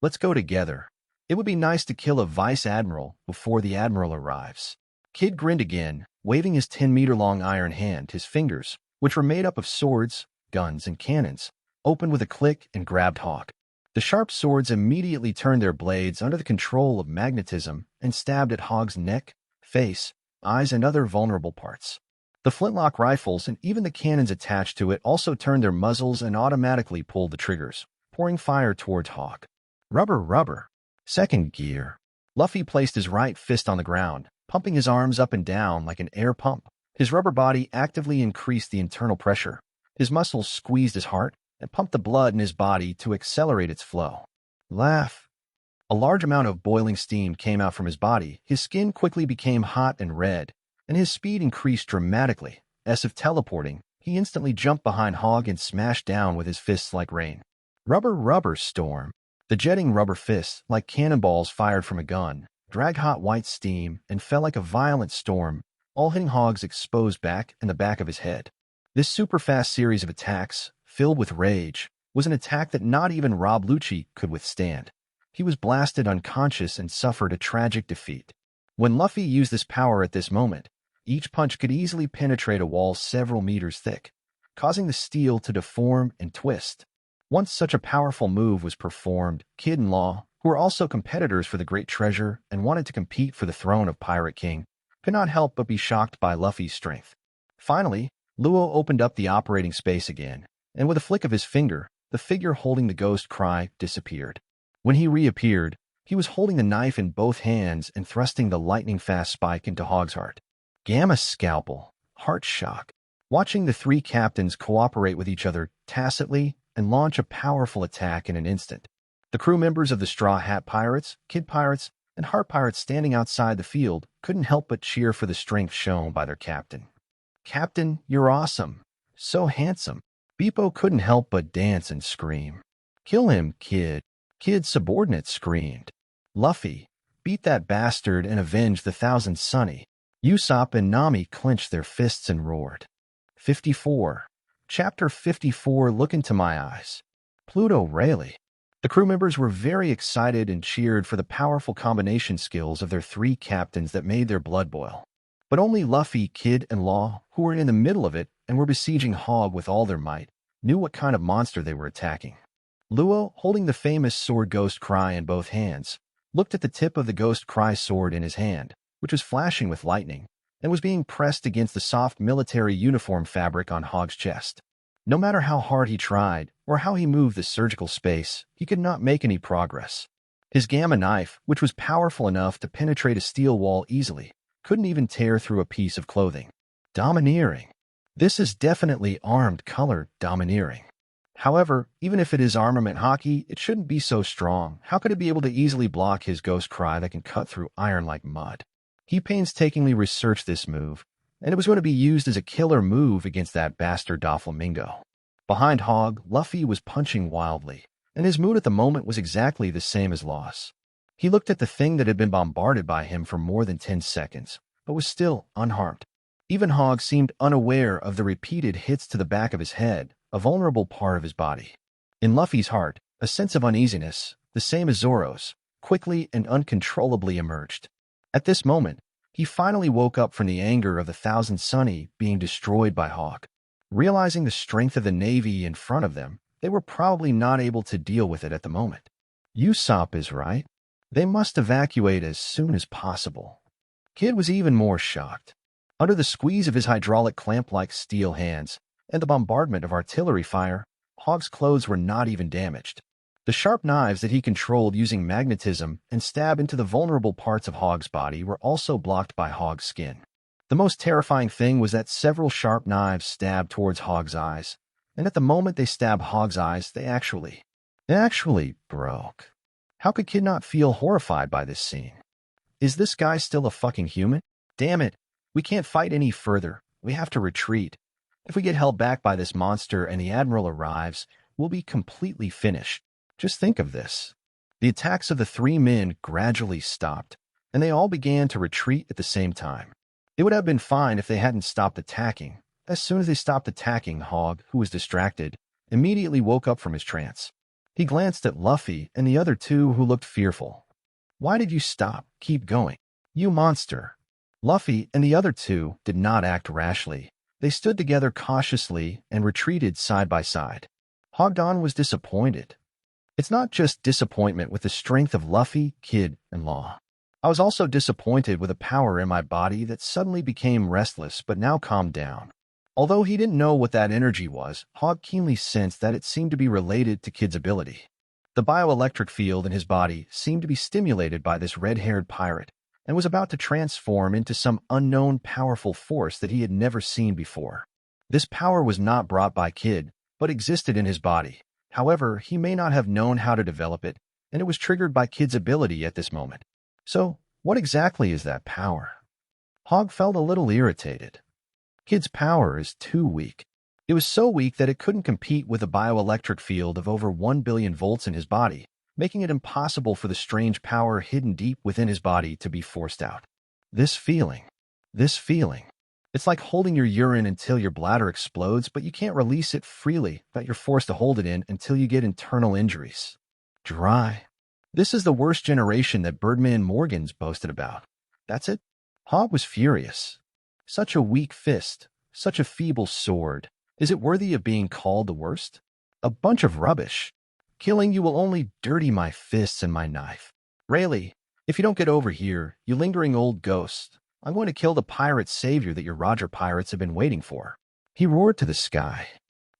Let's go together. It would be nice to kill a Vice Admiral before the Admiral arrives. Kid grinned again, waving his 10-meter-long iron hand. His fingers, which were made up of swords, guns, and cannons, opened with a click and grabbed Hogg. The sharp swords immediately turned their blades under the control of magnetism and stabbed at Hogg's neck, face, eyes, and other vulnerable parts. The flintlock rifles and even the cannons attached to it also turned their muzzles and automatically pulled the triggers, pouring fire towards Hogg. Rubber. Second gear. Luffy placed his right fist on the ground, pumping his arms up and down like an air pump. His rubber body actively increased the internal pressure. His muscles squeezed his heart and pumped the blood in his body to accelerate its flow. Laugh. A large amount of boiling steam came out from his body. His skin quickly became hot and red, and his speed increased dramatically. As if teleporting, he instantly jumped behind Hogg and smashed down with his fists like rain. Rubber storm. The jetting rubber fists, like cannonballs fired from a gun, dragged hot white steam and fell like a violent storm, all hitting Hogg's exposed back and the back of his head. This super-fast series of attacks, filled with rage, was an attack that not even Rob Lucci could withstand. He was blasted unconscious and suffered a tragic defeat. When Luffy used this power at this moment, each punch could easily penetrate a wall several meters thick, causing the steel to deform and twist. Once such a powerful move was performed, Kid and Law, who were also competitors for the Great Treasure and wanted to compete for the throne of Pirate King, could not help but be shocked by Luffy's strength. Finally, Luo opened up the operating space again, and with a flick of his finger, the figure holding the ghost cry disappeared. When he reappeared, he was holding the knife in both hands and thrusting the lightning-fast spike into Hogg's heart. Gamma Scalpel. Heart shock. Watching the three captains cooperate with each other tacitly and launch a powerful attack in an instant. The crew members of the Straw Hat Pirates, Kid Pirates, and Heart Pirates standing outside the field couldn't help but cheer for the strength shown by their captain. Captain, you're awesome. So handsome. Beepo couldn't help but dance and scream. Kill him, Kid. Kid's subordinate screamed. Luffy, beat that bastard and avenge the Thousand Sunny. Usopp and Nami clenched their fists and roared. 54. Chapter 54, Look Into My Eyes. Pluto Rayleigh. The crew members were very excited and cheered for the powerful combination skills of their three captains that made their blood boil. But only Luffy, Kid, and Law, who were in the middle of it and were besieging Hogg with all their might, knew what kind of monster they were attacking. Luo, holding the famous sword Ghost Cry in both hands, looked at the tip of the Ghost Cry sword in his hand, which was flashing with lightning, and was being pressed against the soft military uniform fabric on Hogg's chest. No matter how hard he tried, or how he moved the surgical space, he could not make any progress. His gamma knife, which was powerful enough to penetrate a steel wall easily, couldn't even tear through a piece of clothing. Domineering. This is definitely armed color domineering. However, even if it is armament hockey, it shouldn't be so strong. How could it be able to easily block his Ghost Cry that can cut through iron like mud? He painstakingly researched this move, and it was going to be used as a killer move against that bastard Doflamingo. Behind Hogg, Luffy was punching wildly, and his mood at the moment was exactly the same as Loss. He looked at the thing that had been bombarded by him for more than 10 seconds, but was still unharmed. Even Hogg seemed unaware of the repeated hits to the back of his head, a vulnerable part of his body. In Luffy's heart, a sense of uneasiness, the same as Zoro's, quickly and uncontrollably emerged. At this moment, he finally woke up from the anger of the Thousand Sunny being destroyed by Hogg. Realizing the strength of the Navy in front of them, they were probably not able to deal with it at the moment. Usopp is right. They must evacuate as soon as possible. Kid was even more shocked. Under the squeeze of his hydraulic clamp-like steel hands and the bombardment of artillery fire, Hogg's clothes were not even damaged. The sharp knives that he controlled using magnetism and stab into the vulnerable parts of Hogg's body were also blocked by Hogg's skin. The most terrifying thing was that several sharp knives stabbed towards Hogg's eyes, and at the moment they stabbed Hogg's eyes, they actually broke. How could Kid not feel horrified by this scene? Is this guy still a fucking human? Damn it, we can't fight any further. We have to retreat. If we get held back by this monster and the admiral arrives, we'll be completely finished. Just think of this. The attacks of the three men gradually stopped, and they all began to retreat at the same time. It would have been fine if they hadn't stopped attacking. As soon as they stopped attacking, Hogg, who was distracted, immediately woke up from his trance. He glanced at Luffy and the other two who looked fearful. Why did you stop? Keep going. You monster. Luffy and the other two did not act rashly. They stood together cautiously and retreated side by side. Hogdon was disappointed. It's not just disappointment with the strength of Luffy, Kid, and Law. I was also disappointed with a power in my body that suddenly became restless but now calmed down. Although he didn't know what that energy was, Hogg keenly sensed that it seemed to be related to Kid's ability. The bioelectric field in his body seemed to be stimulated by this red-haired pirate, and was about to transform into some unknown powerful force that he had never seen before. This power was not brought by Kid, but existed in his body. However, he may not have known how to develop it, and it was triggered by Kid's ability at this moment. So, what exactly is that power? Hogg felt a little irritated. Kid's power is too weak. It was so weak that it couldn't compete with a bioelectric field of over 1 billion volts in his body, making it impossible for the strange power hidden deep within his body to be forced out. This feeling. It's like holding your urine until your bladder explodes, but you can't release it freely, but you're forced to hold it in until you get internal injuries. Dry. This is the worst generation that Birdman Morgan's boasted about. That's it? Hogg was furious. Such a weak fist, such a feeble sword. Is it worthy of being called the worst? A bunch of rubbish. Killing you will only dirty my fists and my knife. Rayleigh, if you don't get over here, you lingering old ghost, I'm going to kill the pirate savior that your Roger pirates have been waiting for. He roared to the sky.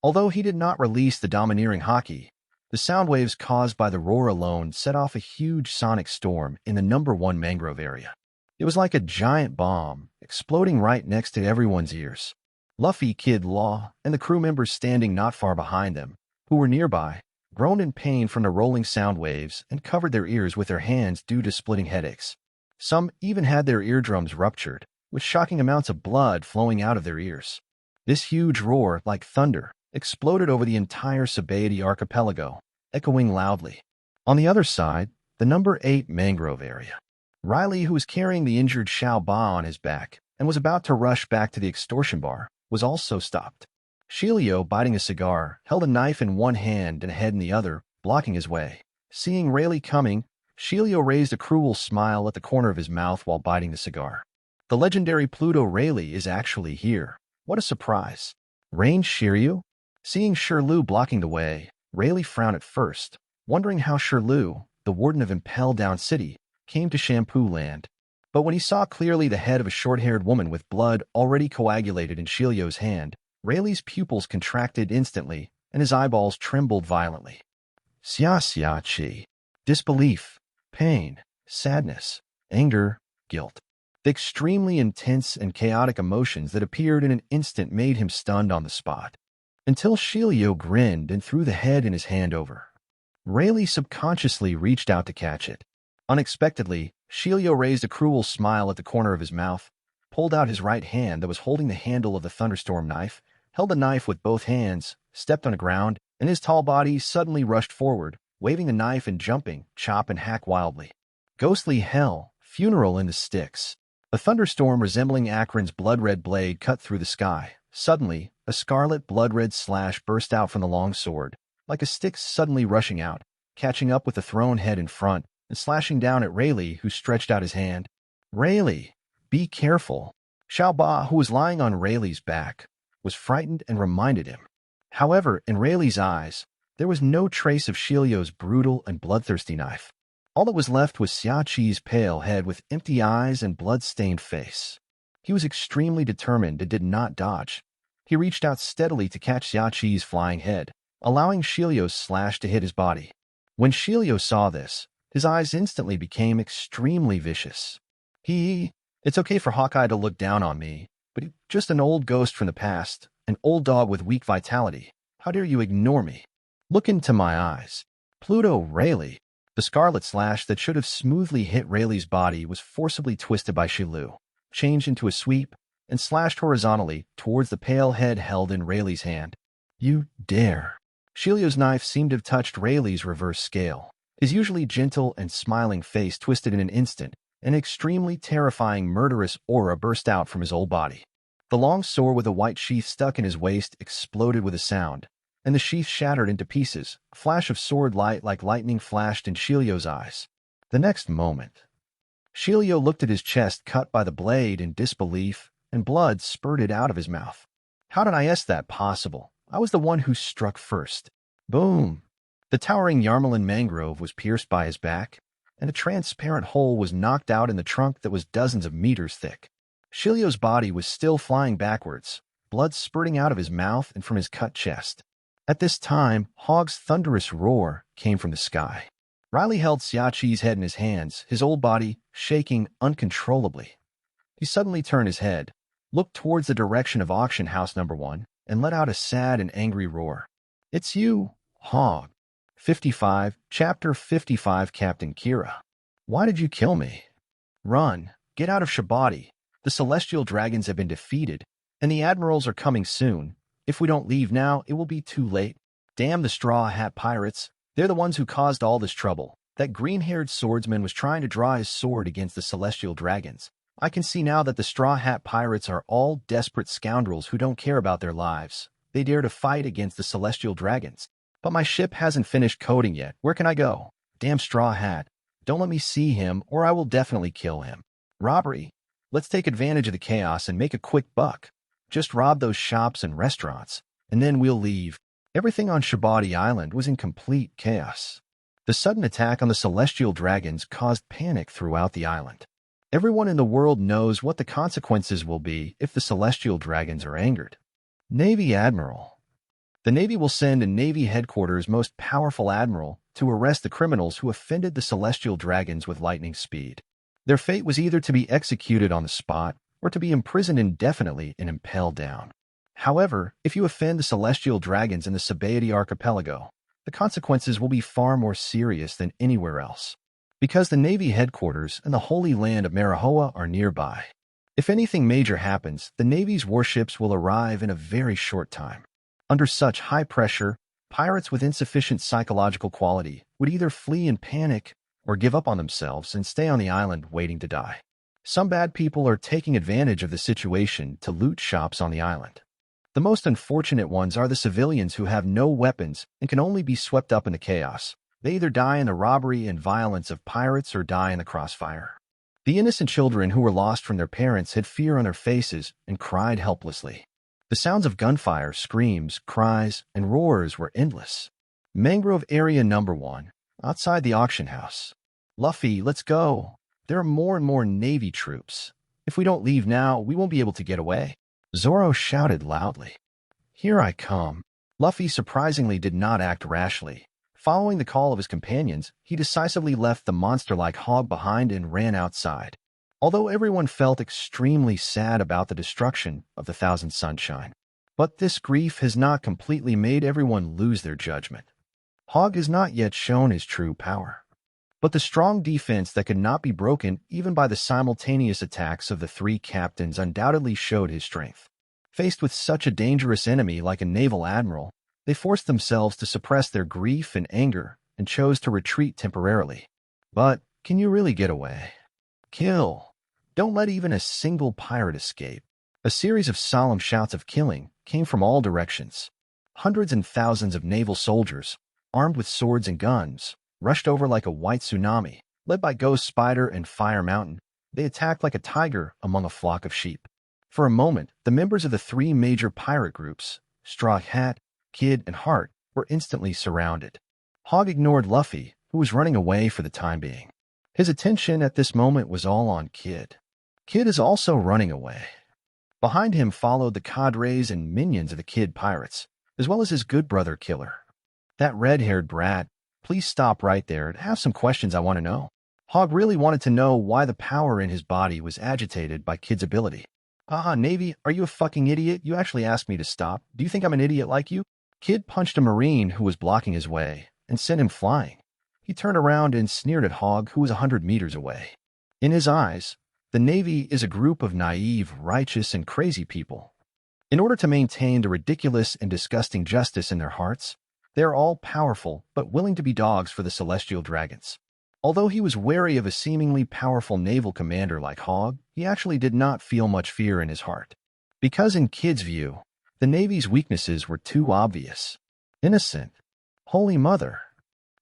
Although he did not release the domineering hockey, the sound waves caused by the roar alone set off a huge sonic storm in the #1 mangrove area. It was like a giant bomb, exploding right next to everyone's ears. Luffy, Kid, Law, and the crew members standing not far behind them, who were nearby, groaned in pain from the rolling sound waves and covered their ears with their hands due to splitting headaches. Some even had their eardrums ruptured, with shocking amounts of blood flowing out of their ears. This huge roar, like thunder, exploded over the entire Sabaody archipelago, echoing loudly. On the other side, the #8 mangrove area. Riley, who was carrying the injured Xiao Ba on his back and was about to rush back to the extortion bar, was also stopped. Shilio, biting a cigar, held a knife in one hand and a head in the other, blocking his way. Seeing Rayleigh coming, Shilio raised a cruel smile at the corner of his mouth while biting the cigar. The legendary Pluto Rayleigh is actually here. What a surprise. Range Shiryu? Seeing Shirlu blocking the way, Rayleigh frowned at first, wondering how Shiru, the warden of Impel Down City, came to Shampoo Land. But when he saw clearly the head of a short-haired woman with blood already coagulated in Shilio's hand, Rayleigh's pupils contracted instantly, and his eyeballs trembled violently. Xia-xia-chi. Disbelief, pain, sadness, anger, guilt. The extremely intense and chaotic emotions that appeared in an instant made him stunned on the spot. Until Shilio grinned and threw the head in his hand over. Rayleigh subconsciously reached out to catch it. Unexpectedly, Shilio raised a cruel smile at the corner of his mouth, pulled out his right hand that was holding the handle of the thunderstorm knife, held the knife with both hands, stepped on the ground, and his tall body suddenly rushed forward, waving the knife and jumping, chop and hack wildly. Ghostly hell, funeral in the sticks. A thunderstorm resembling Akran's blood-red blade cut through the sky. Suddenly, a scarlet blood-red slash burst out from the long sword, like a stick suddenly rushing out, catching up with the thrown head in front, and slashing down at Rayleigh, who stretched out his hand. Rayleigh, be careful. Xiaoba, who was lying on Rayleigh's back, was frightened and reminded him. However, in Rayleigh's eyes, there was no trace of Shilio's brutal and bloodthirsty knife. All that was left was Xiaqi's pale head with empty eyes and blood-stained face. He was extremely determined and did not dodge. He reached out steadily to catch Xiaqi's flying head, allowing Shilio's slash to hit his body. When Shilio saw this, his eyes instantly became extremely vicious. It's okay for Hawkeye to look down on me, but he's just an old ghost from the past, an old dog with weak vitality. How dare you ignore me? Look into my eyes. Pluto Rayleigh. The scarlet slash that should have smoothly hit Rayleigh's body was forcibly twisted by Shiru, changed into a sweep, and slashed horizontally towards the pale head held in Rayleigh's hand. You dare. Shilio's knife seemed to have touched Rayleigh's reverse scale. His usually gentle and smiling face twisted in an instant. An extremely terrifying murderous aura burst out from his old body. The long sword with a white sheath stuck in his waist exploded with a sound, and the sheath shattered into pieces. A flash of sword light like lightning flashed in Shilio's eyes. The next moment, Shilio looked at his chest cut by the blade in disbelief, and blood spurted out of his mouth. How did I ask that possible? I was the one who struck first. Boom! The towering Yarmalin mangrove was pierced by his back, and a transparent hole was knocked out in the trunk that was dozens of meters thick. Shilio's body was still flying backwards, blood spurting out of his mouth and from his cut chest. At this time, Hogg's thunderous roar came from the sky. Riley held Xiaqi's head in his hands, his old body shaking uncontrollably. He suddenly turned his head, looked towards the direction of Auction House Number 1, and let out a sad and angry roar. It's you, Hogg. 55, Chapter 55, Captain Kira. Why did you kill me? Run, get out of Shabati. The celestial dragons have been defeated, and the admirals are coming soon. If we don't leave now, it will be too late. Damn the Straw Hat Pirates. They're the ones who caused all this trouble. That green-haired swordsman was trying to draw his sword against the celestial dragons. I can see now that the Straw Hat Pirates are all desperate scoundrels who don't care about their lives. They dare to fight against the celestial dragons. But my ship hasn't finished coding yet. Where can I go? Damn Straw Hat. Don't let me see him, or I will definitely kill him. Robbery. Let's take advantage of the chaos and make a quick buck. Just rob those shops and restaurants, and then we'll leave. Everything on Shabati Island was in complete chaos. The sudden attack on the celestial dragons caused panic throughout the island. Everyone in the world knows what the consequences will be if the celestial dragons are angered. Navy Admiral. The Navy will send a Navy headquarters' most powerful admiral to arrest the criminals who offended the celestial dragons with lightning speed. Their fate was either to be executed on the spot or to be imprisoned indefinitely and impelled down. However, if you offend the celestial dragons in the Sabaody archipelago, the consequences will be far more serious than anywhere else, because the Navy headquarters and the holy land of Marihoa are nearby. If anything major happens, the Navy's warships will arrive in a very short time. Under such high pressure, pirates with insufficient psychological quality would either flee in panic or give up on themselves and stay on the island waiting to die. Some bad people are taking advantage of the situation to loot shops on the island. The most unfortunate ones are the civilians who have no weapons and can only be swept up in the chaos. They either die in the robbery and violence of pirates or die in the crossfire. The innocent children who were lost from their parents had fear on their faces and cried helplessly. The sounds of gunfire, screams, cries, and roars were endless. Mangrove Area Number 1, outside the auction house. Luffy, let's go. There are more and more Navy troops. If we don't leave now, we won't be able to get away. Zoro shouted loudly. Here I come. Luffy surprisingly did not act rashly. Following the call of his companions, he decisively left the monster-like hog behind and ran outside. Although everyone felt extremely sad about the destruction of the Thousand Sunshine. But this grief has not completely made everyone lose their judgment. Hogg has not yet shown his true power. But the strong defense that could not be broken even by the simultaneous attacks of the three captains undoubtedly showed his strength. Faced with such a dangerous enemy like a naval admiral, they forced themselves to suppress their grief and anger and chose to retreat temporarily. But can you really get away? Kill. Don't let even a single pirate escape. A series of solemn shouts of killing came from all directions. Hundreds and thousands of naval soldiers, armed with swords and guns, rushed over like a white tsunami. Led by Ghost Spider and Fire Mountain, they attacked like a tiger among a flock of sheep. For a moment, the members of the three major pirate groups, Straw Hat, Kid, and Heart, were instantly surrounded. Hogg ignored Luffy, who was running away for the time being. His attention at this moment was all on Kid. Kid is also running away. Behind him followed the cadres and minions of the Kid Pirates, as well as his good brother Killer. That red-haired brat, please stop right there and have some questions I want to know. Hogg really wanted to know why the power in his body was agitated by Kid's ability. Navy, are you a fucking idiot? You actually asked me to stop. Do you think I'm an idiot like you? Kid punched a Marine who was blocking his way and sent him flying. He turned around and sneered at Hogg, who was 100 meters away. In his eyes, the Navy is a group of naive, righteous, and crazy people. In order to maintain the ridiculous and disgusting justice in their hearts, they are all powerful but willing to be dogs for the celestial dragons. Although he was wary of a seemingly powerful naval commander like Hogg, he actually did not feel much fear in his heart. Because in Kid's view, the Navy's weaknesses were too obvious. Innocent. Holy Mother.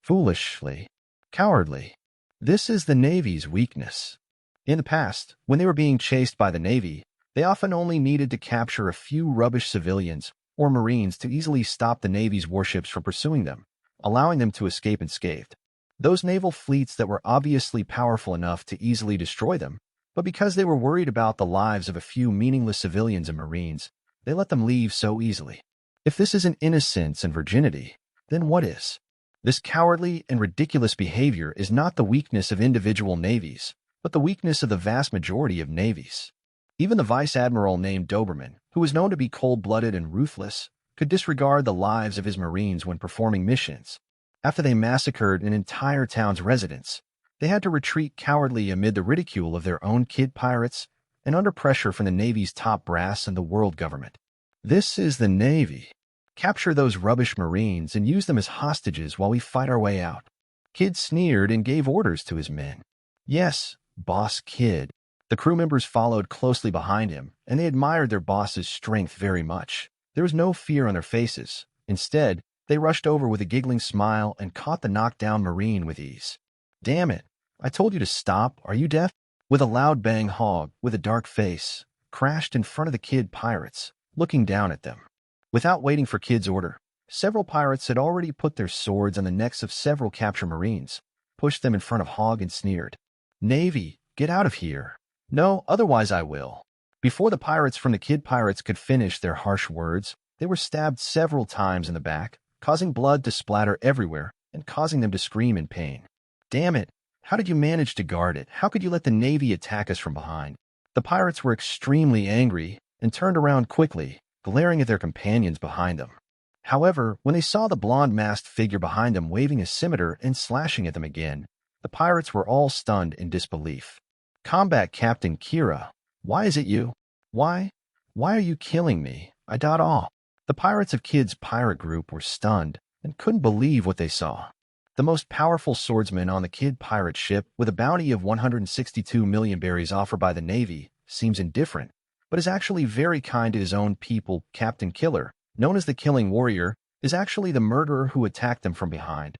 Foolishly. Cowardly. This is the Navy's weakness. In the past, when they were being chased by the Navy, they often only needed to capture a few rubbish civilians or Marines to easily stop the Navy's warships from pursuing them, allowing them to escape unscathed. Those naval fleets that were obviously powerful enough to easily destroy them, but because they were worried about the lives of a few meaningless civilians and Marines, they let them leave so easily. If this isn't innocence and virginity, then what is? This cowardly and ridiculous behavior is not the weakness of individual navies, but the weakness of the vast majority of navies. Even the vice admiral named Doberman, who was known to be cold-blooded and ruthless, could disregard the lives of his Marines when performing missions. After they massacred an entire town's residents, they had to retreat cowardly amid the ridicule of their own Kid Pirates and under pressure from the Navy's top brass and the world government. This is the Navy. Capture those rubbish Marines and use them as hostages while we fight our way out. Kid sneered and gave orders to his men. Yes, Boss Kid. The crew members followed closely behind him, and they admired their boss's strength very much. There was no fear on their faces. Instead, they rushed over with a giggling smile and caught the knockdown Marine with ease. Damn it, I told you to stop, are you deaf? With a loud bang, Hogg, with a dark face, crashed in front of the Kid Pirates, looking down at them. Without waiting for Kid's order, several pirates had already put their swords on the necks of several captured Marines, pushed them in front of Hogg and sneered. Navy, get out of here. No, otherwise I will. Before the pirates from the Kid Pirates could finish their harsh words, they were stabbed several times in the back, causing blood to splatter everywhere and causing them to scream in pain. Damn it, how did you manage to guard it? How could you let the Navy attack us from behind? The pirates were extremely angry and turned around quickly, glaring at their companions behind them. However, when they saw the blonde masked figure behind them waving a scimitar and slashing at them again, the pirates were all stunned in disbelief. Combat Captain Kira, why is it you? Why are you killing me? I got off. The pirates of Kid's pirate group were stunned and couldn't believe what they saw. The most powerful swordsman on the Kid pirate ship, with a bounty of 162 million berries offered by the Navy, seems indifferent, but is actually very kind to his own people. Captain Killer, known as the Killing Warrior, is actually the murderer who attacked them from behind.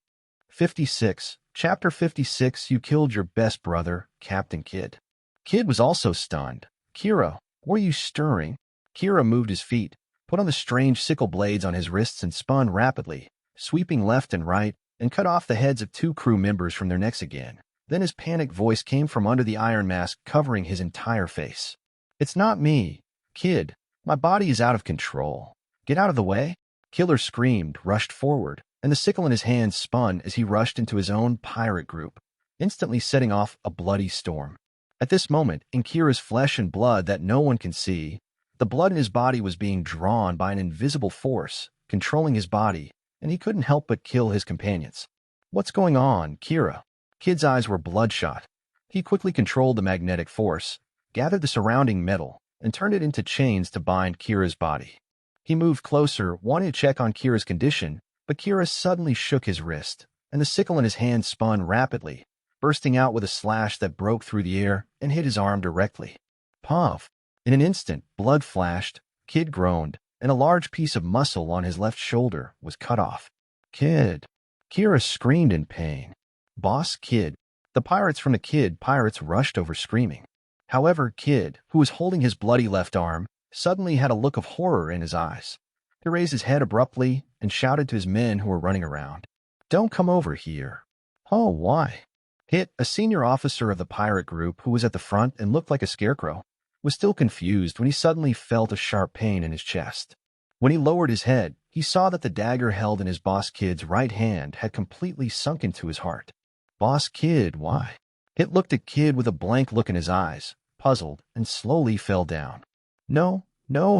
56. Chapter 56. You killed your best brother, Captain Kid. Kid was also stunned. Kira, what are you stirring? Kira moved his feet, put on the strange sickle blades on his wrists and spun rapidly, sweeping left and right, and cut off the heads of 2 crew members from their necks again. Then his panicked voice came from under the iron mask covering his entire face. "It's not me, kid. My body is out of control. Get out of the way." Killer screamed, rushed forward, and the sickle in his hand spun as he rushed into his own pirate group, instantly setting off a bloody storm. At this moment, in Kira's flesh and blood that no one can see, the blood in his body was being drawn by an invisible force, controlling his body, and he couldn't help but kill his companions. "What's going on, Kira?" Kid's eyes were bloodshot. He quickly controlled the magnetic force, gathered the surrounding metal, and turned it into chains to bind Kira's body. He moved closer, wanting to check on Kira's condition, but Kira suddenly shook his wrist, and the sickle in his hand spun rapidly, bursting out with a slash that broke through the air and hit his arm directly. Puff! In an instant, blood flashed, Kid groaned, and a large piece of muscle on his left shoulder was cut off. "Kid!" Kira screamed in pain. "Boss, Kid!" The pirates from the Kid Pirates rushed over screaming. However, Kid, who was holding his bloody left arm, suddenly had a look of horror in his eyes. He raised his head abruptly and shouted to his men who were running around, "Don't come over here." "Oh, why?" Hit, a senior officer of the pirate group who was at the front and looked like a scarecrow, was still confused when he suddenly felt a sharp pain in his chest. When he lowered his head, he saw that the dagger held in his boss Kid's right hand had completely sunk into his heart. "Boss Kid, why?" Hit looked at Kid with a blank look in his eyes, puzzled, and slowly fell down. No,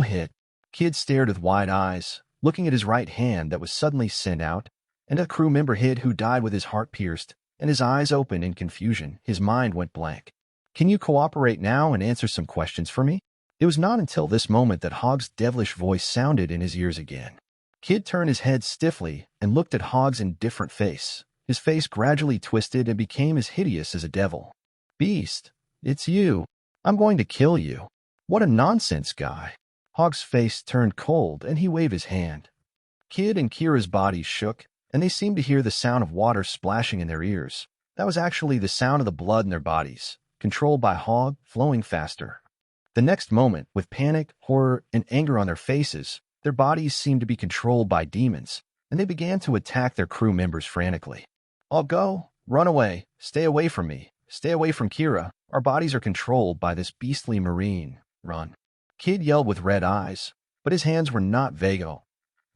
Hit." Kid stared with wide eyes, looking at his right hand that was suddenly sent out, and a crew member Hit who died with his heart pierced, and his eyes open in confusion. His mind went blank. "Can you cooperate now and answer some questions for me?" It was not until this moment that Hogg's devilish voice sounded in his ears again. Kid turned his head stiffly and looked at Hogg's indifferent face. His face gradually twisted and became as hideous as a devil. "Beast, it's you. I'm going to kill you." "What a nonsense guy." Hogg's face turned cold and he waved his hand. Kid and Kira's bodies shook, and they seemed to hear the sound of water splashing in their ears. That was actually the sound of the blood in their bodies, controlled by Hogg, flowing faster. The next moment, with panic, horror, and anger on their faces, their bodies seemed to be controlled by demons, and they began to attack their crew members frantically. "I'll go. Run away. Stay away from me. Stay away from Kira. Our bodies are controlled by this beastly marine. Run." Kid yelled with red eyes, but his hands were not vago.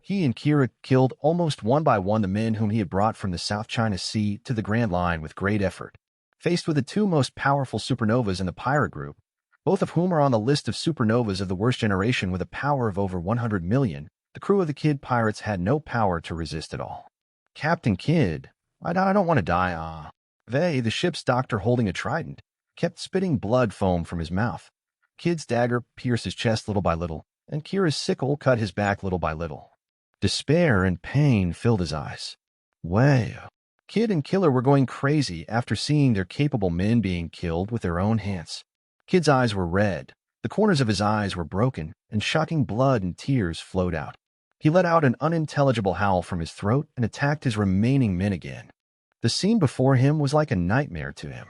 He and Kira killed almost one by one the men whom he had brought from the South China Sea to the Grand Line with great effort. Faced with the 2 most powerful supernovas in the pirate group, both of whom are on the list of supernovas of the worst generation with a power of over 100 million, the crew of the Kid Pirates had no power to resist at all. "Captain Kid, I don't want to die, They, the ship's doctor holding a trident, kept spitting blood foam from his mouth. Kid's dagger pierced his chest little by little, and Kira's sickle cut his back little by little. Despair and pain filled his eyes. Well, Kid and Killer were going crazy after seeing their capable men being killed with their own hands. Kid's eyes were red, the corners of his eyes were broken, and shocking blood and tears flowed out. He let out an unintelligible howl from his throat and attacked his remaining men again. The scene before him was like a nightmare to him.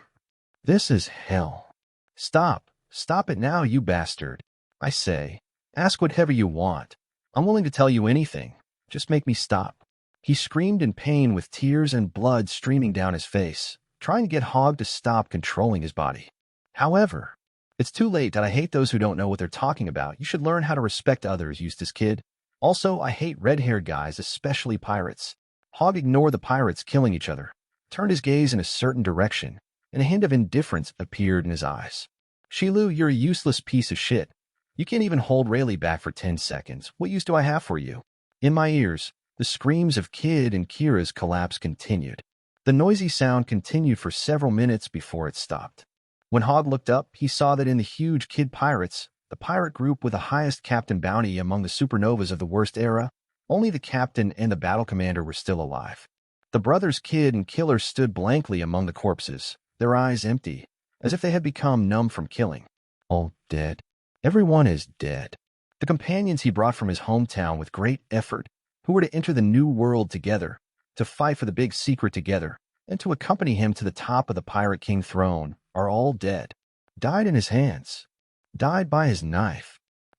"This is hell. Stop. Stop it now, you bastard. I say, ask whatever you want. I'm willing to tell you anything. Just make me stop." He screamed in pain with tears and blood streaming down his face, trying to get Hogg to stop controlling his body. However, it's too late, and I hate those who don't know what they're talking about. You should learn how to respect others, Eustace Kid. Also, I hate red-haired guys, especially pirates. Hogg ignored the pirates killing each other, turned his gaze in a certain direction, and a hint of indifference appeared in his eyes. "Shiru, you're a useless piece of shit. You can't even hold Rayleigh back for 10 seconds. What use do I have for you?" In my ears, the screams of Kid and Kira's collapse continued. The noisy sound continued for several minutes before it stopped. When Hogg looked up, he saw that in the huge Kid Pirates, the pirate group with the highest captain bounty among the supernovas of the worst era, only the captain and the battle commander were still alive. The brothers Kid and Killer stood blankly among the corpses, their eyes empty, as if they had become numb from killing. All dead. Everyone is dead. The companions he brought from his hometown with great effort, who were to enter the new world together, to fight for the big secret together, and to accompany him to the top of the Pirate King throne, are all dead. Died in his hands. Died by his knife.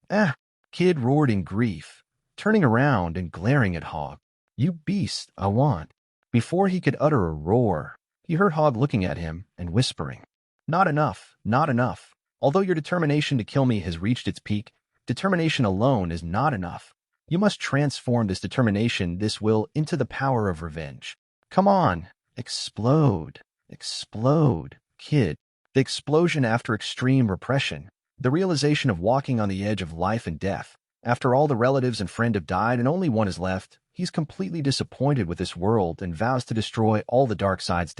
Ah! Kid roared in grief, turning around and glaring at Hogg. You beast, I want. Before he could utter a roar, he heard Hogg looking at him and whispering, Not enough, not enough. Although your determination to kill me has reached its peak, determination alone is not enough. You must transform this determination, this will, into the power of revenge. Come on, explode, explode, kid. The explosion after extreme repression, the realization of walking on the edge of life and death. After all the relatives and friend have died and only one is left, he's completely disappointed with this world and vows to destroy all the dark sides.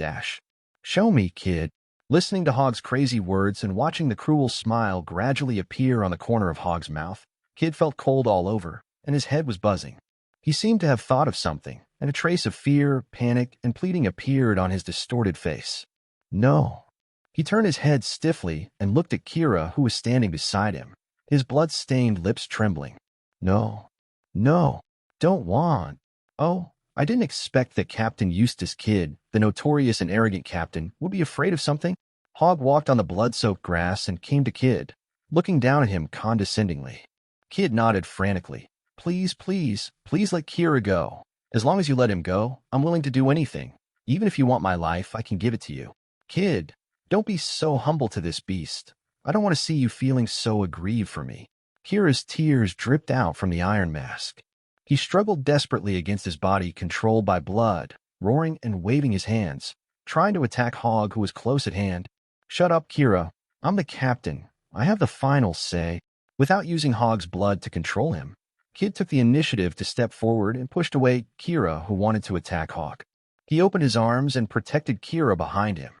Show me, kid. Listening to Hogg's crazy words and watching the cruel smile gradually appear on the corner of Hogg's mouth, Kid felt cold all over, and his head was buzzing. He seemed to have thought of something, and a trace of fear, panic, and pleading appeared on his distorted face. No. He turned his head stiffly and looked at Kira, who was standing beside him, his blood-stained lips trembling. No. No. Don't want. Oh, I didn't expect that Captain Eustace Kidd, the notorious and arrogant captain, would be afraid of something. Hogg walked on the blood-soaked grass and came to Kidd, looking down at him condescendingly. Kidd nodded frantically. Please, please, please let Kira go. As long as you let him go, I'm willing to do anything. Even if you want my life, I can give it to you. Kidd, don't be so humble to this beast. I don't want to see you feeling so aggrieved for me. Kira's tears dripped out from the iron mask. He struggled desperately against his body controlled by blood, roaring and waving his hands, trying to attack Hogg, who was close at hand. Shut up, Kira. I'm the captain. I have the final say. Without using Hogg's blood to control him, Kid took the initiative to step forward and pushed away Kira, who wanted to attack Hogg. He opened his arms and protected Kira behind him.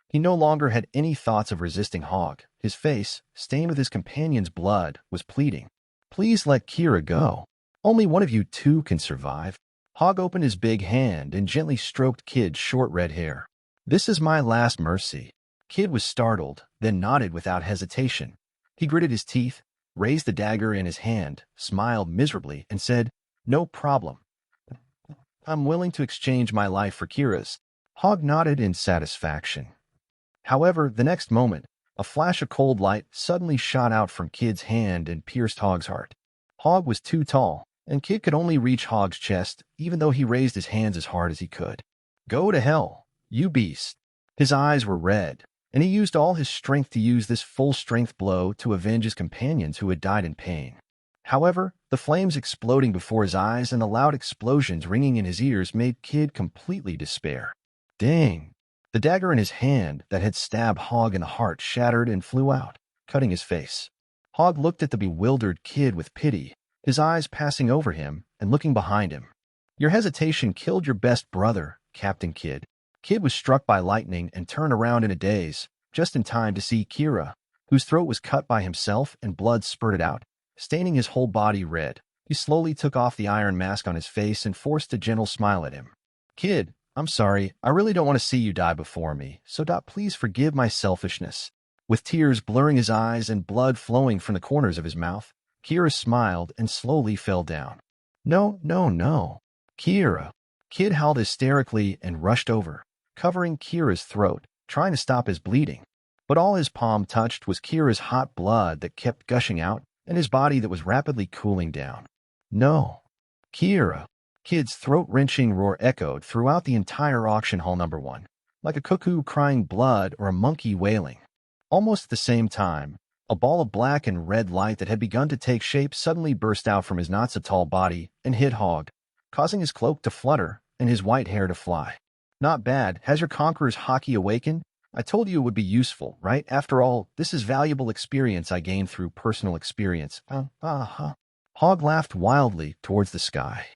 He no longer had any thoughts of resisting Hogg. His face, stained with his companion's blood, was pleading. Please let Kira go. Only one of you two can survive. Hogg opened his big hand and gently stroked Kid's short red hair. This is my last mercy. Kid was startled, then nodded without hesitation. He gritted his teeth, raised the dagger in his hand, smiled miserably, and said, No problem. I'm willing to exchange my life for Kira's. Hogg nodded in satisfaction. However, the next moment, a flash of cold light suddenly shot out from Kid's hand and pierced Hogg's heart. Hogg was too tall, and Kid could only reach Hogg's chest, even though he raised his hands as hard as he could. Go to hell, you beast. His eyes were red, and he used all his strength to use this full-strength blow to avenge his companions who had died in pain. However, the flames exploding before his eyes and the loud explosions ringing in his ears made Kid completely despair. Dang! The dagger in his hand that had stabbed Hogg in the heart shattered and flew out, cutting his face. Hogg looked at the bewildered Kid with pity, his eyes passing over him and looking behind him. Your hesitation killed your best brother, Captain Kidd. Kid was struck by lightning and turned around in a daze, just in time to see Kira, whose throat was cut by himself and blood spurted out, staining his whole body red. He slowly took off the iron mask on his face and forced a gentle smile at him. Kid, I'm sorry, I really don't want to see you die before me, so please forgive my selfishness. With tears blurring his eyes and blood flowing from the corners of his mouth, Kira smiled and slowly fell down. No, no, no. Kira. Kid howled hysterically and rushed over, covering Kira's throat, trying to stop his bleeding. But all his palm touched was Kira's hot blood that kept gushing out and his body that was rapidly cooling down. No. Kira. Kid's throat-wrenching roar echoed throughout the entire auction hall number 1, like a cuckoo crying blood or a monkey wailing. Almost at the same time, a ball of black and red light that had begun to take shape suddenly burst out from his not-so-tall body and hit Hogg, causing his cloak to flutter and his white hair to fly. Not bad. Has your conqueror's hockey awakened? I told you it would be useful, right? After all, this is valuable experience I gained through personal experience. Hogg laughed wildly towards the sky.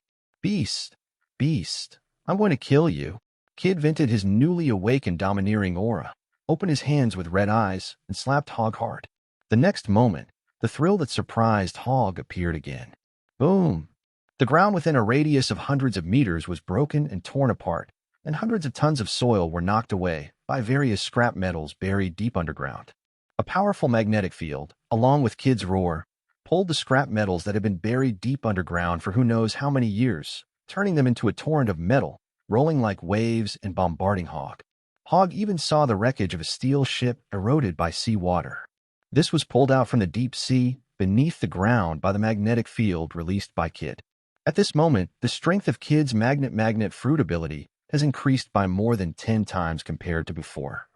Beast, beast, I'm going to kill you. Kid vented his newly awakened domineering aura, opened his hands with red eyes, and slapped Hogg hard. The next moment, the thrill that surprised Hogg appeared again. Boom! The ground within a radius of hundreds of meters was broken and torn apart, and hundreds of tons of soil were knocked away by various scrap metals buried deep underground. A powerful magnetic field, along with Kid's roar, pulled the scrap metals that had been buried deep underground for who knows how many years, turning them into a torrent of metal, rolling like waves and bombarding Hogg. Hogg even saw the wreckage of a steel ship eroded by seawater. This was pulled out from the deep sea beneath the ground by the magnetic field released by Kid. At this moment, the strength of Kid's magnet fruit ability has increased by more than 10 times compared to before.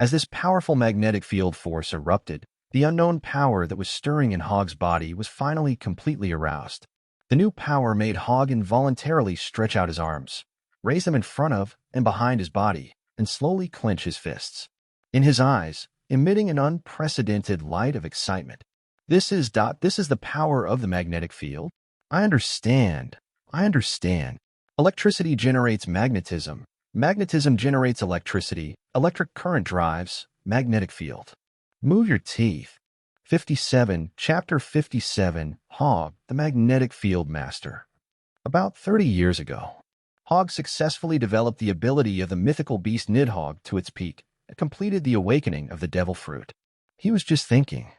As this powerful magnetic field force erupted, the unknown power that was stirring in Hogg's body was finally completely aroused. The new power made Hogg involuntarily stretch out his arms, raise them in front of and behind his body, and slowly clench his fists. In his eyes, emitting an unprecedented light of excitement. This is the power of the magnetic field. I understand. Electricity generates magnetism. Magnetism generates electricity. Electric current drives magnetic field. Move your teeth. 57, Chapter 57, Hogg, the Magnetic Field Master. About 30 years ago, Hogg successfully developed the ability of the mythical beast Nidhogg to its peak and completed the awakening of the devil fruit. He was just thinking,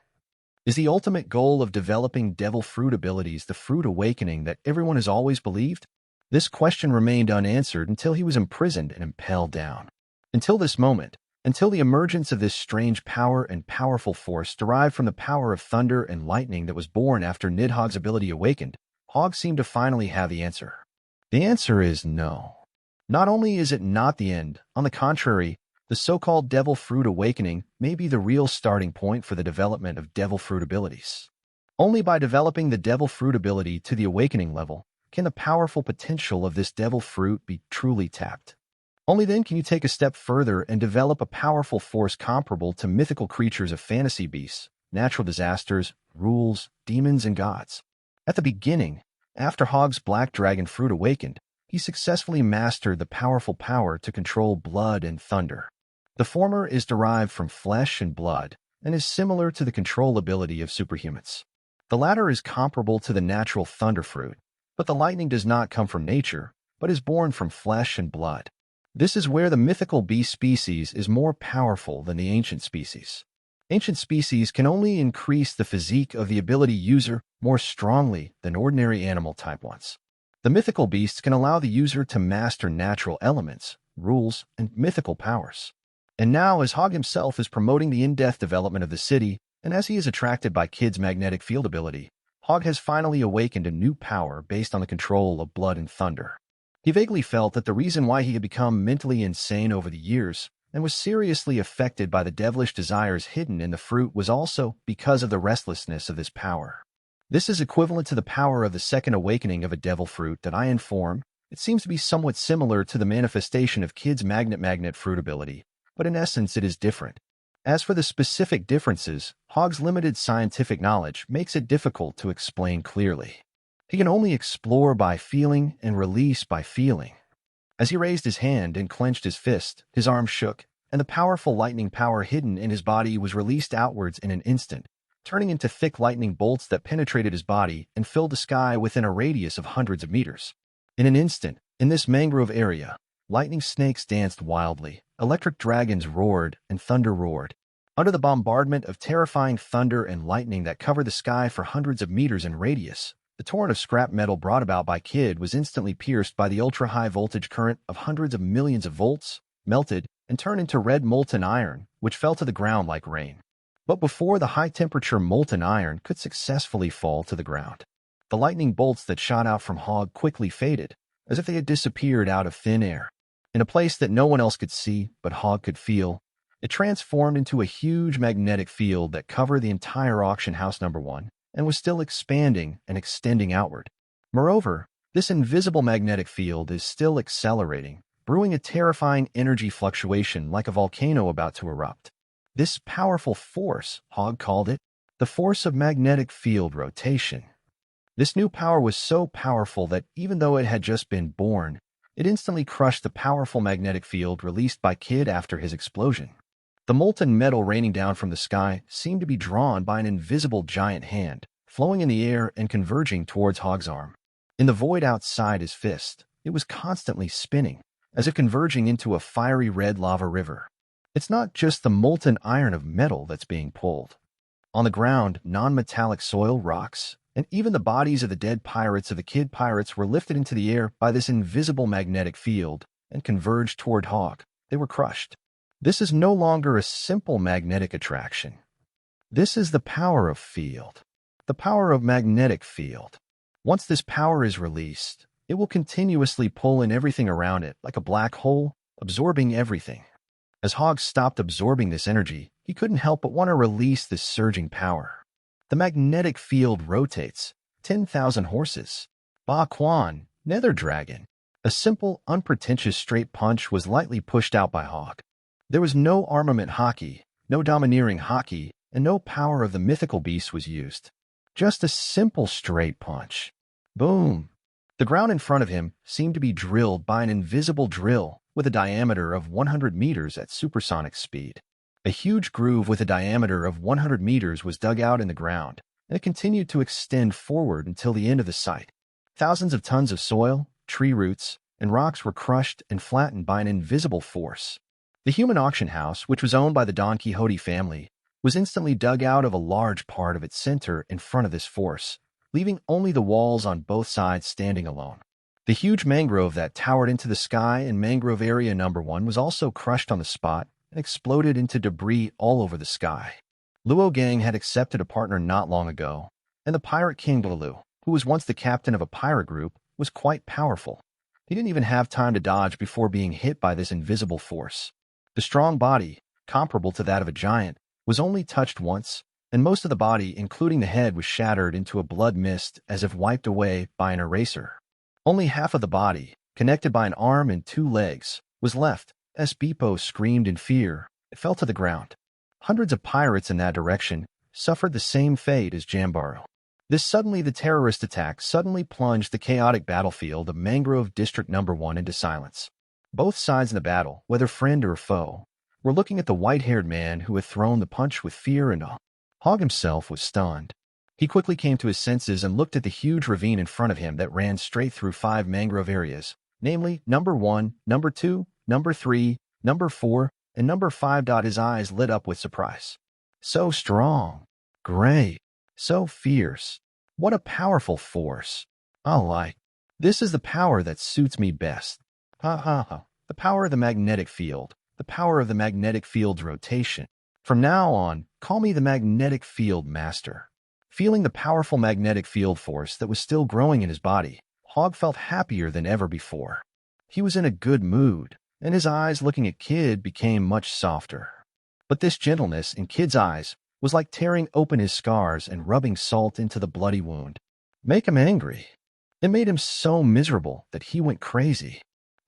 is the ultimate goal of developing devil fruit abilities the fruit awakening that everyone has always believed? This question remained unanswered until he was imprisoned and impelled down. Until this moment, until the emergence of this strange power and powerful force derived from the power of thunder and lightning that was born after Nidhogg's ability awakened, Hogg seemed to finally have the answer. The answer is no. Not only is it not the end, on the contrary, the so-called devil fruit awakening may be the real starting point for the development of devil fruit abilities. Only by developing the devil fruit ability to the awakening level can the powerful potential of this devil fruit be truly tapped. Only then can you take a step further and develop a powerful force comparable to mythical creatures of fantasy beasts, natural disasters, rules, demons, and gods. At the beginning, after Hogg's black dragon fruit awakened, he successfully mastered the powerful power to control blood and thunder. The former is derived from flesh and blood and is similar to the control ability of superhumans. The latter is comparable to the natural thunder fruit, but the lightning does not come from nature, but is born from flesh and blood. This is where the mythical beast species is more powerful than the ancient species. Ancient species can only increase the physique of the ability user more strongly than ordinary animal type ones. The mythical beasts can allow the user to master natural elements, rules, and mythical powers. And now, as Hogg himself is promoting the in-depth development of the city, and as he is attracted by Kid's magnetic field ability, Hogg has finally awakened a new power based on the control of blood and thunder. He vaguely felt that the reason why he had become mentally insane over the years and was seriously affected by the devilish desires hidden in the fruit was also because of the restlessness of this power. This is equivalent to the power of the second awakening of a devil fruit that I inform. It seems to be somewhat similar to the manifestation of Kid's magnet fruit ability, but in essence it is different. As for the specific differences, Hogg's limited scientific knowledge makes it difficult to explain clearly. He can only explore by feeling and release by feeling. As he raised his hand and clenched his fist, his arm shook, and the powerful lightning power hidden in his body was released outwards in an instant, turning into thick lightning bolts that penetrated his body and filled the sky within a radius of hundreds of meters. In an instant, in this mangrove area, lightning snakes danced wildly, electric dragons roared, and thunder roared. Under the bombardment of terrifying thunder and lightning that covered the sky for hundreds of meters in radius, the torrent of scrap metal brought about by Kid was instantly pierced by the ultra-high voltage current of hundreds of millions of volts, melted, and turned into red molten iron, which fell to the ground like rain. But before the high-temperature molten iron could successfully fall to the ground, the lightning bolts that shot out from Hogg quickly faded, as if they had disappeared out of thin air. In a place that no one else could see, but Hogg could feel, it transformed into a huge magnetic field that covered the entire auction house number 1, and was still expanding and extending outward. Moreover, this invisible magnetic field is still accelerating, brewing a terrifying energy fluctuation like a volcano about to erupt. This powerful force, Hogg called it, the force of magnetic field rotation. This new power was so powerful that even though it had just been born, it instantly crushed the powerful magnetic field released by Kid after his explosion. The molten metal raining down from the sky seemed to be drawn by an invisible giant hand, flowing in the air and converging towards Hogg's arm. In the void outside his fist, it was constantly spinning, as if converging into a fiery red lava river. It's not just the molten iron of metal that's being pulled. On the ground, non-metallic soil, rocks, and even the bodies of the dead pirates of the Kid Pirates were lifted into the air by this invisible magnetic field and converged toward Hogg. They were crushed. This is no longer a simple magnetic attraction. This is the power of field, the power of magnetic field. Once this power is released, it will continuously pull in everything around it like a black hole, absorbing everything. As Hogg stopped absorbing this energy, he couldn't help but want to release this surging power. The magnetic field rotates. 10,000 horses. Ba Quan, Nether Dragon. A simple, unpretentious straight punch was lightly pushed out by Hogg. There was no armament hockey, no domineering hockey, and no power of the mythical beast was used. Just a simple straight punch. Boom! The ground in front of him seemed to be drilled by an invisible drill with a diameter of 100 meters at supersonic speed. A huge groove with a diameter of 100 meters was dug out in the ground, and it continued to extend forward until the end of the site. Thousands of tons of soil, tree roots, and rocks were crushed and flattened by an invisible force. The human auction house, which was owned by the Don Quixote family, was instantly dug out of a large part of its center in front of this force, leaving only the walls on both sides standing alone. The huge mangrove that towered into the sky in Mangrove Area Number 1 was also crushed on the spot and exploded into debris all over the sky. Luo Gang had accepted a partner not long ago, and the pirate king Blulu, who was once the captain of a pirate group, was quite powerful. He didn't even have time to dodge before being hit by this invisible force. The strong body, comparable to that of a giant, was only touched once, and most of the body, including the head, was shattered into a blood mist as if wiped away by an eraser. Only half of the body, connected by an arm and 2 legs, was left. As Beepo screamed in fear, it fell to the ground. Hundreds of pirates in that direction suffered the same fate as Jambaro. The terrorist attack suddenly plunged the chaotic battlefield of Mangrove District Number 1 into silence. Both sides in the battle, whether friend or foe, were looking at the white-haired man who had thrown the punch with fear and awe. Hogg himself was stunned. He quickly came to his senses and looked at the huge ravine in front of him that ran straight through 5 mangrove areas, namely Number 1, Number 2, Number 3, Number 4, and Number 5. His eyes lit up with surprise. So strong. Great. So fierce. What a powerful force. This is the power that suits me best. The power of the magnetic field. The power of the magnetic field's rotation. From now on, call me the magnetic field master. Feeling the powerful magnetic field force that was still growing in his body, Hogg felt happier than ever before. He was in a good mood, and his eyes looking at Kid became much softer. But this gentleness in Kid's eyes was like tearing open his scars and rubbing salt into the bloody wound. Make him angry. It made him so miserable that he went crazy.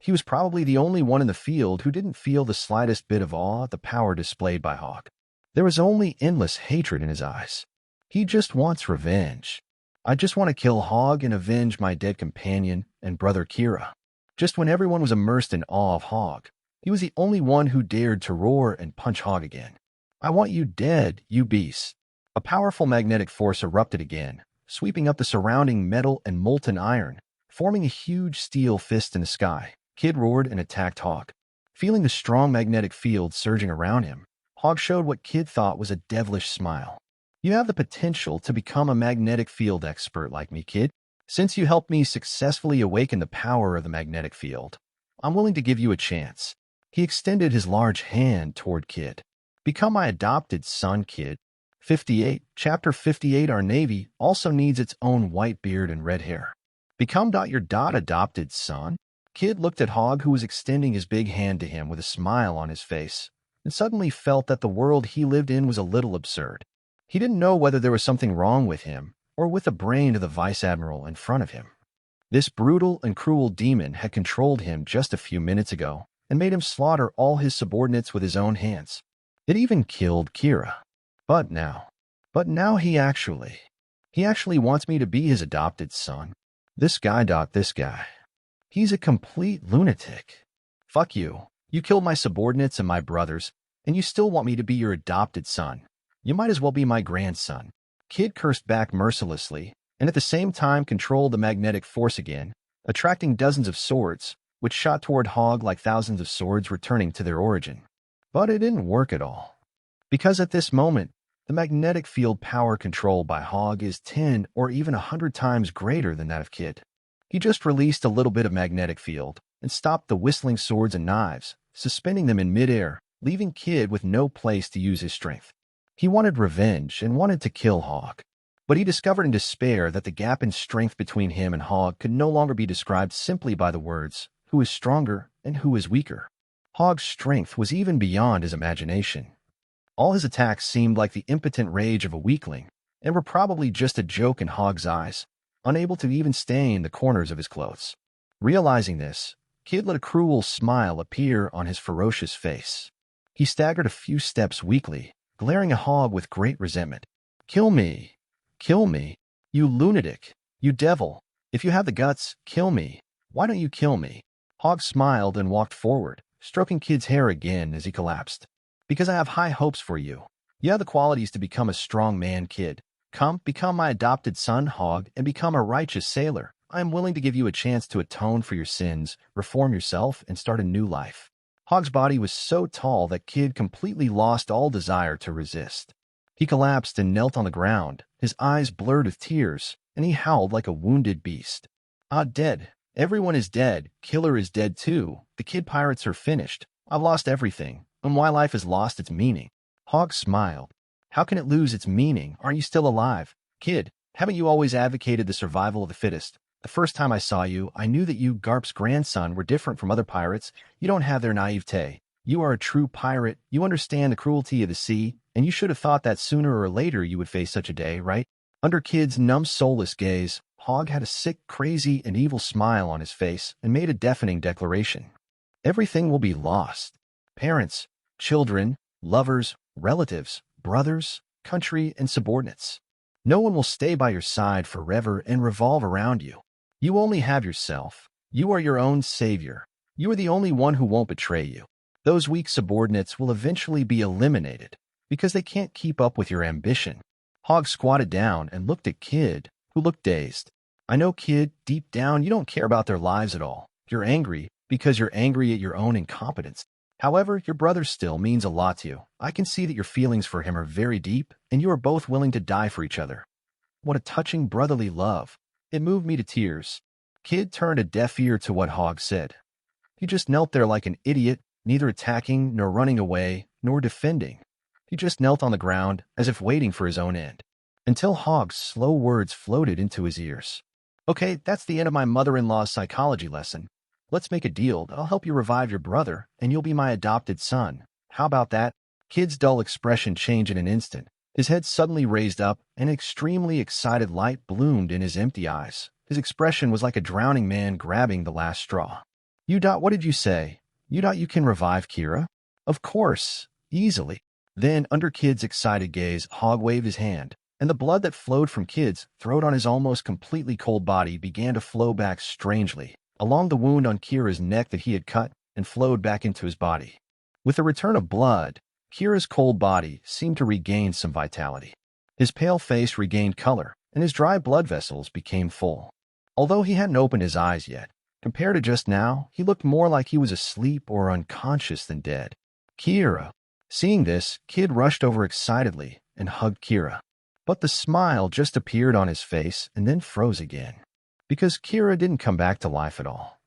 He was probably the only one in the field who didn't feel the slightest bit of awe at the power displayed by Hogg. There was only endless hatred in his eyes. He just wants revenge. I just want to kill Hogg and avenge my dead companion and brother Kira. Just when everyone was immersed in awe of Hogg, he was the only one who dared to roar and punch Hogg again. I want you dead, you beast. A powerful magnetic force erupted again, sweeping up the surrounding metal and molten iron, forming a huge steel fist in the sky. Kid roared and attacked Hogg. Feeling the strong magnetic field surging around him, Hogg showed what Kid thought was a devilish smile. You have the potential to become a magnetic field expert like me, Kid. Since you helped me successfully awaken the power of the magnetic field, I'm willing to give you a chance. He extended his large hand toward Kid. Become my adopted son, Kid. 58. Chapter 58. Our Navy also needs its own white beard and red hair. Become your adopted son? Kid looked at Hogg, who was extending his big hand to him with a smile on his face, and suddenly felt that the world he lived in was a little absurd. He didn't know whether there was something wrong with him or with the brain of the vice admiral in front of him. This brutal and cruel demon had controlled him just a few minutes ago and made him slaughter all his subordinates with his own hands. It even killed Kira. But now he actually wants me to be his adopted son. This guy. He's a complete lunatic. Fuck you. You killed my subordinates and my brothers, and you still want me to be your adopted son. You might as well be my grandson. Kid cursed back mercilessly, and at the same time controlled the magnetic force again, attracting dozens of swords, which shot toward Hogg like thousands of swords returning to their origin. But it didn't work at all. Because at this moment, the magnetic field power controlled by Hogg is 10 or even 100 times greater than that of Kid. He just released a little bit of magnetic field and stopped the whistling swords and knives, suspending them in midair, leaving Kid with no place to use his strength. He wanted revenge and wanted to kill Hogg. But he discovered in despair that the gap in strength between him and Hogg could no longer be described simply by the words, who is stronger and who is weaker. Hogg's strength was even beyond his imagination. All his attacks seemed like the impotent rage of a weakling, and were probably just a joke in Hogg's eyes, unable to even stain the corners of his clothes. Realizing this, Kid let a cruel smile appear on his ferocious face. He staggered a few steps weakly, glaring at Hogg with great resentment. "Kill me! Kill me! You lunatic! You devil! If you have the guts, kill me! Why don't you kill me?" Hogg smiled and walked forward, stroking Kid's hair again as he collapsed. "Because I have high hopes for you. You have the qualities to become a strong man, Kid. Come, become my adopted son, Hogg, and become a righteous sailor. I am willing to give you a chance to atone for your sins, reform yourself, and start a new life." Hogg's body was so tall that Kid completely lost all desire to resist. He collapsed and knelt on the ground, his eyes blurred with tears, and he howled like a wounded beast. "Ah, dead. Everyone is dead. Killer is dead too. The Kid Pirates are finished. I've lost everything, and my life has lost its meaning." Hogg smiled. "How can it lose its meaning? Aren't you still alive? Kid, haven't you always advocated the survival of the fittest? The first time I saw you, I knew that you, Garp's grandson, were different from other pirates. You don't have their naivete. You are a true pirate. You understand the cruelty of the sea, and you should have thought that sooner or later you would face such a day, right?" Under Kid's numb, soulless gaze, Hogg had a sick, crazy, and evil smile on his face and made a deafening declaration. "Everything will be lost. Parents, children, lovers, relatives, brothers, country, and subordinates. No one will stay by your side forever and revolve around you. You only have yourself. You are your own savior. You are the only one who won't betray you. Those weak subordinates will eventually be eliminated because they can't keep up with your ambition." Hogg squatted down and looked at Kid, who looked dazed. "I know, Kid, deep down you don't care about their lives at all. You're angry because you're angry at your own incompetence. However, your brother still means a lot to you. I can see that your feelings for him are very deep, and you are both willing to die for each other. What a touching brotherly love. It moved me to tears." Kid turned a deaf ear to what Hogg said. He just knelt there like an idiot, neither attacking, nor running away, nor defending. He just knelt on the ground, as if waiting for his own end, until Hogg's slow words floated into his ears. "Okay, that's the end of my mother-in-law's psychology lesson. Let's make a deal. I'll help you revive your brother, and you'll be my adopted son. How about that?" Kid's dull expression changed in an instant. His head suddenly raised up, and an extremely excited light bloomed in his empty eyes. His expression was like a drowning man grabbing the last straw. What did you say? You can revive Kira?" "Of course. Easily." Then, under Kid's excited gaze, Hogg waved his hand, and the blood that flowed from Kid's throat on his almost completely cold body began to flow back strangely, along the wound on Kira's neck that he had cut, and flowed back into his body. With the return of blood, Kira's cold body seemed to regain some vitality. His pale face regained color, and his dry blood vessels became full. Although he hadn't opened his eyes yet, compared to just now, he looked more like he was asleep or unconscious than dead. "Kira!" Seeing this, Kid rushed over excitedly and hugged Kira. But the smile just appeared on his face and then froze again, because Kira didn't come back to life at all.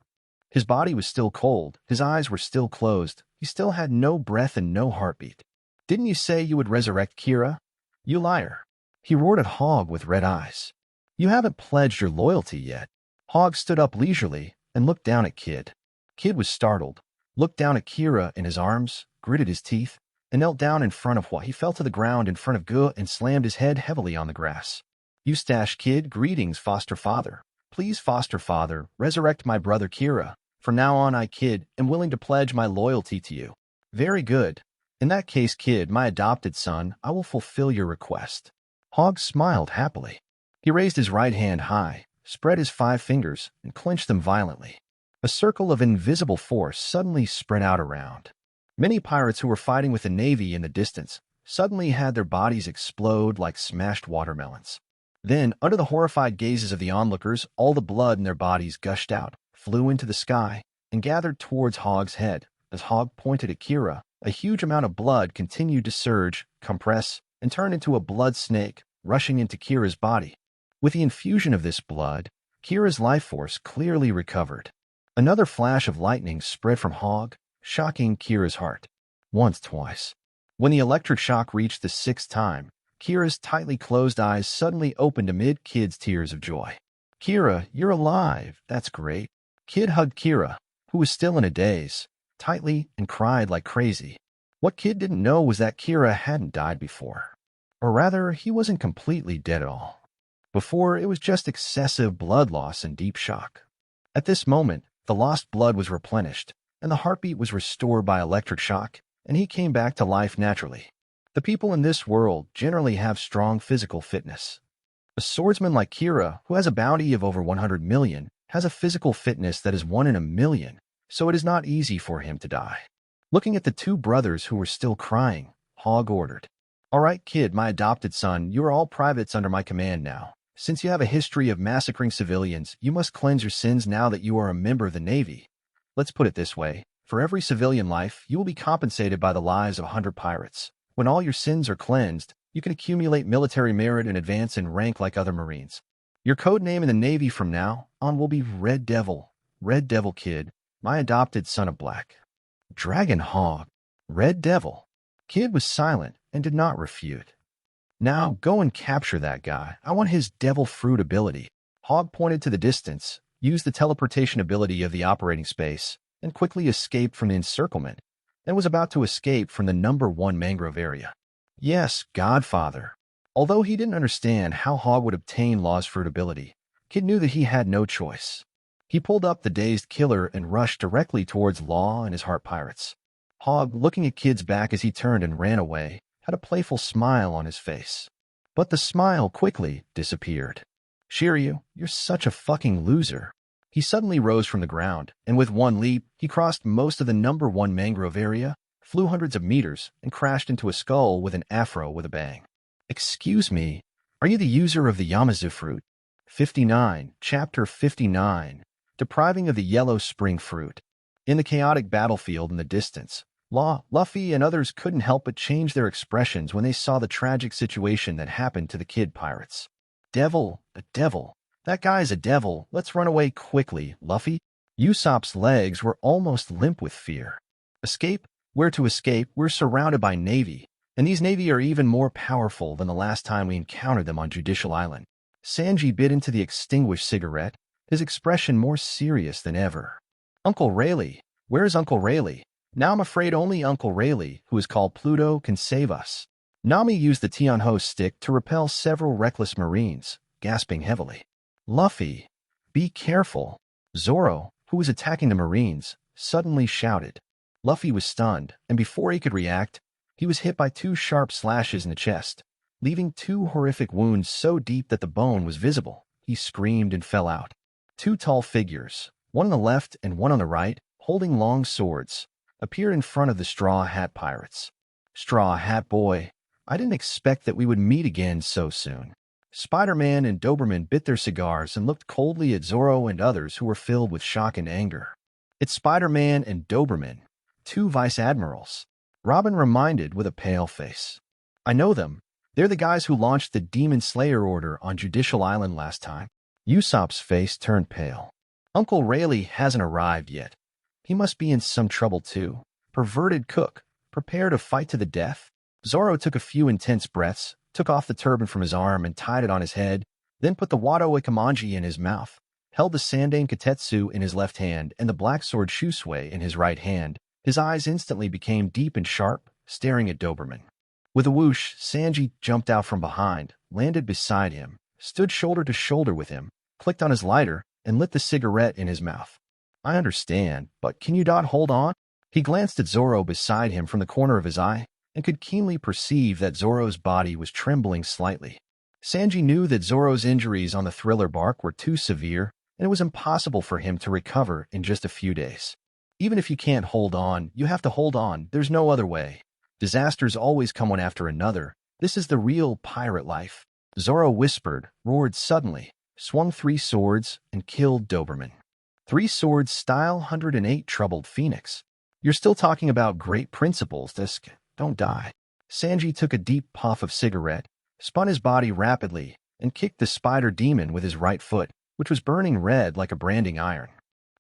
His body was still cold, his eyes were still closed, he still had no breath and no heartbeat. "Didn't you say you would resurrect Kira? You liar!" He roared at Hogg with red eyes. "You haven't pledged your loyalty yet." Hogg stood up leisurely and looked down at Kid. Kid was startled, looked down at Kira in his arms, gritted his teeth, and knelt down in front of what he fell to the ground in front of Gu and slammed his head heavily on the grass. "Eustache, Kid, greetings, foster father. Please, foster father, resurrect my brother Kira. From now on, I, Kid, am willing to pledge my loyalty to you." "Very good. In that case, Kid, my adopted son, I will fulfill your request." Hogg smiled happily. He raised his right hand high, spread his 5 fingers, and clenched them violently. A circle of invisible force suddenly spread out around. Many pirates who were fighting with the Navy in the distance suddenly had their bodies explode like smashed watermelons. Then, under the horrified gazes of the onlookers, all the blood in their bodies gushed out, flew into the sky, and gathered towards Hogg's head. As Hogg pointed at Kira, a huge amount of blood continued to surge, compress, and turn into a blood snake, rushing into Kira's body. With the infusion of this blood, Kira's life force clearly recovered. Another flash of lightning spread from Hogg, shocking Kira's heart. Once, twice. When the electric shock reached the 6th time, Kira's tightly closed eyes suddenly opened amid Kid's tears of joy. Kira, you're alive. That's great. Kid hugged Kira, who was still in a daze, tightly and cried like crazy. What Kid didn't know was that Kira hadn't died before. Or rather, he wasn't completely dead at all. Before, it was just excessive blood loss and deep shock. At this moment, the lost blood was replenished, and the heartbeat was restored by electric shock, and he came back to life naturally. The people in this world generally have strong physical fitness. A swordsman like Kira, who has a bounty of over 100 million, has a physical fitness that is 1 in a million, so it is not easy for him to die. Looking at the two brothers who were still crying, Hogg ordered, "All right, Kid, my adopted son, you are all privates under my command now. Since you have a history of massacring civilians, you must cleanse your sins now that you are a member of the Navy. Let's put it this way. For every civilian life, you will be compensated by the lives of 100 pirates. When all your sins are cleansed, you can accumulate military merit and advance in rank like other Marines. Your code name in the Navy from now on will be Red Devil. Red Devil, Kid, my adopted son of Black." Dragon Hogg. Red Devil. Kid was silent and did not refute. "Now, go and capture that guy. I want his devil fruit ability." Hogg pointed to the distance, used the teleportation ability of the operating space, and quickly escaped from the encirclement, and was about to escape from the number 1 mangrove area. Yes, Godfather. Although he didn't understand how Hogg would obtain Law's fruit ability, Kid knew that he had no choice. He pulled up the dazed killer and rushed directly towards Law and his heart pirates. Hogg, looking at Kid's back as he turned and ran away, had a playful smile on his face. But the smile quickly disappeared. "Shiru, you're such a fucking loser." He suddenly rose from the ground, and with one leap, he crossed most of the number 1 mangrove area, flew hundreds of meters, and crashed into a skull with an afro with a bang. "Excuse me, are you the user of the Yamazu fruit?" 59, Chapter 59, Depriving of the Yellow Spring Fruit. In the chaotic battlefield in the distance, Law, Luffy, and others couldn't help but change their expressions when they saw the tragic situation that happened to the kid pirates. "Devil, a devil. That guy's a devil. Let's run away quickly, Luffy." Usopp's legs were almost limp with fear. "Escape? Where to escape? We're surrounded by Navy, and these Navy are even more powerful than the last time we encountered them on Judicial Island." Sanji bit into the extinguished cigarette, his expression more serious than ever. "Uncle Rayleigh, where's Uncle Rayleigh? Now I'm afraid only Uncle Rayleigh, who is called Pluto, can save us." Nami used the Tianho stick to repel several reckless Marines, gasping heavily. "Luffy, be careful." Zoro, who was attacking the Marines, suddenly shouted. Luffy was stunned, and before he could react, he was hit by 2 sharp slashes in the chest, leaving 2 horrific wounds so deep that the bone was visible. He screamed and fell out. 2 tall figures, one on the left and one on the right, holding long swords, appeared in front of the Straw Hat Pirates. "Straw Hat Boy, I didn't expect that we would meet again so soon." Spider-Man and Doberman bit their cigars and looked coldly at Zoro and others who were filled with shock and anger. "It's Spider-Man and Doberman, 2 vice admirals," Robin reminded with a pale face. "I know them. They're the guys who launched the Demon Slayer order on Judicial Island last time." Usopp's face turned pale. "Uncle Rayleigh hasn't arrived yet. He must be in some trouble too. Perverted cook, prepare to fight to the death." Zoro took a few intense breaths, took off the turban from his arm and tied it on his head, then put the Wado Ikamanji in his mouth, held the Sandane Katetsu in his left hand and the black sword Shusui in his right hand. His eyes instantly became deep and sharp, staring at Doberman. With a whoosh, Sanji jumped out from behind, landed beside him, stood shoulder to shoulder with him, clicked on his lighter, and lit the cigarette in his mouth. "I understand, but can you not hold on?" He glanced at Zoro beside him from the corner of his eye, and could keenly perceive that Zoro's body was trembling slightly. Sanji knew that Zoro's injuries on the Thriller bark were too severe, and it was impossible for him to recover in just a few days. Even if you can't hold on, you have to hold on. There's no other way. Disasters always come one after another. This is the real pirate life. Zoro whispered, roared suddenly, swung 3 swords, and killed Doberman. 3 swords style 108 troubled Phoenix. "You're still talking about great principles, Disk. Don't die." Sanji took a deep puff of cigarette, spun his body rapidly, and kicked the spider demon with his right foot, which was burning red like a branding iron.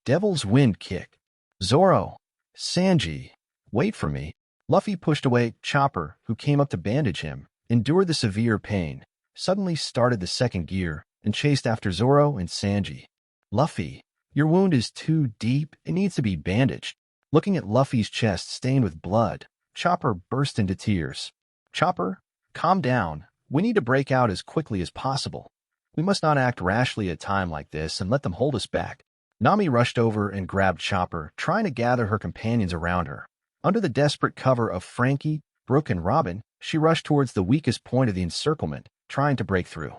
Devil's Wind Kick. "Zoro! Sanji! Wait for me." Luffy pushed away Chopper, who came up to bandage him, endured the severe pain, suddenly started the second gear, and chased after Zoro and Sanji. Luffy, your wound is too deep. It needs to be bandaged. Looking at Luffy's chest stained with blood, Chopper burst into tears. Chopper, calm down. We need to break out as quickly as possible. We must not act rashly at a time like this and let them hold us back. Nami rushed over and grabbed Chopper, trying to gather her companions around her. Under the desperate cover of Frankie, Brook, and Robin, she rushed towards the weakest point of the encirclement, trying to break through.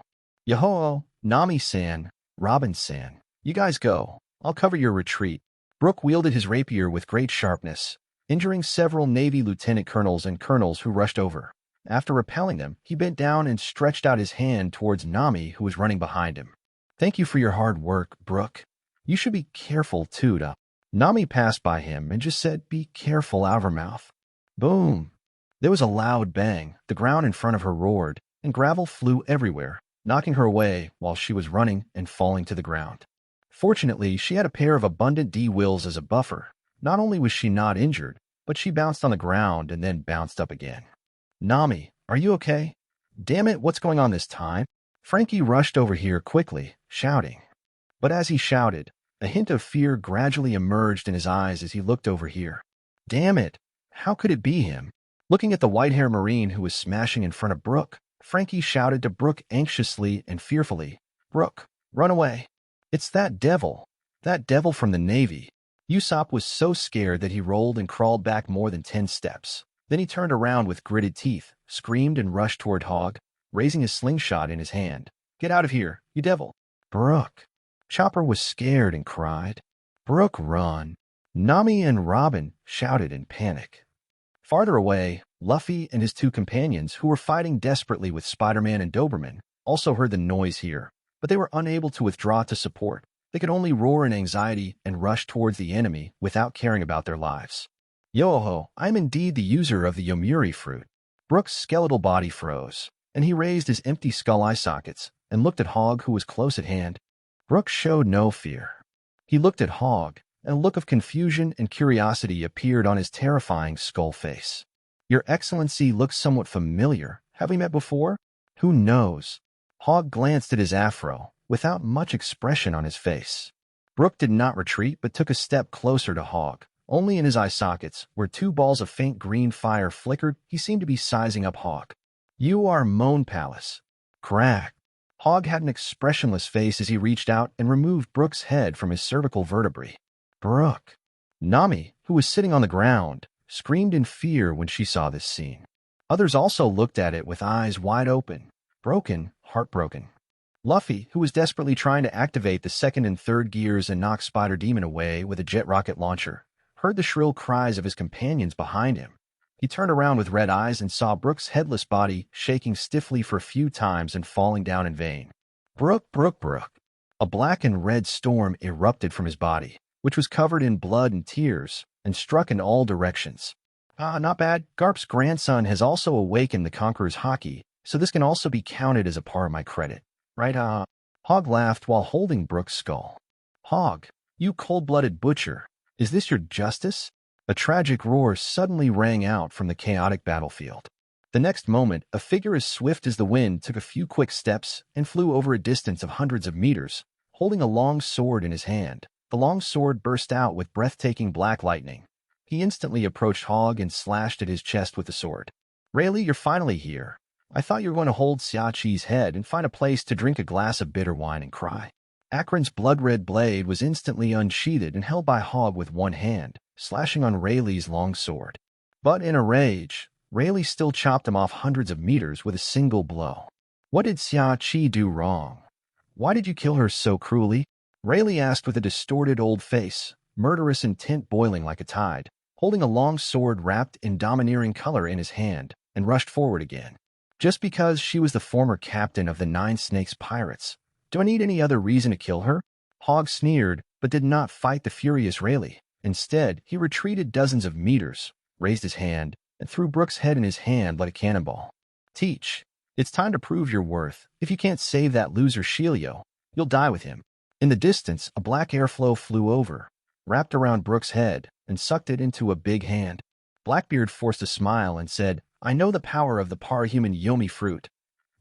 Yoho, Nami-san, Robin-san, you guys go. I'll cover your retreat. Brook wielded his rapier with great sharpness, injuring several Navy lieutenant colonels and colonels who rushed over. After repelling them, he bent down and stretched out his hand towards Nami, who was running behind him. Thank you for your hard work, Brook. You should be careful, too. Nami passed by him and just said, be careful, out of her mouth. Boom. There was a loud bang. The ground in front of her roared, and gravel flew everywhere, knocking her away while she was running and falling to the ground. Fortunately, she had a pair of abundant D-wills as a buffer. Not only was she not injured, but she bounced on the ground and then bounced up again. Nami, are you okay? Damn it, what's going on this time? Frankie rushed over here quickly, shouting. But as he shouted, a hint of fear gradually emerged in his eyes as he looked over here. Damn it, how could it be him? Looking at the white-haired Marine who was smashing in front of Brook, Frankie shouted to Brook anxiously and fearfully, Brook, run away. It's that devil from the Navy. Usopp was so scared that he rolled and crawled back more than 10 steps. Then he turned around with gritted teeth, screamed and rushed toward Hogg, raising his slingshot in his hand. Get out of here, you devil. Brook. Chopper was scared and cried. Brook, run. Nami and Robin shouted in panic. Farther away, Luffy and his two companions, who were fighting desperately with Spider-Man and Doberman, also heard the noise here, but they were unable to withdraw to support. They could only roar in anxiety and rush towards the enemy without caring about their lives. Yo-ho, I am indeed the user of the Yomiuri fruit. Brook's skeletal body froze, and he raised his empty skull eye sockets and looked at Hogg, who was close at hand. Brook showed no fear. He looked at Hogg, and a look of confusion and curiosity appeared on his terrifying skull face. Your Excellency looks somewhat familiar. Have we met before? Who knows? Hogg glanced at his afro, without much expression on his face. Brook did not retreat, but took a step closer to Hogg. Only in his eye sockets, where 2 balls of faint green fire flickered, he seemed to be sizing up Hogg. You are Moan Palace. Crack. Hogg had an expressionless face as he reached out and removed Brook's head from his cervical vertebrae. Brook. Nami, who was sitting on the ground, screamed in fear when she saw this scene. Others also looked at it with eyes wide open, broken, heartbroken. Luffy, who was desperately trying to activate the second and third gears and knock Spider Demon away with a jet rocket launcher, heard the shrill cries of his companions behind him. He turned around with red eyes and saw Brook's headless body shaking stiffly for a few times and falling down in vain. Brook. A black and red storm erupted from his body, which was covered in blood and tears, and struck in all directions. Not bad. Garp's grandson has also awakened the Conqueror's Haki, so this can also be counted as a part of my credit. Right, Hogg laughed while holding Brook's skull. Hogg, you cold-blooded butcher, is this your justice? A tragic roar suddenly rang out from the chaotic battlefield. The next moment, a figure as swift as the wind took a few quick steps and flew over a distance of hundreds of meters, holding a long sword in his hand. The long sword burst out with breathtaking black lightning. He instantly approached Hogg and slashed at his chest with the sword. Rayleigh, you're finally here. I thought you were going to hold Xiaqi's head and find a place to drink a glass of bitter wine and cry. Akran's blood-red blade was instantly unsheathed and held by Hogg with one hand, slashing on Rayleigh's long sword. But in a rage, Rayleigh still chopped him off hundreds of meters with a single blow. What did Xiaqi do wrong? Why did you kill her so cruelly? Rayleigh asked with a distorted old face, murderous intent boiling like a tide, holding a long sword wrapped in domineering color in his hand, and rushed forward again. Just because she was the former captain of the Nine Snakes Pirates. Do I need any other reason to kill her? Hogg sneered, but did not fight the furious Rayleigh. Instead, he retreated dozens of meters, raised his hand, and threw Brook's head in his hand like a cannonball. Teach. It's time to prove your worth. If you can't save that loser Shilio, you'll die with him. In the distance, a black airflow flew over, wrapped around Brook's head, and sucked it into a big hand. Blackbeard forced a smile and said, I know the power of the parahuman Yomi fruit.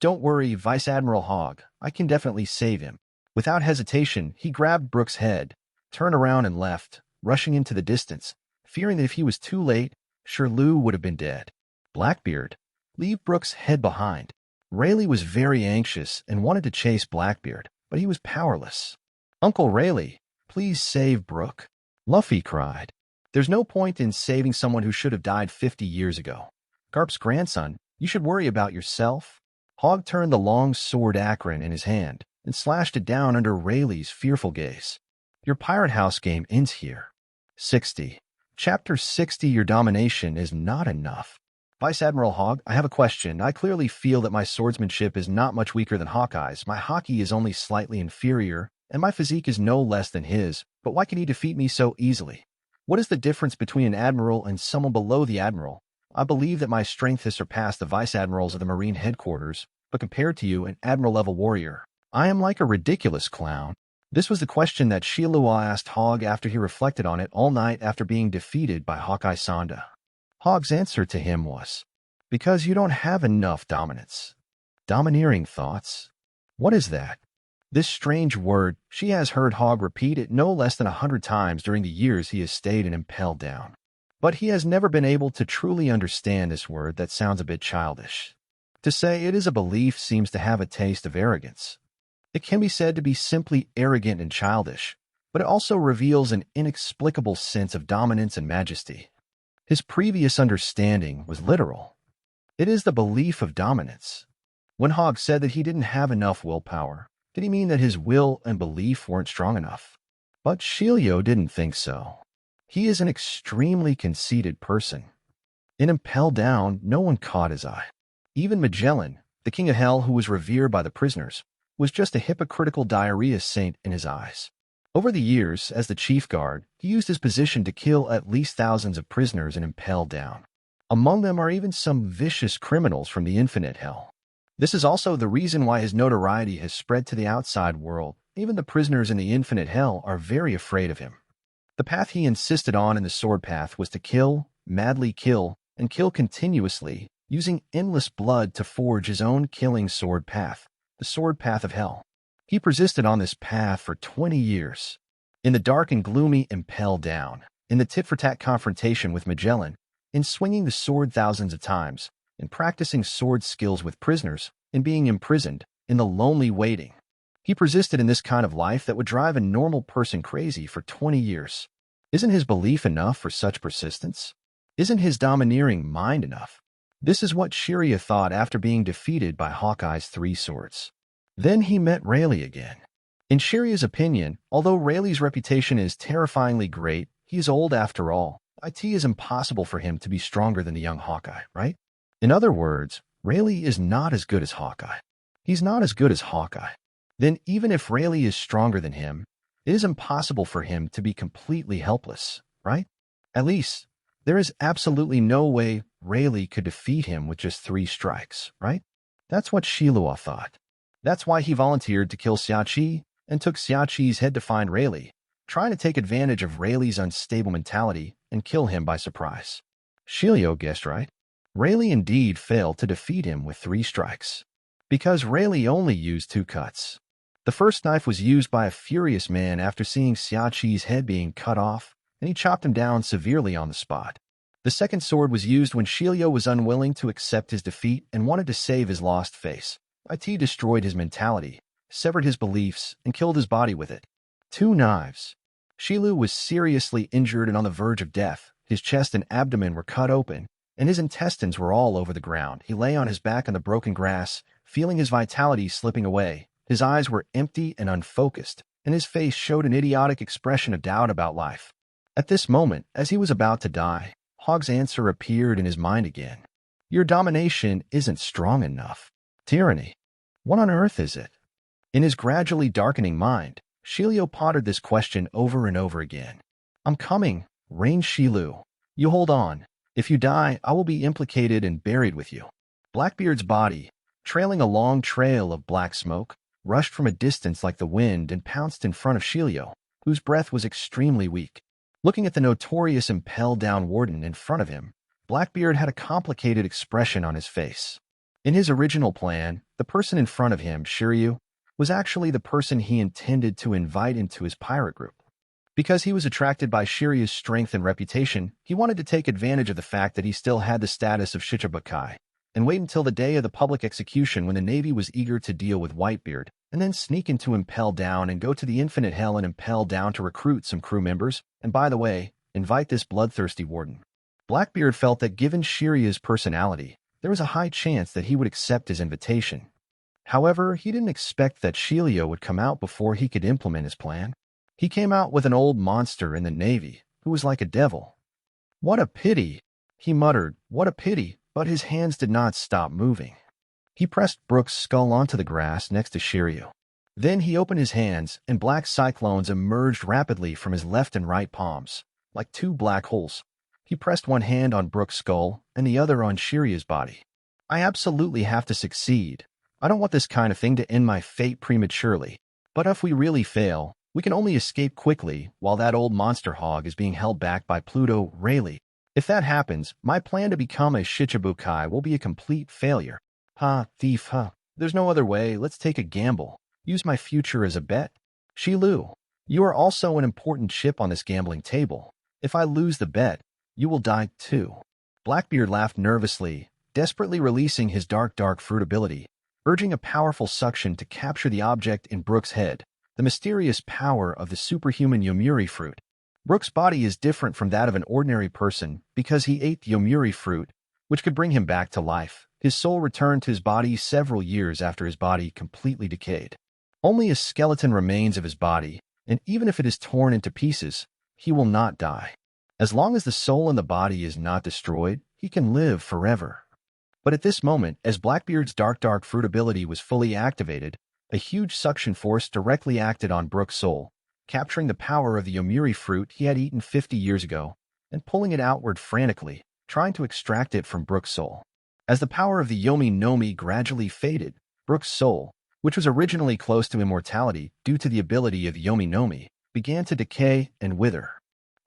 Don't worry, Vice Admiral Hogg. I can definitely save him. Without hesitation, he grabbed Brooke's head, turned around and left, rushing into the distance, fearing that if he was too late, Shiru would have been dead. Blackbeard, leave Brooke's head behind. Rayleigh was very anxious and wanted to chase Blackbeard, but he was powerless. Uncle Rayleigh, please save Brooke. Luffy cried. There's no point in saving someone who should have died 50 years ago. Garp's grandson, you should worry about yourself. Hogg turned the long sword Akran in his hand and slashed it down under Rayleigh's fearful gaze. Your pirate house game ends here. 60. Chapter 60. Your domination is not enough. Vice Admiral Hogg, I have a question. I clearly feel that my swordsmanship is not much weaker than Hawkeye's. My haki is only slightly inferior, and my physique is no less than his. But why can he defeat me so easily? What is the difference between an admiral and someone below the admiral? I believe that my strength has surpassed the vice admirals of the Marine headquarters, but compared to you, an admiral-level warrior, I am like a ridiculous clown. This was the question that Shiru asked Hogg after he reflected on it all night after being defeated by Hawkeye Sonda. Hogg's answer to him was, because you don't have enough dominance. Domineering thoughts? What is that? This strange word, she has heard Hogg repeat it no less than 100 times during the years he has stayed in Impel Down. But he has never been able to truly understand this word that sounds a bit childish. To say it is a belief seems to have a taste of arrogance. It can be said to be simply arrogant and childish, but it also reveals an inexplicable sense of dominance and majesty. His previous understanding was literal. It is the belief of dominance. When Hogg said that he didn't have enough willpower, did he mean that his will and belief weren't strong enough? But Shiru didn't think so. He is an extremely conceited person. In Impel Down, no one caught his eye. Even Magellan, the king of hell who was revered by the prisoners, was just a hypocritical diarrhea saint in his eyes. Over the years, as the chief guard, he used his position to kill at least thousands of prisoners in Impel Down. Among them are even some vicious criminals from the infinite hell. This is also the reason why his notoriety has spread to the outside world. Even the prisoners in the infinite hell are very afraid of him. The path he insisted on in the sword path was to kill, madly kill, and kill continuously, using endless blood to forge his own killing sword path, the sword path of hell. He persisted on this path for 20 years. In the dark and gloomy Impel Down, in the tit-for-tat confrontation with Magellan, in swinging the sword thousands of times, in practicing sword skills with prisoners, in being imprisoned, in the lonely waiting. He persisted in this kind of life that would drive a normal person crazy for 20 years. Isn't his belief enough for such persistence? Isn't his domineering mind enough? This is what Shiru thought after being defeated by Hawkeye's 3 swords. Then he met Rayleigh again. In Shiru's opinion, although Rayleigh's reputation is terrifyingly great, he is old after all. It is impossible for him to be stronger than the young Hawkeye, right? In other words, Rayleigh is not as good as Hawkeye. He's not as good as Hawkeye. Then even if Rayleigh is stronger than him, it is impossible for him to be completely helpless, right? At least, there is absolutely no way Rayleigh could defeat him with just 3 strikes, right? That's what Shiru thought. That's why he volunteered to kill Xiachi and took Xiachi's head to find Rayleigh, trying to take advantage of Rayleigh's unstable mentality and kill him by surprise. Shiru guessed right. Rayleigh indeed failed to defeat him with 3 strikes, because Rayleigh only used 2 cuts. The first knife was used by a furious man after seeing Xiachi's head being cut off, and he chopped him down severely on the spot. The second sword was used when Shiru was unwilling to accept his defeat and wanted to save his lost face. It destroyed his mentality, severed his beliefs, and killed his body with it. 2 knives. Shiru was seriously injured and on the verge of death. His chest and abdomen were cut open, and his intestines were all over the ground. He lay on his back on the broken grass, feeling his vitality slipping away. His eyes were empty and unfocused, and his face showed an idiotic expression of doubt about life. At this moment, as he was about to die, Hogg's answer appeared in his mind again. Your domination isn't strong enough. Tyranny. What on earth is it? In his gradually darkening mind, Shiru pondered this question over and over again. I'm coming, Rain Shiru. You hold on. If you die, I will be implicated and buried with you. Blackbeard's body, trailing a long trail of black smoke, rushed from a distance like the wind and pounced in front of Shiru, whose breath was extremely weak. Looking at the notorious Impel Down warden in front of him, Blackbeard had a complicated expression on his face. In his original plan, the person in front of him, Shiru, was actually the person he intended to invite into his pirate group. Because he was attracted by Shiryu's strength and reputation, he wanted to take advantage of the fact that he still had the status of Shichibukai, and wait until the day of the public execution when the Navy was eager to deal with Whitebeard, and then sneak into Impel Down and go to the Infinite Hell and Impel Down to recruit some crew members, and by the way, invite this bloodthirsty warden. Blackbeard felt that given Shiryu's personality, there was a high chance that he would accept his invitation. However, he didn't expect that Shiru would come out before he could implement his plan. He came out with an old monster in the Navy, who was like a devil. "What a pity," he muttered, "what a pity," but his hands did not stop moving. He pressed Brook's skull onto the grass next to Shiru. Then he opened his hands, and black cyclones emerged rapidly from his left and right palms, like two black holes. He pressed one hand on Brook's skull and the other on Shiryu's body. "I absolutely have to succeed. I don't want this kind of thing to end my fate prematurely. But if we really fail, we can only escape quickly while that old monster hog is being held back by Pluto Rayleigh. If that happens, my plan to become a Shichibukai will be a complete failure. Ha, thief, ha. There's no other way. Let's take a gamble. Use my future as a bet. Shiru, you are also an important chip on this gambling table. If I lose the bet, you will die too." Blackbeard laughed nervously, desperately releasing his dark fruit ability, urging a powerful suction to capture the object in Brook's head. The mysterious power of the superhuman Yomiuri fruit. Brook's body is different from that of an ordinary person because he ate the Yomiuri fruit, which could bring him back to life. His soul returned to his body several years after his body completely decayed. Only a skeleton remains of his body, and even if it is torn into pieces, he will not die. As long as the soul in the body is not destroyed, he can live forever. But at this moment, as Blackbeard's dark fruit ability was fully activated, a huge suction force directly acted on Brook's soul, capturing the power of the Yomiuri fruit he had eaten 50 years ago, and pulling it outward frantically, trying to extract it from Brook's soul. As the power of the Yomi Nomi gradually faded, Brook's soul, which was originally close to immortality due to the ability of the Yomi Nomi, began to decay and wither.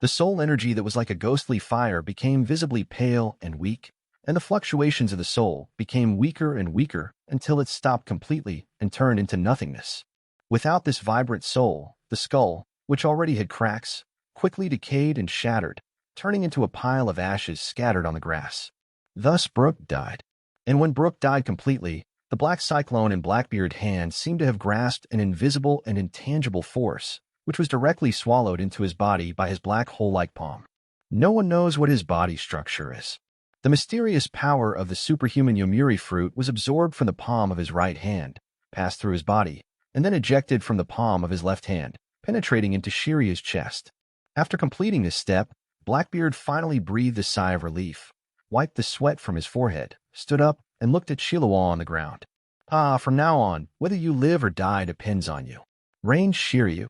The soul energy that was like a ghostly fire became visibly pale and weak, and the fluctuations of the soul became weaker and weaker until it stopped completely and turned into nothingness. Without this vibrant soul, the skull, which already had cracks, quickly decayed and shattered, turning into a pile of ashes scattered on the grass. Thus Brook died. And when Brook died completely, the black cyclone in Blackbeard's hand seemed to have grasped an invisible and intangible force, which was directly swallowed into his body by his black hole-like palm. No one knows what his body structure is. The mysterious power of the superhuman Yomiuri fruit was absorbed from the palm of his right hand, passed through his body, and then ejected from the palm of his left hand, penetrating into Shiryu's chest. After completing this step, Blackbeard finally breathed a sigh of relief, wiped the sweat from his forehead, stood up, and looked at Shiru on the ground. "Ah, from now on, whether you live or die depends on you. Reign Shiru."